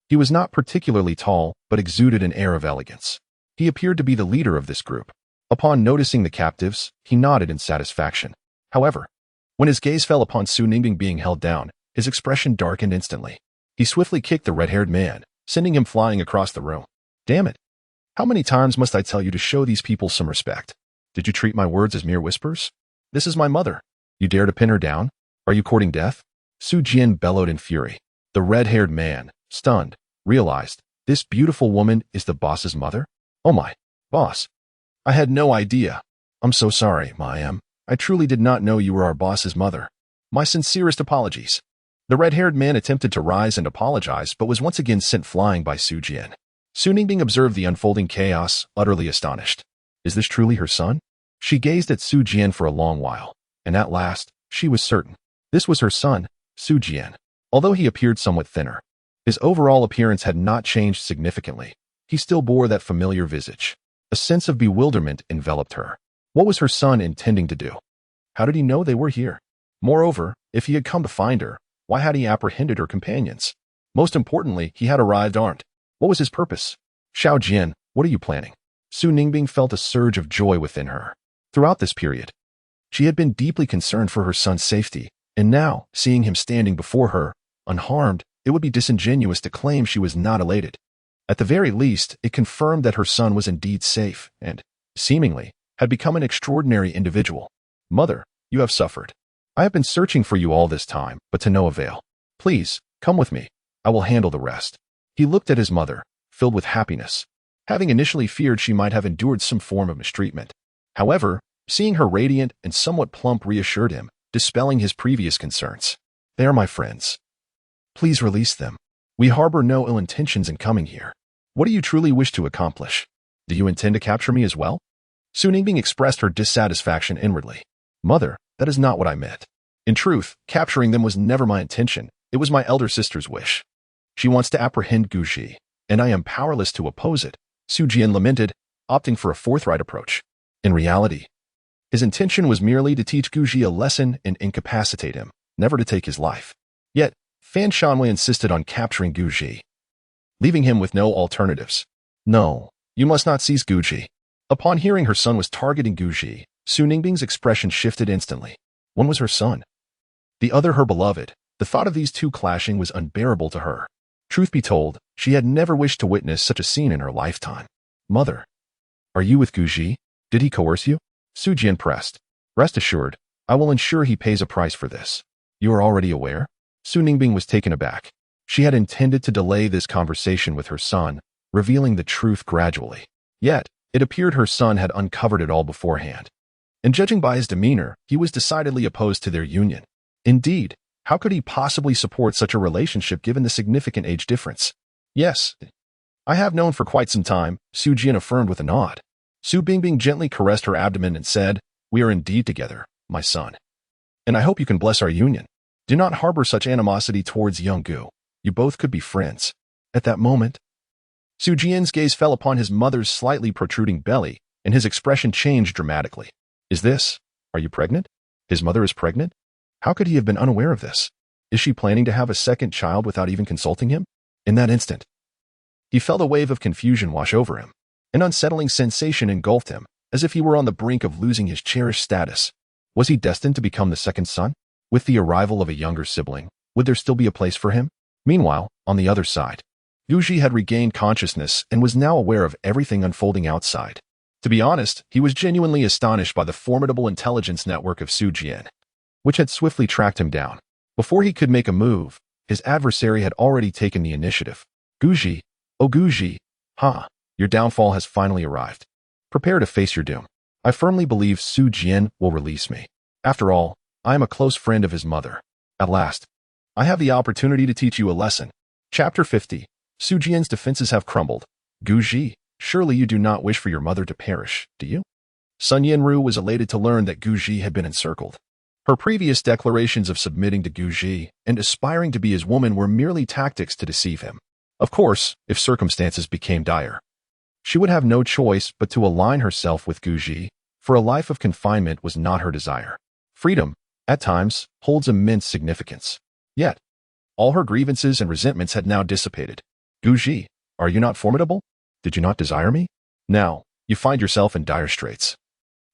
He was not particularly tall, but exuded an air of elegance. He appeared to be the leader of this group. Upon noticing the captives, he nodded in satisfaction. However, when his gaze fell upon Su Ningbing being held down, his expression darkened instantly. He swiftly kicked the red-haired man, sending him flying across the room. Damn it! How many times must I tell you to show these people some respect? Did you treat my words as mere whispers? This is my mother. You dare to pin her down? Are you courting death? Su Jian bellowed in fury. The red-haired man, stunned, realized, this beautiful woman is the boss's mother? Oh my, boss. I had no idea. I'm so sorry, Mayam. I truly did not know you were our boss's mother. My sincerest apologies. The red-haired man attempted to rise and apologize, but was once again sent flying by Su Jian. Su Ningbing observed the unfolding chaos, utterly astonished. Is this truly her son? She gazed at Su Jian for a long while, and at last, she was certain. This was her son, Su Jian. Although he appeared somewhat thinner, his overall appearance had not changed significantly. He still bore that familiar visage. A sense of bewilderment enveloped her. What was her son intending to do? How did he know they were here? Moreover, if he had come to find her, why had he apprehended her companions? Most importantly, he had arrived armed. What was his purpose? Xiao Jian, what are you planning? Su Ningbing felt a surge of joy within her. Throughout this period, she had been deeply concerned for her son's safety, and now, seeing him standing before her, unharmed, it would be disingenuous to claim she was not elated. At the very least, it confirmed that her son was indeed safe and, seemingly, had become an extraordinary individual. Mother, you have suffered. I have been searching for you all this time, but to no avail. Please, come with me. I will handle the rest. He looked at his mother, filled with happiness, having initially feared she might have endured some form of mistreatment. However, seeing her radiant and somewhat plump reassured him, dispelling his previous concerns. They are my friends. Please release them. We harbor no ill intentions in coming here. What do you truly wish to accomplish? Do you intend to capture me as well? Su Ningbing expressed her dissatisfaction inwardly. Mother, that is not what I meant. In truth, capturing them was never my intention. It was my elder sister's wish. She wants to apprehend Guji, and I am powerless to oppose it, Su Jian lamented, opting for a forthright approach. In reality, his intention was merely to teach Guji a lesson and incapacitate him, never to take his life. Yet, Fan Shanwei insisted on capturing Guji, leaving him with no alternatives. No, you must not seize Guji. Upon hearing her son was targeting Guji, Su Ningbing's expression shifted instantly. One was her son. The other her beloved. The thought of these two clashing was unbearable to her. Truth be told, she had never wished to witness such a scene in her lifetime. Mother, are you with Guji? Did he coerce you? Su Jian pressed. Rest assured, I will ensure he pays a price for this. You are already aware? Su Ningbing was taken aback. She had intended to delay this conversation with her son, revealing the truth gradually. Yet, it appeared her son had uncovered it all beforehand. And judging by his demeanor, he was decidedly opposed to their union. Indeed, how could he possibly support such a relationship given the significant age difference? Yes, I have known for quite some time, Su Jian affirmed with a nod. Su Bingbing gently caressed her abdomen and said, We are indeed together, my son. And I hope you can bless our union. Do not harbor such animosity towards young Gu. You both could be friends. At that moment, Su Jian's gaze fell upon his mother's slightly protruding belly, and his expression changed dramatically. Are you pregnant? His mother is pregnant? How could he have been unaware of this? Is she planning to have a second child without even consulting him? In that instant, he felt a wave of confusion wash over him. An unsettling sensation engulfed him, as if he were on the brink of losing his cherished status. Was he destined to become the second son? With the arrival of a younger sibling, would there still be a place for him? Meanwhile, on the other side, Guji had regained consciousness and was now aware of everything unfolding outside. To be honest, he was genuinely astonished by the formidable intelligence network of Su Jian, which had swiftly tracked him down. Before he could make a move, his adversary had already taken the initiative. Guji, oh Guji, your downfall has finally arrived. Prepare to face your doom. I firmly believe Su Jian will release me. After all, I am a close friend of his mother. At last, I have the opportunity to teach you a lesson. Chapter 50. Su Jian's defenses have crumbled. Guji, surely you do not wish for your mother to perish, do you? Sun Yanru was elated to learn that Guji had been encircled. Her previous declarations of submitting to Guji and aspiring to be his woman were merely tactics to deceive him. Of course, if circumstances became dire, she would have no choice but to align herself with Guji, for a life of confinement was not her desire. Freedom, at times, holds immense significance. Yet, all her grievances and resentments had now dissipated. Guji, are you not formidable? Did you not desire me? Now, you find yourself in dire straits.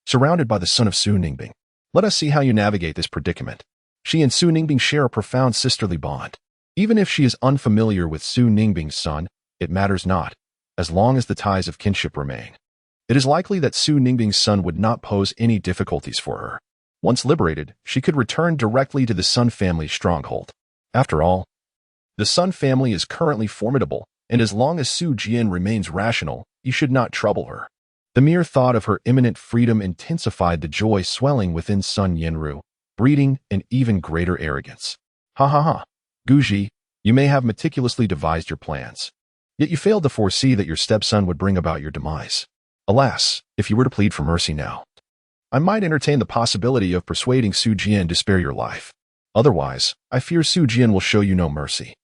Surrounded by the son of Su Ningbing, let us see how you navigate this predicament. She and Su Ningbing share a profound sisterly bond. Even if she is unfamiliar with Su Ningbing's son, it matters not, as long as the ties of kinship remain. It is likely that Su Ningbing's son would not pose any difficulties for her. Once liberated, she could return directly to the Sun family's stronghold. After all, the Sun family is currently formidable, and as long as Su Jian remains rational, you should not trouble her. The mere thought of her imminent freedom intensified the joy swelling within Sun Yanru, breeding an even greater arrogance. Guji, you may have meticulously devised your plans, yet you failed to foresee that your stepson would bring about your demise. Alas, if you were to plead for mercy now, I might entertain the possibility of persuading Su Jian to spare your life. Otherwise, I fear Su Jian will show you no mercy.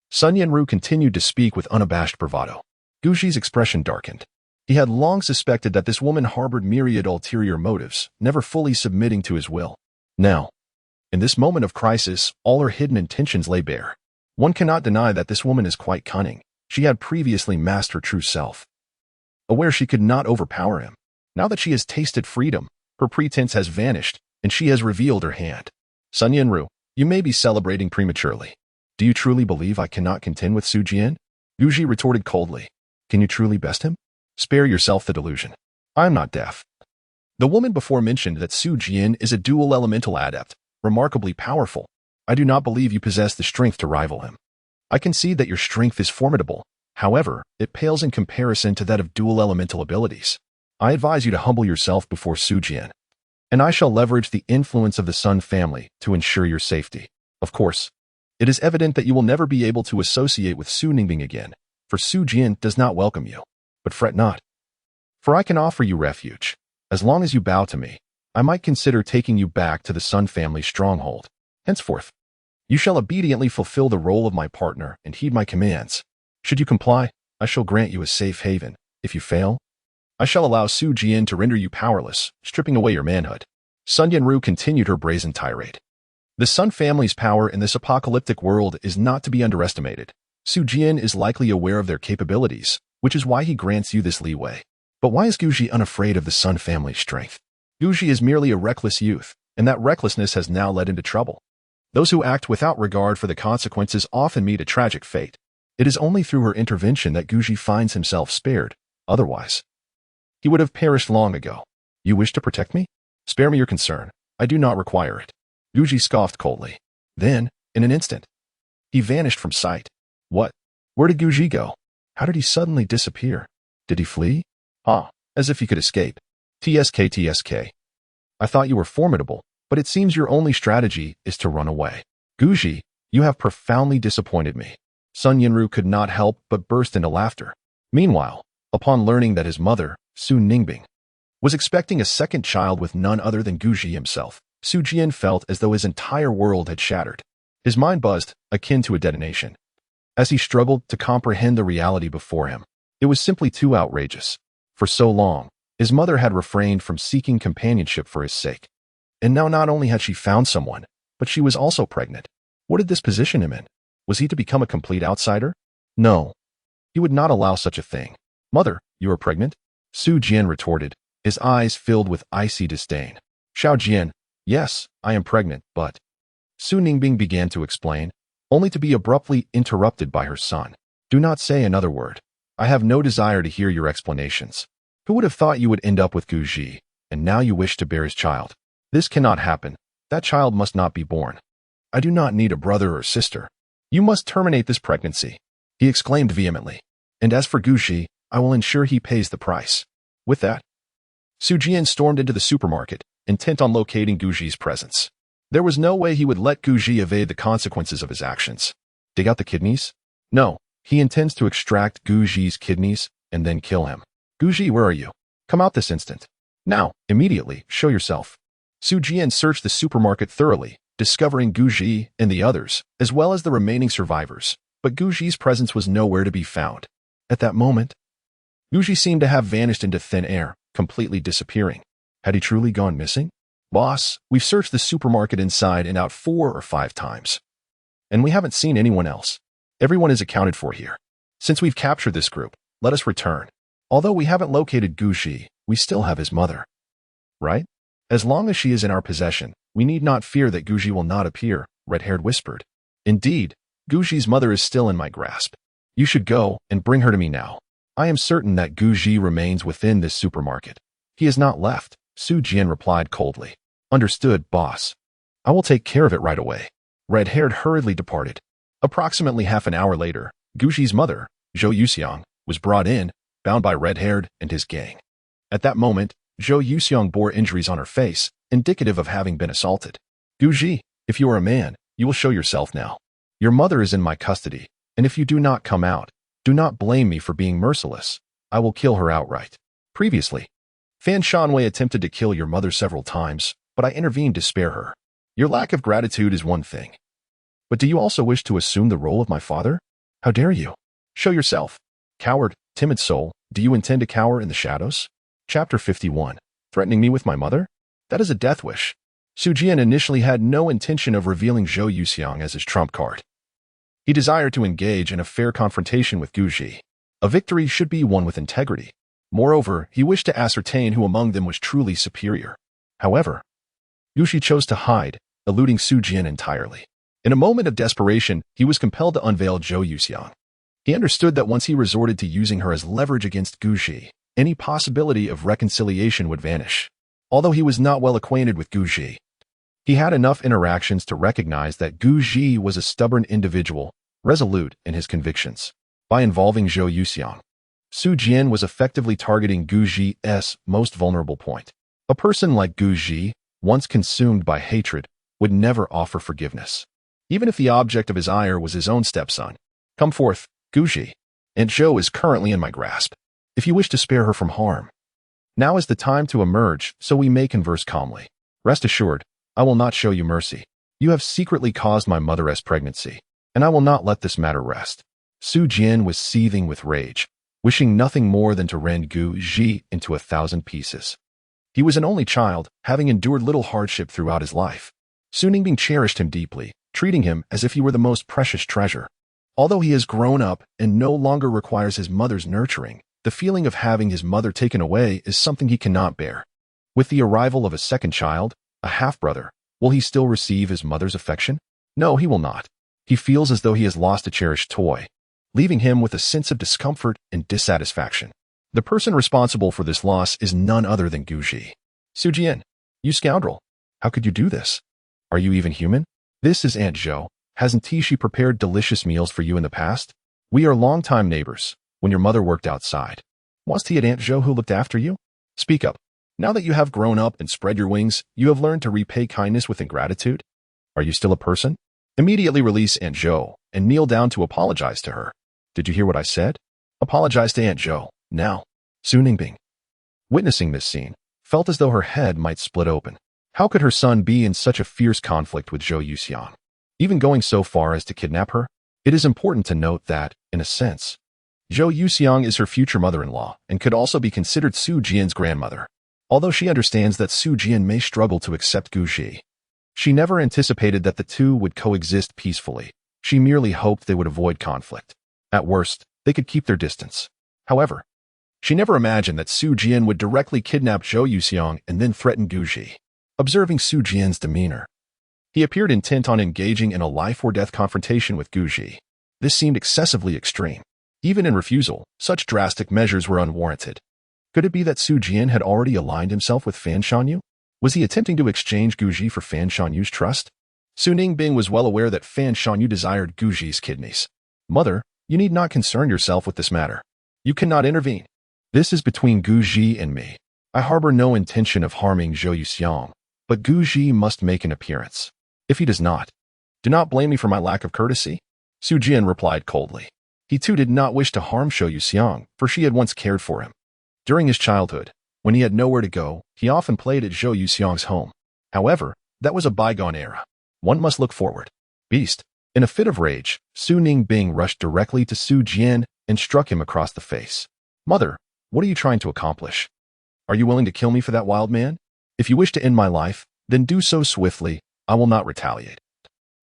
Sun Yanru continued to speak with unabashed bravado. Guji's expression darkened. He had long suspected that this woman harbored myriad ulterior motives, never fully submitting to his will. Now, in this moment of crisis, all her hidden intentions lay bare. One cannot deny that this woman is quite cunning. She had previously masked her true self, aware she could not overpower him. Now that she has tasted freedom, her pretense has vanished, and she has revealed her hand. Sun Yanru, you may be celebrating prematurely. Do you truly believe I cannot contend with Su Jian? Guji retorted coldly. Can you truly best him? Spare yourself the delusion. I am not deaf. The woman before mentioned that Su Jian is a dual elemental adept, remarkably powerful. I do not believe you possess the strength to rival him. I concede that your strength is formidable. However, it pales in comparison to that of dual elemental abilities. I advise you to humble yourself before Su Jian, and I shall leverage the influence of the Sun family to ensure your safety. Of course, it is evident that you will never be able to associate with Su Ningbing again, for Su Jian does not welcome you. But fret not, for I can offer you refuge. As long as you bow to me, I might consider taking you back to the Sun family stronghold. Henceforth, you shall obediently fulfill the role of my partner and heed my commands. Should you comply, I shall grant you a safe haven. If you fail, I shall allow Su Jian to render you powerless, stripping away your manhood. Sun Yanru continued her brazen tirade. The Sun family's power in this apocalyptic world is not to be underestimated. Su Jian is likely aware of their capabilities, which is why he grants you this leeway. But why is Guji unafraid of the Sun family's strength? Guji is merely a reckless youth, and that recklessness has now led into trouble. Those who act without regard for the consequences often meet a tragic fate. It is only through her intervention that Guji finds himself spared. Otherwise, he would have perished long ago. You wish to protect me? Spare me your concern. I do not require it. Guji scoffed coldly. Then, in an instant, he vanished from sight. What? Where did Guji go? How did he suddenly disappear? Did he flee? Ah, as if he could escape. TSK. I thought you were formidable, but it seems your only strategy is to run away. Guji, you have profoundly disappointed me. Sun Yinru could not help but burst into laughter. Meanwhile, upon learning that his mother, Su Ningbing, was expecting a second child with none other than Guji himself, Su Jian felt as though his entire world had shattered. His mind buzzed, akin to a detonation. As he struggled to comprehend the reality before him, it was simply too outrageous. For so long, his mother had refrained from seeking companionship for his sake. And now not only had she found someone, but she was also pregnant. What did this position him in? Was he to become a complete outsider? No. He would not allow such a thing. Mother, you are pregnant? Su Jian retorted, his eyes filled with icy disdain. Xiao Jian, yes, I am pregnant, but... Su Ningbing began to explain, only to be abruptly interrupted by her son. Do not say another word. I have no desire to hear your explanations. Who would have thought you would end up with Guji, and now you wish to bear his child? This cannot happen. That child must not be born. I do not need a brother or sister. You must terminate this pregnancy, he exclaimed vehemently. And as for Guji, I will ensure he pays the price. With that, Su Jian stormed into the supermarket, intent on locating Guji's presence. There was no way he would let Guji evade the consequences of his actions. Dig out the kidneys? No, he intends to extract Guji's kidneys and then kill him. Guji, where are you? Come out this instant. Now, immediately, show yourself. Su Jian searched the supermarket thoroughly, discovering Guji and the others, as well as the remaining survivors, but Guji's presence was nowhere to be found. At that moment, Guji seemed to have vanished into thin air, completely disappearing. Had he truly gone missing? Boss, we've searched the supermarket inside and out 4 or 5 times. And we haven't seen anyone else. Everyone is accounted for here. Since we've captured this group, let us return. Although we haven't located Guji, we still have his mother. Right? As long as she is in our possession, we need not fear that Guji will not appear, Red-Haired whispered. Indeed, Guji's mother is still in my grasp. You should go and bring her to me now. I am certain that Guji remains within this supermarket. He has not left, Su Jian replied coldly. Understood, boss. I will take care of it right away. Red-Haired hurriedly departed. Approximately half an hour later, Guji's mother, Zhou Yuxiang, was brought in, bound by Red-Haired and his gang. At that moment, Zhou Yuxiang bore injuries on her face, indicative of having been assaulted. Guji, if you are a man, you will show yourself now. Your mother is in my custody, and if you do not come out, do not blame me for being merciless. I will kill her outright. Previously, Fan Shanwei attempted to kill your mother several times, but I intervened to spare her. Your lack of gratitude is one thing. But do you also wish to assume the role of my father? How dare you? Show yourself. Coward, timid soul, do you intend to cower in the shadows? Chapter 51. Threatening me with my mother? That is a death wish. Su Jian initially had no intention of revealing Zhou Yuxiang as his trump card. He desired to engage in a fair confrontation with Guji. A victory should be won with integrity. Moreover, he wished to ascertain who among them was truly superior. However, Guji chose to hide, eluding Su Jian entirely. In a moment of desperation, he was compelled to unveil Zhou Yuxiang. He understood that once he resorted to using her as leverage against Guji, any possibility of reconciliation would vanish. Although he was not well acquainted with Guji, he had enough interactions to recognize that Guji was a stubborn individual, resolute in his convictions. By involving Zhou Yuxiang, Su Jian was effectively targeting Guji's most vulnerable point. A person like Guji, once consumed by hatred, would never offer forgiveness, even if the object of his ire was his own stepson. Come forth, Guji. Aunt Zhou is currently in my grasp. If you wish to spare her from harm, now is the time to emerge so we may converse calmly. Rest assured, I will not show you mercy. You have secretly caused my mother's pregnancy, and I will not let this matter rest. Su Jian was seething with rage, wishing nothing more than to rend Guji into 1,000 pieces. He was an only child, having endured little hardship throughout his life. Su Ningbing cherished him deeply, treating him as if he were the most precious treasure. Although he has grown up and no longer requires his mother's nurturing, the feeling of having his mother taken away is something he cannot bear. With the arrival of a second child, a half-brother, will he still receive his mother's affection? No, he will not. He feels as though he has lost a cherished toy. leaving him with a sense of discomfort and dissatisfaction. The person responsible for this loss is none other than Guji. Jian, you scoundrel. How could you do this? Are you even human? This is Aunt Zhao. Hasn't she prepared delicious meals for you in the past? We are longtime neighbors, when your mother worked outside. Wasn't it Aunt Zhao who looked after you? Speak up. Now that you have grown up and spread your wings, you have learned to repay kindness with ingratitude? Are you still a person? Immediately release Aunt Zhao and kneel down to apologize to her. Did you hear what I said? Apologize to Aunt Zhao, now. Su Ningbing, witnessing this scene, felt as though her head might split open. How could her son be in such a fierce conflict with Zhou Yuxiang? Even going so far as to kidnap her? It is important to note that, in a sense, Zhou Yuxiang is her future mother-in-law and could also be considered Su Jian's grandmother. Although she understands that Su Jian may struggle to accept Guji, she never anticipated that the two would coexist peacefully. She merely hoped they would avoid conflict. At worst, they could keep their distance. However, she never imagined that Su Jian would directly kidnap Zhou Yuxiang and then threaten Guji. Observing Su Jian's demeanor, he appeared intent on engaging in a life-or-death confrontation with Guji. This seemed excessively extreme. Even in refusal, such drastic measures were unwarranted. Could it be that Su Jian had already aligned himself with Fan Shanyu? Was he attempting to exchange Guji for Fan Shanyu's trust? Su Ningbing was well aware that Fan Shanyu desired Guji's kidneys. Mother, you need not concern yourself with this matter. You cannot intervene. This is between Guji and me. I harbor no intention of harming Zhou Yuxiang, but Guji must make an appearance. If he does not, do not blame me for my lack of courtesy. Su Jian replied coldly. He too did not wish to harm Zhou Yuxiang, for she had once cared for him. During his childhood, when he had nowhere to go, he often played at Zhou Yuxiang's home. However, that was a bygone era. One must look forward. Beast. In a fit of rage, Su Ningbing rushed directly to Su Jian and struck him across the face. Mother, what are you trying to accomplish? Are you willing to kill me for that wild man? If you wish to end my life, then do so swiftly. I will not retaliate,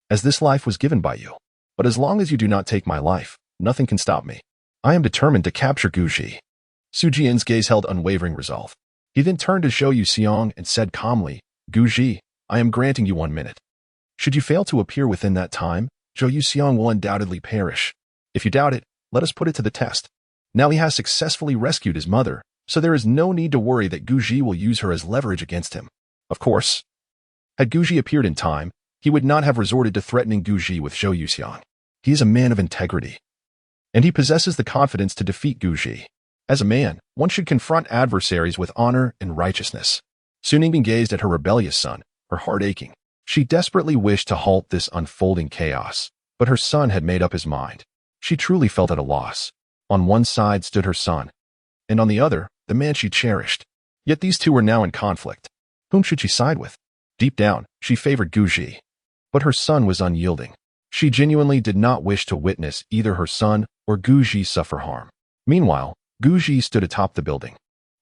as this life was given by you. But as long as you do not take my life, nothing can stop me. I am determined to capture Guji. Su Jian's gaze held unwavering resolve. He then turned to Zhou Yuxiang and said calmly, Guji, I am granting you 1 minute. Should you fail to appear within that time, Zhou Yuxiang will undoubtedly perish. If you doubt it, let us put it to the test. Now he has successfully rescued his mother, so there is no need to worry that Guji will use her as leverage against him. Of course, had Guji appeared in time, he would not have resorted to threatening Guji with Zhou Yuxiang. He is a man of integrity, and he possesses the confidence to defeat Guji. As a man, one should confront adversaries with honor and righteousness. Su Ningbing gazed at her rebellious son, her heart aching. She desperately wished to halt this unfolding chaos, but her son had made up his mind. She truly felt at a loss. On one side stood her son, and on the other, the man she cherished. Yet these two were now in conflict. Whom should she side with? Deep down, she favored Guji. But her son was unyielding. She genuinely did not wish to witness either her son or Guji suffer harm. Meanwhile, Guji stood atop the building,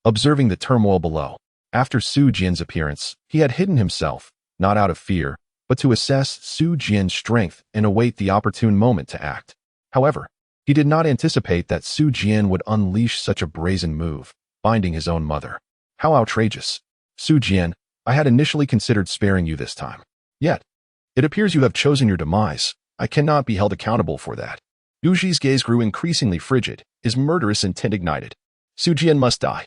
observing the turmoil below. After Su Jian's appearance, he had hidden himself, not out of fear, but to assess Su Jian's strength and await the opportune moment to act. However, he did not anticipate that Su Jian would unleash such a brazen move, binding his own mother. How outrageous. Su Jian, I had initially considered sparing you this time. Yet, it appears you have chosen your demise. I cannot be held accountable for that. Guji's gaze grew increasingly frigid, his murderous intent ignited. Su Jian must die.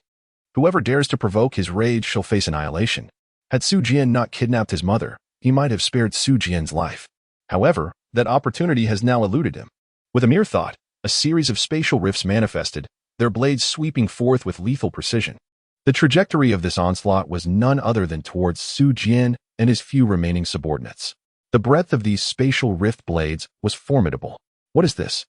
Whoever dares to provoke his rage shall face annihilation. Had Su Jian not kidnapped his mother, he might have spared Su Jian's life. However, that opportunity has now eluded him. With a mere thought, a series of spatial rifts manifested, their blades sweeping forth with lethal precision. The trajectory of this onslaught was none other than towards Su Jian and his few remaining subordinates. The breadth of these spatial rift blades was formidable. What is this?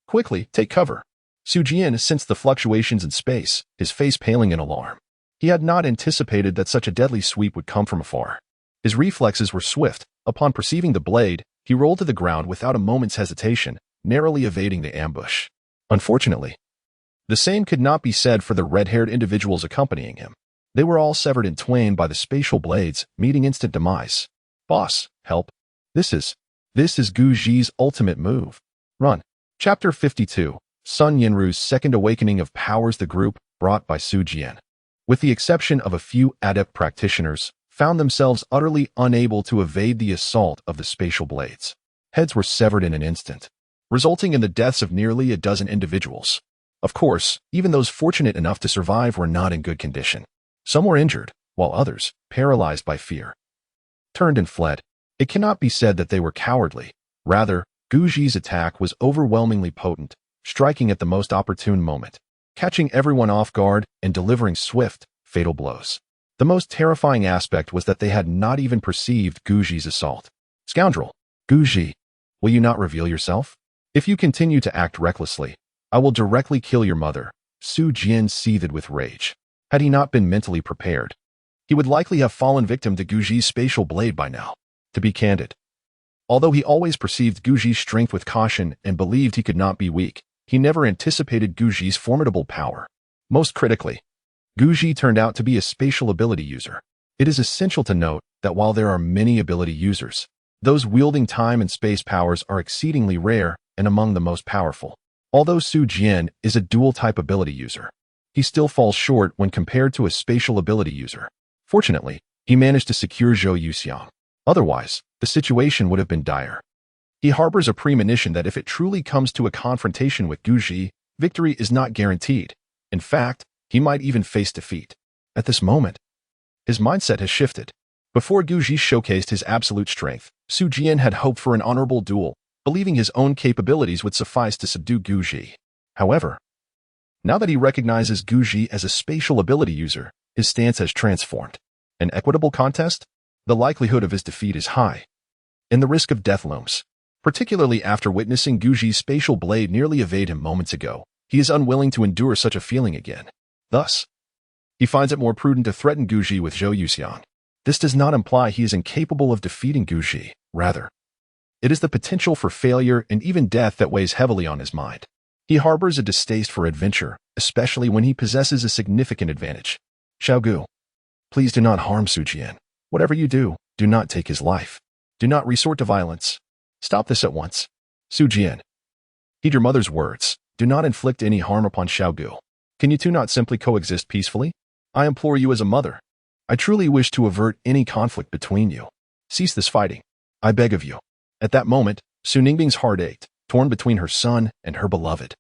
Quickly, take cover. Su Jian sensed the fluctuations in space, his face paling in alarm. He had not anticipated that such a deadly sweep would come from afar. His reflexes were swift. Upon perceiving the blade, he rolled to the ground without a moment's hesitation, narrowly evading the ambush. Unfortunately, the same could not be said for the red-haired individuals accompanying him. They were all severed in twain by the spatial blades, meeting instant demise. Boss, help. This is Guji's ultimate move. Run. Chapter 52. Sun Yinru's Second Awakening of Powers. The group, brought by Su Jian, with the exception of a few adept practitioners, found themselves utterly unable to evade the assault of the spatial blades. Heads were severed in an instant. resulting in the deaths of nearly a dozen individuals. Of course, even those fortunate enough to survive were not in good condition. Some were injured, while others, paralyzed by fear, turned and fled. It cannot be said that they were cowardly. Rather, Guji's attack was overwhelmingly potent, striking at the most opportune moment, catching everyone off guard and delivering swift, fatal blows. The most terrifying aspect was that they had not even perceived Guji's assault. Scoundrel! Guji! Will you not reveal yourself? If you continue to act recklessly, I will directly kill your mother. Jian seethed with rage. Had he not been mentally prepared, he would likely have fallen victim to Guji's spatial blade by now. To be candid, although he always perceived Guji's strength with caution and believed he could not be weak, he never anticipated Guji's formidable power. Most critically, Guji turned out to be a spatial ability user. It is essential to note that while there are many ability users, those wielding time and space powers are exceedingly rare and among the most powerful. Although Jian is a dual-type ability user, he still falls short when compared to a spatial ability user. Fortunately, he managed to secure Zhao. Otherwise, the situation would have been dire. He harbors a premonition that if it truly comes to a confrontation with Guji, victory is not guaranteed. In fact, he might even face defeat. At this moment, his mindset has shifted. Before Guji showcased his absolute strength, Jian had hoped for an honorable duel, believing his own capabilities would suffice to subdue Guji. However, now that he recognizes Guji as a spatial ability user, his stance has transformed. An equitable contest? The likelihood of his defeat is high, and the risk of death looms. Particularly after witnessing Guji's spatial blade nearly evade him moments ago, he is unwilling to endure such a feeling again. Thus, he finds it more prudent to threaten Guji with Zhao. This does not imply he is incapable of defeating Guji. Rather, it is the potential for failure and even death that weighs heavily on his mind. He harbors a distaste for adventure, especially when he possesses a significant advantage. Xiaogu, please do not harm Jian. Whatever you do, do not take his life. Do not resort to violence. Stop this at once. Jian, heed your mother's words. Do not inflict any harm upon Xiaogu. Can you two not simply coexist peacefully? I implore you as a mother. I truly wish to avert any conflict between you. Cease this fighting. I beg of you. At that moment, Su Ningbing's heart ached, torn between her son and her beloved.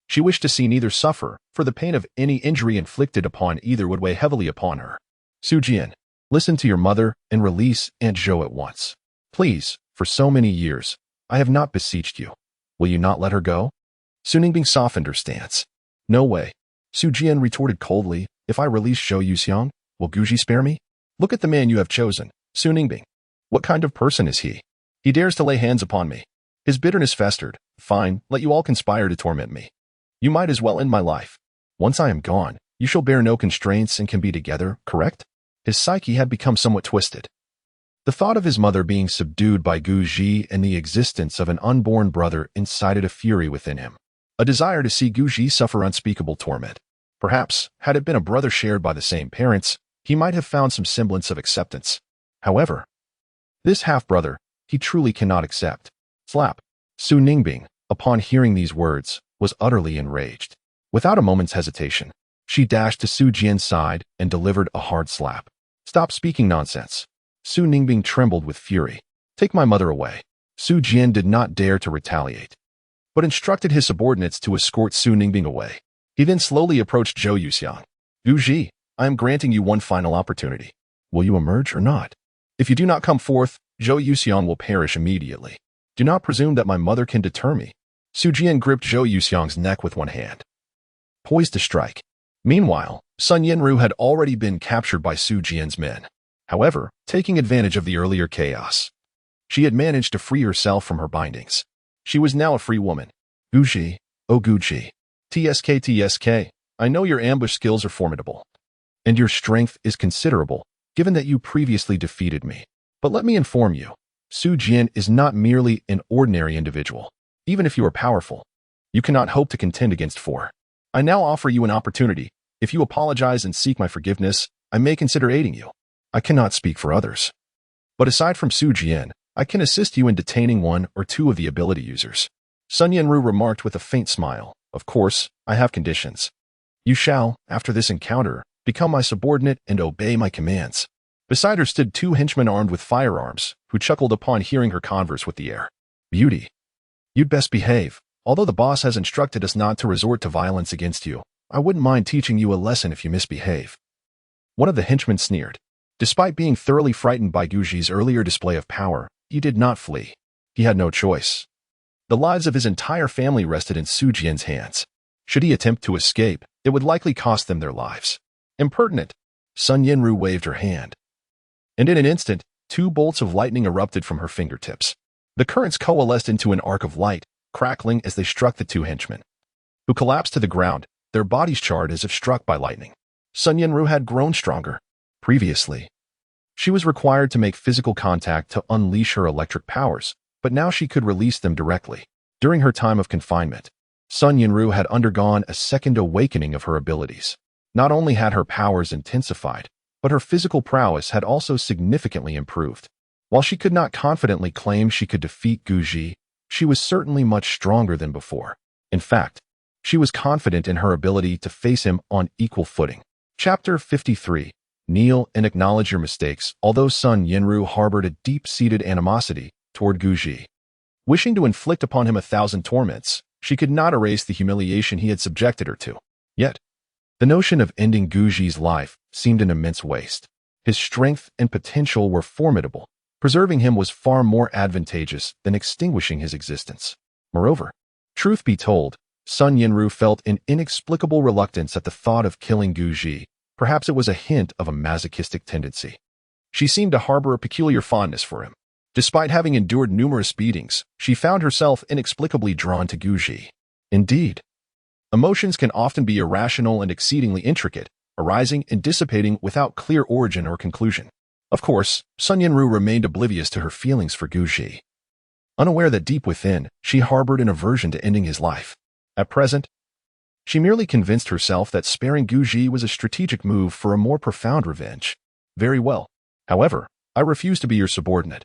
She wished to see neither suffer, for the pain of any injury inflicted upon either would weigh heavily upon her. Jian, listen to your mother and release Aunt Zhao at once. Please, for so many years, I have not beseeched you. Will you not let her go? Su Ningbing softened her stance. No way. Jian retorted coldly. If I release Zhao, will Guji spare me? Look at the man you have chosen, Su Ningbing. What kind of person is he? He dares to lay hands upon me. His bitterness festered. Fine, let you all conspire to torment me. You might as well end my life. Once I am gone, you shall bear no constraints and can be together, correct? His psyche had become somewhat twisted. The thought of his mother being subdued by Guji and the existence of an unborn brother incited a fury within him. A desire to see Guji suffer unspeakable torment. Perhaps, had it been a brother shared by the same parents, he might have found some semblance of acceptance. However, this half-brother, he truly cannot accept. Slap. Su Ningbing, upon hearing these words, was utterly enraged. Without a moment's hesitation, she dashed to Su Jian's side and delivered a hard slap. Stop speaking nonsense. Su Ningbing trembled with fury. Take my mother away. Su Jian did not dare to retaliate, but instructed his subordinates to escort Su Ningbing away. He then slowly approached Zhao. Guji, I am granting you one final opportunity. Will you emerge or not? If you do not come forth, Zhao will perish immediately. Do not presume that my mother can deter me. Su Jian gripped Zhao neck with one hand, poised to strike. Meanwhile, Sun Yenru had already been captured by Su Jian's men. However, taking advantage of the earlier chaos, she had managed to free herself from her bindings. She was now a free woman. Guji, oh Guji. TSK, I know your ambush skills are formidable, and your strength is considerable, given that you previously defeated me. But let me inform you, Su Jian is not merely an ordinary individual. Even if you are powerful, you cannot hope to contend against four. I now offer you an opportunity. If you apologize and seek my forgiveness, I may consider aiding you. I cannot speak for others, but aside from Su Jian, I can assist you in detaining one or two of the ability users. Sun Yenru remarked with a faint smile. Of course, I have conditions. You shall, after this encounter, become my subordinate and obey my commands. Beside her stood two henchmen armed with firearms, who chuckled upon hearing her converse with the air. Beauty. You'd best behave. Although the boss has instructed us not to resort to violence against you, I wouldn't mind teaching you a lesson if you misbehave. One of the henchmen sneered. Despite being thoroughly frightened by Guji's earlier display of power, he did not flee. He had no choice. The lives of his entire family rested in Su Jian's hands. Should he attempt to escape, it would likely cost them their lives. Impertinent! Sun Yinru waved her hand. And in an instant, 2 bolts of lightning erupted from her fingertips. The currents coalesced into an arc of light, crackling as they struck the 2 henchmen, who collapsed to the ground, their bodies charred as if struck by lightning. Sun Yinru had grown stronger. Previously, she was required to make physical contact to unleash her electric powers, but now she could release them directly. During her time of confinement, Sun Yinru had undergone a second awakening of her abilities. Not only had her powers intensified, but her physical prowess had also significantly improved. While she could not confidently claim she could defeat Guji, she was certainly much stronger than before. In fact, she was confident in her ability to face him on equal footing. Chapter 53. Kneel and acknowledge your mistakes. Although Sun Yinru harbored a deep-seated animosity toward Guji, wishing to inflict upon him 1,000 torments, she could not erase the humiliation he had subjected her to. Yet, the notion of ending Guji's life seemed an immense waste. His strength and potential were formidable. Preserving him was far more advantageous than extinguishing his existence. Moreover, truth be told, Sun Yinru felt an inexplicable reluctance at the thought of killing Guji. Perhaps it was a hint of a masochistic tendency. She seemed to harbor a peculiar fondness for him. Despite having endured numerous beatings, she found herself inexplicably drawn to Guji. Indeed, emotions can often be irrational and exceedingly intricate, arising and dissipating without clear origin or conclusion. Of course, Sun Yinru remained oblivious to her feelings for Guji, unaware that deep within, she harbored an aversion to ending his life. At present, she merely convinced herself that sparing Guji was a strategic move for a more profound revenge. Very well. However, I refuse to be your subordinate.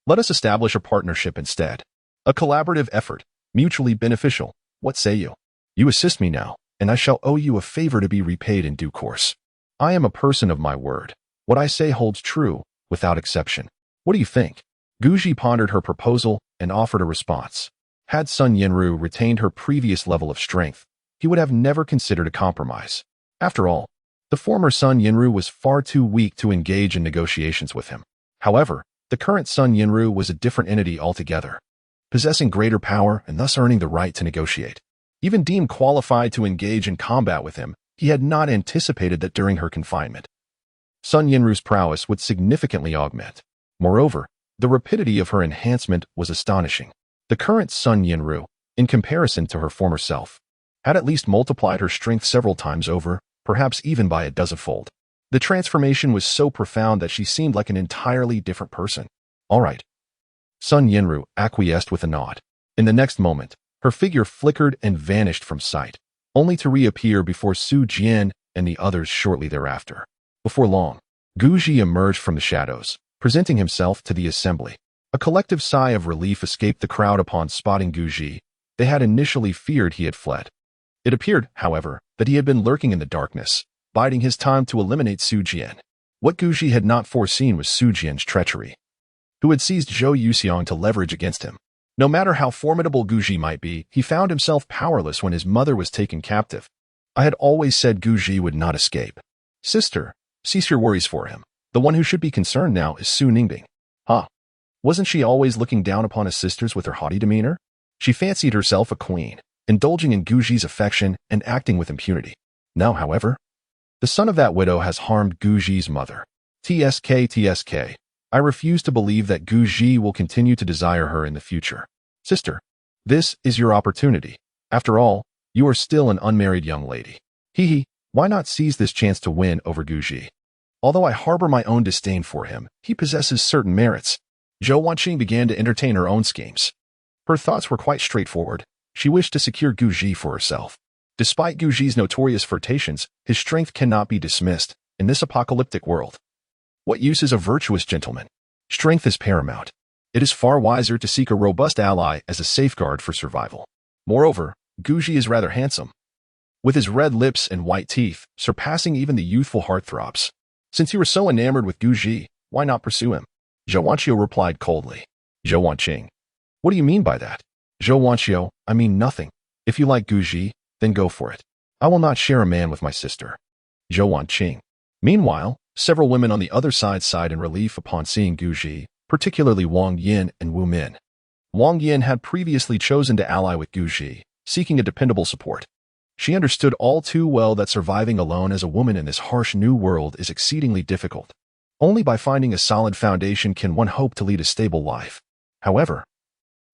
Let us establish a partnership instead. A collaborative effort, mutually beneficial. What say you? You assist me now, and I shall owe you a favor to be repaid in due course. I am a person of my word. What I say holds true, without exception. What do you think? Guji pondered her proposal and offered a response. Had Sun Yinru retained her previous level of strength, he would have never considered a compromise. After all, the former Sun Yinru was far too weak to engage in negotiations with him. However, the current Sun Yinru was a different entity altogether, possessing greater power and thus earning the right to negotiate. Even deemed qualified to engage in combat with him, he had not anticipated that during her confinement, Sun Yinru's prowess would significantly augment. Moreover, the rapidity of her enhancement was astonishing. The current Sun Yinru, in comparison to her former self, had at least multiplied her strength several times over, perhaps even by a dozenfold. The transformation was so profound that she seemed like an entirely different person. All right. Sun Yinru acquiesced with a nod. In the next moment, her figure flickered and vanished from sight, only to reappear before Su Jian and the others shortly thereafter. Before long, Guji emerged from the shadows, presenting himself to the assembly. A collective sigh of relief escaped the crowd upon spotting Guji. They had initially feared he had fled. It appeared, however, that he had been lurking in the darkness, biding his time to eliminate Su Jian. What Guji had not foreseen was Su Jian's treachery, who had seized Zhou Yuxiang to leverage against him. No matter how formidable Guji might be, he found himself powerless when his mother was taken captive. I had always said Guji would not escape. Sister, cease your worries for him. The one who should be concerned now is Su Ningbing. Huh? Wasn't she always looking down upon his sisters with her haughty demeanor? She fancied herself a queen, indulging in Guji's affection and acting with impunity. Now, however, the son of that widow has harmed Guji's mother. TSK. I refuse to believe that Guji will continue to desire her in the future. Sister, this is your opportunity. After all, you are still an unmarried young lady. Why not seize this chance to win over Guji? Although I harbor my own disdain for him, he possesses certain merits. Zhou Wanqing began to entertain her own schemes. Her thoughts were quite straightforward. She wished to secure Guji for herself. Despite Guji's notorious flirtations, his strength cannot be dismissed in this apocalyptic world. What use is a virtuous gentleman? Strength is paramount. It is far wiser to seek a robust ally as a safeguard for survival. Moreover, Guji is rather handsome, with his red lips and white teeth, surpassing even the youthful heartthrobs. Since you were so enamored with Guji, why not pursue him? Zhou Wanqing replied coldly. Zhou Wanqing. What do you mean by that? Zhou Wanqiu, I mean nothing. If you like Guji, then go for it. I will not share a man with my sister. Zhou Wanqing. Meanwhile, several women on the other side sighed in relief upon seeing Guji, particularly Wang Yin and Wu Min. Wang Yin had previously chosen to ally with Guji, seeking a dependable support. She understood all too well that surviving alone as a woman in this harsh new world is exceedingly difficult. Only by finding a solid foundation can one hope to lead a stable life. However,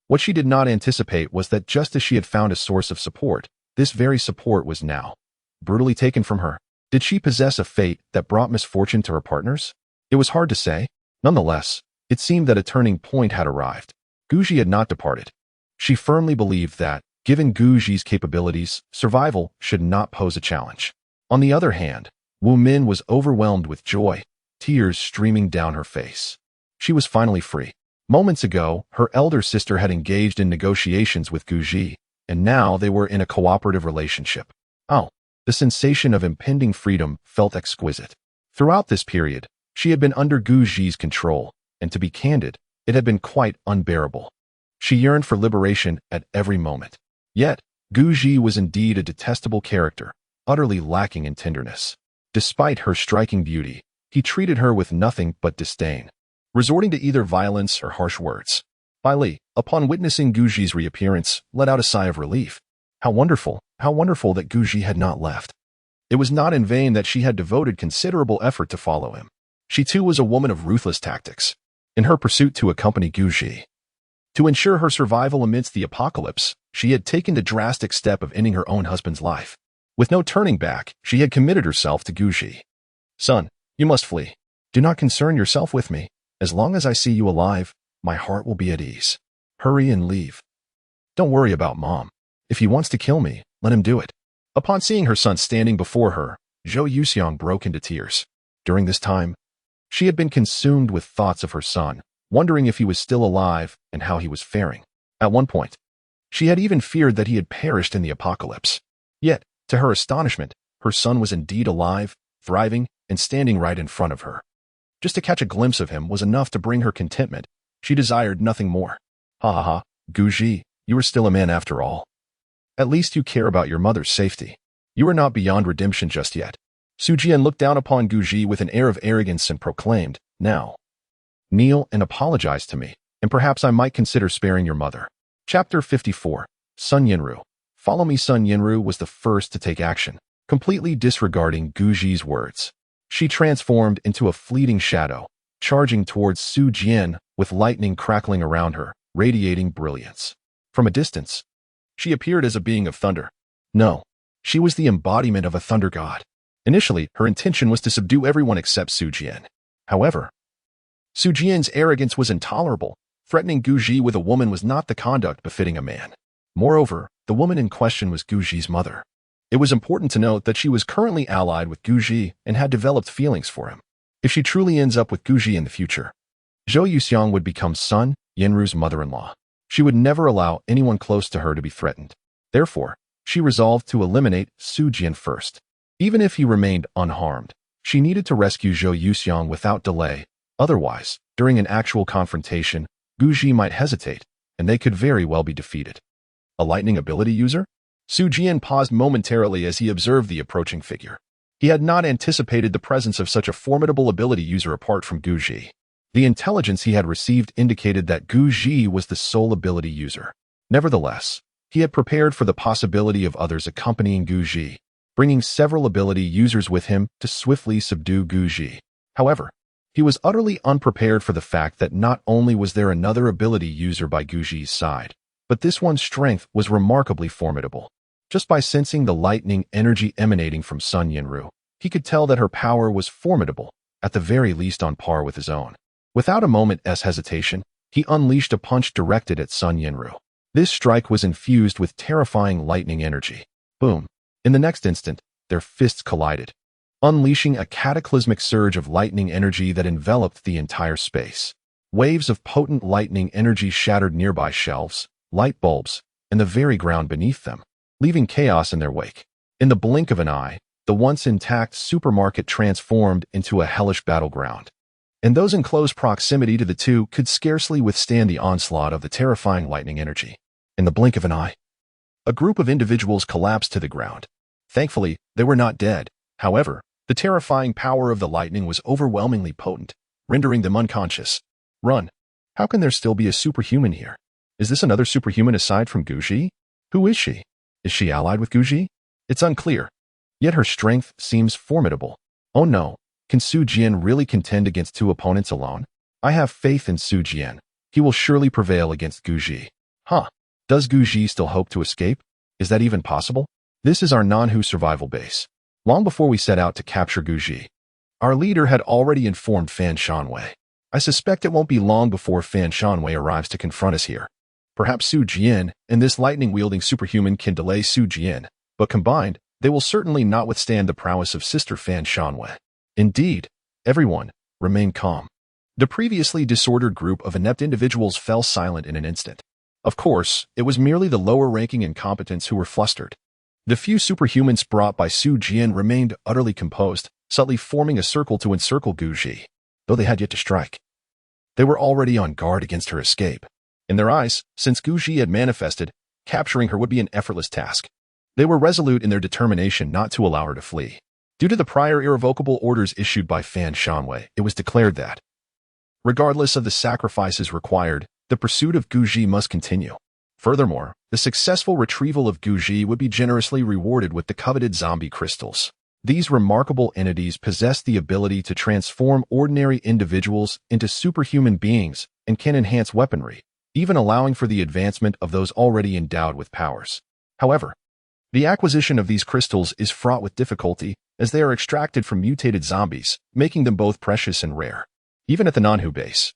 what she did not anticipate was that just as she had found a source of support, this very support was now brutally taken from her. Did she possess a fate that brought misfortune to her partners? It was hard to say. Nonetheless, it seemed that a turning point had arrived. Guji had not departed. She firmly believed that, given Guji's capabilities, survival should not pose a challenge. On the other hand, Wu Min was overwhelmed with joy, tears streaming down her face. She was finally free. Moments ago, her elder sister had engaged in negotiations with Guji, and now they were in a cooperative relationship. Oh, the sensation of impending freedom felt exquisite. Throughout this period, she had been under Guji's control, and to be candid, it had been quite unbearable. She yearned for liberation at every moment. Yet, Guji was indeed a detestable character, utterly lacking in tenderness. Despite her striking beauty, he treated her with nothing but disdain, resorting to either violence or harsh words. Li, upon witnessing Guji's reappearance, let out a sigh of relief. How wonderful that Guji had not left. It was not in vain that she had devoted considerable effort to follow him. She too was a woman of ruthless tactics. In her pursuit to accompany Guji, to ensure her survival amidst the apocalypse, she had taken the drastic step of ending her own husband's life. With no turning back, she had committed herself to Guji. Son, you must flee. Do not concern yourself with me. As long as I see you alive, my heart will be at ease. Hurry and leave. Don't worry about Mom. If he wants to kill me, let him do it. Upon seeing her son standing before her, Zhou Yuxiang broke into tears. During this time, she had been consumed with thoughts of her son, wondering if he was still alive and how he was faring. At one point, she had even feared that he had perished in the apocalypse. Yet, to her astonishment, her son was indeed alive, thriving, and standing right in front of her. Just to catch a glimpse of him was enough to bring her contentment. She desired nothing more. Ha ha ha, Guji, you are still a man after all. At least you care about your mother's safety. You are not beyond redemption just yet. Su Jian looked down upon Guji with an air of arrogance and proclaimed, Now, kneel and apologize to me, and perhaps I might consider sparing your mother. Chapter 54. Sun Yinru. Follow me. Sun Yinru was the first to take action, completely disregarding Guji's words. She transformed into a fleeting shadow, charging towards Su Jian with lightning crackling around her, radiating brilliance. From a distance, she appeared as a being of thunder. No, she was the embodiment of a thunder god. Initially, her intention was to subdue everyone except Su Jian. However, Su Jian's arrogance was intolerable. Threatening Guji with a woman was not the conduct befitting a man. Moreover, the woman in question was Guji's mother. It was important to note that she was currently allied with Guji and had developed feelings for him. If she truly ends up with Guji in the future, Zhou Yuxiang would become Sun Yinru's mother-in-law. She would never allow anyone close to her to be threatened. Therefore, she resolved to eliminate Su Jian first. Even if he remained unharmed, she needed to rescue Zhou Yuxiang without delay. Otherwise, during an actual confrontation, Guji might hesitate, and they could very well be defeated. A lightning ability user? Su Jian paused momentarily as he observed the approaching figure. He had not anticipated the presence of such a formidable ability user apart from Guji. The intelligence he had received indicated that Guji was the sole ability user. Nevertheless, he had prepared for the possibility of others accompanying Guji, bringing several ability users with him to swiftly subdue Guji. However, he was utterly unprepared for the fact that not only was there another ability user by Guji's side, but this one's strength was remarkably formidable. Just by sensing the lightning energy emanating from Sun Yinru, he could tell that her power was formidable, at the very least on par with his own. Without a moment's hesitation, he unleashed a punch directed at Sun Yinru. This strike was infused with terrifying lightning energy. Boom. In the next instant, their fists collided, unleashing a cataclysmic surge of lightning energy that enveloped the entire space. Waves of potent lightning energy shattered nearby shelves, light bulbs, and the very ground beneath them, leaving chaos in their wake. In the blink of an eye, the once intact supermarket transformed into a hellish battleground, and those in close proximity to the two could scarcely withstand the onslaught of the terrifying lightning energy. In the blink of an eye, a group of individuals collapsed to the ground. Thankfully, they were not dead. However, the terrifying power of the lightning was overwhelmingly potent, rendering them unconscious. Run. How can there still be a superhuman here? Is this another superhuman aside from Guji? Who is she? Is she allied with Guji? It's unclear. Yet her strength seems formidable. Oh no, can Su Jian really contend against two opponents alone? I have faith in Su Jian. He will surely prevail against Guji. Huh. Does Guji still hope to escape? Is that even possible? This is our Nanhu survival base. Long before we set out to capture Guji, our leader had already informed Fan Shanwei. I suspect it won't be long before Fan Shanwei arrives to confront us here. Perhaps Su Jian and this lightning-wielding superhuman can delay Su Jian, but combined, they will certainly not withstand the prowess of Sister Fan Shanwei. Indeed, everyone remained calm. The previously disordered group of inept individuals fell silent in an instant. Of course, it was merely the lower-ranking incompetents who were flustered. The few superhumans brought by Su Jian remained utterly composed, subtly forming a circle to encircle Guji, though they had yet to strike. They were already on guard against her escape. In their eyes, since Guji had manifested, capturing her would be an effortless task. They were resolute in their determination not to allow her to flee. Due to the prior irrevocable orders issued by Fan Shanwei, it was declared that, regardless of the sacrifices required, the pursuit of Guji must continue. Furthermore, the successful retrieval of Guji would be generously rewarded with the coveted zombie crystals. These remarkable entities possess the ability to transform ordinary individuals into superhuman beings and can enhance weaponry, even allowing for the advancement of those already endowed with powers. However, the acquisition of these crystals is fraught with difficulty as they are extracted from mutated zombies, making them both precious and rare. Even at the Nanhu base,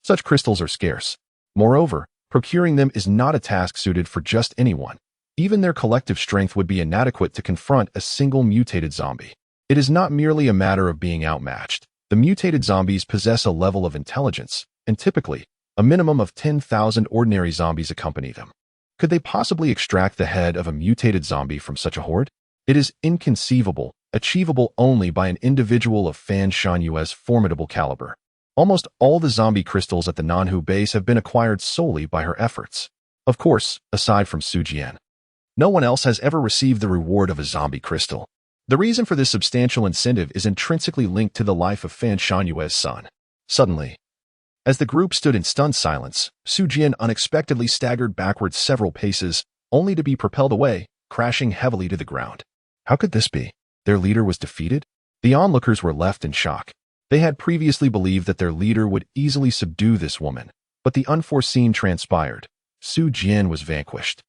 such crystals are scarce. Moreover, procuring them is not a task suited for just anyone. Even their collective strength would be inadequate to confront a single mutated zombie. It is not merely a matter of being outmatched. The mutated zombies possess a level of intelligence, and typically, a minimum of 10,000 ordinary zombies accompany them. Could they possibly extract the head of a mutated zombie from such a horde? It is inconceivable, achievable only by an individual of Fan Shanwei's formidable caliber. Almost all the zombie crystals at the Nanhu base have been acquired solely by her efforts. Of course, aside from Su Jian. No one else has ever received the reward of a zombie crystal. The reason for this substantial incentive is intrinsically linked to the life of Fan Shanwei's son. Suddenly, as the group stood in stunned silence, Su Jian unexpectedly staggered backwards several paces, only to be propelled away, crashing heavily to the ground. How could this be? Their leader was defeated? The onlookers were left in shock. They had previously believed that their leader would easily subdue this woman, but the unforeseen transpired. Su Jian was vanquished,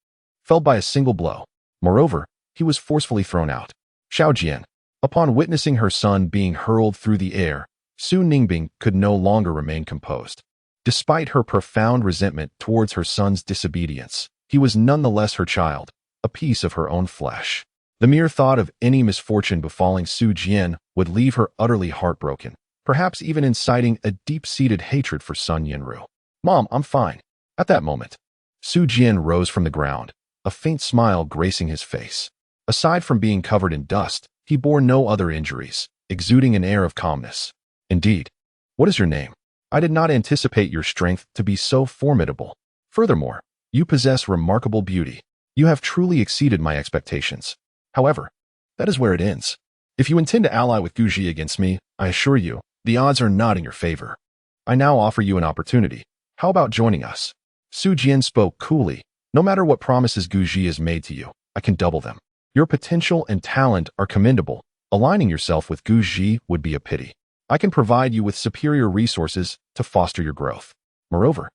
felled by a single blow. Moreover, he was forcefully thrown out. Xiao Jian, upon witnessing her son being hurled through the air, Su Ningbing could no longer remain composed. Despite her profound resentment towards her son's disobedience, he was nonetheless her child, a piece of her own flesh. The mere thought of any misfortune befalling Su Jian would leave her utterly heartbroken, perhaps even inciting a deep-seated hatred for Sun Yinru. Mom, I'm fine. At that moment, Su Jian rose from the ground, a faint smile gracing his face. Aside from being covered in dust, he bore no other injuries, exuding an air of calmness. Indeed. What is your name? I did not anticipate your strength to be so formidable. Furthermore, you possess remarkable beauty. You have truly exceeded my expectations. However, that is where it ends. If you intend to ally with Guji against me, I assure you, the odds are not in your favor. I now offer you an opportunity. How about joining us? Su Jian spoke coolly. No matter what promises Guji has made to you, I can double them. Your potential and talent are commendable. Aligning yourself with Guji would be a pity. I can provide you with superior resources to foster your growth. Moreover,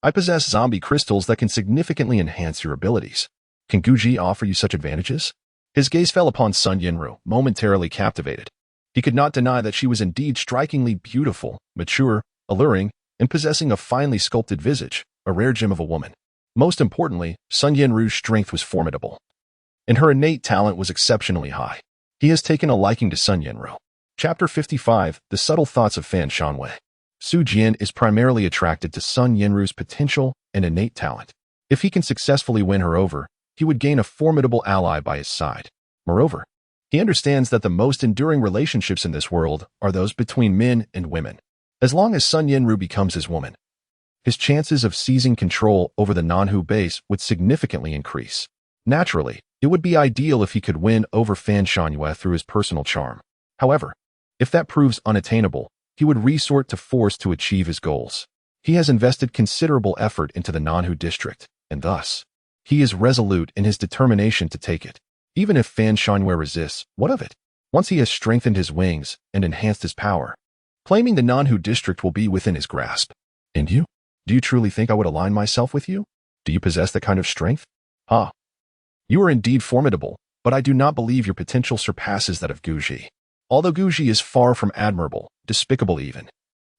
I possess zombie crystals that can significantly enhance your abilities. Can Guji offer you such advantages? His gaze fell upon Sun Yinru, momentarily captivated. He could not deny that she was indeed strikingly beautiful, mature, alluring, and possessing a finely sculpted visage, a rare gem of a woman. Most importantly, Sun Yinru's strength was formidable, and her innate talent was exceptionally high. He has taken a liking to Sun Yinru. Chapter 55, The Subtle Thoughts of Fan Shanwei. Su Jian is primarily attracted to Sun Yinru's potential and innate talent. If he can successfully win her over, he would gain a formidable ally by his side. Moreover, he understands that the most enduring relationships in this world are those between men and women. As long as Sun Yinru becomes his woman, his chances of seizing control over the Nanhu base would significantly increase. Naturally, it would be ideal if he could win over Fan Shangyue through his personal charm. However, if that proves unattainable, he would resort to force to achieve his goals. He has invested considerable effort into the Nanhu district, and thus, he is resolute in his determination to take it. Even if Fan Shangyue resists, what of it? Once he has strengthened his wings and enhanced his power, claiming the Nanhu district will be within his grasp. And you? Do you truly think I would align myself with you? Do you possess that kind of strength? Ah. You are indeed formidable, but I do not believe your potential surpasses that of Guji. Although Guji is far from admirable, despicable even,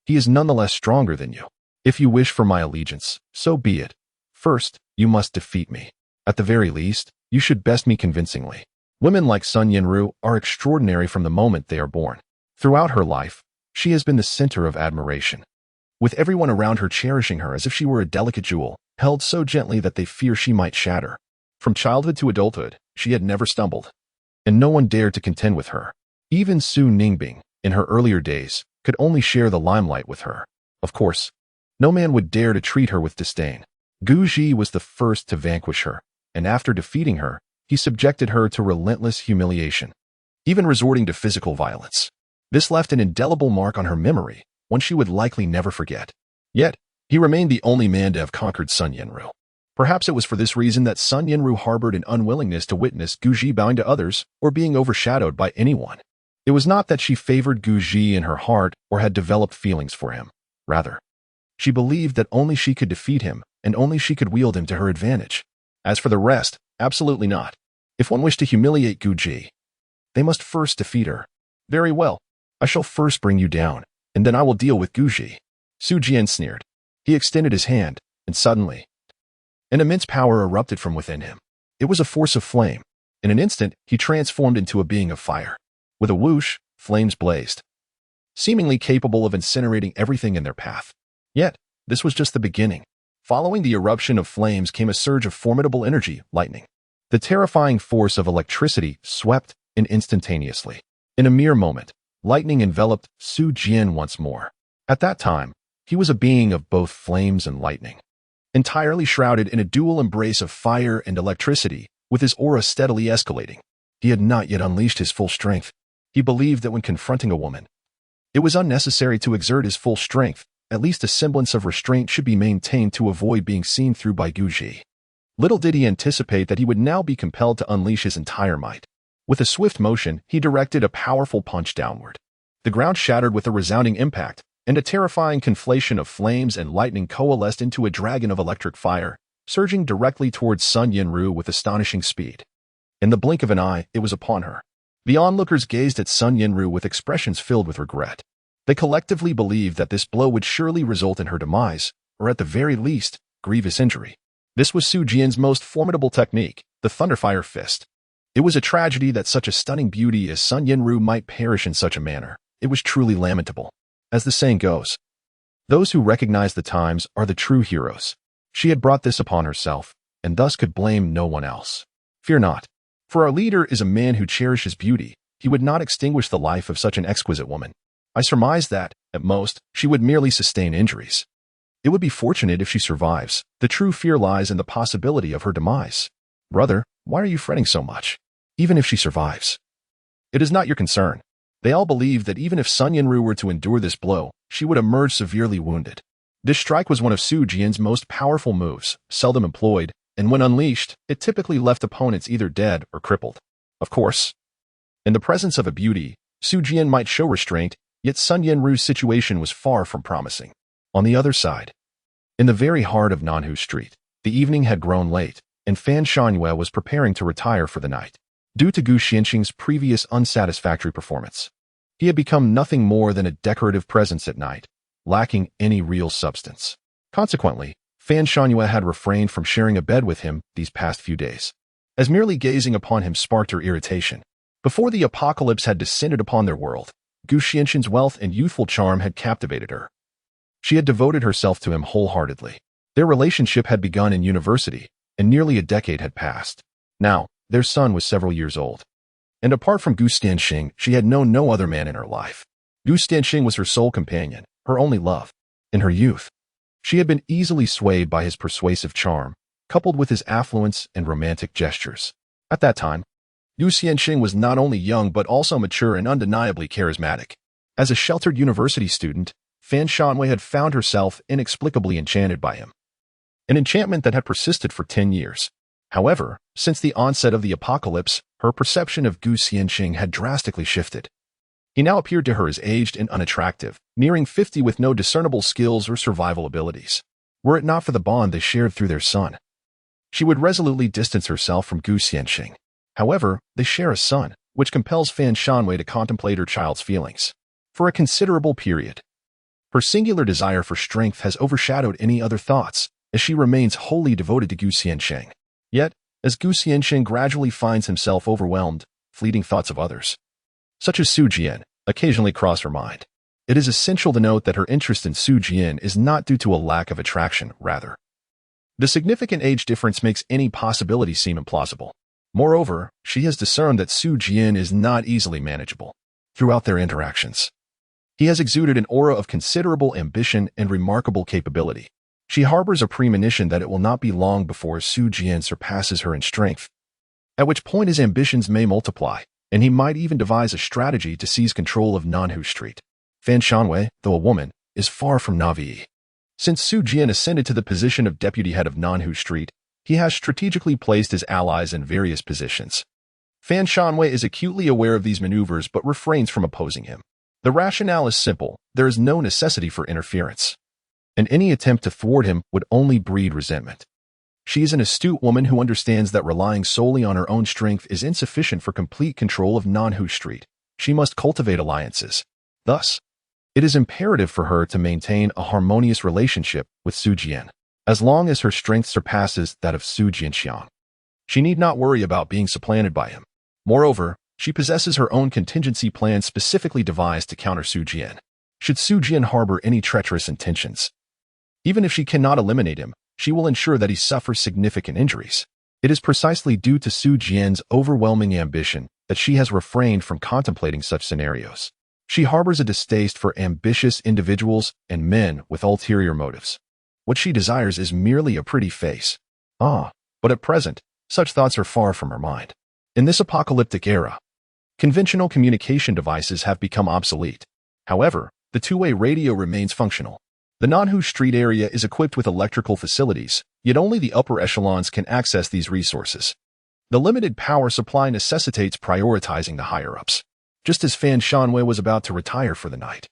he is nonetheless stronger than you. If you wish for my allegiance, so be it. First, you must defeat me. At the very least, you should best me convincingly. Women like Sun Yanru are extraordinary from the moment they are born. Throughout her life, she has been the center of admiration, with everyone around her cherishing her as if she were a delicate jewel, held so gently that they fear she might shatter. From childhood to adulthood, she had never stumbled, and no one dared to contend with her. Even Su Ningbing, in her earlier days, could only share the limelight with her. Of course, no man would dare to treat her with disdain. Guji was the first to vanquish her, and after defeating her, he subjected her to relentless humiliation, even resorting to physical violence. This left an indelible mark on her memory, one she would likely never forget. Yet, he remained the only man to have conquered Sun Yanru. Perhaps it was for this reason that Sun Yanru harbored an unwillingness to witness Guji bowing to others or being overshadowed by anyone. It was not that she favored Guji in her heart or had developed feelings for him. Rather, she believed that only she could defeat him and only she could wield him to her advantage. As for the rest, absolutely not. If one wished to humiliate Guji, they must first defeat her. Very well. I shall first bring you down, and then I will deal with Guji. Su Jian sneered. He extended his hand, and suddenly, an immense power erupted from within him. It was a force of flame. In an instant, he transformed into a being of fire. With a whoosh, flames blazed, seemingly capable of incinerating everything in their path. Yet, this was just the beginning. Following the eruption of flames came a surge of formidable energy, lightning. The terrifying force of electricity swept in instantaneously. In a mere moment, lightning enveloped Su Jian once more. At that time, he was a being of both flames and lightning, entirely shrouded in a dual embrace of fire and electricity, with his aura steadily escalating. He had not yet unleashed his full strength. He believed that when confronting a woman, it was unnecessary to exert his full strength. At least a semblance of restraint should be maintained to avoid being seen through by Guji. Little did he anticipate that he would now be compelled to unleash his entire might. With a swift motion, he directed a powerful punch downward. The ground shattered with a resounding impact, and a terrifying conflation of flames and lightning coalesced into a dragon of electric fire, surging directly towards Sun Yanru with astonishing speed. In the blink of an eye, it was upon her. The onlookers gazed at Sun Yanru with expressions filled with regret. They collectively believed that this blow would surely result in her demise, or at the very least, grievous injury. This was Su Jian's most formidable technique, the Thunderfire Fist. It was a tragedy that such a stunning beauty as Sun Yanru might perish in such a manner. It was truly lamentable. As the saying goes, those who recognize the times are the true heroes. She had brought this upon herself, and thus could blame no one else. Fear not, for our leader is a man who cherishes beauty. He would not extinguish the life of such an exquisite woman. I surmise that, at most, she would merely sustain injuries. It would be fortunate if she survives. The true fear lies in the possibility of her demise. Brother, why are you fretting so much? Even if she survives, it is not your concern. They all believe that even if Sun Yanru were to endure this blow, she would emerge severely wounded. This strike was one of Su Jian's most powerful moves, seldom employed, and when unleashed, it typically left opponents either dead or crippled. Of course, in the presence of a beauty, Su Jian might show restraint, yet Sun Yanru's situation was far from promising. On the other side, in the very heart of Nanhu Street, the evening had grown late, and Fan Shangyue was preparing to retire for the night. Due to Gu Xianxing's previous unsatisfactory performance, he had become nothing more than a decorative presence at night, lacking any real substance. Consequently, Fan Shangyue had refrained from sharing a bed with him these past few days, as merely gazing upon him sparked her irritation. Before the apocalypse had descended upon their world, Gu Xianxin's wealth and youthful charm had captivated her. She had devoted herself to him wholeheartedly. Their relationship had begun in university, and nearly a decade had passed. Now, their son was several years old. And apart from Gu Xianxing, she had known no other man in her life. Gu Xianxing was her sole companion, her only love. In her youth, She had been easily swayed by his persuasive charm, coupled with his affluence and romantic gestures. At that time, Gu Xianxing was not only young but also mature and undeniably charismatic. As a sheltered university student, Fan Shanwei had found herself inexplicably enchanted by him. An enchantment that had persisted for 10 years. However, since the onset of the apocalypse, her perception of Gu Xianxing had drastically shifted. He now appeared to her as aged and unattractive, nearing 50 with no discernible skills or survival abilities. Were it not for the bond they shared through their son, she would resolutely distance herself from Gu Xianxing. However, they share a son, which compels Fan Shanwei to contemplate her child's feelings. For a considerable period, her singular desire for strength has overshadowed any other thoughts, as she remains wholly devoted to Gu Xianxing. Yet, as Gu Xianxing gradually finds himself overwhelmed, fleeting thoughts of others, such as Su Jian, occasionally cross her mind. It is essential to note that her interest in Su Jian is not due to a lack of attraction, rather. The significant age difference makes any possibility seem implausible. Moreover, she has discerned that Su Jian is not easily manageable. Throughout their interactions, he has exuded an aura of considerable ambition and remarkable capability. She harbors a premonition that it will not be long before Su Jian surpasses her in strength, at which point his ambitions may multiply, and he might even devise a strategy to seize control of Nanhu Street. Fan Shanwei, though a woman, is far from naive. Since Su Jian ascended to the position of deputy head of Nanhu Street, he has strategically placed his allies in various positions. Fan Shanwei is acutely aware of these maneuvers but refrains from opposing him. The rationale is simple: there is no necessity for interference, and any attempt to thwart him would only breed resentment. She is an astute woman who understands that relying solely on her own strength is insufficient for complete control of Nanhu Street. She must cultivate alliances. Thus, it is imperative for her to maintain a harmonious relationship with Su Jian. As long as her strength surpasses that of Su Jianxiang, she need not worry about being supplanted by him. Moreover, she possesses her own contingency plan specifically devised to counter Su Jian, should Su Jian harbor any treacherous intentions. Even if she cannot eliminate him, she will ensure that he suffers significant injuries. It is precisely due to Su Jian's overwhelming ambition that she has refrained from contemplating such scenarios. She harbors a distaste for ambitious individuals and men with ulterior motives. What she desires is merely a pretty face. But at present, such thoughts are far from her mind. In this apocalyptic era, conventional communication devices have become obsolete. However, the two-way radio remains functional. The Nanhu Street area is equipped with electrical facilities, yet only the upper echelons can access these resources. The limited power supply necessitates prioritizing the higher-ups. Just as Fan Shanwei was about to retire for the night,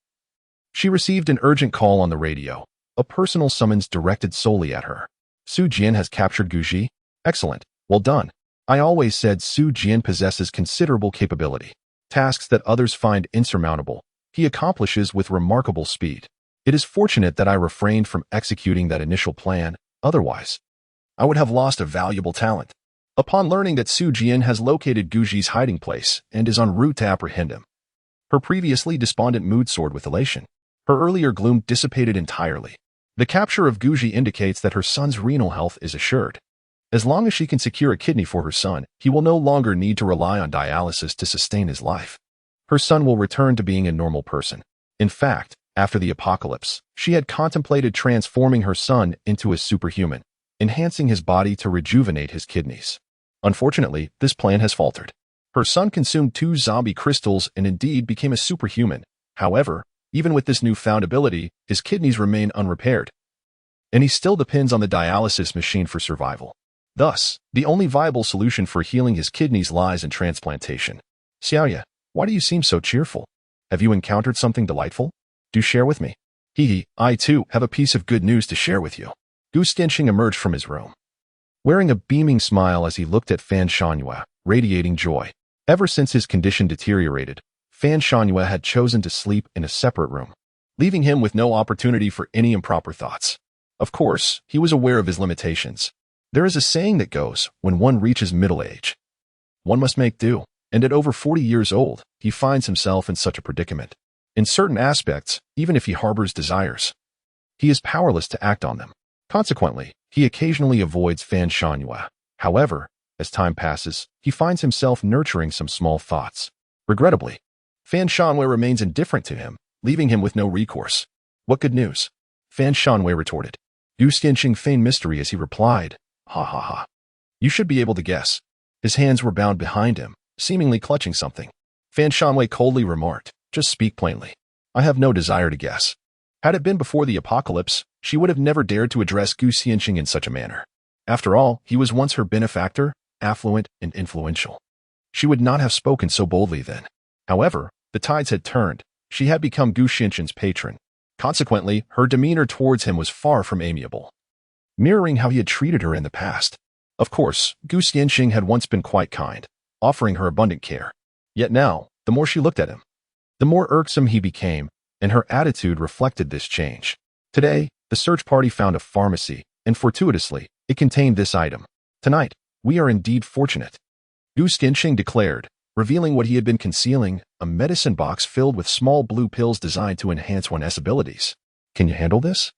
she received an urgent call on the radio, a personal summons directed solely at her. Su Jian has captured Guji. Excellent. Well done. I always said Su Jian possesses considerable capability. Tasks that others find insurmountable, he accomplishes with remarkable speed. It is fortunate that I refrained from executing that initial plan, otherwise, I would have lost a valuable talent. Upon learning that Su Jian has located Guji's hiding place and is en route to apprehend him, her previously despondent mood soared with elation. Her earlier gloom dissipated entirely. The capture of Guji indicates that her son's renal health is assured. As long as she can secure a kidney for her son, he will no longer need to rely on dialysis to sustain his life. Her son will return to being a normal person. In fact, after the apocalypse, she had contemplated transforming her son into a superhuman, enhancing his body to rejuvenate his kidneys. Unfortunately, this plan has faltered. Her son consumed 2 zombie crystals and indeed became a superhuman. However, even with this newfound ability, his kidneys remain unrepaired, and he still depends on the dialysis machine for survival. Thus, the only viable solution for healing his kidneys lies in transplantation. Xiaoya, why do you seem so cheerful? Have you encountered something delightful? Do share with me. I too have a piece of good news to share with you. Gu Xianxing emerged from his room, wearing a beaming smile as he looked at Fan Shanwei, radiating joy. Ever since his condition deteriorated, Fan Shanwei had chosen to sleep in a separate room, leaving him with no opportunity for any improper thoughts. Of course, he was aware of his limitations. There is a saying that goes, when one reaches middle age, one must make do, and at over 40 years old, he finds himself in such a predicament. In certain aspects, even if he harbors desires, he is powerless to act on them. Consequently, he occasionally avoids Fan Shanwei. However, as time passes, he finds himself nurturing some small thoughts. Regrettably, Fan Shanwei remains indifferent to him, leaving him with no recourse. What good news? Fan Shanwei retorted. Gu Xianqing feigned mystery as he replied, "Ha ha ha. You should be able to guess." His hands were bound behind him, seemingly clutching something. Fan Shanwei coldly remarked, "Just speak plainly. I have no desire to guess." Had it been before the apocalypse, she would have never dared to address Gu Xianqing in such a manner. After all, he was once her benefactor, affluent and influential. She would not have spoken so boldly then. However, the tides had turned. She had become Gu Xianqing's patron. Consequently, her demeanor towards him was far from amiable, mirroring how he had treated her in the past. Of course, Gu Xianqing had once been quite kind, offering her abundant care. Yet now, the more she looked at him, the more irksome he became, and her attitude reflected this change. Today, the search party found a pharmacy, and fortuitously, it contained this item. Tonight, we are indeed fortunate, Gu Xianqing declared, revealing what he had been concealing, a medicine box filled with small blue pills designed to enhance one's abilities. Can you handle this?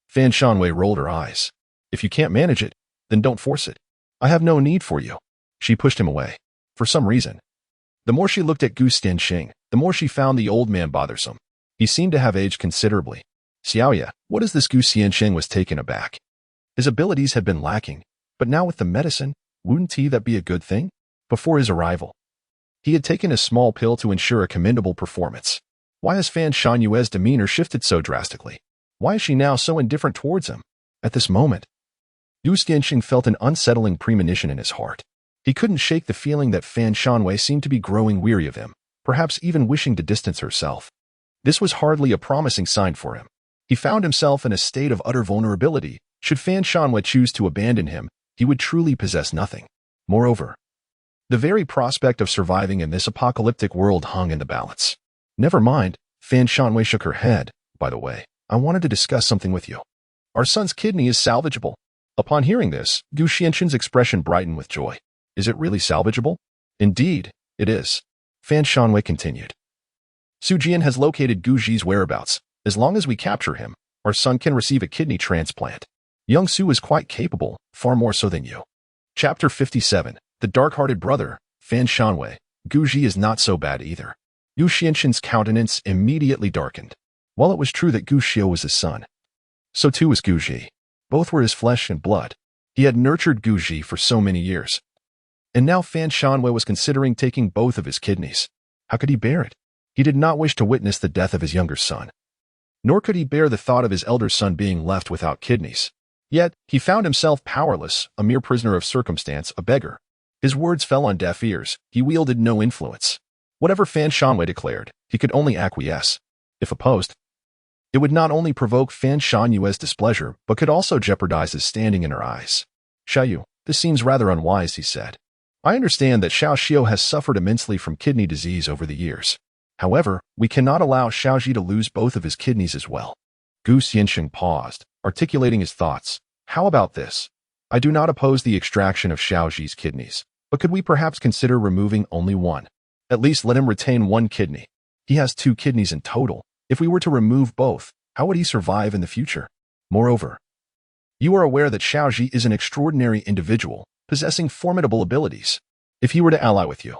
Fan Shanwei rolled her eyes. If you can't manage it, then don't force it. I have no need for you. She pushed him away. For some reason, the more she looked at Gu Xianqing, the more she found the old man bothersome. He seemed to have aged considerably. Xiaoya, what is this? Gu Xianqing was taken aback. His abilities had been lacking, but now with the medicine, wouldn't that be a good thing? Before his arrival, he had taken a small pill to ensure a commendable performance. Why has Fan Shanwei's demeanor shifted so drastically? Why is she now so indifferent towards him? At this moment, Gu Xianqing felt an unsettling premonition in his heart. He couldn't shake the feeling that Fan Shanwei seemed to be growing weary of him, perhaps even wishing to distance herself. This was hardly a promising sign for him. He found himself in a state of utter vulnerability. Should Fan Shanwei choose to abandon him, he would truly possess nothing. Moreover, the very prospect of surviving in this apocalyptic world hung in the balance. Never mind, Fan Shanwei shook her head. By the way, I wanted to discuss something with you. Our son's kidney is salvageable. Upon hearing this, Gu Xianqing's expression brightened with joy. Is it really salvageable? Indeed, it is. Fan Shanwei continued. Jian has located Guji's whereabouts. As long as we capture him, our son can receive a kidney transplant. Young Su is quite capable, far more so than you. Chapter 57. The dark-hearted brother, Fan Shanwei. Guji is not so bad either. Gu Xianqing's countenance immediately darkened. While it was true that Gu Xiao was his son, so too was Guji. Both were his flesh and blood. He had nurtured Guji for so many years. And now Fan Shanwei was considering taking both of his kidneys. How could he bear it? He did not wish to witness the death of his younger son. Nor could he bear the thought of his elder son being left without kidneys. Yet, he found himself powerless, a mere prisoner of circumstance, a beggar. His words fell on deaf ears. He wielded no influence. Whatever Fan Shanwei declared, he could only acquiesce. If opposed, it would not only provoke Fan Shanwei's displeasure, but could also jeopardize his standing in her eyes. Xiaoyu, this seems rather unwise, he said. I understand that Xiao Xiao has suffered immensely from kidney disease over the years. However, we cannot allow Xiaoji to lose both of his kidneys as well. Gu Xianqing paused, articulating his thoughts. How about this? I do not oppose the extraction of Xiaoji's kidneys, but could we perhaps consider removing only one? At least let him retain one kidney. He has 2 kidneys in total. If we were to remove both, how would he survive in the future? Moreover, you are aware that Xiaoji is an extraordinary individual, possessing formidable abilities. If he were to ally with you,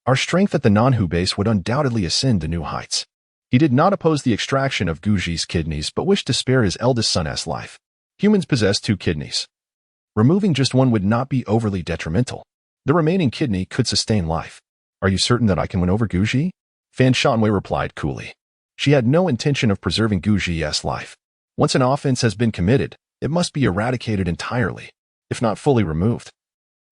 our strength at the Nanhu base would undoubtedly ascend to new heights. He did not oppose the extraction of Guji's kidneys but wished to spare his eldest son's life. Humans possess 2 kidneys. Removing just one would not be overly detrimental. The remaining kidney could sustain life. Are you certain that I can win over Guji? Fan Shanwei replied coolly. She had no intention of preserving Guji's life. Once an offense has been committed, it must be eradicated entirely, if not fully removed.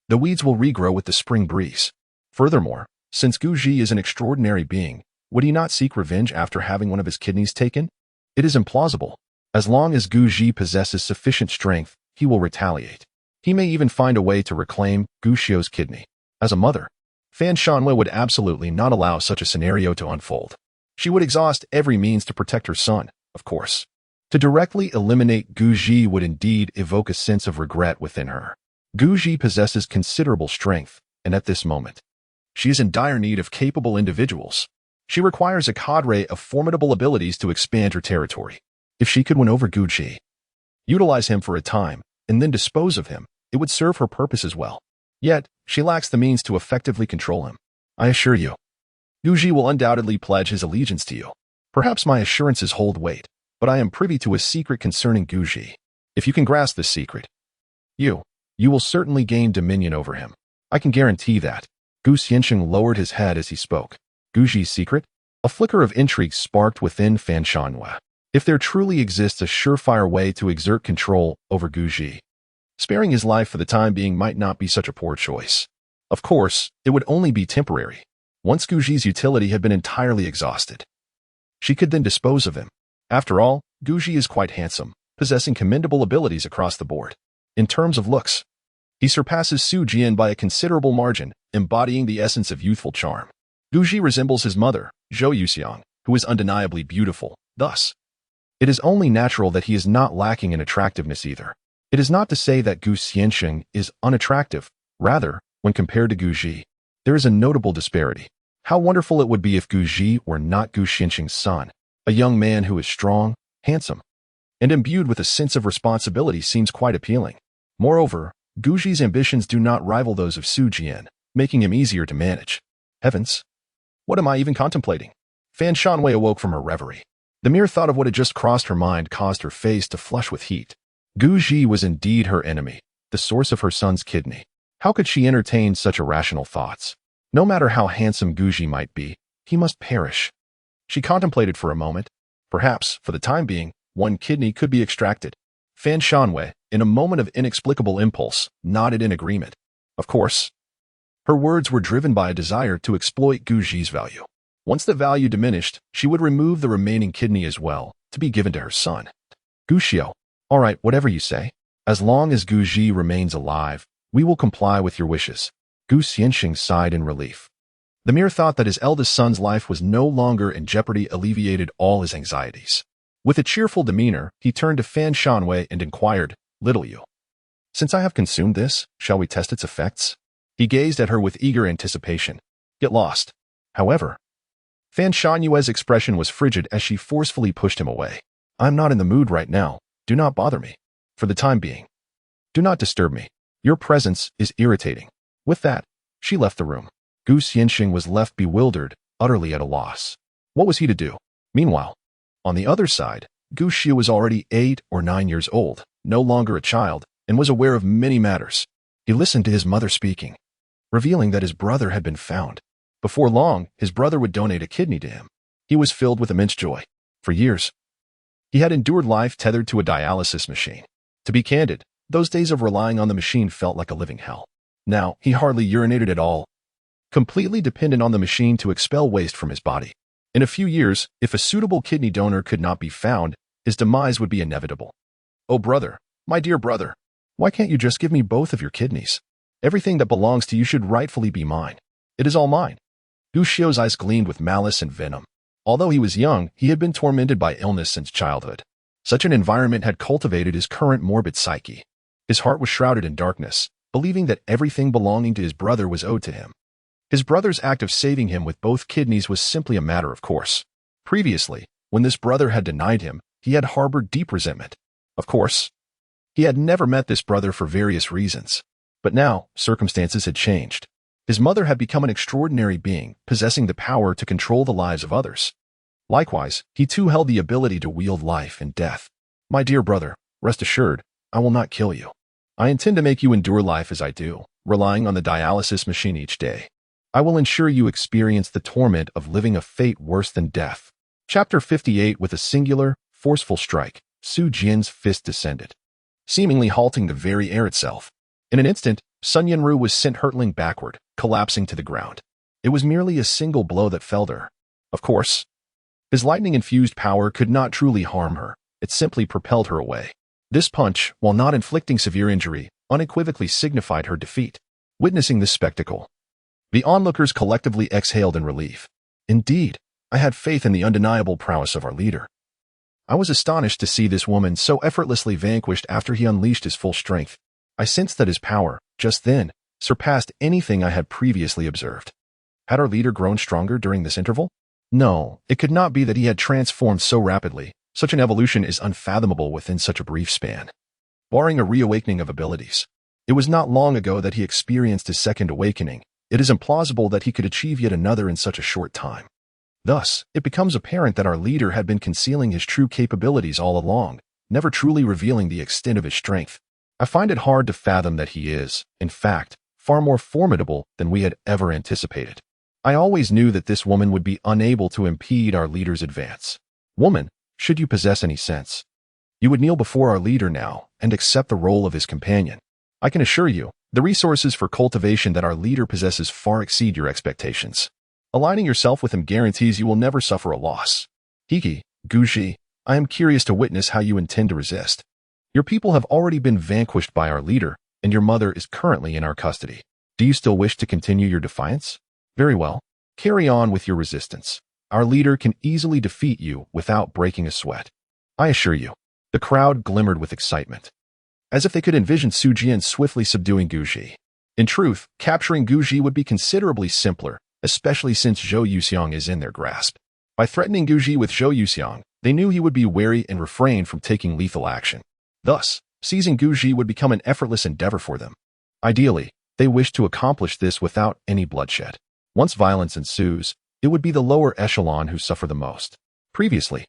The weeds will regrow with the spring breeze. Furthermore, since Guji is an extraordinary being, would he not seek revenge after having one of his kidneys taken? It is implausible. As long as Guji possesses sufficient strength, he will retaliate. He may even find a way to reclaim Gu Xiao's kidney. As a mother, Fan Shanwei would absolutely not allow such a scenario to unfold. She would exhaust every means to protect her son, of course. To directly eliminate Guji would indeed evoke a sense of regret within her. Guji possesses considerable strength, and at this moment, she is in dire need of capable individuals. She requires a cadre of formidable abilities to expand her territory. If she could win over Guji, utilize him for a time, and then dispose of him, it would serve her purpose as well. Yet, she lacks the means to effectively control him. I assure you, Guji will undoubtedly pledge his allegiance to you. Perhaps my assurances hold weight. but I am privy to a secret concerning Guji. If you can grasp this secret, you will certainly gain dominion over him. I can guarantee that. Gu Xiansheng lowered his head as he spoke. Guji's secret? A flicker of intrigue sparked within Fan Shanhua. If there truly exists a surefire way to exert control over Guji, sparing his life for the time being might not be such a poor choice. Of course, it would only be temporary. Once Guji's utility had been entirely exhausted, she could then dispose of him. After all, Guji is quite handsome, possessing commendable abilities across the board. In terms of looks, he surpasses Su Jian by a considerable margin, embodying the essence of youthful charm. Guji resembles his mother, Zhao Yuxiang, who is undeniably beautiful. Thus, it is only natural that he is not lacking in attractiveness either. It is not to say that Gu Xiansheng is unattractive. Rather, when compared to Guji, there is a notable disparity. How wonderful it would be if Guji were not Gu Xiansheng's son. A young man who is strong, handsome, and imbued with a sense of responsibility seems quite appealing. Moreover, Guji's ambitions do not rival those of Su Jian, making him easier to manage. Heavens! What am I even contemplating? Fan Shanwei awoke from her reverie. The mere thought of what had just crossed her mind caused her face to flush with heat. Guji was indeed her enemy, the source of her son's kidney. How could she entertain such irrational thoughts? No matter how handsome Guji might be, he must perish. She contemplated for a moment. Perhaps, for the time being, one kidney could be extracted. Fan Shanwei, in a moment of inexplicable impulse, nodded in agreement. Of course, her words were driven by a desire to exploit Guji's value. Once the value diminished, she would remove the remaining kidney as well, to be given to her son. Guxiao, all right, whatever you say. As long as Guji remains alive, we will comply with your wishes. Gu Xiansheng sighed in relief. The mere thought that his eldest son's life was no longer in jeopardy alleviated all his anxieties. With a cheerful demeanor, he turned to Fan Shanwei and inquired, "Little you, since I have consumed this, shall we test its effects?" He gazed at her with eager anticipation. Get lost. However, Fan Shanwei's expression was frigid as she forcefully pushed him away. I'm not in the mood right now. Do not bother me. For the time being. Do not disturb me. Your presence is irritating. With that, she left the room. Gu Xiansheng was left bewildered, utterly at a loss. What was he to do? Meanwhile, on the other side, Gu Xia was already 8 or 9 years old, no longer a child, and was aware of many matters. He listened to his mother speaking, revealing that his brother had been found. Before long, his brother would donate a kidney to him. He was filled with immense joy. For years, he had endured life tethered to a dialysis machine. To be candid, those days of relying on the machine felt like a living hell. Now, he hardly urinated at all, completely dependent on the machine to expel waste from his body. In a few years, if a suitable kidney donor could not be found, his demise would be inevitable. Oh brother, my dear brother, why can't you just give me both of your kidneys? Everything that belongs to you should rightfully be mine. It is all mine. Gu Xiao's eyes gleamed with malice and venom. Although he was young, he had been tormented by illness since childhood. Such an environment had cultivated his current morbid psyche. His heart was shrouded in darkness, believing that everything belonging to his brother was owed to him. His brother's act of saving him with both kidneys was simply a matter of course. Previously, when this brother had denied him, he had harbored deep resentment. Of course, he had never met this brother for various reasons. But now, circumstances had changed. His mother had become an extraordinary being, possessing the power to control the lives of others. Likewise, he too held the ability to wield life and death. My dear brother, rest assured, I will not kill you. I intend to make you endure life as I do, relying on the dialysis machine each day. I will ensure you experience the torment of living a fate worse than death. Chapter 58. With a singular, forceful strike, Su Jian's fist descended, seemingly halting the very air itself. In an instant, Sun Yanru was sent hurtling backward, collapsing to the ground. It was merely a single blow that felled her. Of course, his lightning-infused power could not truly harm her. It simply propelled her away. This punch, while not inflicting severe injury, unequivocally signified her defeat. Witnessing this spectacle, the onlookers collectively exhaled in relief. Indeed, I had faith in the undeniable prowess of our leader. I was astonished to see this woman so effortlessly vanquished after he unleashed his full strength. I sensed that his power, just then, surpassed anything I had previously observed. Had our leader grown stronger during this interval? No, it could not be that he had transformed so rapidly. Such an evolution is unfathomable within such a brief span. Barring a reawakening of abilities, it was not long ago that he experienced his second awakening. It is implausible that he could achieve yet another in such a short time. Thus, it becomes apparent that our leader had been concealing his true capabilities all along, never truly revealing the extent of his strength. I find it hard to fathom that he is, in fact, far more formidable than we had ever anticipated. I always knew that this woman would be unable to impede our leader's advance. Woman, should you possess any sense, you would kneel before our leader now and accept the role of his companion. I can assure you, the resources for cultivation that our leader possesses far exceed your expectations. Aligning yourself with him guarantees you will never suffer a loss. Guji, I am curious to witness how you intend to resist. Your people have already been vanquished by our leader, and your mother is currently in our custody. Do you still wish to continue your defiance? Very well. Carry on with your resistance. Our leader can easily defeat you without breaking a sweat. I assure you. The crowd glimmered with excitement, as if they could envision Jian swiftly subduing Guji. In truth, capturing Guji would be considerably simpler, especially since Zhao Yuxiang is in their grasp. By threatening Guji with Zhao Yuxiang, they knew he would be wary and refrain from taking lethal action. Thus, seizing Guji would become an effortless endeavor for them. Ideally, they wished to accomplish this without any bloodshed. Once violence ensues, it would be the lower echelon who suffer the most. Previously,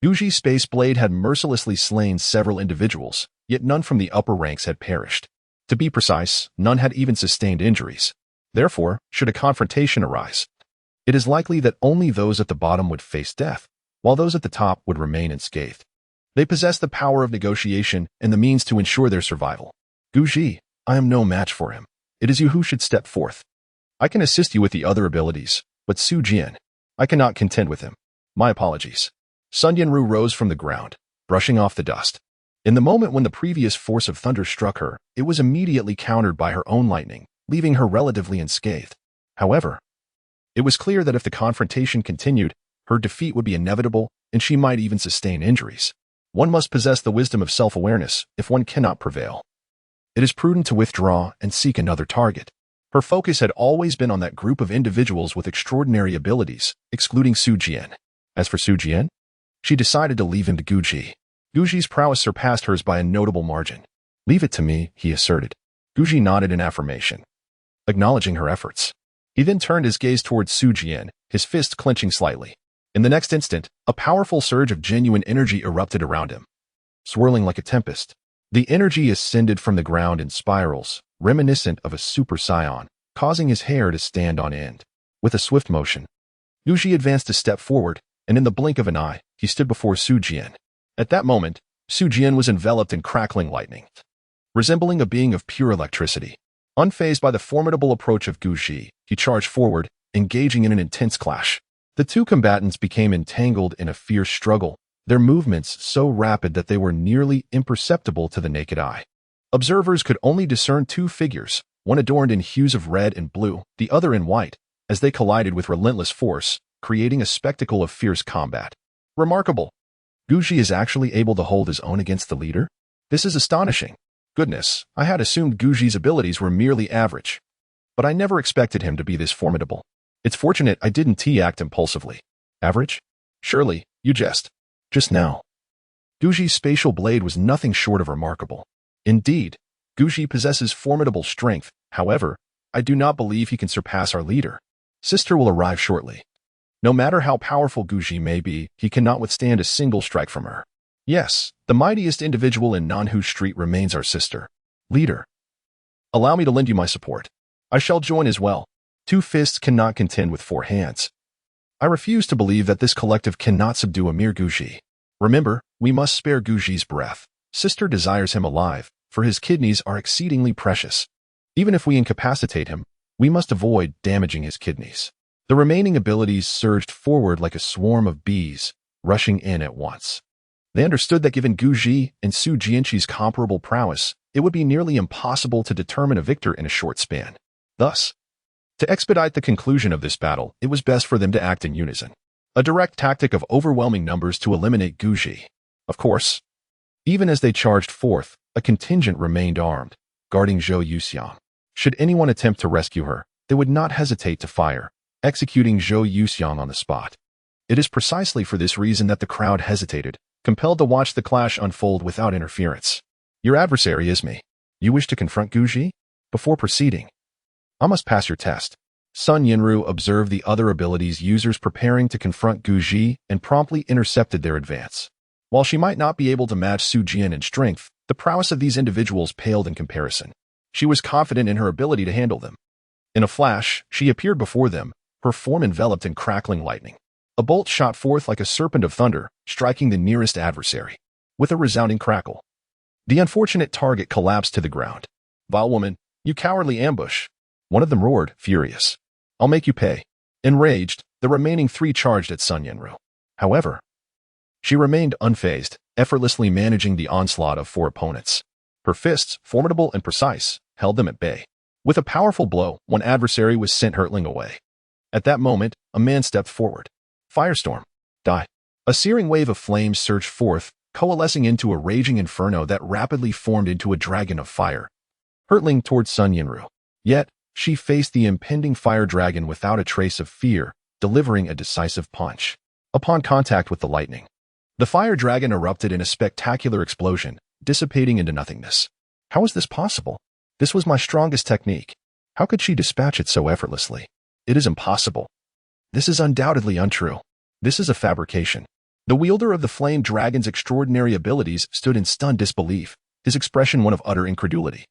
Guji's space blade had mercilessly slain several individuals, yet none from the upper ranks had perished. To be precise, none had even sustained injuries. Therefore, should a confrontation arise, it is likely that only those at the bottom would face death, while those at the top would remain unscathed. They possess the power of negotiation and the means to ensure their survival. Guji, I am no match for him. It is you who should step forth. I can assist you with the other abilities, but Jian, I cannot contend with him. My apologies. Sun Yanru rose from the ground, brushing off the dust. In the moment when the previous force of thunder struck her, it was immediately countered by her own lightning, leaving her relatively unscathed. However, it was clear that if the confrontation continued, her defeat would be inevitable, and she might even sustain injuries. One must possess the wisdom of self-awareness if one cannot prevail. It is prudent to withdraw and seek another target. Her focus had always been on that group of individuals with extraordinary abilities, excluding Jian. As for Jian, she decided to leave him to Guji. Guji's prowess surpassed hers by a notable margin. Leave it to me, he asserted. Guji nodded in affirmation, acknowledging her efforts. He then turned his gaze towards Jian, his fist clenching slightly. In the next instant, a powerful surge of genuine energy erupted around him, swirling like a tempest. The energy ascended from the ground in spirals, reminiscent of a super scion, causing his hair to stand on end. With a swift motion, Guji advanced a step forward, and in the blink of an eye, he stood before Jian. At that moment, Jian was enveloped in crackling lightning, resembling a being of pure electricity. Unfazed by the formidable approach of Guji, he charged forward, engaging in an intense clash. The two combatants became entangled in a fierce struggle, their movements so rapid that they were nearly imperceptible to the naked eye. Observers could only discern two figures, one adorned in hues of red and blue, the other in white, as they collided with relentless force, creating a spectacle of fierce combat. Remarkable! Guji is actually able to hold his own against the leader? This is astonishing. Goodness, I had assumed Guji's abilities were merely average. But I never expected him to be this formidable. It's fortunate I didn't act impulsively. Average? Surely, you jest. Just now. Guji's spatial blade was nothing short of remarkable. Indeed, Guji possesses formidable strength. However, I do not believe he can surpass our leader. Sister will arrive shortly. No matter how powerful Guji may be, he cannot withstand a single strike from her. Yes, the mightiest individual in Nanhu Street remains our sister. Leader. Allow me to lend you my support. I shall join as well. Two fists cannot contend with four hands. I refuse to believe that this collective cannot subdue a mere Guji. Remember, we must spare Guji's breath. Sister desires him alive, for his kidneys are exceedingly precious. Even if we incapacitate him, we must avoid damaging his kidneys. The remaining abilities surged forward like a swarm of bees, rushing in at once. They understood that given Guji and Jian's comparable prowess, it would be nearly impossible to determine a victor in a short span. Thus, to expedite the conclusion of this battle, it was best for them to act in unison. A direct tactic of overwhelming numbers to eliminate Guji. Of course, even as they charged forth, a contingent remained armed, guarding Zhao Yuxiang. Should anyone attempt to rescue her, they would not hesitate to fire, executing Zhao Yuxiang on the spot. It is precisely for this reason that the crowd hesitated, compelled to watch the clash unfold without interference. Your adversary is me. You wish to confront Guji? Before proceeding, I must pass your test. Sun Yinru observed the other abilities users preparing to confront Guji and promptly intercepted their advance. While she might not be able to match Su Jian in strength, the prowess of these individuals paled in comparison. She was confident in her ability to handle them. In a flash, she appeared before them, her form enveloped in crackling lightning. A bolt shot forth like a serpent of thunder, striking the nearest adversary. With a resounding crackle, the unfortunate target collapsed to the ground. "Vile woman, you cowardly ambush!" One of them roared, furious. "I'll make you pay." Enraged, the remaining three charged at Sun Yinru. However, she remained unfazed, effortlessly managing the onslaught of four opponents. Her fists, formidable and precise, held them at bay. With a powerful blow, one adversary was sent hurtling away. At that moment, a man stepped forward. "Firestorm. Die." A searing wave of flames surged forth, coalescing into a raging inferno that rapidly formed into a dragon of fire, hurtling towards Sun Yinru. Yet, she faced the impending fire dragon without a trace of fear, delivering a decisive punch. Upon contact with the lightning, the fire dragon erupted in a spectacular explosion, dissipating into nothingness. How was this possible? This was my strongest technique. How could she dispatch it so effortlessly? It is impossible. This is undoubtedly untrue. This is a fabrication. The wielder of the flame dragon's extraordinary abilities stood in stunned disbelief, his expression one of utter incredulity.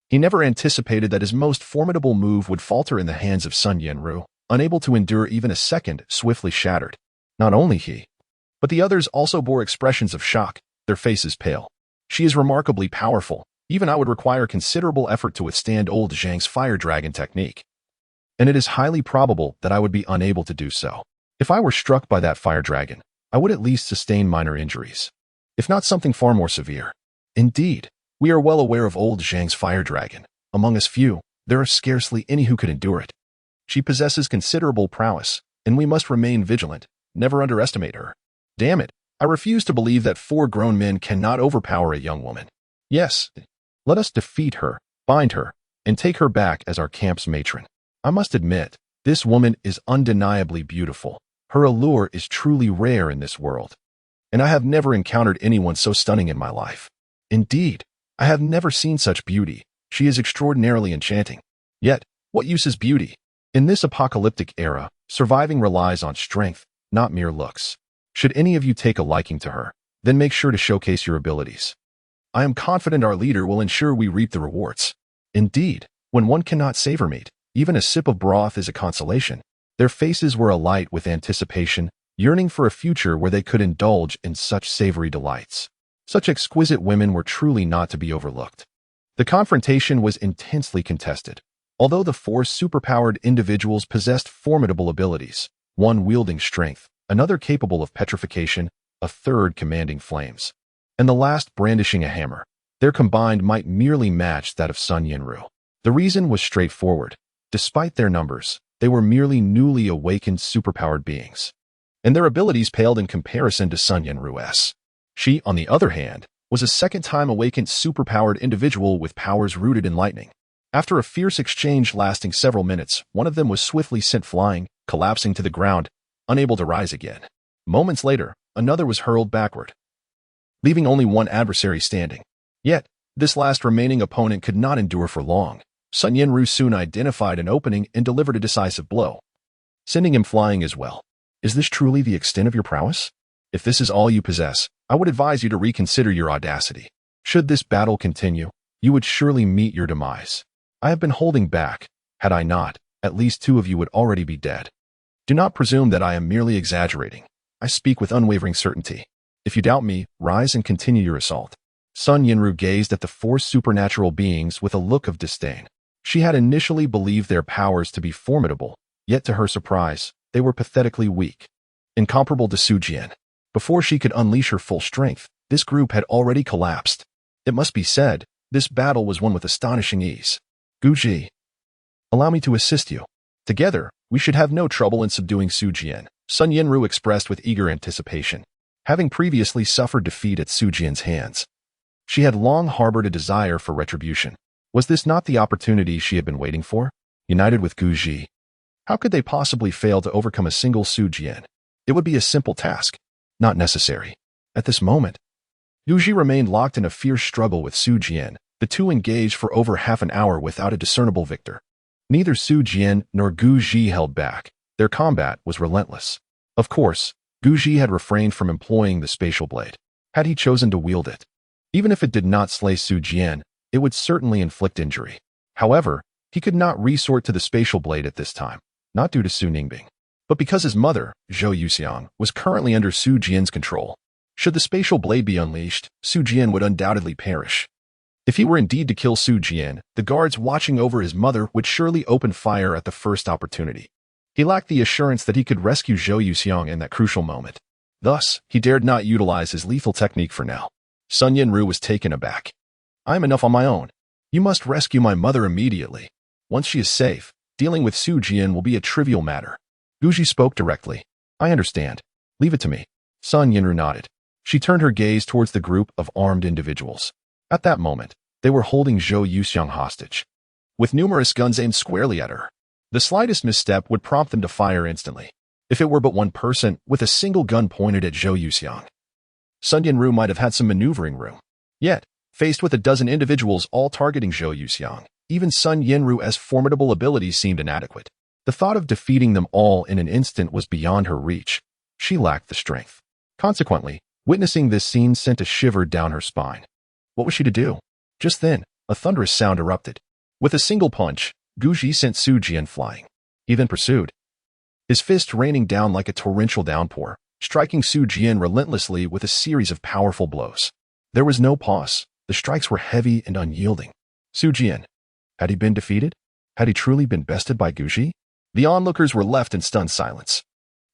He never anticipated that his most formidable move would falter in the hands of Sun Yinru, unable to endure even a second, swiftly shattered. Not only he, but the others also bore expressions of shock, their faces pale. She is remarkably powerful. Even I would require considerable effort to withstand old Zhang's fire dragon technique. And it is highly probable that I would be unable to do so. If I were struck by that fire dragon, I would at least sustain minor injuries, if not something far more severe. Indeed, we are well aware of old Zhang's fire dragon. Among us few, there are scarcely any who could endure it. She possesses considerable prowess, and we must remain vigilant, never underestimate her. Damn it, I refuse to believe that 4 grown men cannot overpower a young woman. Yes, let us defeat her, bind her, and take her back as our camp's matron. I must admit, this woman is undeniably beautiful. Her allure is truly rare in this world. And I have never encountered anyone so stunning in my life. Indeed, I have never seen such beauty. She is extraordinarily enchanting. Yet, what use is beauty? In this apocalyptic era, surviving relies on strength, not mere looks. Should any of you take a liking to her, then make sure to showcase your abilities. I am confident our leader will ensure we reap the rewards. Indeed, when one cannot savor meat, even a sip of broth is a consolation. Their faces were alight with anticipation, yearning for a future where they could indulge in such savory delights. Such exquisite women were truly not to be overlooked. The confrontation was intensely contested. Although the 4 superpowered individuals possessed formidable abilities, one wielding strength, another capable of petrification, a third commanding flames, and the last brandishing a hammer, their combined might merely match that of Sun Yinru. The reason was straightforward. Despite their numbers, they were merely newly awakened superpowered beings, and their abilities paled in comparison to Sun Yinru's. She, on the other hand, was a second-time awakened superpowered individual with powers rooted in lightning. After a fierce exchange lasting several minutes, one of them was swiftly sent flying, collapsing to the ground, unable to rise again. Moments later, another was hurled backward, leaving only one adversary standing. Yet, this last remaining opponent could not endure for long. Sun Yinru soon identified an opening and delivered a decisive blow, sending him flying as well. Is this truly the extent of your prowess? If this is all you possess, I would advise you to reconsider your audacity. Should this battle continue, you would surely meet your demise. I have been holding back. Had I not, at least 2 of you would already be dead. Do not presume that I am merely exaggerating. I speak with unwavering certainty. If you doubt me, rise and continue your assault. Sun Yinru gazed at the 4 supernatural beings with a look of disdain. She had initially believed their powers to be formidable, yet to her surprise, they were pathetically weak. Incomparable to Su Jian. Before she could unleash her full strength, this group had already collapsed. It must be said, this battle was won with astonishing ease. Guji, allow me to assist you. Together, we should have no trouble in subduing Su Jian, Sun Yinru expressed with eager anticipation. Having previously suffered defeat at Su Jian's hands, she had long harbored a desire for retribution. Was this not the opportunity she had been waiting for? United with Guji, how could they possibly fail to overcome a single Su Jian? It would be a simple task, not necessary. At this moment, Guji remained locked in a fierce struggle with Su Jian. The two engaged for over half an hour without a discernible victor. Neither Su Jian nor Guji held back. Their combat was relentless. Of course, Guji had refrained from employing the spatial blade. Had he chosen to wield it, even if it did not slay Su Jian, it would certainly inflict injury. However, he could not resort to the spatial blade at this time, not due to Su Ningbing, but because his mother, Zhao Yuxiang, was currently under Su Jian's control. Should the spatial blade be unleashed, Su Jian would undoubtedly perish. If he were indeed to kill Su Jian, the guards watching over his mother would surely open fire at the first opportunity. He lacked the assurance that he could rescue Zhao Yuxiang in that crucial moment. Thus, he dared not utilize his lethal technique for now. Sun Yanru was taken aback. "I am enough on my own. You must rescue my mother immediately. Once she is safe, dealing with Su Jian will be a trivial matter." Guji spoke directly. "I understand. Leave it to me." Sun Yanru nodded. She turned her gaze towards the group of armed individuals. At that moment, they were holding Zhao Yuxiang hostage, with numerous guns aimed squarely at her. The slightest misstep would prompt them to fire instantly. If it were but one person with a single gun pointed at Zhao Yuxiang, Sun Yanru might have had some maneuvering room. Yet, faced with a dozen individuals all targeting Zhao Yuxiang, even Sun Yanru's formidable abilities seemed inadequate. The thought of defeating them all in an instant was beyond her reach. She lacked the strength. Consequently, witnessing this scene sent a shiver down her spine. What was she to do? Just then, a thunderous sound erupted. With a single punch, Guji sent Su Jian flying. He then pursued, his fist raining down like a torrential downpour, striking Su Jian relentlessly with a series of powerful blows. There was no pause. The strikes were heavy and unyielding. Su Jian. Had he been defeated? Had he truly been bested by Guji? The onlookers were left in stunned silence.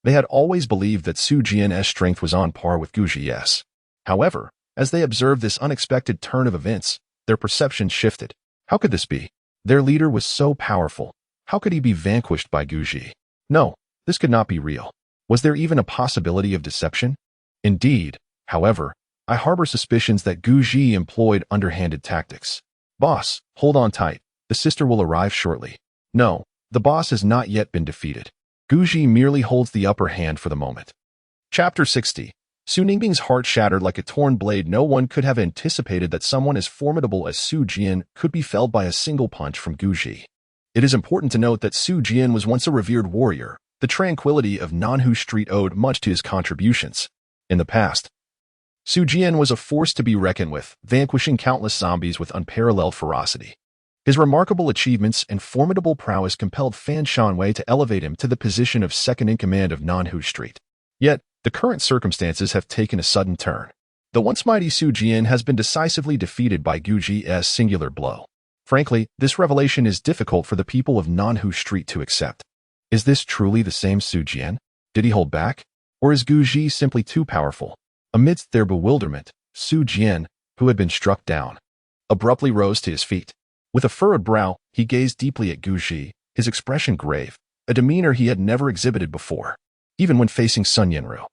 They had always believed that Su Jian's strength was on par with Guji's. However, as they observed this unexpected turn of events, their perception shifted. How could this be? Their leader was so powerful. How could he be vanquished by Guji? No, this could not be real. Was there even a possibility of deception? Indeed, however, I harbor suspicions that Guji employed underhanded tactics. Boss, hold on tight. The sister will arrive shortly. No, the boss has not yet been defeated. Guji merely holds the upper hand for the moment. Chapter 60. Su Ningbing's heart shattered like a torn blade. No one could have anticipated that someone as formidable as Su Jian could be felled by a single punch from Guji. It is important to note that Su Jian was once a revered warrior. The tranquility of Nanhu Street owed much to his contributions. In the past, Su Jian was a force to be reckoned with, vanquishing countless zombies with unparalleled ferocity. His remarkable achievements and formidable prowess compelled Fan Shanwei to elevate him to the position of second-in-command of Nanhu Street. Yet, the current circumstances have taken a sudden turn. The once mighty Su Jian has been decisively defeated by Guji's singular blow. Frankly, this revelation is difficult for the people of Nanhu Street to accept. Is this truly the same Su Jian? Did he hold back? Or is Guji simply too powerful? Amidst their bewilderment, Su Jian, who had been struck down, abruptly rose to his feet. With a furrowed brow, he gazed deeply at Guji, his expression grave, a demeanor he had never exhibited before. Even when facing Sun Yanru,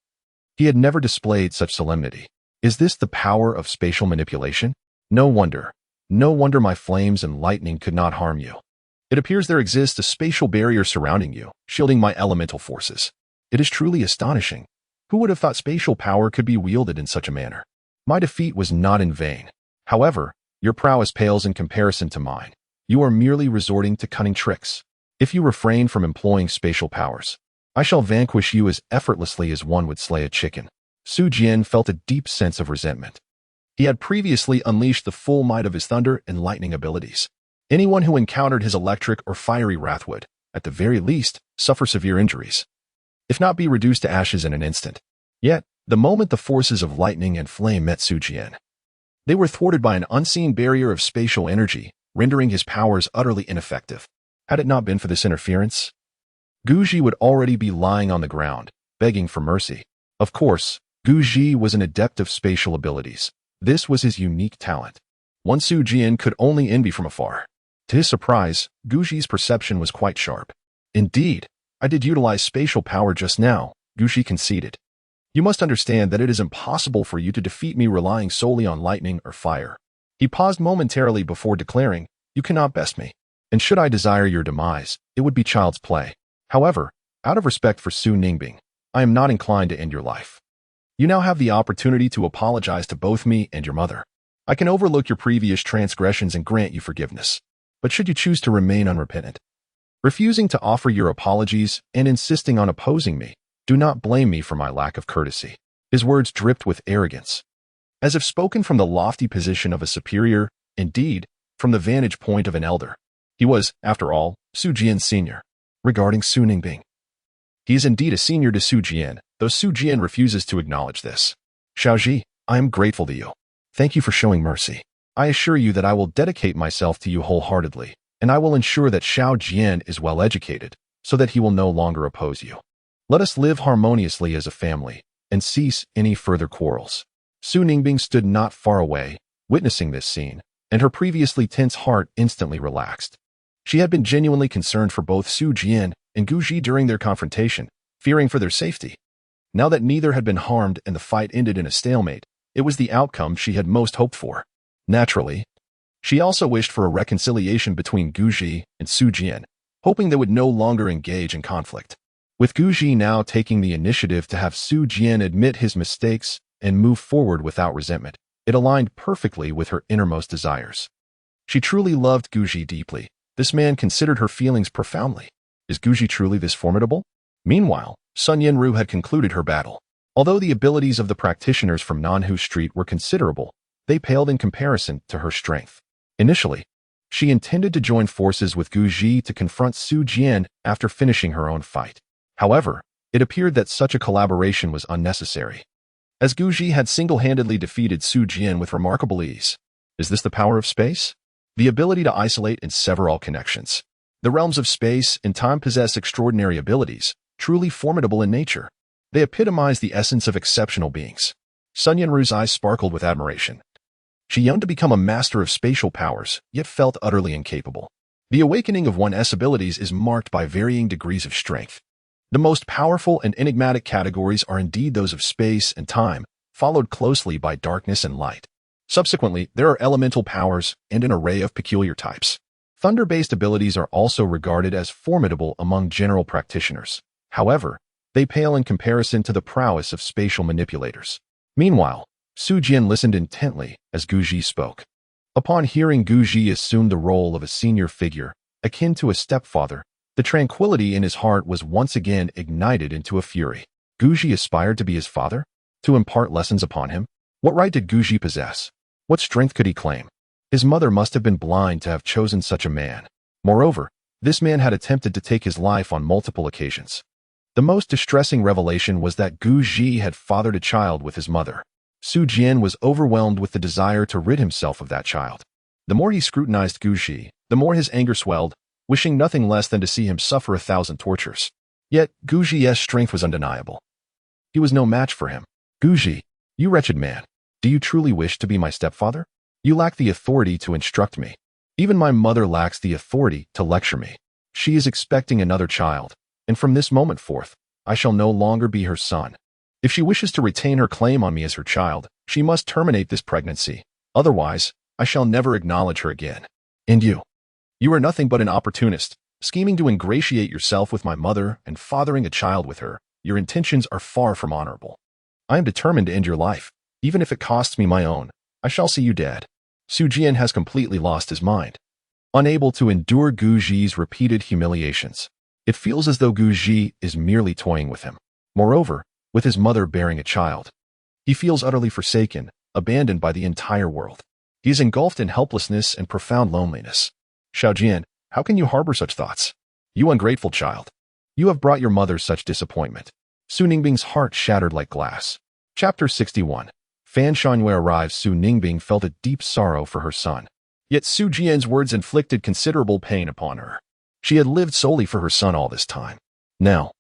he had never displayed such solemnity. Is this the power of spatial manipulation? No wonder my flames and lightning could not harm you. It appears there exists a spatial barrier surrounding you, shielding my elemental forces. It is truly astonishing. Who would have thought spatial power could be wielded in such a manner? My defeat was not in vain. However, your prowess pales in comparison to mine. You are merely resorting to cunning tricks. If you refrain from employing spatial powers, I shall vanquish you as effortlessly as one would slay a chicken. Su Jian felt a deep sense of resentment. He had previously unleashed the full might of his thunder and lightning abilities. Anyone who encountered his electric or fiery wrath would, at the very least, suffer severe injuries, if not be reduced to ashes in an instant. Yet, the moment the forces of lightning and flame met Su Jian, they were thwarted by an unseen barrier of spatial energy, rendering his powers utterly ineffective. Had it not been for this interference, Guji would already be lying on the ground, begging for mercy. Of course, Guji was an adept of spatial abilities. This was his unique talent, one Su Jian could only envy from afar. To his surprise, Guji's perception was quite sharp. Indeed, I did utilize spatial power just now, Guji conceded. You must understand that it is impossible for you to defeat me relying solely on lightning or fire. He paused momentarily before declaring, you cannot best me. And should I desire your demise, it would be child's play. However, out of respect for Su Ningbing, I am not inclined to end your life. You now have the opportunity to apologize to both me and your mother. I can overlook your previous transgressions and grant you forgiveness. But should you choose to remain unrepentant, refusing to offer your apologies and insisting on opposing me. Do not blame me for my lack of courtesy." His words dripped with arrogance, as if spoken from the lofty position of a superior, indeed, from the vantage point of an elder. He was, after all, Su Jian's senior. Regarding Su Ningbing, he is indeed a senior to Su Jian, though Su Jian refuses to acknowledge this. "Xiaoji, I am grateful to you. Thank you for showing mercy. I assure you that I will dedicate myself to you wholeheartedly, and I will ensure that Xiao Jian is well educated, so that he will no longer oppose you. Let us live harmoniously as a family, and cease any further quarrels." Su Ningbing stood not far away, witnessing this scene, and her previously tense heart instantly relaxed. She had been genuinely concerned for both Su Jian and Guji during their confrontation, fearing for their safety. Now that neither had been harmed and the fight ended in a stalemate, it was the outcome she had most hoped for. Naturally, she also wished for a reconciliation between Guji and Su Jian, hoping they would no longer engage in conflict. With Guji now taking the initiative to have Su Jian admit his mistakes and move forward without resentment, it aligned perfectly with her innermost desires. She truly loved Guji deeply. This man considered her feelings profoundly. Is Guji truly this formidable? Meanwhile, Sun Yanru had concluded her battle. Although the abilities of the practitioners from Nanhu Street were considerable, they paled in comparison to her strength. Initially, she intended to join forces with Guji to confront Su Jian after finishing her own fight. However, it appeared that such a collaboration was unnecessary, as Guji had single-handedly defeated Su Jian with remarkable ease. Is this the power of space? The ability to isolate and sever all connections. The realms of space and time possess extraordinary abilities, truly formidable in nature. They epitomize the essence of exceptional beings. Sun Yanru's eyes sparkled with admiration. She yearned to become a master of spatial powers, yet felt utterly incapable. The awakening of one's abilities is marked by varying degrees of strength. The most powerful and enigmatic categories are indeed those of space and time, followed closely by darkness and light. Subsequently, there are elemental powers and an array of peculiar types. Thunder-based abilities are also regarded as formidable among general practitioners. However, they pale in comparison to the prowess of spatial manipulators. Meanwhile, Su Jian listened intently as Guji spoke. Upon hearing Guji assume the role of a senior figure, akin to a stepfather, the tranquility in his heart was once again ignited into a fury. Guji aspired to be his father? To impart lessons upon him? What right did Guji possess? What strength could he claim? His mother must have been blind to have chosen such a man. Moreover, this man had attempted to take his life on multiple occasions. The most distressing revelation was that Guji had fathered a child with his mother. Su Jian was overwhelmed with the desire to rid himself of that child. The more he scrutinized Guji, the more his anger swelled, wishing nothing less than to see him suffer 1,000 tortures. Yet, Guji's strength was undeniable. He was no match for him. "Guji, you wretched man, do you truly wish to be my stepfather? You lack the authority to instruct me. Even my mother lacks the authority to lecture me. She is expecting another child, and from this moment forth, I shall no longer be her son. If she wishes to retain her claim on me as her child, she must terminate this pregnancy. Otherwise, I shall never acknowledge her again. And you are nothing but an opportunist, scheming to ingratiate yourself with my mother and fathering a child with her. Your intentions are far from honorable. I am determined to end your life, even if it costs me my own. I shall see you dead." Su Jian has completely lost his mind. Unable to endure Guji's repeated humiliations, it feels as though Guji is merely toying with him. Moreover, with his mother bearing a child, he feels utterly forsaken, abandoned by the entire world. He is engulfed in helplessness and profound loneliness. "Xiao Jian, how can you harbor such thoughts? You ungrateful child. You have brought your mother such disappointment." Su Ningbing's heart shattered like glass. Chapter 61. Fan Shanwei arrives. Su Ningbing felt a deep sorrow for her son. Yet Su Jian's words inflicted considerable pain upon her. She had lived solely for her son all this time. Now,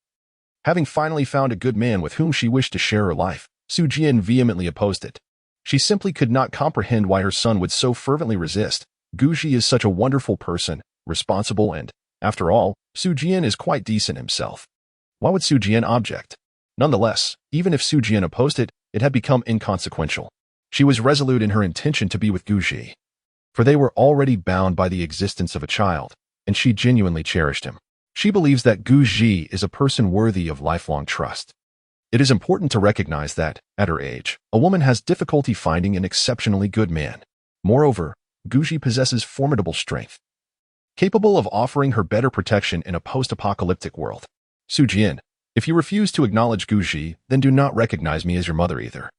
having finally found a good man with whom she wished to share her life, Su Jian vehemently opposed it. She simply could not comprehend why her son would so fervently resist. Guji is such a wonderful person, responsible, and, after all, Su Jian is quite decent himself. Why would Su Jian object? Nonetheless, even if Su Jian opposed it, it had become inconsequential. She was resolute in her intention to be with Guji, for they were already bound by the existence of a child, and she genuinely cherished him. She believes that Guji is a person worthy of lifelong trust. It is important to recognize that, at her age, a woman has difficulty finding an exceptionally good man. Moreover, Guji possesses formidable strength. capable of offering her better protection in a post-apocalyptic world. Jian, if you refuse to acknowledge Guji, then do not recognize me as your mother either.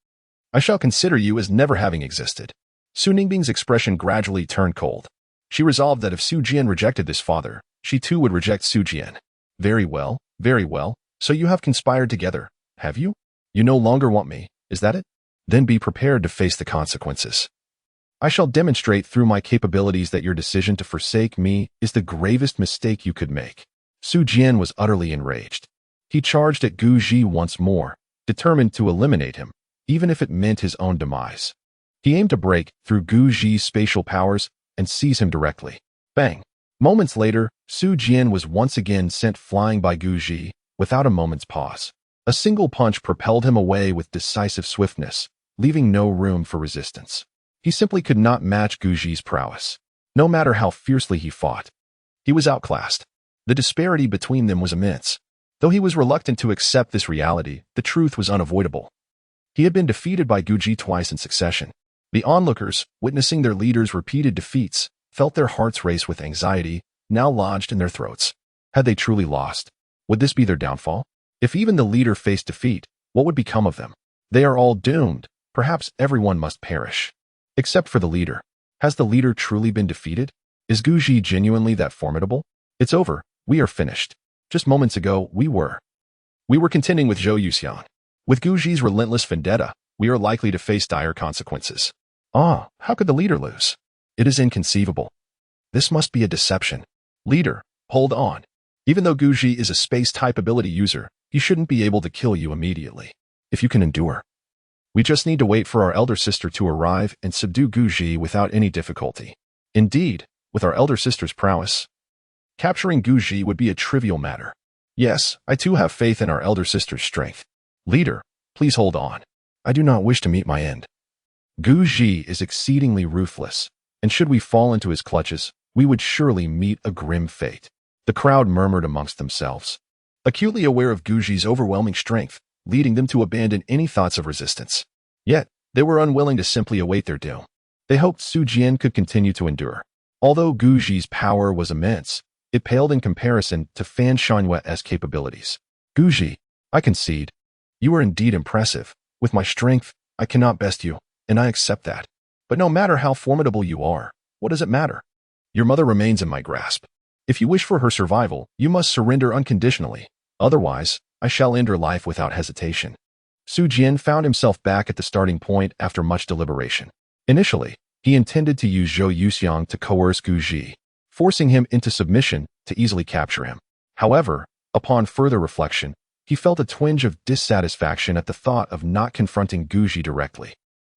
I shall consider you as never having existed. Su Ningbing's expression gradually turned cold. She resolved that if Su Jian rejected this father, she too would reject Su Jian. Very well, very well. So you have conspired together, have you? You no longer want me, is that it? Then be prepared to face the consequences. I shall demonstrate through my capabilities that your decision to forsake me is the gravest mistake you could make. Su Jian was utterly enraged. He charged at Guji once more, determined to eliminate him, even if it meant his own demise. He aimed to break through Guji's spatial powers and seize him directly. Bang! Moments later, Su Jian was once again sent flying by Guji, without a moment's pause. A single punch propelled him away with decisive swiftness, leaving no room for resistance. He simply could not match Guji's prowess. No matter how fiercely he fought, he was outclassed. The disparity between them was immense. Though he was reluctant to accept this reality, the truth was unavoidable. He had been defeated by Guji twice in succession. The onlookers, witnessing their leader's repeated defeats, felt their hearts race with anxiety, now lodged in their throats. Had they truly lost? Would this be their downfall? If even the leader faced defeat, what would become of them? They are all doomed. Perhaps everyone must perish. Except for the leader. Has the leader truly been defeated? Is Guji genuinely that formidable? It's over. We are finished. Just moments ago, we were contending with Zhou Yuxiang. With Guji's relentless vendetta, we are likely to face dire consequences. How could the leader lose? It is inconceivable. This must be a deception. Leader, hold on. Even though Guji is a space-type ability user, he shouldn't be able to kill you immediately. If you can endure. We just need to wait for our elder sister to arrive and subdue Guji without any difficulty. Indeed, with our elder sister's prowess, capturing Guji would be a trivial matter. Yes, I too have faith in our elder sister's strength. Leader, please hold on. I do not wish to meet my end. Guji is exceedingly ruthless, and should we fall into his clutches, we would surely meet a grim fate. The crowd murmured amongst themselves, acutely aware of Guji's overwhelming strength, leading them to abandon any thoughts of resistance. Yet, they were unwilling to simply await their doom. They hoped Su Jian could continue to endure. Although Guji's power was immense, it paled in comparison to Fan Shanhue's capabilities. Guji, I concede. You are indeed impressive. With my strength, I cannot best you, and I accept that. But no matter how formidable you are, what does it matter? Your mother remains in my grasp. If you wish for her survival, you must surrender unconditionally. Otherwise, I shall end her life without hesitation. Su Jian found himself back at the starting point after much deliberation. Initially, he intended to use Zhou Yuxiang to coerce Guji, forcing him into submission to easily capture him. However, upon further reflection, he felt a twinge of dissatisfaction at the thought of not confronting Guji directly.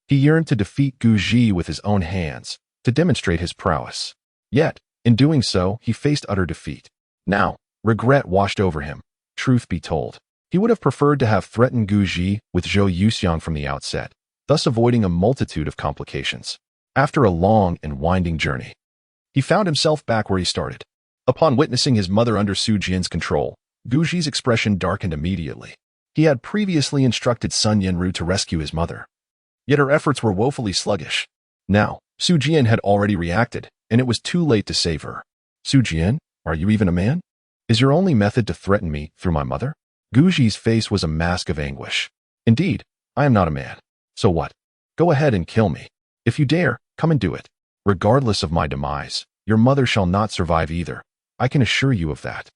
He yearned to defeat Guji with his own hands, to demonstrate his prowess. Yet, in doing so, he faced utter defeat. Now, regret washed over him. Truth be told, he would have preferred to have threatened Guji with Zhou Yuxiang from the outset, thus avoiding a multitude of complications. After a long and winding journey, he found himself back where he started. Upon witnessing his mother under Su Jian's control, Guji's expression darkened immediately. He had previously instructed Sun Yanru to rescue his mother. Yet her efforts were woefully sluggish. Now, Su Jian had already reacted, and it was too late to save her. Su Jian, are you even a man? Is your only method to threaten me through my mother? Guji's face was a mask of anguish. Indeed, I am not a man. So what? Go ahead and kill me. If you dare, come and do it. Regardless of my demise, your mother shall not survive either. I can assure you of that.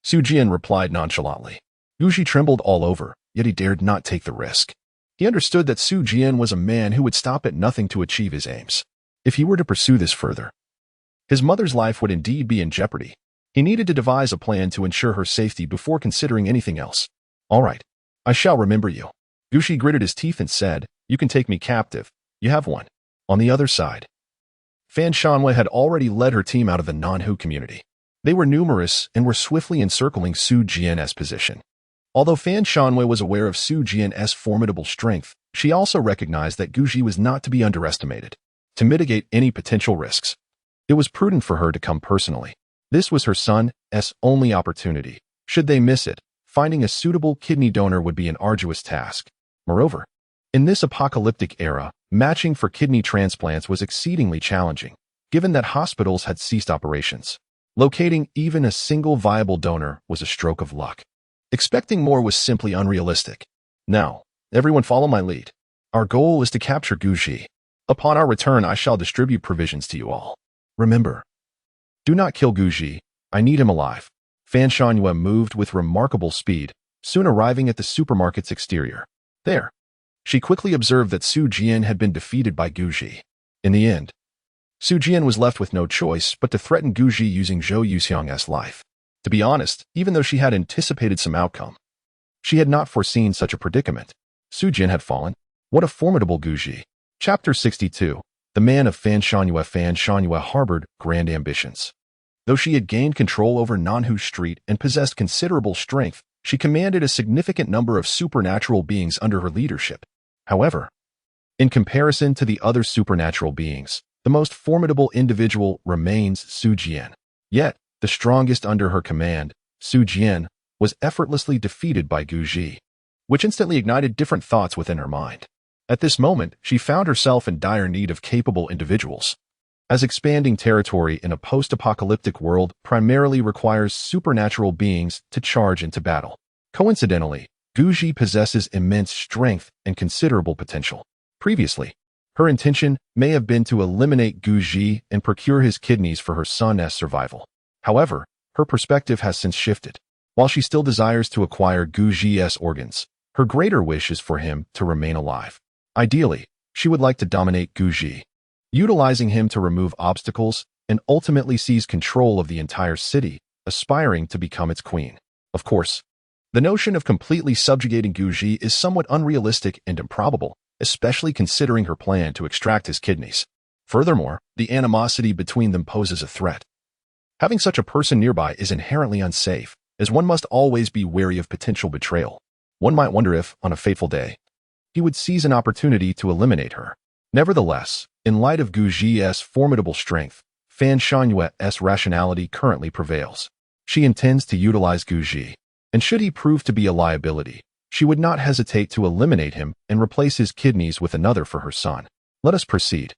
Su Jian replied nonchalantly. Guji trembled all over, yet he dared not take the risk. He understood that Su Jian was a man who would stop at nothing to achieve his aims. If he were to pursue this further, his mother's life would indeed be in jeopardy. He needed to devise a plan to ensure her safety before considering anything else. All right, I shall remember you. Guji gritted his teeth and said, you can take me captive. You have one. On the other side, Fan Shanhui had already led her team out of the non-Hu community. They were numerous and were swiftly encircling Su Jian's position. Although Fan Shanhui was aware of Su Jian's formidable strength, she also recognized that Guji was not to be underestimated. To mitigate any potential risks, it was prudent for her to come personally. This was her son's only opportunity. Should they miss it, finding a suitable kidney donor would be an arduous task. Moreover, in this apocalyptic era, matching for kidney transplants was exceedingly challenging, given that hospitals had ceased operations. Locating even a single viable donor was a stroke of luck. Expecting more was simply unrealistic. Now, everyone follow my lead. Our goal is to capture Guji. Upon our return, I shall distribute provisions to you all. Remember, do not kill Guji. I need him alive. Fan Shangyue moved with remarkable speed, soon arriving at the supermarket's exterior. There, she quickly observed that Su Jian had been defeated by Guji. In the end, Su Jian was left with no choice but to threaten Guji using Zhou Yuxiang's life. To be honest, even though she had anticipated some outcome, she had not foreseen such a predicament. Su Jian had fallen. What a formidable Guji. Chapter 62. The man of Fan Shangyue harbored grand ambitions. Though she had gained control over Nanhu Street and possessed considerable strength, she commanded a significant number of supernatural beings under her leadership. However, in comparison to the other supernatural beings, the most formidable individual remains Su Jian. Yet, the strongest under her command, Su Jian, was effortlessly defeated by Guji, which instantly ignited different thoughts within her mind. At this moment, she found herself in dire need of capable individuals. As expanding territory in a post-apocalyptic world primarily requires supernatural beings to charge into battle. Coincidentally, Guji possesses immense strength and considerable potential. Previously, her intention may have been to eliminate Guji and procure his kidneys for her son's survival. However, her perspective has since shifted. While she still desires to acquire Guji's organs, her greater wish is for him to remain alive. Ideally, she would like to dominate Guji, utilizing him to remove obstacles and ultimately seize control of the entire city, aspiring to become its queen. Of course, the notion of completely subjugating Guji is somewhat unrealistic and improbable, especially considering her plan to extract his kidneys. Furthermore, the animosity between them poses a threat. Having such a person nearby is inherently unsafe, as one must always be wary of potential betrayal. One might wonder if, on a fateful day, he would seize an opportunity to eliminate her. Nevertheless, in light of Guji's formidable strength, Fan Shangyue's rationality currently prevails. She intends to utilize Guji, and should he prove to be a liability, she would not hesitate to eliminate him and replace his kidneys with another for her son. Let us proceed.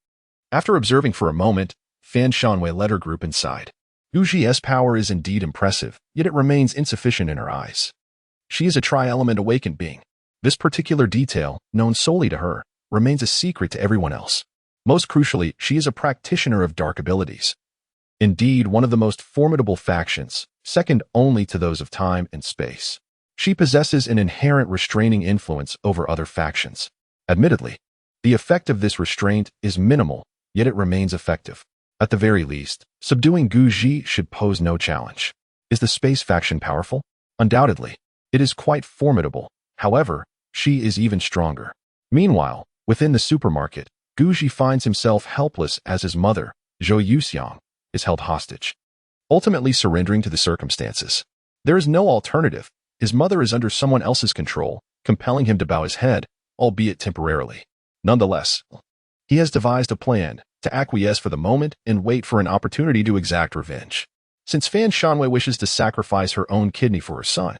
After observing for a moment, Fan Shangyue led her group inside. Guji's power is indeed impressive, yet it remains insufficient in her eyes. She is a tri-element awakened being. This particular detail, known solely to her, remains a secret to everyone else. Most crucially, she is a practitioner of dark abilities. Indeed, one of the most formidable factions, second only to those of time and space. She possesses an inherent restraining influence over other factions. Admittedly, the effect of this restraint is minimal, yet it remains effective. At the very least, subduing Guji should pose no challenge. Is the space faction powerful? Undoubtedly. It is quite formidable. However, she is even stronger. Meanwhile, within the supermarket, Guji finds himself helpless as his mother, Zhou Yuxiang, is held hostage, ultimately surrendering to the circumstances. There is no alternative. His mother is under someone else's control, compelling him to bow his head, albeit temporarily. Nonetheless, he has devised a plan to acquiesce for the moment and wait for an opportunity to exact revenge. Since Fan Shangyue wishes to sacrifice her own kidney for her son,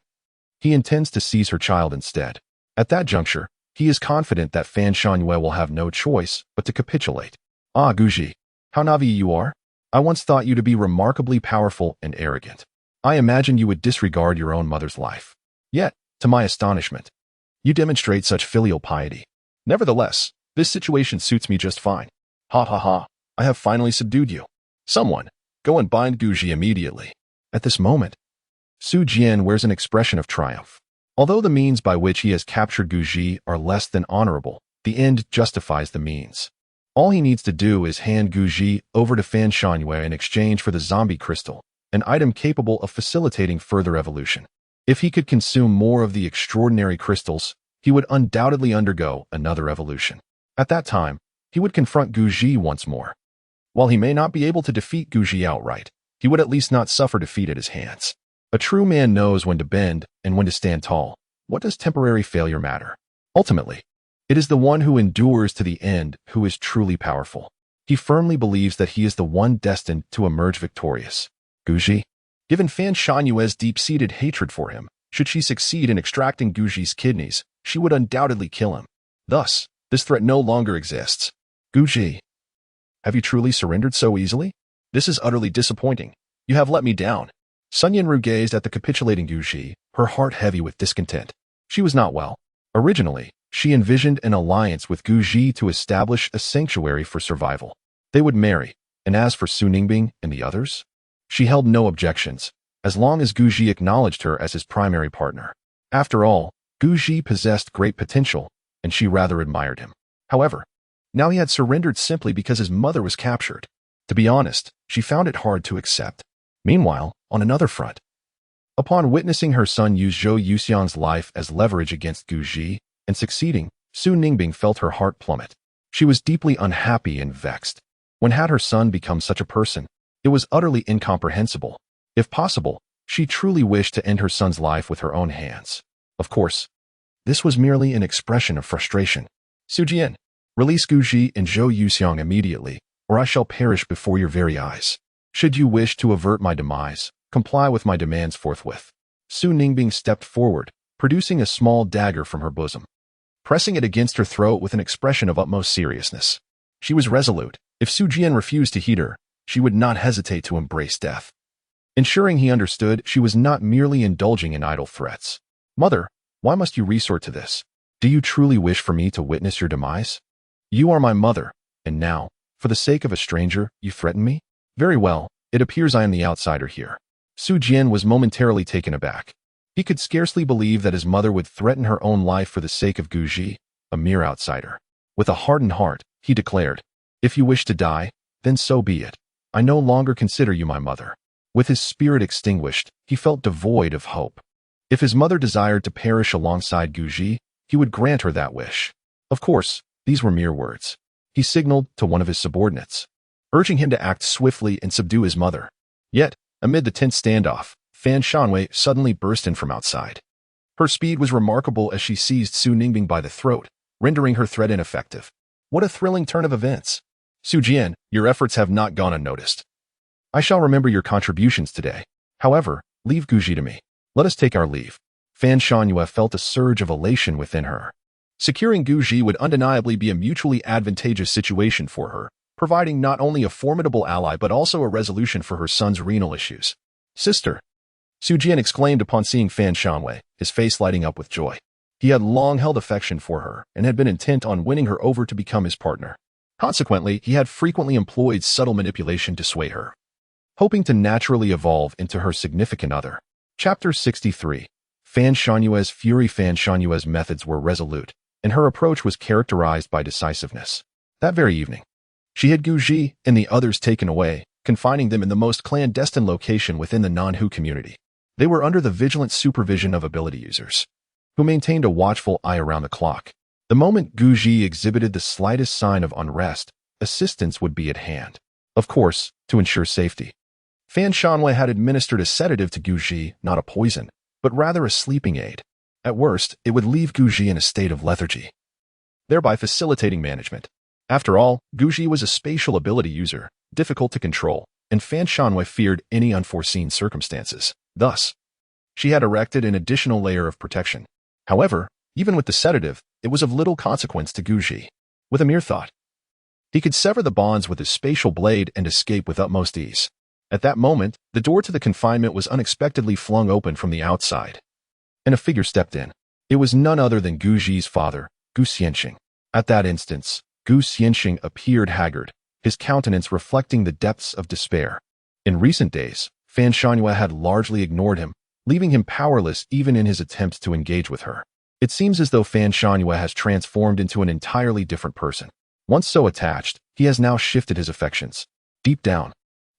he intends to seize her child instead. At that juncture, he is confident that Fan Shangyue will have no choice but to capitulate. Ah, Guji, how naive you are. I once thought you to be remarkably powerful and arrogant. I imagined you would disregard your own mother's life. Yet, to my astonishment, you demonstrate such filial piety. Nevertheless, this situation suits me just fine. Ha ha ha, I have finally subdued you. Someone, go and bind Guji immediately. At this moment, Su Jian wears an expression of triumph. Although the means by which he has captured Guji are less than honorable, the end justifies the means. All he needs to do is hand Guji over to Fan Shangyue in exchange for the zombie crystal, an item capable of facilitating further evolution. If he could consume more of the extraordinary crystals, he would undoubtedly undergo another evolution. At that time, he would confront Guji once more. While he may not be able to defeat Guji outright, he would at least not suffer defeat at his hands. A true man knows when to bend and when to stand tall. What does temporary failure matter? Ultimately, it is the one who endures to the end who is truly powerful. He firmly believes that he is the one destined to emerge victorious. Guji, given Fan Shangyue's deep-seated hatred for him, should she succeed in extracting Guji's kidneys, she would undoubtedly kill him. Thus, this threat no longer exists. Guji, have you truly surrendered so easily? This is utterly disappointing. You have let me down. Sun Yanru gazed at the capitulating Guji, her heart heavy with discontent. She was not well. Originally, she envisioned an alliance with Guji to establish a sanctuary for survival. They would marry, and as for Su Ningbing and the others, she held no objections, as long as Guji acknowledged her as his primary partner. After all, Guji possessed great potential, and she rather admired him. However, now he had surrendered simply because his mother was captured. To be honest, she found it hard to accept. Meanwhile, on another front, upon witnessing her son use Zhou Yuxiang's life as leverage against Guji and succeeding, Su Ningbing felt her heart plummet. She was deeply unhappy and vexed. When had her son become such a person? It was utterly incomprehensible. If possible, she truly wished to end her son's life with her own hands. Of course, this was merely an expression of frustration. Su Jian, release Guji and Zhou Yuxiang immediately, or I shall perish before your very eyes. Should you wish to avert my demise, comply with my demands forthwith. Su Ningbing stepped forward, producing a small dagger from her bosom, pressing it against her throat with an expression of utmost seriousness. She was resolute. If Su Jian refused to heed her, she would not hesitate to embrace death. Ensuring he understood, she was not merely indulging in idle threats. Mother, why must you resort to this? Do you truly wish for me to witness your demise? You are my mother, and now, for the sake of a stranger, you threaten me? Very well, it appears I am the outsider here. Su Jian was momentarily taken aback. He could scarcely believe that his mother would threaten her own life for the sake of Guji, a mere outsider. With a hardened heart, he declared, if you wish to die, then so be it. I no longer consider you my mother. With his spirit extinguished, he felt devoid of hope. If his mother desired to perish alongside Guji, he would grant her that wish. Of course, these were mere words. He signaled to one of his subordinates, urging him to act swiftly and subdue his mother. Yet, amid the tense standoff, Fan Shanwei suddenly burst in from outside. Her speed was remarkable as she seized Su Ningbing by the throat, rendering her threat ineffective. What a thrilling turn of events! Su Jian, your efforts have not gone unnoticed. I shall remember your contributions today. However, leave Guji to me. Let us take our leave. Fan Shanwei felt a surge of elation within her. Securing Guji would undeniably be a mutually advantageous situation for her, providing not only a formidable ally but also a resolution for her son's renal issues. Sister! Su Jian exclaimed upon seeing Fan Shanwei, his face lighting up with joy. He had long held affection for her and had been intent on winning her over to become his partner. Consequently, he had frequently employed subtle manipulation to sway her, hoping to naturally evolve into her significant other. Chapter 63. Fan Shanwei's fury. Fan Shanwei's methods were resolute, and her approach was characterized by decisiveness. That very evening, she had Guji and the others taken away, confining them in the most clandestine location within the non-Hu community. They were under the vigilant supervision of ability users, who maintained a watchful eye around the clock. The moment Guji exhibited the slightest sign of unrest, assistance would be at hand. Of course, to ensure safety. Fan Shanwei had administered a sedative to Guji, not a poison, but rather a sleeping aid. At worst, it would leave Guji in a state of lethargy, thereby facilitating management. After all, Guji was a spatial ability user, difficult to control, and Fan Shanwei feared any unforeseen circumstances. Thus, she had erected an additional layer of protection. However, even with the sedative, it was of little consequence to Guji. With a mere thought, he could sever the bonds with his spatial blade and escape with utmost ease. At that moment, the door to the confinement was unexpectedly flung open from the outside, and a figure stepped in. It was none other than Guji's father, Gu Xianxing. At that instant, Gu Xianxing appeared haggard, his countenance reflecting the depths of despair. In recent days, Fan Shanwei had largely ignored him, leaving him powerless even in his attempts to engage with her. It seems as though Fan Shanwei has transformed into an entirely different person. Once so attached, he has now shifted his affections. Deep down,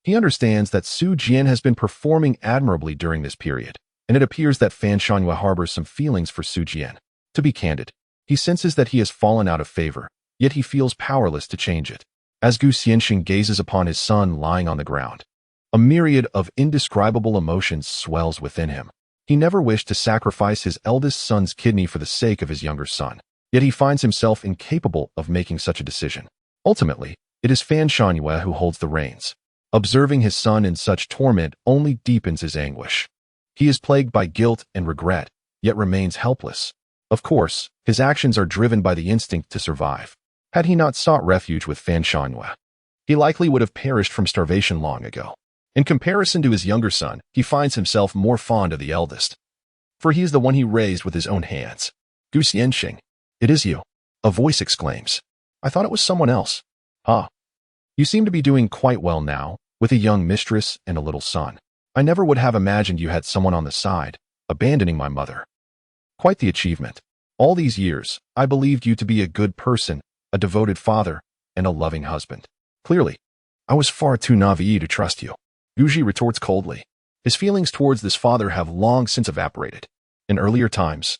he understands that Su Jian has been performing admirably during this period, and it appears that Fan Shanwei harbors some feelings for Su Jian. To be candid, he senses that he has fallen out of favor, yet he feels powerless to change it. As Gu Xianxing gazes upon his son lying on the ground, a myriad of indescribable emotions swells within him. He never wished to sacrifice his eldest son's kidney for the sake of his younger son, yet he finds himself incapable of making such a decision. Ultimately, it is Fan Shanwei who holds the reins. Observing his son in such torment only deepens his anguish. He is plagued by guilt and regret, yet remains helpless. Of course, his actions are driven by the instinct to survive. Had he not sought refuge with Fan Shanwei, he likely would have perished from starvation long ago. In comparison to his younger son, he finds himself more fond of the eldest, for he is the one he raised with his own hands. Gu Xianxing, it is you. A voice exclaims. I thought it was someone else. Ah. You seem to be doing quite well now, with a young mistress and a little son. I never would have imagined you had someone on the side, abandoning my mother. Quite the achievement. All these years, I believed you to be a good person, a devoted father, and a loving husband. Clearly, I was far too naive to trust you. Guji retorts coldly. His feelings towards this father have long since evaporated. In earlier times,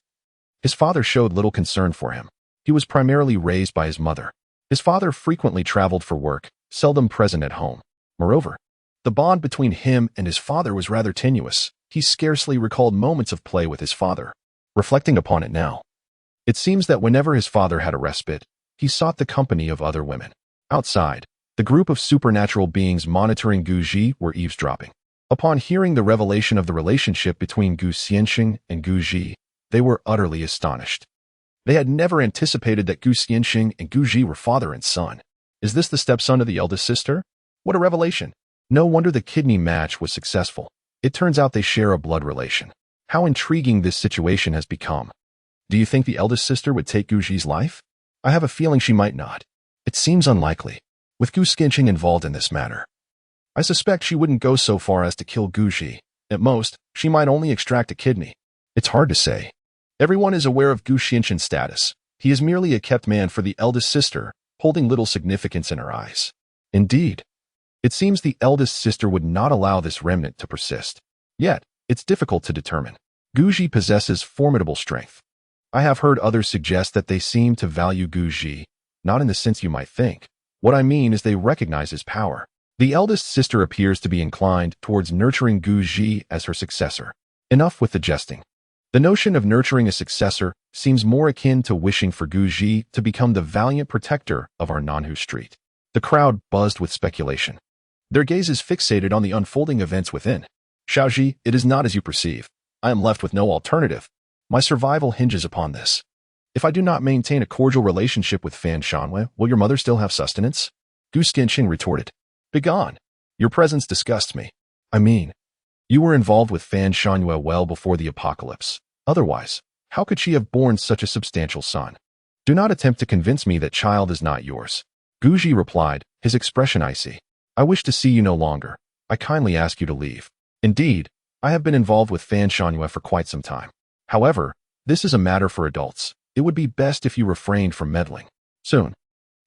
his father showed little concern for him. He was primarily raised by his mother. His father frequently traveled for work, seldom present at home. Moreover, the bond between him and his father was rather tenuous. He scarcely recalled moments of play with his father. Reflecting upon it now, it seems that whenever his father had a respite, he sought the company of other women. Outside, the group of supernatural beings monitoring Guji were eavesdropping. Upon hearing the revelation of the relationship between Gu Xianxing and Guji, they were utterly astonished. They had never anticipated that Gu Xianxing and Guji were father and son. Is this the stepson of the eldest sister? What a revelation! No wonder the kidney match was successful. It turns out they share a blood relation. How intriguing this situation has become. Do you think the eldest sister would take Guji's life? I have a feeling she might not. It seems unlikely, with Gu Xianxing involved in this matter. I suspect she wouldn't go so far as to kill Guji. At most, she might only extract a kidney. It's hard to say. Everyone is aware of Gu Xianxing's status. He is merely a kept man for the eldest sister, holding little significance in her eyes. Indeed, it seems the eldest sister would not allow this remnant to persist. Yet, it's difficult to determine. Guji possesses formidable strength. I have heard others suggest that they seem to value Guji, not in the sense you might think. What I mean is they recognize his power. The eldest sister appears to be inclined towards nurturing Guji as her successor. Enough with the jesting. The notion of nurturing a successor seems more akin to wishing for Guji to become the valiant protector of our Nanhu Street. The crowd buzzed with speculation. Their gaze is fixated on the unfolding events within. Shaoji, it is not as you perceive. I am left with no alternative. My survival hinges upon this. If I do not maintain a cordial relationship with Fan Shanwei, will your mother still have sustenance? Gu Xianxing retorted. Begone. Your presence disgusts me. I mean, you were involved with Fan Shanwei well before the apocalypse. Otherwise, how could she have borne such a substantial son? Do not attempt to convince me that child is not yours. Guji replied, his expression icy. I wish to see you no longer. I kindly ask you to leave. Indeed, I have been involved with Fan Shanwei for quite some time. However, this is a matter for adults. It would be best if you refrained from meddling. Soon,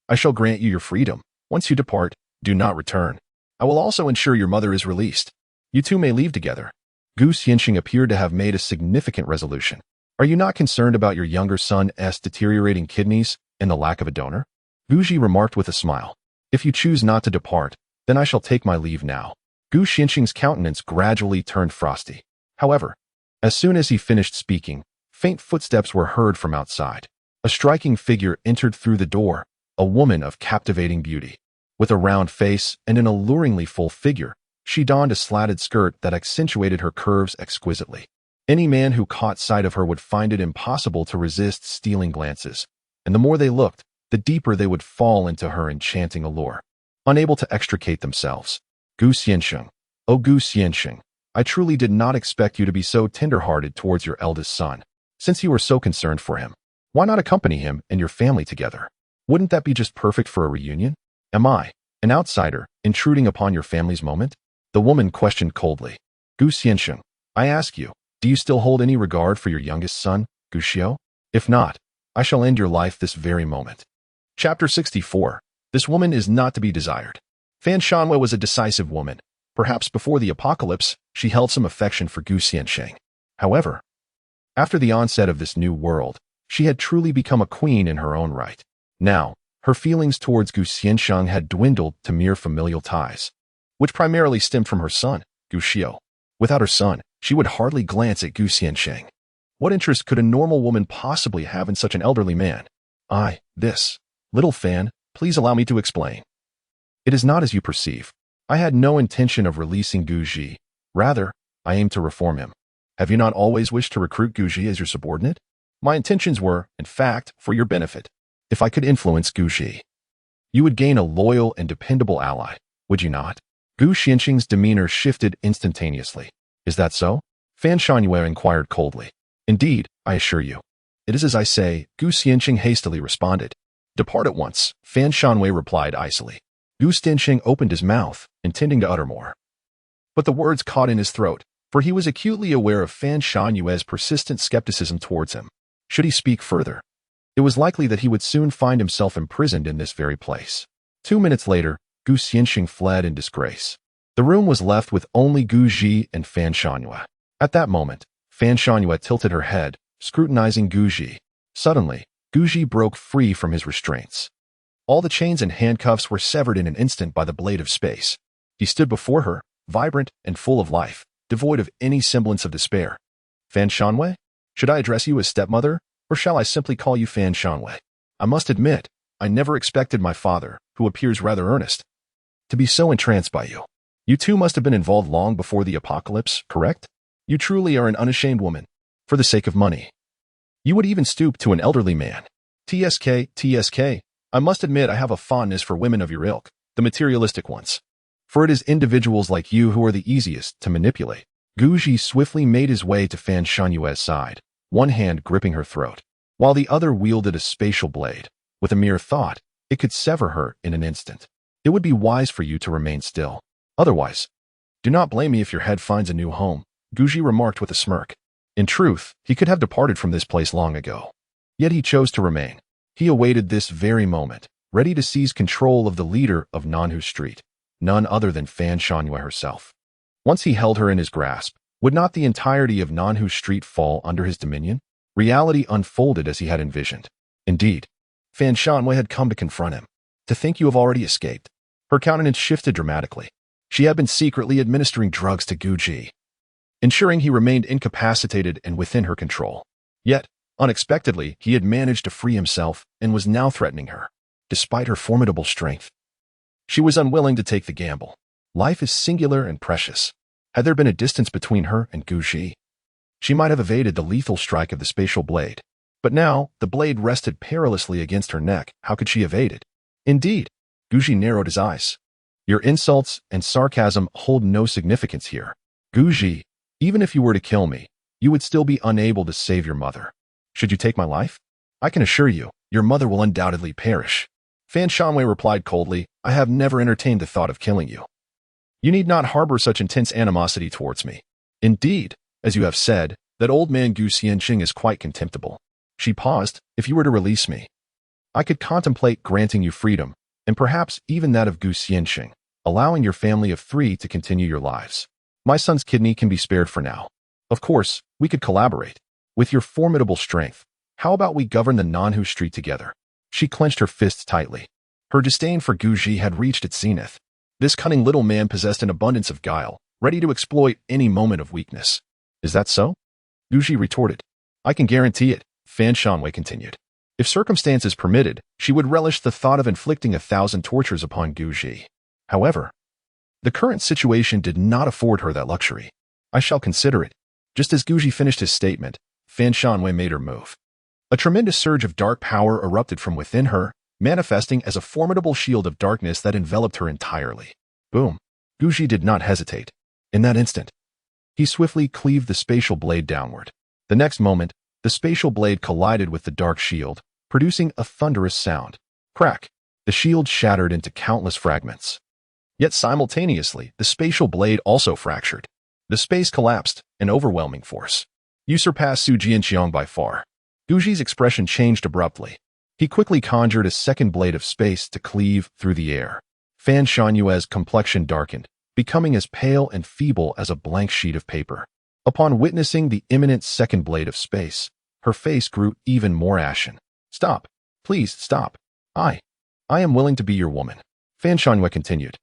I shall grant you your freedom. Once you depart, do not return. I will also ensure your mother is released. You two may leave together. Gu Xianxing appeared to have made a significant resolution. Are you not concerned about your younger son's deteriorating kidneys and the lack of a donor? Guji remarked with a smile. If you choose not to depart, then I shall take my leave now. Gu Xianxing's countenance gradually turned frosty. However, as soon as he finished speaking, faint footsteps were heard from outside. A striking figure entered through the door, a woman of captivating beauty. With a round face and an alluringly full figure, she donned a slatted skirt that accentuated her curves exquisitely. Any man who caught sight of her would find it impossible to resist stealing glances, and the more they looked, the deeper they would fall into her enchanting allure. Unable to extricate themselves, Gu Xianxing, oh Gu Xianxing, I truly did not expect you to be so tender-hearted towards your eldest son. Since you were so concerned for him, why not accompany him and your family together? Wouldn't that be just perfect for a reunion? Am I, an outsider, intruding upon your family's moment? The woman questioned coldly. Gu Xianxing, I ask you, do you still hold any regard for your youngest son, Gu Xiao? If not, I shall end your life this very moment. Chapter 64. This woman is not to be desired. Fan Shanwei was a decisive woman. Perhaps before the apocalypse, she held some affection for Gu Xianxing. However, after the onset of this new world, she had truly become a queen in her own right. Now, her feelings towards Gu Xianxing had dwindled to mere familial ties, which primarily stemmed from her son, Gu Xiao. Without her son, she would hardly glance at Gu Xianxing. What interest could a normal woman possibly have in such an elderly man? Little Fan, please allow me to explain. It is not as you perceive. I had no intention of releasing Guji. Rather, I aim to reform him. Have you not always wished to recruit Guji as your subordinate? My intentions were, in fact, for your benefit. If I could influence Guji, you would gain a loyal and dependable ally, would you not? Gu Xianqing's demeanor shifted instantaneously. Is that so? Fan Shangyue inquired coldly. Indeed, I assure you. It is as I say, Gu Xianqing hastily responded. Depart at once, Fan Shangyue replied icily. Gu Xianqing opened his mouth, intending to utter more. But the words caught in his throat, for he was acutely aware of Fan Shanyue's persistent skepticism towards him. Should he speak further? It was likely that he would soon find himself imprisoned in this very place. 2 minutes later, Gu Xianqing fled in disgrace. The room was left with only Guji and Fan Shangyue. At that moment, Fan Shangyue tilted her head, scrutinizing Guji. Suddenly, Guji broke free from his restraints. All the chains and handcuffs were severed in an instant by the blade of space. He stood before her, vibrant and full of life, devoid of any semblance of despair. Fan Shangyue? Should I address you as stepmother, or shall I simply call you Fan Shangyue? I must admit, I never expected my father, who appears rather earnest, to be so entranced by you. You two must have been involved long before the apocalypse, correct? You truly are an unashamed woman, for the sake of money. You would even stoop to an elderly man. TSK, I must admit I have a fondness for women of your ilk, the materialistic ones. For it is individuals like you who are the easiest to manipulate. Guji swiftly made his way to Fan Shanyue's side, one hand gripping her throat, while the other wielded a spatial blade. With a mere thought, it could sever her in an instant. It would be wise for you to remain still. Otherwise, do not blame me if your head finds a new home, Guji remarked with a smirk. In truth, he could have departed from this place long ago. Yet he chose to remain. He awaited this very moment, ready to seize control of the leader of Nanhu Street, none other than Fan Shangyue herself. Once he held her in his grasp, would not the entirety of Nanhu Street fall under his dominion? Reality unfolded as he had envisioned. Indeed, Fan Shangyue had come to confront him. To think you have already escaped. Her countenance shifted dramatically. She had been secretly administering drugs to Guji, ensuring he remained incapacitated and within her control. Yet, unexpectedly, he had managed to free himself and was now threatening her. Despite her formidable strength, she was unwilling to take the gamble. Life is singular and precious. Had there been a distance between her and Guji, she might have evaded the lethal strike of the spatial blade. But now, the blade rested perilously against her neck. How could she evade it? Indeed, Guji narrowed his eyes. Your insults and sarcasm hold no significance here. Guji, even if you were to kill me, you would still be unable to save your mother. Should you take my life? I can assure you, your mother will undoubtedly perish. Fan Shangyue replied coldly, I have never entertained the thought of killing you. You need not harbor such intense animosity towards me. Indeed, as you have said, that old man Gu Xianqing is quite contemptible. She paused. If you were to release me, I could contemplate granting you freedom, and perhaps even that of Gu Xianqing, allowing your family of 3 to continue your lives. My son's kidney can be spared for now. Of course, we could collaborate. With your formidable strength, how about we govern the Nanhu Street together? She clenched her fists tightly. Her disdain for Guji had reached its zenith. This cunning little man possessed an abundance of guile, ready to exploit any moment of weakness. Is that so? Guji retorted. I can guarantee it, Fan Shangyue continued. If circumstances permitted, she would relish the thought of inflicting 1,000 tortures upon Guji. However, the current situation did not afford her that luxury. I shall consider it. Just as Guji finished his statement, Fan Shangyue made her move. A tremendous surge of dark power erupted from within her, manifesting as a formidable shield of darkness that enveloped her entirely. Boom. Guji did not hesitate. In that instant, he swiftly cleaved the spatial blade downward. The next moment, the spatial blade collided with the dark shield, producing a thunderous sound. Crack! The shield shattered into countless fragments. Yet simultaneously, the spatial blade also fractured. The space collapsed, an overwhelming force. You surpass Su Jianqiang by far. Guji's expression changed abruptly. He quickly conjured a second blade of space to cleave through the air. Fan Shanyue's complexion darkened, becoming as pale and feeble as a blank sheet of paper. Upon witnessing the imminent second blade of space, her face grew even more ashen. Stop. Please, stop. I am willing to be your woman. Fan Shangyue continued.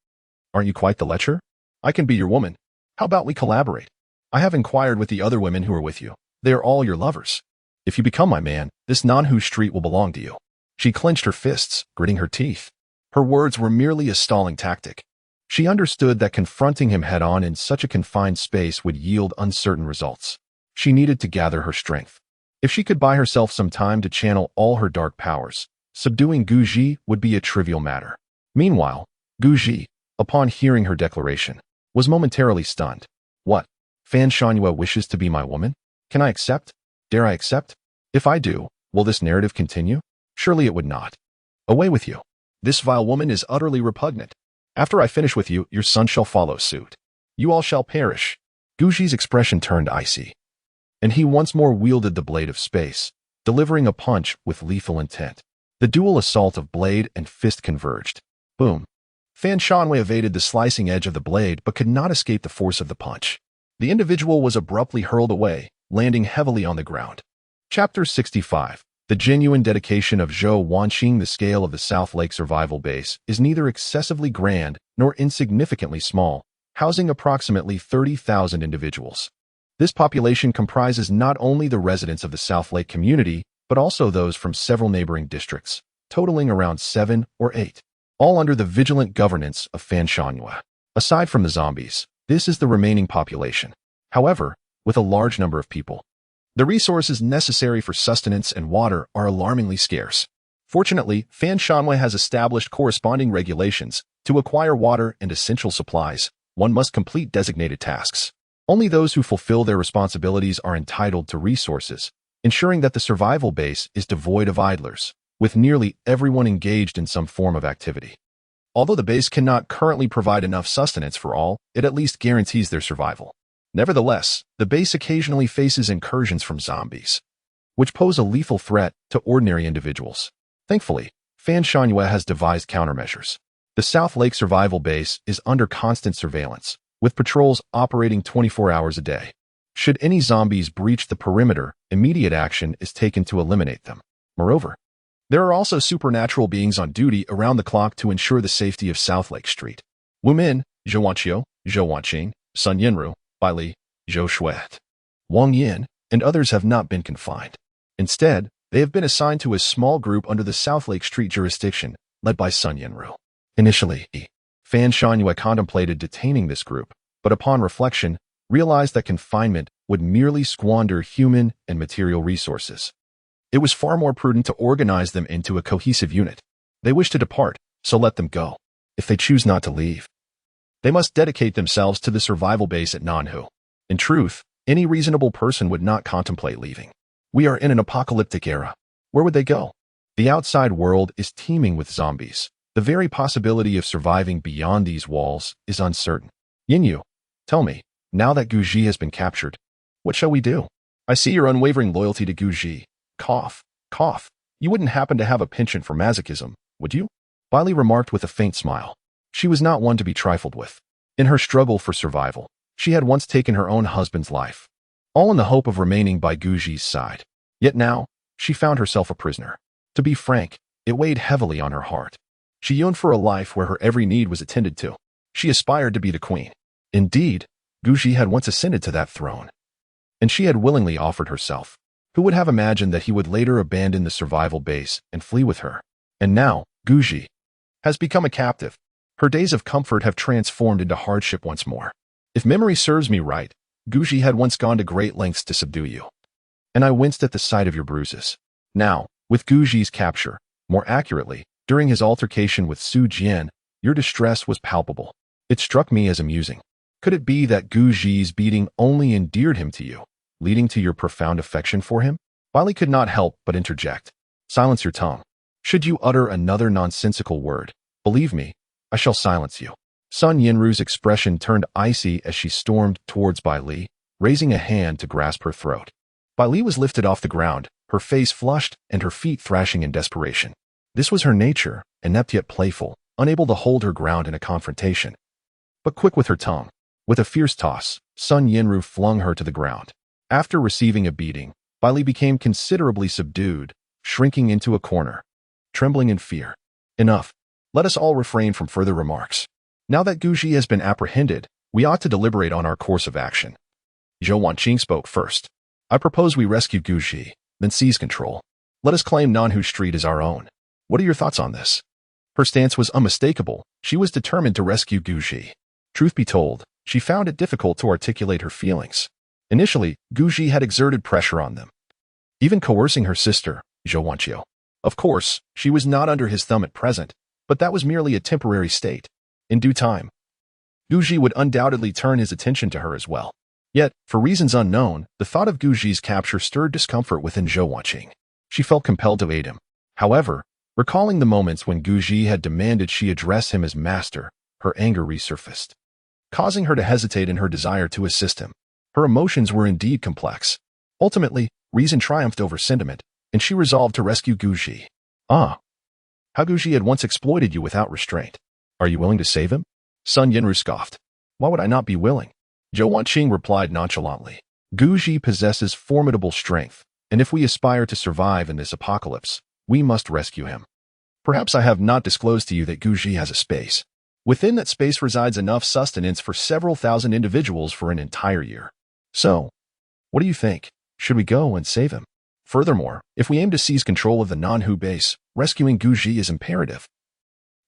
Aren't you quite the lecher? I can be your woman. How about we collaborate? I have inquired with the other women who are with you. They are all your lovers. If you become my man, this Nanhu Street will belong to you. She clenched her fists, gritting her teeth. Her words were merely a stalling tactic. She understood that confronting him head-on in such a confined space would yield uncertain results. She needed to gather her strength. If she could buy herself some time to channel all her dark powers, subduing Guji would be a trivial matter. Meanwhile, Guji, upon hearing her declaration, was momentarily stunned. What? Fan Shanhua wishes to be my woman? Can I accept? Dare I accept? If I do, will this narrative continue? Surely it would not. Away with you. This vile woman is utterly repugnant. After I finish with you, your son shall follow suit. You all shall perish. Guji's expression turned icy, and he once more wielded the blade of space, delivering a punch with lethal intent. The dual assault of blade and fist converged. Boom. Fan Shanhui evaded the slicing edge of the blade but could not escape the force of the punch. The individual was abruptly hurled away, landing heavily on the ground. Chapter 65. The genuine dedication of Zhao Wanqing. The scale of the South Lake Survival Base is neither excessively grand nor insignificantly small, housing approximately 30,000 individuals. This population comprises not only the residents of the South Lake community, but also those from several neighboring districts, totaling around 7 or 8, all under the vigilant governance of Fan Shanhua. Aside from the zombies, this is the remaining population. However, with a large number of people, the resources necessary for sustenance and water are alarmingly scarce. Fortunately, Fan Shanhua has established corresponding regulations. To acquire water and essential supplies, one must complete designated tasks. Only those who fulfill their responsibilities are entitled to resources, ensuring that the survival base is devoid of idlers, with nearly everyone engaged in some form of activity. Although the base cannot currently provide enough sustenance for all, it at least guarantees their survival. Nevertheless, the base occasionally faces incursions from zombies, which pose a lethal threat to ordinary individuals. Thankfully, Fan Shanhua has devised countermeasures. The South Lake Survival Base is under constant surveillance, with patrols operating 24 hours a day. Should any zombies breach the perimeter, immediate action is taken to eliminate them. Moreover, there are also supernatural beings on duty around the clock to ensure the safety of South Lake Street. Wu Min, Zhou Wanqiu, Zhou Wanqing, Sun Yinru, Bai Li, Zhou Shuet, Wang Yin, and others have not been confined. Instead, they have been assigned to a small group under the South Lake Street jurisdiction, led by Sun Yinru. Initially, Fan Shanhua contemplated detaining this group, but upon reflection, realized that confinement would merely squander human and material resources. It was far more prudent to organize them into a cohesive unit. They wish to depart, so let them go. If they choose not to leave, they must dedicate themselves to the survival base at Nanhu. In truth, any reasonable person would not contemplate leaving. We are in an apocalyptic era. Where would they go? The outside world is teeming with zombies. The very possibility of surviving beyond these walls is uncertain. Yinyu, tell me, now that Guji has been captured, what shall we do? I see your unwavering loyalty to Guji. Cough, cough. You wouldn't happen to have a penchant for masochism, would you? Bai Li remarked with a faint smile. She was not one to be trifled with. In her struggle for survival, she had once taken her own husband's life, all in the hope of remaining by Guji's side. Yet now, she found herself a prisoner. To be frank, it weighed heavily on her heart. She yearned for a life where her every need was attended to. She aspired to be the queen. Indeed, Guji had once ascended to that throne, and she had willingly offered herself. Who would have imagined that he would later abandon the survival base and flee with her? And now, Guji has become a captive. Her days of comfort have transformed into hardship once more. If memory serves me right, Guji had once gone to great lengths to subdue you, and I winced at the sight of your bruises. Now, with Guji's capture, more accurately, during his altercation with Su Jian, your distress was palpable. It struck me as amusing. Could it be that Guji's beating only endeared him to you, leading to your profound affection for him? Bai Li could not help but interject. Silence your tongue. Should you utter another nonsensical word, believe me, I shall silence you. Sun Yinru's expression turned icy as she stormed towards Bai Li, raising a hand to grasp her throat. Bai Li was lifted off the ground, her face flushed and her feet thrashing in desperation. This was her nature, inept yet playful, unable to hold her ground in a confrontation, but quick with her tongue. With a fierce toss, Sun Yinru flung her to the ground. After receiving a beating, Bai Li became considerably subdued, shrinking into a corner, trembling in fear. Enough. Let us all refrain from further remarks. Now that Guji has been apprehended, we ought to deliberate on our course of action. Zhou Wanqing spoke first. I propose we rescue Guji, then seize control. Let us claim Nanhu Street as our own. What are your thoughts on this? Her stance was unmistakable. She was determined to rescue Guji. Truth be told, she found it difficult to articulate her feelings. Initially, Guji had exerted pressure on them, even coercing her sister, Zhou Wanqiu. Of course, she was not under his thumb at present, but that was merely a temporary state. In due time, Guji would undoubtedly turn his attention to her as well. Yet, for reasons unknown, the thought of Guji's capture stirred discomfort within Zhao Wanqing. She felt compelled to aid him. However, recalling the moments when Guji had demanded she address him as master, her anger resurfaced, causing her to hesitate in her desire to assist him. Her emotions were indeed complex. Ultimately, reason triumphed over sentiment, and she resolved to rescue Guji. Ah, how Guji had once exploited you without restraint. Are you willing to save him? Sun Yinru scoffed. Why would I not be willing? Zhao Wanqing replied nonchalantly. Guji possesses formidable strength, and if we aspire to survive in this apocalypse, we must rescue him. Perhaps I have not disclosed to you that Guji has a space. Within that space resides enough sustenance for several thousand individuals for an entire year. So, what do you think? Should we go and save him? Furthermore, if we aim to seize control of the Nanhu base, rescuing Guji is imperative,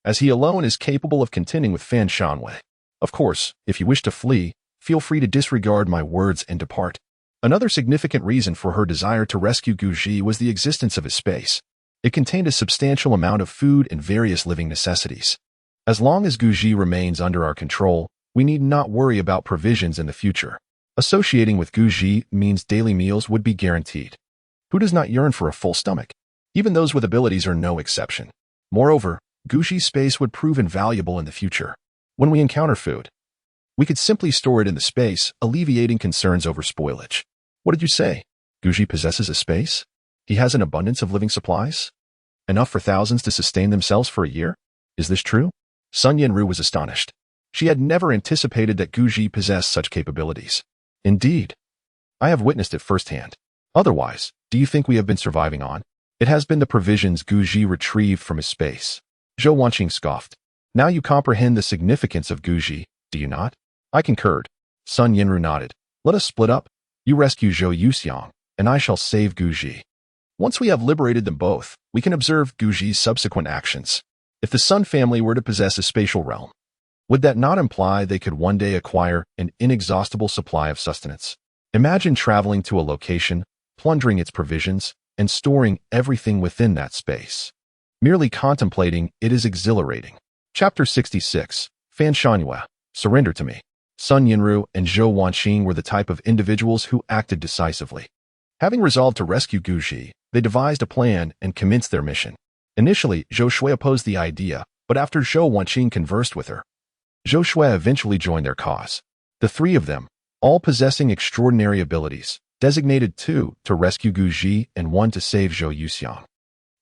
as he alone is capable of contending with Fan Shanwei. Of course, if you wish to flee, feel free to disregard my words and depart. Another significant reason for her desire to rescue Guji was the existence of his space. It contained a substantial amount of food and various living necessities. As long as Guji remains under our control, we need not worry about provisions in the future. Associating with Guji means daily meals would be guaranteed. Who does not yearn for a full stomach? Even those with abilities are no exception. Moreover, Guji's space would prove invaluable in the future. When we encounter food, we could simply store it in the space, alleviating concerns over spoilage. What did you say? Guji possesses a space? He has an abundance of living supplies? Enough for thousands to sustain themselves for a year? Is this true? Sun Yinru was astonished. She had never anticipated that Guji possessed such capabilities. Indeed, I have witnessed it firsthand. Otherwise, do you think we have been surviving on? It has been the provisions Guji retrieved from his space. Zhao Wanqing scoffed. Now you comprehend the significance of Guji, do you not? I concurred. Sun Yinru nodded. Let us split up. You rescue Zhou Yuxiang, and I shall save Guji. Once we have liberated them both, we can observe Guji's subsequent actions. If the Sun family were to possess a spatial realm, would that not imply they could one day acquire an inexhaustible supply of sustenance? Imagine traveling to a location, plundering its provisions, and storing everything within that space. Merely contemplating it is exhilarating. Chapter 66. Fan Shanwei, surrender to me. Sun Yinru and Zhao Wanqing were the type of individuals who acted decisively. Having resolved to rescue Guji, they devised a plan and commenced their mission. Initially, Zhou Shui opposed the idea, but after Zhao Wanqing conversed with her, Zhou Shui eventually joined their cause. The three of them, all possessing extraordinary abilities, designated 2 to rescue Guji and 1 to save Zhou Yuxiang,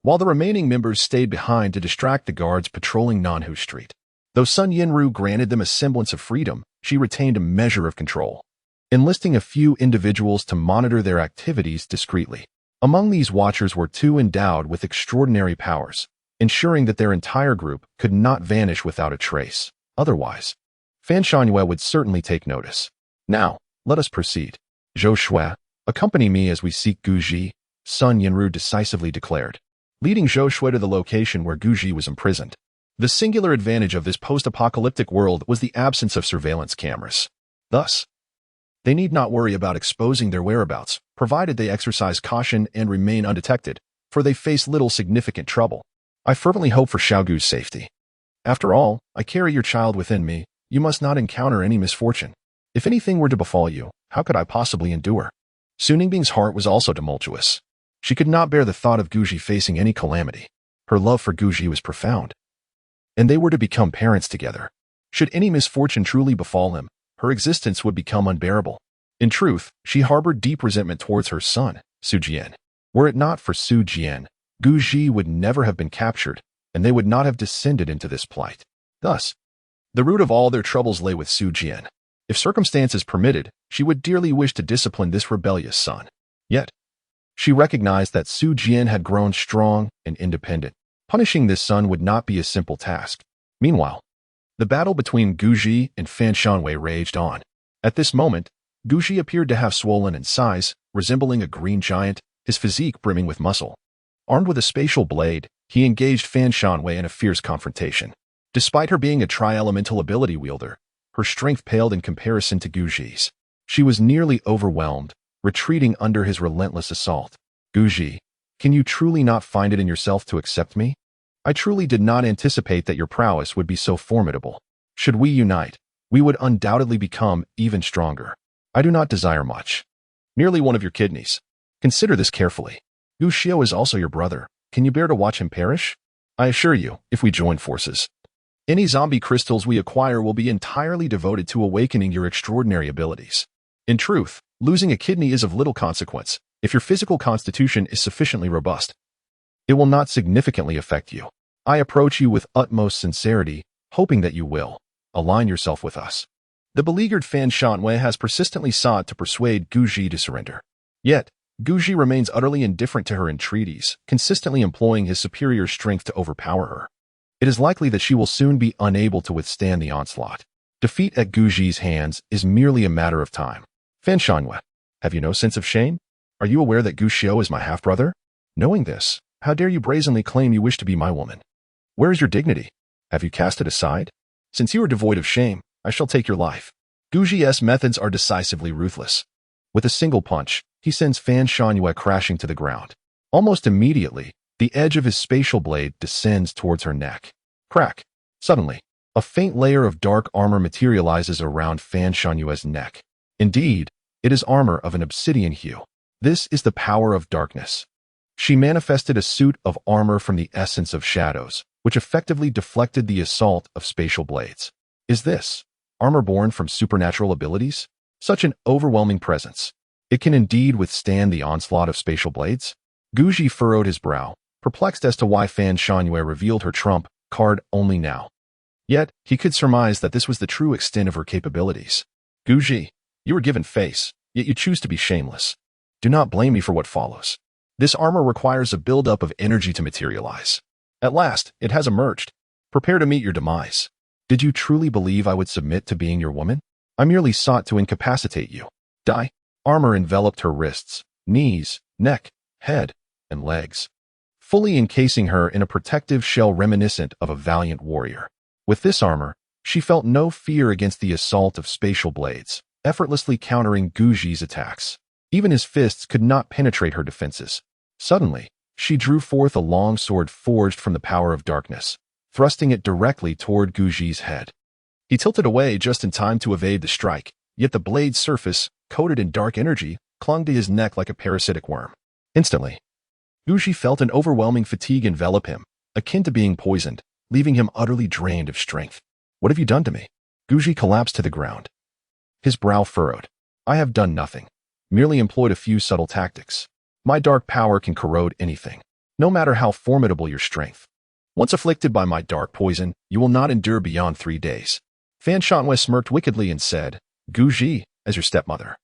while the remaining members stayed behind to distract the guards patrolling Nanhu Street. Though Sun Yinru granted them a semblance of freedom, she retained a measure of control, enlisting a few individuals to monitor their activities discreetly. Among these watchers were 2 endowed with extraordinary powers, ensuring that their entire group could not vanish without a trace. Otherwise, Fan Shanwei would certainly take notice. Now, let us proceed. Zhou Shui, accompany me as we seek Guji, Sun Yinru decisively declared, leading Zhou Shui to the location where Guji was imprisoned. The singular advantage of this post-apocalyptic world was the absence of surveillance cameras. Thus, they need not worry about exposing their whereabouts, provided they exercise caution and remain undetected, for they face little significant trouble. I fervently hope for Xiaogu's safety. After all, I carry your child within me. You must not encounter any misfortune. If anything were to befall you, how could I possibly endure? Su Ningbing's heart was also tumultuous. She could not bear the thought of Guji facing any calamity. Her love for Guji was profound, and they were to become parents together. Should any misfortune truly befall him, her existence would become unbearable. In truth, she harbored deep resentment towards her son, Su Jian. Were it not for Su Jian, Guji would never have been captured, and they would not have descended into this plight. Thus, the root of all their troubles lay with Su Jian. If circumstances permitted, she would dearly wish to discipline this rebellious son. Yet, she recognized that Su Jian had grown strong and independent. Punishing this son would not be a simple task. Meanwhile, the battle between Guji and Fan Shanwei raged on. At this moment, Guji appeared to have swollen in size, resembling a green giant, his physique brimming with muscle. Armed with a spatial blade, he engaged Fan Shanwei in a fierce confrontation. Despite her being a tri-elemental ability wielder, her strength paled in comparison to Guji's. She was nearly overwhelmed, retreating under his relentless assault. Guji, can you truly not find it in yourself to accept me? I truly did not anticipate that your prowess would be so formidable. Should we unite, we would undoubtedly become even stronger. I do not desire much. Merely one of your kidneys. Consider this carefully. Guji is also your brother. Can you bear to watch him perish? I assure you, if we join forces, any zombie crystals we acquire will be entirely devoted to awakening your extraordinary abilities. In truth, losing a kidney is of little consequence. If your physical constitution is sufficiently robust, it will not significantly affect you. I approach you with utmost sincerity, hoping that you will align yourself with us. The beleaguered Fan Shanwei has persistently sought to persuade Guji to surrender. Yet, Guji remains utterly indifferent to her entreaties, consistently employing his superior strength to overpower her. It is likely that she will soon be unable to withstand the onslaught. Defeat at Guji's hands is merely a matter of time. Fan Shanwei, have you no sense of shame? Are you aware that Guji is my half-brother? Knowing this, how dare you brazenly claim you wish to be my woman? Where is your dignity? Have you cast it aside? Since you are devoid of shame, I shall take your life. Guji's methods are decisively ruthless. With a single punch, he sends Fan Shanwei crashing to the ground. Almost immediately, the edge of his spatial blade descends towards her neck. Crack! Suddenly, a faint layer of dark armor materializes around Fan Shanwei's neck. Indeed, it is armor of an obsidian hue. This is the power of darkness. She manifested a suit of armor from the essence of shadows, which effectively deflected the assault of spatial blades. Is this armor born from supernatural abilities? Such an overwhelming presence. It can indeed withstand the onslaught of spatial blades? Guji furrowed his brow, perplexed as to why Fan Shanwei revealed her trump card only now. Yet, he could surmise that this was the true extent of her capabilities. Guji, you were given face, yet you choose to be shameless. Do not blame me for what follows. This armor requires a buildup of energy to materialize. At last, it has emerged. Prepare to meet your demise. Did you truly believe I would submit to being your woman? I merely sought to incapacitate you. Die. Armor enveloped her wrists, knees, neck, head, and legs, fully encasing her in a protective shell reminiscent of a valiant warrior. With this armor, she felt no fear against the assault of spatial blades, effortlessly countering Guji's attacks. Even his fists could not penetrate her defenses. Suddenly, she drew forth a long sword forged from the power of darkness, thrusting it directly toward Guji's head. He tilted away just in time to evade the strike, yet the blade's surface, coated in dark energy, clung to his neck like a parasitic worm. Instantly, Guji felt an overwhelming fatigue envelop him, akin to being poisoned, leaving him utterly drained of strength. What have you done to me? Guji collapsed to the ground. His brow furrowed. I have done nothing, merely employed a few subtle tactics. My dark power can corrode anything, no matter how formidable your strength. Once afflicted by my dark poison, you will not endure beyond 3 days. Fan Shanwei smirked wickedly and said, Guji, as your stepmother,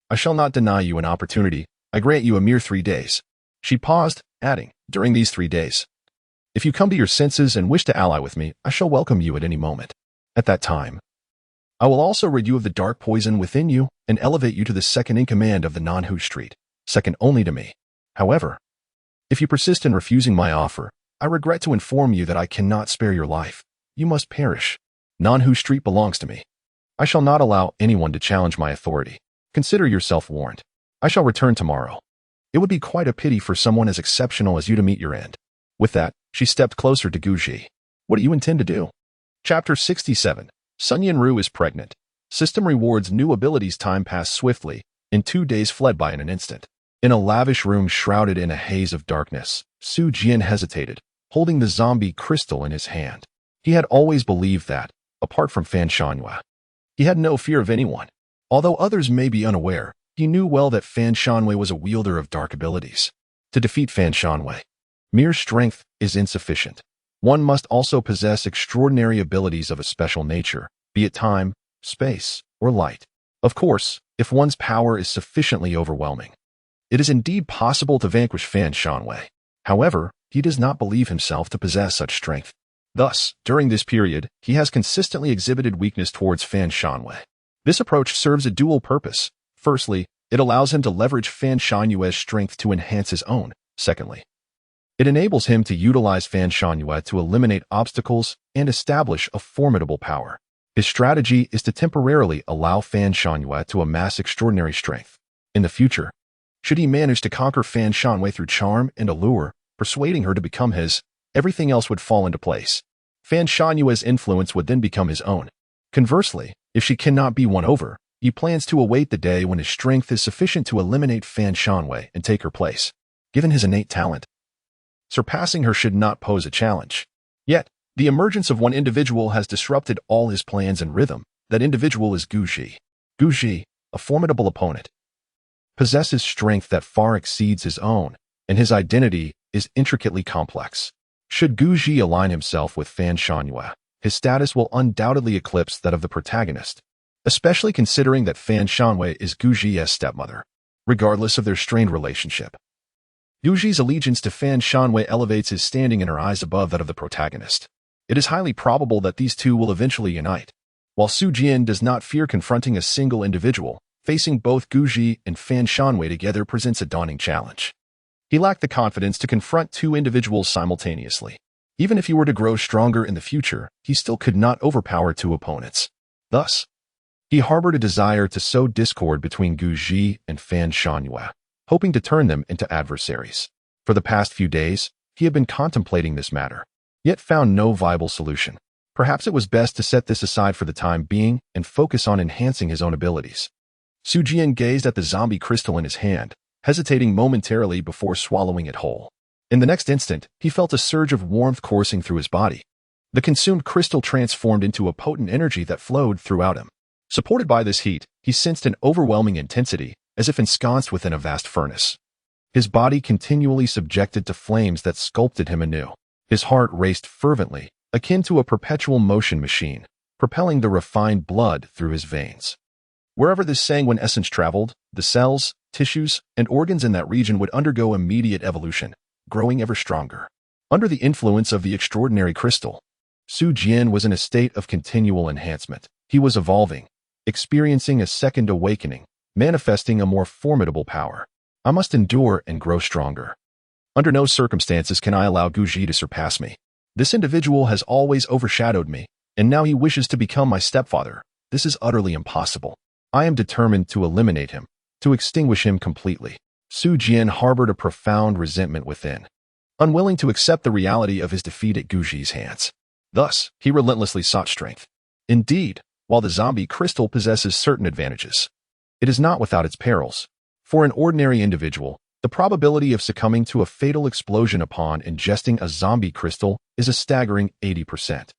I shall not deny you an opportunity. I grant you a mere 3 days. She paused, adding, during these 3 days, if you come to your senses and wish to ally with me, I shall welcome you at any moment. At that time, I will also rid you of the dark poison within you and elevate you to the second in command of the Nanhu Street, second only to me. However, if you persist in refusing my offer, I regret to inform you that I cannot spare your life. You must perish. Nanhu Street belongs to me. I shall not allow anyone to challenge my authority. Consider yourself warned. I shall return tomorrow. It would be quite a pity for someone as exceptional as you to meet your end. With that, she stepped closer to Guji. What do you intend to do? Chapter 67. Sun Yanru is pregnant. System rewards new abilities. Time passed swiftly. In 2 days fled by in an instant. In a lavish room shrouded in a haze of darkness, Jian hesitated, holding the zombie crystal in his hand. He had always believed that, apart from Fan Shanwei, he had no fear of anyone. Although others may be unaware, he knew well that Fan Shanwei was a wielder of dark abilities. To defeat Fan Shanwei, mere strength is insufficient. One must also possess extraordinary abilities of a special nature, be it time, space, or light. Of course, if one's power is sufficiently overwhelming, it is indeed possible to vanquish Fan Shanwei. However, he does not believe himself to possess such strength. Thus, during this period, he has consistently exhibited weakness towards Fan Shanwei. This approach serves a dual purpose. Firstly, it allows him to leverage Fan Shanwei's strength to enhance his own. Secondly, it enables him to utilize Fan Shanwei to eliminate obstacles and establish a formidable power. His strategy is to temporarily allow Fan Shanwei to amass extraordinary strength. In the future, should he manage to conquer Fan Shanwei through charm and allure, persuading her to become his, everything else would fall into place. Fan Shanyue's influence would then become his own. Conversely, if she cannot be won over, he plans to await the day when his strength is sufficient to eliminate Fan Shanwei and take her place. Given his innate talent, surpassing her should not pose a challenge. Yet, the emergence of one individual has disrupted all his plans and rhythm. That individual is Guji. Guji, a formidable opponent, possesses strength that far exceeds his own, and his identity is intricately complex. Should Guji align himself with Fan Shanwei, his status will undoubtedly eclipse that of the protagonist, especially considering that Fan Shanwei is Guji's stepmother, regardless of their strained relationship. Guji's allegiance to Fan Shanwei elevates his standing in her eyes above that of the protagonist. It is highly probable that these two will eventually unite. While Jian does not fear confronting a single individual, facing both Guji and Fan Shanwei together presents a daunting challenge. He lacked the confidence to confront two individuals simultaneously. Even if he were to grow stronger in the future, he still could not overpower two opponents. Thus, he harbored a desire to sow discord between Guji and Fan Shanwei, hoping to turn them into adversaries. For the past few days, he had been contemplating this matter, yet found no viable solution. Perhaps it was best to set this aside for the time being and focus on enhancing his own abilities. Jian gazed at the zombie crystal in his hand, hesitating momentarily before swallowing it whole. In the next instant, he felt a surge of warmth coursing through his body. The consumed crystal transformed into a potent energy that flowed throughout him. Supported by this heat, he sensed an overwhelming intensity, as if ensconced within a vast furnace. His body continually subjected to flames that sculpted him anew. His heart raced fervently, akin to a perpetual motion machine, propelling the refined blood through his veins. Wherever this sanguine essence traveled, the cells, tissues, and organs in that region would undergo immediate evolution, growing ever stronger. Under the influence of the extraordinary crystal, Jian was in a state of continual enhancement. He was evolving, experiencing a second awakening, manifesting a more formidable power. I must endure and grow stronger. Under no circumstances can I allow Guji to surpass me. This individual has always overshadowed me, and now he wishes to become my stepfather. This is utterly impossible. I am determined to eliminate him, to extinguish him completely. Jian harbored a profound resentment within, unwilling to accept the reality of his defeat at Guji's hands. Thus, he relentlessly sought strength. Indeed, while the zombie crystal possesses certain advantages, it is not without its perils. For an ordinary individual, the probability of succumbing to a fatal explosion upon ingesting a zombie crystal is a staggering 80%.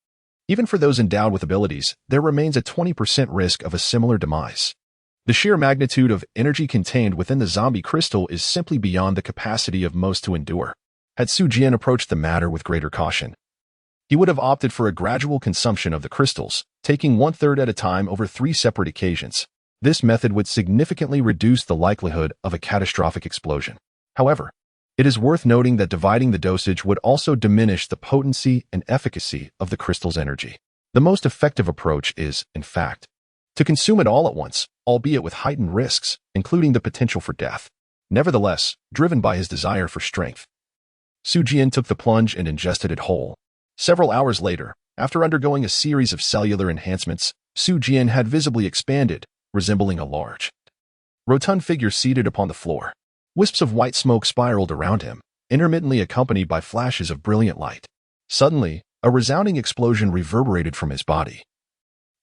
Even for those endowed with abilities, there remains a 20% risk of a similar demise. The sheer magnitude of energy contained within the zombie crystal is simply beyond the capacity of most to endure. Had Jian approached the matter with greater caution, he would have opted for a gradual consumption of the crystals, taking 1/3 at a time over 3 separate occasions. This method would significantly reduce the likelihood of a catastrophic explosion. However, it is worth noting that dividing the dosage would also diminish the potency and efficacy of the crystal's energy. The most effective approach is, in fact, to consume it all at once, albeit with heightened risks, including the potential for death. Nevertheless, driven by his desire for strength, Jian took the plunge and ingested it whole. Several hours later, after undergoing a series of cellular enhancements, Jian had visibly expanded, resembling a large, rotund figure seated upon the floor. Wisps of white smoke spiraled around him, intermittently accompanied by flashes of brilliant light. Suddenly, a resounding explosion reverberated from his body,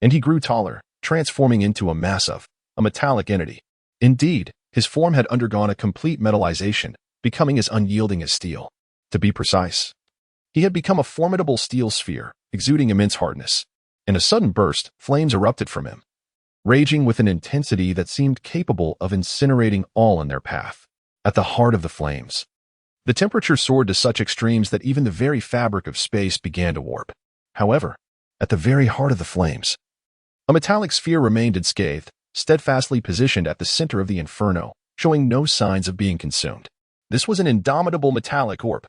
and he grew taller, transforming into a metallic entity. Indeed, his form had undergone a complete metallization, becoming as unyielding as steel. To be precise, he had become a formidable steel sphere, exuding immense hardness. In a sudden burst, flames erupted from him, raging with an intensity that seemed capable of incinerating all in their path. At the heart of the flames, the temperature soared to such extremes that even the very fabric of space began to warp. However, at the very heart of the flames, a metallic sphere remained unscathed, steadfastly positioned at the center of the inferno, showing no signs of being consumed. This was an indomitable metallic orb.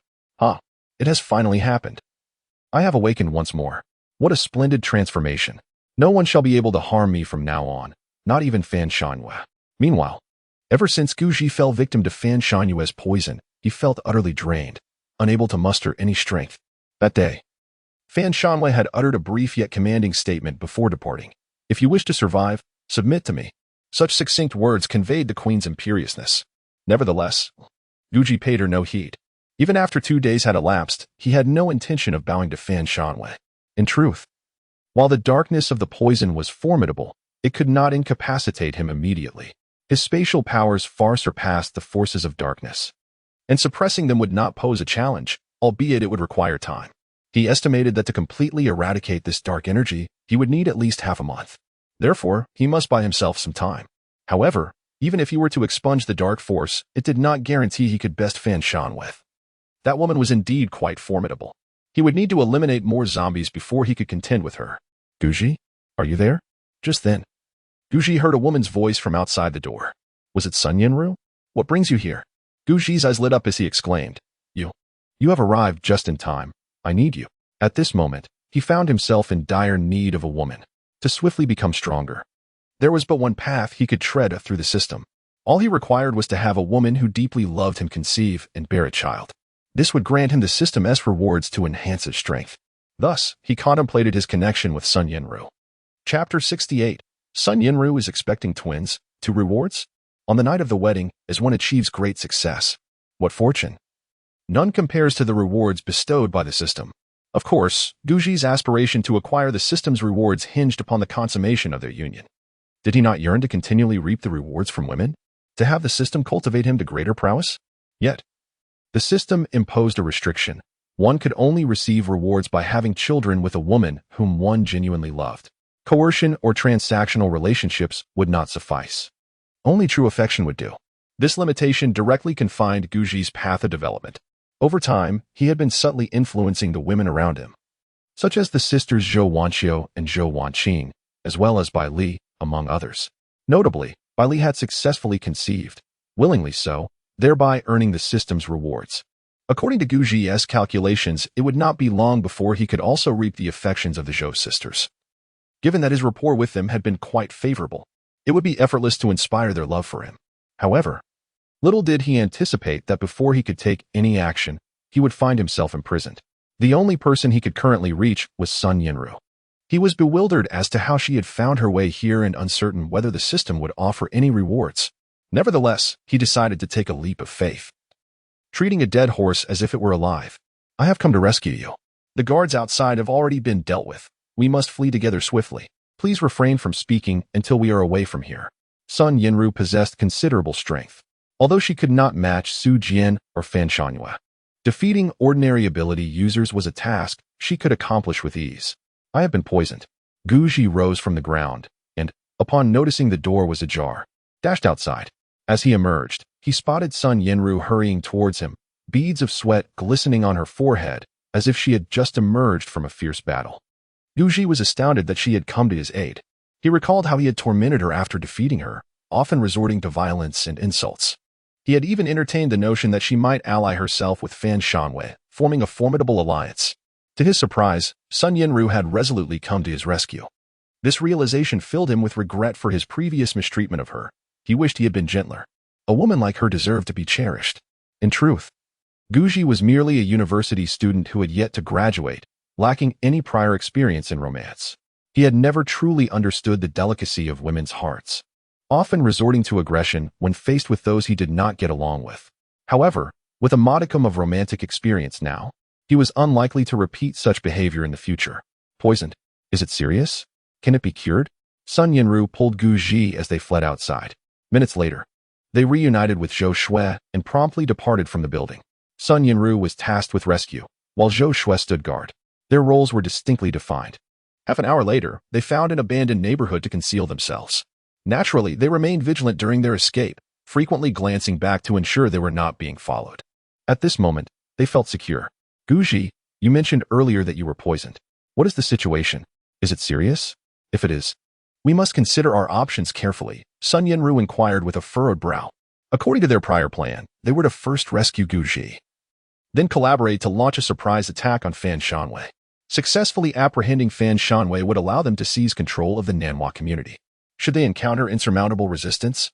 It has finally happened. I have awakened once more. What a splendid transformation. No one shall be able to harm me from now on, not even Fan Shanwei. Meanwhile, ever since Guji fell victim to Fan Shanwei's poison, he felt utterly drained, unable to muster any strength. That day, Fan Shanwei had uttered a brief yet commanding statement before departing. If you wish to survive, submit to me. Such succinct words conveyed the queen's imperiousness. Nevertheless, Guji paid her no heed. Even after 2 days had elapsed, he had no intention of bowing to Fan Shanwei. In truth, while the darkness of the poison was formidable, it could not incapacitate him immediately. His spatial powers far surpassed the forces of darkness, and suppressing them would not pose a challenge, albeit it would require time. He estimated that to completely eradicate this dark energy, he would need at least half a month. Therefore, he must buy himself some time. However, even if he were to expunge the dark force, it did not guarantee he could best Fan Shan with. That woman was indeed quite formidable. He would need to eliminate more zombies before he could contend with her. Guji, are you there? Just then, Guji heard a woman's voice from outside the door. Was it Sun Yinru? What brings you here? Guji's eyes lit up as he exclaimed, You have arrived just in time. I need you. At this moment, he found himself in dire need of a woman to swiftly become stronger. There was but one path he could tread through the system. All he required was to have a woman who deeply loved him conceive and bear a child. This would grant him the system's rewards to enhance his strength. Thus, he contemplated his connection with Sun Yinru. Chapter 68. Sun Yinru is expecting twins. 2 rewards? On the night of the wedding, as one achieves great success. What fortune! None compares to the rewards bestowed by the system. Of course, Guji's aspiration to acquire the system's rewards hinged upon the consummation of their union. Did he not yearn to continually reap the rewards from women? To have the system cultivate him to greater prowess? Yet, the system imposed a restriction. One could only receive rewards by having children with a woman whom one genuinely loved. Coercion or transactional relationships would not suffice. Only true affection would do. This limitation directly confined Guji's path of development. Over time, he had been subtly influencing the women around him, such as the sisters Zhou Wanqiu and Zhou Wanqing, as well as Bai Li, among others. Notably, Bai Li had successfully conceived, willingly so, thereby earning the system's rewards. According to Guji's calculations, it would not be long before he could also reap the affections of the Zhou sisters. Given that his rapport with them had been quite favorable, it would be effortless to inspire their love for him. However, little did he anticipate that before he could take any action, he would find himself imprisoned. The only person he could currently reach was Sun Yinru. He was bewildered as to how she had found her way here and uncertain whether the system would offer any rewards. Nevertheless, he decided to take a leap of faith. Treating a dead horse as if it were alive. I have come to rescue you. The guards outside have already been dealt with. We must flee together swiftly. Please refrain from speaking until we are away from here. Sun Yinru possessed considerable strength, although she could not match Su Jian or Fan Shanhua. Defeating ordinary ability users was a task she could accomplish with ease. I have been poisoned. Guji rose from the ground, and, upon noticing the door was ajar, dashed outside. As he emerged, he spotted Sun Yinru hurrying towards him, beads of sweat glistening on her forehead, as if she had just emerged from a fierce battle. Guji was astounded that she had come to his aid. He recalled how he had tormented her after defeating her, often resorting to violence and insults. He had even entertained the notion that she might ally herself with Fan Shanwei, forming a formidable alliance. To his surprise, Sun Yinru had resolutely come to his rescue. This realization filled him with regret for his previous mistreatment of her. He wished he had been gentler. A woman like her deserved to be cherished. In truth, Guji was merely a university student who had yet to graduate, lacking any prior experience in romance. He had never truly understood the delicacy of women's hearts, often resorting to aggression when faced with those he did not get along with. However, with a modicum of romantic experience now, he was unlikely to repeat such behavior in the future. Poisoned? Is it serious? Can it be cured? Sun Yinru pulled Guji as they fled outside. Minutes later, they reunited with Zhou Shui and promptly departed from the building. Sun Yinru was tasked with rescue, while Zhou Shui stood guard. Their roles were distinctly defined. Half an hour later, they found an abandoned neighborhood to conceal themselves. Naturally, they remained vigilant during their escape, frequently glancing back to ensure they were not being followed. At this moment, they felt secure. Guji, you mentioned earlier that you were poisoned. What is the situation? Is it serious? If it is, we must consider our options carefully, Sun Yinru inquired with a furrowed brow. According to their prior plan, they were to first rescue Guji, then collaborate to launch a surprise attack on Fan Shanwei. Successfully apprehending Fan Shanwei would allow them to seize control of the Nanhua community. Should they encounter insurmountable resistance,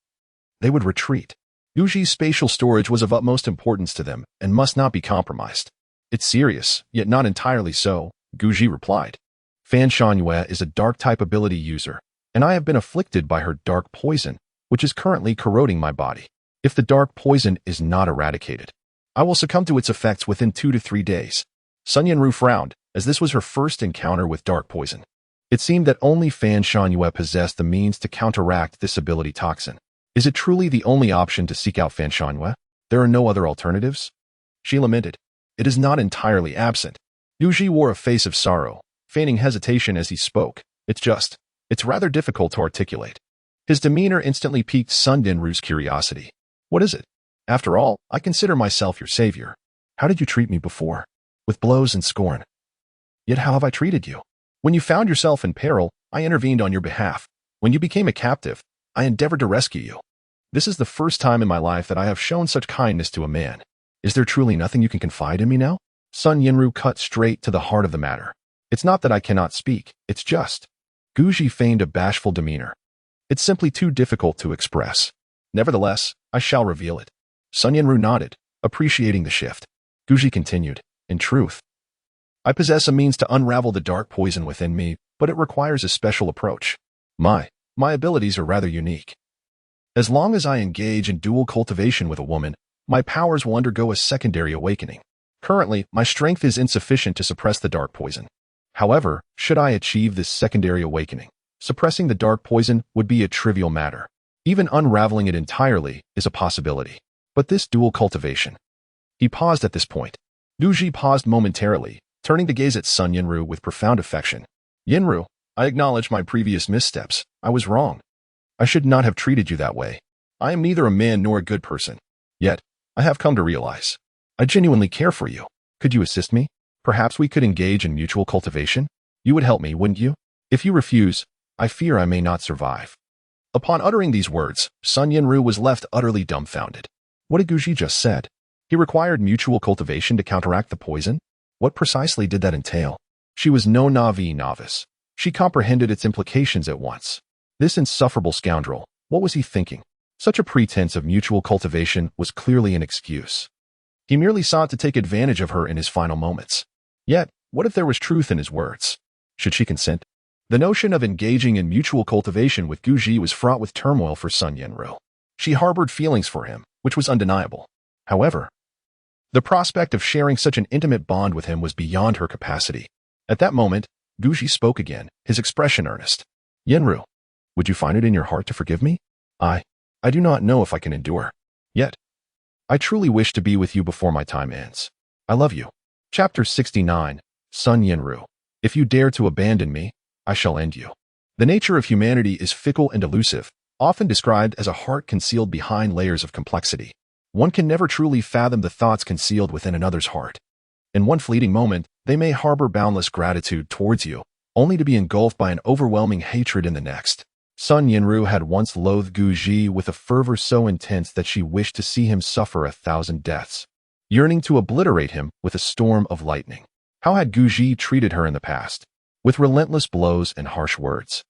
they would retreat. Guji's spatial storage was of utmost importance to them and must not be compromised. It's serious, yet not entirely so, Guji replied. Fan Shanhua is a dark-type ability user, and I have been afflicted by her dark poison, which is currently corroding my body. If the dark poison is not eradicated, I will succumb to its effects within 2 to 3 days. Sun Yinru frowned, as this was her first encounter with dark poison. It seemed that only Fan Shangyue possessed the means to counteract this ability toxin. Is it truly the only option to seek out Fan Shangyue? There are no other alternatives? She lamented. It is not entirely absent. Guji wore a face of sorrow, feigning hesitation as he spoke. It's rather difficult to articulate. His demeanor instantly piqued Sun Dinru's curiosity. What is it? After all, I consider myself your savior. How did you treat me before? With blows and scorn. Yet how have I treated you? When you found yourself in peril, I intervened on your behalf. When you became a captive, I endeavored to rescue you. This is the first time in my life that I have shown such kindness to a man. Is there truly nothing you can confide in me now? Sun Dinru cut straight to the heart of the matter. It's not that I cannot speak, it's just. Guji feigned a bashful demeanor. It's simply too difficult to express. Nevertheless, I shall reveal it. Sun Dinru nodded, appreciating the shift. Guji continued, in truth, I possess a means to unravel the dark poison within me, but it requires a special approach. My abilities are rather unique. As long as I engage in dual cultivation with a woman, my powers will undergo a secondary awakening. Currently, my strength is insufficient to suppress the dark poison. However, should I achieve this secondary awakening, suppressing the dark poison would be a trivial matter. Even unraveling it entirely is a possibility. But this dual cultivation. He paused at this point. Guji paused momentarily, turning to gaze at Sun Dinru with profound affection. Dinru, I acknowledge my previous missteps. I was wrong. I should not have treated you that way. I am neither a man nor a good person. Yet, I have come to realize. I genuinely care for you. Could you assist me? Perhaps we could engage in mutual cultivation? You would help me, wouldn't you? If you refuse, I fear I may not survive. Upon uttering these words, Sun Dinru was left utterly dumbfounded. What had Guji just said? He required mutual cultivation to counteract the poison? What precisely did that entail? She was no novice. She comprehended its implications at once. This insufferable scoundrel, what was he thinking? Such a pretense of mutual cultivation was clearly an excuse. He merely sought to take advantage of her in his final moments. Yet, what if there was truth in his words? Should she consent? The notion of engaging in mutual cultivation with Guji was fraught with turmoil for Sun Dinru. She harbored feelings for him, which was undeniable. However, the prospect of sharing such an intimate bond with him was beyond her capacity. At that moment, Guji spoke again, his expression earnest. Dinru, would you find it in your heart to forgive me? I do not know if I can endure. Yet, I truly wish to be with you before my time ends. I love you. Chapter 69, Sun Dinru. If you dare to abandon me, I shall end you. The nature of humanity is fickle and elusive, often described as a heart concealed behind layers of complexity. One can never truly fathom the thoughts concealed within another's heart. In one fleeting moment, they may harbor boundless gratitude towards you, only to be engulfed by an overwhelming hatred in the next. Sun Dinru had once loathed Guji with a fervor so intense that she wished to see him suffer 1,000 deaths, yearning to obliterate him with a storm of lightning. How had Guji treated her in the past? With relentless blows and harsh words.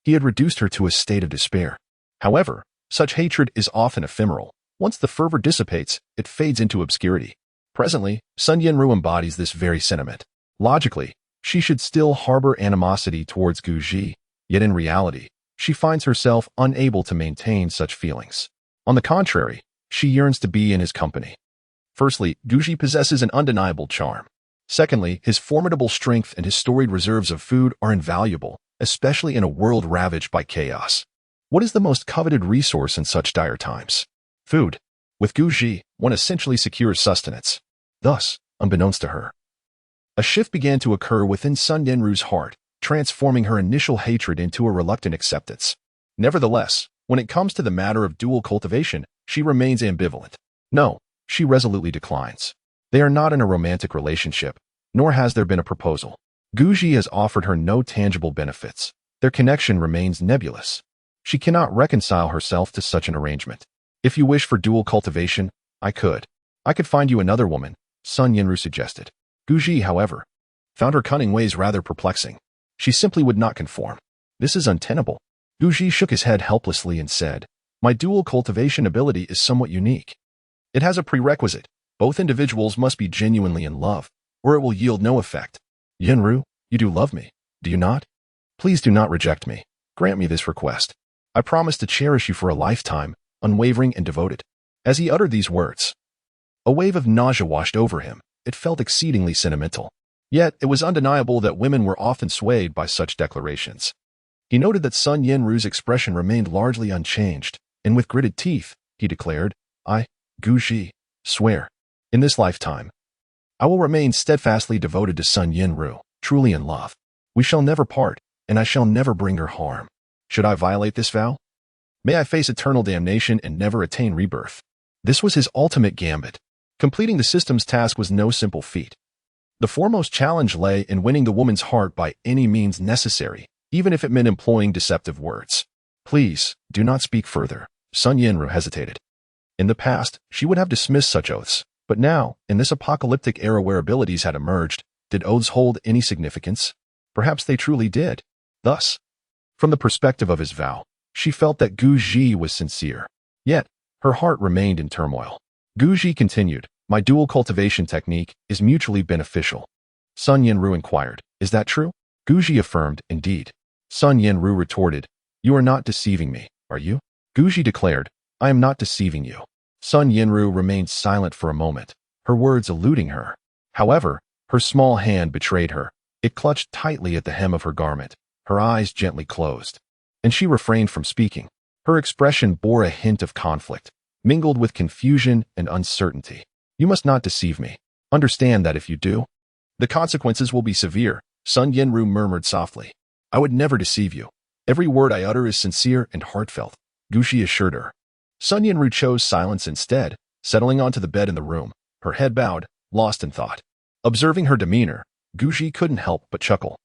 He had reduced her to a state of despair. However, such hatred is often ephemeral. Once the fervor dissipates, it fades into obscurity. Presently, Sun Dinru embodies this very sentiment. Logically, she should still harbor animosity towards Guji, yet in reality, she finds herself unable to maintain such feelings. On the contrary, she yearns to be in his company. Firstly, Guji possesses an undeniable charm. Secondly, his formidable strength and his storied reserves of food are invaluable, especially in a world ravaged by chaos. What is the most coveted resource in such dire times? Food. With Guji, one essentially secures sustenance. Thus, unbeknownst to her, a shift began to occur within Sun Dinru's heart, transforming her initial hatred into a reluctant acceptance. Nevertheless, when it comes to the matter of dual cultivation, she remains ambivalent. No, she resolutely declines. They are not in a romantic relationship, nor has there been a proposal. Guji has offered her no tangible benefits. Their connection remains nebulous. She cannot reconcile herself to such an arrangement. If you wish for dual cultivation, I could find you another woman, Sun Dinru suggested. Guji, however, found her cunning ways rather perplexing. She simply would not conform. This is untenable. Guji shook his head helplessly and said, my dual cultivation ability is somewhat unique. It has a prerequisite. Both individuals must be genuinely in love, or it will yield no effect. Dinru, you do love me, do you not? Please do not reject me. Grant me this request. I promise to cherish you for a lifetime, unwavering and devoted. As he uttered these words, a wave of nausea washed over him. It felt exceedingly sentimental. Yet, it was undeniable that women were often swayed by such declarations. He noted that Sun Yinru's expression remained largely unchanged, and with gritted teeth, he declared, I, Guji, swear, in this lifetime, I will remain steadfastly devoted to Sun Yinru, truly in love. We shall never part, and I shall never bring her harm. Should I violate this vow? May I face eternal damnation and never attain rebirth. This was his ultimate gambit. Completing the system's task was no simple feat. The foremost challenge lay in winning the woman's heart by any means necessary, even if it meant employing deceptive words. Please, do not speak further. Sun Yinru hesitated. In the past, she would have dismissed such oaths, but now, in this apocalyptic era where abilities had emerged, did oaths hold any significance? Perhaps they truly did. Thus, from the perspective of his vow, she felt that Guji was sincere. Yet, her heart remained in turmoil. Guji continued, my dual cultivation technique is mutually beneficial. Sun Yinru inquired, is that true? Guji affirmed, indeed. Sun Yinru retorted, you are not deceiving me, are you? Guji declared, I am not deceiving you. Sun Yinru remained silent for a moment, her words eluding her. However, her small hand betrayed her. It clutched tightly at the hem of her garment, her eyes gently closed. And she refrained from speaking. Her expression bore a hint of conflict, mingled with confusion and uncertainty. You must not deceive me. Understand that if you do, the consequences will be severe, Sun Yinru murmured softly. I would never deceive you. Every word I utter is sincere and heartfelt, Guji assured her. Sun Yinru chose silence instead, settling onto the bed in the room, her head bowed, lost in thought. Observing her demeanor, Guji couldn't help but chuckle.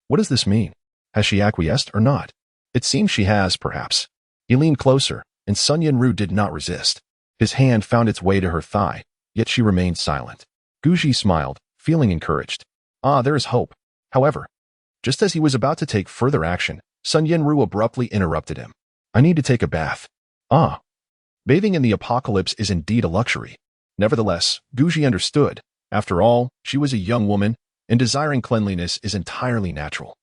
What does this mean? Has she acquiesced or not? It seems she has, perhaps. He leaned closer, and Sun Yinru did not resist. His hand found its way to her thigh, yet she remained silent. Guji smiled, feeling encouraged. Ah, there is hope. However, just as he was about to take further action, Sun Yinru abruptly interrupted him. I need to take a bath. Ah. Bathing in the apocalypse is indeed a luxury. Nevertheless, Guji understood. After all, she was a young woman, and desiring cleanliness is entirely natural.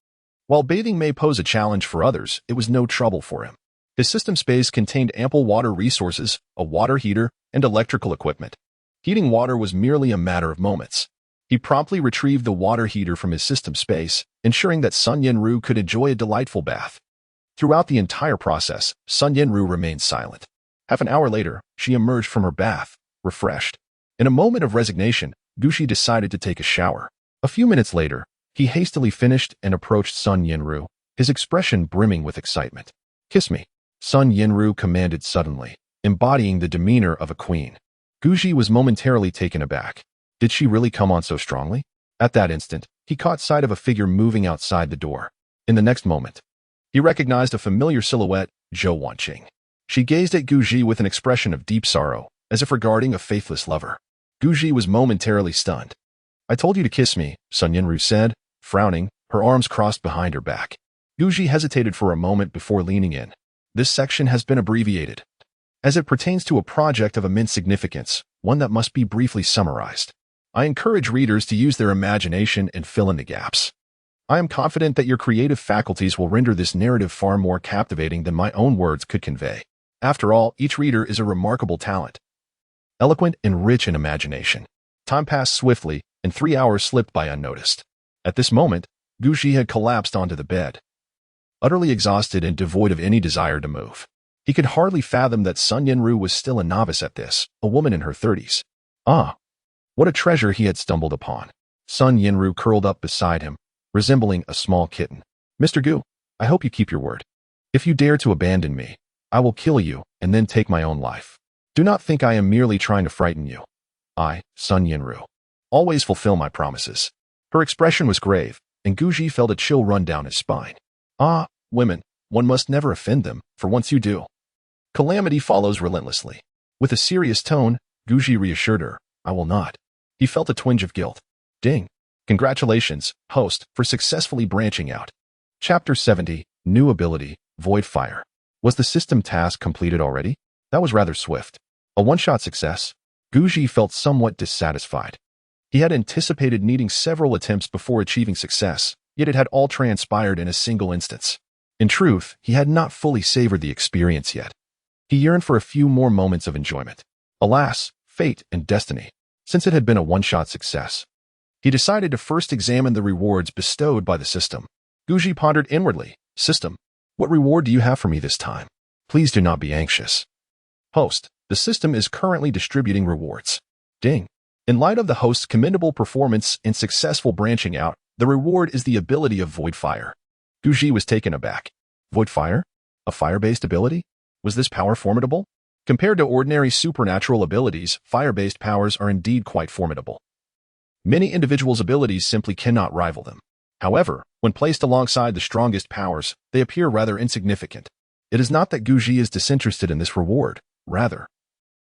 While bathing may pose a challenge for others, it was no trouble for him. His system space contained ample water resources, a water heater, and electrical equipment. Heating water was merely a matter of moments. He promptly retrieved the water heater from his system space, ensuring that Sun Yinru could enjoy a delightful bath. Throughout the entire process, Sun Yinru remained silent. Half an hour later, she emerged from her bath, refreshed. In a moment of resignation, Guji decided to take a shower. A few minutes later, he hastily finished and approached Sun Yinru, his expression brimming with excitement. Kiss me, Sun Yinru commanded suddenly, embodying the demeanor of a queen. Guji was momentarily taken aback. Did she really come on so strongly? At that instant, he caught sight of a figure moving outside the door. In the next moment, he recognized a familiar silhouette, Zhao Wanqing. She gazed at Guji with an expression of deep sorrow, as if regarding a faithless lover. Guji was momentarily stunned. I told you to kiss me, Sun Yinru said, frowning, her arms crossed behind her back. Guji hesitated for a moment before leaning in. This section has been abbreviated, as it pertains to a project of immense significance, one that must be briefly summarized. I encourage readers to use their imagination and fill in the gaps. I am confident that your creative faculties will render this narrative far more captivating than my own words could convey. After all, each reader is a remarkable talent, eloquent and rich in imagination. Time passed swiftly, and 3 hours slipped by unnoticed. At this moment, Guji had collapsed onto the bed, utterly exhausted and devoid of any desire to move. He could hardly fathom that Sun Yinru was still a novice at this, a woman in her 30s. Ah, what a treasure he had stumbled upon. Sun Yinru curled up beside him, resembling a small kitten. Mr. Gu, I hope you keep your word. If you dare to abandon me, I will kill you and then take my own life. Do not think I am merely trying to frighten you. I, Sun Yinru, always fulfill my promises. Her expression was grave, and Guji felt a chill run down his spine. Ah, women, one must never offend them, for once you do, calamity follows relentlessly. With a serious tone, Guji reassured her, I will not. He felt a twinge of guilt. Ding. Congratulations, host, for successfully branching out. Chapter 70, New Ability, Void Fire. Was the system task completed already? That was rather swift. A one-shot success? Guji felt somewhat dissatisfied. He had anticipated needing several attempts before achieving success, yet it had all transpired in a single instance. In truth, he had not fully savored the experience yet. He yearned for a few more moments of enjoyment. Alas, fate and destiny. Since it had been a one-shot success, He decided to first examine the rewards bestowed by the system. Guji pondered inwardly. System, what reward do you have for me this time? Please do not be anxious. Host, the system is currently distributing rewards. Ding. In light of the host's commendable performance and successful branching out, the reward is the ability of Void Fire. Guji was taken aback. Void Fire? A fire-based ability? Was this power formidable? Compared to ordinary supernatural abilities, fire-based powers are indeed quite formidable. Many individuals' abilities simply cannot rival them. However, when placed alongside the strongest powers, they appear rather insignificant. It is not that Guji is disinterested in this reward. Rather,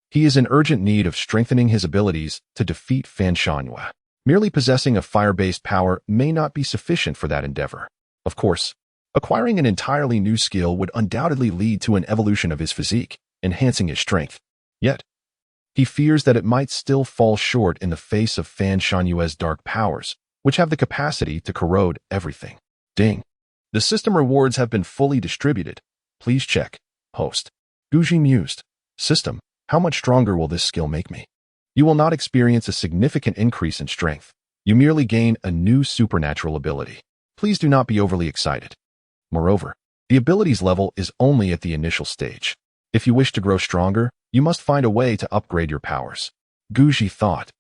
he is in urgent need of strengthening his abilities to defeat Fan Shanhua. Merely possessing a fire-based power may not be sufficient for that endeavor. Of course, acquiring an entirely new skill would undoubtedly lead to an evolution of his physique, enhancing his strength. Yet, he fears that it might still fall short in the face of Fan Shanhua's dark powers, which have the capacity to corrode everything. Ding. The system rewards have been fully distributed. Please check. Host. Guji mused. System, how much stronger will this skill make me? You will not experience a significant increase in strength. You merely gain a new supernatural ability. Please do not be overly excited. Moreover, the abilities level is only at the initial stage. If you wish to grow stronger, you must find a way to upgrade your powers. Guji thought.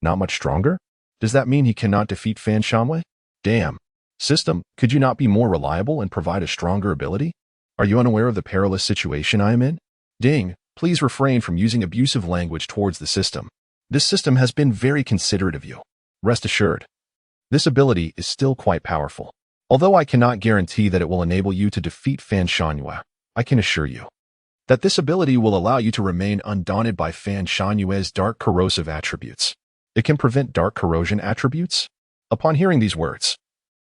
Not much stronger? Does that mean he cannot defeat Fan Shanhua? Damn. System, could you not be more reliable and provide a stronger ability? Are you unaware of the perilous situation I am in? Ding, please refrain from using abusive language towards the system. This system has been very considerate of you. Rest assured. This ability is still quite powerful. Although I cannot guarantee that it will enable you to defeat Fan Shanhua, I can assure you that this ability will allow you to remain undaunted by Fan Shanhua's dark corrosive attributes. It can prevent dark corrosion attributes? Upon hearing these words,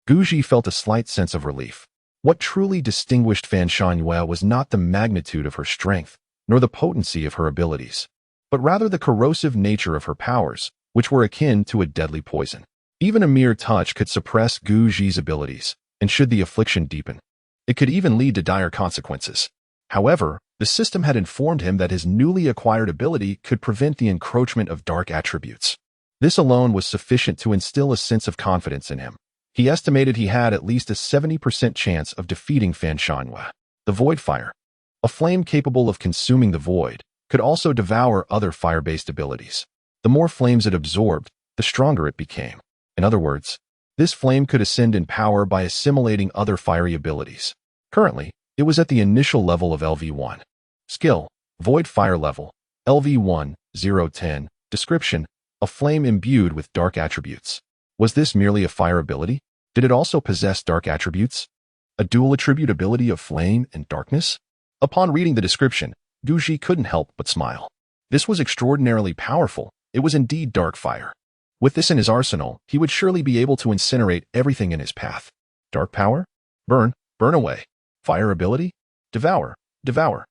Guji felt a slight sense of relief. What truly distinguished Fan Shanhua was not the magnitude of her strength, nor the potency of her abilities, but rather the corrosive nature of her powers, which were akin to a deadly poison. Even a mere touch could suppress Guji's abilities, and should the affliction deepen, it could even lead to dire consequences. However, the system had informed him that his newly acquired ability could prevent the encroachment of dark attributes. This alone was sufficient to instill a sense of confidence in him. He estimated he had at least a 70% chance of defeating Fan Shanhua. The Void Fire, a flame capable of consuming the void, could also devour other fire-based abilities. The more flames it absorbed, the stronger it became. In other words, this flame could ascend in power by assimilating other fiery abilities. Currently, it was at the initial level of LV1. Skill, Void Fire level, LV1, 010. Description, a flame imbued with dark attributes. Was this merely a fire ability? Did it also possess dark attributes? A dual attribute ability of flame and darkness? Upon reading the description, Guji couldn't help but smile. This was extraordinarily powerful. It was indeed dark fire. With this in his arsenal, he would surely be able to incinerate everything in his path. Dark power? Burn, burn away. Fire ability? Devour, devour.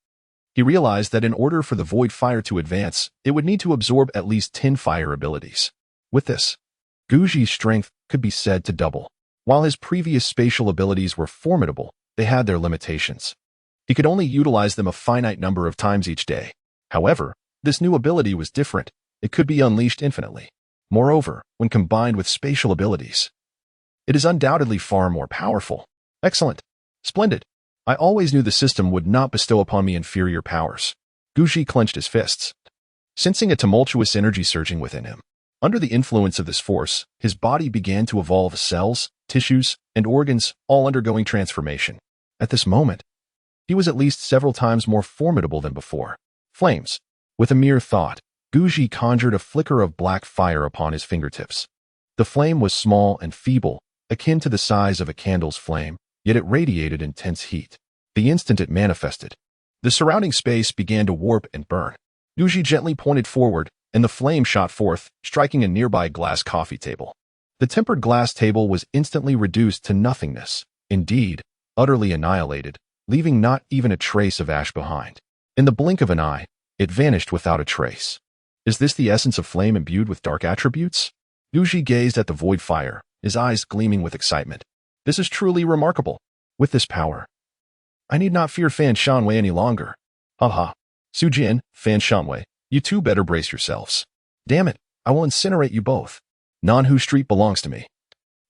He realized that in order for the Void Fire to advance, it would need to absorb at least 10 fire abilities. With this, Guji's strength could be said to double. While his previous spatial abilities were formidable, they had their limitations. He could only utilize them a finite number of times each day. However, this new ability was different. It could be unleashed infinitely. Moreover, when combined with spatial abilities, it is undoubtedly far more powerful. Excellent. Splendid. I always knew the system would not bestow upon me inferior powers. Guji clenched his fists, sensing a tumultuous energy surging within him. Under the influence of this force, his body began to evolve cells, tissues, and organs, all undergoing transformation. At this moment, he was at least several times more formidable than before. Flames. With a mere thought, Guji conjured a flicker of black fire upon his fingertips. The flame was small and feeble, akin to the size of a candle's flame, yet it radiated intense heat. The instant it manifested, the surrounding space began to warp and burn. Guji gently pointed forward, and the flame shot forth, striking a nearby glass coffee table. The tempered glass table was instantly reduced to nothingness, indeed, utterly annihilated, leaving not even a trace of ash behind. In the blink of an eye, it vanished without a trace. Is this the essence of flame imbued with dark attributes? Guji gazed at the Void Fire, his eyes gleaming with excitement. This is truly remarkable. With this power, I need not fear Fan Shanhua any longer. Haha. Jian, Fan Shanhua, you two better brace yourselves. Damn it, I will incinerate you both. Nanhu Street belongs to me.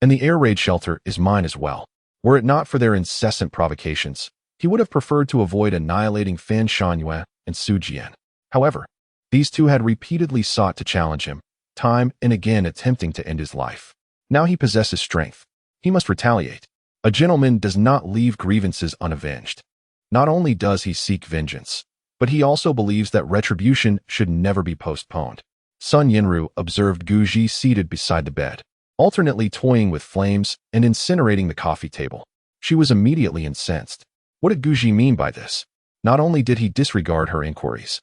And the air raid shelter is mine as well. Were it not for their incessant provocations, he would have preferred to avoid annihilating Fan Shangyue and Su Jian. However, these two had repeatedly sought to challenge him, time and again attempting to end his life. Now he possesses strength. He must retaliate. A gentleman does not leave grievances unavenged. Not only does he seek vengeance, but he also believes that retribution should never be postponed. Sun Yinru observed Guji seated beside the bed, alternately toying with flames and incinerating the coffee table. She was immediately incensed. What did Guji mean by this? Not only did he disregard her inquiries,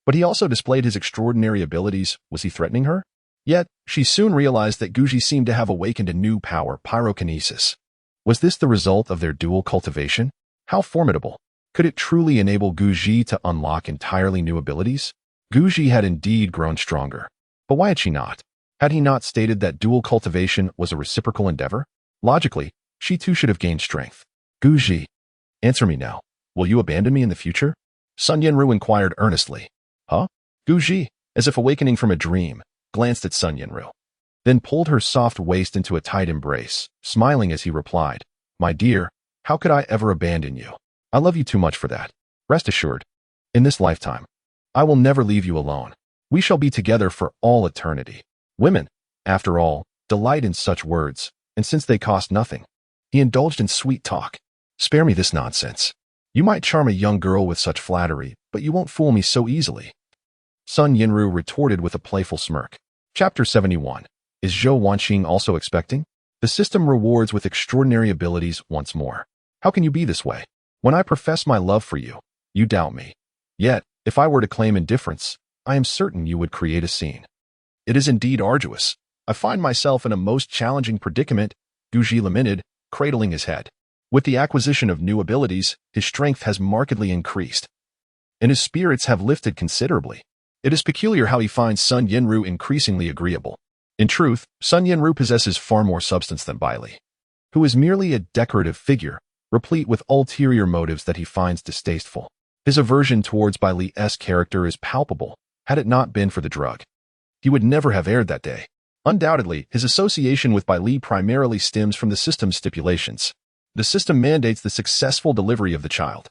but he also displayed his extraordinary abilities. Was he threatening her? Yet, she soon realized that Guji seemed to have awakened a new power, pyrokinesis. Was this the result of their dual cultivation? How formidable! Could it truly enable Guji to unlock entirely new abilities? Guji had indeed grown stronger. But why had she not? Had he not stated that dual cultivation was a reciprocal endeavor? Logically, she too should have gained strength. Guji, answer me now. Will you abandon me in the future? Sun Yinru inquired earnestly. Huh? Guji, as if awakening from a dream, glanced at Sun Yinru, then pulled her soft waist into a tight embrace, smiling as he replied, My dear, how could I ever abandon you? I love you too much for that. Rest assured, in this lifetime, I will never leave you alone. We shall be together for all eternity. Women, after all, delight in such words, and since they cost nothing, he indulged in sweet talk. Spare me this nonsense. You might charm a young girl with such flattery, but you won't fool me so easily. Sun Yinru retorted with a playful smirk. Chapter 71. Is Zhou Wanxing also expecting? The system rewards with extraordinary abilities once more. How can you be this way? When I profess my love for you, you doubt me. Yet, if I were to claim indifference, I am certain you would create a scene. It is indeed arduous. I find myself in a most challenging predicament, Guji lamented, cradling his head. With the acquisition of new abilities, his strength has markedly increased, and his spirits have lifted considerably. It is peculiar how he finds Sun Yinru increasingly agreeable. In truth, Sun Yinru possesses far more substance than Bai Li, who is merely a decorative figure, replete with ulterior motives that he finds distasteful. His aversion towards Bai Li's character is palpable. Had it not been for the drug, he would never have erred that day. Undoubtedly, his association with Bai Li primarily stems from the system's stipulations. The system mandates the successful delivery of the child.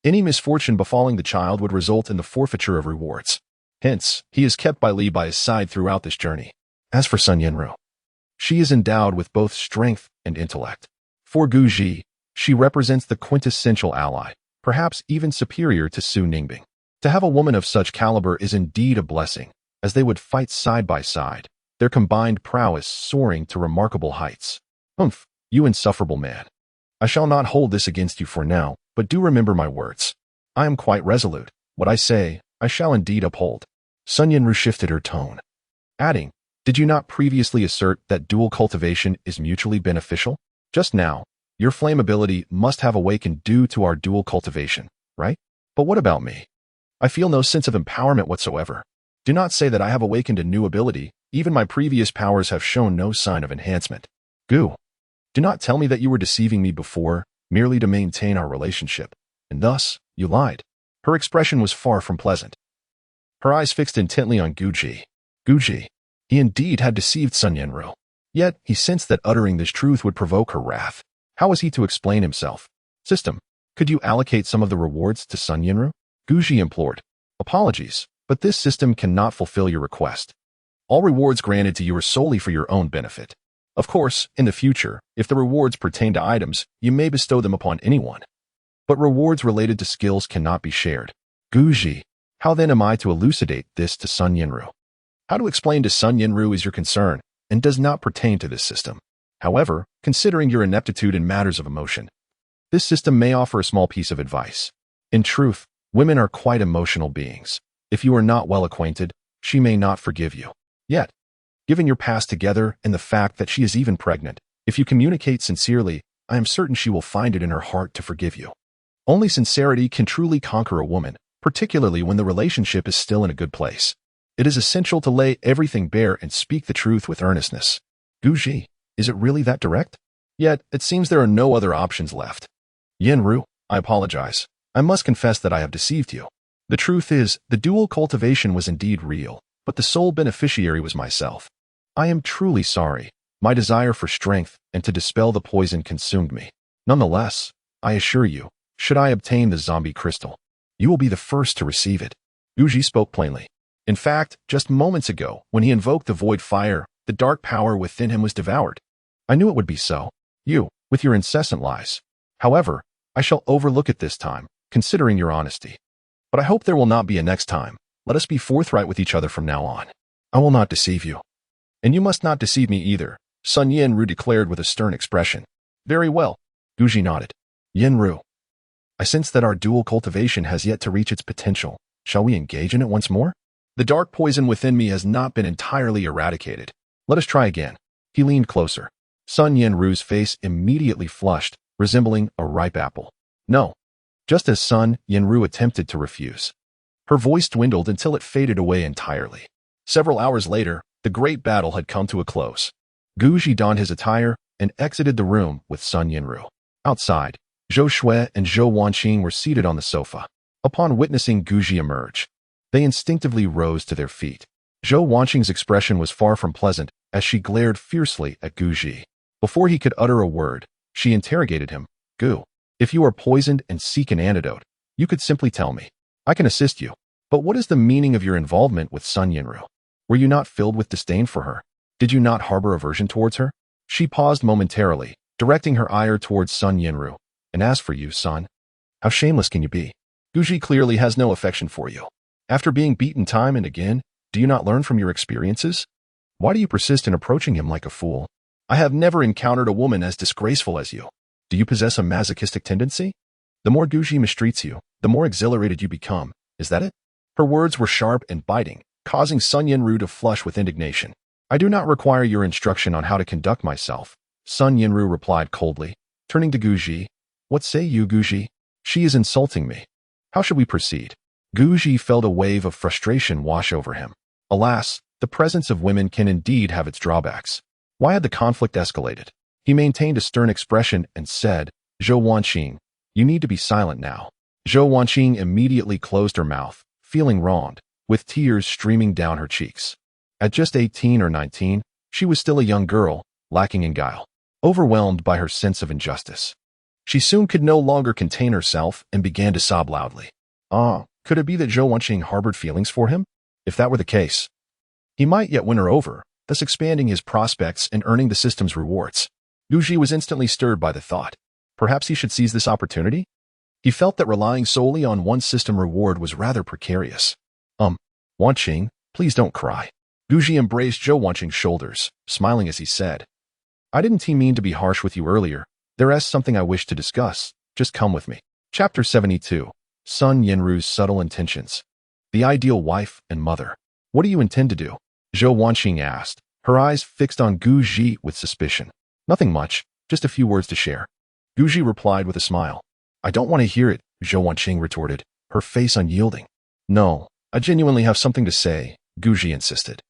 Any misfortune befalling the child would result in the forfeiture of rewards. Hence, he has kept Bai Li by his side throughout this journey. As for Sun Yinru, she is endowed with both strength and intellect. For Guji, she represents the quintessential ally, perhaps even superior to Su Ningbing. To have a woman of such caliber is indeed a blessing, as they would fight side by side, their combined prowess soaring to remarkable heights. Humph, you insufferable man. I shall not hold this against you for now, but do remember my words. I am quite resolute. What I say, I shall indeed uphold. Sun Yinru shifted her tone, adding, Did you not previously assert that dual cultivation is mutually beneficial? Just now, your flame ability must have awakened due to our dual cultivation, right? But what about me? I feel no sense of empowerment whatsoever. Do not say that I have awakened a new ability. Even my previous powers have shown no sign of enhancement. Gu, do not tell me that you were deceiving me before, merely to maintain our relationship, and thus, you lied. Her expression was far from pleasant. Her eyes fixed intently on Guji. Guji, he indeed had deceived Sun Yinru. Yet, he sensed that uttering this truth would provoke her wrath. How was he to explain himself? System, could you allocate some of the rewards to Sun Yinru? Guji implored. Apologies, but this system cannot fulfill your request. All rewards granted to you are solely for your own benefit. Of course, in the future, if the rewards pertain to items, you may bestow them upon anyone. But rewards related to skills cannot be shared. Guji, how then am I to elucidate this to Sun Yinru? How to explain to Sun Yinru is your concern, and does not pertain to this system. However, considering your ineptitude in matters of emotion, this system may offer a small piece of advice. In truth, women are quite emotional beings. If you are not well acquainted, she may not forgive you. Yet, given your past together and the fact that she is even pregnant, if you communicate sincerely, I am certain she will find it in her heart to forgive you. Only sincerity can truly conquer a woman, particularly when the relationship is still in a good place. It is essential to lay everything bare and speak the truth with earnestness. Guji, is it really that direct? Yet, it seems there are no other options left. Yinru, I apologize. I must confess that I have deceived you. The truth is, the dual cultivation was indeed real, but the sole beneficiary was myself. I am truly sorry. My desire for strength and to dispel the poison consumed me. Nonetheless, I assure you, should I obtain the zombie crystal, you will be the first to receive it. Guji spoke plainly. In fact, just moments ago, when he invoked the void fire, the dark power within him was devoured. I knew it would be so. You, with your incessant lies. However, I shall overlook it this time, considering your honesty. But I hope there will not be a next time. Let us be forthright with each other from now on. I will not deceive you. And you must not deceive me either, Sun Yanru declared with a stern expression. Very well. Guji nodded. Yanru, I sense that our dual cultivation has yet to reach its potential. Shall we engage in it once more? The dark poison within me has not been entirely eradicated. Let us try again. He leaned closer. Sun Yanru's face immediately flushed, resembling a ripe apple. No. Just as Sun Yanru attempted to refuse. Her voice dwindled until it faded away entirely. Several hours later, the great battle had come to a close. Guji donned his attire and exited the room with Sun Yanru. Outside, Zhou Shui and Zhou Wanqing were seated on the sofa. Upon witnessing Guji emerge, they instinctively rose to their feet. Zhou Wanqing's expression was far from pleasant as she glared fiercely at Guji. Before he could utter a word, she interrogated him. Gu, if you are poisoned and seek an antidote, you could simply tell me. I can assist you. But what is the meaning of your involvement with Sun Yanru? Were you not filled with disdain for her? Did you not harbor aversion towards her? She paused momentarily, directing her ire towards Sun Yanru. And as for you, Sun, how shameless can you be? Guji clearly has no affection for you. After being beaten time and again, do you not learn from your experiences? Why do you persist in approaching him like a fool? I have never encountered a woman as disgraceful as you. Do you possess a masochistic tendency? The more Guji mistreats you, the more exhilarated you become. Is that it? Her words were sharp and biting, causing Sun Yanru to flush with indignation. I do not require your instruction on how to conduct myself, Sun Yanru replied coldly, turning to Guji. What say you, Guji? She is insulting me. How should we proceed? Guji felt a wave of frustration wash over him. Alas, the presence of women can indeed have its drawbacks. Why had the conflict escalated? He maintained a stern expression and said, Zhou Wanqing, you need to be silent now. Zhou Wanqing immediately closed her mouth, feeling wronged, with tears streaming down her cheeks. At just 18 or 19, she was still a young girl, lacking in guile, overwhelmed by her sense of injustice. She soon could no longer contain herself and began to sob loudly. Could it be that Zhou Wanqing harbored feelings for him? If that were the case, he might yet win her over, thus expanding his prospects and earning the system's rewards. Guji was instantly stirred by the thought. Perhaps he should seize this opportunity? He felt that relying solely on one system reward was rather precarious. Wanqing, please don't cry. Guji embraced Zhou Wanqing's shoulders, smiling as he said, I didn't mean to be harsh with you earlier. There is something I wish to discuss. Just come with me. Chapter 72. Sun Yanru's Subtle Intentions. The Ideal Wife and Mother. What do you intend to do? Zhou Wanqing asked, her eyes fixed on Guji with suspicion. Nothing much, just a few words to share. Guji replied with a smile. I don't want to hear it, Zhou Wanqing retorted, her face unyielding. No, I genuinely have something to say, Guji insisted,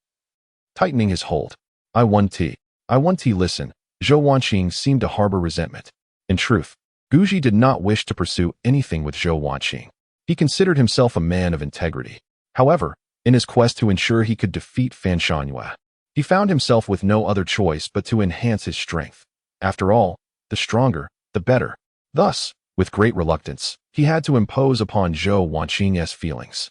tightening his hold. I want to listen. Zhou Wanqing seemed to harbor resentment. In truth, Guji did not wish to pursue anything with Zhou Wanqing. He considered himself a man of integrity. However, in his quest to ensure he could defeat Fan Shanhua, he found himself with no other choice but to enhance his strength. After all, the stronger, the better. Thus, with great reluctance, he had to impose upon Zhou Wanqing's feelings.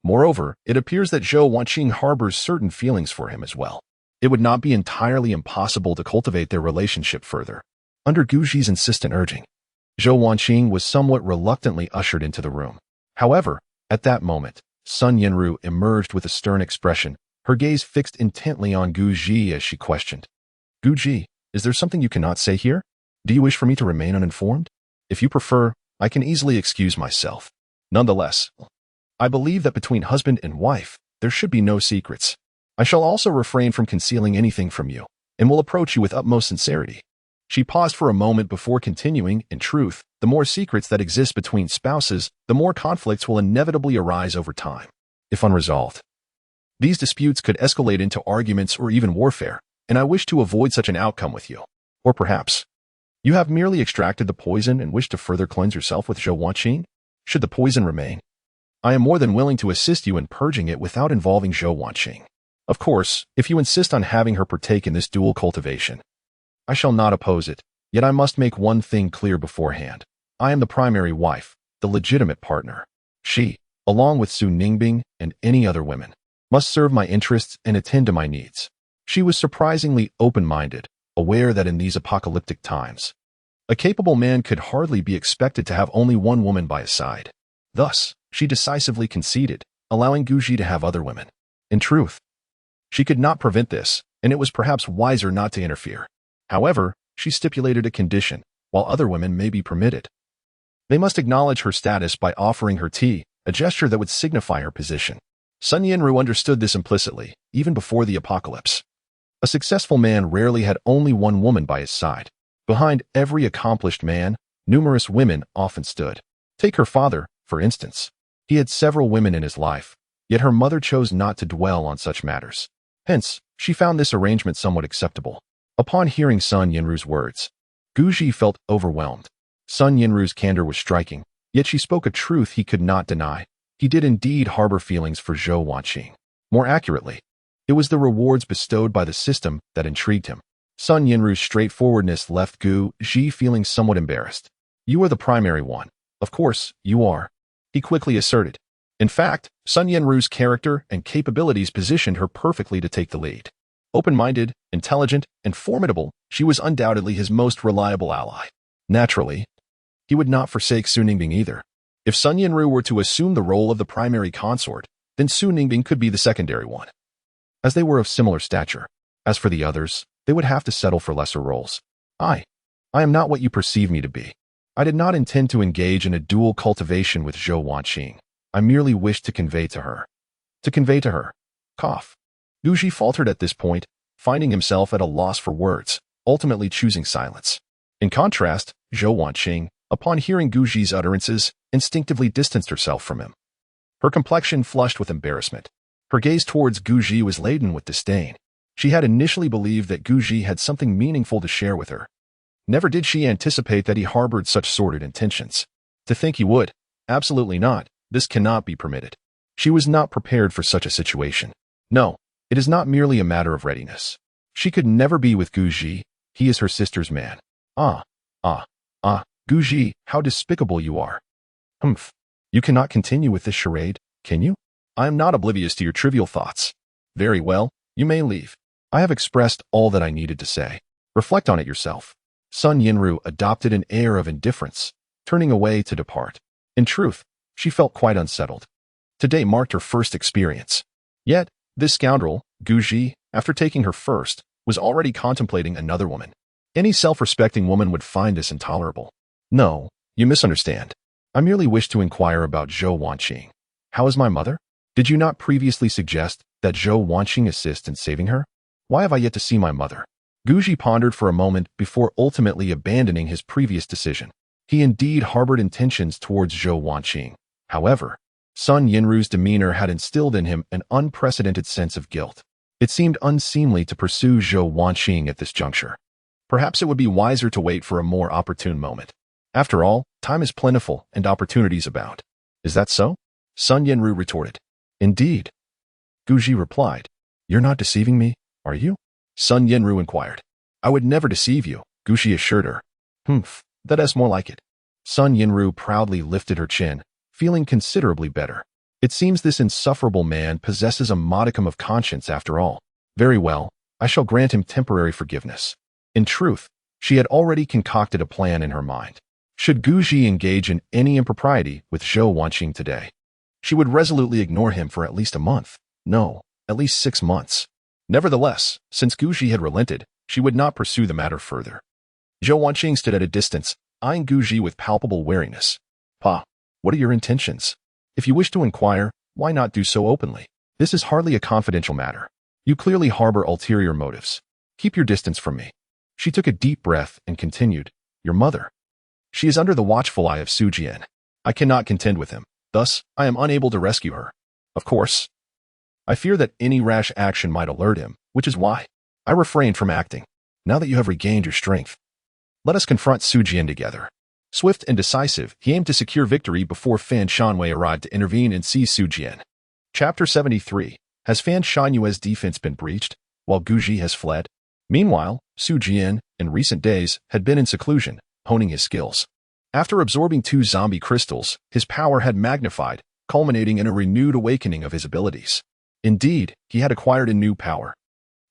Moreover, it appears that Zhou Wanqing harbors certain feelings for him as well. It would not be entirely impossible to cultivate their relationship further. Under Guji's insistent urging, Zhou Wanqing was somewhat reluctantly ushered into the room. However, at that moment, Sun Yanru emerged with a stern expression, her gaze fixed intently on Guji as she questioned. Guji, is there something you cannot say here? Do you wish for me to remain uninformed? If you prefer, I can easily excuse myself. Nonetheless, I believe that between husband and wife, there should be no secrets. I shall also refrain from concealing anything from you, and will approach you with utmost sincerity. She paused for a moment before continuing. In truth, the more secrets that exist between spouses, the more conflicts will inevitably arise over time, if unresolved. These disputes could escalate into arguments or even warfare, and I wish to avoid such an outcome with you. Or perhaps, you have merely extracted the poison and wish to further cleanse yourself with Zhou Wanqing? Should the poison remain, I am more than willing to assist you in purging it without involving Zhou Wanqing. Of course, if you insist on having her partake in this dual cultivation, I shall not oppose it, yet I must make one thing clear beforehand. I am the primary wife, the legitimate partner. She, along with Su Ningbing and any other women, must serve my interests and attend to my needs. She was surprisingly open-minded, aware that in these apocalyptic times, a capable man could hardly be expected to have only one woman by his side. Thus, she decisively conceded, allowing Guji to have other women. In truth, she could not prevent this, and it was perhaps wiser not to interfere. However, she stipulated a condition, while other women may be permitted. They must acknowledge her status by offering her tea, a gesture that would signify her position. Sun Yinru understood this implicitly, even before the apocalypse. A successful man rarely had only one woman by his side. Behind every accomplished man, numerous women often stood. Take her father, for instance. He had several women in his life, yet her mother chose not to dwell on such matters. Hence, she found this arrangement somewhat acceptable. Upon hearing Sun Yinru's words, Guji felt overwhelmed. Sun Yinru's candor was striking, yet she spoke a truth he could not deny. He did indeed harbor feelings for Zhou Wanqing. More accurately, it was the rewards bestowed by the system that intrigued him. Sun Yinru's straightforwardness left Guji feeling somewhat embarrassed. You are the primary one. Of course, you are, he quickly asserted. In fact, Sun Yinru's character and capabilities positioned her perfectly to take the lead. Open-minded, intelligent, and formidable, she was undoubtedly his most reliable ally. Naturally, he would not forsake Su Ningbing either. If Sun Yinru were to assume the role of the primary consort, then Su Ningbing could be the secondary one, as they were of similar stature. As for the others, they would have to settle for lesser roles. I am not what you perceive me to be. I did not intend to engage in a dual cultivation with Zhou Wanqing. I merely wished to convey to her. Cough. Guji faltered at this point, finding himself at a loss for words, ultimately choosing silence. In contrast, Zhou Wanqing, upon hearing Guji's utterances, instinctively distanced herself from him. Her complexion flushed with embarrassment. Her gaze towards Guji was laden with disdain. She had initially believed that Guji had something meaningful to share with her. Never did she anticipate that he harbored such sordid intentions. To think he would. Absolutely not. This cannot be permitted. She was not prepared for such a situation. No, it is not merely a matter of readiness. She could never be with Guji. He is her sister's man. Guji, how despicable you are. Humph. You cannot continue with this charade, can you? I am not oblivious to your trivial thoughts. Very well, you may leave. I have expressed all that I needed to say. Reflect on it yourself. Sun Yinru adopted an air of indifference, turning away to depart. In truth, she felt quite unsettled. Today marked her first experience. Yet, this scoundrel, Guji, after taking her first, was already contemplating another woman. Any self-respecting woman would find this intolerable. No, you misunderstand. I merely wish to inquire about Zhou Wanqing. How is my mother? Did you not previously suggest that Zhou Wanqing assist in saving her? Why have I yet to see my mother? Guji pondered for a moment before ultimately abandoning his previous decision. He indeed harbored intentions towards Zhou Wanqing. However, Sun Yinru's demeanor had instilled in him an unprecedented sense of guilt. It seemed unseemly to pursue Zhou Wanqing at this juncture. Perhaps it would be wiser to wait for a more opportune moment. After all, time is plentiful and opportunities abound. Is that so? Sun Yinru retorted. Indeed. Guji replied. You're not deceiving me, are you? Sun Yinru inquired. I would never deceive you, Guji assured her. Humph, that is more like it. Sun Yinru proudly lifted her chin, feeling considerably better. It seems this insufferable man possesses a modicum of conscience after all. Very well, I shall grant him temporary forgiveness. In truth, she had already concocted a plan in her mind. Should Guji engage in any impropriety with Zhou Wanqing today, she would resolutely ignore him for at least a month. No, at least 6 months. Nevertheless, since Guji had relented, she would not pursue the matter further. Zhou Wanqing stood at a distance, eyeing Guji with palpable wariness. Pa, what are your intentions? If you wish to inquire, why not do so openly? This is hardly a confidential matter. You clearly harbor ulterior motives. Keep your distance from me. She took a deep breath and continued, Your mother. She is under the watchful eye of Su Jian. I cannot contend with him. Thus, I am unable to rescue her. Of course, I fear that any rash action might alert him, which is why I refrained from acting. Now that you have regained your strength, let us confront Su Jian together. Swift and decisive, he aimed to secure victory before Fan Shanwei arrived to intervene and seize Su Jian. Chapter 73. Has Fan Shanyue's defense been breached, while Guji has fled? Meanwhile, Jian, in recent days, had been in seclusion, honing his skills. After absorbing 2 zombie crystals, his power had magnified, culminating in a renewed awakening of his abilities. Indeed, he had acquired a new power.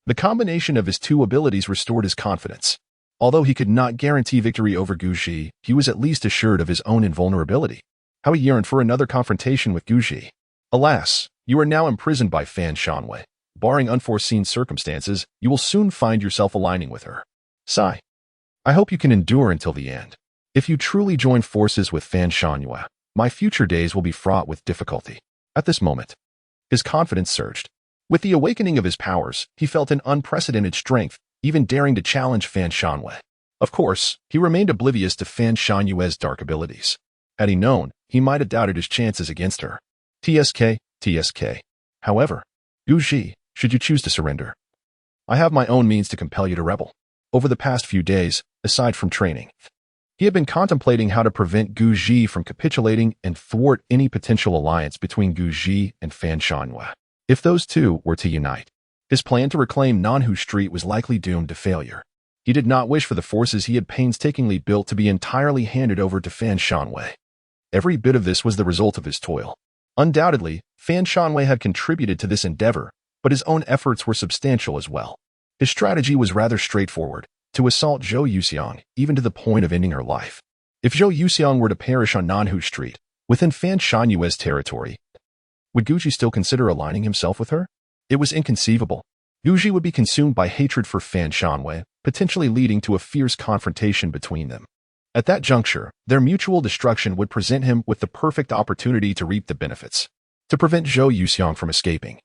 The combination of his 2 abilities restored his confidence. Although he could not guarantee victory over Guji, he was at least assured of his own invulnerability. How he yearned for another confrontation with Guji. Alas, you are now imprisoned by Fan Shanwei. Barring unforeseen circumstances, you will soon find yourself aligning with her. Sigh. I hope you can endure until the end. If you truly join forces with Fan Shanwei, my future days will be fraught with difficulty. At this moment, his confidence surged. With the awakening of his powers, he felt an unprecedented strength, even daring to challenge Fan Shanwei. Of course, he remained oblivious to Fan Shanyue's dark abilities. Had he known, he might have doubted his chances against her. TSK. However, Guji, should you choose to surrender, I have my own means to compel you to rebel. Over the past few days, aside from training, he had been contemplating how to prevent Guji from capitulating and thwart any potential alliance between Guji and Fan Shanwei. If those two were to unite, his plan to reclaim Nanhu Street was likely doomed to failure. He did not wish for the forces he had painstakingly built to be entirely handed over to Fan Shanwei. Every bit of this was the result of his toil. Undoubtedly, Fan Shanwei had contributed to this endeavor, but his own efforts were substantial as well. His strategy was rather straightforward, to assault Zhou Yuxiang, even to the point of ending her life. If Zhou Yuxiang were to perish on Nanhu Street, within Fan Shanyue's territory, would Guji still consider aligning himself with her? It was inconceivable. Guji would be consumed by hatred for Fan Shanwei, potentially leading to a fierce confrontation between them. At that juncture, their mutual destruction would present him with the perfect opportunity to reap the benefits. To prevent Zhou Yuxiang from escaping,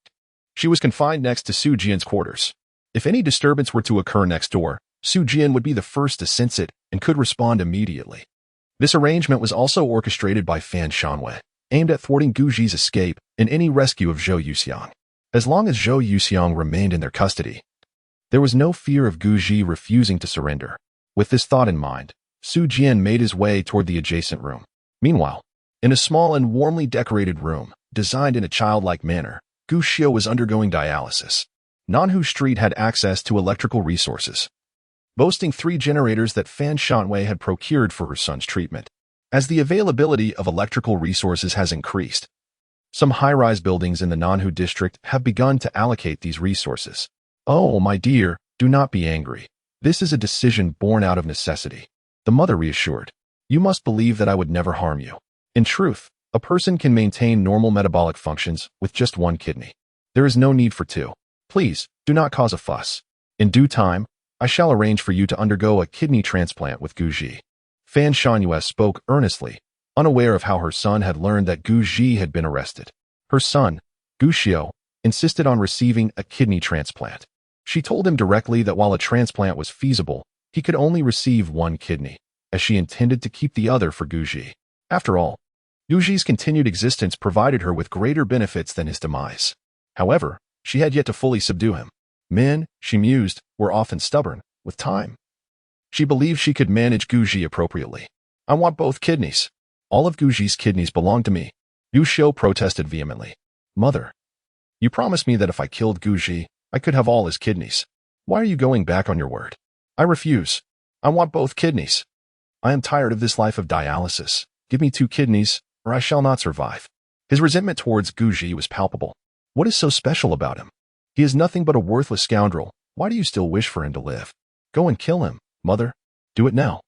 she was confined next to Su Jian's quarters. If any disturbance were to occur next door, Su Jian would be the first to sense it and could respond immediately. This arrangement was also orchestrated by Fan Shanwei, aimed at thwarting Guji's escape and any rescue of Zhou Yuxiang. As long as Zhou Yuxiang remained in their custody, there was no fear of Guji refusing to surrender. With this thought in mind, Su Jian made his way toward the adjacent room. Meanwhile, in a small and warmly decorated room, designed in a childlike manner, Gushio was undergoing dialysis. Nanhu Street had access to electrical resources, boasting 3 generators that Fan Shanwei had procured for her son's treatment. As the availability of electrical resources has increased, some high-rise buildings in the Nanhu district have begun to allocate these resources. Oh, my dear, do not be angry. This is a decision born out of necessity. The mother reassured. You must believe that I would never harm you. In truth, a person can maintain normal metabolic functions with just 1 kidney. There is no need for 2. Please, do not cause a fuss. In due time, I shall arrange for you to undergo a kidney transplant with Guji. Fan Shanwei spoke earnestly, unaware of how her son had learned that Guji had been arrested. Her son, Gushio, insisted on receiving a kidney transplant. She told him directly that while a transplant was feasible, he could only receive 1 kidney, as she intended to keep the other for Guji. After all, Guji's continued existence provided her with greater benefits than his demise. However, she had yet to fully subdue him. Men, she mused, were often stubborn. With time, she believed she could manage Guji appropriately. I want both kidneys. All of Guji's kidneys belong to me. Gushio protested vehemently. Mother, you promised me that if I killed Guji, I could have all his kidneys. Why are you going back on your word? I refuse. I want both kidneys. I am tired of this life of dialysis. Give me 2 kidneys, or I shall not survive. His resentment towards Guji was palpable. What is so special about him? He is nothing but a worthless scoundrel. Why do you still wish for him to live? Go and kill him, mother. Do it now.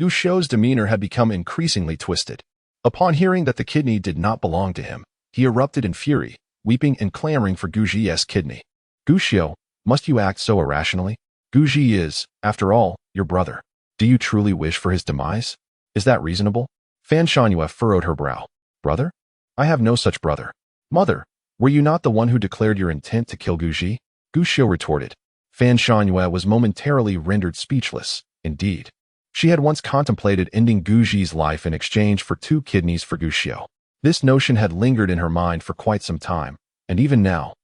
Gushio's demeanor had become increasingly twisted. Upon hearing that the kidney did not belong to him, he erupted in fury, weeping and clamoring for Guji's kidney. Gushio, must you act so irrationally? Guji is, after all, your brother. Do you truly wish for his demise? Is that reasonable? Fan Shanwei furrowed her brow. Brother? I have no such brother. Mother, were you not the one who declared your intent to kill Guji? Gushio retorted. Fan Shanwei was momentarily rendered speechless. Indeed, she had once contemplated ending Guji's life in exchange for 2 kidneys for Gushio. This notion had lingered in her mind for quite some time, and even now,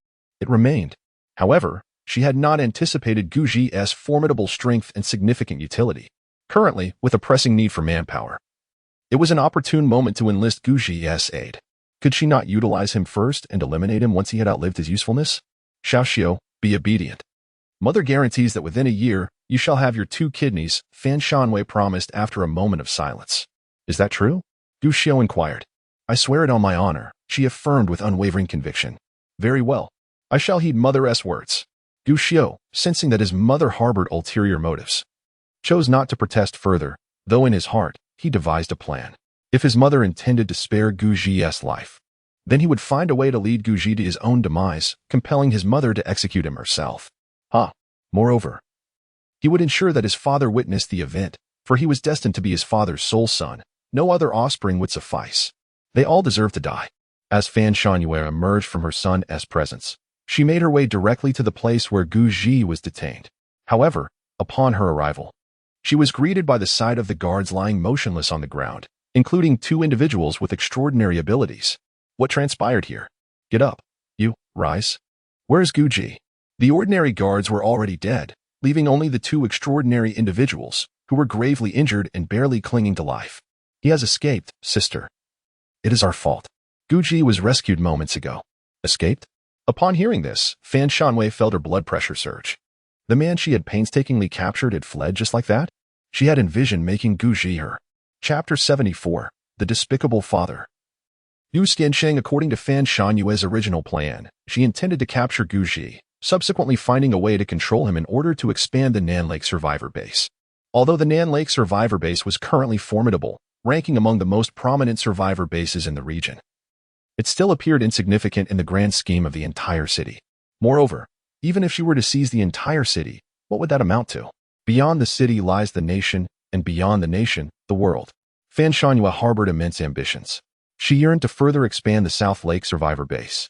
it remained. However, she had not anticipated Guji's formidable strength and significant utility. Currently, with a pressing need for manpower, it was an opportune moment to enlist Guji's aid. Could she not utilize him first and eliminate him once he had outlived his usefulness? Xiao, be obedient. Mother guarantees that within a year, you shall have your 2 kidneys, Fan Shanwei promised after a moment of silence. Is that true? Guji inquired. I swear it on my honor, she affirmed with unwavering conviction. Very well. I shall heed Mother's words. Guji, sensing that his mother harbored ulterior motives, chose not to protest further, though in his heart, he devised a plan. If his mother intended to spare Guji's life, then he would find a way to lead Guji to his own demise, compelling his mother to execute him herself. Moreover, he would ensure that his father witnessed the event, for he was destined to be his father's sole son. No other offspring would suffice. They all deserve to die. As Fan Shanwei emerged from her son's presence, she made her way directly to the place where Guji was detained. However, upon her arrival, she was greeted by the sight of the guards lying motionless on the ground, including 2 individuals with extraordinary abilities. What transpired here? Get up. You, rise. Where's Guji? The ordinary guards were already dead, leaving only the 2 extraordinary individuals, who were gravely injured and barely clinging to life. He has escaped, sister. It is our fault. Guji was rescued moments ago. Escaped? Upon hearing this, Fan Shanwei felt her blood pressure surge. The man she had painstakingly captured had fled just like that? She had envisioned making Guji her. Chapter 74, The Despicable Father. Yu Xiansheng, according to Fan Shanwei's original plan, she intended to capture Guji, subsequently finding a way to control him in order to expand the Nan Lake survivor base. Although the Nan Lake survivor base was currently formidable, ranking among the most prominent survivor bases in the region, it still appeared insignificant in the grand scheme of the entire city. Moreover, even if she were to seize the entire city, what would that amount to? Beyond the city lies the nation, and beyond the nation, the world. Fan Shanwei harbored immense ambitions. She yearned to further expand the South Lake survivor base.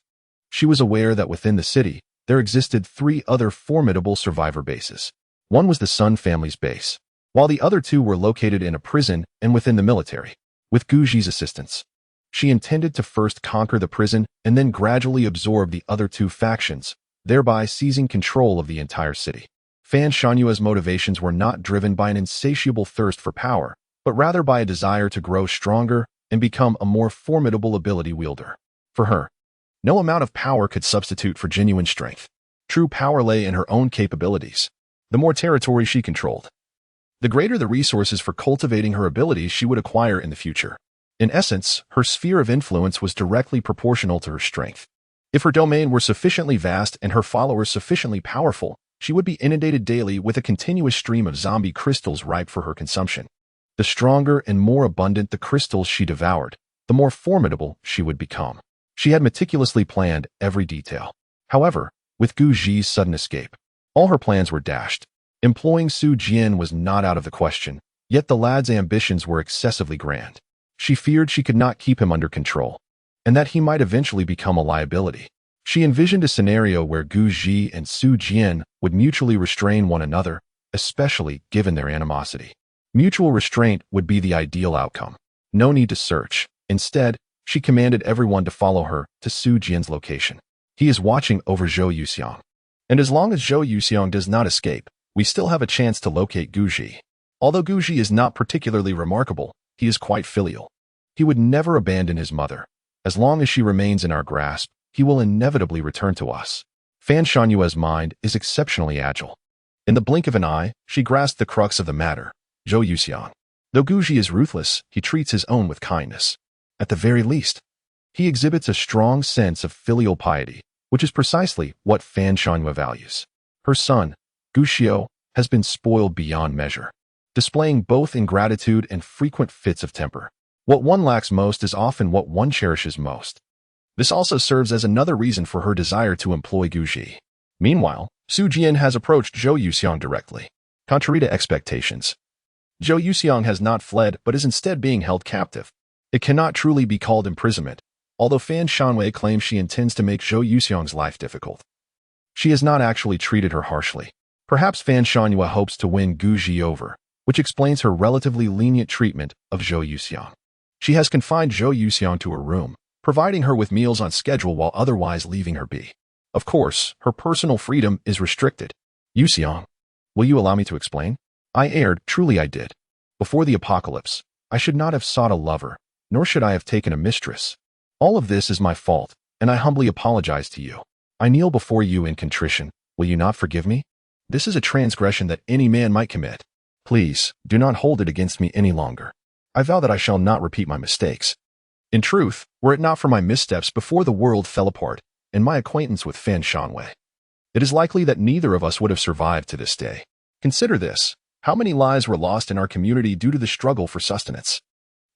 She was aware that within the city, there existed 3 other formidable survivor bases. One was the Sun family's base, while the other 2 were located in a prison and within the military. With Guji's assistance, she intended to first conquer the prison and then gradually absorb the other 2 factions, thereby seizing control of the entire city. Fan Shanwei's motivations were not driven by an insatiable thirst for power, but rather by a desire to grow stronger and become a more formidable ability wielder. For her, no amount of power could substitute for genuine strength. True power lay in her own capabilities. The more territory she controlled, the greater the resources for cultivating her abilities she would acquire in the future. In essence, her sphere of influence was directly proportional to her strength. If her domain were sufficiently vast and her followers sufficiently powerful, she would be inundated daily with a continuous stream of zombie crystals ripe for her consumption. The stronger and more abundant the crystals she devoured, the more formidable she would become. She had meticulously planned every detail. However, with Guji's sudden escape, all her plans were dashed. Employing Jian was not out of the question, yet the lad's ambitions were excessively grand. She feared she could not keep him under control, and that he might eventually become a liability. She envisioned a scenario where Guji and Jian would mutually restrain one another, especially given their animosity. Mutual restraint would be the ideal outcome. No need to search. Instead, she commanded everyone to follow her to Jian's location. He is watching over Zhou Yuxiang. And as long as Zhou Yuxiang does not escape, we still have a chance to locate Guji. Although Guji is not particularly remarkable, he is quite filial. He would never abandon his mother. As long as she remains in our grasp, he will inevitably return to us. Fan Shanwei's mind is exceptionally agile. In the blink of an eye, she grasped the crux of the matter. Zhou Yuxiang. Though Guji is ruthless, he treats his own with kindness. At the very least, he exhibits a strong sense of filial piety, which is precisely what Fan Shanwei values. Her son, Guji, has been spoiled beyond measure, displaying both ingratitude and frequent fits of temper. What one lacks most is often what one cherishes most. This also serves as another reason for her desire to employ Guji. Meanwhile, Jian has approached Zhou Yuxiang directly. Contrary to expectations, Zhou Yuxiang has not fled but is instead being held captive. It cannot truly be called imprisonment, although Fan Shanwei claims she intends to make Zhou Yuxiang's life difficult. She has not actually treated her harshly. Perhaps Fan Shanwei hopes to win Guji over, which explains her relatively lenient treatment of Zhou Yuxiang. She has confined Zhou Yuxiang to her room, providing her with meals on schedule while otherwise leaving her be. Of course, her personal freedom is restricted. Yuxiang, will you allow me to explain? I erred, truly I did. Before the apocalypse, I should not have sought a lover, nor should I have taken a mistress. All of this is my fault, and I humbly apologize to you. I kneel before you in contrition. Will you not forgive me? This is a transgression that any man might commit. Please, do not hold it against me any longer. I vow that I shall not repeat my mistakes. In truth, were it not for my missteps before the world fell apart, and my acquaintance with Fan Shanwei, it is likely that neither of us would have survived to this day. Consider this. How many lives were lost in our community due to the struggle for sustenance?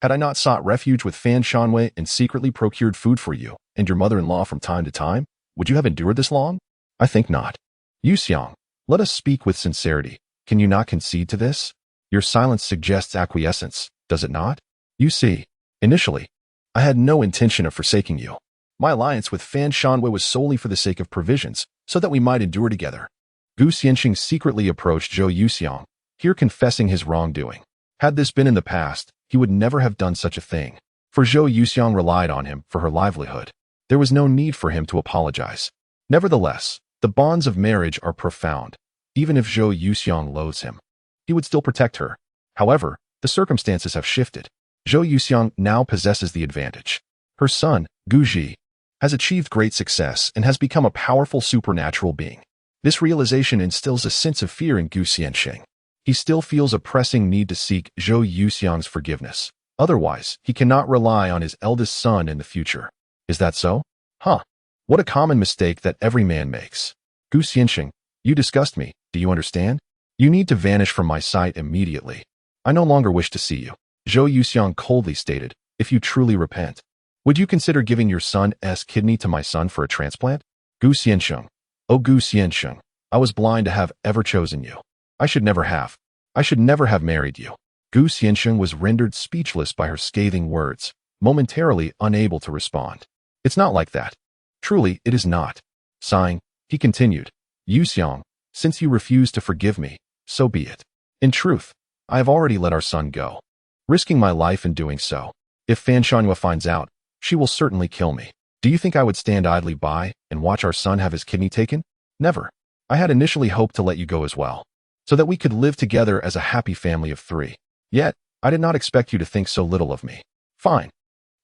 Had I not sought refuge with Fan Shanwei and secretly procured food for you and your mother-in-law from time to time, would you have endured this long? I think not. Yu Xiang, let us speak with sincerity. Can you not concede to this? Your silence suggests acquiescence, does it not? You see, initially, I had no intention of forsaking you. My alliance with Fan Shanwei was solely for the sake of provisions, so that we might endure together. Gu Xianxing secretly approached Zhou Yuxiang, here confessing his wrongdoing. Had this been in the past, he would never have done such a thing, for Zhou Yuxiang relied on him for her livelihood. There was no need for him to apologize. Nevertheless, the bonds of marriage are profound. Even if Zhou Yuxiang loathes him, he would still protect her. However, the circumstances have shifted. Zhou Yuxiang now possesses the advantage. Her son, Guji, has achieved great success and has become a powerful supernatural being. This realization instills a sense of fear in Gu Xianxing. He still feels a pressing need to seek Zhou Yuxiang's forgiveness. Otherwise, he cannot rely on his eldest son in the future. Is that so? Huh. What a common mistake that every man makes. Gu Xianxing, you disgust me, do you understand? You need to vanish from my sight immediately. I no longer wish to see you. Zhou Yuxiang coldly stated, if you truly repent, would you consider giving your son's kidney to my son for a transplant? Gu Xianxing, oh Gu Xianxing, I was blind to have ever chosen you. I should never have married you. Gu Xianxing was rendered speechless by her scathing words, momentarily unable to respond. It's not like that. Truly, it is not. Sighing, he continued, Yu Xiang, since you refuse to forgive me, so be it. In truth, I have already let our son go, risking my life in doing so. If Fan Shanwei finds out, she will certainly kill me. Do you think I would stand idly by and watch our son have his kidney taken? Never. I had initially hoped to let you go as well, so that we could live together as a happy family of 3. Yet, I did not expect you to think so little of me. Fine.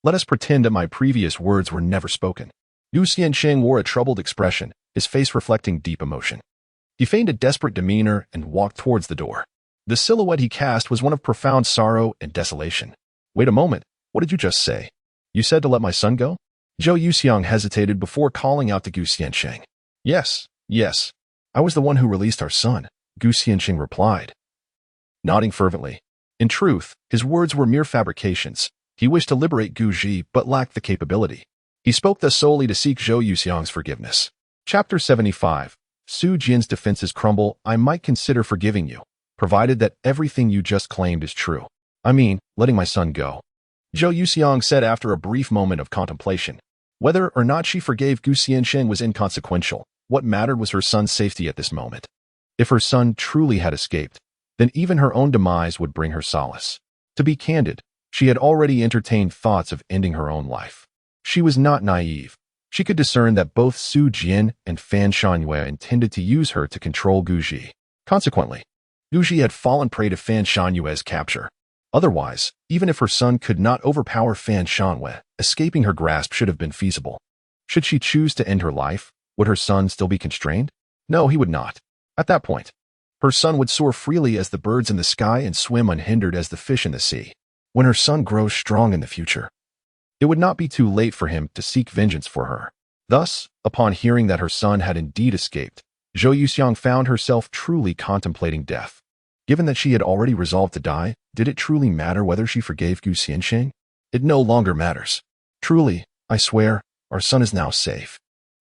Let us pretend that my previous words were never spoken. Gu Xianxing wore a troubled expression, his face reflecting deep emotion. He feigned a desperate demeanor and walked towards the door. The silhouette he cast was one of profound sorrow and desolation. Wait a moment, what did you just say? You said to let my son go? Zhou Yuxiang hesitated before calling out to Gu Xianxing. Yes. I was the one who released our son, Gu Xianxing replied, nodding fervently. In truth, his words were mere fabrications. He wished to liberate Guji but lacked the capability. He spoke thus solely to seek Zhou Yuxiang's forgiveness. Chapter 75. Su Jian's defenses crumble. I might consider forgiving you, provided that everything you just claimed is true. I mean, letting my son go. Zhou Yuxiang said after a brief moment of contemplation. Whether or not she forgave Gu Xianxing was inconsequential. What mattered was her son's safety at this moment. If her son truly had escaped, then even her own demise would bring her solace. To be candid, she had already entertained thoughts of ending her own life. She was not naive. She could discern that both Su Jian and Fan Shanwei intended to use her to control Guji. Consequently, Guji had fallen prey to Fan Shanwei's capture. Otherwise, even if her son could not overpower Fan Shanwei, escaping her grasp should have been feasible. Should she choose to end her life, would her son still be constrained? No, he would not. At that point, her son would soar freely as the birds in the sky and swim unhindered as the fish in the sea. When her son grows strong in the future, it would not be too late for him to seek vengeance for her. Thus, upon hearing that her son had indeed escaped, Zhou Yuxiang found herself truly contemplating death. Given that she had already resolved to die, did it truly matter whether she forgave Gu Xianxing? It no longer matters. Truly, I swear, our son is now safe.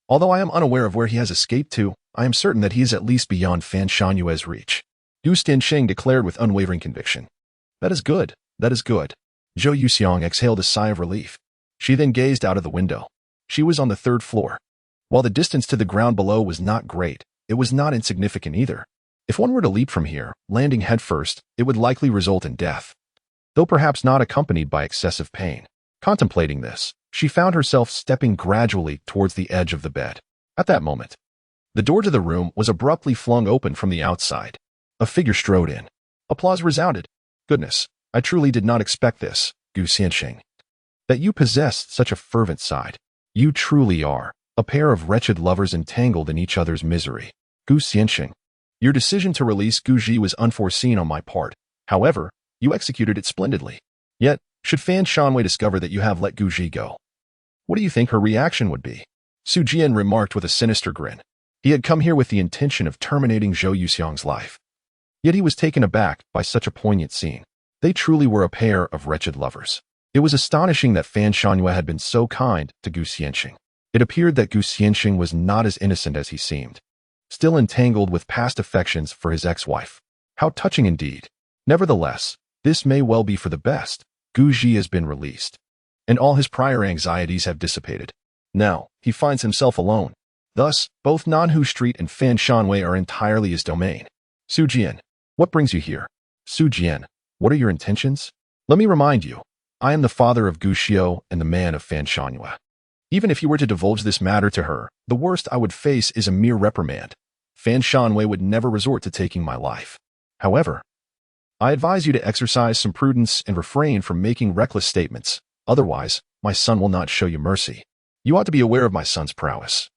Although I am unaware of where he has escaped to, I am certain that he is at least beyond Fan Shanwei's reach. Gu Xianxing declared with unwavering conviction. That is good. Zhou Yuxiang exhaled a sigh of relief. She then gazed out of the window. She was on the 3rd floor. While the distance to the ground below was not great, it was not insignificant either. If one were to leap from here, landing headfirst, it would likely result in death, though perhaps not accompanied by excessive pain. Contemplating this, she found herself stepping gradually towards the edge of the bed. At that moment, the door to the room was abruptly flung open from the outside. A figure strode in. Applause resounded. Goodness, I truly did not expect this, Gu Xianxing. that you possess such a fervent side. You truly are a pair of wretched lovers entangled in each other's misery. Gu Xianxing. Your decision to release Guji was unforeseen on my part. However, you executed it splendidly. Yet, should Fan Shanwei discover that you have let Guji go, what do you think her reaction would be? Su Jian remarked with a sinister grin. He had come here with the intention of terminating Zhou Yuxiang's life. Yet he was taken aback by such a poignant scene. They truly were a pair of wretched lovers. It was astonishing that Fan Shanwei had been so kind to Gu Xianxing. It appeared that Gu Xianxing was not as innocent as he seemed, still entangled with past affections for his ex-wife. How touching indeed. Nevertheless, this may well be for the best. Guji has been released, and all his prior anxieties have dissipated. Now, he finds himself alone. Thus, both Nanhu Street and Fan Shanwei are entirely his domain. Su Jian, what brings you here? Su Jian, what are your intentions? Let me remind you, I am the father of Gu Xiao and the man of Fan Shanwei. Even if you were to divulge this matter to her, the worst I would face is a mere reprimand. Fan Shanwei would never resort to taking my life. However, I advise you to exercise some prudence and refrain from making reckless statements. Otherwise, my son will not show you mercy. You ought to be aware of my son's prowess,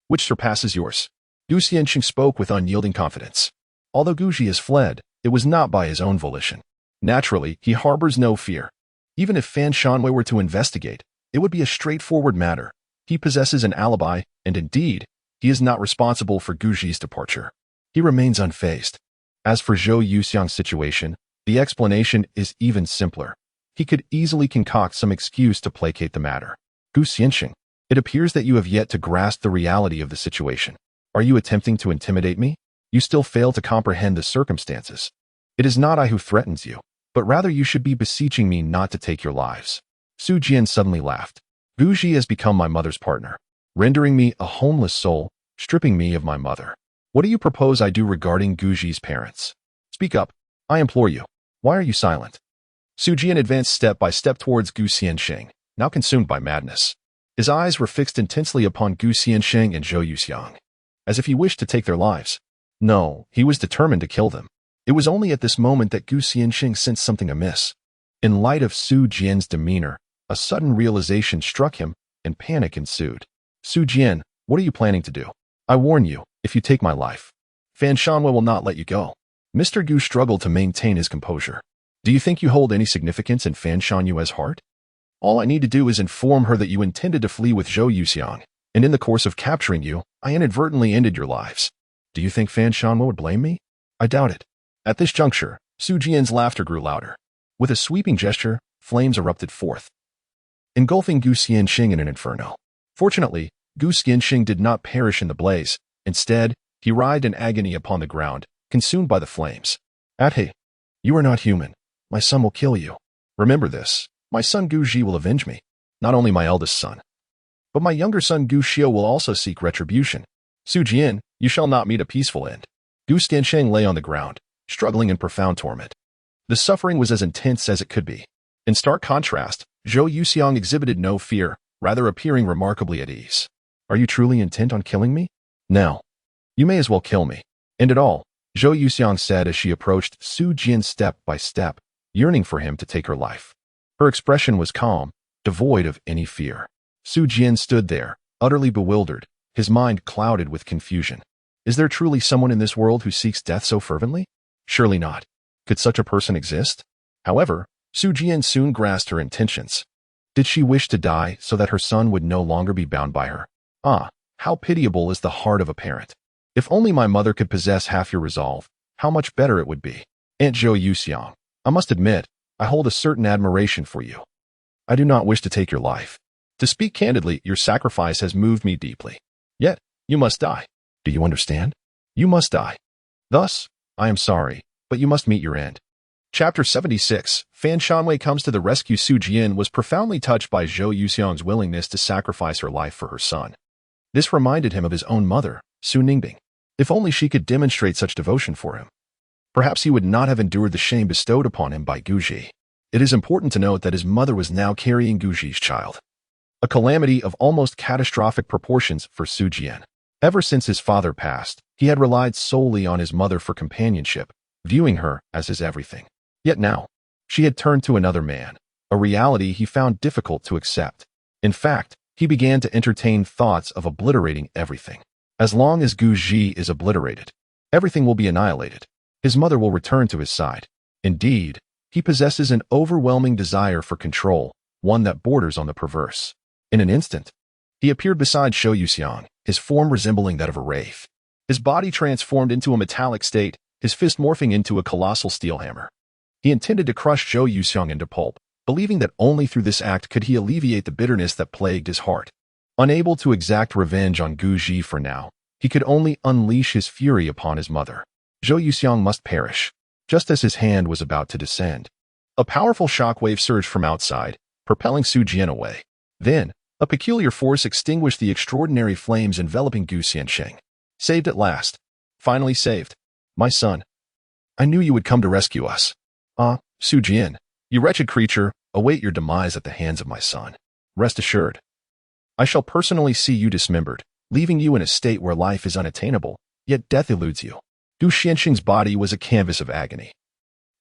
which surpasses yours. Gu Xianxing spoke with unyielding confidence. Although Guji has fled, it was not by his own volition. Naturally, he harbors no fear. Even if Fan Shanwei were to investigate, it would be a straightforward matter. He possesses an alibi, and indeed, he is not responsible for Guji's departure. He remains unfazed. As for Zhou Yuxiang's situation, the explanation is even simpler. He could easily concoct some excuse to placate the matter. Gu Xianxing, it appears that you have yet to grasp the reality of the situation. Are you attempting to intimidate me? You still fail to comprehend the circumstances. It is not I who threatens you, but rather you should be beseeching me not to take your lives. Su Jian suddenly laughed. Guji has become my mother's partner, rendering me a homeless soul, stripping me of my mother. What do you propose I do regarding Guji's parents? Speak up, I implore you. Why are you silent? Su Jian advanced step by step towards Gu Xianxing, now consumed by madness. His eyes were fixed intensely upon Gu Xianxing and Zhou Yuxiang, as if he wished to take their lives. No, he was determined to kill them. It was only at this moment that Gu Xianxing sensed something amiss. In light of Su Jian's demeanor, a sudden realization struck him, and panic ensued. Su Jian, what are you planning to do? I warn you, if you take my life, Fan Shanwei will not let you go. Mr. Gu struggled to maintain his composure. Do you think you hold any significance in Fan Shanwei's heart? All I need to do is inform her that you intended to flee with Zhou Yuxiang, and in the course of capturing you, I inadvertently ended your lives. Do you think Fan Shanwei would blame me? I doubt it. At this juncture, Su Jian's laughter grew louder. With a sweeping gesture, flames erupted forth, engulfing Gu Xianxing in an inferno. Fortunately, Gu Xianxing did not perish in the blaze. Instead, he writhed in agony upon the ground, consumed by the flames. Athe, you are not human. My son will kill you. Remember this. My son Guji will avenge me. Not only my eldest son, but my younger son Gu Xiao will also seek retribution. Su Jian, you shall not meet a peaceful end. Gu Xianxing lay on the ground, struggling in profound torment. The suffering was as intense as it could be. In stark contrast, Zhou Yuxiang exhibited no fear, rather appearing remarkably at ease. Are you truly intent on killing me? Now, you may as well kill me. End it all, Zhou Yuxiang said as she approached Su Jian step by step, yearning for him to take her life. Her expression was calm, devoid of any fear. Su Jian stood there, utterly bewildered, his mind clouded with confusion. Is there truly someone in this world who seeks death so fervently? Surely not. Could such a person exist? However, Su Jian soon grasped her intentions. Did she wish to die so that her son would no longer be bound by her? Ah, how pitiable is the heart of a parent. If only my mother could possess half your resolve, how much better it would be. Aunt Zhou Yuxiang, I must admit, I hold a certain admiration for you. I do not wish to take your life. To speak candidly, your sacrifice has moved me deeply. Yet, you must die. Do you understand? You must die. Thus, I am sorry, but you must meet your end. Chapter 76, Fan Shanwei comes to the rescue. Su Jian was profoundly touched by Zhou Yuxiang's willingness to sacrifice her life for her son. This reminded him of his own mother, Su Ningbing. If only she could demonstrate such devotion for him, perhaps he would not have endured the shame bestowed upon him by Guji. It is important to note that his mother was now carrying Guji's child, a calamity of almost catastrophic proportions for Su Jian. Ever since his father passed, he had relied solely on his mother for companionship, viewing her as his everything. Yet now, she had turned to another man, a reality he found difficult to accept. In fact, he began to entertain thoughts of obliterating everything. As long as Guji is obliterated, everything will be annihilated. His mother will return to his side. Indeed, he possesses an overwhelming desire for control, one that borders on the perverse. In an instant, he appeared beside Zhao Yuxiang, his form resembling that of a wraith. His body transformed into a metallic state, his fist morphing into a colossal steel hammer. He intended to crush Zhao Yuxiang into pulp, believing that only through this act could he alleviate the bitterness that plagued his heart. Unable to exact revenge on Guji for now, he could only unleash his fury upon his mother. Zhao Yuxiang must perish. Just as his hand was about to descend, a powerful shockwave surged from outside, propelling Su Jian away. Then, a peculiar force extinguished the extraordinary flames enveloping Gu Xiansheng. Saved at last. Finally saved. My son. I knew you would come to rescue us. Ah, Su Jian, you wretched creature, await your demise at the hands of my son. Rest assured. I shall personally see you dismembered, leaving you in a state where life is unattainable, yet death eludes you. Gu Xiansheng's body was a canvas of agony.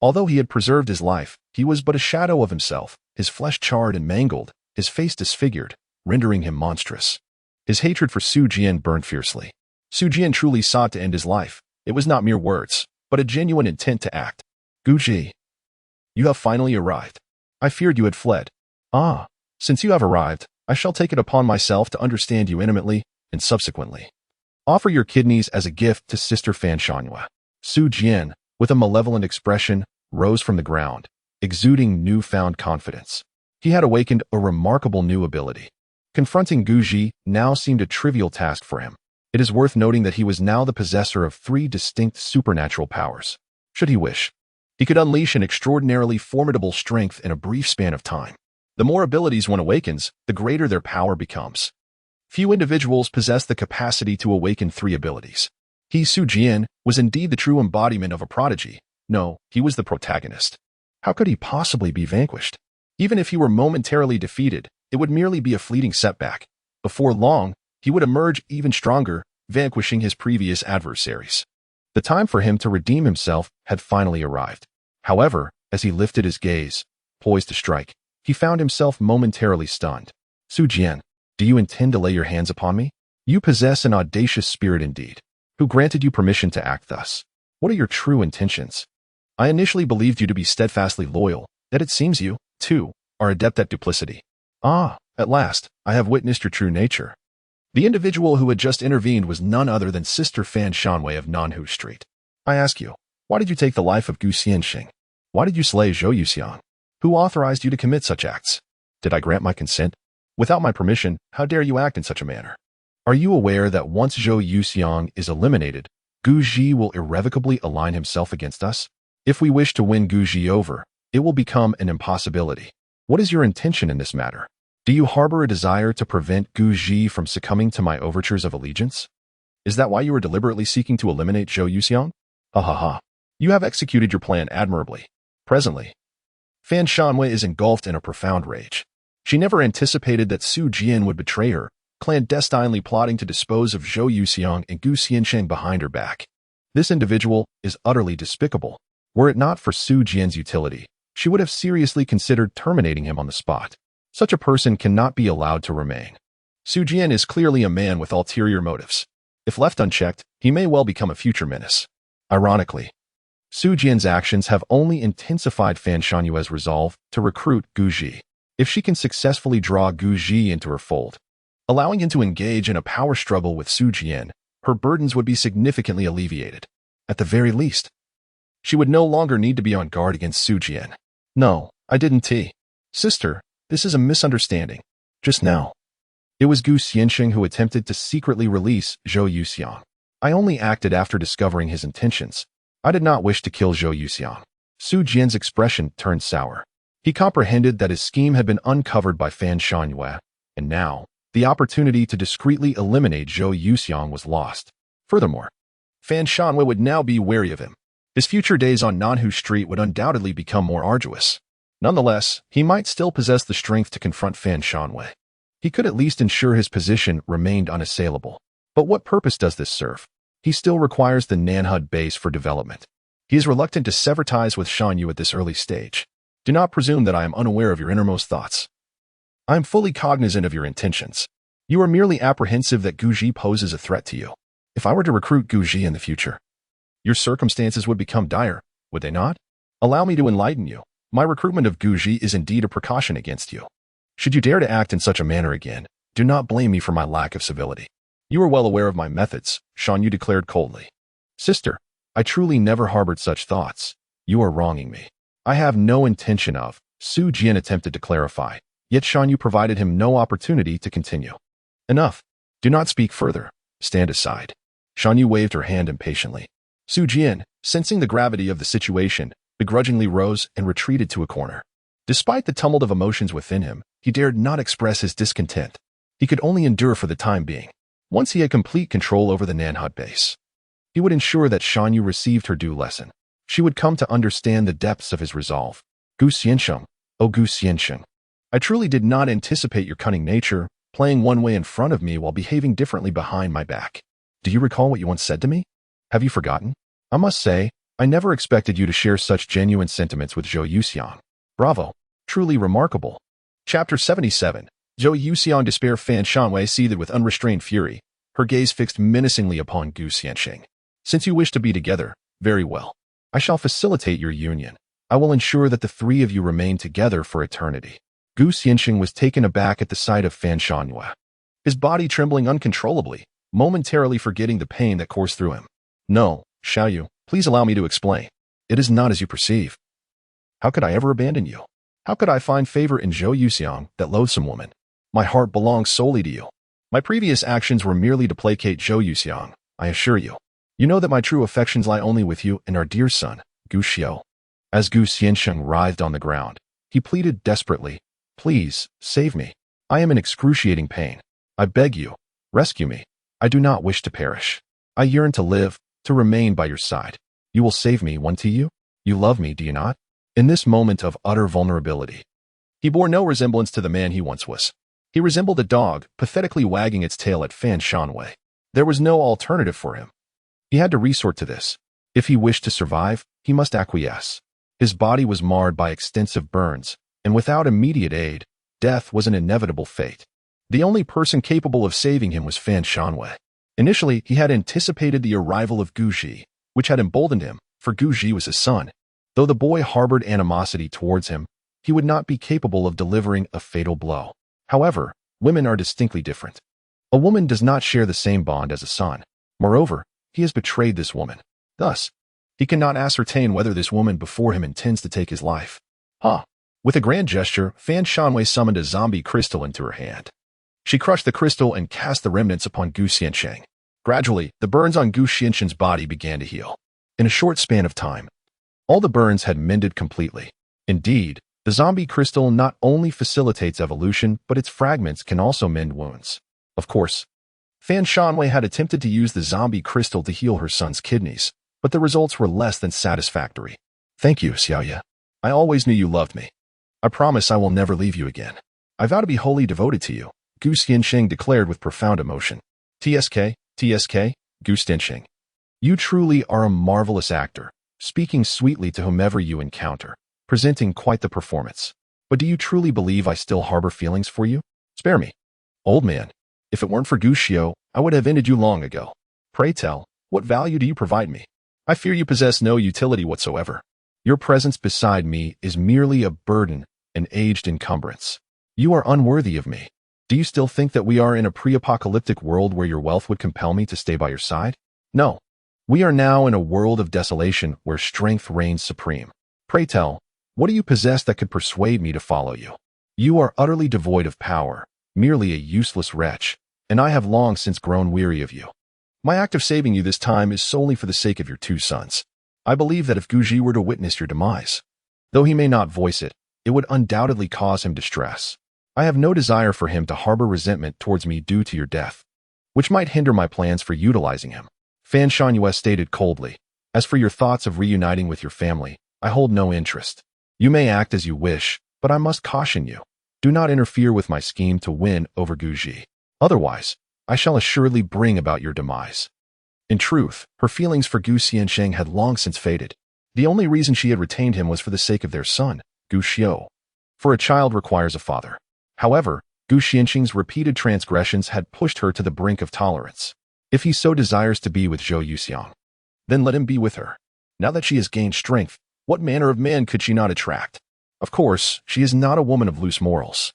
Although he had preserved his life, he was but a shadow of himself, his flesh charred and mangled, his face disfigured, rendering him monstrous. His hatred for Su Jian burned fiercely. Su Jian truly sought to end his life. It was not mere words, but a genuine intent to act. Guji, you have finally arrived. I feared you had fled. Ah, since you have arrived, I shall take it upon myself to understand you intimately, and subsequently offer your kidneys as a gift to Sister Fan Shanhua. Su Jian, with a malevolent expression, rose from the ground, exuding newfound confidence. He had awakened a remarkable new ability. Confronting Guji now seemed a trivial task for him. It is worth noting that he was now the possessor of 3 distinct supernatural powers. Should he wish, he could unleash an extraordinarily formidable strength in a brief span of time. The more abilities one awakens, the greater their power becomes. Few individuals possess the capacity to awaken 3 abilities. He, Su Jian, was indeed the true embodiment of a prodigy. No, he was the protagonist. How could he possibly be vanquished? Even if he were momentarily defeated, it would merely be a fleeting setback. Before long, he would emerge even stronger, vanquishing his previous adversaries. The time for him to redeem himself had finally arrived. However, as he lifted his gaze, poised to strike, he found himself momentarily stunned. Su Jian, do you intend to lay your hands upon me? You possess an audacious spirit indeed. Who granted you permission to act thus? What are your true intentions? I initially believed you to be steadfastly loyal, yet it seems you, too, are adept at duplicity. Ah, at last, I have witnessed your true nature. The individual who had just intervened was none other than Sister Fan Shanhui of Nanhu Street. I ask you, why did you take the life of Gu Xiansheng? Why did you slay Zhao Yuxiang? Who authorized you to commit such acts? Did I grant my consent? Without my permission, how dare you act in such a manner? Are you aware that once Zhao Yuxiang is eliminated, Guji will irrevocably align himself against us? If we wish to win Guji over, it will become an impossibility. What is your intention in this matter? Do you harbor a desire to prevent Guji from succumbing to my overtures of allegiance? Is that why you are deliberately seeking to eliminate Zhao Yuxiang? Ha ha ha. You have executed your plan admirably. Presently, Fan Shanhui is engulfed in a profound rage. She never anticipated that Su Jian would betray her, clandestinely plotting to dispose of Zhao Yuxiang and Gu Xiansheng behind her back. This individual is utterly despicable. Were it not for Su Jian's utility, she would have seriously considered terminating him on the spot. Such a person cannot be allowed to remain. Su Jian is clearly a man with ulterior motives. If left unchecked, he may well become a future menace. Ironically, Su Jian's actions have only intensified Fan Shanhui's resolve to recruit Guji. If she can successfully draw Guji into her fold, allowing him to engage in a power struggle with Su Jian, her burdens would be significantly alleviated. At the very least, she would no longer need to be on guard against Su Jian. No, I didn't. Sister, this is a misunderstanding. Just now, it was Gu Xiansheng who attempted to secretly release Zhao Yuxiang. I only acted after discovering his intentions. I did not wish to kill Zhao Yuxiang. Su Jian's expression turned sour. He comprehended that his scheme had been uncovered by Fan Shanhui, and now, the opportunity to discreetly eliminate Zhao Yuxiang was lost. Furthermore, Fan Shanhui would now be wary of him. His future days on Nanhu Street would undoubtedly become more arduous. Nonetheless, he might still possess the strength to confront Fan Shanhui. He could at least ensure his position remained unassailable. But what purpose does this serve? He still requires the Nanhud base for development. He is reluctant to sever ties with Shan Yu at this early stage. Do not presume that I am unaware of your innermost thoughts. I am fully cognizant of your intentions. You are merely apprehensive that Guji poses a threat to you. If I were to recruit Guji in the future, your circumstances would become dire, would they not? Allow me to enlighten you. My recruitment of Guji is indeed a precaution against you. Should you dare to act in such a manner again, do not blame me for my lack of civility. You are well aware of my methods, Shan Yu declared coldly. Sister, I truly never harbored such thoughts. You are wronging me. I have no intention of, Su Jian attempted to clarify, yet Shan Yu provided him no opportunity to continue. Enough. Do not speak further. Stand aside. Shan Yu waved her hand impatiently. Su Jian, sensing the gravity of the situation, begrudgingly rose and retreated to a corner. Despite the tumult of emotions within him, he dared not express his discontent. He could only endure for the time being. Once he had complete control over the Nanhut base, he would ensure that Shan Yu received her due lesson. She would come to understand the depths of his resolve. Gu Xiansheng, oh Gu Xiansheng. I truly did not anticipate your cunning nature, playing one way in front of me while behaving differently behind my back. Do you recall what you once said to me? Have you forgotten? I must say, I never expected you to share such genuine sentiments with Zhou Yuxiang. Bravo. Truly remarkable. Chapter 77. Zhou Yuxiang despair Fan Shanwei seethed with unrestrained fury, her gaze fixed menacingly upon Gu Xiansheng. Since you wish to be together, very well. I shall facilitate your union. I will ensure that the three of you remain together for eternity. Gu Xiansheng was taken aback at the sight of Fan Shanwei, his body trembling uncontrollably, momentarily forgetting the pain that coursed through him. No, Xiaoyu, please allow me to explain. It is not as you perceive. How could I ever abandon you? How could I find favor in Zhou Yuxiang, that loathsome woman? My heart belongs solely to you. My previous actions were merely to placate Zhou Yuxiang, I assure you. You know that my true affections lie only with you and our dear son, Gu Xiao. As Gu Xiansheng writhed on the ground, he pleaded desperately, please, save me. I am in excruciating pain. I beg you, rescue me. I do not wish to perish. I yearn to live, to remain by your side. You will save me, won't you? You love me, do you not? In this moment of utter vulnerability, he bore no resemblance to the man he once was. He resembled a dog, pathetically wagging its tail at Fan Shanwei. There was no alternative for him. He had to resort to this. If he wished to survive, he must acquiesce. His body was marred by extensive burns, and without immediate aid, death was an inevitable fate. The only person capable of saving him was Fan Shanwei. Initially, he had anticipated the arrival of Guji, which had emboldened him, for Guji was his son. Though the boy harbored animosity towards him, he would not be capable of delivering a fatal blow. However, women are distinctly different. A woman does not share the same bond as a son. Moreover, he has betrayed this woman. Thus, he cannot ascertain whether this woman before him intends to take his life. With a grand gesture, Fan Shanwei summoned a zombie crystal into her hand. She crushed the crystal and cast the remnants upon Gu Xiansheng. Gradually, the burns on Gu Xiansheng's body began to heal. In a short span of time, all the burns had mended completely. Indeed, the zombie crystal not only facilitates evolution, but its fragments can also mend wounds. Of course, Fan Shanwei had attempted to use the zombie crystal to heal her son's kidneys, but the results were less than satisfactory. Thank you, Xiaoye. I always knew you loved me. I promise I will never leave you again. I vow to be wholly devoted to you, Gu Xiansheng declared with profound emotion. TSK, Gu Xiansheng. You truly are a marvelous actor, speaking sweetly to whomever you encounter, presenting quite the performance. But do you truly believe I still harbor feelings for you? Spare me. Old man, if it weren't for Gu Xiao, I would have ended you long ago. Pray tell, what value do you provide me? I fear you possess no utility whatsoever. Your presence beside me is merely a burden, an aged encumbrance. You are unworthy of me. Do you still think that we are in a pre-apocalyptic world where your wealth would compel me to stay by your side? No. We are now in a world of desolation where strength reigns supreme. Pray tell, what do you possess that could persuade me to follow you? You are utterly devoid of power, merely a useless wretch, and I have long since grown weary of you. My act of saving you this time is solely for the sake of your two sons. I believe that if Guji were to witness your demise, though he may not voice it, it would undoubtedly cause him distress. I have no desire for him to harbor resentment towards me due to your death, which might hinder my plans for utilizing him. Fan Shanwei stated coldly, as for your thoughts of reuniting with your family, I hold no interest. You may act as you wish, but I must caution you. Do not interfere with my scheme to win over Guji. Otherwise, I shall assuredly bring about your demise. In truth, her feelings for Gu Xiansheng had long since faded. The only reason she had retained him was for the sake of their son, Gu. For a child requires a father. However, Gu Xianqing's repeated transgressions had pushed her to the brink of tolerance. If he so desires to be with Zhou Yuxiang, then let him be with her. Now that she has gained strength, what manner of man could she not attract? Of course, she is not a woman of loose morals.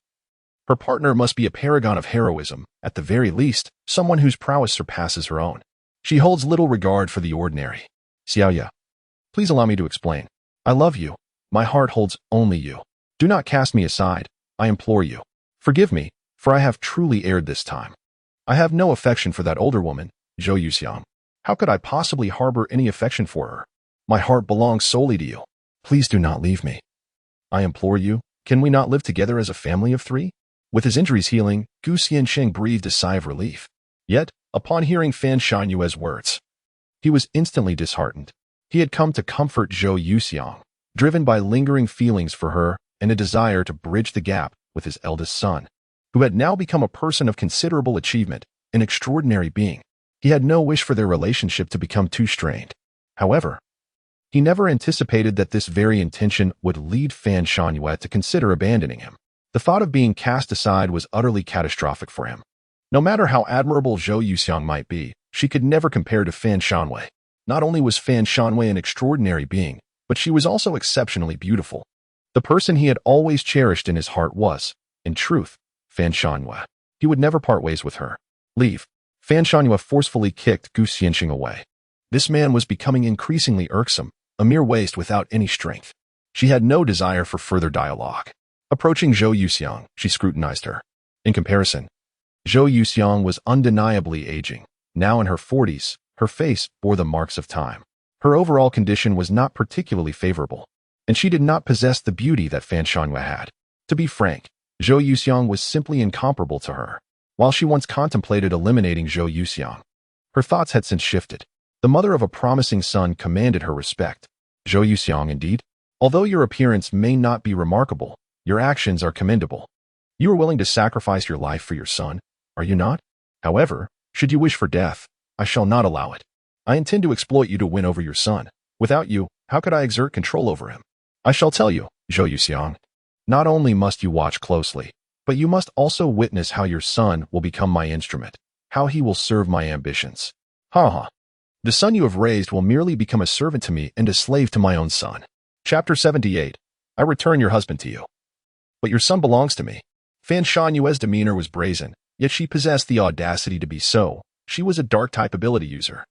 Her partner must be a paragon of heroism, at the very least, someone whose prowess surpasses her own. She holds little regard for the ordinary. Xiaoya, please allow me to explain. I love you. My heart holds only you. Do not cast me aside, I implore you. Forgive me, for I have truly erred this time. I have no affection for that older woman, Zhou Yuxiang. How could I possibly harbor any affection for her? My heart belongs solely to you. Please do not leave me. I implore you, can we not live together as a family of three? With his injuries healing, Gu Xianqing breathed a sigh of relief. Yet, upon hearing Fan Shanyue's words, he was instantly disheartened. He had come to comfort Zhou Yuxiang, driven by lingering feelings for her and a desire to bridge the gap with his eldest son, who had now become a person of considerable achievement, an extraordinary being. He had no wish for their relationship to become too strained. However, he never anticipated that this very intention would lead Fan Shanyue to consider abandoning him. The thought of being cast aside was utterly catastrophic for him. No matter how admirable Zhou Yuxiang might be, she could never compare to Fan Shanyue. Not only was Fan Shanyue an extraordinary being, but she was also exceptionally beautiful. The person he had always cherished in his heart was, in truth, Fan Shanyue. He would never part ways with her. Leave. Fan Shanyue forcefully kicked Gu Xianqing away. This man was becoming increasingly irksome, a mere waste without any strength. She had no desire for further dialogue. Approaching Zhou Yuxiang, she scrutinized her. In comparison, Zhou Yuxiang was undeniably aging. Now in her 40s, her face bore the marks of time. Her overall condition was not particularly favorable, and she did not possess the beauty that Fan Shanyue had. To be frank, Zhou Yuxiang was simply incomparable to her. While she once contemplated eliminating Zhou Yuxiang, her thoughts had since shifted. The mother of a promising son commanded her respect. Zhou Yuxiang, indeed. Although your appearance may not be remarkable, your actions are commendable. You are willing to sacrifice your life for your son, are you not? However, should you wish for death, I shall not allow it. I intend to exploit you to win over your son. Without you, how could I exert control over him? I shall tell you, Zhou Yuxiang. Not only must you watch closely, but you must also witness how your son will become my instrument, how he will serve my ambitions. Ha ha. The son you have raised will merely become a servant to me and a slave to my own son. Chapter 78. I return your husband to you. But your son belongs to me. Fan Shanyue's demeanor was brazen, yet she possessed the audacity to be so. She was a dark-type ability user,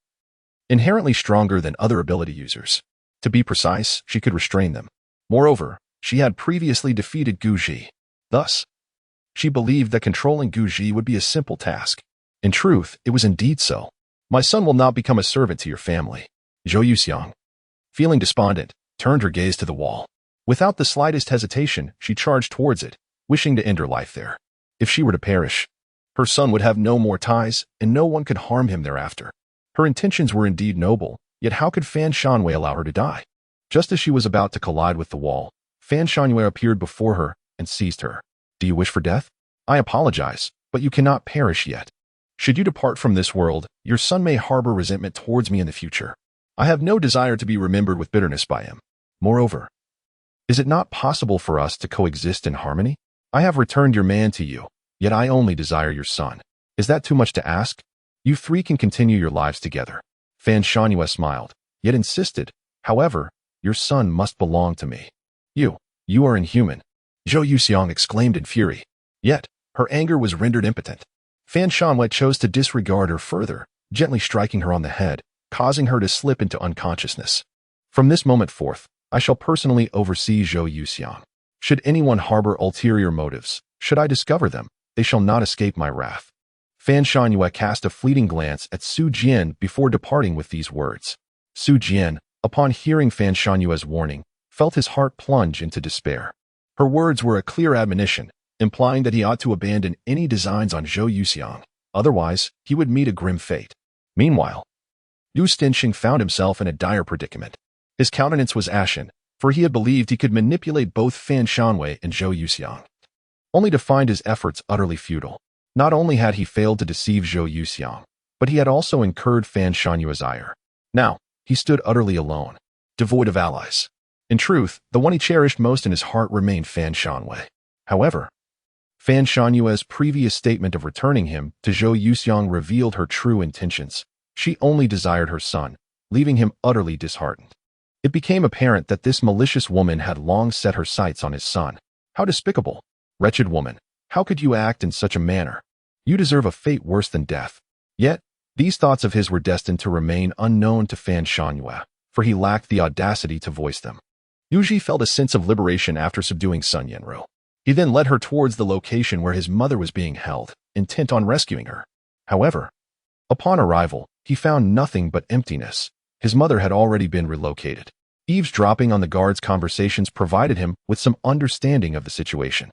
inherently stronger than other ability users. To be precise, she could restrain them. Moreover, she had previously defeated Guji. Thus, she believed that controlling Guji would be a simple task. In truth, it was indeed so. My son will not become a servant to your family. Zhou Yuxiang, feeling despondent, turned her gaze to the wall. Without the slightest hesitation, she charged towards it, wishing to end her life there. If she were to perish, her son would have no more ties, and no one could harm him thereafter. Her intentions were indeed noble, yet how could Fan Shanyue allow her to die? Just as she was about to collide with the wall, Fan Shanyue appeared before her and seized her. Do you wish for death? I apologize, but you cannot perish yet. Should you depart from this world, your son may harbor resentment towards me in the future. I have no desire to be remembered with bitterness by him. Moreover, is it not possible for us to coexist in harmony? I have returned your man to you, yet I only desire your son. Is that too much to ask? You three can continue your lives together. Fan Shanyue smiled, yet insisted. However, your son must belong to me. You are inhuman. Zhou Yuxiang exclaimed in fury. Yet, her anger was rendered impotent. Fan Shanyue chose to disregard her further, gently striking her on the head, causing her to slip into unconsciousness. From this moment forth, I shall personally oversee Zhou Yuxiang. Should anyone harbor ulterior motives, should I discover them, they shall not escape my wrath. Fan Shanyue cast a fleeting glance at Su Jian before departing with these words. Su Jian, upon hearing Fan Shanyue's warning, felt his heart plunge into despair. Her words were a clear admonition, implying that he ought to abandon any designs on Zhou Yuxiang. Otherwise, he would meet a grim fate. Meanwhile, Gu Xianqing found himself in a dire predicament. His countenance was ashen, for he had believed he could manipulate both Fan Shanyue and Zhou Yuxiang, only to find his efforts utterly futile. Not only had he failed to deceive Zhou Yuxiang, but he had also incurred Fan Shanyue's ire. Now, he stood utterly alone, devoid of allies. In truth, the one he cherished most in his heart remained Fan Shanwei. However, Fan Shanwei's previous statement of returning him to Zhou Yuxiang revealed her true intentions. She only desired her son, leaving him utterly disheartened. It became apparent that this malicious woman had long set her sights on his son. How despicable! Wretched woman, how could you act in such a manner? You deserve a fate worse than death. Yet, these thoughts of his were destined to remain unknown to Fan Shanwei, for he lacked the audacity to voice them. Guji felt a sense of liberation after subduing Sun Yanru. He then led her towards the location where his mother was being held, intent on rescuing her. However, upon arrival, he found nothing but emptiness. His mother had already been relocated. Eavesdropping on the guards' conversations provided him with some understanding of the situation.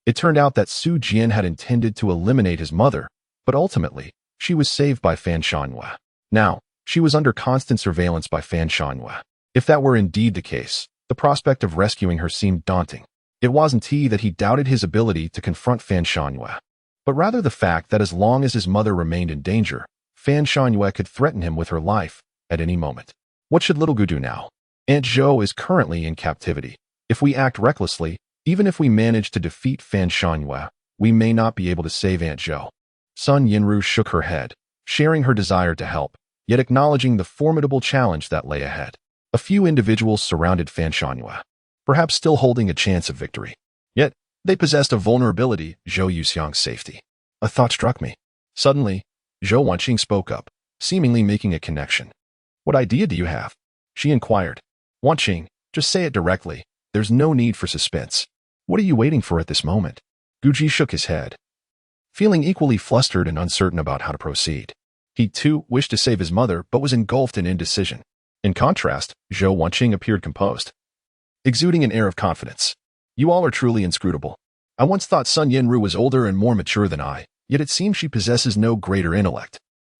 It turned out that Su Jian had intended to eliminate his mother, but ultimately, she was saved by Fan Shanwei. Now, she was under constant surveillance by Fan Shanwei. If that were indeed the case, the prospect of rescuing her seemed daunting. It wasn't that he doubted his ability to confront Fan Shanwei, but rather the fact that as long as his mother remained in danger, Fan Shanwei could threaten him with her life at any moment. What should little Gu do now? Aunt Zhou is currently in captivity. If we act recklessly, even if we manage to defeat Fan Shanwei, we may not be able to save Aunt Zhou. Sun Yanru shook her head, sharing her desire to help, yet acknowledging the formidable challenge that lay ahead. A few individuals surrounded Fan Shanwei, perhaps still holding a chance of victory. Yet, they possessed a vulnerability, Zhou Yuxiang's safety. A thought struck me. Suddenly, Zhou Wanqing spoke up, seemingly making a connection. What idea do you have? She inquired. Wanqing, just say it directly. There's no need for suspense. What are you waiting for at this moment? Guji shook his head, feeling equally flustered and uncertain about how to proceed. He, too, wished to save his mother, but was engulfed in indecision. In contrast, Zhou Wanqing appeared composed, exuding an air of confidence. You all are truly inscrutable. I once thought Sun Yanru was older and more mature than I, yet it seems she possesses no greater intellect.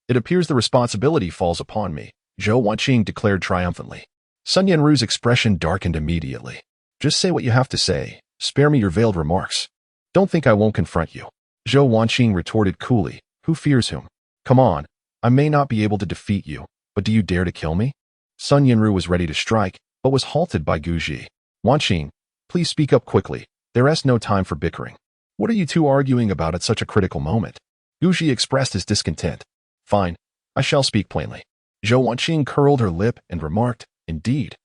It appears the responsibility falls upon me, Zhou Wanqing declared triumphantly. Sun Yanru's expression darkened immediately. Just say what you have to say. Spare me your veiled remarks. Don't think I won't confront you. Zhou Wanqing retorted coolly. Who fears whom? Come on. I may not be able to defeat you, but do you dare to kill me? Sun Yanru was ready to strike, but was halted by Guji. Wanqing, please speak up quickly. There is no time for bickering. What are you two arguing about at such a critical moment? Guji expressed his discontent. Fine. I shall speak plainly. Zhou Wanqing curled her lip and remarked, Indeed.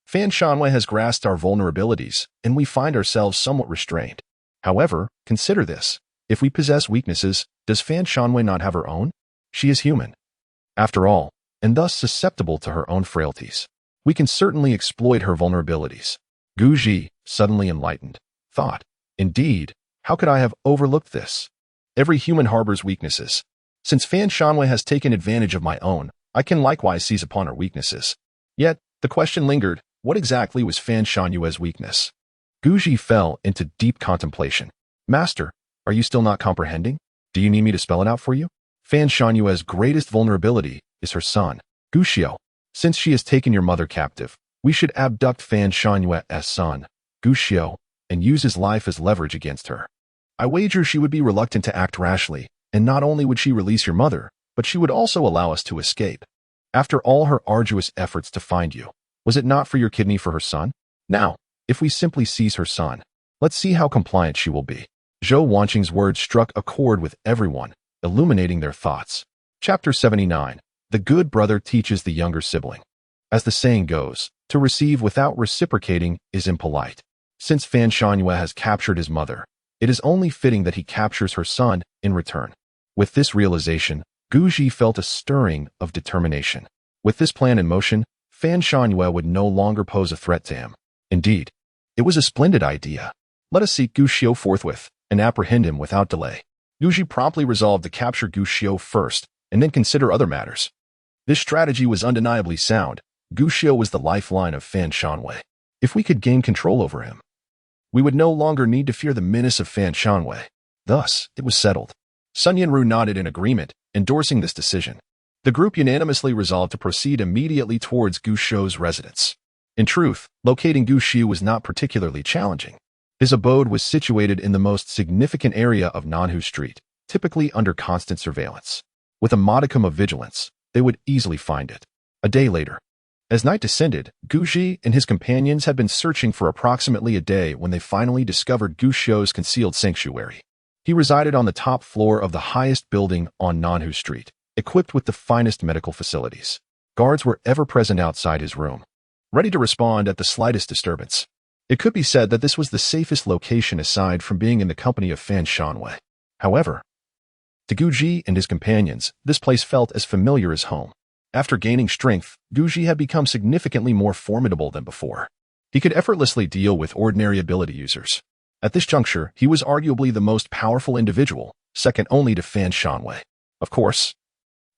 Fan Shanwei has grasped our vulnerabilities, and we find ourselves somewhat restrained. However, consider this. If we possess weaknesses, does Fan Shanwei not have her own? She is human, after all, and thus susceptible to her own frailties. We can certainly exploit her vulnerabilities. Guji, suddenly enlightened, thought, Indeed, how could I have overlooked this? Every human harbors weaknesses. Since Fan Shanwei has taken advantage of my own, I can likewise seize upon her weaknesses. Yet, the question lingered, what exactly was Fan Shanwei's weakness? Guji fell into deep contemplation. Master, are you still not comprehending? Do you need me to spell it out for you? Fan Shanwei's greatest vulnerability is her son, Guxiao. Since she has taken your mother captive, we should abduct Fan Shanwei's son, Guxiao, and use his life as leverage against her. I wager she would be reluctant to act rashly, and not only would she release your mother, but she would also allow us to escape. After all her arduous efforts to find you, was it not for your kidney for her son? Now, if we simply seize her son, let's see how compliant she will be. Zhou Wanqing's words struck a chord with everyone, illuminating their thoughts. Chapter 79. The good brother teaches the younger sibling. As the saying goes, to receive without reciprocating is impolite. Since Fan Shanwei has captured his mother, it is only fitting that he captures her son in return. With this realization, Guji felt a stirring of determination. With this plan in motion, Fan Shanwei would no longer pose a threat to him. Indeed, it was a splendid idea. Let us seek Guxiao forthwith and apprehend him without delay. Guji promptly resolved to capture Guxiao first and then consider other matters. This strategy was undeniably sound. Guxiao was the lifeline of Fan Shanwei. If we could gain control over him, we would no longer need to fear the menace of Fan Shanwei. Thus, it was settled. Sun Yanru nodded in agreement, endorsing this decision. The group unanimously resolved to proceed immediately towards Guxiao's residence. In truth, locating Guxiao was not particularly challenging. His abode was situated in the most significant area of Nanhu Street, typically under constant surveillance. With a modicum of vigilance, they would easily find it. A day later, As night descended, Guji and his companions had been searching for approximately a day when they finally discovered Gushio's concealed sanctuary. He resided on the top floor of the highest building on Nanhu Street, equipped with the finest medical facilities. Guards were ever present outside his room, ready to respond at the slightest disturbance. It could be said that this was the safest location aside from being in the company of Fan Shanwei. However, to Guji and his companions, this place felt as familiar as home. After gaining strength, Guji had become significantly more formidable than before. He could effortlessly deal with ordinary ability users. At this juncture, he was arguably the most powerful individual, second only to Fan Shanwei. Of course,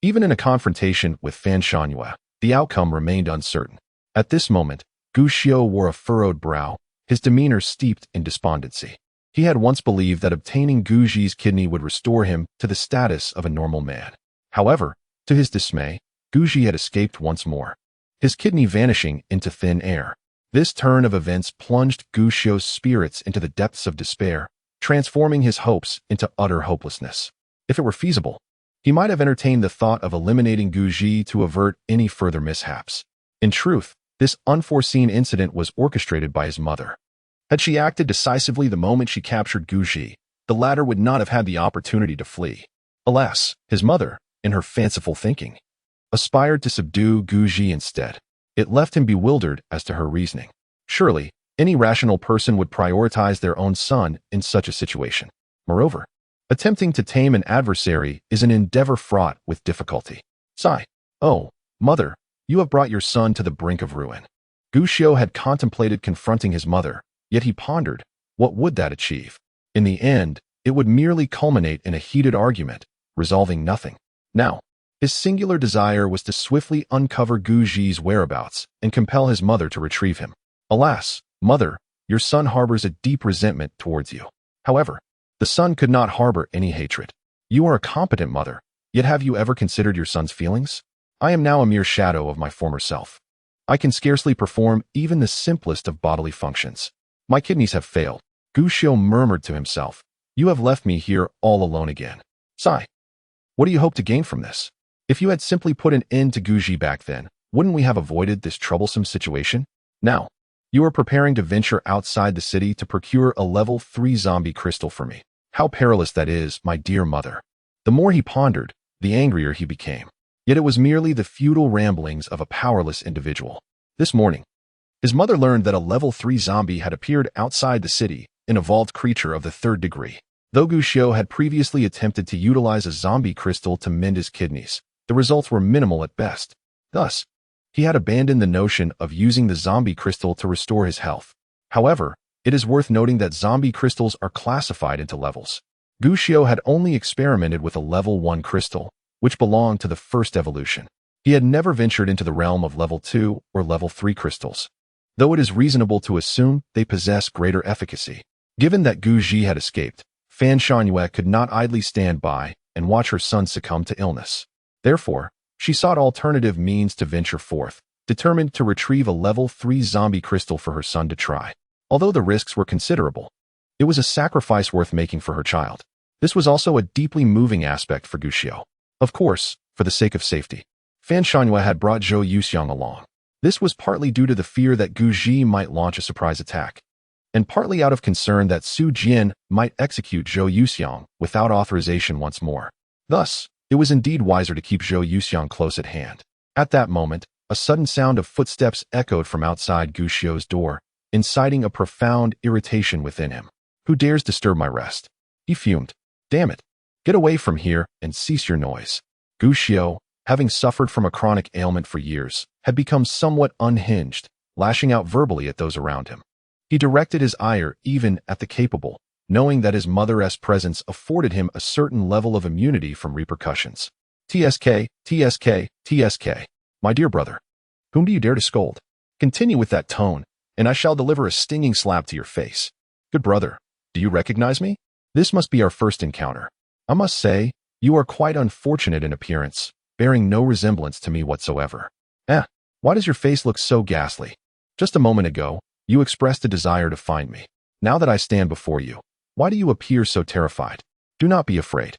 even in a confrontation with Fan Shanwei, the outcome remained uncertain. At this moment, Gushio wore a furrowed brow, his demeanor steeped in despondency. He had once believed that obtaining Guji's kidney would restore him to the status of a normal man. However, to his dismay, Guji had escaped once more, his kidney vanishing into thin air. This turn of events plunged Gushio's spirits into the depths of despair, transforming his hopes into utter hopelessness. If it were feasible, he might have entertained the thought of eliminating Guji to avert any further mishaps. In truth, this unforeseen incident was orchestrated by his mother. Had she acted decisively the moment she captured Guji, the latter would not have had the opportunity to flee. Alas, his mother, in her fanciful thinking, aspired to subdue Guji instead. It left him bewildered as to her reasoning. Surely, any rational person would prioritize their own son in such a situation. Moreover, attempting to tame an adversary is an endeavor fraught with difficulty. Sigh. Oh, mother, you have brought your son to the brink of ruin. Gushio had contemplated confronting his mother, yet he pondered, what would that achieve? In the end, it would merely culminate in a heated argument, resolving nothing. Now, his singular desire was to swiftly uncover Guji's whereabouts and compel his mother to retrieve him. Alas, mother, your son harbors a deep resentment towards you. However, the son could not harbor any hatred. You are a competent mother, yet have you ever considered your son's feelings? I am now a mere shadow of my former self. I can scarcely perform even the simplest of bodily functions. My kidneys have failed. Gushio murmured to himself. You have left me here all alone again. Sigh. What do you hope to gain from this? If you had simply put an end to Guji back then, wouldn't we have avoided this troublesome situation? Now, you are preparing to venture outside the city to procure a level 3 zombie crystal for me. How perilous that is, my dear mother. The more he pondered, the angrier he became. Yet it was merely the futile ramblings of a powerless individual. This morning, his mother learned that a level 3 zombie had appeared outside the city, an evolved creature of the 3rd degree. Though Gushio had previously attempted to utilize a zombie crystal to mend his kidneys, the results were minimal at best. Thus, he had abandoned the notion of using the zombie crystal to restore his health. However, it is worth noting that zombie crystals are classified into levels. Gushio had only experimented with a level 1 crystal, which belonged to the first evolution. He had never ventured into the realm of level 2 or level 3 crystals, though it is reasonable to assume they possess greater efficacy. Given that Guji had escaped, Fan Shanwei could not idly stand by and watch her son succumb to illness. Therefore, she sought alternative means to venture forth, determined to retrieve a level 3 zombie crystal for her son to try. Although the risks were considerable, it was a sacrifice worth making for her child. This was also a deeply moving aspect for Gushio. Of course, for the sake of safety, Fan Shanwei had brought Zhao Yuxiang along. This was partly due to the fear that Guji might launch a surprise attack, and partly out of concern that Su Jian might execute Zhao Yuxiang without authorization once more. Thus, it was indeed wiser to keep Zhao Yuxiang close at hand. At that moment, a sudden sound of footsteps echoed from outside Gushio's door, inciting a profound irritation within him. Who dares disturb my rest? He fumed. Damn it. Get away from here and cease your noise. Gushio, having suffered from a chronic ailment for years, had become somewhat unhinged, lashing out verbally at those around him. He directed his ire even at the capable, knowing that his mother's presence afforded him a certain level of immunity from repercussions. TSK, TSK, TSK. My dear brother, whom do you dare to scold? Continue with that tone, and I shall deliver a stinging slap to your face. Good brother, do you recognize me? This must be our first encounter. I must say, you are quite unfortunate in appearance, bearing no resemblance to me whatsoever. Why does your face look so ghastly? Just a moment ago, you expressed a desire to find me. Now that I stand before you, why do you appear so terrified? Do not be afraid.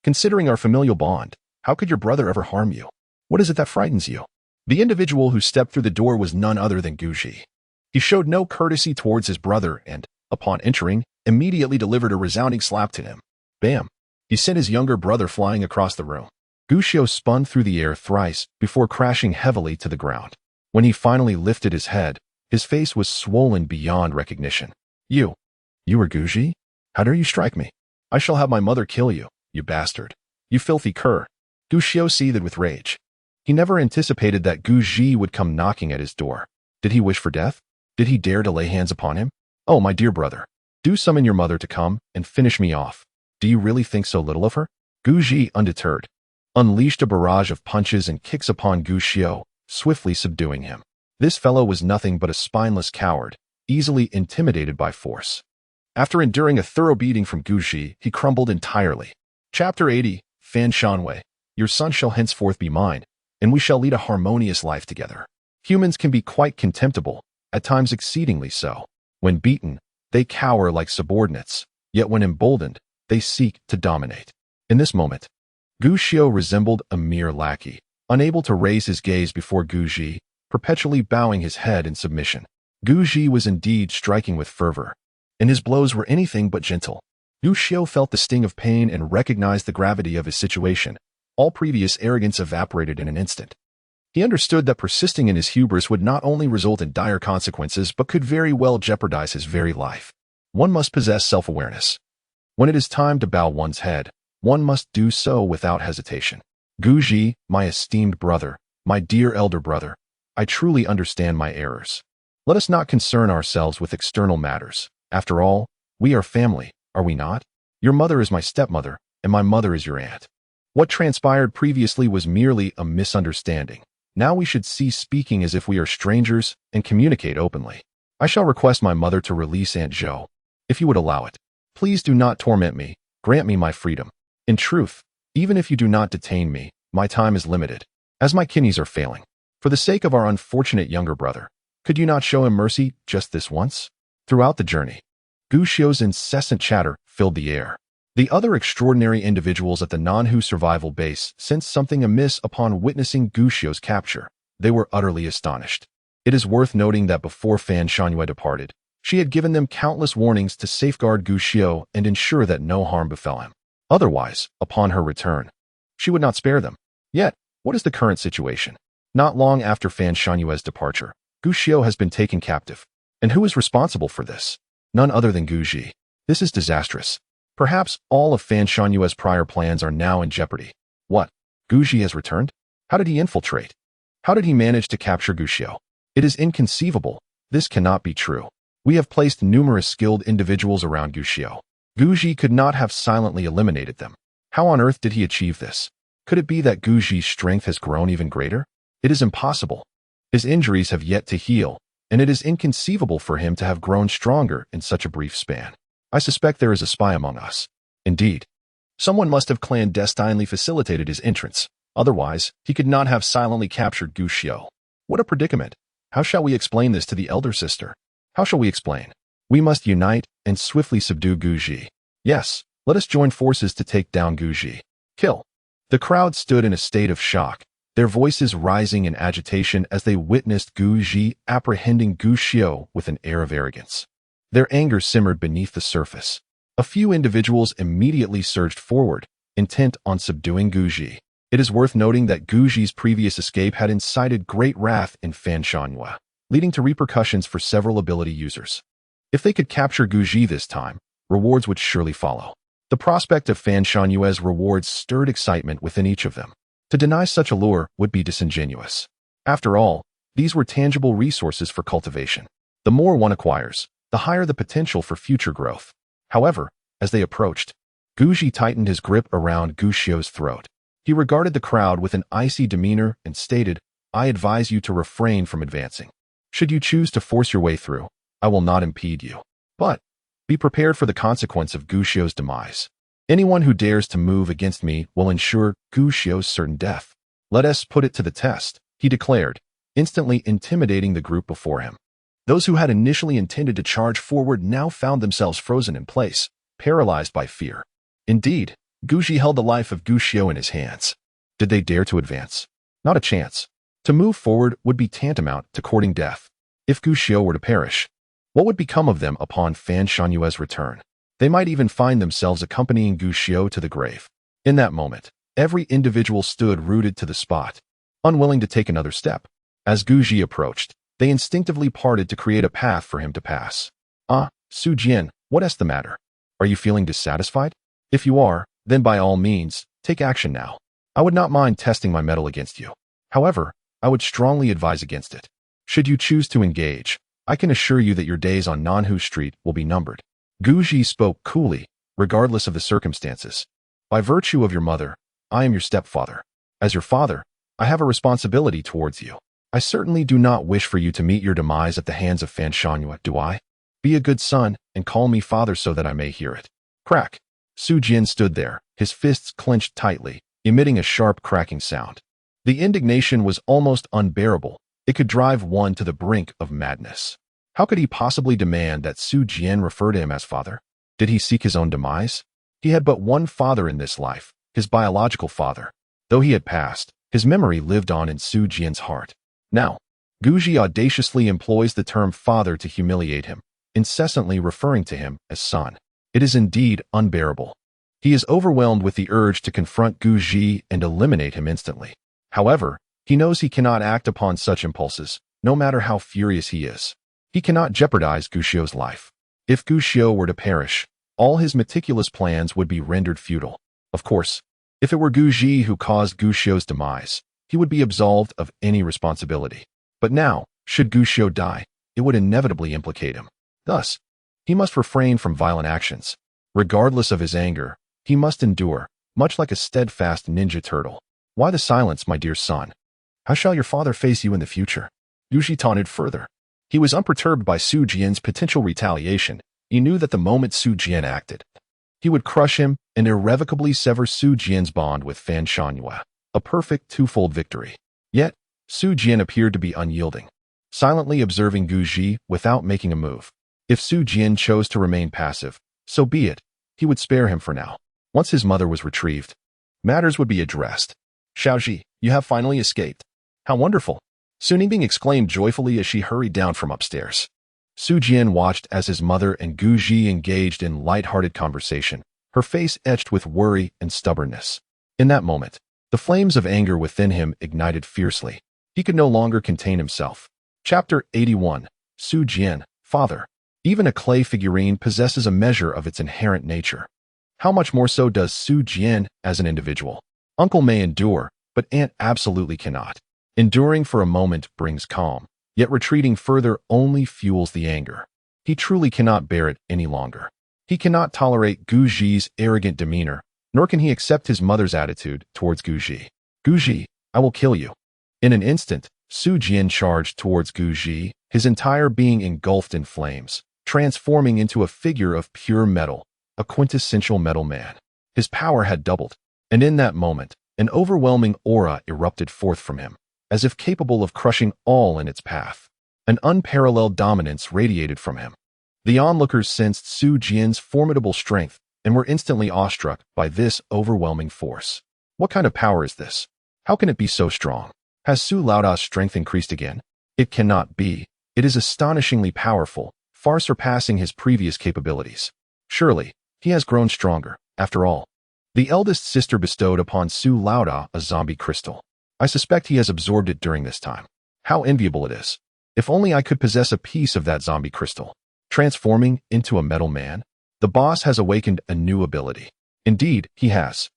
Considering our familial bond, how could your brother ever harm you? What is it that frightens you? The individual who stepped through the door was none other than Guji. He showed no courtesy towards his brother and, upon entering, immediately delivered a resounding slap to him. Bam! He sent his younger brother flying across the room. Guji spun through the air thrice before crashing heavily to the ground. When he finally lifted his head, his face was swollen beyond recognition. You were Guji? How dare you strike me? I shall have my mother kill you, you bastard. You filthy cur. Guji seethed with rage. He never anticipated that Guji would come knocking at his door. Did he wish for death? Did he dare to lay hands upon him? Oh, my dear brother. Do summon your mother to come and finish me off. Do you really think so little of her? Guji, undeterred, unleashed a barrage of punches and kicks upon Guji, swiftly subduing him. This fellow was nothing but a spineless coward, easily intimidated by force. After enduring a thorough beating from Guji, he crumbled entirely. Chapter 80, Fan Shanwei. Your son shall henceforth be mine, and we shall lead a harmonious life together. Humans can be quite contemptible, at times exceedingly so. When beaten, they cower like subordinates, yet when emboldened, they seek to dominate. In this moment, Guji resembled a mere lackey, unable to raise his gaze before Guji, perpetually bowing his head in submission. Guji was indeed striking with fervor, and his blows were anything but gentle. Guji felt the sting of pain and recognized the gravity of his situation. All previous arrogance evaporated in an instant. He understood that persisting in his hubris would not only result in dire consequences but could very well jeopardize his very life. One must possess self-awareness. When it is time to bow one's head, one must do so without hesitation. Guji, my esteemed brother, my dear elder brother, I truly understand my errors. Let us not concern ourselves with external matters. After all, we are family, are we not? Your mother is my stepmother, and my mother is your aunt. What transpired previously was merely a misunderstanding. Now we should cease speaking as if we are strangers and communicate openly. I shall request my mother to release Aunt Zhao, if you would allow it. Please do not torment me. Grant me my freedom. In truth, even if you do not detain me, my time is limited, as my kidneys are failing. For the sake of our unfortunate younger brother, could you not show him mercy just this once? Throughout the journey, Guji's incessant chatter filled the air. The other extraordinary individuals at the Nanhu survival base sensed something amiss upon witnessing Guji's capture. They were utterly astonished. It is worth noting that before Fan Shanwei departed, she had given them countless warnings to safeguard Guji and ensure that no harm befell him. Otherwise, upon her return, she would not spare them. Yet, what is the current situation? Not long after Fan Shanwei's departure, Guji has been taken captive. And who is responsible for this? None other than Guji. This is disastrous. Perhaps all of Fan Shanwei's prior plans are now in jeopardy. What? Guji has returned? How did he infiltrate? How did he manage to capture Guji? It is inconceivable. This cannot be true. We have placed numerous skilled individuals around Guji. Guji could not have silently eliminated them. How on earth did he achieve this? Could it be that Guji's strength has grown even greater? It is impossible. His injuries have yet to heal, and it is inconceivable for him to have grown stronger in such a brief span. I suspect there is a spy among us. Indeed, someone must have clandestinely facilitated his entrance. Otherwise, he could not have silently captured Guji. What a predicament. How shall we explain this to the elder sister? How shall we explain? We must unite and swiftly subdue Guji. Yes, let us join forces to take down Guji. Kill. The crowd stood in a state of shock, their voices rising in agitation as they witnessed Guji apprehending Guji with an air of arrogance. Their anger simmered beneath the surface. A few individuals immediately surged forward, intent on subduing Guji. It is worth noting that Guji's previous escape had incited great wrath in Fan Shanwei, leading to repercussions for several ability users. If they could capture Guji this time, rewards would surely follow. The prospect of Fan Shanwei's rewards stirred excitement within each of them. To deny such a lure would be disingenuous. After all, these were tangible resources for cultivation. The more one acquires, the higher the potential for future growth. However, as they approached, Guji tightened his grip around Guji's throat. He regarded the crowd with an icy demeanor and stated, I advise you to refrain from advancing. Should you choose to force your way through, I will not impede you. But be prepared for the consequence of Guji's demise. Anyone who dares to move against me will ensure Guji's certain death. Let us put it to the test, he declared, instantly intimidating the group before him. Those who had initially intended to charge forward now found themselves frozen in place, paralyzed by fear. Indeed, Guji held the life of Guji in his hands. Did they dare to advance? Not a chance. To move forward would be tantamount to courting death. If Guxiu were to perish, what would become of them upon Fan Shangyue's return? They might even find themselves accompanying Guxiu to the grave. In that moment, every individual stood rooted to the spot, unwilling to take another step. As Guji approached, they instinctively parted to create a path for him to pass. Ah, Su Jian, what's the matter? Are you feeling dissatisfied? If you are, then by all means, take action now. I would not mind testing my mettle against you. However, I would strongly advise against it. Should you choose to engage, I can assure you that your days on Nanhu Street will be numbered. Guji spoke coolly, regardless of the circumstances. By virtue of your mother, I am your stepfather. As your father, I have a responsibility towards you. I certainly do not wish for you to meet your demise at the hands of Fan Shangyue, do I? Be a good son and call me father so that I may hear it. Crack. Su Jian stood there, his fists clenched tightly, emitting a sharp cracking sound. The indignation was almost unbearable. It could drive one to the brink of madness. How could he possibly demand that Su Jian refer to him as father? Did he seek his own demise? He had but one father in this life, his biological father. Though he had passed, his memory lived on in Su Jian's heart. Now, Guji audaciously employs the term father to humiliate him, incessantly referring to him as son. It is indeed unbearable. He is overwhelmed with the urge to confront Guji and eliminate him instantly. However, he knows he cannot act upon such impulses, no matter how furious he is. He cannot jeopardize Guxiu's life. If Guxiu were to perish, all his meticulous plans would be rendered futile. Of course, if it were Guji who caused Guxiu's demise, he would be absolved of any responsibility. But now, should Guxiu die, it would inevitably implicate him. Thus, he must refrain from violent actions. Regardless of his anger, he must endure, much like a steadfast ninja turtle. Why the silence, my dear son? How shall your father face you in the future? Guji taunted further. He was unperturbed by Su Jian's potential retaliation. He knew that the moment Su Jian acted, he would crush him and irrevocably sever Su Jian's bond with Fan Shangyue. A perfect twofold victory. Yet, Su Jian appeared to be unyielding, silently observing Guji without making a move. If Su Jian chose to remain passive, so be it. He would spare him for now. Once his mother was retrieved, matters would be addressed. Xiaoji, you have finally escaped. How wonderful! Su Ningbing exclaimed joyfully as she hurried down from upstairs. Su Jian watched as his mother and Guji engaged in light-hearted conversation, her face etched with worry and stubbornness. In that moment, the flames of anger within him ignited fiercely. He could no longer contain himself. Chapter 81. Su Jian, Father. Even a clay figurine possesses a measure of its inherent nature. How much more so does Su Jian as an individual? Uncle may endure, but Aunt absolutely cannot. Enduring for a moment brings calm, yet retreating further only fuels the anger. He truly cannot bear it any longer. He cannot tolerate Guji's arrogant demeanor, nor can he accept his mother's attitude towards Guji. Guji, I will kill you. In an instant, Su Jian charged towards Guji, his entire being engulfed in flames, transforming into a figure of pure metal, a quintessential metal man. His power had doubled, and in that moment, an overwhelming aura erupted forth from him, as if capable of crushing all in its path. An unparalleled dominance radiated from him. The onlookers sensed Su Jian's formidable strength and were instantly awestruck by this overwhelming force. What kind of power is this? How can it be so strong? Has Su Laoda's strength increased again? It cannot be. It is astonishingly powerful, far surpassing his previous capabilities. Surely, he has grown stronger, after all. The eldest sister bestowed upon Su Laoda a zombie crystal. I suspect he has absorbed it during this time. How enviable it is. If only I could possess a piece of that zombie crystal. Transforming into a metal man, the boss has awakened a new ability. Indeed, he has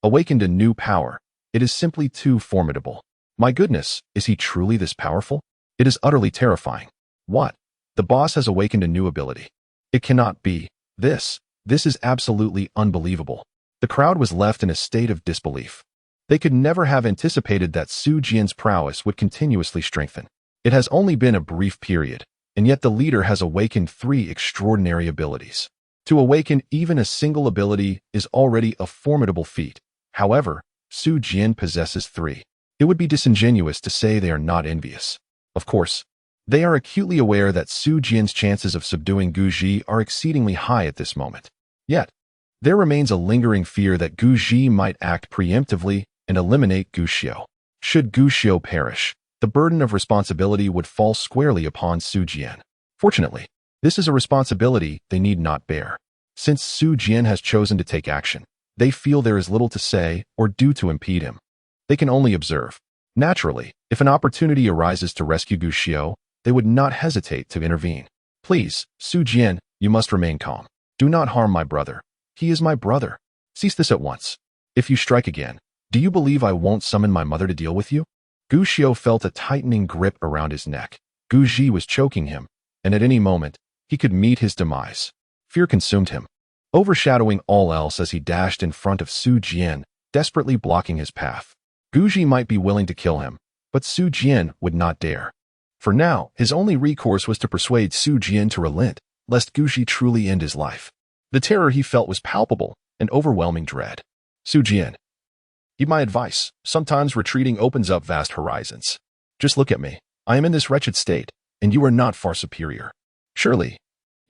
awakened a new power. It is simply too formidable. My goodness, is he truly this powerful? It is utterly terrifying. What? The boss has awakened a new ability. It cannot be. This is absolutely unbelievable. The crowd was left in a state of disbelief. They could never have anticipated that Su Jian's prowess would continuously strengthen. It has only been a brief period, and yet the leader has awakened 3 extraordinary abilities. To awaken even a single ability is already a formidable feat. However, Su Jian possesses 3. It would be disingenuous to say they are not envious. Of course, they are acutely aware that Su Jian's chances of subduing Guji are exceedingly high at this moment. Yet, there remains a lingering fear that Guji might act preemptively and eliminate Guxiu. Should Guxiu perish, the burden of responsibility would fall squarely upon Su Jian. Fortunately, this is a responsibility they need not bear. Since Su Jian has chosen to take action, they feel there is little to say or do to impede him. They can only observe. Naturally, if an opportunity arises to rescue Guji, they would not hesitate to intervene. Please, Su Jian, you must remain calm. Do not harm my brother. He is my brother. Cease this at once. If you strike again, do you believe I won't summon my mother to deal with you? Guji felt a tightening grip around his neck. Guji was choking him, and at any moment, he could meet his demise. Fear consumed him, overshadowing all else as he dashed in front of Su Jian, desperately blocking his path. Guji might be willing to kill him, but Su Jian would not dare. For now, his only recourse was to persuade Su Jian to relent, lest Guji truly end his life. The terror he felt was palpable, an overwhelming dread. Su Jian, heed my advice. Sometimes retreating opens up vast horizons. Just look at me. I am in this wretched state, and you are not far superior. Surely,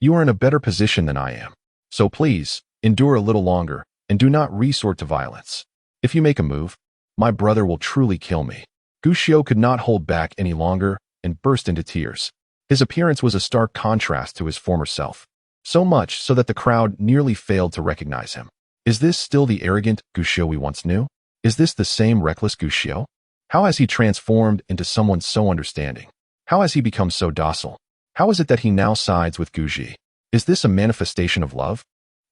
you are in a better position than I am. So please, endure a little longer, and do not resort to violence. If you make a move, my brother will truly kill me. Guji could not hold back any longer and burst into tears. His appearance was a stark contrast to his former self. So much so that the crowd nearly failed to recognize him. Is this still the arrogant Guji we once knew? Is this the same reckless Guji? How has he transformed into someone so understanding? How has he become so docile? How is it that he now sides with Guji? Is this a manifestation of love?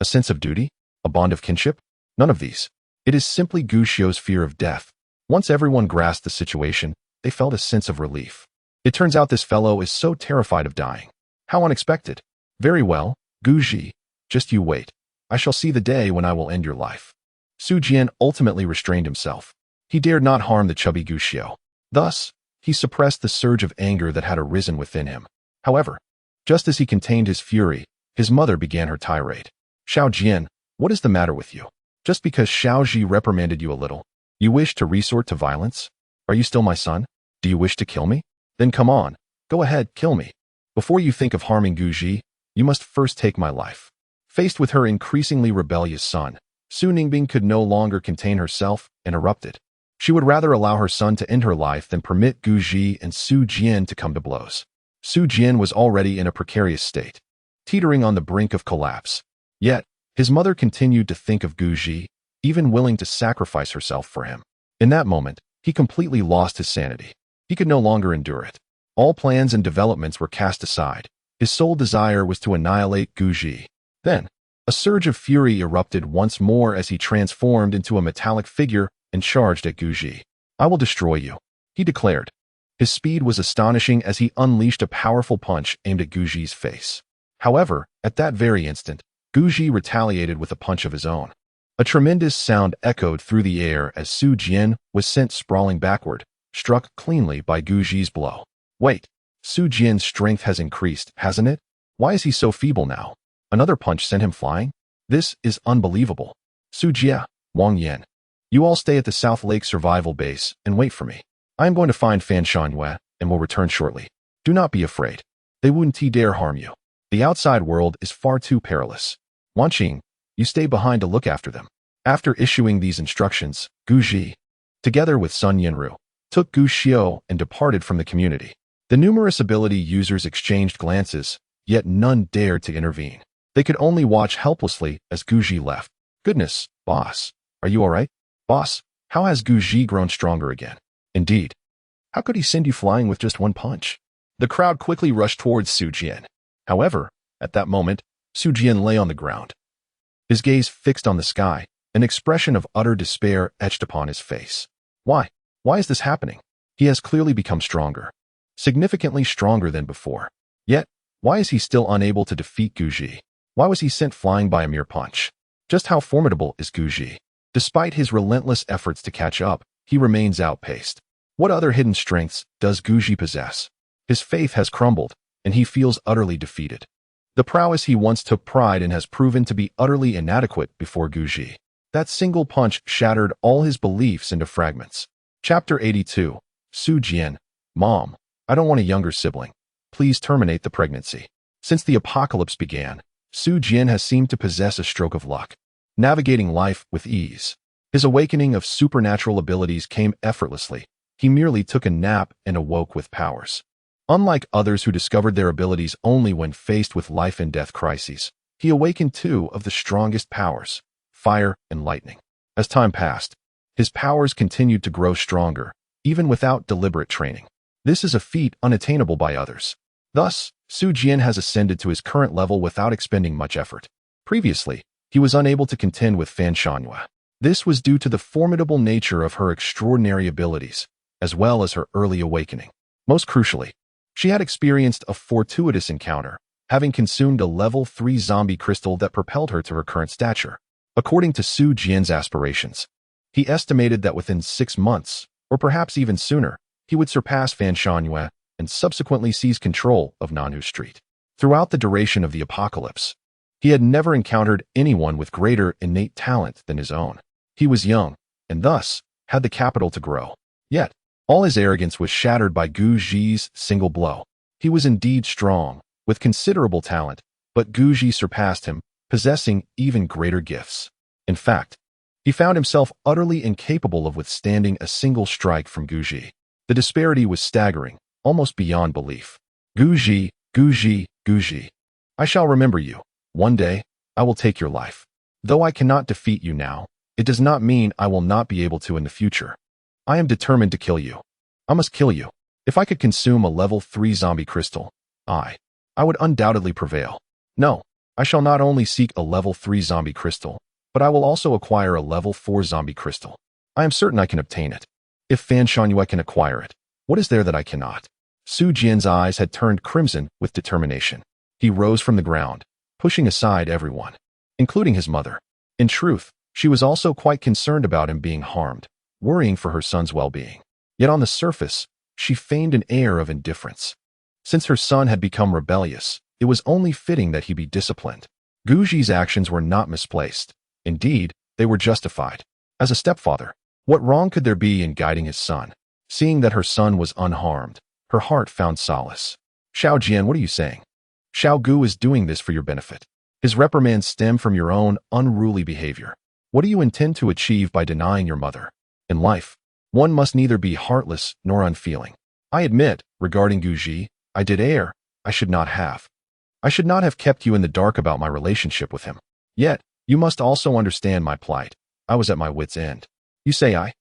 A sense of duty? A bond of kinship? None of these. It is simply Guji's fear of death. Once everyone grasped the situation, they felt a sense of relief. It turns out this fellow is so terrified of dying. How unexpected. Very well, Guji, just you wait. I shall see the day when I will end your life. Su Jian ultimately restrained himself. He dared not harm the chubby Guji. Thus, he suppressed the surge of anger that had arisen within him. However, just as he contained his fury, his mother began her tirade. Xiao Jian, what is the matter with you? Just because Xiao Ji reprimanded you a little, you wish to resort to violence? Are you still my son? Do you wish to kill me? Then come on, go ahead, kill me. Before you think of harming Guji, you must first take my life. Faced with her increasingly rebellious son, Su Ningbing could no longer contain herself and erupted. She would rather allow her son to end her life than permit Guji and Su Jian to come to blows. Su Jian was already in a precarious state, teetering on the brink of collapse. Yet, his mother continued to think of Guji, even willing to sacrifice herself for him. In that moment, he completely lost his sanity. He could no longer endure it. All plans and developments were cast aside. His sole desire was to annihilate Guji. Then, a surge of fury erupted once more as he transformed into a metallic figure and charged at Guji. I will destroy you, he declared. His speed was astonishing as he unleashed a powerful punch aimed at Guji's face. However, at that very instant, Guji retaliated with a punch of his own. A tremendous sound echoed through the air as Su Jian was sent sprawling backward, struck cleanly by Guji's blow. Wait, Su Jian's strength has increased, hasn't it? Why is he so feeble now? Another punch sent him flying? This is unbelievable. Su Jia, Wang Yan, you all stay at the South Lake Survival Base and wait for me. I am going to find Fan Shangyue and will return shortly. Do not be afraid. They wouldn't dare harm you. The outside world is far too perilous. Wan Qing, you stay behind to look after them. After issuing these instructions, Guji, together with Sun Yanru, took Guji and departed from the community. The numerous ability users exchanged glances, yet none dared to intervene. They could only watch helplessly as Guji left. Goodness, boss. Are you all right? Boss, how has Guji grown stronger again? Indeed. How could he send you flying with just one punch? The crowd quickly rushed towards Su Jian. However, at that moment, Su Jian lay on the ground. His gaze fixed on the sky, an expression of utter despair etched upon his face. Why? Why is this happening? He has clearly become stronger. Significantly stronger than before. Yet, why is he still unable to defeat Guji? Why was he sent flying by a mere punch? Just how formidable is Guji? Despite his relentless efforts to catch up, he remains outpaced. What other hidden strengths does Guji possess? His faith has crumbled, and he feels utterly defeated. The prowess he once took pride in has proven to be utterly inadequate before Guji. That single punch shattered all his beliefs into fragments. Chapter 82. Su Jian, Mom, I don't want a younger sibling. Please terminate the pregnancy. Since the apocalypse began, Su Jian has seemed to possess a stroke of luck, navigating life with ease. His awakening of supernatural abilities came effortlessly, He merely took a nap and awoke with powers. Unlike others who discovered their abilities only when faced with life and death crises, he awakened two of the strongest powers, fire and lightning. As time passed, his powers continued to grow stronger, even without deliberate training. This is a feat unattainable by others. Thus, Jian has ascended to his current level without expending much effort. Previously, he was unable to contend with Fan Shanhua. This was due to the formidable nature of her extraordinary abilities, as well as her early awakening. Most crucially, she had experienced a fortuitous encounter, having consumed a level 3 zombie crystal that propelled her to her current stature. According to Jian's aspirations, he estimated that within 6 months, or perhaps even sooner, he would surpass Fan Shanhua and subsequently seize control of Nanhu Street. Throughout the duration of the apocalypse, he had never encountered anyone with greater innate talent than his own. He was young, and thus had the capital to grow. Yet, all his arrogance was shattered by Guji's single blow. He was indeed strong, with considerable talent, but Guji surpassed him, possessing even greater gifts. In fact, he found himself utterly incapable of withstanding a single strike from Guji. The disparity was staggering, almost beyond belief. Guji, Guji, Guji. I shall remember you. One day, I will take your life. Though I cannot defeat you now, it does not mean I will not be able to in the future. I am determined to kill you. I must kill you. If I could consume a level 3 zombie crystal, I would undoubtedly prevail. No, I shall not only seek a level 3 zombie crystal, but I will also acquire a level 4 zombie crystal. I am certain I can obtain it. If Fan Shanhua can acquire it, what is there that I cannot? Jian's eyes had turned crimson with determination. He rose from the ground, pushing aside everyone, including his mother. In truth, she was also quite concerned about him being harmed, worrying for her son's well-being. Yet on the surface, she feigned an air of indifference. Since her son had become rebellious, it was only fitting that he be disciplined. Guji's actions were not misplaced. Indeed, they were justified. As a stepfather, what wrong could there be in guiding his son? Seeing that her son was unharmed, her heart found solace. Xiao Jian, what are you saying? Xiao Gu is doing this for your benefit. His reprimands stem from your own unruly behavior. What do you intend to achieve by denying your mother? In life, one must neither be heartless nor unfeeling. I admit, regarding Guji, I did err. I should not have. I should not have kept you in the dark about my relationship with him. Yet, you must also understand my plight. I was at my wit's end. You say I?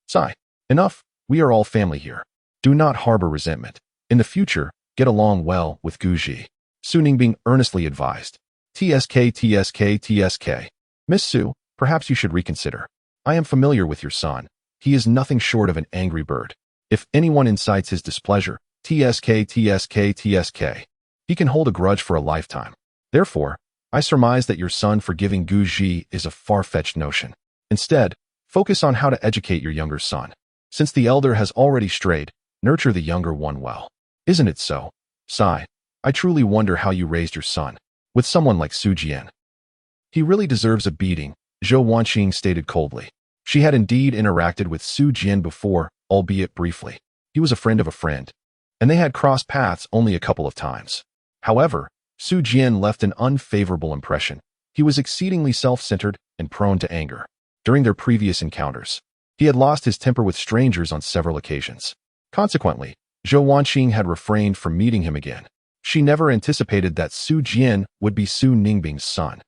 Sigh. Enough. We are all family here. Do not harbor resentment. In the future, get along well with Guji. Su Ningbing earnestly advised. TSK, TSK, TSK. Miss Su, perhaps you should reconsider. I am familiar with your son. He is nothing short of an angry bird. If anyone incites his displeasure, TSK, TSK, TSK. He can hold a grudge for a lifetime. Therefore, I surmise that your son forgiving Guji is a far-fetched notion. Instead, focus on how to educate your younger son. Since the elder has already strayed, nurture the younger one well. Isn't it so? Sigh. I truly wonder how you raised your son. With someone like Su Jian. He really deserves a beating, Zhou Wanqing stated coldly. She had indeed interacted with Su Jian before, albeit briefly. He was a friend of a friend, and they had crossed paths only a couple of times. However, Su Jian left an unfavorable impression. He was exceedingly self-centered and prone to anger. During their previous encounters, he had lost his temper with strangers on several occasions. Consequently, Zhou Wanqing had refrained from meeting him again. She never anticipated that Su Jian would be Su Ningbing's son.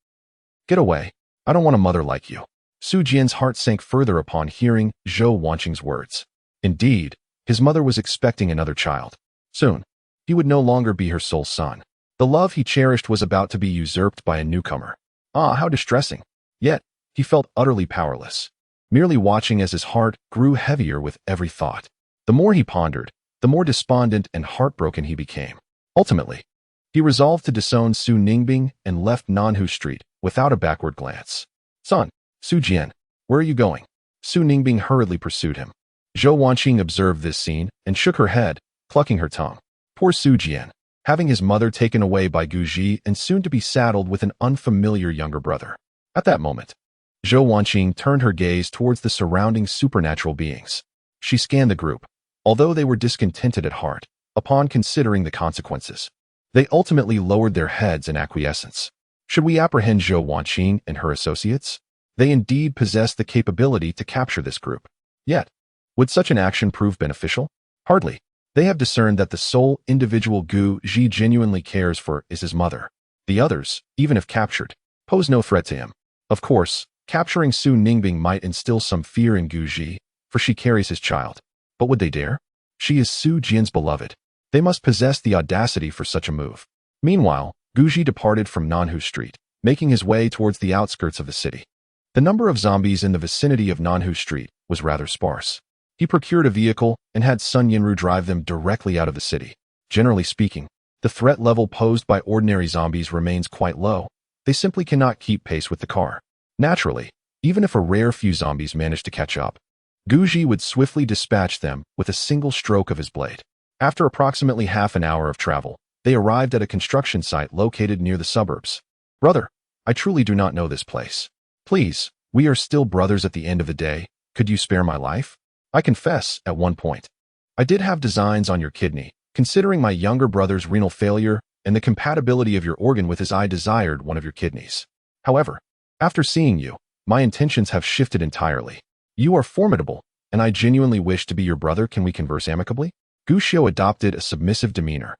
Get away. I don't want a mother like you. Su Jian's heart sank further upon hearing Zhou Wanqing's words. Indeed, his mother was expecting another child. Soon, he would no longer be her sole son. The love he cherished was about to be usurped by a newcomer. Ah, how distressing. Yet, he felt utterly powerless, merely watching as his heart grew heavier with every thought. The more he pondered, the more despondent and heartbroken he became. Ultimately, he resolved to disown Su Ningbing and left Nanhu Street without a backward glance. Son, Su Jian, where are you going? Su Ningbing hurriedly pursued him. Zhou Wanqing observed this scene and shook her head, clucking her tongue. Poor Su Jian, having his mother taken away by Guji and soon to be saddled with an unfamiliar younger brother. At that moment, Zhou Wanqing turned her gaze towards the surrounding supernatural beings. She scanned the group. Although they were discontented at heart, upon considering the consequences, they ultimately lowered their heads in acquiescence. Should we apprehend Zhou Wanqing and her associates? They indeed possessed the capability to capture this group. Yet, Would such an action prove beneficial? Hardly. They have discerned that the sole individual Guji genuinely cares for is his mother. The others, even if captured, pose no threat to him. Of course, capturing Su Ningbing might instill some fear in Guji, for she carries his child. But would they dare? She is Su Jian's beloved. They must possess the audacity for such a move. Meanwhile, Guji departed from Nanhu Street, making his way towards the outskirts of the city. The number of zombies in the vicinity of Nanhu Street was rather sparse. He procured a vehicle and had Sun Yinru drive them directly out of the city. Generally speaking, the threat level posed by ordinary zombies remains quite low. They simply cannot keep pace with the car. Naturally, even if a rare few zombies managed to catch up, Guji would swiftly dispatch them with a single stroke of his blade. After approximately half an hour of travel, they arrived at a construction site located near the suburbs. Brother, I truly do not know this place. Please, we are still brothers at the end of the day. Could you spare my life? I confess, at one point, I did have designs on your kidney. Considering my younger brother's renal failure and the compatibility of your organ with his, I desired one of your kidneys. However, after seeing you, my intentions have shifted entirely. You are formidable, and I genuinely wish to be your brother. Can we converse amicably? Gushio adopted a submissive demeanor,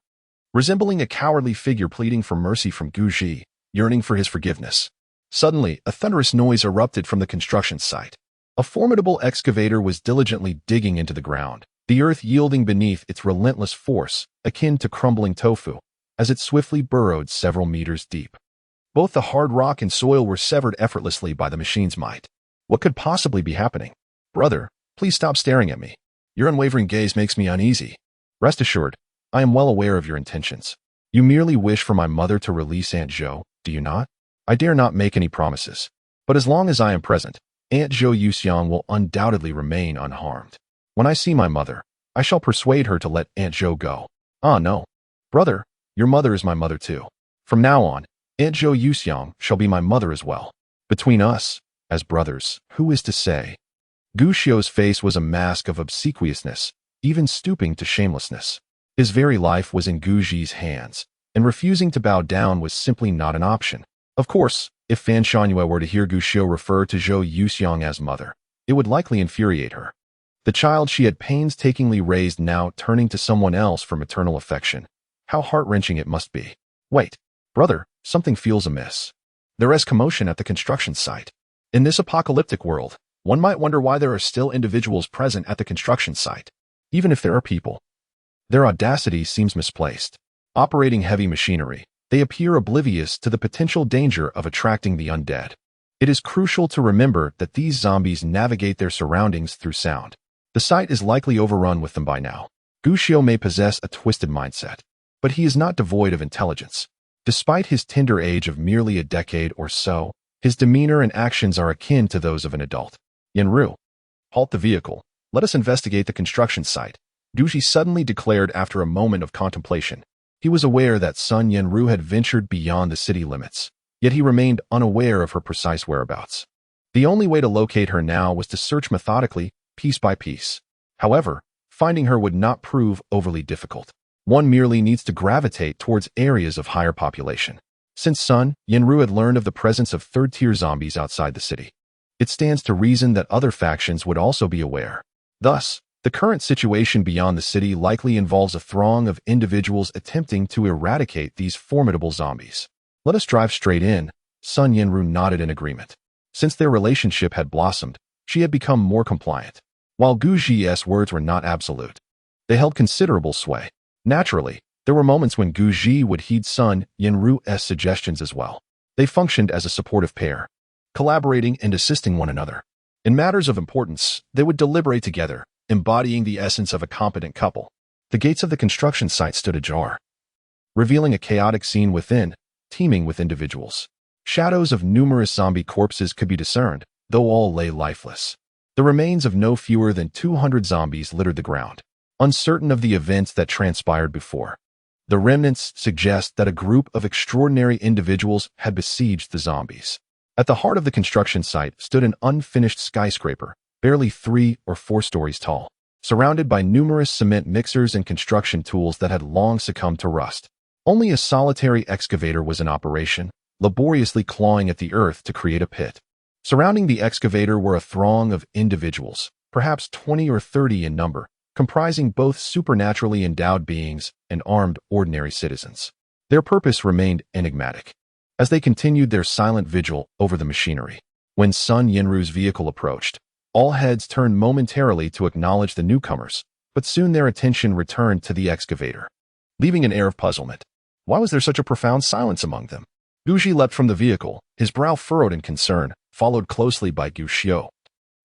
resembling a cowardly figure pleading for mercy from Guji, yearning for his forgiveness. Suddenly, a thunderous noise erupted from the construction site. A formidable excavator was diligently digging into the ground, the earth yielding beneath its relentless force, akin to crumbling tofu, as it swiftly burrowed several meters deep. Both the hard rock and soil were severed effortlessly by the machine's might. What could possibly be happening? Brother, please stop staring at me. Your unwavering gaze makes me uneasy. Rest assured, I am well aware of your intentions. You merely wish for my mother to release Aunt Zhao, do you not? I dare not make any promises, but as long as I am present, Aunt Zhao Yuxiang will undoubtedly remain unharmed. When I see my mother, I shall persuade her to let Aunt Zhao go. Ah, no. Brother, your mother is my mother too. From now on, Aunt Zhao Yuxiang shall be my mother as well. Between us, as brothers, who is to say? Gushio's face was a mask of obsequiousness, even stooping to shamelessness. His very life was in Guji's hands, and refusing to bow down was simply not an option. Of course, if Fan Shangyue were to hear Gushio refer to Zhao Yuxiang as mother, it would likely infuriate her. The child she had painstakingly raised now turning to someone else for maternal affection. How heart-wrenching it must be. Wait, brother, something feels amiss. There is commotion at the construction site. In this apocalyptic world, one might wonder why there are still individuals present at the construction site. Even if there are people, their audacity seems misplaced. Operating heavy machinery, they appear oblivious to the potential danger of attracting the undead. It is crucial to remember that these zombies navigate their surroundings through sound. The site is likely overrun with them by now. Gushio may possess a twisted mindset, but he is not devoid of intelligence. Despite his tender age of merely a decade or so, his demeanor and actions are akin to those of an adult. Yinru, halt the vehicle. Let us investigate the construction site, Guji suddenly declared after a moment of contemplation. He was aware that Sun Yinru had ventured beyond the city limits, yet he remained unaware of her precise whereabouts. The only way to locate her now was to search methodically, piece by piece. However, finding her would not prove overly difficult. One merely needs to gravitate towards areas of higher population. Since Sun Yinru had learned of the presence of third-tier zombies outside the city, it stands to reason that other factions would also be aware. Thus, the current situation beyond the city likely involves a throng of individuals attempting to eradicate these formidable zombies. Let us drive straight in. Sun Yinru nodded in agreement. Since their relationship had blossomed, she had become more compliant. While Guji's words were not absolute, they held considerable sway. Naturally, there were moments when Guji would heed Sun Yinru's suggestions as well. They functioned as a supportive pair, collaborating and assisting one another. In matters of importance, they would deliberate together, embodying the essence of a competent couple. The gates of the construction site stood ajar, revealing a chaotic scene within, teeming with individuals. Shadows of numerous zombie corpses could be discerned, though all lay lifeless. The remains of no fewer than 200 zombies littered the ground. Uncertain of the events that transpired before, the remnants suggest that a group of extraordinary individuals had besieged the zombies. At the heart of the construction site stood an unfinished skyscraper, barely 3 or 4 stories tall, surrounded by numerous cement mixers and construction tools that had long succumbed to rust. Only a solitary excavator was in operation, laboriously clawing at the earth to create a pit. Surrounding the excavator were a throng of individuals, perhaps 20 or 30 in number, comprising both supernaturally endowed beings and armed ordinary citizens. Their purpose remained enigmatic, as they continued their silent vigil over the machinery. When Sun Yinru's vehicle approached, all heads turned momentarily to acknowledge the newcomers, but soon their attention returned to the excavator, leaving an air of puzzlement. Why was there such a profound silence among them? Guji leapt from the vehicle, his brow furrowed in concern, followed closely by Guxiu,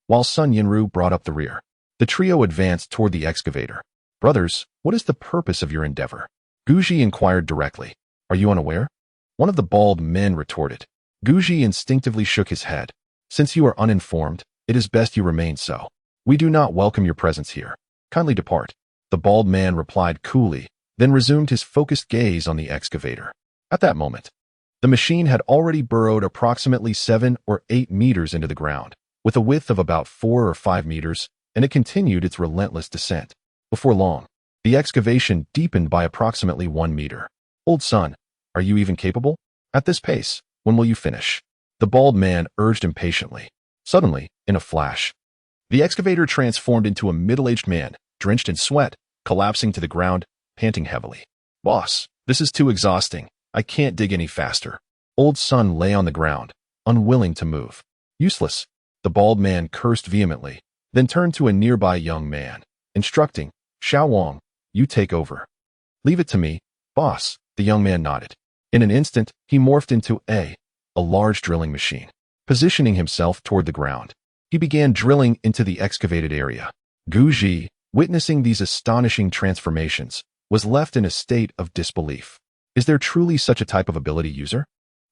while Sun Yinru brought up the rear. The trio advanced toward the excavator. Brothers, what is the purpose of your endeavor? Guji inquired directly. Are you unaware? One of the bald men retorted. Guji instinctively shook his head. Since you are uninformed, it is best you remain so. We do not welcome your presence here. Kindly depart. The bald man replied coolly, then resumed his focused gaze on the excavator. At that moment, the machine had already burrowed approximately 7 or 8 meters into the ground, with a width of about 4 or 5 meters, and it continued its relentless descent. Before long, the excavation deepened by approximately 1 meter. Old son, are you even capable? At this pace, when will you finish? The bald man urged impatiently. Suddenly, in a flash, the excavator transformed into a middle-aged man, drenched in sweat, collapsing to the ground, panting heavily. Boss, this is too exhausting. I can't dig any faster. Old Sun lay on the ground, unwilling to move. Useless. The bald man cursed vehemently, then turned to a nearby young man, instructing, Xiao Wang, you take over. Leave it to me, boss. The young man nodded. In an instant, he morphed into a large drilling machine. Positioning himself toward the ground, he began drilling into the excavated area. Guji, witnessing these astonishing transformations, was left in a state of disbelief. Is there truly such a type of ability user?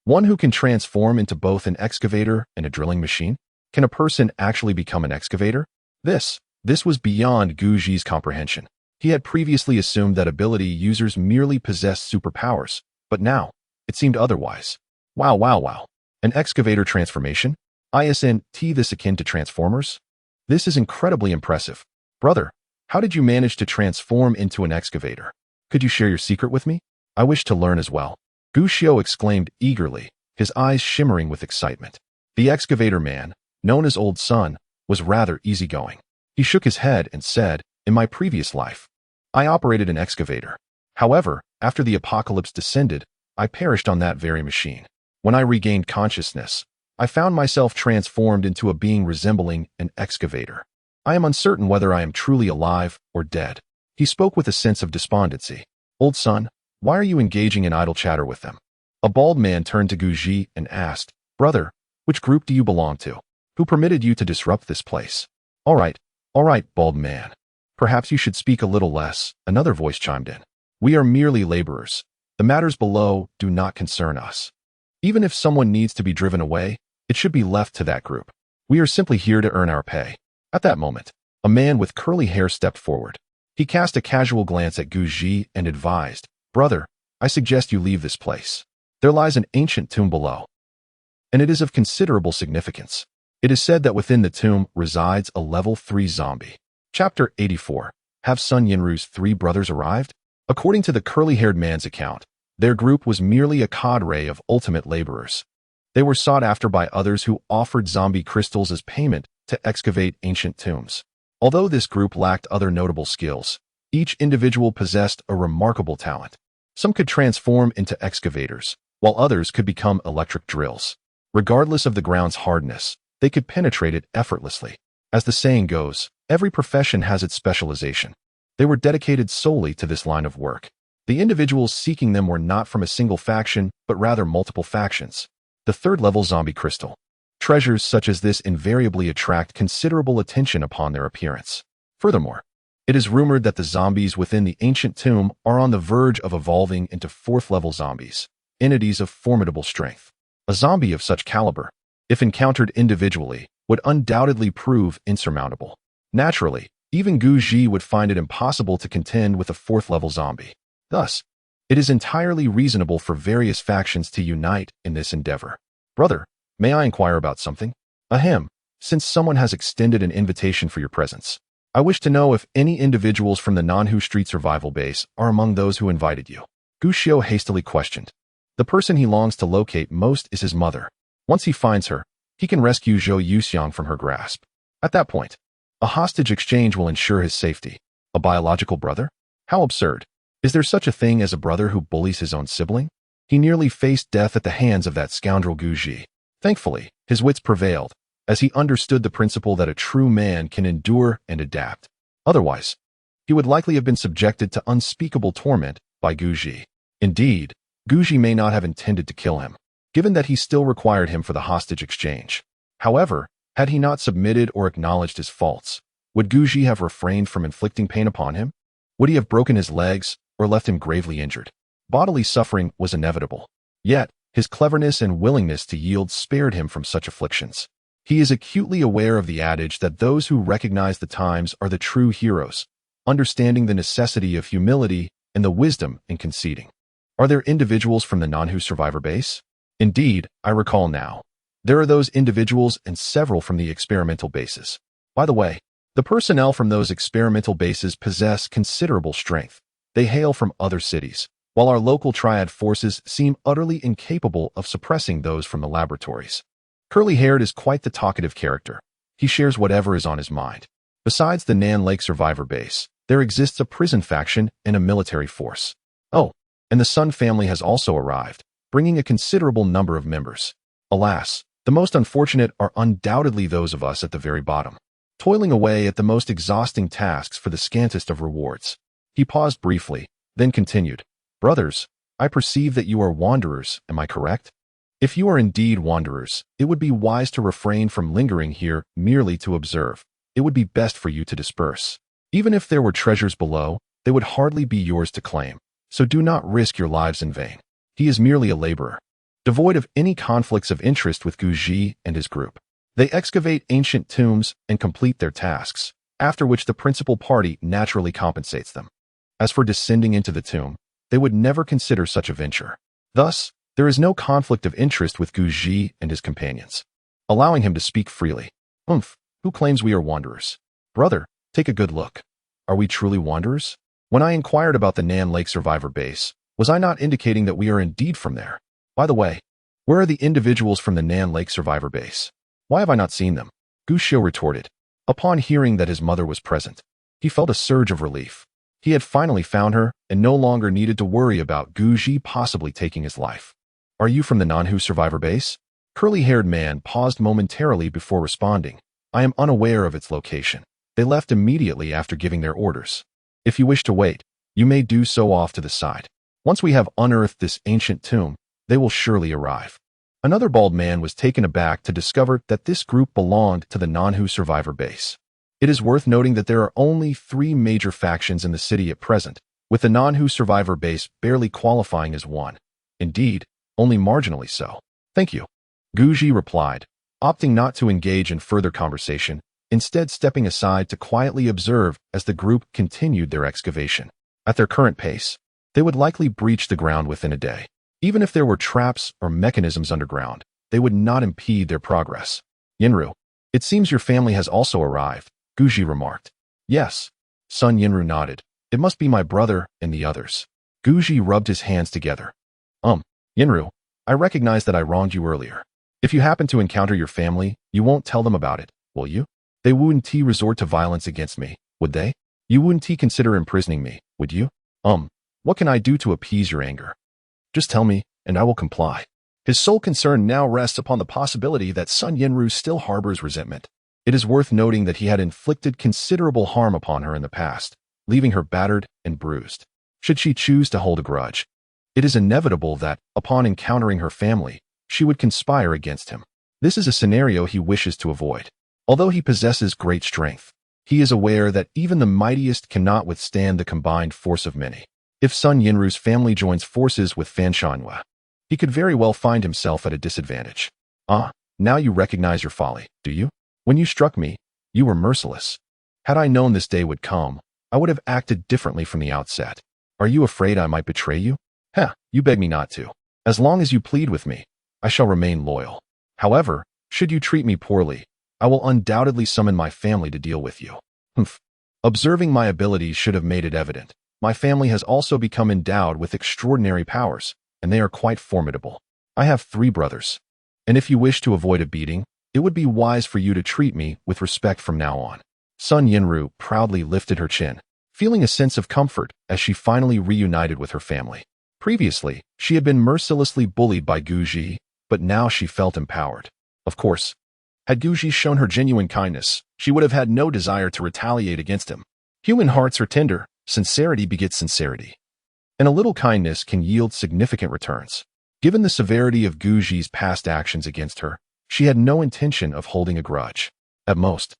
One who can transform into both an excavator and a drilling machine? Can a person actually become an excavator? This was beyond Guji's comprehension. He had previously assumed that ability users merely possessed superpowers, but now, it seemed otherwise. Wow. An excavator transformation? Isn't this akin to Transformers? This is incredibly impressive. Brother, how did you manage to transform into an excavator? Could you share your secret with me? I wish to learn as well. Guxiu exclaimed eagerly, his eyes shimmering with excitement. The excavator man, known as Old Sun, was rather easygoing. He shook his head and said, in my previous life, I operated an excavator. However, after the apocalypse descended, I perished on that very machine. When I regained consciousness, I found myself transformed into a being resembling an excavator. I am uncertain whether I am truly alive or dead. He spoke with a sense of despondency. Old Sun, why are you engaging in idle chatter with them? A bald man turned to Guji and asked, Brother, which group do you belong to? Who permitted you to disrupt this place? All right, bald man. Perhaps you should speak a little less, another voice chimed in. We are merely laborers. The matters below do not concern us. Even if someone needs to be driven away, it should be left to that group. We are simply here to earn our pay. At that moment, a man with curly hair stepped forward. He cast a casual glance at Guji and advised, Brother, I suggest you leave this place. There lies an ancient tomb below, and it is of considerable significance. It is said that within the tomb resides a level 3 zombie. Chapter 84. Have Sun Yinru's 3 brothers arrived? According to the curly-haired man's account, their group was merely a cadre of ultimate laborers. They were sought after by others who offered zombie crystals as payment to excavate ancient tombs. Although this group lacked other notable skills, each individual possessed a remarkable talent. Some could transform into excavators, while others could become electric drills. Regardless of the ground's hardness, they could penetrate it effortlessly. As the saying goes, every profession has its specialization. They were dedicated solely to this line of work. The individuals seeking them were not from a single faction, but rather multiple factions. The 3rd-level zombie crystal. Treasures such as this invariably attract considerable attention upon their appearance. Furthermore, it is rumored that the zombies within the ancient tomb are on the verge of evolving into 4th-level zombies, entities of formidable strength. A zombie of such caliber, if encountered individually, would undoubtedly prove insurmountable. Naturally, even Guji would find it impossible to contend with a 4th-level zombie. Thus, it is entirely reasonable for various factions to unite in this endeavor. Brother, may I inquire about something? Ahem, since someone has extended an invitation for your presence, I wish to know if any individuals from the Nanhu Street Survival Base are among those who invited you. Guxiu hastily questioned. The person he longs to locate most is his mother. Once he finds her, he can rescue Zhou Yuxiang from her grasp. At that point, A hostage exchange will ensure his safety. A biological brother? How absurd. Is there such a thing as a brother who bullies his own sibling? He nearly faced death at the hands of that scoundrel Guji. Thankfully, his wits prevailed, as he understood the principle that a true man can endure and adapt. Otherwise, he would likely have been subjected to unspeakable torment by Guji. Indeed, Guji may not have intended to kill him, given that he still required him for the hostage exchange. However, had he not submitted or acknowledged his faults, would Guji have refrained from inflicting pain upon him? Would he have broken his legs or left him gravely injured? Bodily suffering was inevitable. Yet, his cleverness and willingness to yield spared him from such afflictions. He is acutely aware of the adage that those who recognize the times are the true heroes, understanding the necessity of humility and the wisdom in conceding. Are there individuals from the Nanhu survivor base? Indeed, I recall now. There are those individuals and several from the experimental bases. By the way, the personnel from those experimental bases possess considerable strength. They hail from other cities, while our local triad forces seem utterly incapable of suppressing those from the laboratories. Curly-haired is quite the talkative character. He shares whatever is on his mind. Besides the Nan Lake survivor base, there exists a prison faction and a military force. Oh, and the Sun family has also arrived, bringing a considerable number of members. Alas, the most unfortunate are undoubtedly those of us at the very bottom, toiling away at the most exhausting tasks for the scantest of rewards. He paused briefly, then continued, Brothers, I perceive that you are wanderers, am I correct? If you are indeed wanderers, it would be wise to refrain from lingering here merely to observe. It would be best for you to disperse. Even if there were treasures below, they would hardly be yours to claim, so do not risk your lives in vain. He is merely a laborer, devoid of any conflicts of interest with Guji and his group. They excavate ancient tombs and complete their tasks, after which the principal party naturally compensates them. As for descending into the tomb, they would never consider such a venture. Thus, there is no conflict of interest with Guji and his companions, allowing him to speak freely. Who claims we are wanderers? Brother, take a good look. Are we truly wanderers? When I inquired about the Nan Lake survivor base, was I not indicating that we are indeed from there? By the way, where are the individuals from the Nan Lake survivor base? Why have I not seen them? Gushio retorted. Upon hearing that his mother was present, he felt a surge of relief. He had finally found her and no longer needed to worry about Guji possibly taking his life. Are you from the Nanhu survivor base? Curly-haired man paused momentarily before responding. I am unaware of its location. They left immediately after giving their orders. If you wish to wait, you may do so off to the side. Once we have unearthed this ancient tomb, they will surely arrive. Another bald man was taken aback to discover that this group belonged to the Nanhu survivor base. It is worth noting that there are only 3 major factions in the city at present, with the Nanhu survivor base barely qualifying as one. Indeed, only marginally so. Thank you. Guji replied, opting not to engage in further conversation, instead stepping aside to quietly observe as the group continued their excavation. At their current pace, they would likely breach the ground within a day. Even if there were traps or mechanisms underground, they would not impede their progress. Yinru, it seems your family has also arrived, Guji remarked. Yes. Son Yinru nodded. It must be my brother and the others. Guji rubbed his hands together. Yinru, I recognize that I wronged you earlier. If you happen to encounter your family, you won't tell them about it, will you? They wouldn't resort to violence against me, would they? You wouldn't consider imprisoning me, would you? What can I do to appease your anger? Just tell me, and I will comply. His sole concern now rests upon the possibility that Sun Yinru still harbors resentment. It is worth noting that he had inflicted considerable harm upon her in the past, leaving her battered and bruised. Should she choose to hold a grudge, it is inevitable that, upon encountering her family, she would conspire against him. This is a scenario he wishes to avoid. Although he possesses great strength, he is aware that even the mightiest cannot withstand the combined force of many. If Sun Yinru's family joins forces with Fan Shanhua, he could very well find himself at a disadvantage. Now you recognize your folly, do you? When you struck me, you were merciless. Had I known this day would come, I would have acted differently from the outset. Are you afraid I might betray you? You beg me not to. As long as you plead with me, I shall remain loyal. However, should you treat me poorly, I will undoubtedly summon my family to deal with you. Observing my abilities should have made it evident. My family has also become endowed with extraordinary powers, and they are quite formidable. I have 3 brothers, and if you wish to avoid a beating, it would be wise for you to treat me with respect from now on. Sun Yinru proudly lifted her chin, feeling a sense of comfort as she finally reunited with her family. Previously, she had been mercilessly bullied by Guji, but now she felt empowered. Of course, had Guji shown her genuine kindness, she would have had no desire to retaliate against him. Human hearts are tender, sincerity begets sincerity. And a little kindness can yield significant returns. Given the severity of Guji's past actions against her, she had no intention of holding a grudge. At most,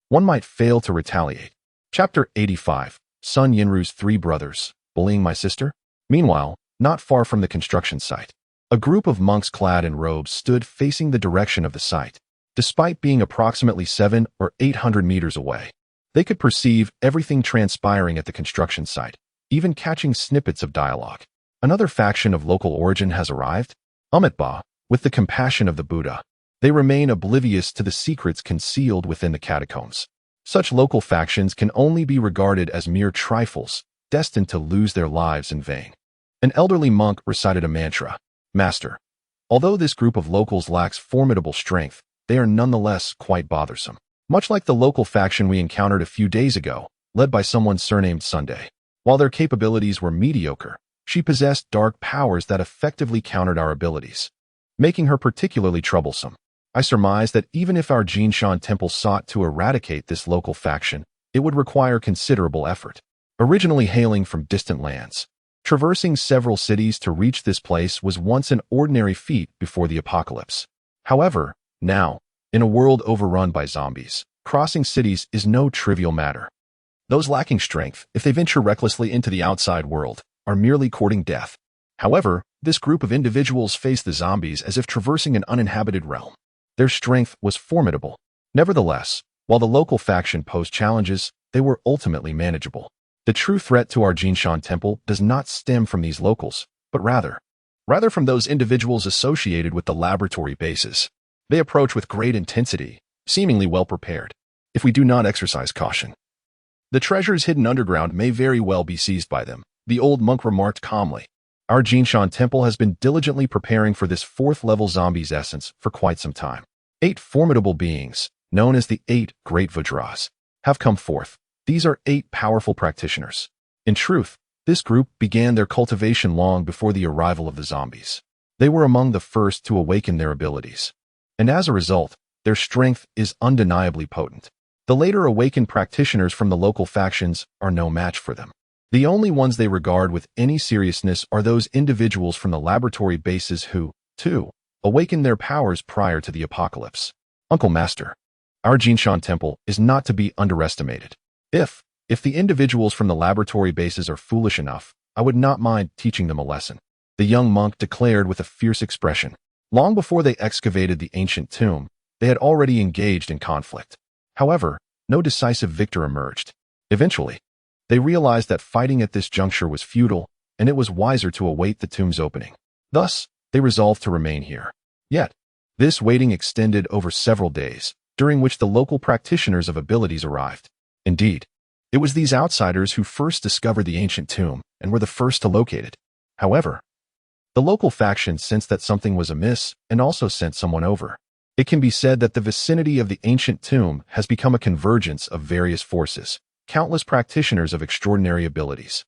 one might fail to retaliate. Chapter 85. Sun Yinru's Three Brothers, Bullying My Sister? Meanwhile, not far from the construction site, a group of monks clad in robes stood facing the direction of the site. Despite being approximately 700 or 800 meters away, they could perceive everything transpiring at the construction site, even catching snippets of dialogue. Another faction of local origin has arrived? Amitabha, with the compassion of the Buddha. They remain oblivious to the secrets concealed within the catacombs. Such local factions can only be regarded as mere trifles, destined to lose their lives in vain. An elderly monk recited a mantra. Master, although this group of locals lacks formidable strength, they are nonetheless quite bothersome. Much like the local faction we encountered a few days ago, led by someone surnamed Sunday. While their capabilities were mediocre, she possessed dark powers that effectively countered our abilities, making her particularly troublesome. I surmise that even if our Jian temple sought to eradicate this local faction, it would require considerable effort. Originally hailing from distant lands, traversing several cities to reach this place was once an ordinary feat before the apocalypse. However, now, in a world overrun by zombies, crossing cities is no trivial matter. Those lacking strength, if they venture recklessly into the outside world, are merely courting death. However, this group of individuals faced the zombies as if traversing an uninhabited realm. Their strength was formidable. Nevertheless, while the local faction posed challenges, they were ultimately manageable. The true threat to our Jian temple does not stem from these locals, but rather from those individuals associated with the laboratory bases. They approach with great intensity, seemingly well prepared. If we do not exercise caution, the treasures hidden underground may very well be seized by them, the old monk remarked calmly. Our Jian temple has been diligently preparing for this fourth-level zombie's essence for quite some time. 8 formidable beings, known as the 8 Great Vajras, have come forth. These are 8 powerful practitioners. In truth, this group began their cultivation long before the arrival of the zombies. They were among the first to awaken their abilities, and as a result, their strength is undeniably potent. The later awakened practitioners from the local factions are no match for them. The only ones they regard with any seriousness are those individuals from the laboratory bases who, too, awakened their powers prior to the apocalypse. Uncle Master, our Jian temple is not to be underestimated. If the individuals from the laboratory bases are foolish enough, I would not mind teaching them a lesson, the young monk declared with a fierce expression. Long before they excavated the ancient tomb, they had already engaged in conflict. However, no decisive victor emerged. Eventually, they realized that fighting at this juncture was futile, and it was wiser to await the tomb's opening. Thus, they resolved to remain here. Yet, this waiting extended over several days, during which the local practitioners of abilities arrived. Indeed, it was these outsiders who first discovered the ancient tomb and were the first to locate it. However, the local faction sensed that something was amiss and also sent someone over. It can be said that the vicinity of the ancient tomb has become a convergence of various forces, countless practitioners of extraordinary abilities.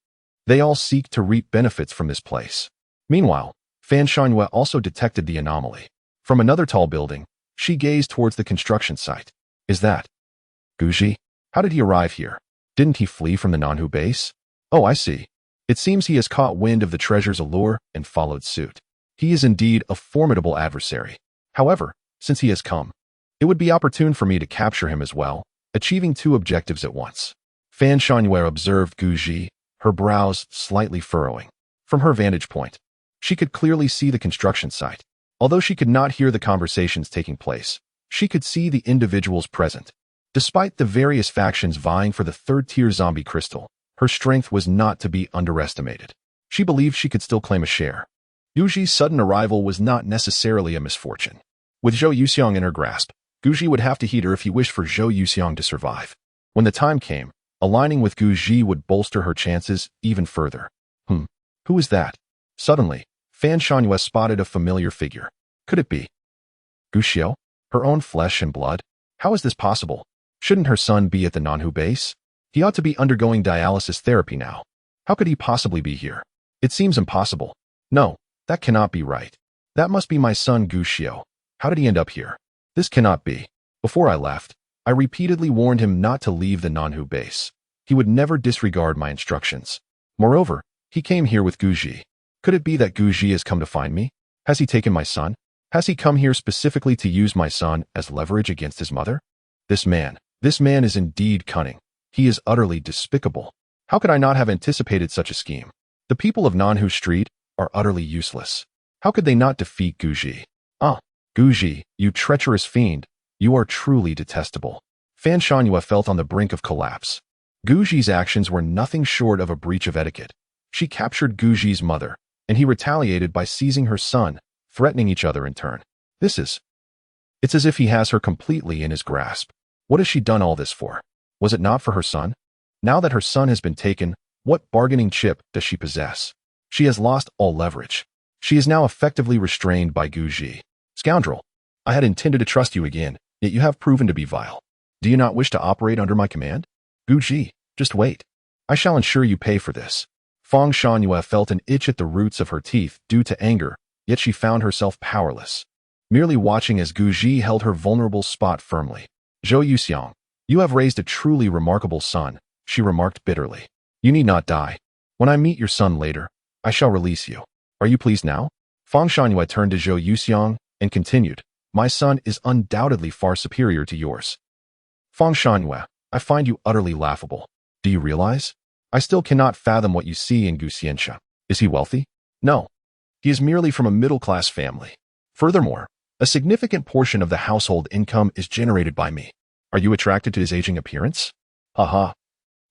They all seek to reap benefits from this place. Meanwhile, Fan Shanhue also detected the anomaly. From another tall building, she gazed towards the construction site. Is that Guji? How did he arrive here? Didn't he flee from the Nanhu base? Oh, I see. It seems he has caught wind of the treasure's allure and followed suit. He is indeed a formidable adversary. However, since he has come, it would be opportune for me to capture him as well, achieving 2 objectives at once. Fan Shanhue observed Guji, her brows slightly furrowing. From her vantage point, she could clearly see the construction site. Although she could not hear the conversations taking place, she could see the individuals present. Despite the various factions vying for the 3rd-tier zombie crystal, her strength was not to be underestimated. She believed she could still claim a share. Guji's sudden arrival was not necessarily a misfortune. With Zhou Yuxiang in her grasp, Guji would have to heed her if he wished for Zhou Yuxiang to survive. When the time came, aligning with Guji would bolster her chances even further. Who is that? Suddenly, Fan Shanhue spotted a familiar figure. Could it be Guxiao? Her own flesh and blood? How is this possible? Shouldn't her son be at the Nanhu base? He ought to be undergoing dialysis therapy now. How could he possibly be here? It seems impossible. No, that cannot be right. That must be my son Gushio. How did he end up here? This cannot be. Before I left, I repeatedly warned him not to leave the Nanhu base. He would never disregard my instructions. Moreover, he came here with Guji. Could it be that Guji has come to find me? Has he taken my son? Has he come here specifically to use my son as leverage against his mother? This man is indeed cunning. He is utterly despicable. How could I not have anticipated such a scheme? The people of Nanhu Street are utterly useless. How could they not defeat Guji? Ah, Guji, you treacherous fiend, you are truly detestable. Fan Shanhua felt on the brink of collapse. Guji's actions were nothing short of a breach of etiquette. She captured Guji's mother, and he retaliated by seizing her son, threatening each other in turn. It's as if he has her completely in his grasp. What has she done all this for? Was it not for her son? Now that her son has been taken, what bargaining chip does she possess? She has lost all leverage. She is now effectively restrained by Guji. Scoundrel, I had intended to trust you again, yet you have proven to be vile. Do you not wish to operate under my command? Guji, just wait. I shall ensure you pay for this. Fang Shanhua felt an itch at the roots of her teeth due to anger, yet she found herself powerless, merely watching as Guji held her vulnerable spot firmly. Zhou Yuxiang, you have raised a truly remarkable son, she remarked bitterly. You need not die. When I meet your son later, I shall release you. Are you pleased now? Fang Shanhua turned to Zhou Yuxiang and continued, my son is undoubtedly far superior to yours. Fang Shanhua, I find you utterly laughable. Do you realize? I still cannot fathom what you see in Gu Xianxia. Is he wealthy? No. He is merely from a middle-class family. Furthermore, a significant portion of the household income is generated by me. Are you attracted to his aging appearance? Haha.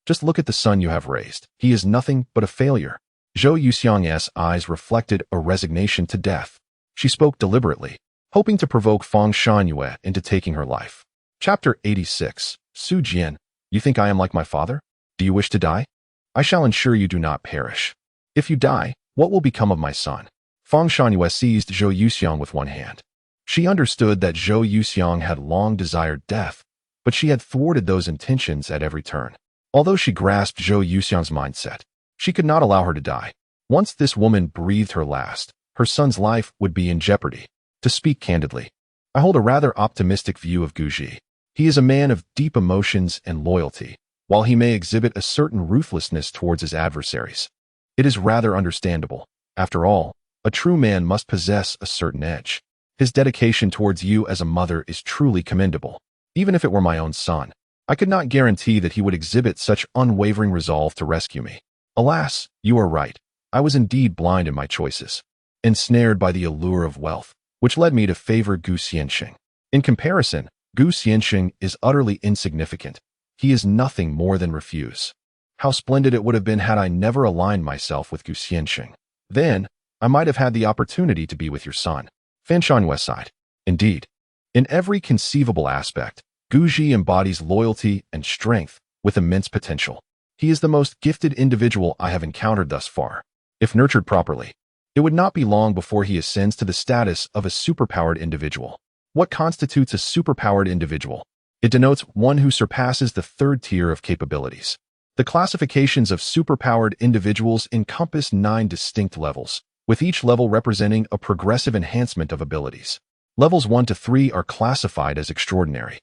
Just look at the son you have raised. He is nothing but a failure. Zhou Yuxiang's eyes reflected a resignation to death. She spoke deliberately, hoping to provoke Fang Shanhua into taking her life. Chapter 86. Su Jian, you think I am like my father? Do you wish to die? I shall ensure you do not perish. If you die, what will become of my son? Fang Shanhua seized Zhou Yuxiang with one hand. She understood that Zhou Yuxiang had long desired death, but she had thwarted those intentions at every turn. Although she grasped Zhou Yuxiang's mindset, she could not allow her to die. Once this woman breathed her last, her son's life would be in jeopardy. To speak candidly, I hold a rather optimistic view of Guji. He is a man of deep emotions and loyalty, while he may exhibit a certain ruthlessness towards his adversaries. It is rather understandable. After all, a true man must possess a certain edge. His dedication towards you as a mother is truly commendable. Even if it were my own son, I could not guarantee that he would exhibit such unwavering resolve to rescue me. Alas, you are right. I was indeed blind in my choices, ensnared by the allure of wealth, which led me to favor Gu Xianxing. In comparison, Gu Xianxing is utterly insignificant. He is nothing more than refuse. How splendid it would have been had I never aligned myself with Gu Xianxing. Then, I might have had the opportunity to be with your son. Fan Shanhua sighed. Indeed, in every conceivable aspect, Guji embodies loyalty and strength with immense potential. He is the most gifted individual I have encountered thus far. If nurtured properly, it would not be long before he ascends to the status of a superpowered individual. What constitutes a superpowered individual? It denotes one who surpasses the third tier of capabilities. The classifications of superpowered individuals encompass 9 distinct levels, with each level representing a progressive enhancement of abilities. Levels 1 to 3 are classified as extraordinary.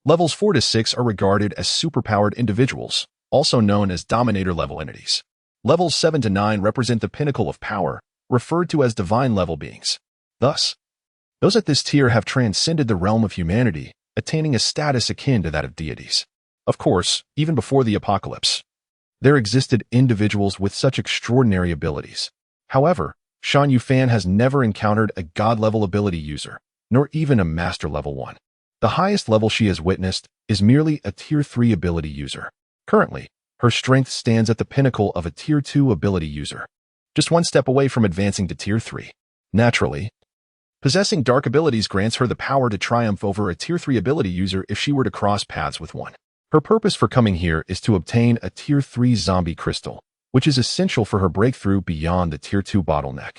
Levels 4 to 6 are regarded as superpowered individuals, also known as dominator-level entities. Levels 7 to 9 represent the pinnacle of power, referred to as divine-level beings. Thus, those at this tier have transcended the realm of humanity, attaining a status akin to that of deities. Of course, even before the apocalypse, there existed individuals with such extraordinary abilities. However, Shan Yufan has never encountered a god-level ability user, nor even a master-level one. The highest level she has witnessed is merely a Tier 3 ability user. Currently, her strength stands at the pinnacle of a Tier 2 ability user, just one step away from advancing to Tier 3. Naturally, possessing dark abilities grants her the power to triumph over a Tier 3 ability user if she were to cross paths with one. Her purpose for coming here is to obtain a Tier 3 zombie crystal, which is essential for her breakthrough beyond the Tier 2 bottleneck.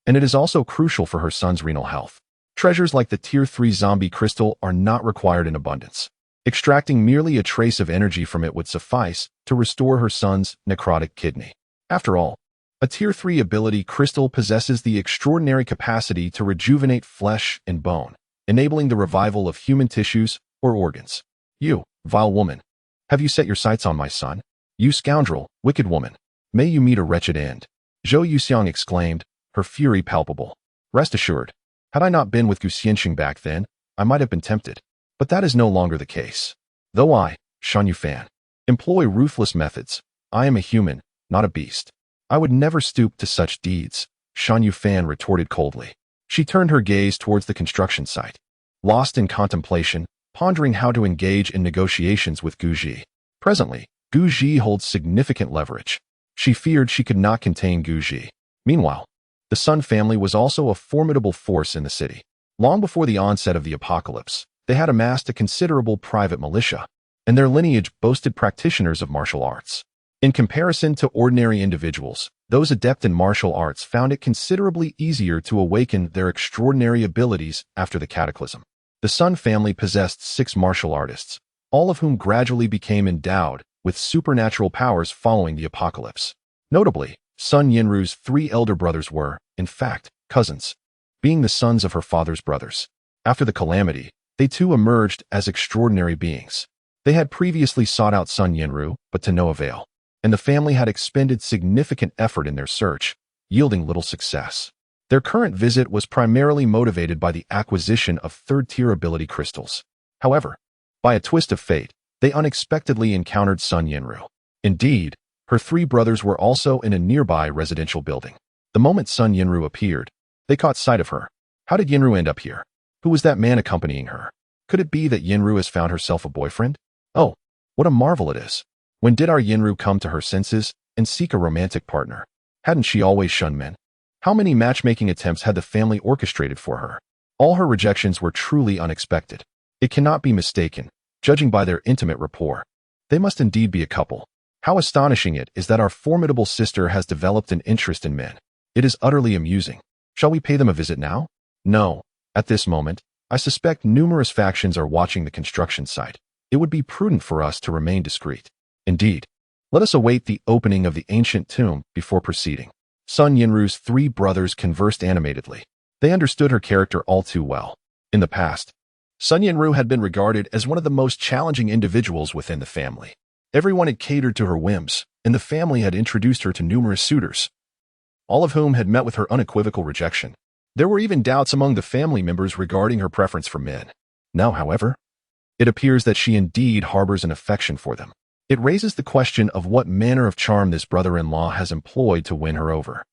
And it is also crucial for her son's renal health. Treasures like the Tier 3 zombie crystal are not required in abundance. Extracting merely a trace of energy from it would suffice to restore her son's necrotic kidney. After all, a Tier 3 ability crystal possesses the extraordinary capacity to rejuvenate flesh and bone, enabling the revival of human tissues or organs. You, vile woman, have you set your sights on my son? You scoundrel, wicked woman, may you meet a wretched end. Zhou Yuxiang exclaimed, her fury palpable. Rest assured, had I not been with Gu Xianxing back then, I might have been tempted. But that is no longer the case. Though I, Shan Yufan, employ ruthless methods, I am a human, not a beast. I would never stoop to such deeds, Shan Yufan retorted coldly. She turned her gaze towards the construction site, lost in contemplation, pondering how to engage in negotiations with Guji. Presently, Guji holds significant leverage. She feared she could not contain Guji. Meanwhile, the Sun family was also a formidable force in the city. Long before the onset of the apocalypse, they had amassed a considerable private militia, and their lineage boasted practitioners of martial arts. In comparison to ordinary individuals, those adept in martial arts found it considerably easier to awaken their extraordinary abilities after the cataclysm. The Sun family possessed 6 martial artists, all of whom gradually became endowed with supernatural powers following the apocalypse. Notably, Sun Yinru's 3 elder brothers were, in fact, cousins, being the sons of her father's brothers. After the calamity, they too emerged as extraordinary beings. They had previously sought out Sun Yinru, but to no avail, and the family had expended significant effort in their search, yielding little success. Their current visit was primarily motivated by the acquisition of third-tier ability crystals. However, by a twist of fate, they unexpectedly encountered Sun Yinru. Indeed, her 3 brothers were also in a nearby residential building. The moment Sun Yinru appeared, they caught sight of her. How did Yinru end up here? Who was that man accompanying her? Could it be that Yinru has found herself a boyfriend? Oh, what a marvel it is. When did our Yinru come to her senses and seek a romantic partner? Hadn't she always shunned men? How many matchmaking attempts had the family orchestrated for her? All her rejections were truly unexpected. It cannot be mistaken, judging by their intimate rapport. They must indeed be a couple. How astonishing it is that our formidable sister has developed an interest in men. It is utterly amusing. Shall we pay them a visit now? No. At this moment, I suspect numerous factions are watching the construction site. It would be prudent for us to remain discreet. Indeed, let us await the opening of the ancient tomb before proceeding. Sun Yinru's 3 brothers conversed animatedly. They understood her character all too well. In the past, Sun Yinru had been regarded as one of the most challenging individuals within the family. Everyone had catered to her whims, and the family had introduced her to numerous suitors, all of whom had met with her unequivocal rejection. There were even doubts among the family members regarding her preference for men. Now, however, it appears that she indeed harbors an affection for them. It raises the question of what manner of charm this brother-in-law has employed to win her over.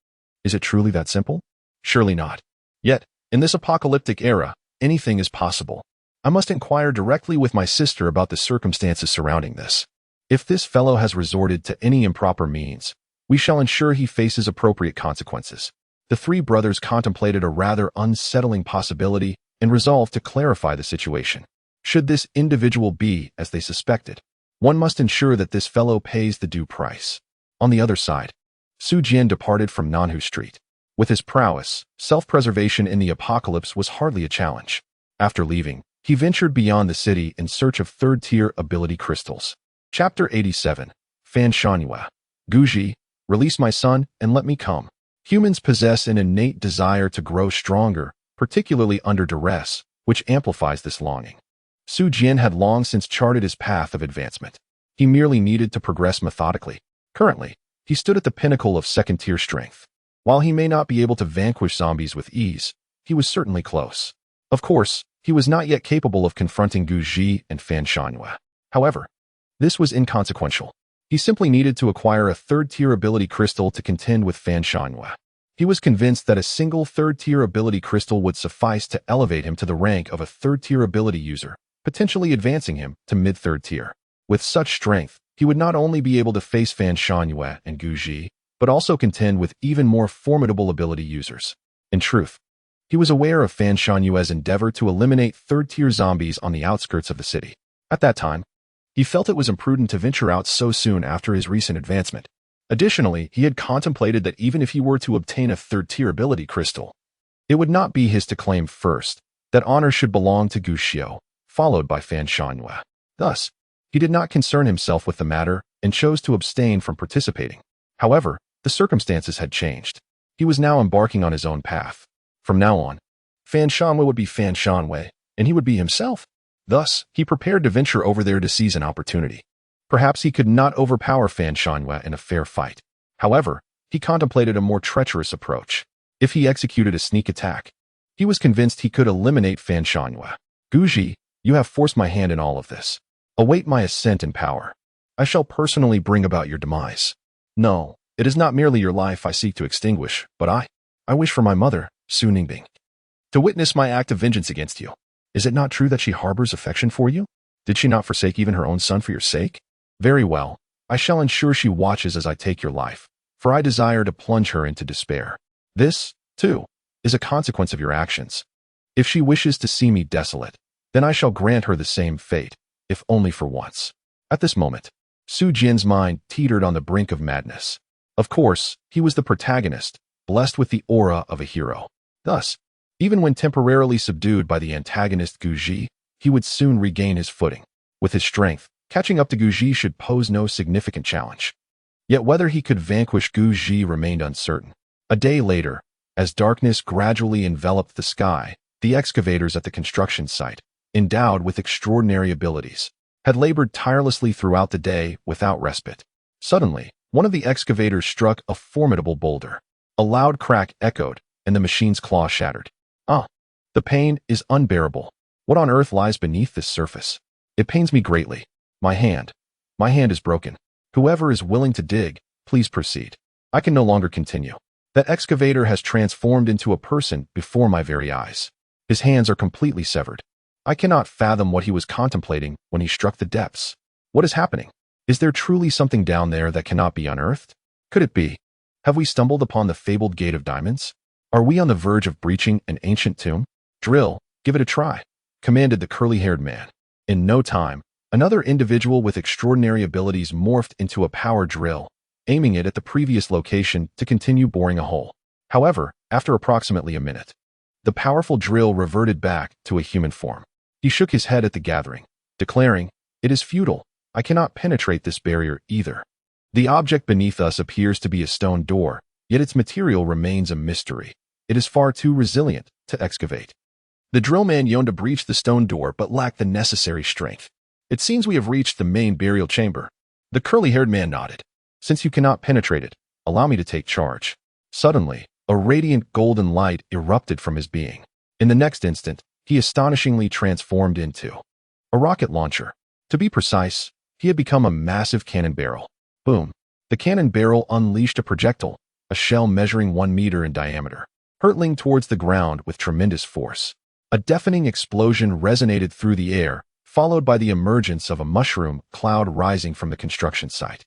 Is it truly that simple? Surely not. Yet, in this apocalyptic era, anything is possible. I must inquire directly with my sister about the circumstances surrounding this. If this fellow has resorted to any improper means, we shall ensure he faces appropriate consequences. The 3 brothers contemplated a rather unsettling possibility and resolved to clarify the situation. Should this individual be, as they suspected, one must ensure that this fellow pays the due price. On the other side, Su Jian departed from Nanhu Street. With his prowess, self-preservation in the apocalypse was hardly a challenge. After leaving, he ventured beyond the city in search of third-tier ability crystals. Chapter 87. Fan Shanhua. Guji, release my son and let me come. Humans possess an innate desire to grow stronger, particularly under duress, which amplifies this longing. Su Jian had long since charted his path of advancement. He merely needed to progress methodically. Currently, he stood at the pinnacle of second-tier strength. While he may not be able to vanquish zombies with ease, he was certainly close. Of course, he was not yet capable of confronting Guji and Fan Shanhua. However, this was inconsequential. He simply needed to acquire a third-tier ability crystal to contend with Fan Shanhua. He was convinced that a single third-tier ability crystal would suffice to elevate him to the rank of a third-tier ability user, potentially advancing him to mid-third tier. With such strength, he would not only be able to face Fan Shanhua and Guji, but also contend with even more formidable ability users. In truth, he was aware of Fan Shanhua's endeavor to eliminate third-tier zombies on the outskirts of the city. At that time, he felt it was imprudent to venture out so soon after his recent advancement. Additionally, he had contemplated that even if he were to obtain a third-tier ability crystal, it would not be his to claim first, that honor should belong to Guxiu, followed by Fan Shanhua. Thus, he did not concern himself with the matter and chose to abstain from participating. However, the circumstances had changed. He was now embarking on his own path. From now on, Fan Shanwei would be Fan Shanwei, and he would be himself. Thus, he prepared to venture over there to seize an opportunity. Perhaps he could not overpower Fan Shanwei in a fair fight. However, he contemplated a more treacherous approach. If he executed a sneak attack, he was convinced he could eliminate Fan Shanwei. Guji, you have forced my hand in all of this. Await my ascent in power. I shall personally bring about your demise. No, it is not merely your life I seek to extinguish, but I wish for my mother, Su Ningbing, to witness my act of vengeance against you. Is it not true that she harbors affection for you? Did she not forsake even her own son for your sake? Very well, I shall ensure she watches as I take your life, for I desire to plunge her into despair. This, too, is a consequence of your actions. If she wishes to see me desolate, then I shall grant her the same fate, if only for once. At this moment, Su Jian's mind teetered on the brink of madness. Of course, he was the protagonist, blessed with the aura of a hero. Thus, even when temporarily subdued by the antagonist Guji, he would soon regain his footing. With his strength, catching up to Guji should pose no significant challenge. Yet whether he could vanquish Guji remained uncertain. A day later, as darkness gradually enveloped the sky, the excavators at the construction site, endowed with extraordinary abilities, had labored tirelessly throughout the day without respite. Suddenly, one of the excavators struck a formidable boulder. A loud crack echoed, and the machine's claw shattered. The pain is unbearable. What on earth lies beneath this surface? It pains me greatly. My hand is broken. Whoever is willing to dig, please proceed. I can no longer continue. That excavator has transformed into a person before my very eyes. His hands are completely severed. I cannot fathom what he was contemplating when he struck the depths. What is happening? Is there truly something down there that cannot be unearthed? Could it be? Have we stumbled upon the fabled Gate of Diamonds? Are we on the verge of breaching an ancient tomb? Drill, give it a try, commanded the curly-haired man. In no time, another individual with extraordinary abilities morphed into a power drill, aiming it at the previous location to continue boring a hole. However, after approximately a minute, the powerful drill reverted back to a human form. He shook his head at the gathering, declaring, "It is futile. I cannot penetrate this barrier either. The object beneath us appears to be a stone door, yet its material remains a mystery. It is far too resilient to excavate." The drill man yearned to breach the stone door but lacked the necessary strength. "It seems we have reached the main burial chamber." The curly-haired man nodded. "Since you cannot penetrate it, allow me to take charge." Suddenly, a radiant golden light erupted from his being. In the next instant, he astonishingly transformed into a rocket launcher. To be precise, he had become a massive cannon barrel. Boom! The cannon barrel unleashed a projectile, a shell measuring 1 meter in diameter, hurtling towards the ground with tremendous force. A deafening explosion resonated through the air, followed by the emergence of a mushroom cloud rising from the construction site.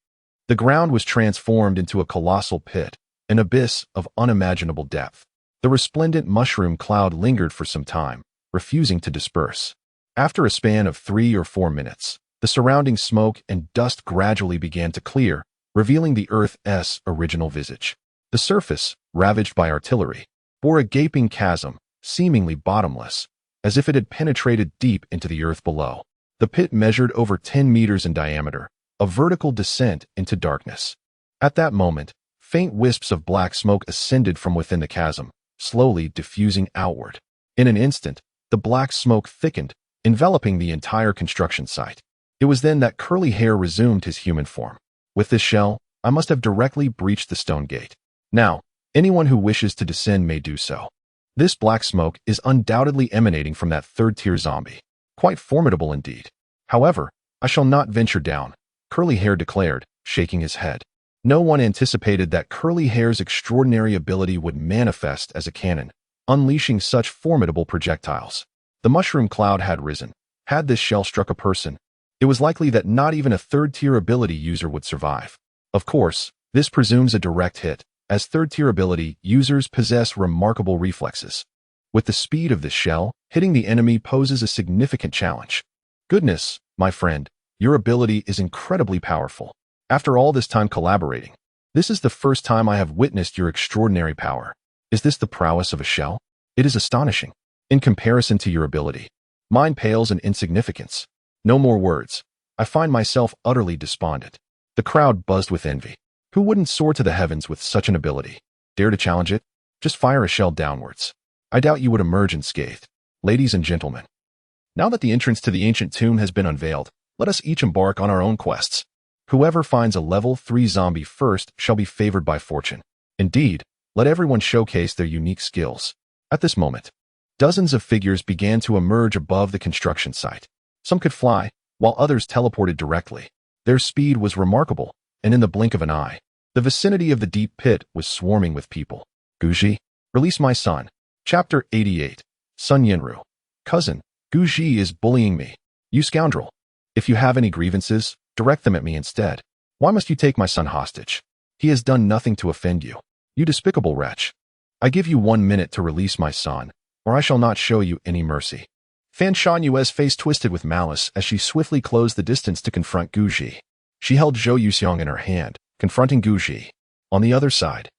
The ground was transformed into a colossal pit, an abyss of unimaginable depth. The resplendent mushroom cloud lingered for some time, refusing to disperse. After a span of 3 or 4 minutes, the surrounding smoke and dust gradually began to clear, revealing the Earth's original visage. The surface, ravaged by artillery, bore a gaping chasm, seemingly bottomless, as if it had penetrated deep into the earth below. The pit measured over 10 meters in diameter, a vertical descent into darkness. At that moment, faint wisps of black smoke ascended from within the chasm, slowly diffusing outward. In an instant, the black smoke thickened, enveloping the entire construction site. It was then that Curly Hair resumed his human form. "With this shell, I must have directly breached the stone gate. Now, anyone who wishes to descend may do so. This black smoke is undoubtedly emanating from that third-tier zombie. Quite formidable indeed. However, I shall not venture down," Curly Hair declared, shaking his head. No one anticipated that Curly Hair's extraordinary ability would manifest as a cannon, unleashing such formidable projectiles. The mushroom cloud had risen. Had this shell struck a person, it was likely that not even a third-tier ability user would survive. Of course, this presumes a direct hit, as third-tier ability users possess remarkable reflexes. With the speed of this shell, hitting the enemy poses a significant challenge. Goodness, my friend, your ability is incredibly powerful. After all this time collaborating, this is the first time I have witnessed your extraordinary power. Is this the prowess of a shell? It is astonishing. In comparison to your ability, mine pales in insignificance. No more words. I find myself utterly despondent. The crowd buzzed with envy. Who wouldn't soar to the heavens with such an ability? Dare to challenge it? Just fire a shell downwards. I doubt you would emerge unscathed. Ladies and gentlemen, now that the entrance to the ancient tomb has been unveiled, let us each embark on our own quests. Whoever finds a level 3 zombie first shall be favored by fortune. Indeed, let everyone showcase their unique skills. At this moment, dozens of figures began to emerge above the construction site. Some could fly, while others teleported directly. Their speed was remarkable, and in the blink of an eye, the vicinity of the deep pit was swarming with people. Guji, release my son. Chapter 88. Sun Yinru. Cousin, Guji is bullying me. You scoundrel. If you have any grievances, direct them at me instead. Why must you take my son hostage? He has done nothing to offend you. You despicable wretch. I give you 1 minute to release my son, or I shall not show you any mercy. Fan Shangyue's face twisted with malice as she swiftly closed the distance to confront Guji. She held Zhou Yuxiang in her hand, confronting Guji. On the other side,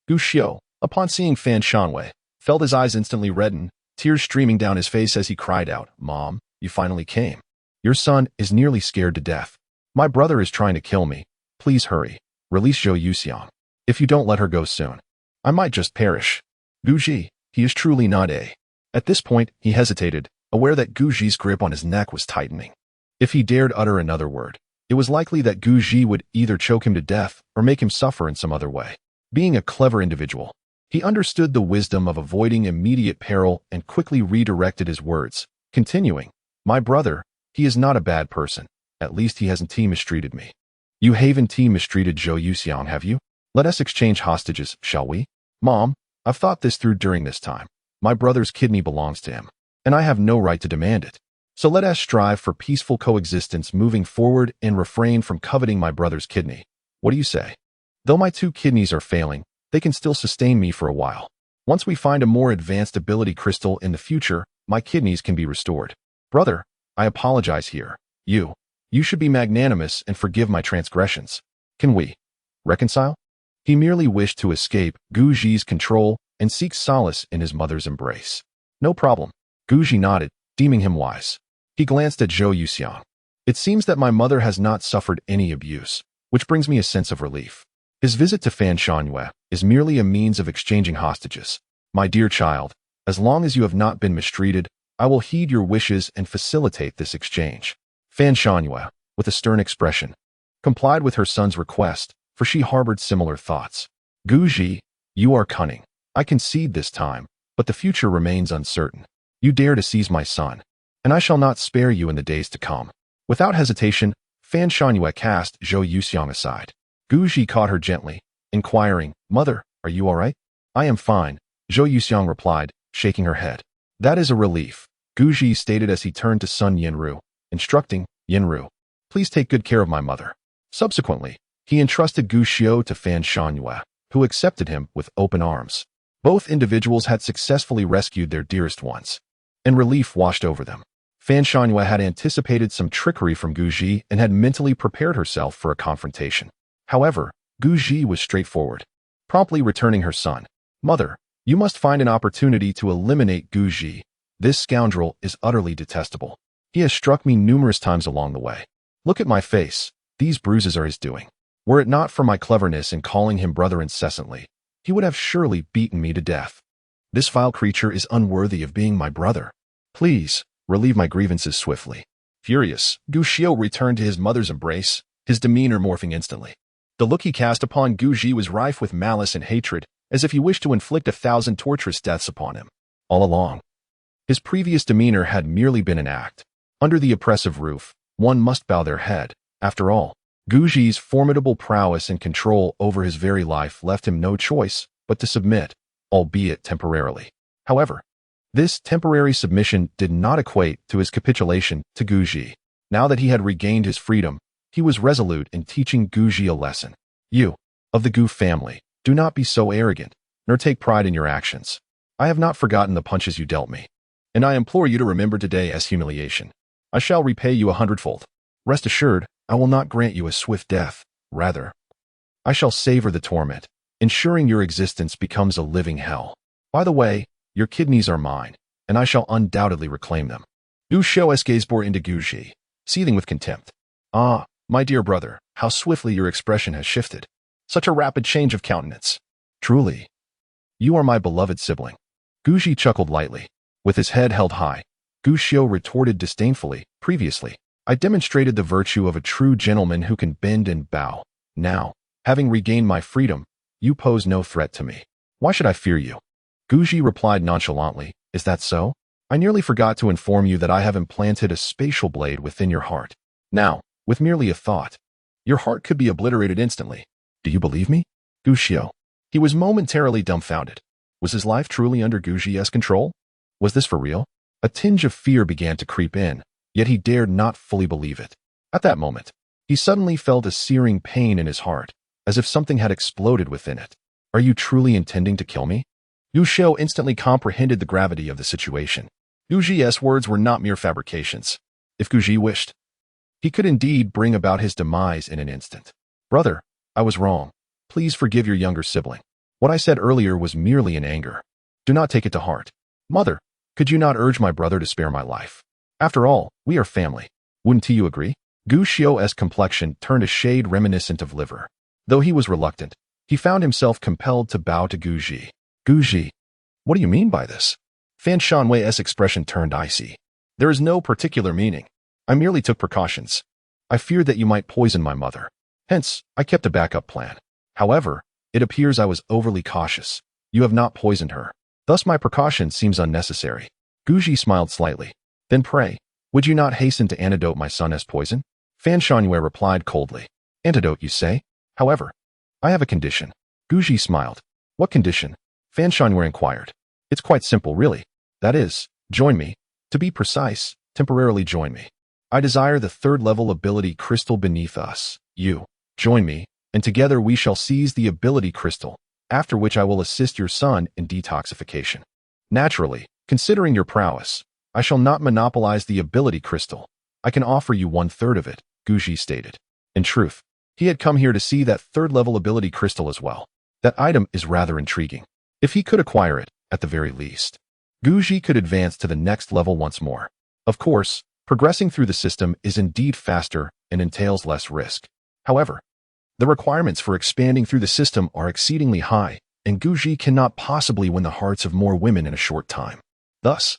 Gu Xiu, upon seeing Fan Shangyue, felt his eyes instantly redden, tears streaming down his face as he cried out, "Mom, you finally came. Your son is nearly scared to death. My brother is trying to kill me. Please hurry. Release Zhou Yuxiang. If you don't let her go soon, I might just perish." Guji, he is truly not a. At this point, he hesitated, aware that Guji's grip on his neck was tightening. If he dared utter another word, it was likely that Guji would either choke him to death or make him suffer in some other way. Being a clever individual, he understood the wisdom of avoiding immediate peril and quickly redirected his words, continuing, "My brother, he is not a bad person. At least he hasn't mistreated me. You haven't mistreated Zhou Yuxiang, have you? Let us exchange hostages, shall we? Mom, I've thought this through during this time. My brother's kidney belongs to him, and I have no right to demand it. So let us strive for peaceful coexistence moving forward and refrain from coveting my brother's kidney. What do you say? Though my 2 kidneys are failing, they can still sustain me for a while. Once we find a more advanced ability crystal in the future, my kidneys can be restored. Brother, I apologize here. You should be magnanimous and forgive my transgressions. Can we reconcile?" He merely wished to escape Guji's control and seek solace in his mother's embrace. "No problem." Guji nodded, deeming him wise. He glanced at Zhou Yuxiang. "It seems that my mother has not suffered any abuse, which brings me a sense of relief. His visit to Fan Shangyue is merely a means of exchanging hostages. My dear child, as long as you have not been mistreated, I will heed your wishes and facilitate this exchange." Fan Shangyue, with a stern expression, complied with her son's request, for she harbored similar thoughts. "Guji, you are cunning. I concede this time, but the future remains uncertain. You dare to seize my son, and I shall not spare you in the days to come." Without hesitation, Fan Shangyue cast Zhou Yuxiang aside. Guji caught her gently, inquiring, "Mother, are you all right?" "I am fine," Zhou Yuxiang replied, shaking her head. "That is a relief," Guji stated as he turned to Sun Yinru, instructing, "Yinru, please take good care of my mother." Subsequently, he entrusted Gu Xiu to Fan Shangyue, who accepted him with open arms. Both individuals had successfully rescued their dearest ones, and relief washed over them. Fan Shangyue had anticipated some trickery from Guji and had mentally prepared herself for a confrontation. However, Guji was straightforward, promptly returning her son. "Mother, you must find an opportunity to eliminate Guji. This scoundrel is utterly detestable. He has struck me numerous times along the way. Look at my face. These bruises are his doing. Were it not for my cleverness in calling him brother incessantly, he would have surely beaten me to death. This vile creature is unworthy of being my brother. Please, relieve my grievances swiftly." Furious, Gu Xiu returned to his mother's embrace, his demeanor morphing instantly. The look he cast upon Guji was rife with malice and hatred, as if he wished to inflict 1,000 torturous deaths upon him. All along, his previous demeanor had merely been an act. Under the oppressive roof, one must bow their head. After all, Guji's formidable prowess and control over his very life left him no choice but to submit, albeit temporarily. However, this temporary submission did not equate to his capitulation to Guji. Now that he had regained his freedom, he was resolute in teaching Guji a lesson. "You, of the Gu family, do not be so arrogant, nor take pride in your actions. I have not forgotten the punches you dealt me, and I implore you to remember today as humiliation. I shall repay you 100-fold. Rest assured, I will not grant you a swift death. Rather, I shall savor the torment, ensuring your existence becomes a living hell. By the way, your kidneys are mine, and I shall undoubtedly reclaim them." Gu Xiu gazed into Guji, seething with contempt. Ah, my dear brother, how swiftly your expression has shifted. Such a rapid change of countenance. Truly, you are my beloved sibling. Guji chuckled lightly. With his head held high, Gushio retorted disdainfully, previously, I demonstrated the virtue of a true gentleman who can bend and bow. Now, having regained my freedom, you pose no threat to me. Why should I fear you? Guji replied nonchalantly, is that so? I nearly forgot to inform you that I have implanted a spatial blade within your heart. Now, with merely a thought, your heart could be obliterated instantly. Do you believe me? Gushio. He was momentarily dumbfounded. Was his life truly under Guji's control? Was this for real? A tinge of fear began to creep in, yet he dared not fully believe it. At that moment, he suddenly felt a searing pain in his heart, as if something had exploded within it. Are you truly intending to kill me? Gushio instantly comprehended the gravity of the situation. Guji's words were not mere fabrications. If Guji wished, he could indeed bring about his demise in an instant. Brother, I was wrong. Please forgive your younger sibling. What I said earlier was merely in anger. Do not take it to heart. Mother, could you not urge my brother to spare my life? After all, we are family. Wouldn't you agree? Gushio's complexion turned a shade reminiscent of liver. Though he was reluctant, he found himself compelled to bow to Guji. Guji, what do you mean by this? Fan Shanwei's expression turned icy. There is no particular meaning. I merely took precautions. I feared that you might poison my mother. Hence, I kept a backup plan. However, it appears I was overly cautious. You have not poisoned her. Thus my precaution seems unnecessary. Guji smiled slightly. Then pray, would you not hasten to antidote my son as poison? Fan Shanwei replied coldly. Antidote, you say? However, I have a condition. Guji smiled. What condition? Fan Shanwei inquired. It's quite simple, really. That is, join me. To be precise, temporarily join me. I desire the third-level ability crystal beneath us. You, join me, and together we shall seize the ability crystal, after which I will assist your son in detoxification. Naturally, considering your prowess, I shall not monopolize the ability crystal. I can offer you 1/3 of it, Guji stated. In truth, he had come here to see that third-level ability crystal as well. That item is rather intriguing. If he could acquire it, at the very least, Guji could advance to the next level once more. Of course, progressing through the system is indeed faster and entails less risk. However, the requirements for expanding through the system are exceedingly high, and Guji cannot possibly win the hearts of more women in a short time. Thus,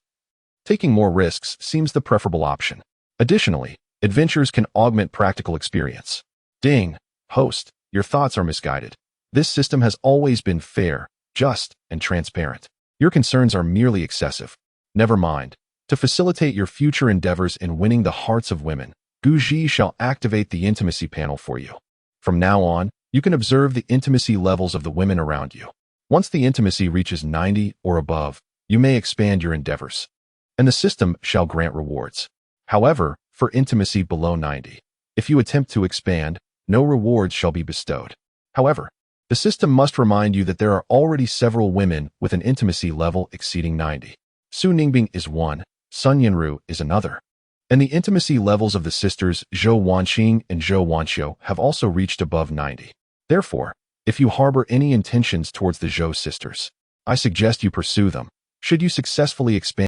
taking more risks seems the preferable option. Additionally, adventures can augment practical experience. Ding, host, your thoughts are misguided. This system has always been fair, just, and transparent. Your concerns are merely excessive. Never mind. To facilitate your future endeavors in winning the hearts of women, Guji shall activate the intimacy panel for you. From now on, you can observe the intimacy levels of the women around you. Once the intimacy reaches 90 or above, you may expand your endeavors, and the system shall grant rewards. However, for intimacy below 90, if you attempt to expand, no rewards shall be bestowed. However, the system must remind you that there are already several women with an intimacy level exceeding 90. Su Ningbing is one, Sun Yanru is another. And the intimacy levels of the sisters Zhou Wanqing and Zhou Wanqiu have also reached above 90. Therefore, if you harbor any intentions towards the Zhou sisters, I suggest you pursue them. Should you successfully expand